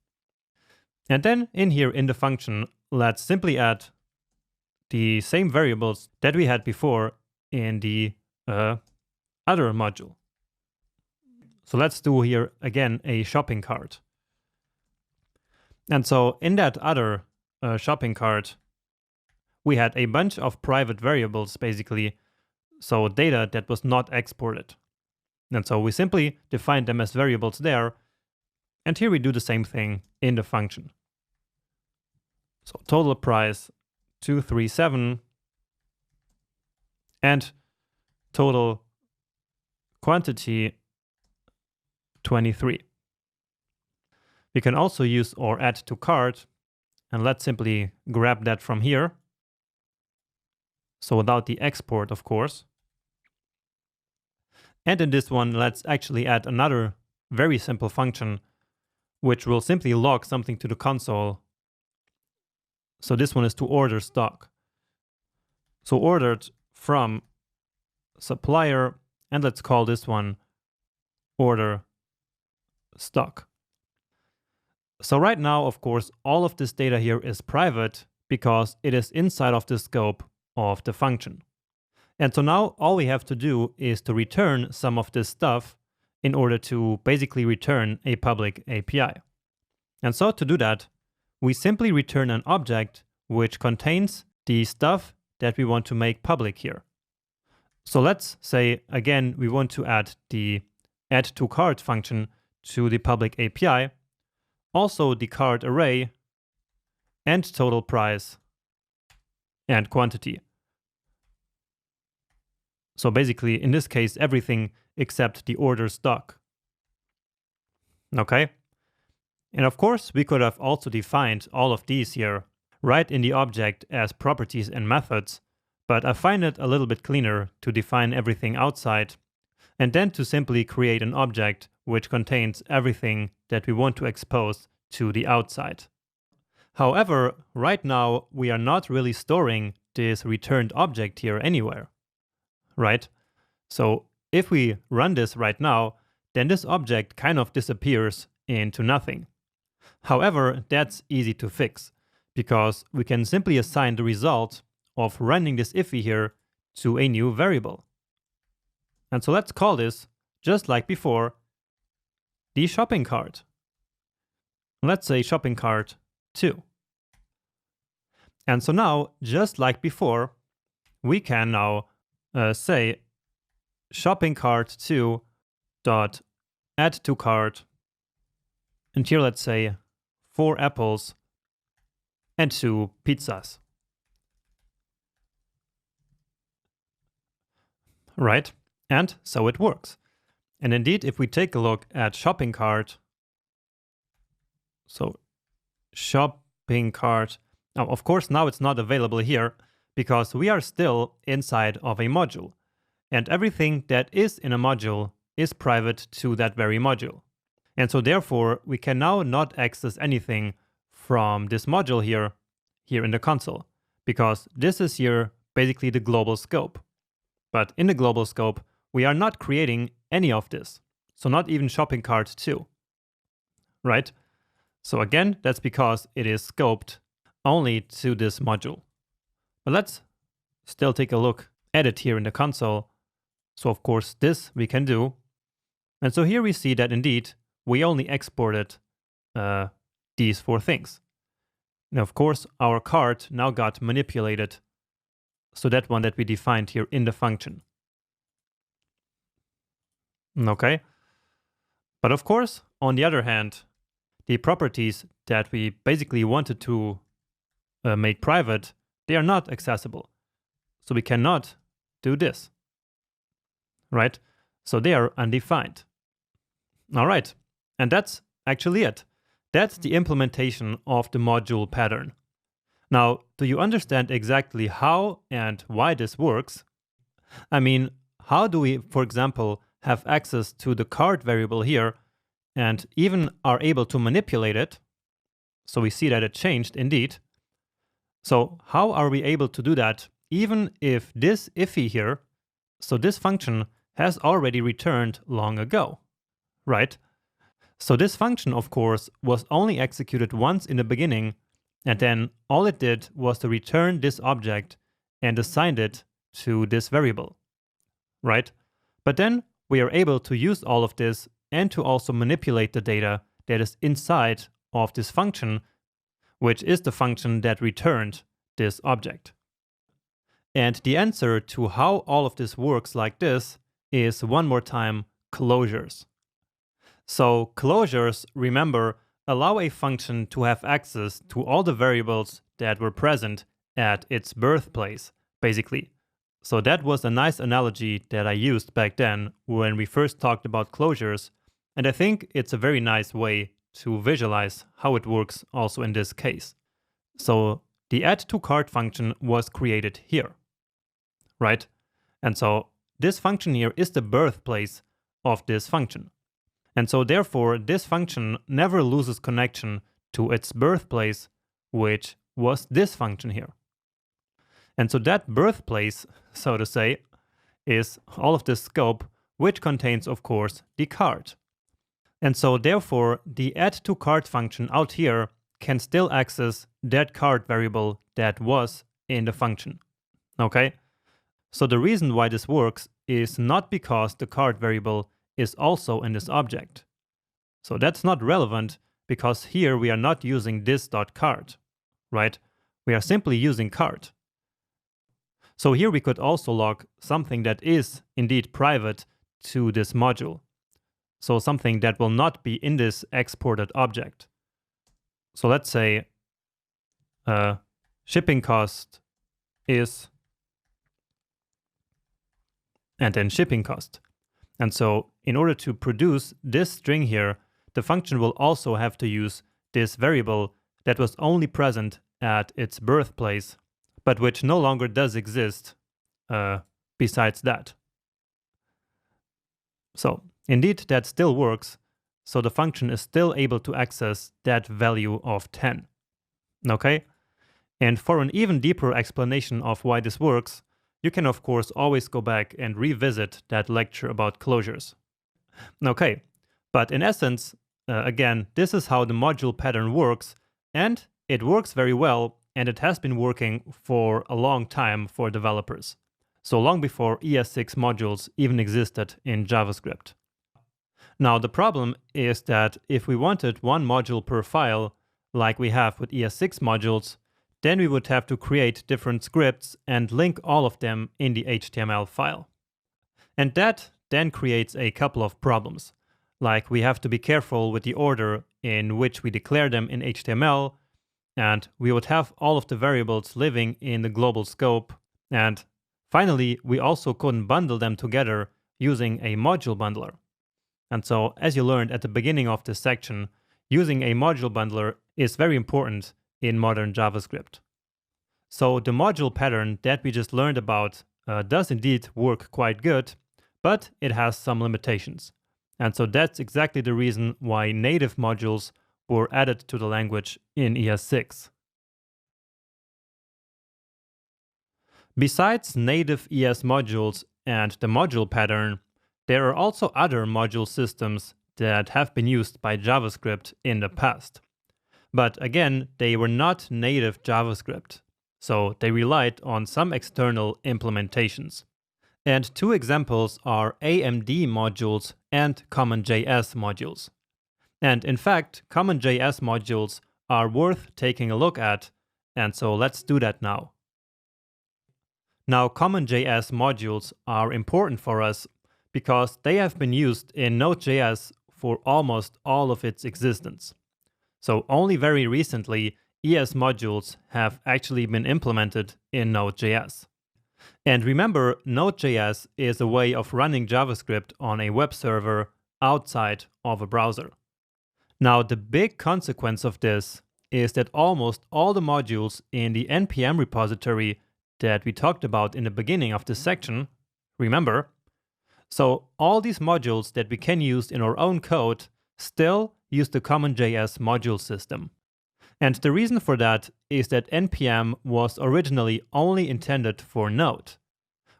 Speaker 1: And then in here in the function, let's simply add the same variables that we had before in the other module. So let's do here again a shopping cart. And so in that other shopping cart, we had a bunch of private variables basically, so data that was not exported. And so we simply defined them as variables there, and here we do the same thing in the function. So total price 237 and total quantity 23. We can also use our add to cart, and let's simply grab that from here. So without the export, of course. And in this one, let's actually add another very simple function, which will simply log something to the console. So this one is to order stock. So ordered from supplier, and let's call this one order stock. So right now, of course, all of this data here is private because it is inside of the scope of the function. And so now all we have to do is to return some of this stuff in order to basically return a public API. And so to do that, we simply return an object which contains the stuff that we want to make public here. So let's say, again, we want to add the add to cart function to the public API, also the cart array, and total price, and quantity. So basically, in this case, everything except the order stock. Okay? And of course, we could have also defined all of these here right in the object as properties and methods, but I find it a little bit cleaner to define everything outside and then to simply create an object which contains everything that we want to expose to the outside. However, right now we are not really storing this returned object here anywhere, right? So if we run this right now, then this object kind of disappears into nothing. However, that's easy to fix because we can simply assign the result of running this IIFE here to a new variable. And so let's call this, just like before, the shopping cart. let's say shopping cart 2. And so now, just like before, we can now say shopping cart 2 dot add to cart, and here let's say 4 apples and 2 pizzas. Right? And so it works. And indeed, if we take a look at shopping cart, so shopping cart, now of course now it's not available here because we are still inside of a module. And everything that is in a module is private to that very module. And so therefore, we can now not access anything from this module here in the console, because this is here basically the global scope. But in the global scope, we are not creating any of this. So not even shopping cart 2, right? So again, that's because it is scoped only to this module. But let's still take a look at it here in the console. So of course, this we can do. And so here we see that indeed, we only exported these 4 things. Now, of course, our cart now got manipulated. So that one that we defined here in the function. Okay. But of course, on the other hand, the properties that we basically wanted to make private, they are not accessible. So we cannot do this, right? So they are undefined. All right. And that's actually it. That's the implementation of the module pattern. Now, do you understand exactly how and why this works? I mean, how do we, for example, have access to the cart variable here and even are able to manipulate it? So we see that it changed indeed. So how are we able to do that even if this iffy here, so this function has already returned long ago, right? So this function, of course, was only executed once in the beginning, and then all it did was to return this object and assigned it to this variable, right? But then we are able to use all of this and to also manipulate the data that is inside of this function, which is the function that returned this object. And the answer to how all of this works like this is, one more time, closures. So closures, remember, allow a function to have access to all the variables that were present at its birthplace, basically. So that was a nice analogy that I used back then when we first talked about closures, and I think it's a very nice way to visualize how it works also in this case. So the add2cart function was created here, right? And so this function here is the birthplace of this function. And so therefore, this function never loses connection to its birthplace, which was this function here. And so that birthplace, so to say, is all of this scope, which contains, of course, the cart. And so therefore, the add2cart function out here can still access that cart variable that was in the function. Okay? So the reason why this works is not because the cart variable is also in this object. So that's not relevant because here we are not using this.cart, right? We are simply using cart. So here we could also log something that is indeed private to this module. So something that will not be in this exported object. So let's say shipping cost is, and then shipping cost. And so in order to produce this string here, the function will also have to use this variable that was only present at its birthplace, but which no longer does exist besides that. So indeed, that still works. So the function is still able to access that value of 10. Okay? And for an even deeper explanation of why this works, you can of course always go back and revisit that lecture about closures. Okay, but in essence, again, this is how the module pattern works, and it works very well, and it has been working for a long time for developers. So long before ES6 modules even existed in JavaScript. Now, the problem is that if we wanted one module per file, like we have with ES6 modules, then we would have to create different scripts and link all of them in the HTML file. And that then creates a couple of problems. Like we have to be careful with the order in which we declare them in HTML, and we would have all of the variables living in the global scope. And finally, we also couldn't bundle them together using a module bundler. And so, as you learned at the beginning of this section, using a module bundler is very important in modern JavaScript. So the module pattern that we just learned about does indeed work quite good, but it has some limitations. And so that's exactly the reason why native modules were added to the language in ES6. Besides native ES modules and the module pattern, there are also other module systems that have been used by JavaScript in the past. But again, they were not native JavaScript, so they relied on some external implementations. And two examples are AMD modules and CommonJS modules. And in fact, CommonJS modules are worth taking a look at, and so let's do that now. Now, CommonJS modules are important for us because they have been used in Node.js for almost all of its existence. So only very recently, ES modules have actually been implemented in Node.js. And remember, Node.js is a way of running JavaScript on a web server outside of a browser. Now, the big consequence of this is that almost all the modules in the NPM repository that we talked about in the beginning of this section, remember? So all these modules that we can use in our own code still use the CommonJS module system. And the reason for that is that NPM was originally only intended for Node,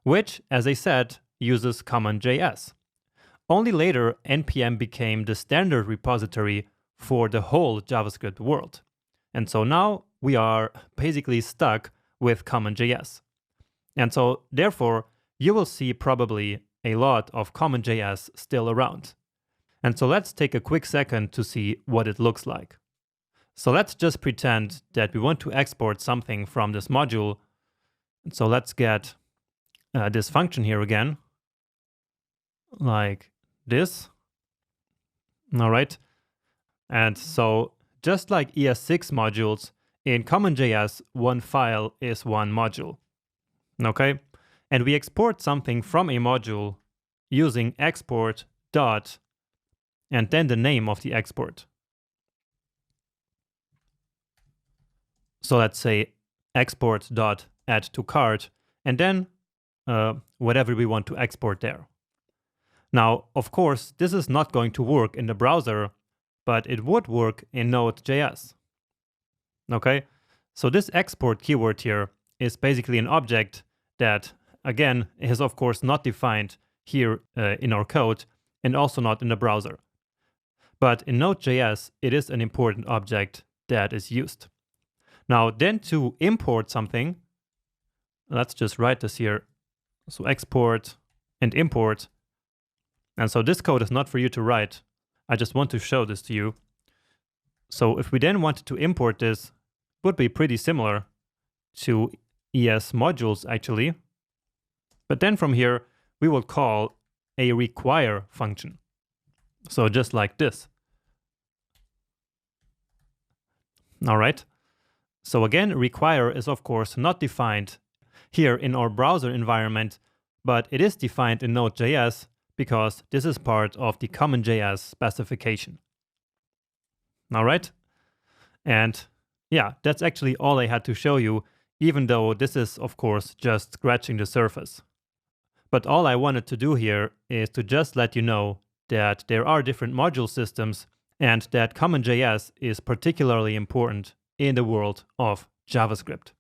Speaker 1: which, as I said, uses CommonJS. Only later, NPM became the standard repository for the whole JavaScript world. And so now we are basically stuck with CommonJS. And so therefore, you will see probably a lot of CommonJS still around. And so let's take a quick second to see what it looks like. So let's just pretend that we want to export something from this module. And so let's get this function here again, like this. All right. And so just like ES6 modules, in CommonJS, one file is one module. Okay. And we export something from a module using export dot and then the name of the export. So let's say export dot add to cart and then whatever we want to export there. Now, of course, this is not going to work in the browser, but it would work in Node.js. Okay, so this export keyword here is basically an object that, again, is of course not defined here in our code and also not in the browser. But in Node.js, it is an important object that is used. Now, then to import something, let's just write this here. So export and import. And so this code is not for you to write. I just want to show this to you. So if we then wanted to import this, it would be pretty similar to ES modules actually. But then from here, we will call a require function. So just like this. All right. So again, require is of course not defined here in our browser environment, but it is defined in Node.js because this is part of the CommonJS specification. All right. And yeah, that's actually all I had to show you, even though this is of course just scratching the surface. But all I wanted to do here is to just let you know that there are different module systems and that CommonJS is particularly important in the world of JavaScript.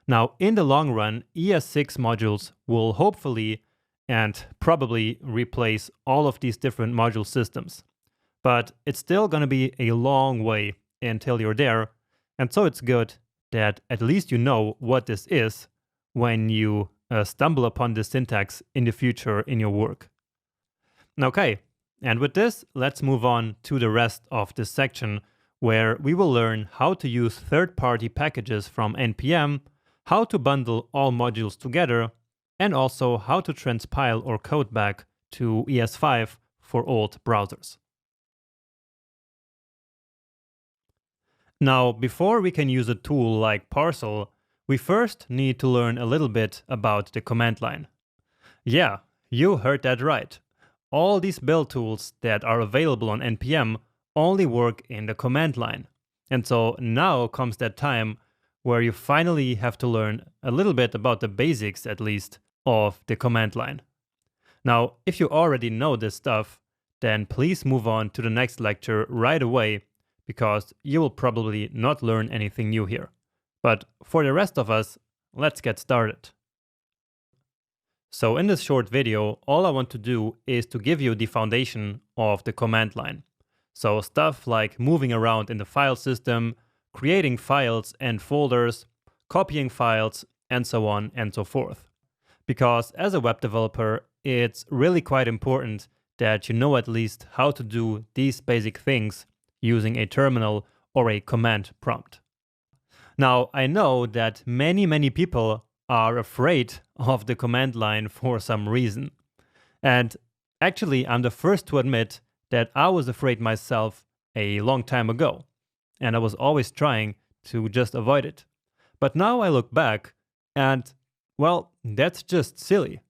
Speaker 1: Now, in the long run, ES6 modules will hopefully and probably replace all of these different module systems. But it's still going to be a long way until you're there. And so it's good that at least you know what this is when you stumble upon this syntax in the future in your work. Okay, And with this, let's move on to the rest of this section, where we will learn how to use third-party packages from NPM, how to bundle all modules together, and also how to transpile our code back to ES5 for old browsers. Now, before we can use a tool like Parcel, we first need to learn a little bit about the command line. Yeah, you heard that right. All these build tools that are available on NPM only work in the command line. And so now comes that time where you finally have to learn a little bit about the basics, at least, of the command line. Now, if you already know this stuff, then please move on to the next lecture right away, because you will probably not learn anything new here. But for the rest of us, let's get started. So in this short video, all I want to do is to give you the foundation of the command line. So stuff like moving around in the file system, creating files and folders, copying files, and so on and so forth. Because as a web developer, it's really quite important that you know at least how to do these basic things using a terminal or a command prompt. Now, I know that many people are afraid of the command line for some reason. And actually, I'm the first to admit that I was afraid myself a long time ago, and I was always trying to just avoid it. But now I look back and, well, that's just silly,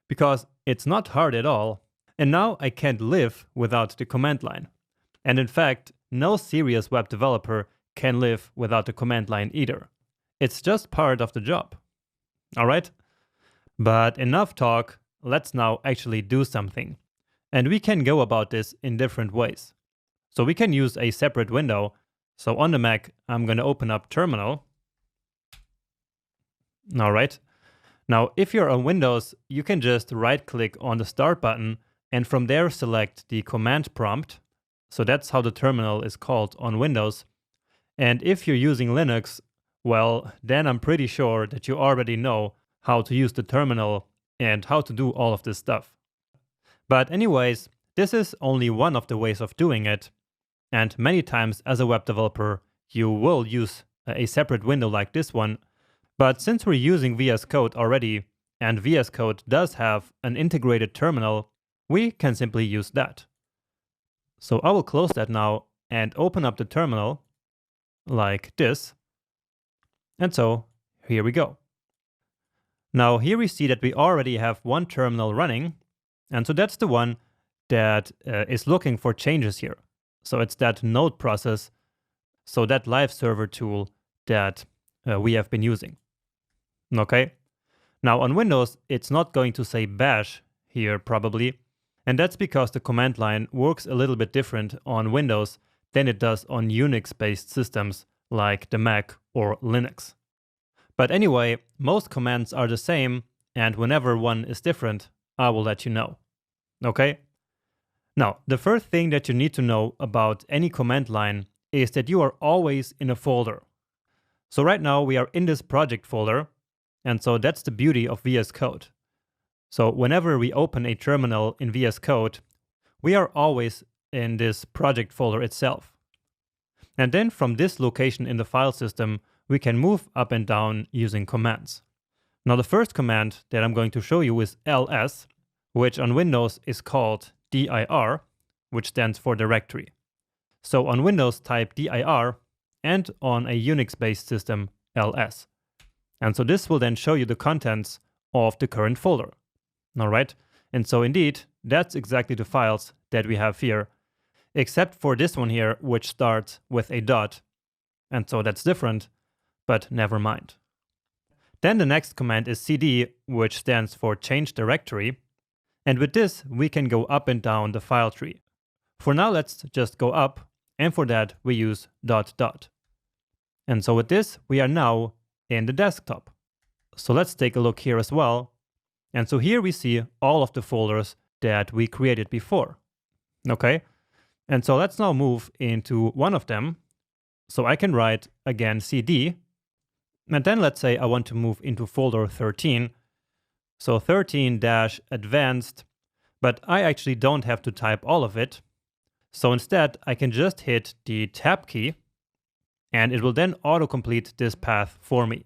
Speaker 1: because it's not hard at all, and now I can't live without the command line. And in fact, no serious web developer can live without the command line either. It's just part of the job. All right? But enough talk, let's now actually do something. And we can go about this in different ways. So we can use a separate window. So on the Mac, I'm going to open up Terminal. All right. Now, if you're on Windows, you can just right-click on the Start button and from there select the command prompt. So that's how the terminal is called on Windows. And if you're using Linux, well, then I'm pretty sure that you already know how to use the terminal and how to do all of this stuff. But anyways, this is only one of the ways of doing it. And many times as a web developer, you will use a separate window like this one. But since we're using VS Code already, and VS Code does have an integrated terminal, we can simply use that. So I will close that now and open up the terminal like this. And so here we go. Now here we see that we already have one terminal running. And so that's the one that is looking for changes here. So it's that node process, so that live server tool that we have been using. Okay. Now on Windows, it's not going to say bash here probably. And that's because the command line works a little bit different on Windows than it does on Unix-based systems like the Mac or Linux. But anyway, most commands are the same, and whenever one is different, I will let you know. Okay? Now, the first thing that you need to know about any command line is that you are always in a folder. So right now we are in this project folder, and so that's the beauty of VS Code. So whenever we open a terminal in VS Code, we are always in this project folder itself. And then from this location in the file system, we can move up and down using commands. Now the first command that I'm going to show you is ls, which on Windows is called dir, which stands for directory. So on Windows type dir, and on a Unix-based system ls. And so this will then show you the contents of the current folder. All right, and so indeed, that's exactly the files that we have here, except for this one here, which starts with a dot. And so that's different, but never mind. Then the next command is cd, which stands for change directory. And with this, we can go up and down the file tree. For now, let's just go up, and for that, we use ... And so with this, we are now in the desktop. So let's take a look here as well. And so here we see all of the folders that we created before. Okay, and so let's now move into one of them. So I can write again cd, and then let's say I want to move into folder 13. So 13-advanced, But I actually don't have to type all of it. So instead, I can just hit the tab key, and it will then autocomplete this path for me.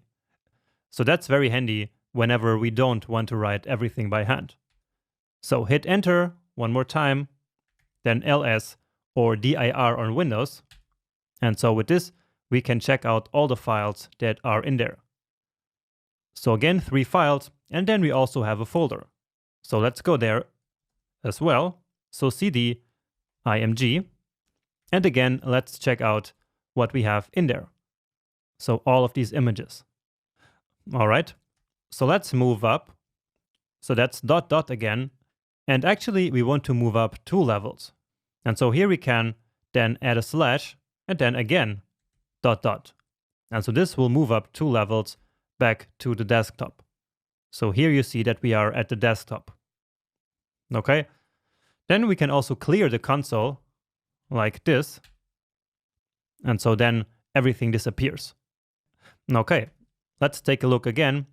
Speaker 1: So that's very handy whenever we don't want to write everything by hand. So hit enter one more time, then ls or dir on Windows. And so with this, we can check out all the files that are in there. So again, 3 files, and then we also have a folder. So let's go there as well. So cd img, and again, let's check out what we have in there. So all of these images. All right, so let's move up. So that's ... again. And actually, we want to move up 2 levels. And so here we can then add a slash, and then again, ... And so this will move up 2 levels back to the desktop. So here you see that we are at the desktop. Okay, then we can also clear the console like this. And so then everything disappears. Okay, let's take a look again.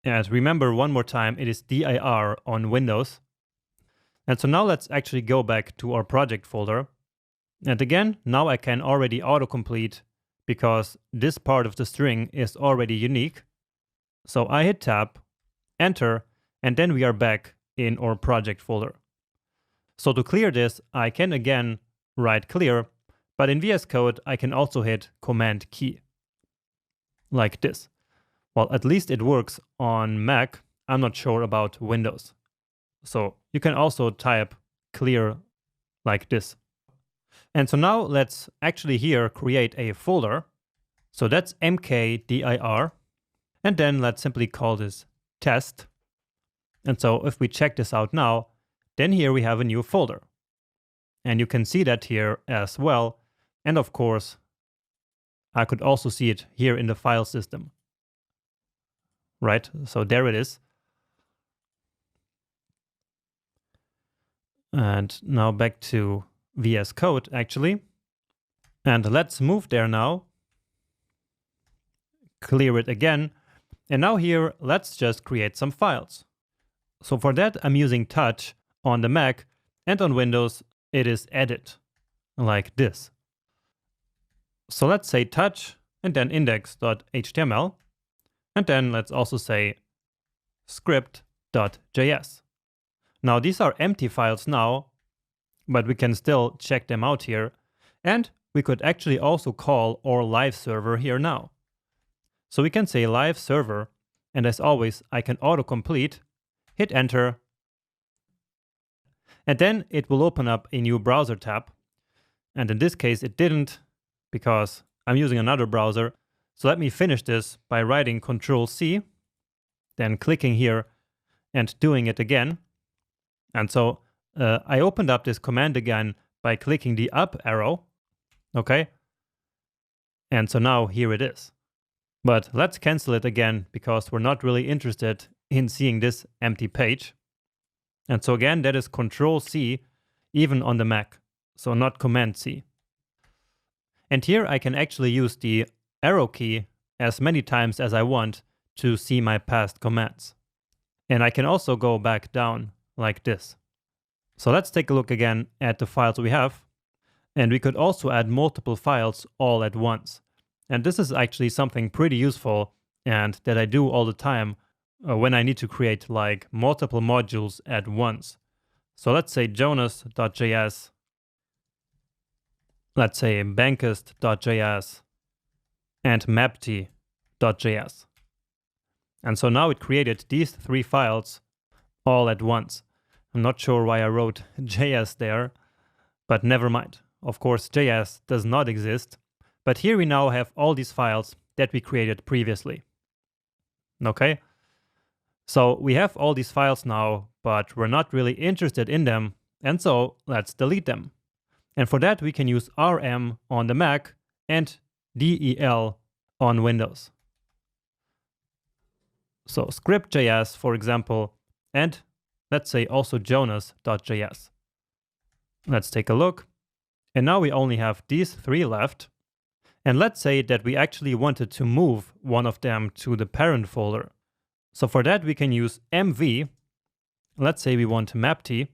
Speaker 1: And remember one more time, it is dir on Windows. And so now let's actually go back to our project folder. And again, now I can already autocomplete because this part of the string is already unique. So I hit tab, enter, and then we are back in our project folder. So to clear this, I can again write clear, but in VS Code, I can also hit Command key, like this. Well, at least it works on Mac. I'm not sure about Windows. So you can also type clear like this. And so now let's actually here create a folder. So that's mkdir. And then let's simply call this test. And so if we check this out now, then here we have a new folder. And you can see that here as well. And of course, I could also see it here in the file system. Right, so there it is. And now back to VS Code, actually. And let's move there now. Clear it again. And now here, let's just create some files. So for that, I'm using Touch on the Mac, and on Windows, it is Edit, like this. So let's say touch, and then index.html. And then let's also say script.js. Now these are empty files now, but we can still check them out here. And we could actually also call our live server here now. So we can say live server, and as always, I can autocomplete, hit enter, and then it will open up a new browser tab. And in this case, it didn't, because I'm using another browser. So let me finish this by writing Control-C, then clicking here and doing it again. And so I opened up this command again by clicking the up arrow, okay? And so now here it is. But let's cancel it again because we're not really interested in seeing this empty page. And so again, that is Control-C even on the Mac, so not Command-C. And here I can actually use the arrow key as many times as I want to see my past commands. And I can also go back down like this. So let's take a look again at the files we have. And we could also add multiple files all at once. And this is actually something pretty useful and that I do all the time when I need to create like multiple modules at once. So let's say jonas.js, let's say bankist.js, and mapty.js. And so now it created these 3 files all at once. I'm not sure why I wrote JS there, but never mind. Of course, JS does not exist, but here we now have all these files that we created previously. Okay? So we have all these files now, but we're not really interested in them, and so let's delete them. And for that, we can use rm on the Mac and del on Windows. So script.js, for example, and let's say also jonas.js. Let's take a look. And now we only have these 3 left. And let's say that we actually wanted to move one of them to the parent folder. So for that, we can use mv. Let's say we want mapty,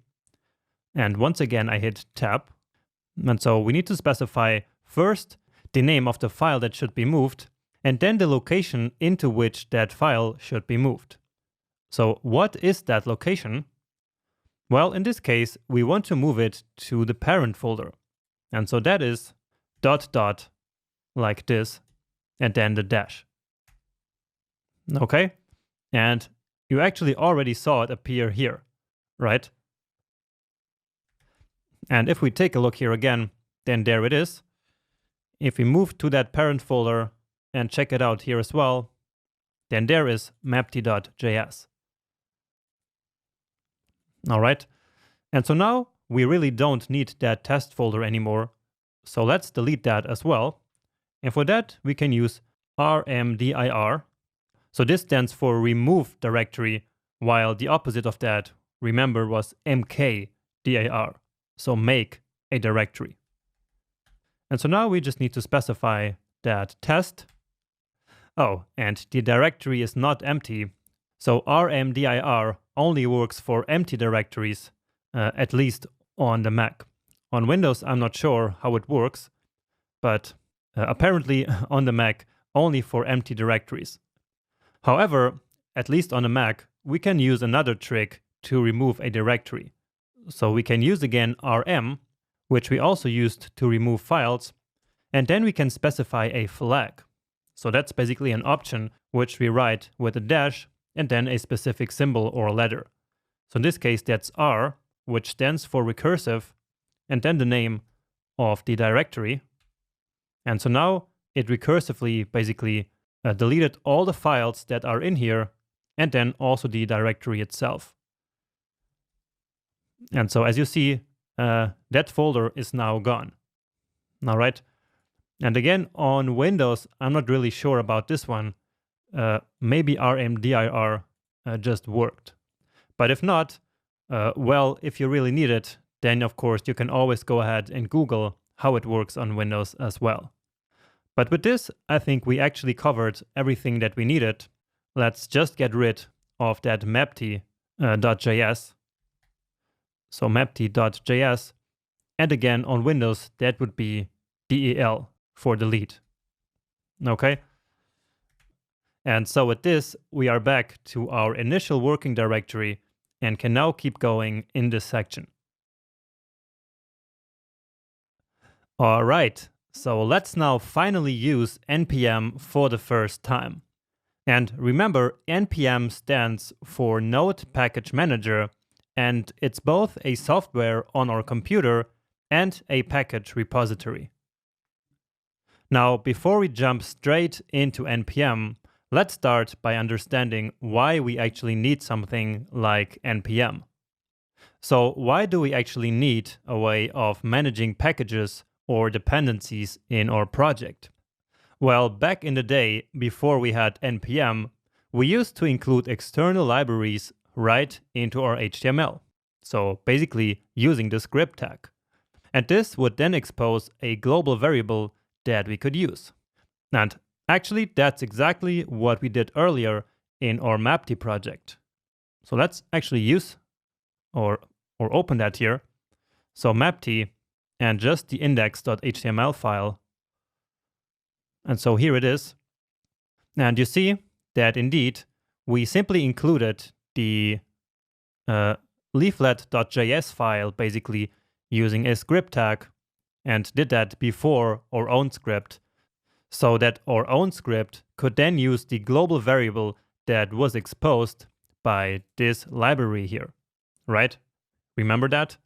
Speaker 1: And once again, I hit Tab. And so we need to specify first the name of the file that should be moved, and then the location into which that file should be moved. So what is that location? Well, in this case, we want to move it to the parent folder. And so that is ... like this, and then the dash. Okay? And you actually already saw it appear here, right? And if we take a look here again, then there it is. If we move to that parent folder and check it out here as well, then there is mapty.js. All right. And so now we really don't need that test folder anymore. So let's delete that as well. And for that, we can use rmdir. So this stands for remove directory, while the opposite of that, remember, was mkdir. So make a directory. And so now we just need to specify that test. Oh, and the directory is not empty. So rmdir only works for empty directories, at least on the Mac. On Windows, I'm not sure how it works, but apparently on the Mac, only for empty directories. However, at least on the Mac, we can use another trick to remove a directory. So we can use again rm, which we also used to remove files, and then we can specify a flag. So that's basically an option which we write with a dash and then a specific symbol or letter. So in this case, that's R, which stands for recursive, and then the name of the directory. And so now it recursively basically deleted all the files that are in here, and then also the directory itself. And so as you see, that folder is now gone. All right. And again, on Windows, I'm not really sure about this one. Maybe rmdir just worked. But if not, well, if you really need it, then of course you can always go ahead and Google how it works on Windows as well. But with this, I think we actually covered everything that we needed. Let's just get rid of that mapty.js. So mapty.js, and again on Windows, that would be del for delete. Okay. And so with this, we are back to our initial working directory and can now keep going in this section. All right, so let's now finally use npm for the first time. And remember, npm stands for Node Package Manager, and it's both a software on our computer and a package repository. Now, before we jump straight into npm, let's start by understanding why we actually need something like npm. So why do we actually need a way of managing packages or dependencies in our project? Well, back in the day, before we had npm, we used to include external libraries right into our HTML. So basically using the script tag. And this would then expose a global variable that we could use. And actually, that's exactly what we did earlier in our mapty project. So let's actually use or open that here. So mapty and just the index.html file. And so here it is. And you see that indeed, we simply included the leaflet.js file basically using a script tag and did that before our own script, so that our own script could then use the global variable that was exposed by this library here, right? Remember that?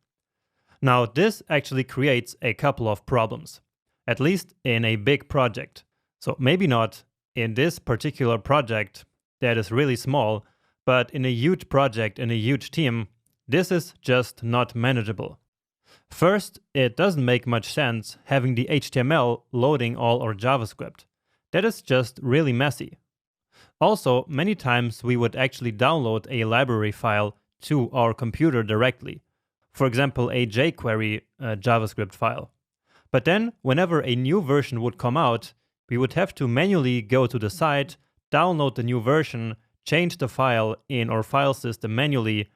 Speaker 1: Now, this actually creates a couple of problems, at least in a big project. So maybe not in this particular project that is really small, but in a huge project, in a huge team, this is just not manageable. First, it doesn't make much sense having the HTML loading all our JavaScript. That is just really messy. Also, many times we would actually download a library file to our computer directly. For example, a jQuery JavaScript file. But then, whenever a new version would come out, we would have to manually go to the site, download the new version, change the file in our file system manually,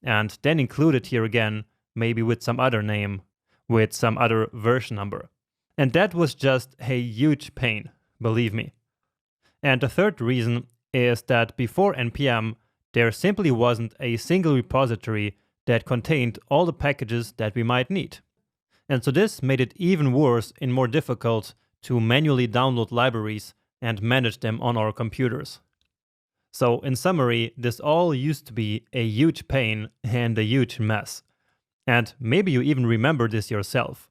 Speaker 1: and then include it here again maybe with some other name, with some other version number. And that was just a huge pain, believe me. And the third reason is that before NPM, there simply wasn't a single repository that contained all the packages that we might need. And so this made it even worse and more difficult to manually download libraries and manage them on our computers. So in summary, this all used to be a huge pain and a huge mess. And maybe you even remember this yourself,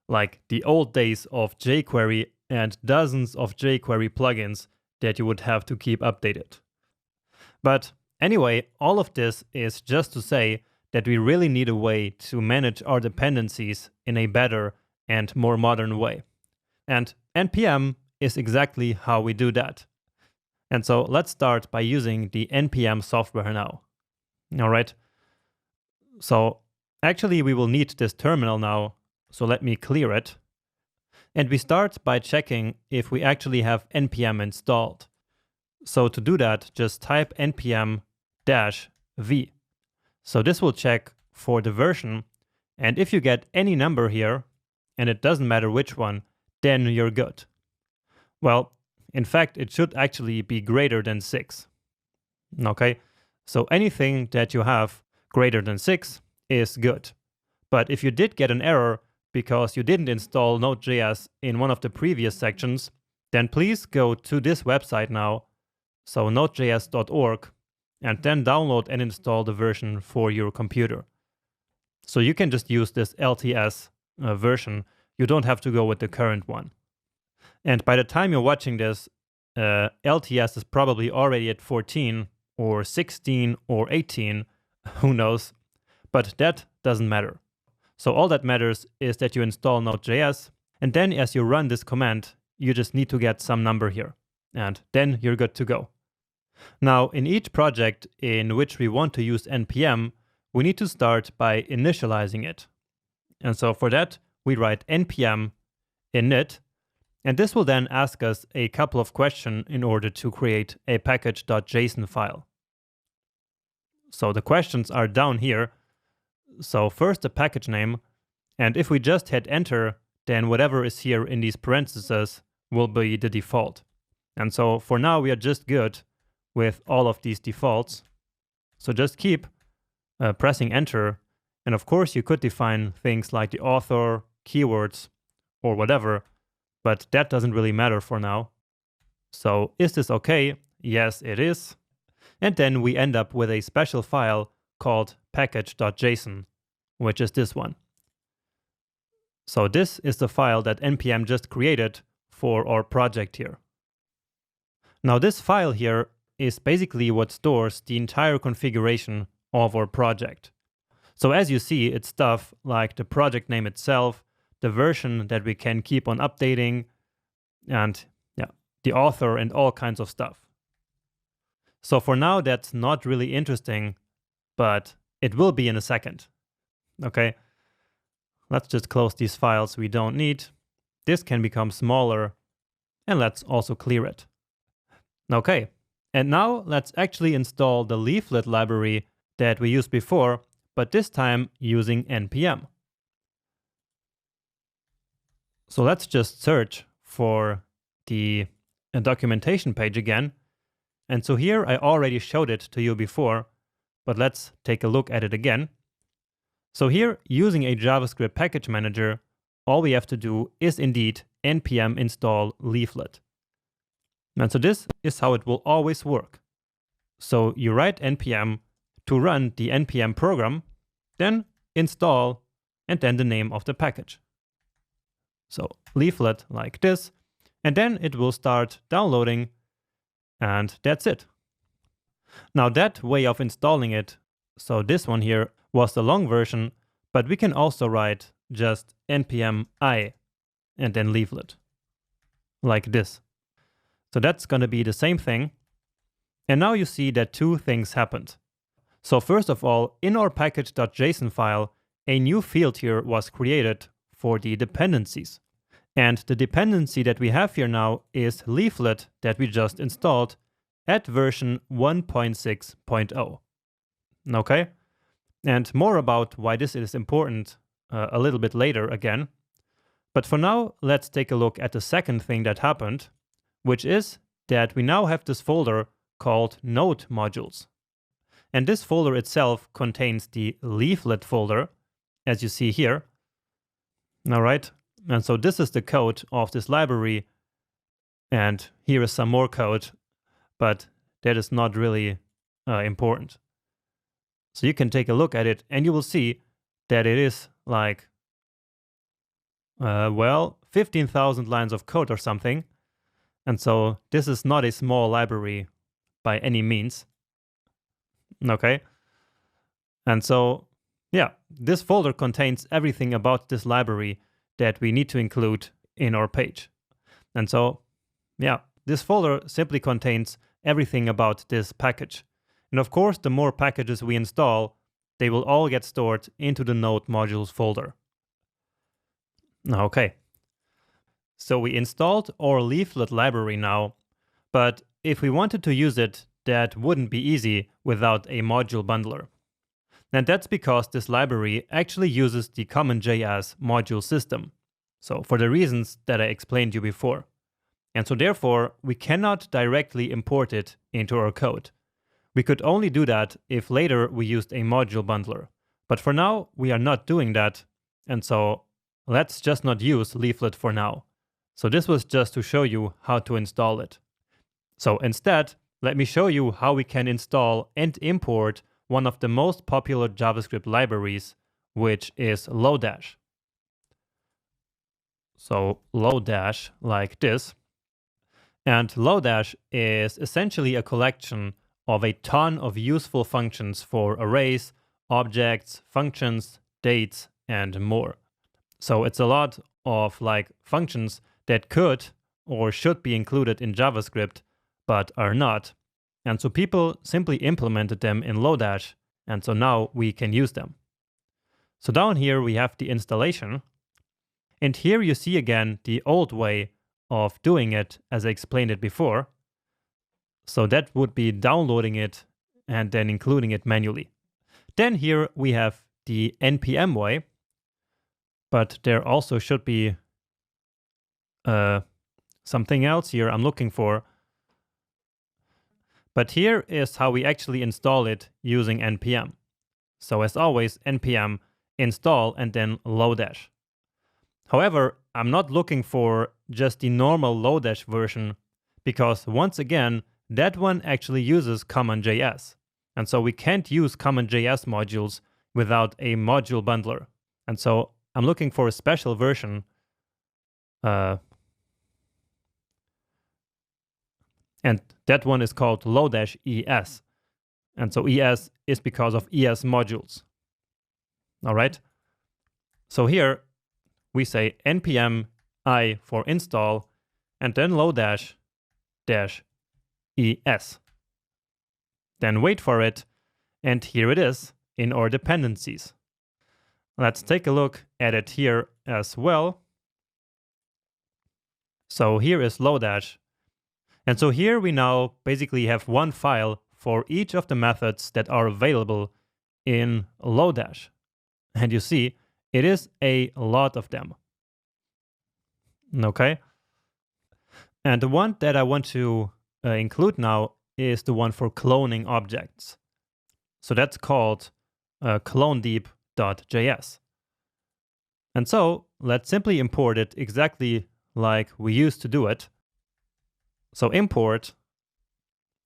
Speaker 1: like the old days of jQuery and dozens of jQuery plugins that you would have to keep updated. But anyway, all of this is just to say that we really need a way to manage our dependencies in a better and more modern way. And NPM is exactly how we do that. And so let's start by using the NPM software now. All right. So actually we will need this terminal now. So let me clear it. And we start by checking if we actually have NPM installed. So to do that, just type npm-v. So this will check for the version. And if you get any number here, and it doesn't matter which one, then you're good. Well, in fact, it should actually be greater than 6. Okay, so anything that you have greater than 6 is good. But if you did get an error because you didn't install Node.js in one of the previous sections, then please go to this website now, so nodejs.org, and then download and install the version for your computer. So you can just use this LTS version. You don't have to go with the current one. And by the time you're watching this, LTS is probably already at 14 or 16 or 18, who knows, but that doesn't matter. So all that matters is that you install Node.js, and then as you run this command, you just need to get some number here, and then you're good to go. Now, in each project in which we want to use NPM, we need to start by initializing it. And so for that, we write npm init, and this will then ask us a couple of questions in order to create a package.json file. So the questions are down here. So first the package name, and if we just hit enter, then whatever is here in these parentheses will be the default. And so for now we are just good with all of these defaults. So just keep pressing enter, and of course you could define things like the author, keywords, or whatever, but that doesn't really matter for now. So is this okay? Yes, it is. And then we end up with a special file called package.json, which is this one. So this is the file that npm just created for our project here. Now this file here is basically what stores the entire configuration of our project. So as you see, it's stuff like the project name itself, the version that we can keep on updating, and yeah, the author and all kinds of stuff. So for now, that's not really interesting, but it will be in a second. Okay, let's just close these files we don't need. This can become smaller, and let's also clear it. Okay, and now let's actually install the leaflet library that we used before, but this time using npm. So let's just search for the documentation page again. And so here I already showed it to you before, but let's take a look at it again. So here, using a JavaScript package manager, all we have to do is indeed npm install leaflet. And so this is how it will always work. So you write npm to run the npm program, then install, and then the name of the package. So leaflet like this, and then it will start downloading, and that's it. Now that way of installing it, so this one here was the long version, but we can also write just npm I and then leaflet like this. So that's going to be the same thing. And now you see that two things happened. So first of all, in our package.json file, a new field here was created for the dependencies. And the dependency that we have here now is leaflet that we just installed at version 1.6.0. Okay? And more about why this is important a little bit later again. But for now, let's take a look at the second thing that happened, which is that we now have this folder called Node Modules. And this folder itself contains the leaflet folder, as you see here. All right, and so this is the code of this library, and here is some more code, but that is not really important. So you can take a look at it, and you will see that it is like, well, 15,000 lines of code or something. And so this is not a small library by any means. Okay. And so, yeah, this folder contains everything about this library that we need to include in our page. And so, yeah, this folder simply contains everything about this package. And of course, the more packages we install, they will all get stored into the Node Modules folder. Okay. So we installed our leaflet library now, but if we wanted to use it, that wouldn't be easy without a module bundler. And that's because this library actually uses the CommonJS module system. So for the reasons that I explained to you before. And so therefore, we cannot directly import it into our code. We could only do that if later we used a module bundler. But for now, we are not doing that. And so let's just not use leaflet for now. So this was just to show you how to install it. So instead, let me show you how we can install and import one of the most popular JavaScript libraries, which is Lodash. So Lodash like this. And Lodash is essentially a collection of a ton of useful functions for arrays, objects, functions, dates, and more. So it's a lot of like functions that could or should be included in JavaScript, but are not. And so people simply implemented them in Lodash, and so now we can use them. So down here we have the installation, and here you see again the old way of doing it as I explained it before. So that would be downloading it and then including it manually. Then here we have the npm way, but there also should be something else here I'm looking for. But here is how we actually install it using npm. So as always, npm install and then Lodash. However, I'm not looking for just the normal Lodash version because once again, that one actually uses CommonJS. And so we can't use CommonJS modules without a module bundler. And so I'm looking for a special version. And that one is called Lodash ES. And so ES is because of ES modules. All right. So here we say npm I for install and then Lodash dash ES. Then wait for it. And here it is in our dependencies. Let's take a look at it here as well. So here is Lodash. And so here we now basically have one file for each of the methods that are available in Lodash. And you see, it is a lot of them. Okay. And the one that I want to include now is the one for cloning objects. So that's called clonedeep.js. And so let's simply import it exactly like we used to do it. So import,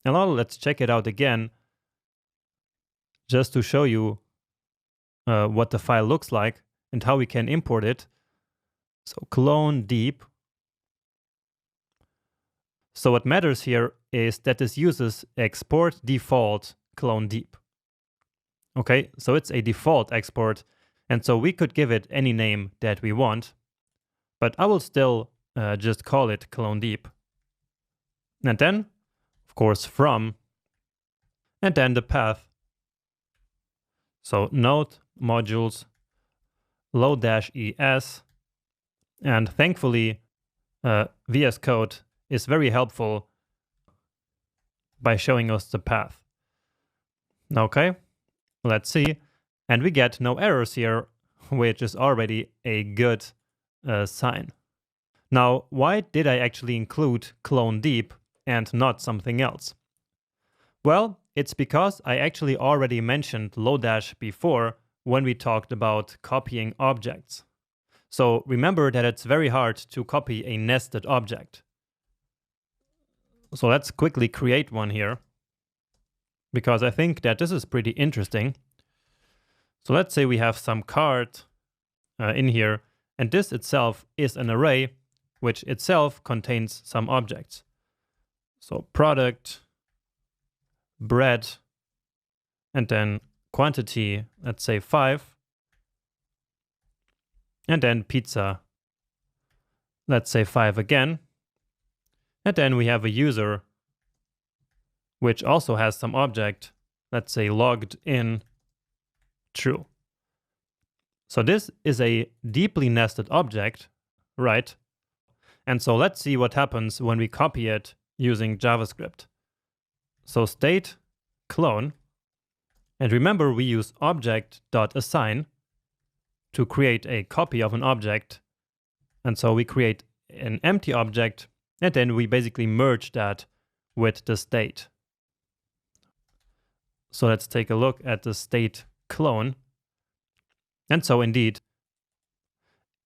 Speaker 1: and now let's check it out again, just to show you what the file looks like and how we can import it. So clone deep. So what matters here is that this uses export default clone deep. Okay, so it's a default export, and so we could give it any name that we want, but I will still just call it clone deep. And then, of course, from, and then the path. So node modules Lodash ES, and thankfully VS Code is very helpful by showing us the path. Okay, let's see. And we get no errors here, which is already a good sign. Now, why did I actually include clone deep and not something else? Well, it's because I actually already mentioned Lodash before when we talked about copying objects. So remember that it's very hard to copy a nested object. So let's quickly create one here, because I think that this is pretty interesting. So let's say we have some card in here, and this itself is an array which itself contains some objects. So product, bread, and then quantity, let's say 5, and then pizza, let's say 5 again. And then we have a user, which also has some object, let's say logged in true. So this is a deeply nested object, right? And so let's see what happens when we copy it using JavaScript. So state clone, and remember we use object.assign to create a copy of an object. And so we create an empty object, and then we basically merge that with the state. So let's take a look at the state clone. And so indeed,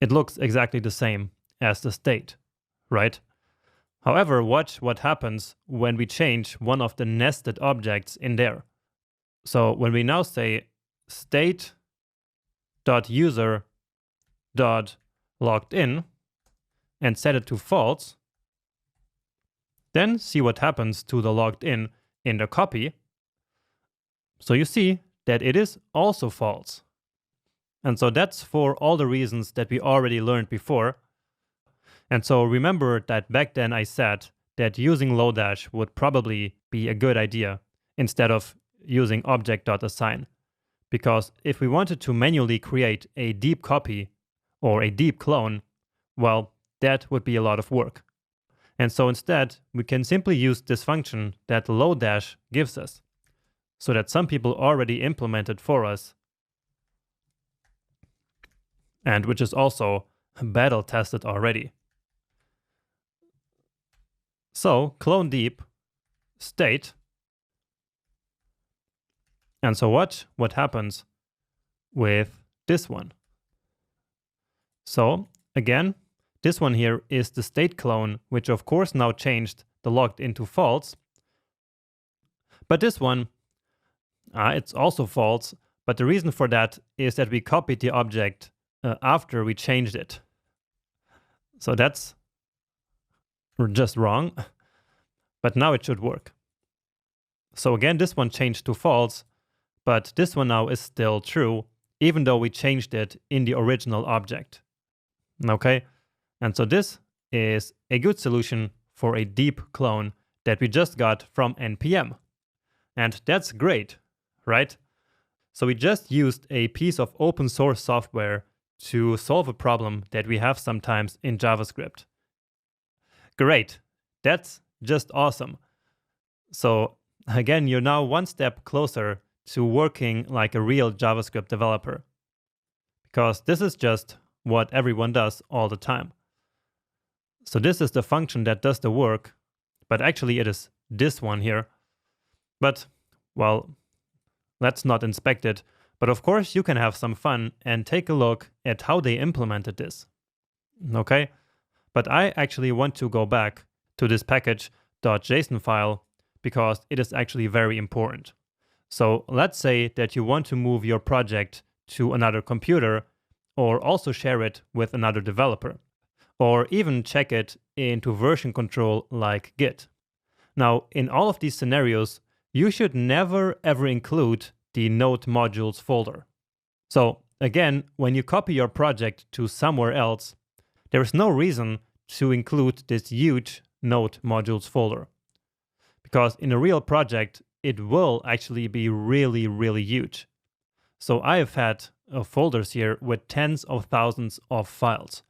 Speaker 1: it looks exactly the same as the state, right? However, watch what happens when we change one of the nested objects in there. So when we now say state.user.loggedIn and set it to false, then see what happens to the logged in the copy. So you see that it is also false. And so that's for all the reasons that we already learned before. And so remember that back then I said that using Lodash would probably be a good idea instead of using object.assign. Because if we wanted to manually create a deep copy or a deep clone, well, that would be a lot of work. And so instead, we can simply use this function that Lodash gives us, so that some people already implemented for us, and which is also battle tested already. So clone deep state, and so watch what happens with this one. So again, this one here is the state clone, which of course now changed the logged into false. But this one, it's also false, but the reason for that is that we copied the object after we changed it. So that's just wrong, but now it should work. So again, this one changed to false, but this one now is still true, even though we changed it in the original object. Okay? And so this is a good solution for a deep clone that we just got from NPM. And that's great, right? So we just used a piece of open source software to solve a problem that we have sometimes in JavaScript. Great, that's just awesome. So again, you're now one step closer to working like a real JavaScript developer, because this is just what everyone does all the time. So this is the function that does the work, but actually it is this one here. But, well, let's not inspect it. But of course you can have some fun and take a look at how they implemented this. Okay? But I actually want to go back to this package.json file because it is actually very important. So let's say that you want to move your project to another computer, or also share it with another developer, or even check it into version control like Git. Now, in all of these scenarios, you should never ever include the node modules folder. So again, when you copy your project to somewhere else, there is no reason to include this huge node modules folder. Because in a real project, it will actually be really, really huge. So I have had folders here with tens of thousands of files.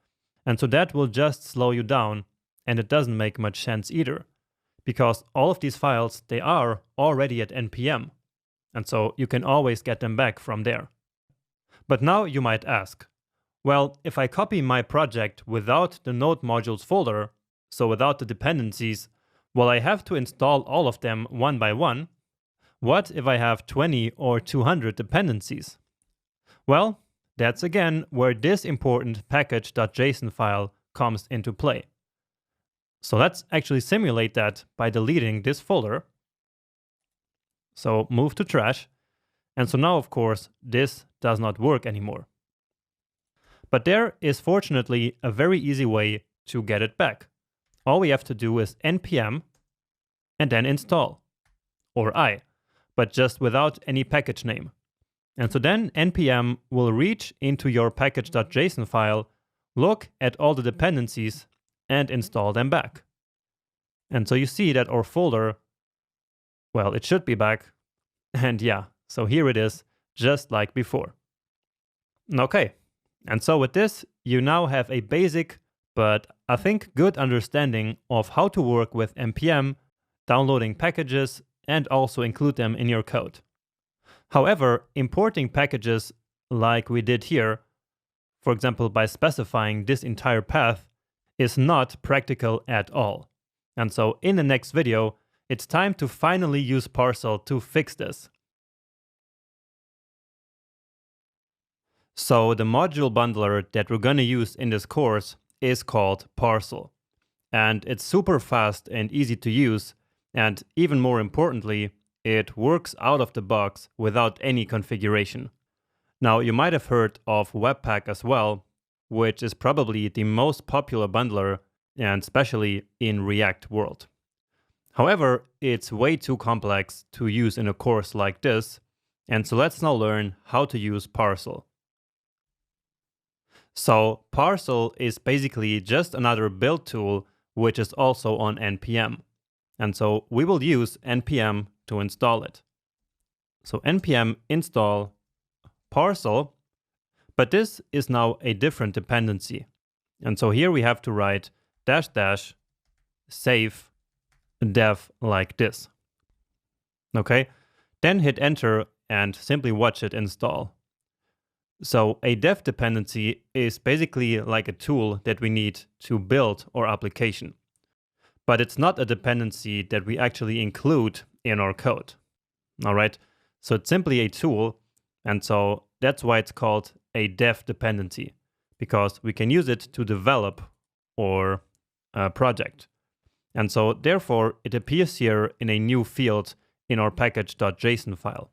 Speaker 1: And so that will just slow you down, and it doesn't make much sense either. Because all of these files, they are already at NPM. And so you can always get them back from there. But now you might ask, well, if I copy my project without the node modules folder, so without the dependencies, will I have to install all of them one by one? What if I have 20 or 200 dependencies? Well, that's again where this important package.json file comes into play. So let's actually simulate that by deleting this folder. So move to trash. And so now, of course, this does not work anymore. But there is fortunately a very easy way to get it back. All we have to do is npm and then install, or I, but just without any package name. And so then npm will reach into your package.json file, look at all the dependencies, and install them back. And so you see that our folder, well, it should be back. And yeah, so here it is, just like before. Okay, and so with this, you now have a basic, but I think good understanding of how to work with npm, downloading packages, and also include them in your code. However, importing packages like we did here, for example, by specifying this entire path, is not practical at all. And so in the next video, it's time to finally use Parcel to fix this. So the module bundler that we're going to use in this course is called Parcel. And it's super fast and easy to use. And even more importantly, it works out of the box without any configuration. Now, you might have heard of Webpack as well, which is probably the most popular bundler, and especially in React world. However, it's way too complex to use in a course like this, and so let's now learn how to use Parcel. So Parcel is basically just another build tool which is also on npm. And so we will use npm to install it. So npm install Parcel, but this is now a different dependency. And so here we have to write -- save dev like this. Okay, then hit enter and simply watch it install. So a dev dependency is basically like a tool that we need to build our application. But it's not a dependency that we actually include in our code. All right, so it's simply a tool, and so that's why it's called a dev dependency, because we can use it to develop our project. And so therefore it appears here in a new field in our package.json file.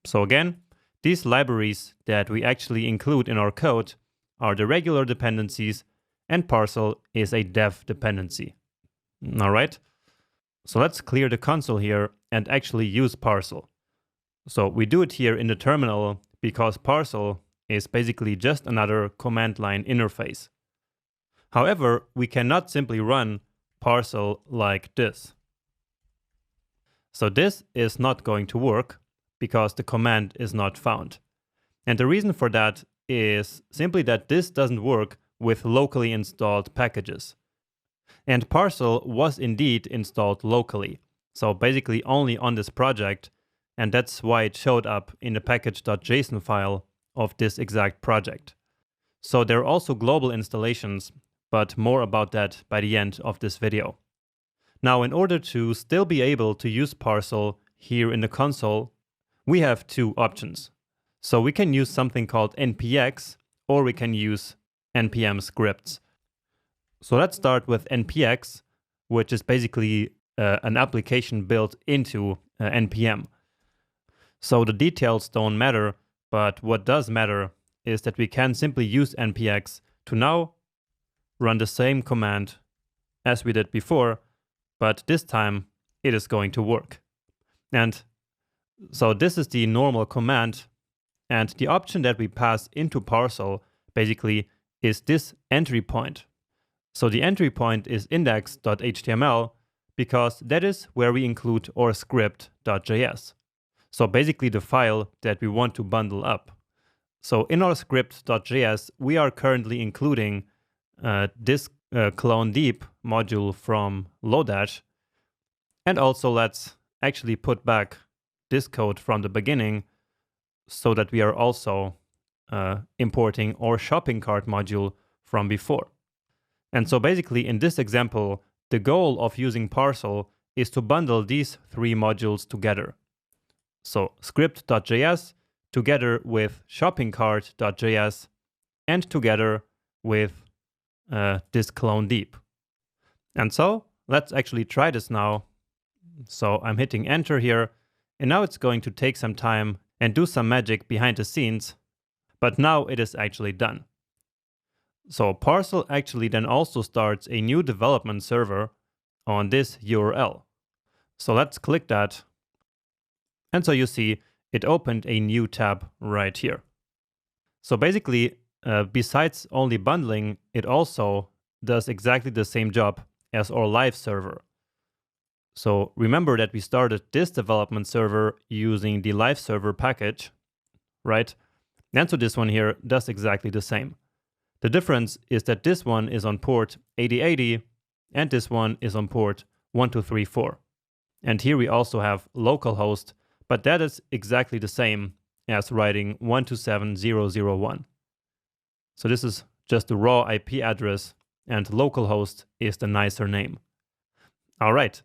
Speaker 1: So again, these libraries that we actually include in our code are the regular dependencies, and Parcel is a dev dependency. All right, so let's clear the console here and actually use Parcel. So we do it here in the terminal because Parcel is basically just another command line interface. However, we cannot simply run Parcel like this. So this is not going to work because the command is not found. And the reason for that is simply that this doesn't work with locally installed packages. And Parcel was indeed installed locally, so basically only on this project, and that's why it showed up in the package.json file of this exact project. So there are also global installations, but more about that by the end of this video. Now, in order to still be able to use Parcel here in the console, we have two options. So we can use something called npx, or we can use npm scripts. So let's start with npx, which is basically an application built into npm. So the details don't matter, but what does matter is that we can simply use npx to now run the same command as we did before, but this time it is going to work. And so this is the normal command, and the option that we pass into Parcel basically is this entry point. So the entry point is index.html because that is where we include our script.js. So basically the file that we want to bundle up. So in our script.js, we are currently including this clone deep module from Lodash. And also let's actually put back this code from the beginning so that we are also importing our shopping cart module from before. And so basically in this example, the goal of using Parcel is to bundle these three modules together. So script.js together with shoppingcart.js and together with this clone deep. And so let's actually try this now. So I'm hitting enter here, and now it's going to take some time and do some magic behind the scenes, but now it is actually done. So Parcel actually then also starts a new development server on this URL. So let's click that. And so you see it opened a new tab right here. So basically, besides only bundling, it also does exactly the same job as our live server. So remember that we started this development server using the live server package, right? And so this one here does exactly the same. The difference is that this one is on port 8080 and this one is on port 1234. And here we also have localhost, but that is exactly the same as writing 127.0.0.1. So this is just the raw IP address and localhost is the nicer name. All right.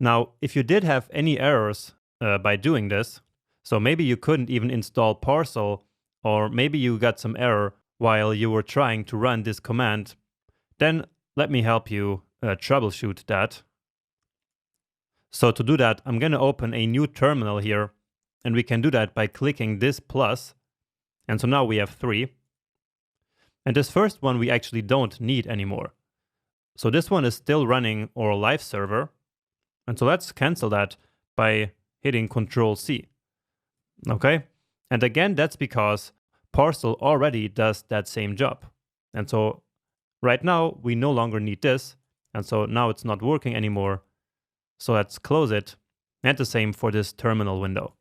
Speaker 1: Now, if you did have any errors by doing this, so maybe you couldn't even install Parcel, or maybe you got some error while you were trying to run this command, then let me help you troubleshoot that. So to do that, I'm going to open a new terminal here, and we can do that by clicking this plus. And so now we have 3. And this first one we actually don't need anymore. So this one is still running our live server. And so let's cancel that by hitting Control-C. Okay? And again, that's because Parcel already does that same job. And so right now we no longer need this. And so now it's not working anymore. So let's close it. And the same for this terminal window.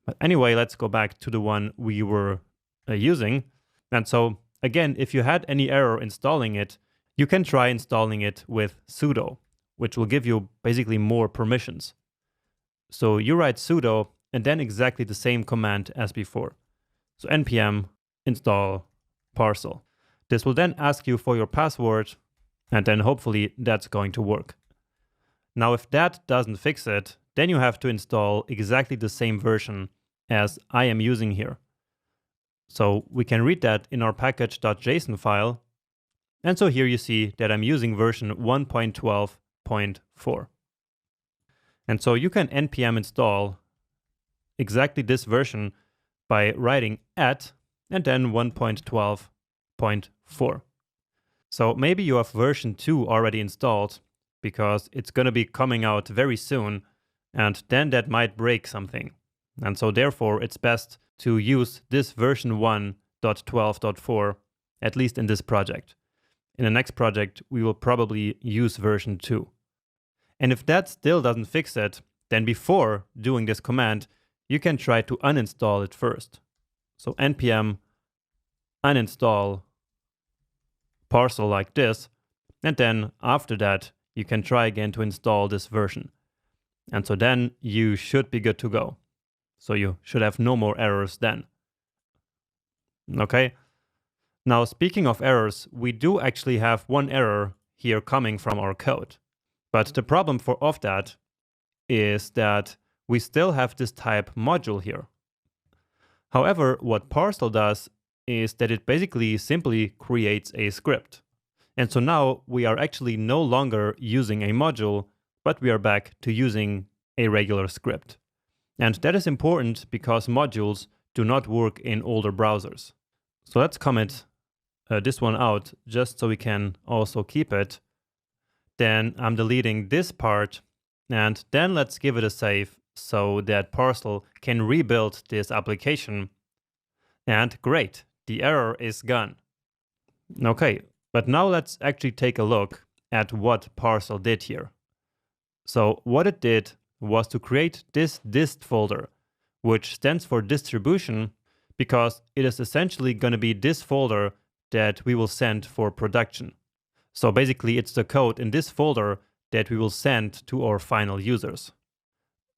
Speaker 1: But anyway, let's go back to the one we were using. And so again, if you had any error installing it, you can try installing it with sudo, which will give you basically more permissions. So you write sudo and then exactly the same command as before. So npm install Parcel. This will then ask you for your password, and then hopefully that's going to work. Now, if that doesn't fix it, then you have to install exactly the same version as I am using here. So we can read that in our package.json file. And so here you see that I'm using version 1.12.4. And so you can npm install exactly this version by writing @ and then 1.12.4. So maybe you have version 2 already installed because it's going to be coming out very soon, and then that might break something. And so therefore it's best to use this version 1.12.4, at least in this project. In the next project, we will probably use version 2. And if that still doesn't fix it, then before doing this command, you can try to uninstall it first. So npm uninstall Parcel like this, and then after that, you can try again to install this version. And so then you should be good to go. So you should have no more errors then. Okay. Now, speaking of errors, we do actually have one error here coming from our code. But the problem of that is that we still have this type module here. However, what Parcel does is that it basically simply creates a script. And so now we are actually no longer using a module, but we are back to using a regular script. And that is important because modules do not work in older browsers. So let's comment this one out just so we can also keep it. Then I'm deleting this part, and then let's give it a save so that Parcel can rebuild this application. And great, the error is gone. Okay, but now let's actually take a look at what Parcel did here. So what it did was to create this dist folder, which stands for distribution, because it is essentially going to be this folder that we will send for production. So basically it's the code in this folder that we will send to our final users.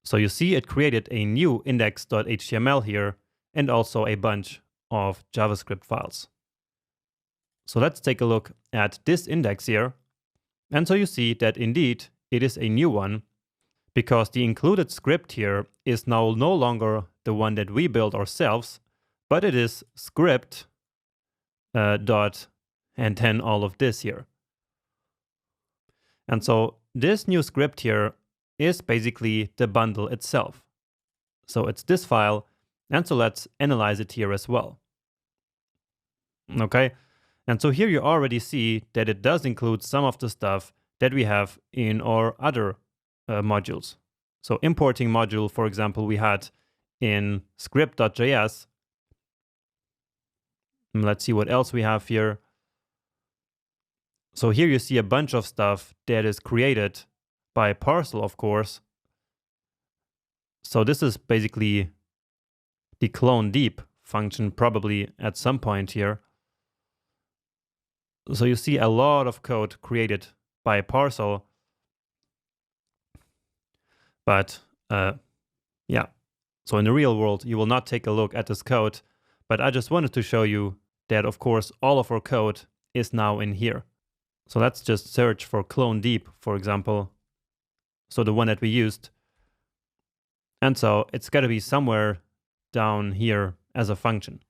Speaker 1: So you see it created a new index.html here and also a bunch of JavaScript files. So let's take a look at this index here. And so you see that indeed it is a new one, because the included script here is now no longer the one that we built ourselves, but it is script dot and then all of this here. And so this new script here is basically the bundle itself. So it's this file, and so let's analyze it here as well. Okay, and so here you already see that it does include some of the stuff that we have in our other modules. So importing module, for example, we had in script.js. Let's see what else we have here. So here you see a bunch of stuff that is created by Parcel, of course. So this is basically the clone deep function, probably at some point here. So you see a lot of code created by Parcel. But yeah, so in the real world, you will not take a look at this code. But I just wanted to show you that, of course, all of our code is now in here. So let's just search for clone deep, for example. So the one that we used. And so it's got to be somewhere down here as a function.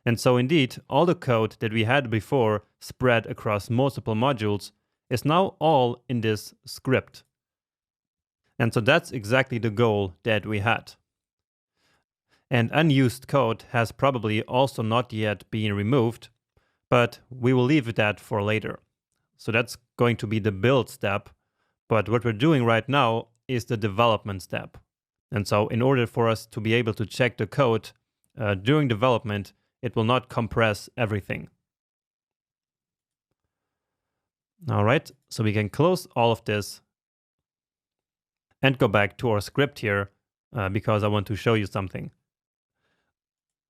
Speaker 1: And so indeed, all the code that we had before spread across multiple modules is now all in this script. And so that's exactly the goal that we had. And unused code has probably also not yet been removed, but we will leave that for later. So that's going to be the build step. But what we're doing right now is the development step. And so in order for us to be able to check the code during development, it will not compress everything. All right, so we can close all of this and go back to our script here because I want to show you something.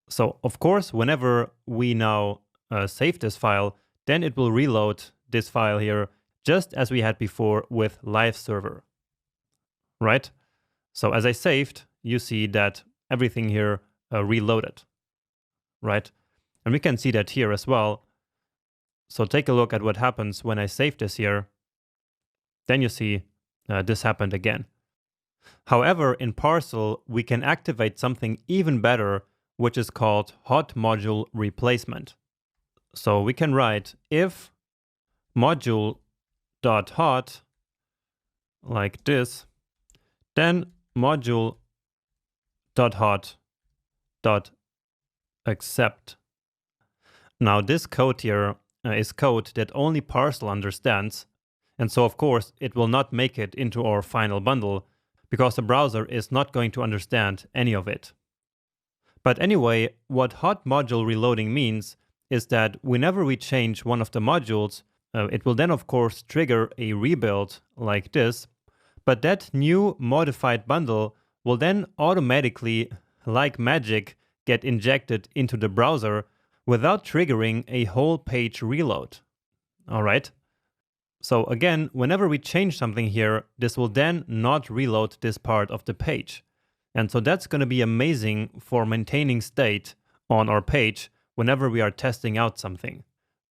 Speaker 1: So of course, whenever we now save this file, then it will reload this file here just as we had before with live server, right? So as I saved, you see that everything here reloaded, right? And we can see that here as well. So take a look at what happens when I save this here. Then you see this happened again. However, in Parcel, we can activate something even better, which is called hot module replacement. So we can write if module.hot like this, then module.hot.accept. Now this code here is code that only Parcel understands, and so of course it will not make it into our final bundle because the browser is not going to understand any of it. But anyway, what hot module reloading means is that whenever we change one of the modules, it will then of course trigger a rebuild like this, but that new modified bundle will then automatically, like magic, get injected into the browser without triggering a whole page reload. All right. So again, whenever we change something here, this will then not reload this part of the page. And so that's going to be amazing for maintaining state on our page whenever we are testing out something.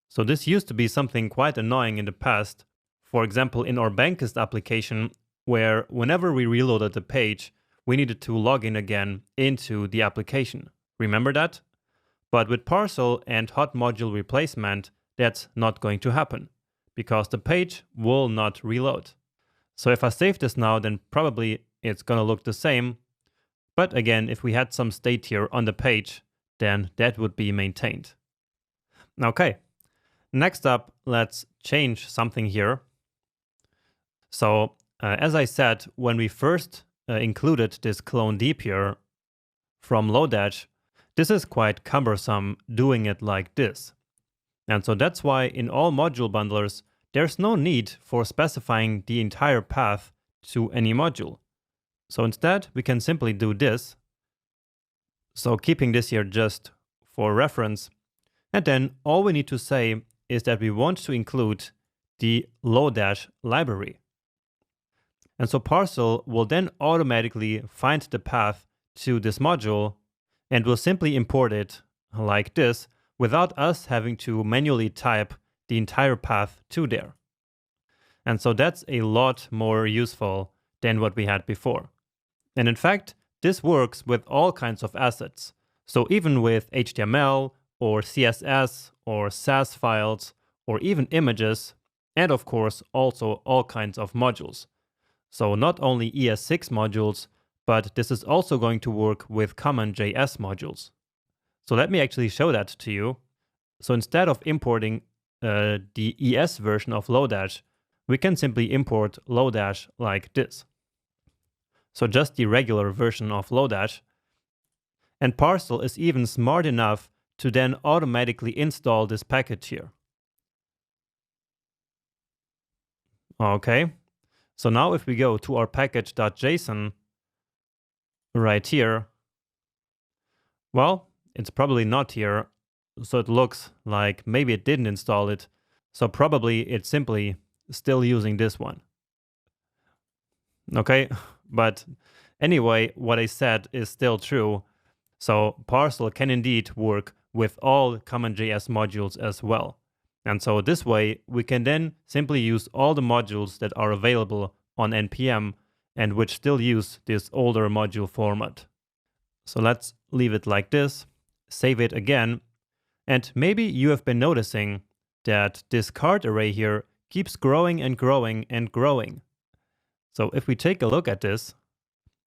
Speaker 1: So this used to be something quite annoying in the past. For example, in our Bankist application, where whenever we reloaded the page, we needed to log in again into the application. Remember that? But with Parcel and hot module replacement, that's not going to happen because the page will not reload. So if I save this now, then probably it's going to look the same. But again, if we had some state here on the page, then that would be maintained. Okay, next up, let's change something here. So as I said, when we first included this clone deep here from Lodash, this is quite cumbersome doing it like this. And so that's why in all module bundlers, there's no need for specifying the entire path to any module. So instead, we can simply do this. So keeping this here just for reference. And then all we need to say is that we want to include the Lodash library. And so Parcel will then automatically find the path to this module and will simply import it like this without us having to manually type the entire path to there. And so that's a lot more useful than what we had before. And in fact, this works with all kinds of assets. So even with HTML or CSS or SAS files or even images, and of course also all kinds of modules. So not only ES6 modules, but this is also going to work with CommonJS modules. So let me actually show that to you. So instead of importing the ES version of Lodash, we can simply import Lodash like this. So just the regular version of Lodash. And Parcel is even smart enough to then automatically install this package here. Okay, so now if we go to our package.json right here, well, it's probably not here, so it looks like maybe it didn't install it. So probably it's simply still using this one. Okay, but anyway, what I said is still true. So Parcel can indeed work with all CommonJS modules as well. And so this way, we can then simply use all the modules that are available on NPM and which still use this older module format. So let's leave it like this, save it again. And maybe you have been noticing that this card array here keeps growing and growing and growing. So if we take a look at this,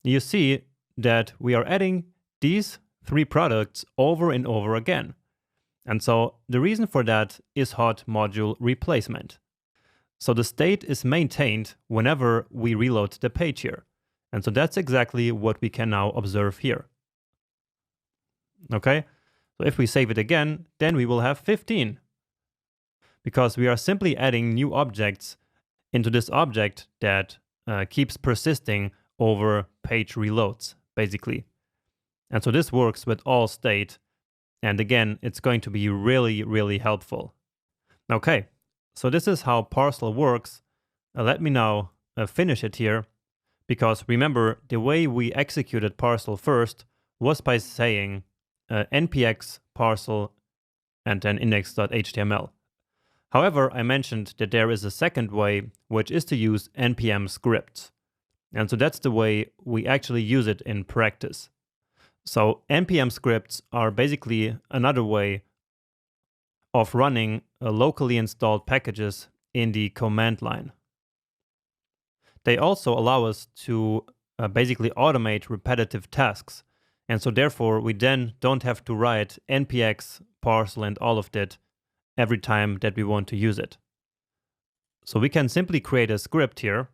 Speaker 1: you see that we are adding these 3 products over and over again. And so the reason for that is hot module replacement. So the state is maintained whenever we reload the page here. And so that's exactly what we can now observe here. Okay, so if we save it again, then we will have 15. Because we are simply adding new objects into this object that keeps persisting over page reloads, basically. And so this works with all state. And again, it's going to be really, really helpful. Okay, so this is how Parcel works. Let me now finish it here. Because remember, the way we executed Parcel first was by saying npx parcel and then index.html. However, I mentioned that there is a second way, which is to use npm scripts. And so that's the way we actually use it in practice. So npm scripts are basically another way of running locally installed packages in the command line. They also allow us to basically automate repetitive tasks. And so therefore, we then don't have to write npx, parcel, and all of that every time that we want to use it. So we can simply create a script here.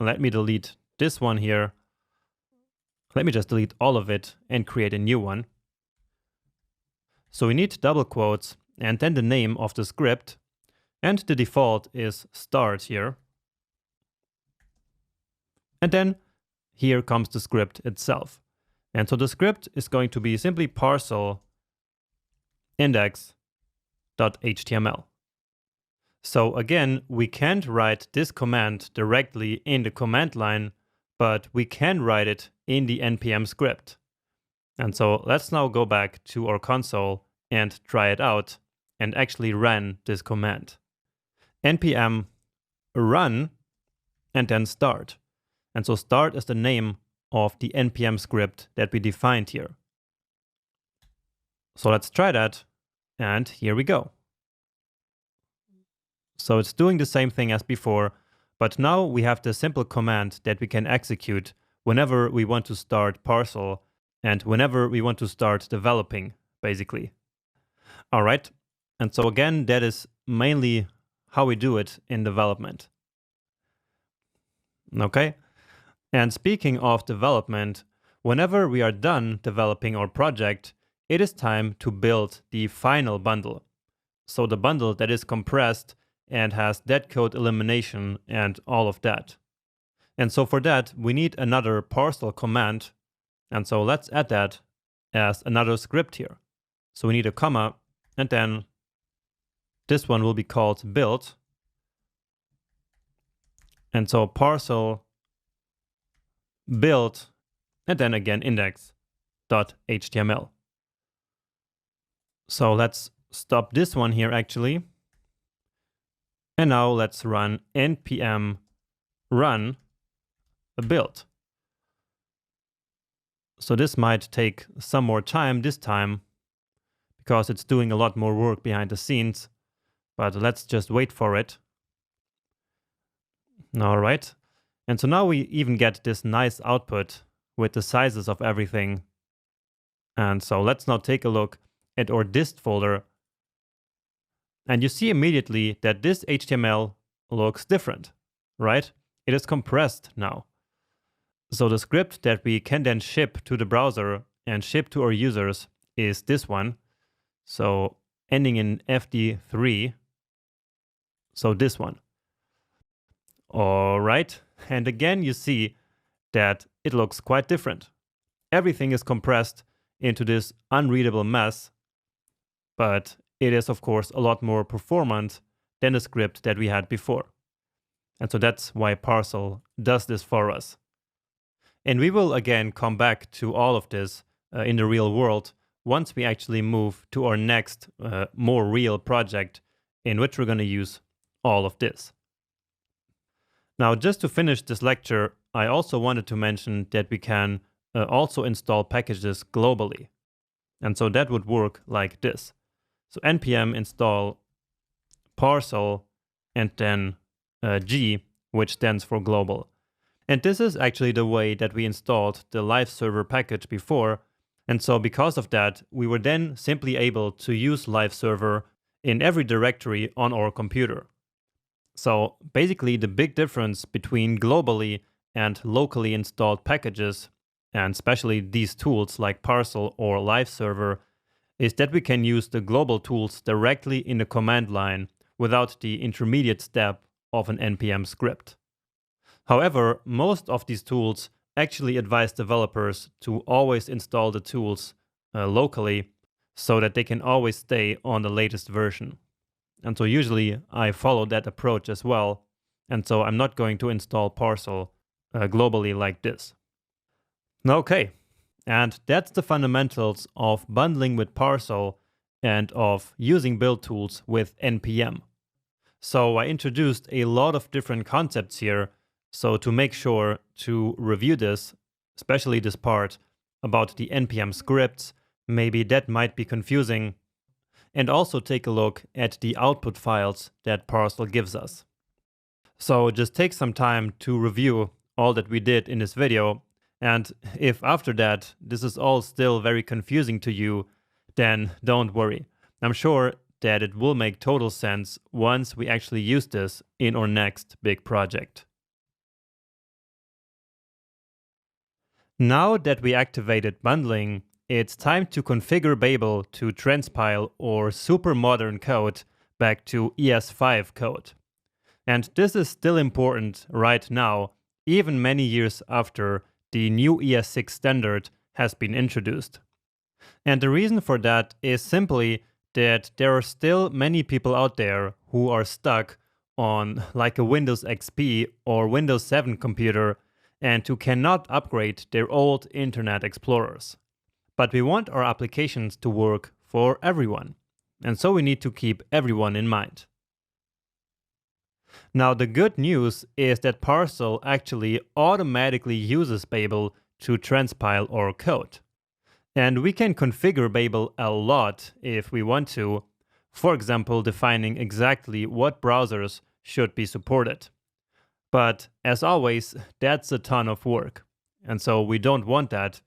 Speaker 1: Let me delete this one here. Let me just delete all of it and create a new one. So we need double quotes and then the name of the script. And the default is start here. And then here comes the script itself. And so the script is going to be simply parcel index.html. So again, we can't write this command directly in the command line, but we can write it in the npm script. And so let's now go back to our console and try it out and actually run this command. npm run and then start. And so start is the name of the npm script that we defined here. So let's try that, and here we go. So it's doing the same thing as before, but now we have the simple command that we can execute whenever we want to start Parcel and whenever we want to start developing, basically. All right, and so again, that is mainly how we do it in development. Okay, and speaking of development, whenever we are done developing our project, it is time to build the final bundle. So the bundle that is compressed and has dead code elimination and all of that. And so for that, we need another parcel command. And so let's add that as another script here. So we need a comma, and then this one will be called build. And so parcel build, and then again index.html. So let's stop this one here actually. And now let's run npm run a build. So this might take some more time this time because it's doing a lot more work behind the scenes, but let's just wait for it. All right. And so now we even get this nice output with the sizes of everything. And so let's now take a look at our dist folder. And you see immediately that this HTML looks different, right? It is compressed now. So the script that we can then ship to the browser and ship to our users is this one. So ending in FD3. So this one. All right. And again, you see that it looks quite different. Everything is compressed into this unreadable mess, but it is, of course, a lot more performant than the script that we had before. And so that's why Parcel does this for us. And we will again come back to all of this in the real world once we actually move to our next more real project in which we're going to use all of this. Now, just to finish this lecture, I also wanted to mention that we can also install packages globally. And so that would work like this. So npm install Parcel and then G, which stands for global. And this is actually the way that we installed the live server package before. And so because of that, we were then simply able to use live server in every directory on our computer. So basically the big difference between globally and locally installed packages, and especially these tools like Parcel or live server, is that we can use the global tools directly in the command line without the intermediate step of an npm script. However, most of these tools actually advise developers to always install the tools locally so that they can always stay on the latest version. And so usually I follow that approach as well. And so I'm not going to install Parcel globally like this. Okay, and that's the fundamentals of bundling with Parcel and of using build tools with npm. So I introduced a lot of different concepts here. So to make sure to review this, especially this part about the npm scripts, maybe that might be confusing, and also take a look at the output files that Parcel gives us. So just take some time to review all that we did in this video, and if after that this is all still very confusing to you, then don't worry. I'm sure that it will make total sense once we actually use this in our next big project. Now that we activated bundling, it's time to configure Babel to transpile or super modern code back to ES5 code. And this is still important right now, even many years after the new ES6 standard has been introduced. And the reason for that is simply that there are still many people out there who are stuck on like a Windows XP or Windows 7 computer and who cannot upgrade their old Internet Explorers. But we want our applications to work for everyone, and so we need to keep everyone in mind. Now the good news is that Parcel actually automatically uses Babel to transpile our code. And we can configure Babel a lot if we want to, for example defining exactly what browsers should be supported. But as always, that's a ton of work, and so we don't want that.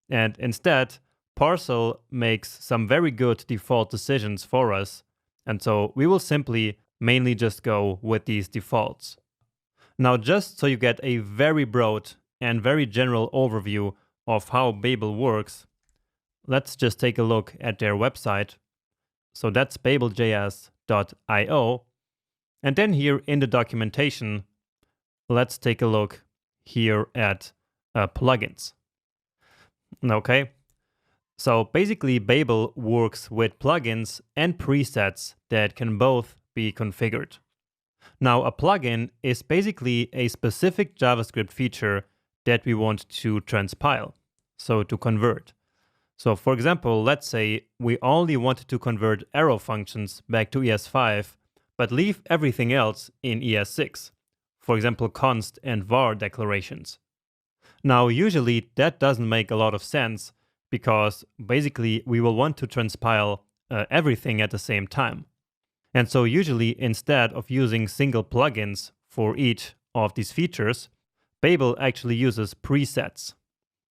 Speaker 1: And instead, Parcel makes some very good default decisions for us, and so we will simply mainly just go with these defaults. Now, just so you get a very broad and very general overview of how Babel works, let's just take a look at their website. So that's babeljs.io. And then here in the documentation, let's take a look here at plugins. Okay, so basically Babel works with plugins and presets that can both be configured. Now a plugin is basically a specific JavaScript feature that we want to transpile, so to convert. So for example, let's say we only wanted to convert arrow functions back to ES5, but leave everything else in ES6. For example, const and var declarations. Now, usually that doesn't make a lot of sense because basically we will want to transpile everything at the same time. And so usually instead of using single plugins for each of these features, Babel actually uses presets.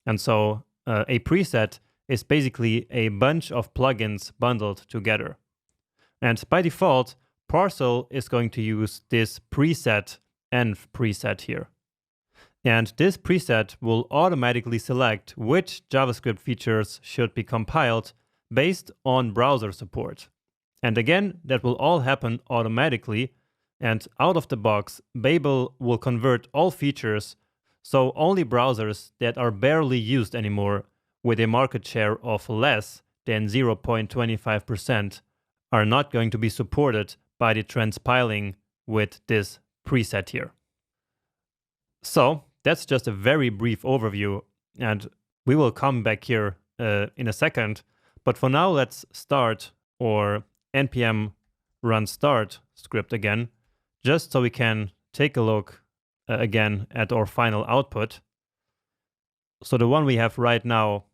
Speaker 1: And so a preset is basically a bunch of plugins bundled together. And by default, Parcel is going to use this preset env preset here. And this preset will automatically select which JavaScript features should be compiled based on browser support. And again, that will all happen automatically. And out of the box, Babel will convert all features, so only browsers that are barely used anymore with a market share of less than 0.25% are not going to be supported by the transpiling with this preset here. So that's just a very brief overview, and we will come back here in a second. But for now, let's start or npm run start script again, just so we can take a look again at our final output. So the one we have right now,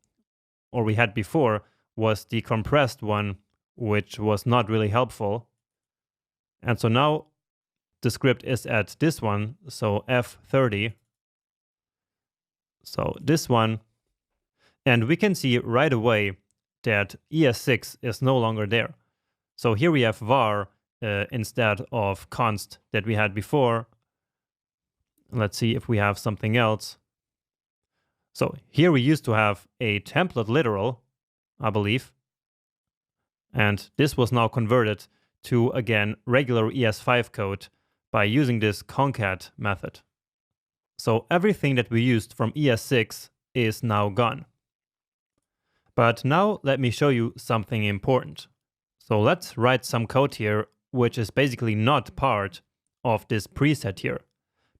Speaker 1: or we had before, was the compressed one, which was not really helpful. And so now the script is at this one, so F30. So this one, and we can see right away that ES6 is no longer there. So here we have var instead of const that we had before. Let's see if we have something else. So here we used to have a template literal, I believe. And this was now converted to, again, regular ES5 code by using this concat method. So everything that we used from ES6 is now gone. But now let me show you something important. So let's write some code here, which is basically not part of this preset here,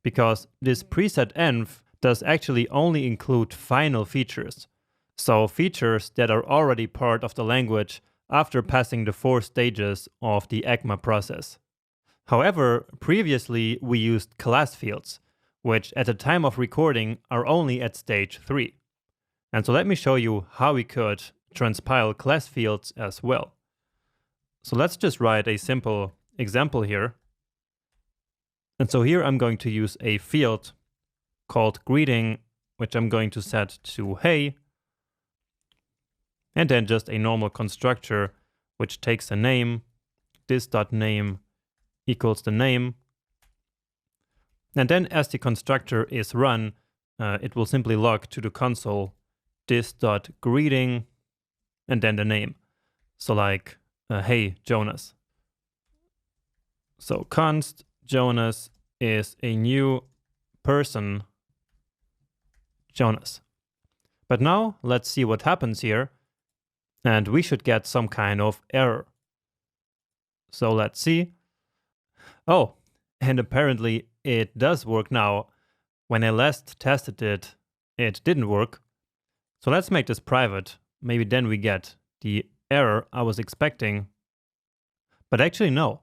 Speaker 1: because this preset env does actually only include final features. So features that are already part of the language after passing the 4 stages of the ECMA process. However, previously we used class fields, which at the time of recording are only at stage 3. And so let me show you how we could transpile class fields as well. So let's just write a simple example here. And so here I'm going to use a field called greeting, which I'm going to set to hey, and then just a normal constructor which takes a name, this.name equals the name. And then as the constructor is run, it will simply log to the console this.greeting and then the name. So like, hey, Jonas. So const Jonas is a new person, Jonas. But now let's see what happens here. And we should get some kind of error. So let's see. Oh, and apparently it does work now. When I last tested it, it didn't work. So let's make this private. Maybe then we get the error I was expecting. But actually no,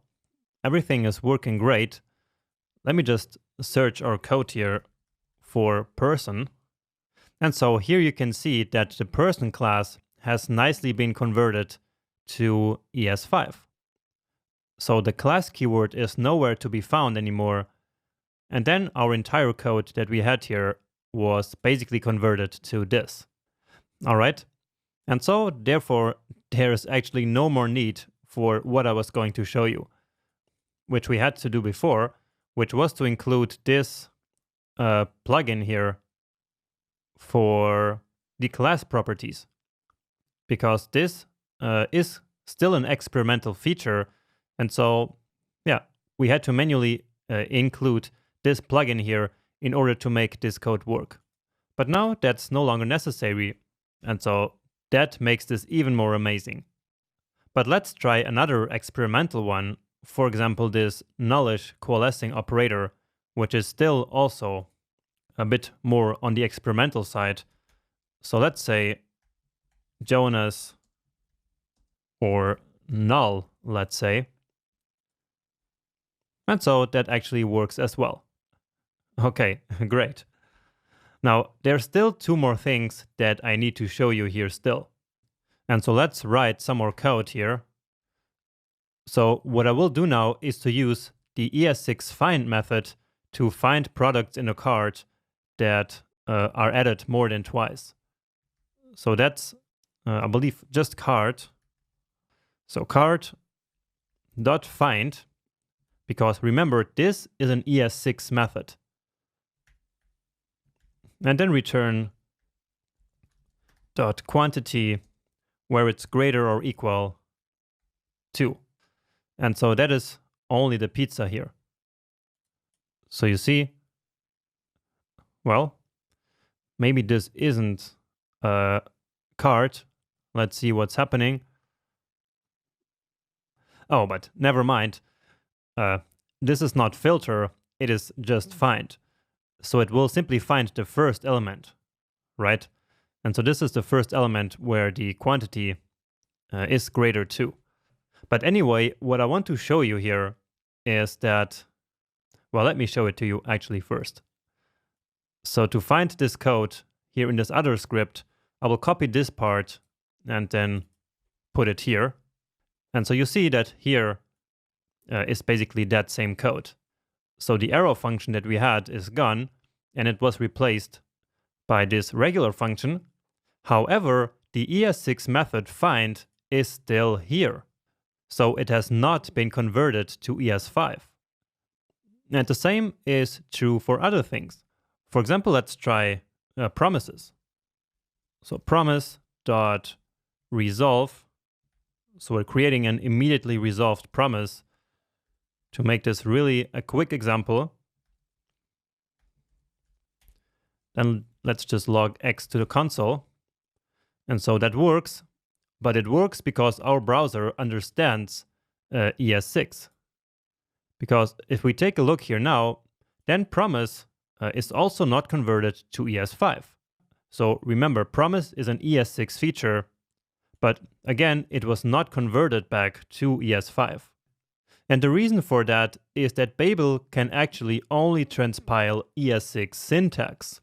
Speaker 1: everything is working great. Let me just search our code here for person. And so here you can see that the person class has nicely been converted to ES5. So the class keyword is nowhere to be found anymore. And then our entire code that we had here was basically converted to this. All right. And so therefore, there's actually no more need for what I was going to show you, which we had to do before, which was to include this plugin here for the class properties. Because this is still an experimental feature. And so, yeah, we had to manually include this plugin here in order to make this code work. But now that's no longer necessary. And so that makes this even more amazing. But let's try another experimental one. For example, this nullish coalescing operator, which is still also a bit more on the experimental side. So let's say Jonas or null, let's say. And so that actually works as well. Okay, great. Now, there's still two more things that I need to show you here still. And so let's write some more code here. So what I will do now is to use the ES6 find method to find products in a cart that are added more than twice. So that's, I believe, just cart. So cart dot find, because remember, this is an ES6 method. And then return dot quantity where it's greater or equal to. And so that is only the pizza here. So you see, well, maybe this isn't a cart. Let's see what's happening. Oh, but never mind. This is not filter, it is just find. So it will simply find the first element, right? And so this is the first element where the quantity is greater to. But anyway, what I want to show you here is that, well, let me show it to you actually first. So to find this code here in this other script, I will copy this part and then put it here. And so you see that here is basically that same code. So the arrow function that we had is gone, and it was replaced by this regular function. However, the ES6 method find is still here. So it has not been converted to ES5. And the same is true for other things. For example, let's try promises. So promise dot resolve. So we're creating an immediately resolved promise. To make this really a quick example, then let's just log X to the console. And so that works, but it works because our browser understands ES6. Because if we take a look here now, then promise is also not converted to ES5. So remember, promise is an ES6 feature, but again, it was not converted back to ES5. And the reason for that is that Babel can actually only transpile ES6 syntax.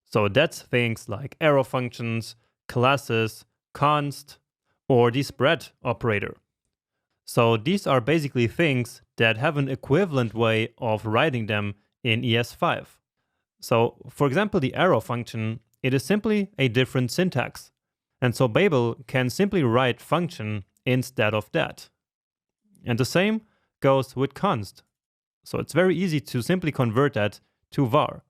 Speaker 1: So that's things like arrow functions, classes, const, or the spread operator. So these are basically things that have an equivalent way of writing them in ES5. So for example, the arrow function, it is simply a different syntax. And so Babel can simply write function instead of that. And the same goes with const. So it's very easy to simply convert that to var.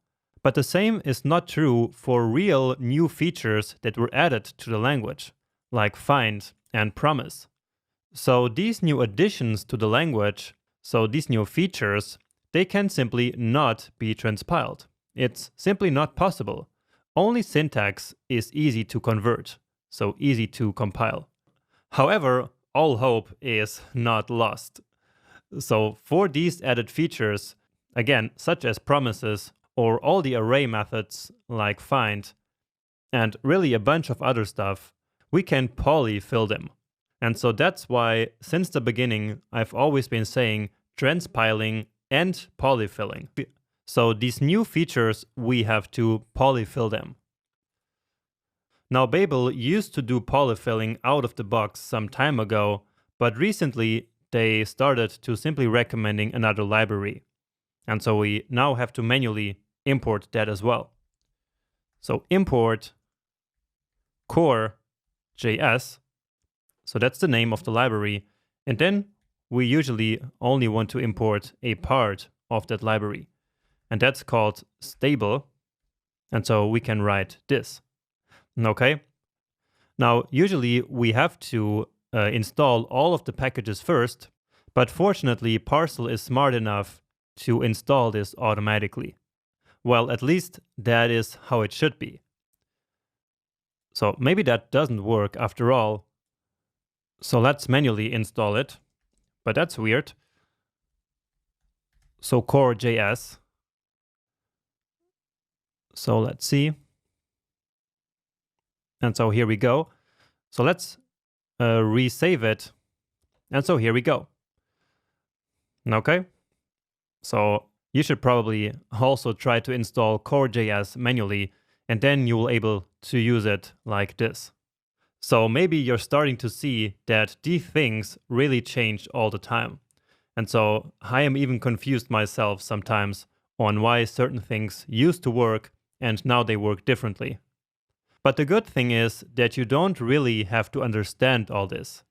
Speaker 1: But the same is not true for real new features that were added to the language, like find and promise. So these new additions to the language, so these new features, they can simply not be transpiled. It's simply not possible. Only syntax is easy to convert, so easy to compile. However, all hope is not lost. So for these added features, again, such as promises or all the array methods like find, and really a bunch of other stuff, we can polyfill them. And so that's why, since the beginning, I've always been saying transpiling and polyfilling. So these new features, we have to polyfill them. Now, Babel used to do polyfilling out of the box some time ago, but recently they started to simply recommending another library. And so we now have to manually import that as well. So import core.js. So that's the name of the library. And then we usually only want to import a part of that library. And that's called stable. And so we can write this. Okay. Now, usually we have to install all of the packages first, but fortunately Parcel is smart enough to install this automatically. Well, at least that is how it should be. So maybe that doesn't work after all. So let's manually install it, but that's weird. So core.js. So let's see. And so here we go. So let's resave it. And so here we go. Okay. So you should probably also try to install Core.js manually, and then you will able to use it like this. So maybe you're starting to see that these things really change all the time. And so I am even confused myself sometimes on why certain things used to work and now they work differently. But the good thing is that you don't really have to understand all this.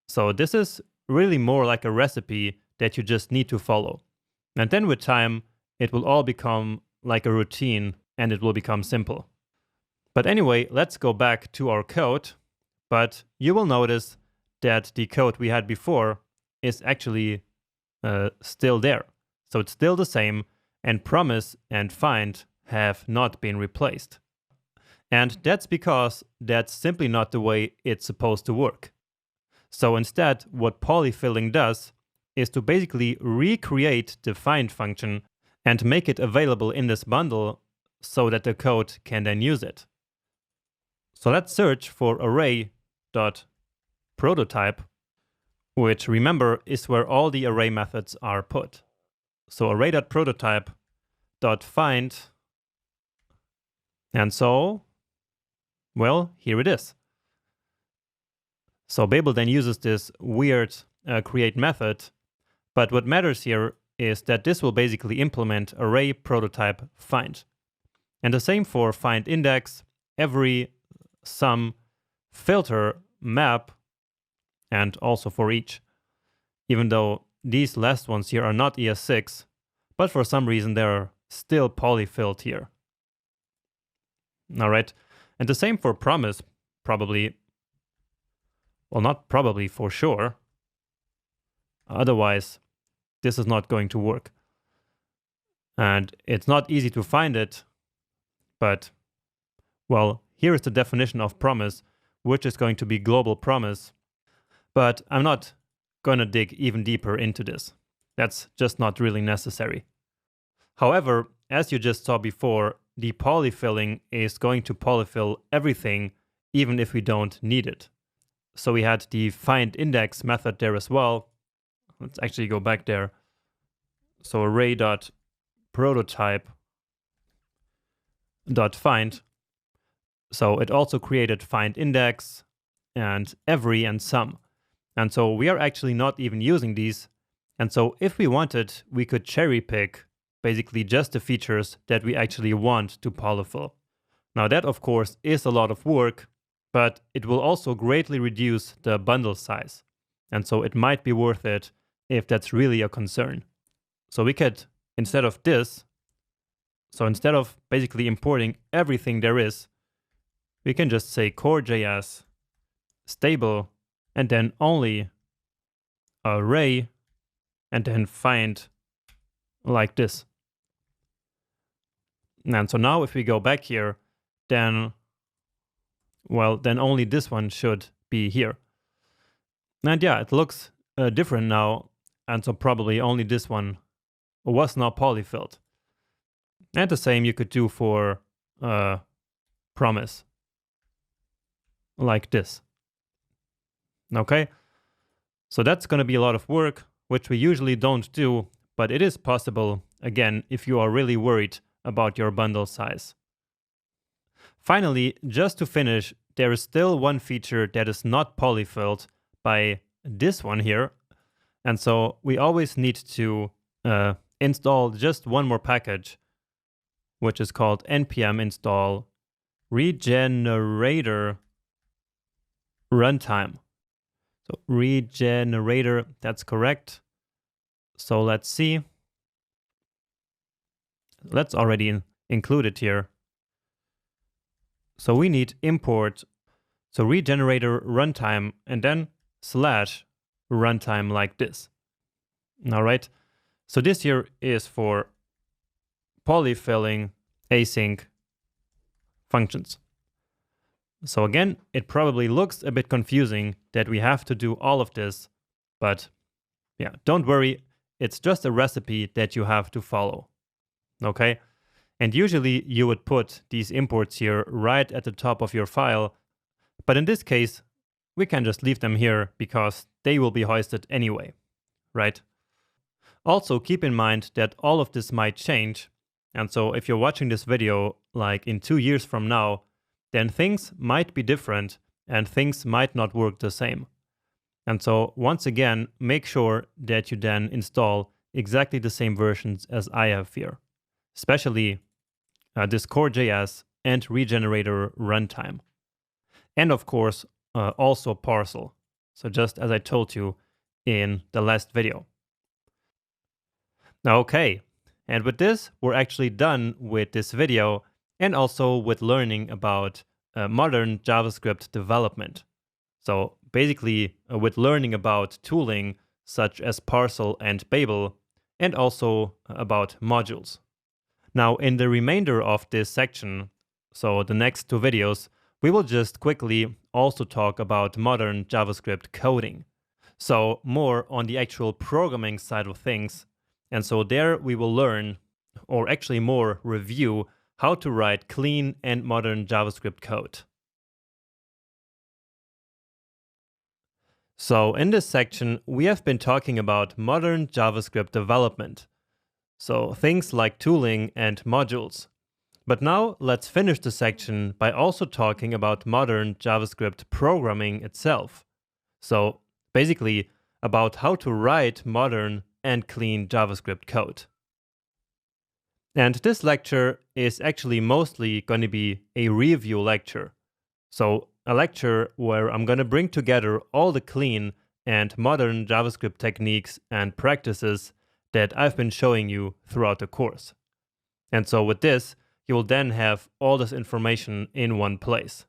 Speaker 1: So this is really more like a recipe that you just need to follow. And then with time, it will all become like a routine and it will become simple. But anyway, let's go back to our code. But you will notice that the code we had before is actually still there. So it's still the same, and promise and find have not been replaced. And that's because that's simply not the way it's supposed to work. So instead, what polyfilling does is to basically recreate the find function and make it available in this bundle so that the code can then use it. So let's search for array.prototype, which remember is where all the array methods are put. So array.prototype.find, and so, well, here it is. So Babel then uses this weird create method, but what matters here is that this will basically implement array prototype find. And the same for find index, every, sum, filter, map, and also for each. Even though these last ones here are not ES6, but for some reason they're still polyfilled here. All right, and the same for promise, probably. Well, not probably, for sure. Otherwise, this is not going to work. And it's not easy to find it, but, well, here is the definition of promise, which is going to be global promise. But I'm not going to dig even deeper into this. That's just not really necessary. However, as you just saw before, the polyfilling is going to polyfill everything, even if we don't need it. So we had the find index method there as well. Let's actually go back there. So array.prototype.find. So it also created find index and every and sum. And so we are actually not even using these. And so if we wanted, we could cherry pick basically just the features that we actually want to polyfill. Now that of course is a lot of work, but it will also greatly reduce the bundle size. And so it might be worth it if that's really a concern. So we could, instead of this, so instead of basically importing everything there is, we can just say core.js stable and then only array and then find like this. And so now if we go back here, then, well, then only this one should be here. And yeah, it looks different now. And so probably only this one was now polyfilled. And the same you could do for promise. Like this. Okay? So that's going to be a lot of work, which we usually don't do, but it is possible, again, if you are really worried about your bundle size. Finally, just to finish, there is still one feature that is not polyfilled by this one here. And so we always need to install just one more package, which is called npm install regenerator runtime. So regenerator, that's correct. So let's see. Let's already include it here. So we need import, so regenerator runtime, and then slash runtime like this. All right. So this here is for polyfilling async functions. So again, it probably looks a bit confusing that we have to do all of this, but yeah, don't worry. It's just a recipe that you have to follow. Okay. And usually you would put these imports here right at the top of your file. But in this case, we can just leave them here because they will be hoisted anyway, right? Also keep in mind that all of this might change, and so if you're watching this video like in 2 years from now, then things might be different and things might not work the same. And so once again, make sure that you then install exactly the same versions as I have here, especially this core.js and regenerator runtime. And of course, also Parcel. So just as I told you in the last video. Okay, and with this, we're actually done with this video and also with learning about modern JavaScript development. So basically with learning about tooling such as Parcel and Babel, and also about modules. Now in the remainder of this section, so the next 2 videos, we will just quickly also talk about modern JavaScript coding. So more on the actual programming side of things. And so there we will learn, or actually more review, how to write clean and modern JavaScript code. So in this section, we have been talking about modern JavaScript development. So things like tooling and modules. But now let's finish the section by also talking about modern JavaScript programming itself. So basically about how to write modern and clean JavaScript code. And this lecture is actually mostly going to be a review lecture. So a lecture where I'm going to bring together all the clean and modern JavaScript techniques and practices that I've been showing you throughout the course. And so with this, you will then have all this information in one place.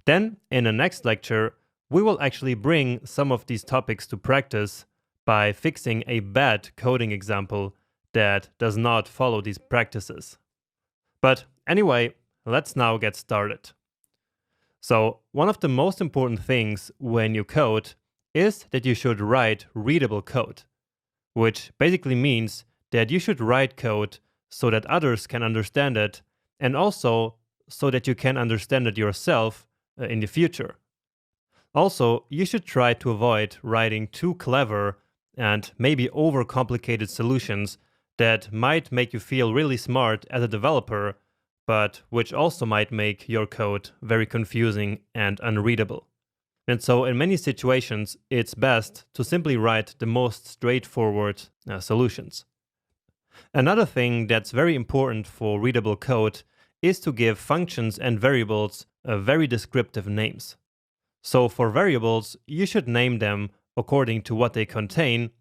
Speaker 1: Then, in the next lecture, we will actually bring some of these topics to practice by fixing a bad coding example that does not follow these practices. But anyway, let's now get started. So, one of the most important things when you code is that you should write readable code, which basically means that you should write code so that others can understand it, and also so that you can understand it yourself in the future. Also, you should try to avoid writing too clever and maybe overcomplicated solutions that might make you feel really smart as a developer, but which also might make your code very confusing and unreadable. And so in many situations, it's best to simply write the most straightforward solutions. Another thing that's very important for readable code is to give functions and variables very descriptive names. So for variables, you should name them according to what they contain,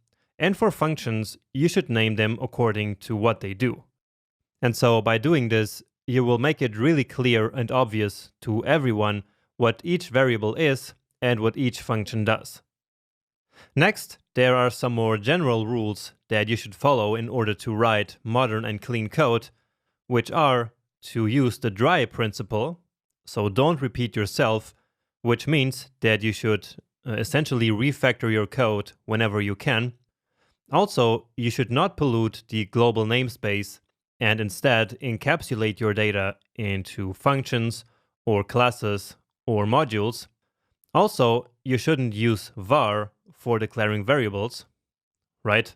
Speaker 1: and for functions, you should name them according to what they do. And so by doing this, you will make it really clear and obvious to everyone what each variable is and what each function does. Next, there are some more general rules that you should follow in order to write modern and clean code, which are to use the dry principle, so don't repeat yourself, which means that you should essentially refactor your code whenever you can. Also, you should not pollute the global namespace and instead encapsulate your data into functions or classes or modules. Also, you shouldn't use var for declaring variables, right?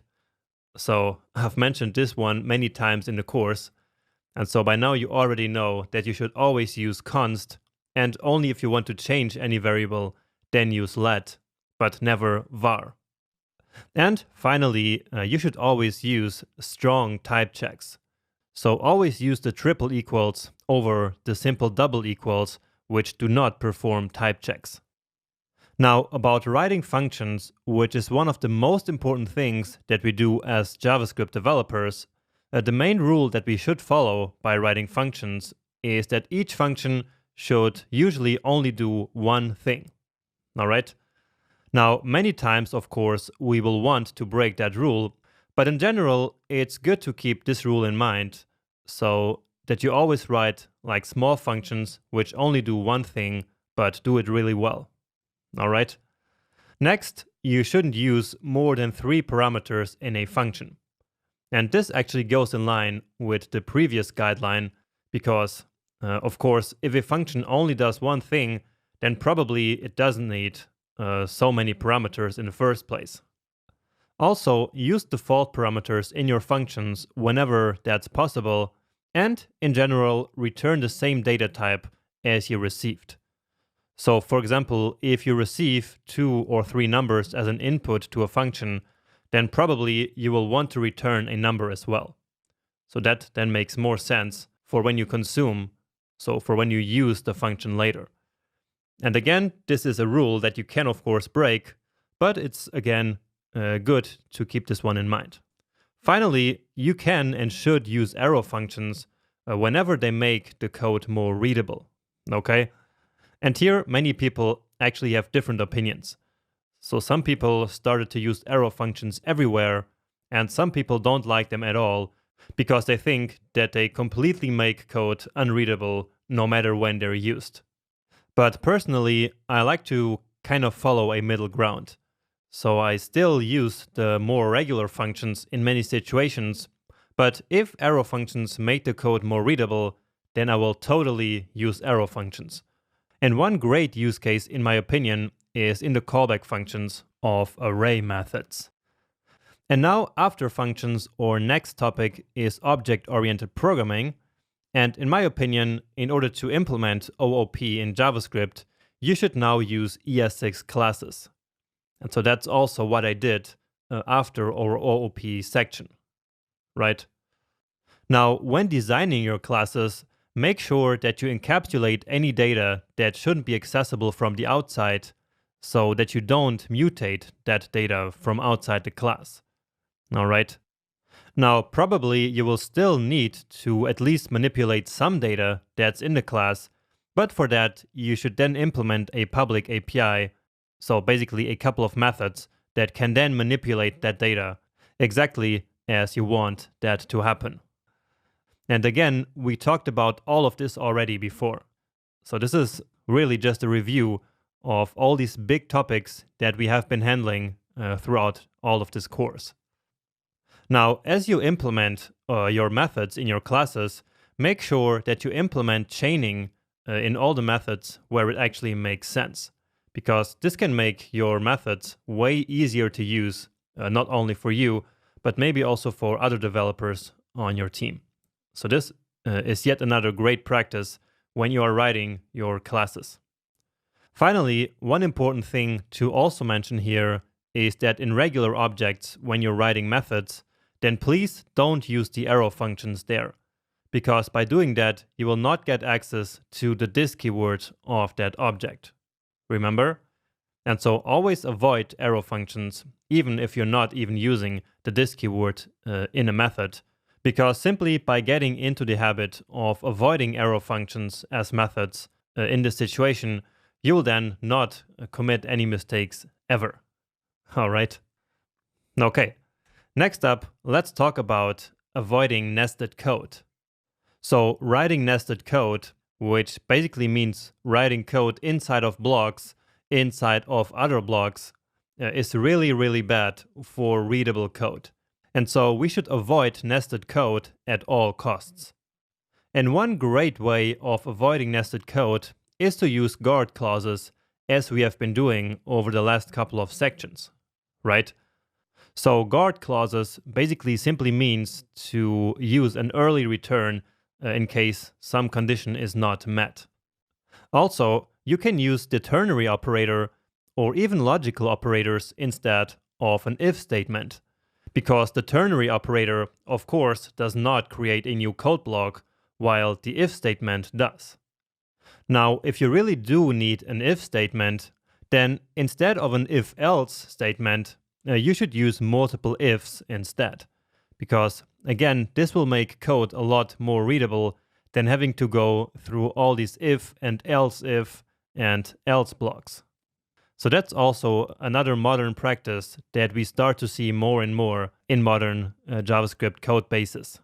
Speaker 1: So I've mentioned this one many times in the course, and so by now you already know that you should always use const, and only if you want to change any variable, then use let, but never var. And finally, you should always use strong type checks. So always use the triple equals over the simple double equals, which do not perform type checks. Now, about writing functions, which is one of the most important things that we do as JavaScript developers, the main rule that we should follow by writing functions is that each function should usually only do one thing. All right? Now, many times, of course, we will want to break that rule, but in general, it's good to keep this rule in mind so that you always write like small functions which only do one thing, but do it really well. All right? Next, you shouldn't use more than 3 parameters in a function. And this actually goes in line with the previous guideline because, of course, if a function only does one thing, then probably it doesn't need so many parameters in the first place. Also, use default parameters in your functions whenever that's possible, and in general, return the same data type as you received. So for example, if you receive 2 or 3 numbers as an input to a function, then probably you will want to return a number as well. So that then makes more sense for when you consume, so for when you use the function later. And again, this is a rule that you can of course break, but it's again good to keep this one in mind. Finally, you can and should use arrow functions whenever they make the code more readable. Okay? And here, many people actually have different opinions. So some people started to use arrow functions everywhere, and some people don't like them at all because they think that they completely make code unreadable no matter when they're used. But personally, I like to kind of follow a middle ground. So I still use the more regular functions in many situations, but if arrow functions make the code more readable, then I will totally use arrow functions. And one great use case, in my opinion, is in the callback functions of array methods. And now, after functions, our next topic is object-oriented programming. And in my opinion, in order to implement OOP in JavaScript, you should now use ES6 classes. And so that's also what I did after our OOP section, right? Now, when designing your classes, make sure that you encapsulate any data that shouldn't be accessible from the outside so that you don't mutate that data from outside the class. All right. Now, probably you will still need to at least manipulate some data that's in the class, but for that, you should then implement a public API, so basically a couple of methods that can then manipulate that data exactly as you want that to happen. And again, we talked about all of this already before. So this is really just a review of all these big topics that we have been handling throughout all of this course. Now, as you implement your methods in your classes, make sure that you implement chaining in all the methods where it actually makes sense, because this can make your methods way easier to use, not only for you, but maybe also for other developers on your team. So this is yet another great practice when you are writing your classes. Finally, one important thing to also mention here is that in regular objects, when you're writing methods, then please don't use the arrow functions there, because by doing that, you will not get access to the this keyword of that object. Remember? And so always avoid arrow functions, even if you're not even using the this keyword in a method, because simply by getting into the habit of avoiding arrow functions as methods in this situation, you will then not commit any mistakes ever. All right? Okay. Next up, let's talk about avoiding nested code. So writing nested code, which basically means writing code inside of blocks, inside of other blocks, is really, really bad for readable code. And so we should avoid nested code at all costs. And one great way of avoiding nested code is to use guard clauses, as we have been doing over the last couple of sections, right? So guard clauses basically simply means to use an early return in case some condition is not met. Also, you can use the ternary operator or even logical operators instead of an if statement, because the ternary operator, of course, does not create a new code block, while the if statement does. Now, if you really do need an if statement, then instead of an if-else statement, you should use multiple ifs instead, because again, this will make code a lot more readable than having to go through all these if and else if and else blocks. So that's also another modern practice that we start to see more and more in modern JavaScript code bases.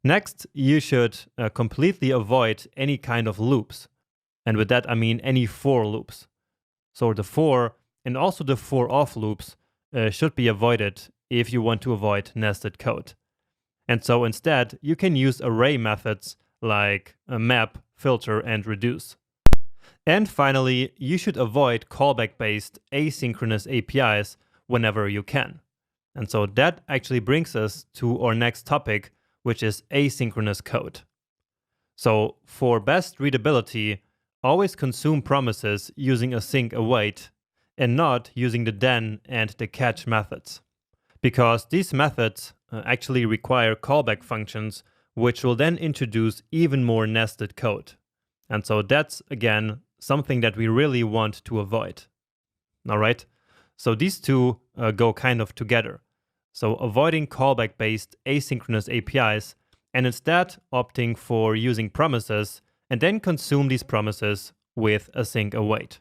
Speaker 1: Next, you should completely avoid any kind of loops. And with that, I mean any for loops. So the for and also the for off loops should be avoided if you want to avoid nested code. And so instead, you can use array methods like map, filter, and reduce. And finally, you should avoid callback-based asynchronous APIs whenever you can. And so that actually brings us to our next topic, which is asynchronous code. So for best readability, always consume promises using async await and not using the then and the catch methods, because these methods actually require callback functions, which will then introduce even more nested code. And so that's, again, something that we really want to avoid. All right, so these two go kind of together. So avoiding callback-based asynchronous APIs and instead opting for using promises and then consume these promises with async await.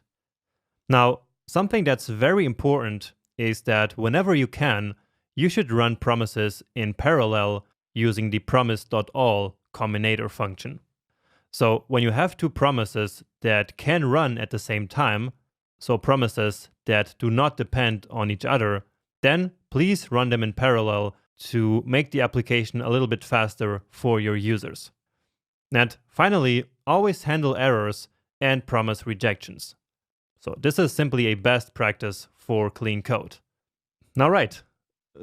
Speaker 1: Now, something that's very important is that whenever you can, you should run promises in parallel using the promise.all combinator function. So when you have two promises that can run at the same time, so promises that do not depend on each other, then please run them in parallel to make the application a little bit faster for your users. And finally, always handle errors and promise rejections. So this is simply a best practice for clean code. All right,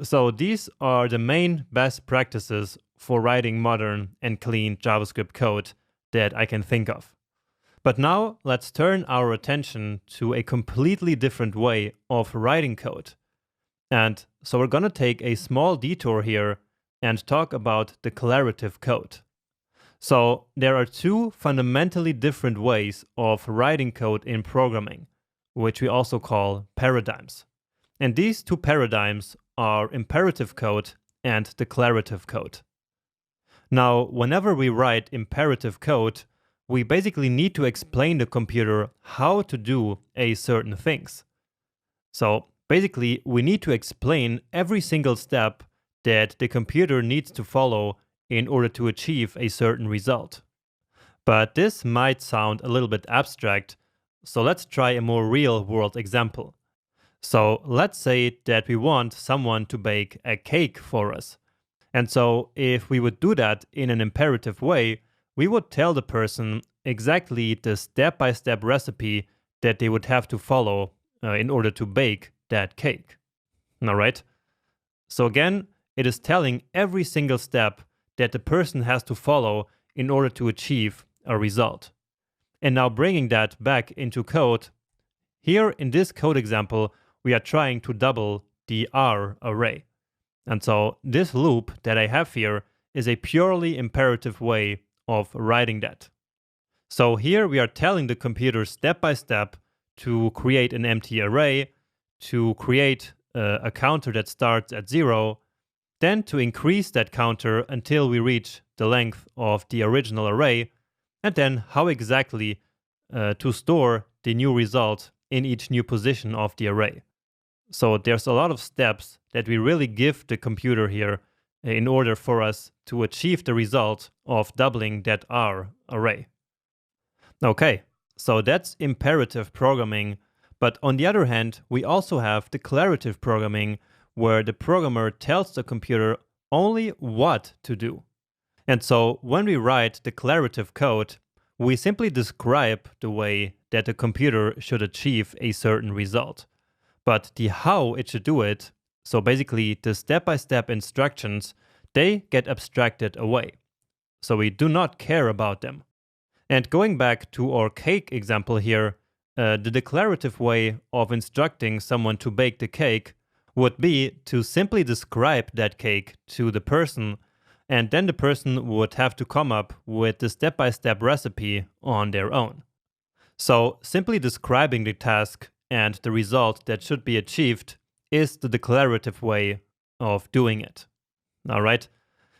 Speaker 1: so these are the main best practices for writing modern and clean JavaScript code that I can think of. But now let's turn our attention to a completely different way of writing code. And so we're going to take a small detour here and talk about declarative code. So there are two fundamentally different ways of writing code in programming, which we also call paradigms. And these two paradigms are imperative code and declarative code. Now, whenever we write imperative code, we basically need to explain to the computer how to do a certain things. So basically, we need to explain every single step that the computer needs to follow in order to achieve a certain result. But this might sound a little bit abstract, so let's try a more real-world example. So let's say that we want someone to bake a cake for us. And so if we would do that in an imperative way, we would tell the person exactly the step-by-step recipe that they would have to follow in order to bake that cake. All right? So again, it is telling every single step that the person has to follow in order to achieve a result. And now bringing that back into code, here in this code example, we are trying to double the R array. And so this loop that I have here is a purely imperative way of writing that. So here we are telling the computer step by step to create an empty array, to create a counter that starts at 0, then to increase that counter until we reach the length of the original array, and then how exactly to store the new result in each new position of the array. So there's a lot of steps that we really give the computer here in order for us to achieve the result of doubling that R array. Okay, so that's imperative programming, but on the other hand, we also have declarative programming, where the programmer tells the computer only what to do. And so when we write declarative code, we simply describe the way that the computer should achieve a certain result. But the how it should do it, so basically the step-by-step instructions, they get abstracted away. So we do not care about them. And going back to our cake example here, the declarative way of instructing someone to bake the cake would be to simply describe that cake to the person, and then the person would have to come up with the step-by-step recipe on their own. So simply describing the task and the result that should be achieved is the declarative way of doing it. All right.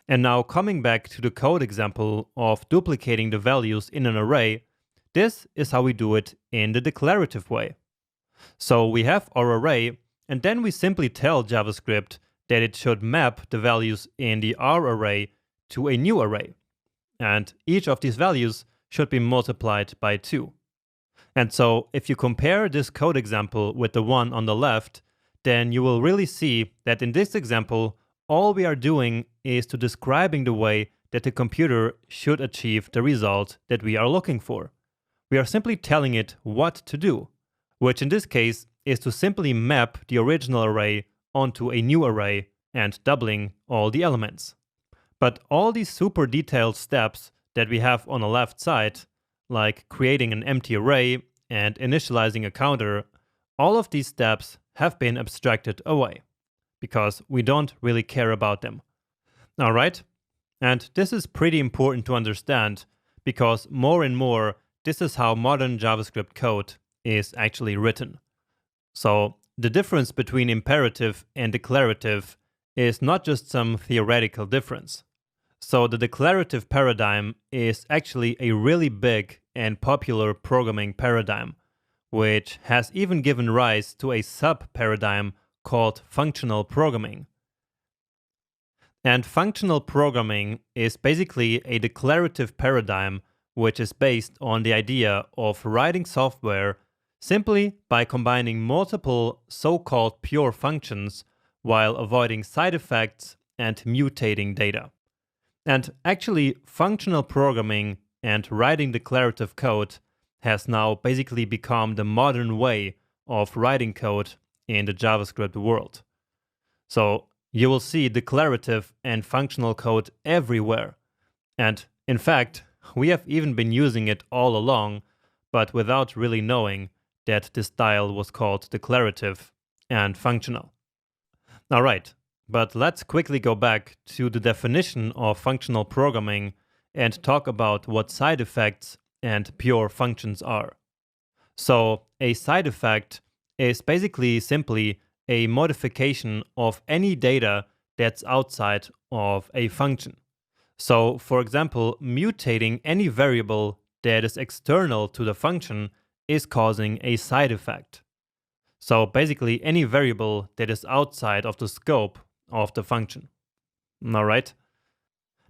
Speaker 1: And now coming back to the code example of duplicating the values in an array, this is how we do it in the declarative way. So we have our array, and then we simply tell JavaScript that it should map the values in the R array to a new array. And each of these values should be multiplied by 2. And so if you compare this code example with the one on the left, then you will really see that in this example, all we are doing is to describing the way that the computer should achieve the result that we are looking for. We are simply telling it what to do, which in this case is to simply map the original array onto a new array and doubling all the elements. But all these super detailed steps that we have on the left side, like creating an empty array and initializing a counter, all of these steps have been abstracted away because we don't really care about them. All right? And this is pretty important to understand because more and more, this is how modern JavaScript code is actually written. So the difference between imperative and declarative is not just some theoretical difference. So the declarative paradigm is actually a really big and popular programming paradigm, which has even given rise to a sub-paradigm called functional programming. And functional programming is basically a declarative paradigm which is based on the idea of writing software simply by combining multiple so-called pure functions while avoiding side effects and mutating data. And actually, functional programming and writing declarative code has now basically become the modern way of writing code in the JavaScript world. So you will see declarative and functional code everywhere. And in fact, we have even been using it all along, but without really knowing that this style was called declarative and functional. All right, but let's quickly go back to the definition of functional programming and talk about what side effects and pure functions are. So a side effect is basically simply a modification of any data that's outside of a function. So, for example, mutating any variable that is external to the function is causing a side effect. So basically any variable that is outside of the scope of the function. All right?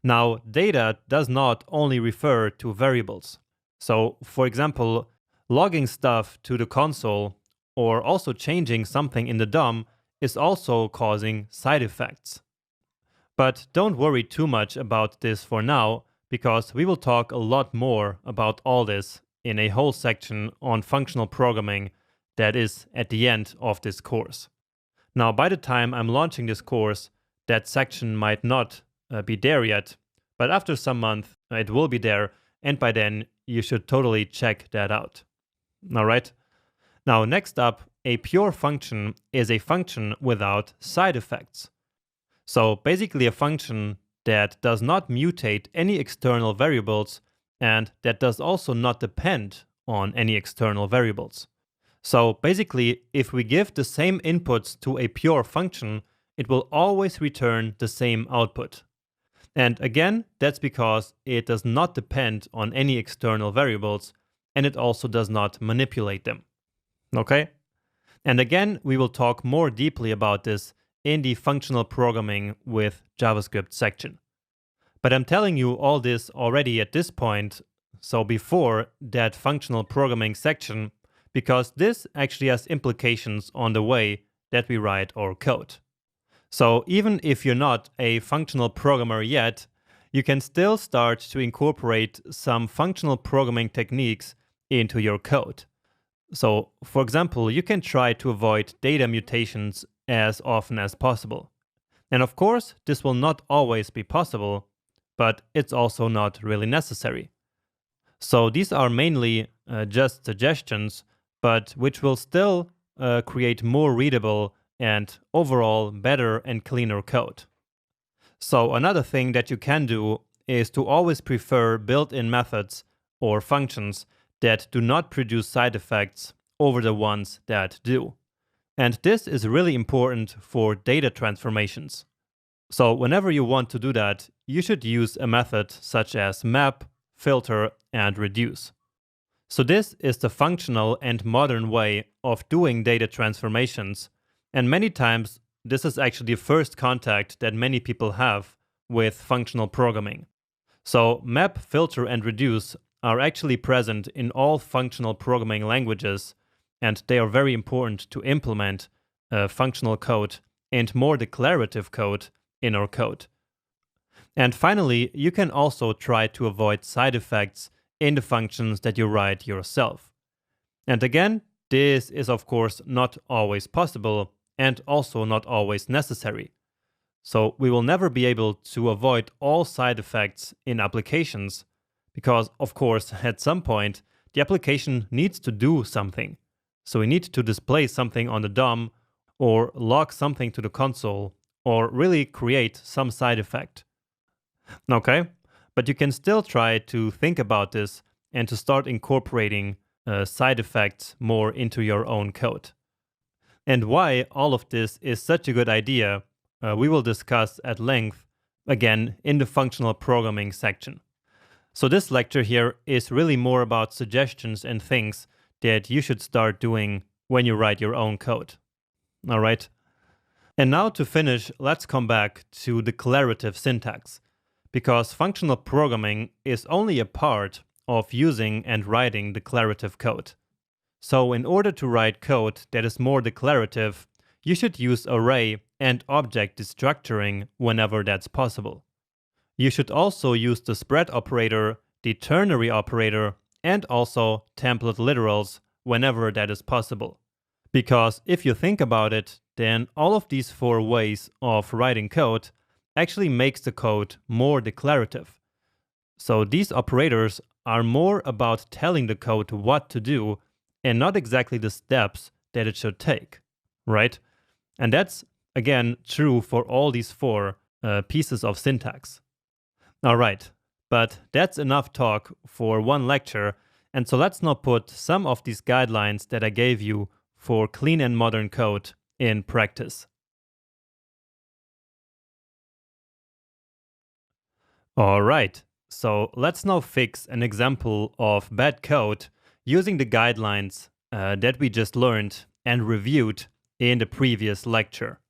Speaker 1: Now, data does not only refer to variables. So, for example, logging stuff to the console or also changing something in the DOM is also causing side effects. But don't worry too much about this for now, because we will talk a lot more about all this in a whole section on functional programming that is at the end of this course. Now, by the time I'm launching this course, that section might not be there yet, but after some month it will be there, and by then you should totally check that out. All right? Now, next up, a pure function is a function without side effects. So basically a function that does not mutate any external variables and that does also not depend on any external variables. So basically, if we give the same inputs to a pure function, it will always return the same output. And again, that's because it does not depend on any external variables and it also does not manipulate them. Okay? And again, we will talk more deeply about this in the functional programming with JavaScript section. But I'm telling you all this already at this point, so before that functional programming section, because this actually has implications on the way that we write our code. So even if you're not a functional programmer yet, you can still start to incorporate some functional programming techniques into your code. So, for example, you can try to avoid data mutations as often as possible. And of course, this will not always be possible, but it's also not really necessary. So these are mainly just suggestions, but which will still create more readable and overall better and cleaner code. So another thing that you can do is to always prefer built-in methods or functions that do not produce side effects over the ones that do. And this is really important for data transformations. So whenever you want to do that, you should use a method such as map, filter, and reduce. So this is the functional and modern way of doing data transformations, and many times this is actually the first contact that many people have with functional programming. So map, filter, and reduce are actually present in all functional programming languages, and they are very important to implement functional code and more declarative code in our code. And finally, you can also try to avoid side effects in the functions that you write yourself. And again, this is of course not always possible and also not always necessary. So we will never be able to avoid all side effects in applications because, of course, at some point, the application needs to do something. So we need to display something on the DOM or log something to the console or really create some side effect. Okay, but you can still try to think about this and to start incorporating side effects more into your own code. And why all of this is such a good idea, we will discuss at length again in the functional programming section. So this lecture here is really more about suggestions and things that you should start doing when you write your own code. All right. And now to finish, let's come back to declarative syntax, because functional programming is only a part of using and writing declarative code. So in order to write code that is more declarative, you should use array and object destructuring whenever that's possible. You should also use the spread operator, the ternary operator, and also template literals whenever that is possible. Because if you think about it, then all of these 4 ways of writing code actually makes the code more declarative. So these operators are more about telling the code what to do and not exactly the steps that it should take, right? And that's, again, true for all these 4 pieces of syntax. All right, but that's enough talk for one lecture, and so let's now put some of these guidelines that I gave you for clean and modern code in practice. All right, so let's now fix an example of bad code using the guidelines that we just learned and reviewed in the previous lecture.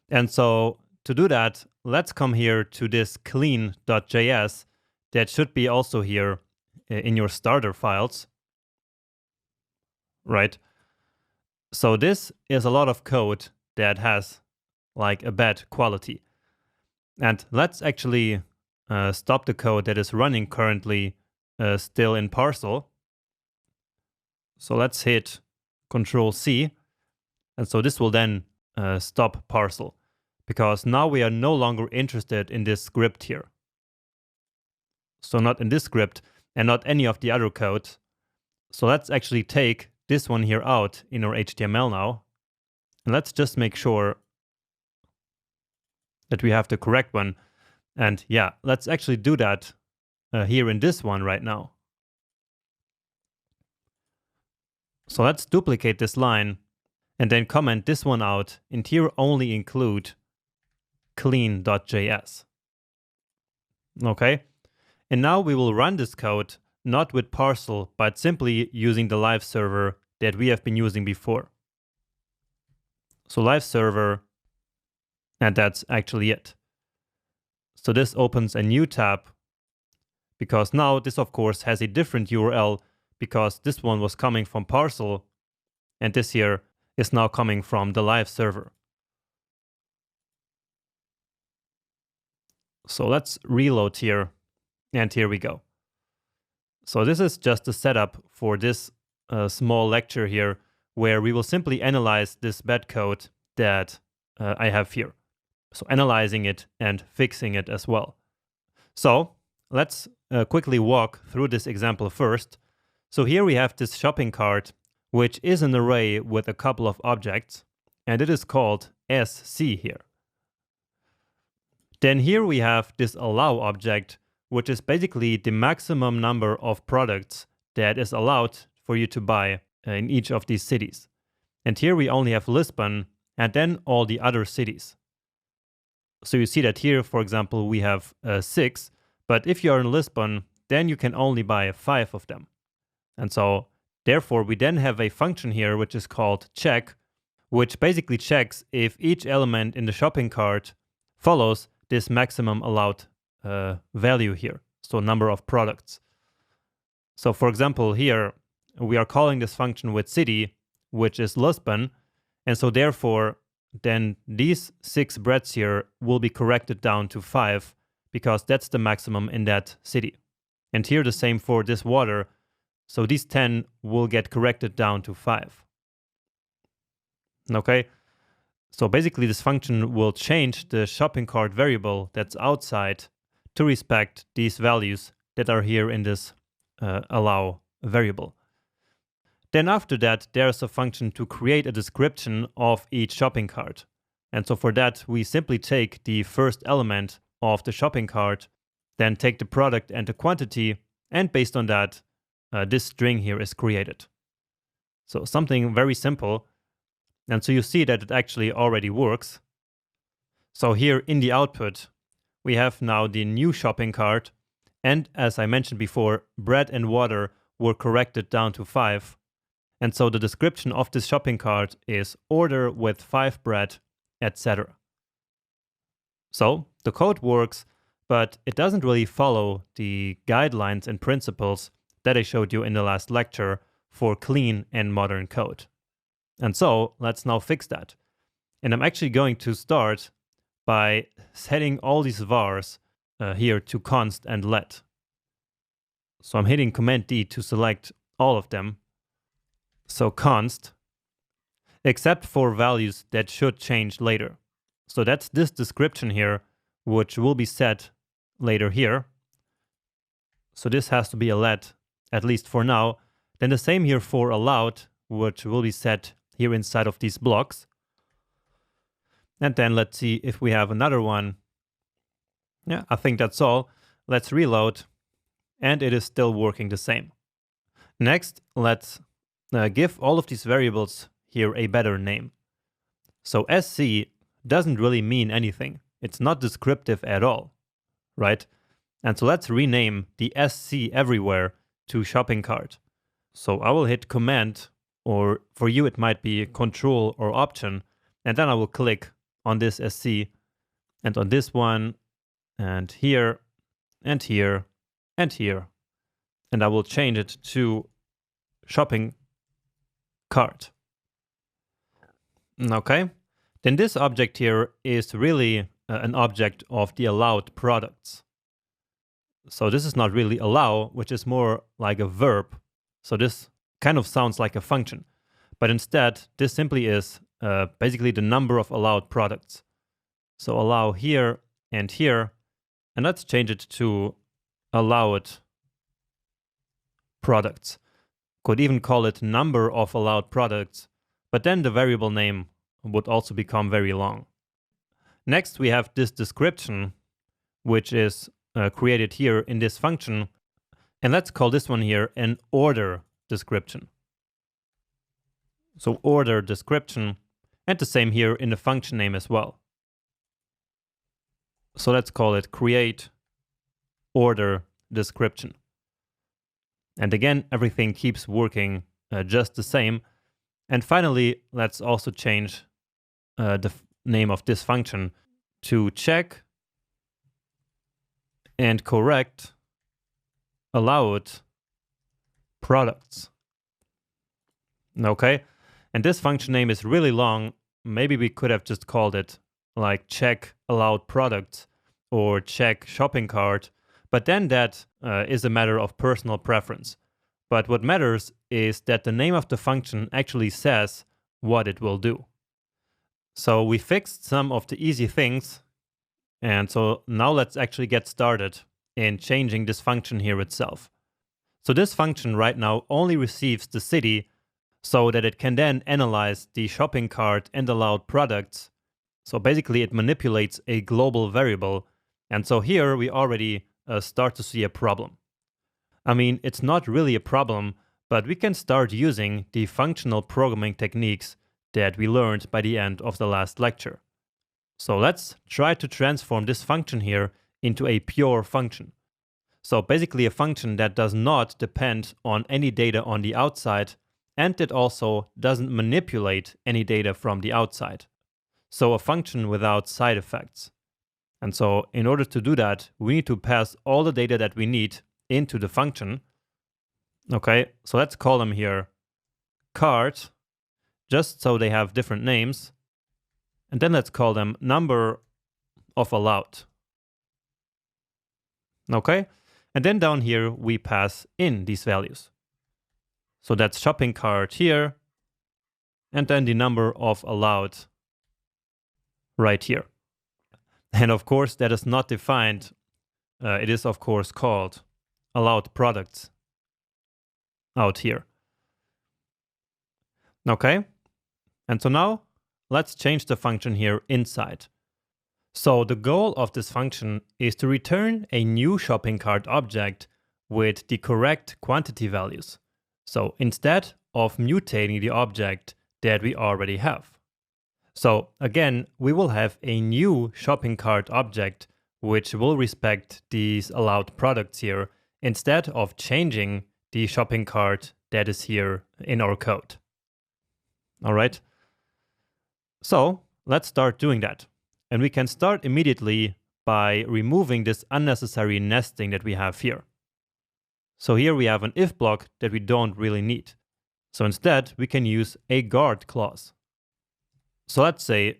Speaker 1: And so to do that, let's come here to this clean.js that should be also here in your starter files, right? So this is a lot of code that has like a bad quality. And let's actually stop the code that is running currently still in Parcel. So let's hit Control C. And so this will then stop Parcel, because now we are no longer interested in this script here. So not in this script and not any of the other code. So let's actually take this one here out in our HTML now. And let's just make sure that we have the correct one. And yeah, let's actually do that here in this one right now. So let's duplicate this line and then comment this one out and here only include clean.js. Okay, and now we will run this code not with Parcel, but simply using the live server that we have been using before. So live server, and that's actually it. So this opens a new tab, because now this of course has a different URL, because this one was coming from Parcel and this here is now coming from the live server. So let's reload here, and here we go. So this is just a setup for this small lecture here, where we will simply analyze this bad code that I have here. So analyzing it and fixing it as well. So let's quickly walk through this example first. So here we have this shopping cart, which is an array with a couple of objects, and it is called SC here. Then here we have this allow object, which is basically the maximum number of products that is allowed for you to buy in each of these cities. And here we only have Lisbon and then all the other cities. So you see that here, for example, we have 6, but if you are in Lisbon, then you can only buy 5 of them. And so therefore we then have a function here which is called check, which basically checks if each element in the shopping cart follows this maximum allowed value here, so number of products. So for example, here we are calling this function with city, which is Lisbon, and so therefore then these 6 breads here will be corrected down to 5, because that's the maximum in that city. And here the same for this water. So these 10 will get corrected down to 5. Okay, so basically this function will change the shopping cart variable that's outside to respect these values that are here in this allow variable. Then after that, there's a function to create a description of each shopping cart. And so for that, we simply take the first element of the shopping cart, then take the product and the quantity, and based on that, this string here is created. So something very simple. And so you see that it actually already works. So here in the output, we have now the new shopping cart. And as I mentioned before, bread and water were corrected down to 5. And so the description of this shopping cart is order with 5 bread, etc. So the code works, but it doesn't really follow the guidelines and principles that I showed you in the last lecture for clean and modern code. And so let's now fix that. And I'm actually going to start by setting all these vars here to const and let. So I'm hitting Command D to select all of them. So const, except for values that should change later. So that's this description here, which will be set later here. So this has to be a let, at least for now. Then the same here for allowed, which will be set here inside of these blocks. And then let's see if we have another one. Yeah, I think that's all. Let's reload. And it is still working the same. Next, let's give all of these variables here a better name. So SC doesn't really mean anything. It's not descriptive at all, right? And so let's rename the SC everywhere to shopping cart. So I will hit Command, or for you it might be Control or Option, and then I will click on this SC and on this one and here and here and here. And I will change it to shopping cart. Okay, then this object here is really an object of the allowed products. So this is not really allow, which is more like a verb. So this kind of sounds like a function, but instead this simply is basically the number of allowed products. So allow here, and let's change it to allowed products. Could even call it number of allowed products, but then the variable name would also become very long. Next, we have this description, which is created here in this function. And let's call this one here an order description. So order description, and the same here in the function name as well. So let's call it create order description. And again, everything keeps working just the same. And finally, let's also change the name of this function to check and correct allowed products. Okay, and this function name is really long. Maybe we could have just called it like check allowed products or check shopping cart, but then that is a matter of personal preference. But what matters is that the name of the function actually says what it will do. So we fixed some of the easy things, and so now let's actually get started in changing this function here itself. So this function right now only receives the city so that it can then analyze the shopping cart and allowed products. So basically it manipulates a global variable. And so here we already start to see a problem. I mean, it's not really a problem, but we can start using the functional programming techniques that we learned by the end of the last lecture. So let's try to transform this function here into a pure function. So basically a function that does not depend on any data on the outside, and that also doesn't manipulate any data from the outside. So a function without side effects. And so in order to do that, we need to pass all the data that we need into the function. Okay, so let's call them here cart, just so they have different names. And then let's call them number of allowed. Okay, And then down here, we pass in these values. So that's shopping cart here, and then the number of allowed right here. And of course, that is not defined. It is, of course, called allowed products out here. Okay. And so now let's change the function here inside. So the goal of this function is to return a new shopping cart object with the correct quantity values. So instead of mutating the object that we already have. So again, we will have a new shopping cart object which will respect these allowed products here instead of changing the shopping cart that is here in our code. All right. So let's start doing that. And we can start immediately by removing this unnecessary nesting that we have here. So here we have an if block that we don't really need. So instead, we can use a guard clause. So let's say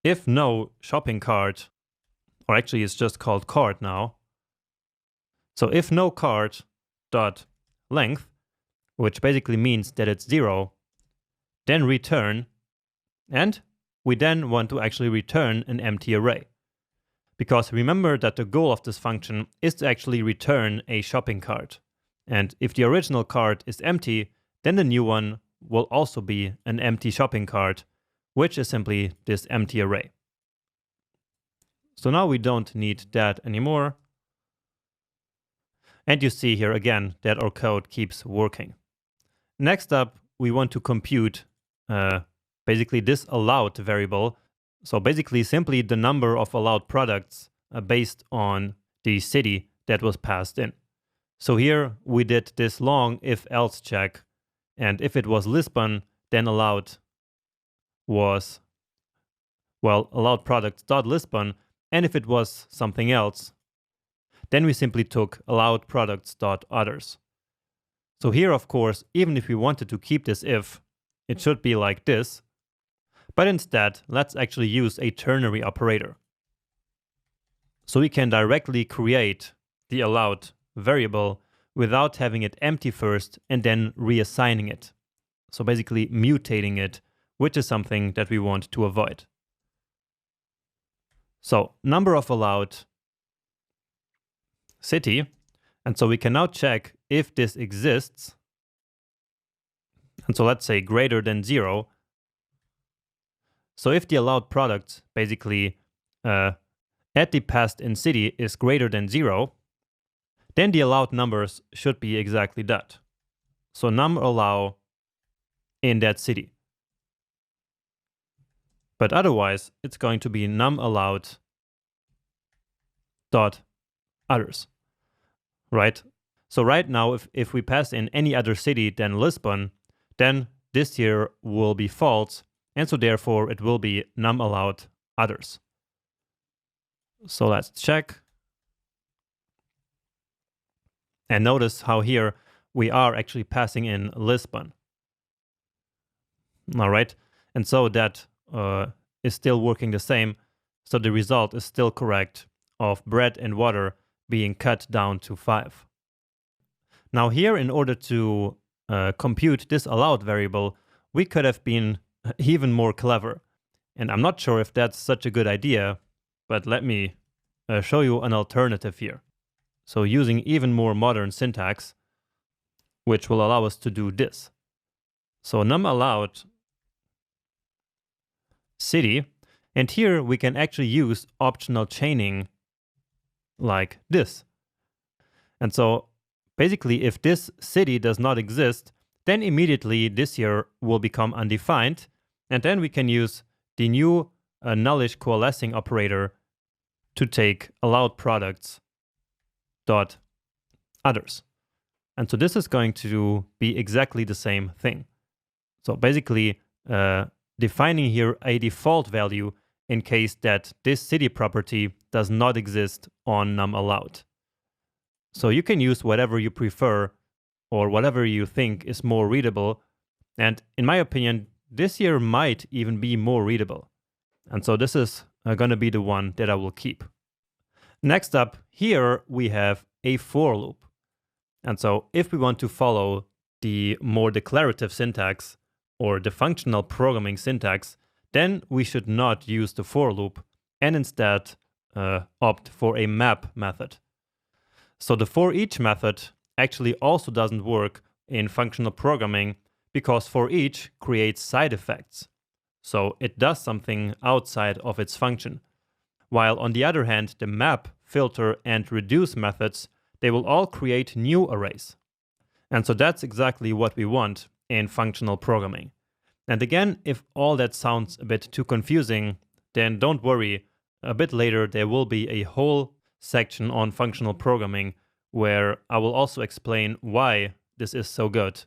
Speaker 1: if no shopping cart, or actually it's just called cart now. So if no cart dot length, which basically means that it's 0, then return, and we then want to actually return an empty array. Because remember that the goal of this function is to actually return a shopping cart. And if the original cart is empty, then the new one will also be an empty shopping cart, which is simply this empty array. So now we don't need that anymore. And you see here again that our code keeps working. Next up, we want to compute basically this allowed variable. So basically simply the number of allowed products based on the city that was passed in. So here we did this long if-else check. And if it was Lisbon, then allowed was, well, allowed products.Lisbon. And if it was something else, then we simply took allowed products.others. So here, of course, even if we wanted to keep this if, it should be like this. But instead, let's actually use a ternary operator. So we can directly create the allowed variable without having it empty first and then reassigning it. So basically mutating it, which is something that we want to avoid. So number of allowed city. And so we can now check if this exists. And so let's say greater than 0. So if the allowed product basically at the passed in city is greater than 0, then the allowed numbers should be exactly that. So num allow in that city. But otherwise, it's going to be num allowed dot others, right? So right now, if we pass in any other city than Lisbon, then this here will be false, and so therefore it will be num allowed others. So let's check. And notice how here we are actually passing in Lisbon. All right, and so that is still working the same. So the result is still correct of bread and water being cut down to 5. Now here, in order to compute this allowed variable, we could have been even more clever. And I'm not sure if that's such a good idea, but let me show you an alternative here. So using even more modern syntax, which will allow us to do this. So num allowed city, and here we can actually use optional chaining like this. And so basically if this city does not exist, then immediately this here will become undefined, and then we can use the new nullish coalescing operator to take allowed products dot others. And so this is going to be exactly the same thing. So basically defining here a default value in case that this city property does not exist on num allowed. So you can use whatever you prefer or whatever you think is more readable. And in my opinion, this here might even be more readable. And so this is going to be the one that I will keep. Next up, here we have a for loop. And so if we want to follow the more declarative syntax or the functional programming syntax, then we should not use the for loop and instead opt for a map method. So the for each method actually also doesn't work in functional programming because for each creates side effects. So it does something outside of its function. While on the other hand, the map, filter, and reduce methods, they will all create new arrays. And so that's exactly what we want in functional programming. And again, if all that sounds a bit too confusing, then don't worry. A bit later, there will be a whole section on functional programming where I will also explain why this is so good.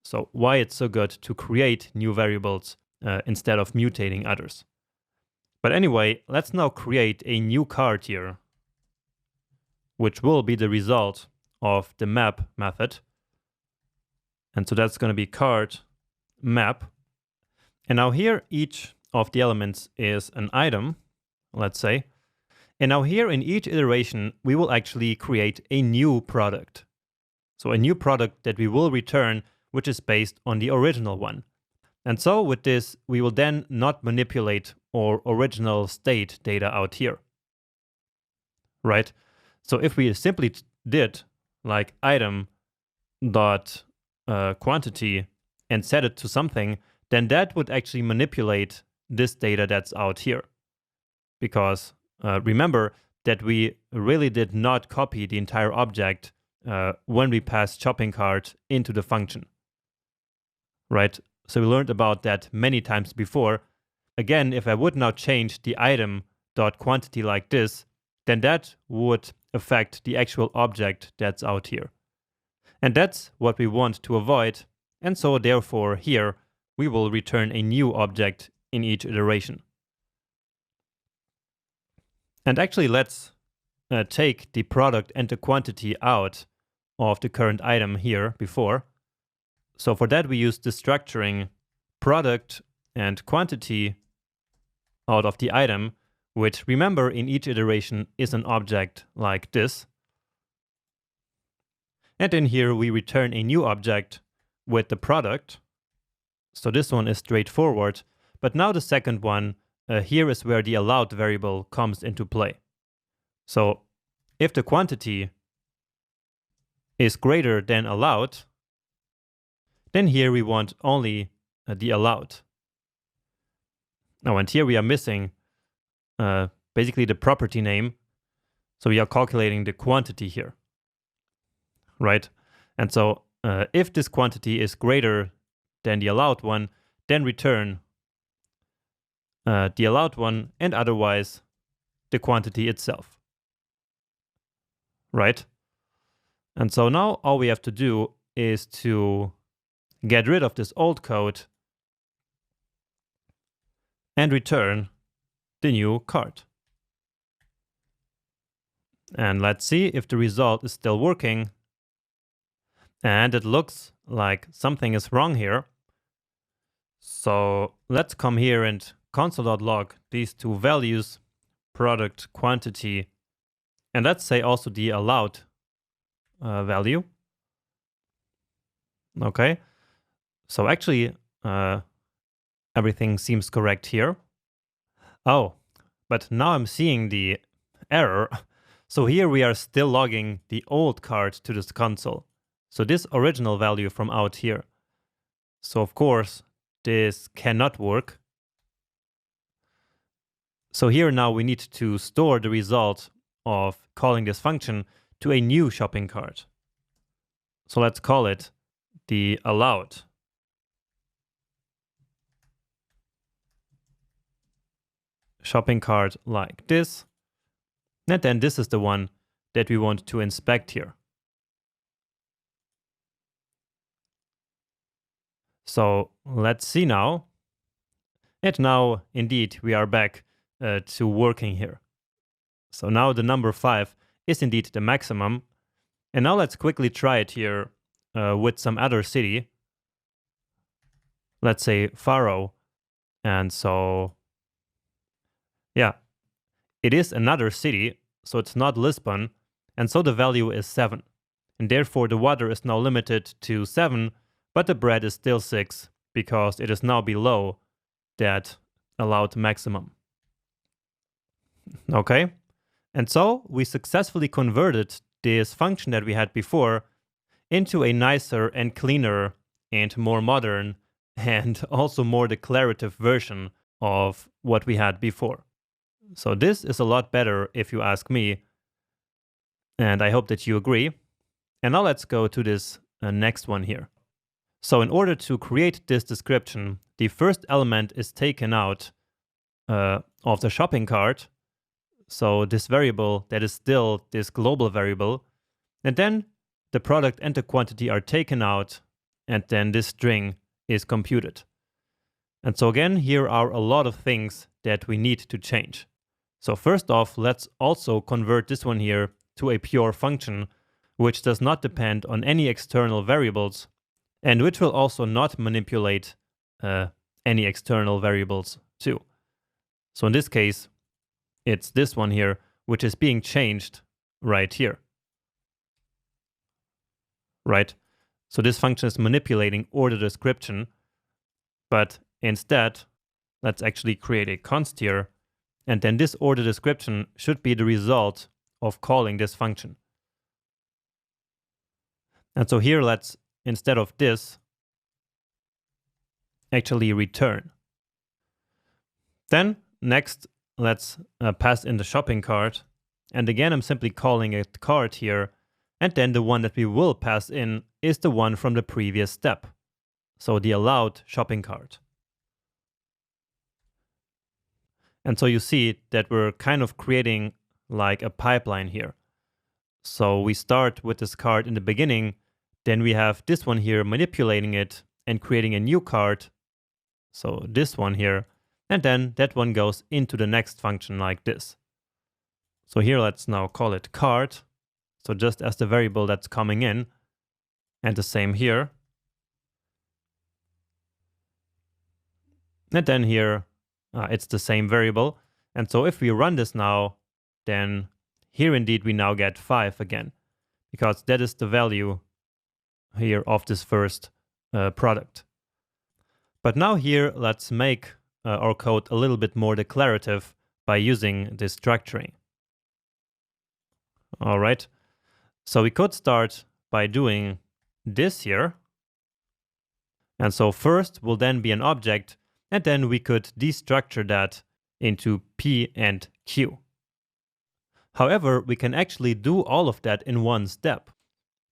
Speaker 1: So why it's so good to create new variables instead of mutating others. But anyway, let's now create a new card here, which will be the result of the map method. And so that's going to be card map. And now here, each of the elements is an item, let's say. And now here in each iteration, we will actually create a new product. So a new product that we will return, which is based on the original one. And so with this, we will then not manipulate our original state data out here, right? So if we simply did like item dot quantity and set it to something, then that would actually manipulate this data that's out here. Because remember that we really did not copy the entire object when we passed shopping cart into the function, right? So we learned about that many times before. Again, if I would now change the item dot quantity like this, then that would affect the actual object that's out here. And that's what we want to avoid. And so therefore here we will return a new object in each iteration. And actually let's take the product and the quantity out of the current item here before. So for that we use the structuring product and quantity out of the item, which remember in each iteration is an object like this. And in here we return a new object with the product. So this one is straightforward, but now the second one, here is where the allowed variable comes into play. So if the quantity is greater than allowed, then here we want only the allowed. Now, and here we are missing basically the property name. So we are calculating the quantity here, right? And so if this quantity is greater than the allowed one, then return the allowed one and otherwise the quantity itself, right? And so now all we have to do is to get rid of this old code and return the new card. And let's see if the result is still working. And it looks like something is wrong here. So let's come here and console.log these two values, product quantity, and let's say also the allowed value. Okay. So actually, everything seems correct here. Oh, but now I'm seeing the error. So here we are still logging the old card to this console. So this original value from out here. So of course, this cannot work. So here now we need to store the result of calling this function to a new shopping cart. So let's call it the allowed shopping cart like this. And then this is the one that we want to inspect here. So let's see now. And now indeed we are back to working here. So now the number 5 is indeed the maximum. And now let's quickly try it here with some other city. Let's say Faro. And so, yeah, it is another city. So it's not Lisbon. and so the value is 7. And therefore the water is now limited to 7, but the bread is still 6 because it is now below that allowed maximum. Okay, and so we successfully converted this function that we had before into a nicer and cleaner and more modern and also more declarative version of what we had before. So this is a lot better if you ask me, and I hope that you agree. And now let's go to this next one here. So in order to create this description, the first element is taken out of the shopping cart. So this variable that is still this global variable. And then the product and the quantity are taken out, and then this string is computed. And so again, here are a lot of things that we need to change. So first off, let's also convert this one here to a pure function, which does not depend on any external variables, and which will also not manipulate any external variables too. So in this case, it's this one here, which is being changed right here. Right? So this function is manipulating order description, but instead, let's actually create a const here, and then this order description should be the result of calling this function. And so here, let's, instead of this, actually return. Then next, let's pass in the shopping cart. And again, I'm simply calling it cart here. And then the one that we will pass in is the one from the previous step. So the allowed shopping cart. And so you see that we're kind of creating like a pipeline here. So we start with this cart in the beginning, then we have this one here manipulating it and creating a new cart. So this one here, and then that one goes into the next function like this. So here let's now call it cart. So just as the variable that's coming in, and the same here. And then here, it's the same variable. And so if we run this now, then here indeed we now get 5 again, because that is the value here of this first product. But now here, let's make our code a little bit more declarative by using this structuring. All right. So we could start by doing this here. And so first will then be an object, and then we could destructure that into P and Q. However, we can actually do all of that in one step.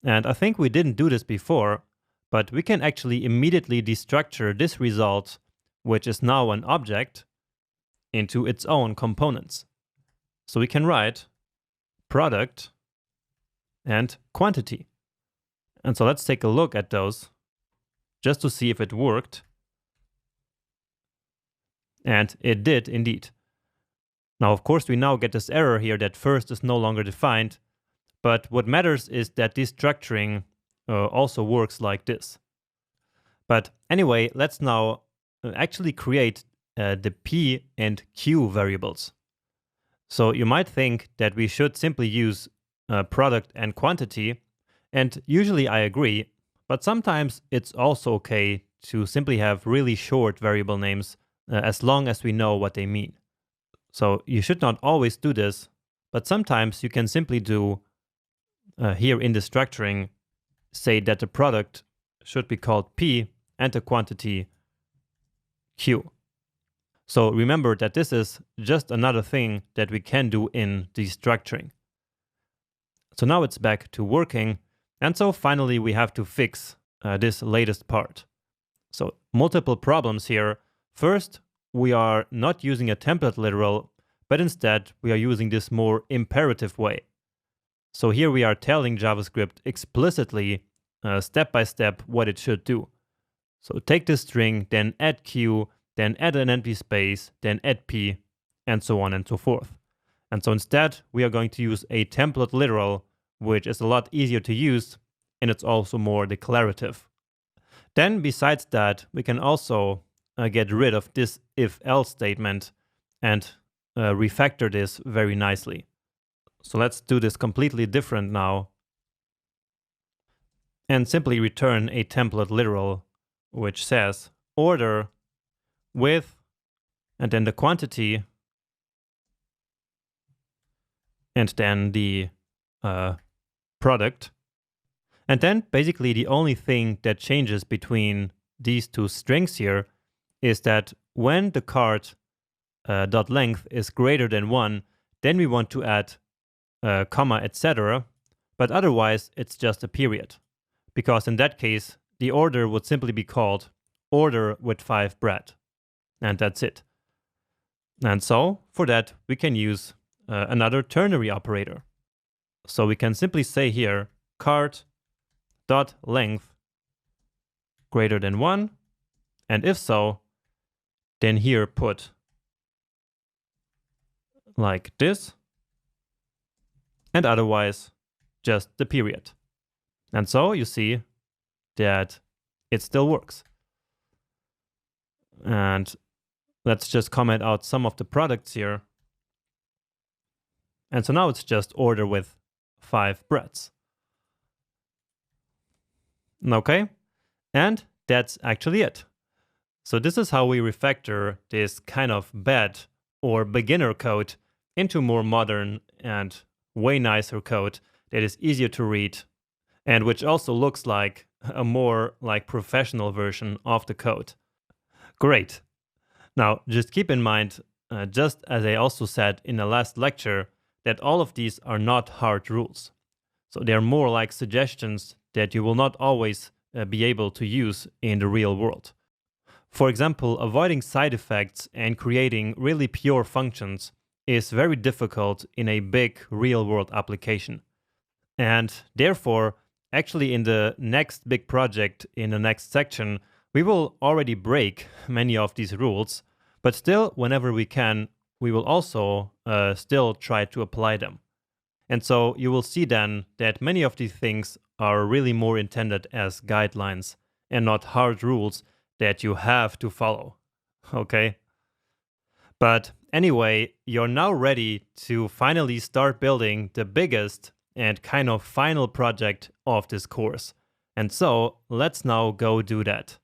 Speaker 1: And I think we didn't do this before, but we can actually immediately destructure this result, which is now an object, into its own components. So we can write product and quantity. And so let's take a look at those just to see if it worked. And it did indeed. Now, of course, we now get this error here that first is no longer defined. But what matters is that destructuring also works like this. But anyway, let's now actually create the P and Q variables. So you might think that we should simply use product and quantity, and usually I agree, but sometimes it's also okay to simply have really short variable names as long as we know what they mean. So you should not always do this, but sometimes you can simply do here in the structuring, say that the product should be called P and the quantity Q. So remember that this is just another thing that we can do in destructuring. So now it's back to working. And so finally we have to fix this latest part. So multiple problems here. First, we are not using a template literal, but instead we are using this more imperative way. So here we are telling JavaScript explicitly, step by step, what it should do. So take this string, then add Q, then add an empty space, then add P, and so on and so forth. And so instead, we are going to use a template literal, which is a lot easier to use, and it's also more declarative. Then besides that, we can also get rid of this if-else statement and refactor this very nicely. So let's do this completely different now and simply return a template literal which says order with and then the quantity and then the product. And then basically the only thing that changes between these two strings here is that when the cart dot length is greater than 1, then we want to add comma, etc. But otherwise, it's just a period. Because in that case, the order would simply be called order with 5 bread. And that's it. And so, for that, we can use another ternary operator. So we can simply say here, cart dot length greater than 1. And if so, then here put like this. And otherwise, just the period. And so you see that it still works. And let's just comment out some of the products here. And so now it's just order with 5 breads. Okay, and that's actually it. So this is how we refactor this kind of bad or beginner code into more modern and way nicer code that is easier to read and which also looks like a more like professional version of the code. Great. Now, just keep in mind, just as I also said in the last lecture, that all of these are not hard rules. So they're more like suggestions that you will not always be able to use in the real world. For example, avoiding side effects and creating really pure functions is very difficult in a big real-world application. And therefore, actually in the next big project in the next section, we will already break many of these rules, but still, whenever we can, we will also still try to apply them. And so you will see then that many of these things are really more intended as guidelines and not hard rules that you have to follow, okay? But anyway, you're now ready to finally start building the biggest and kind of final project of this course. And so let's now go do that.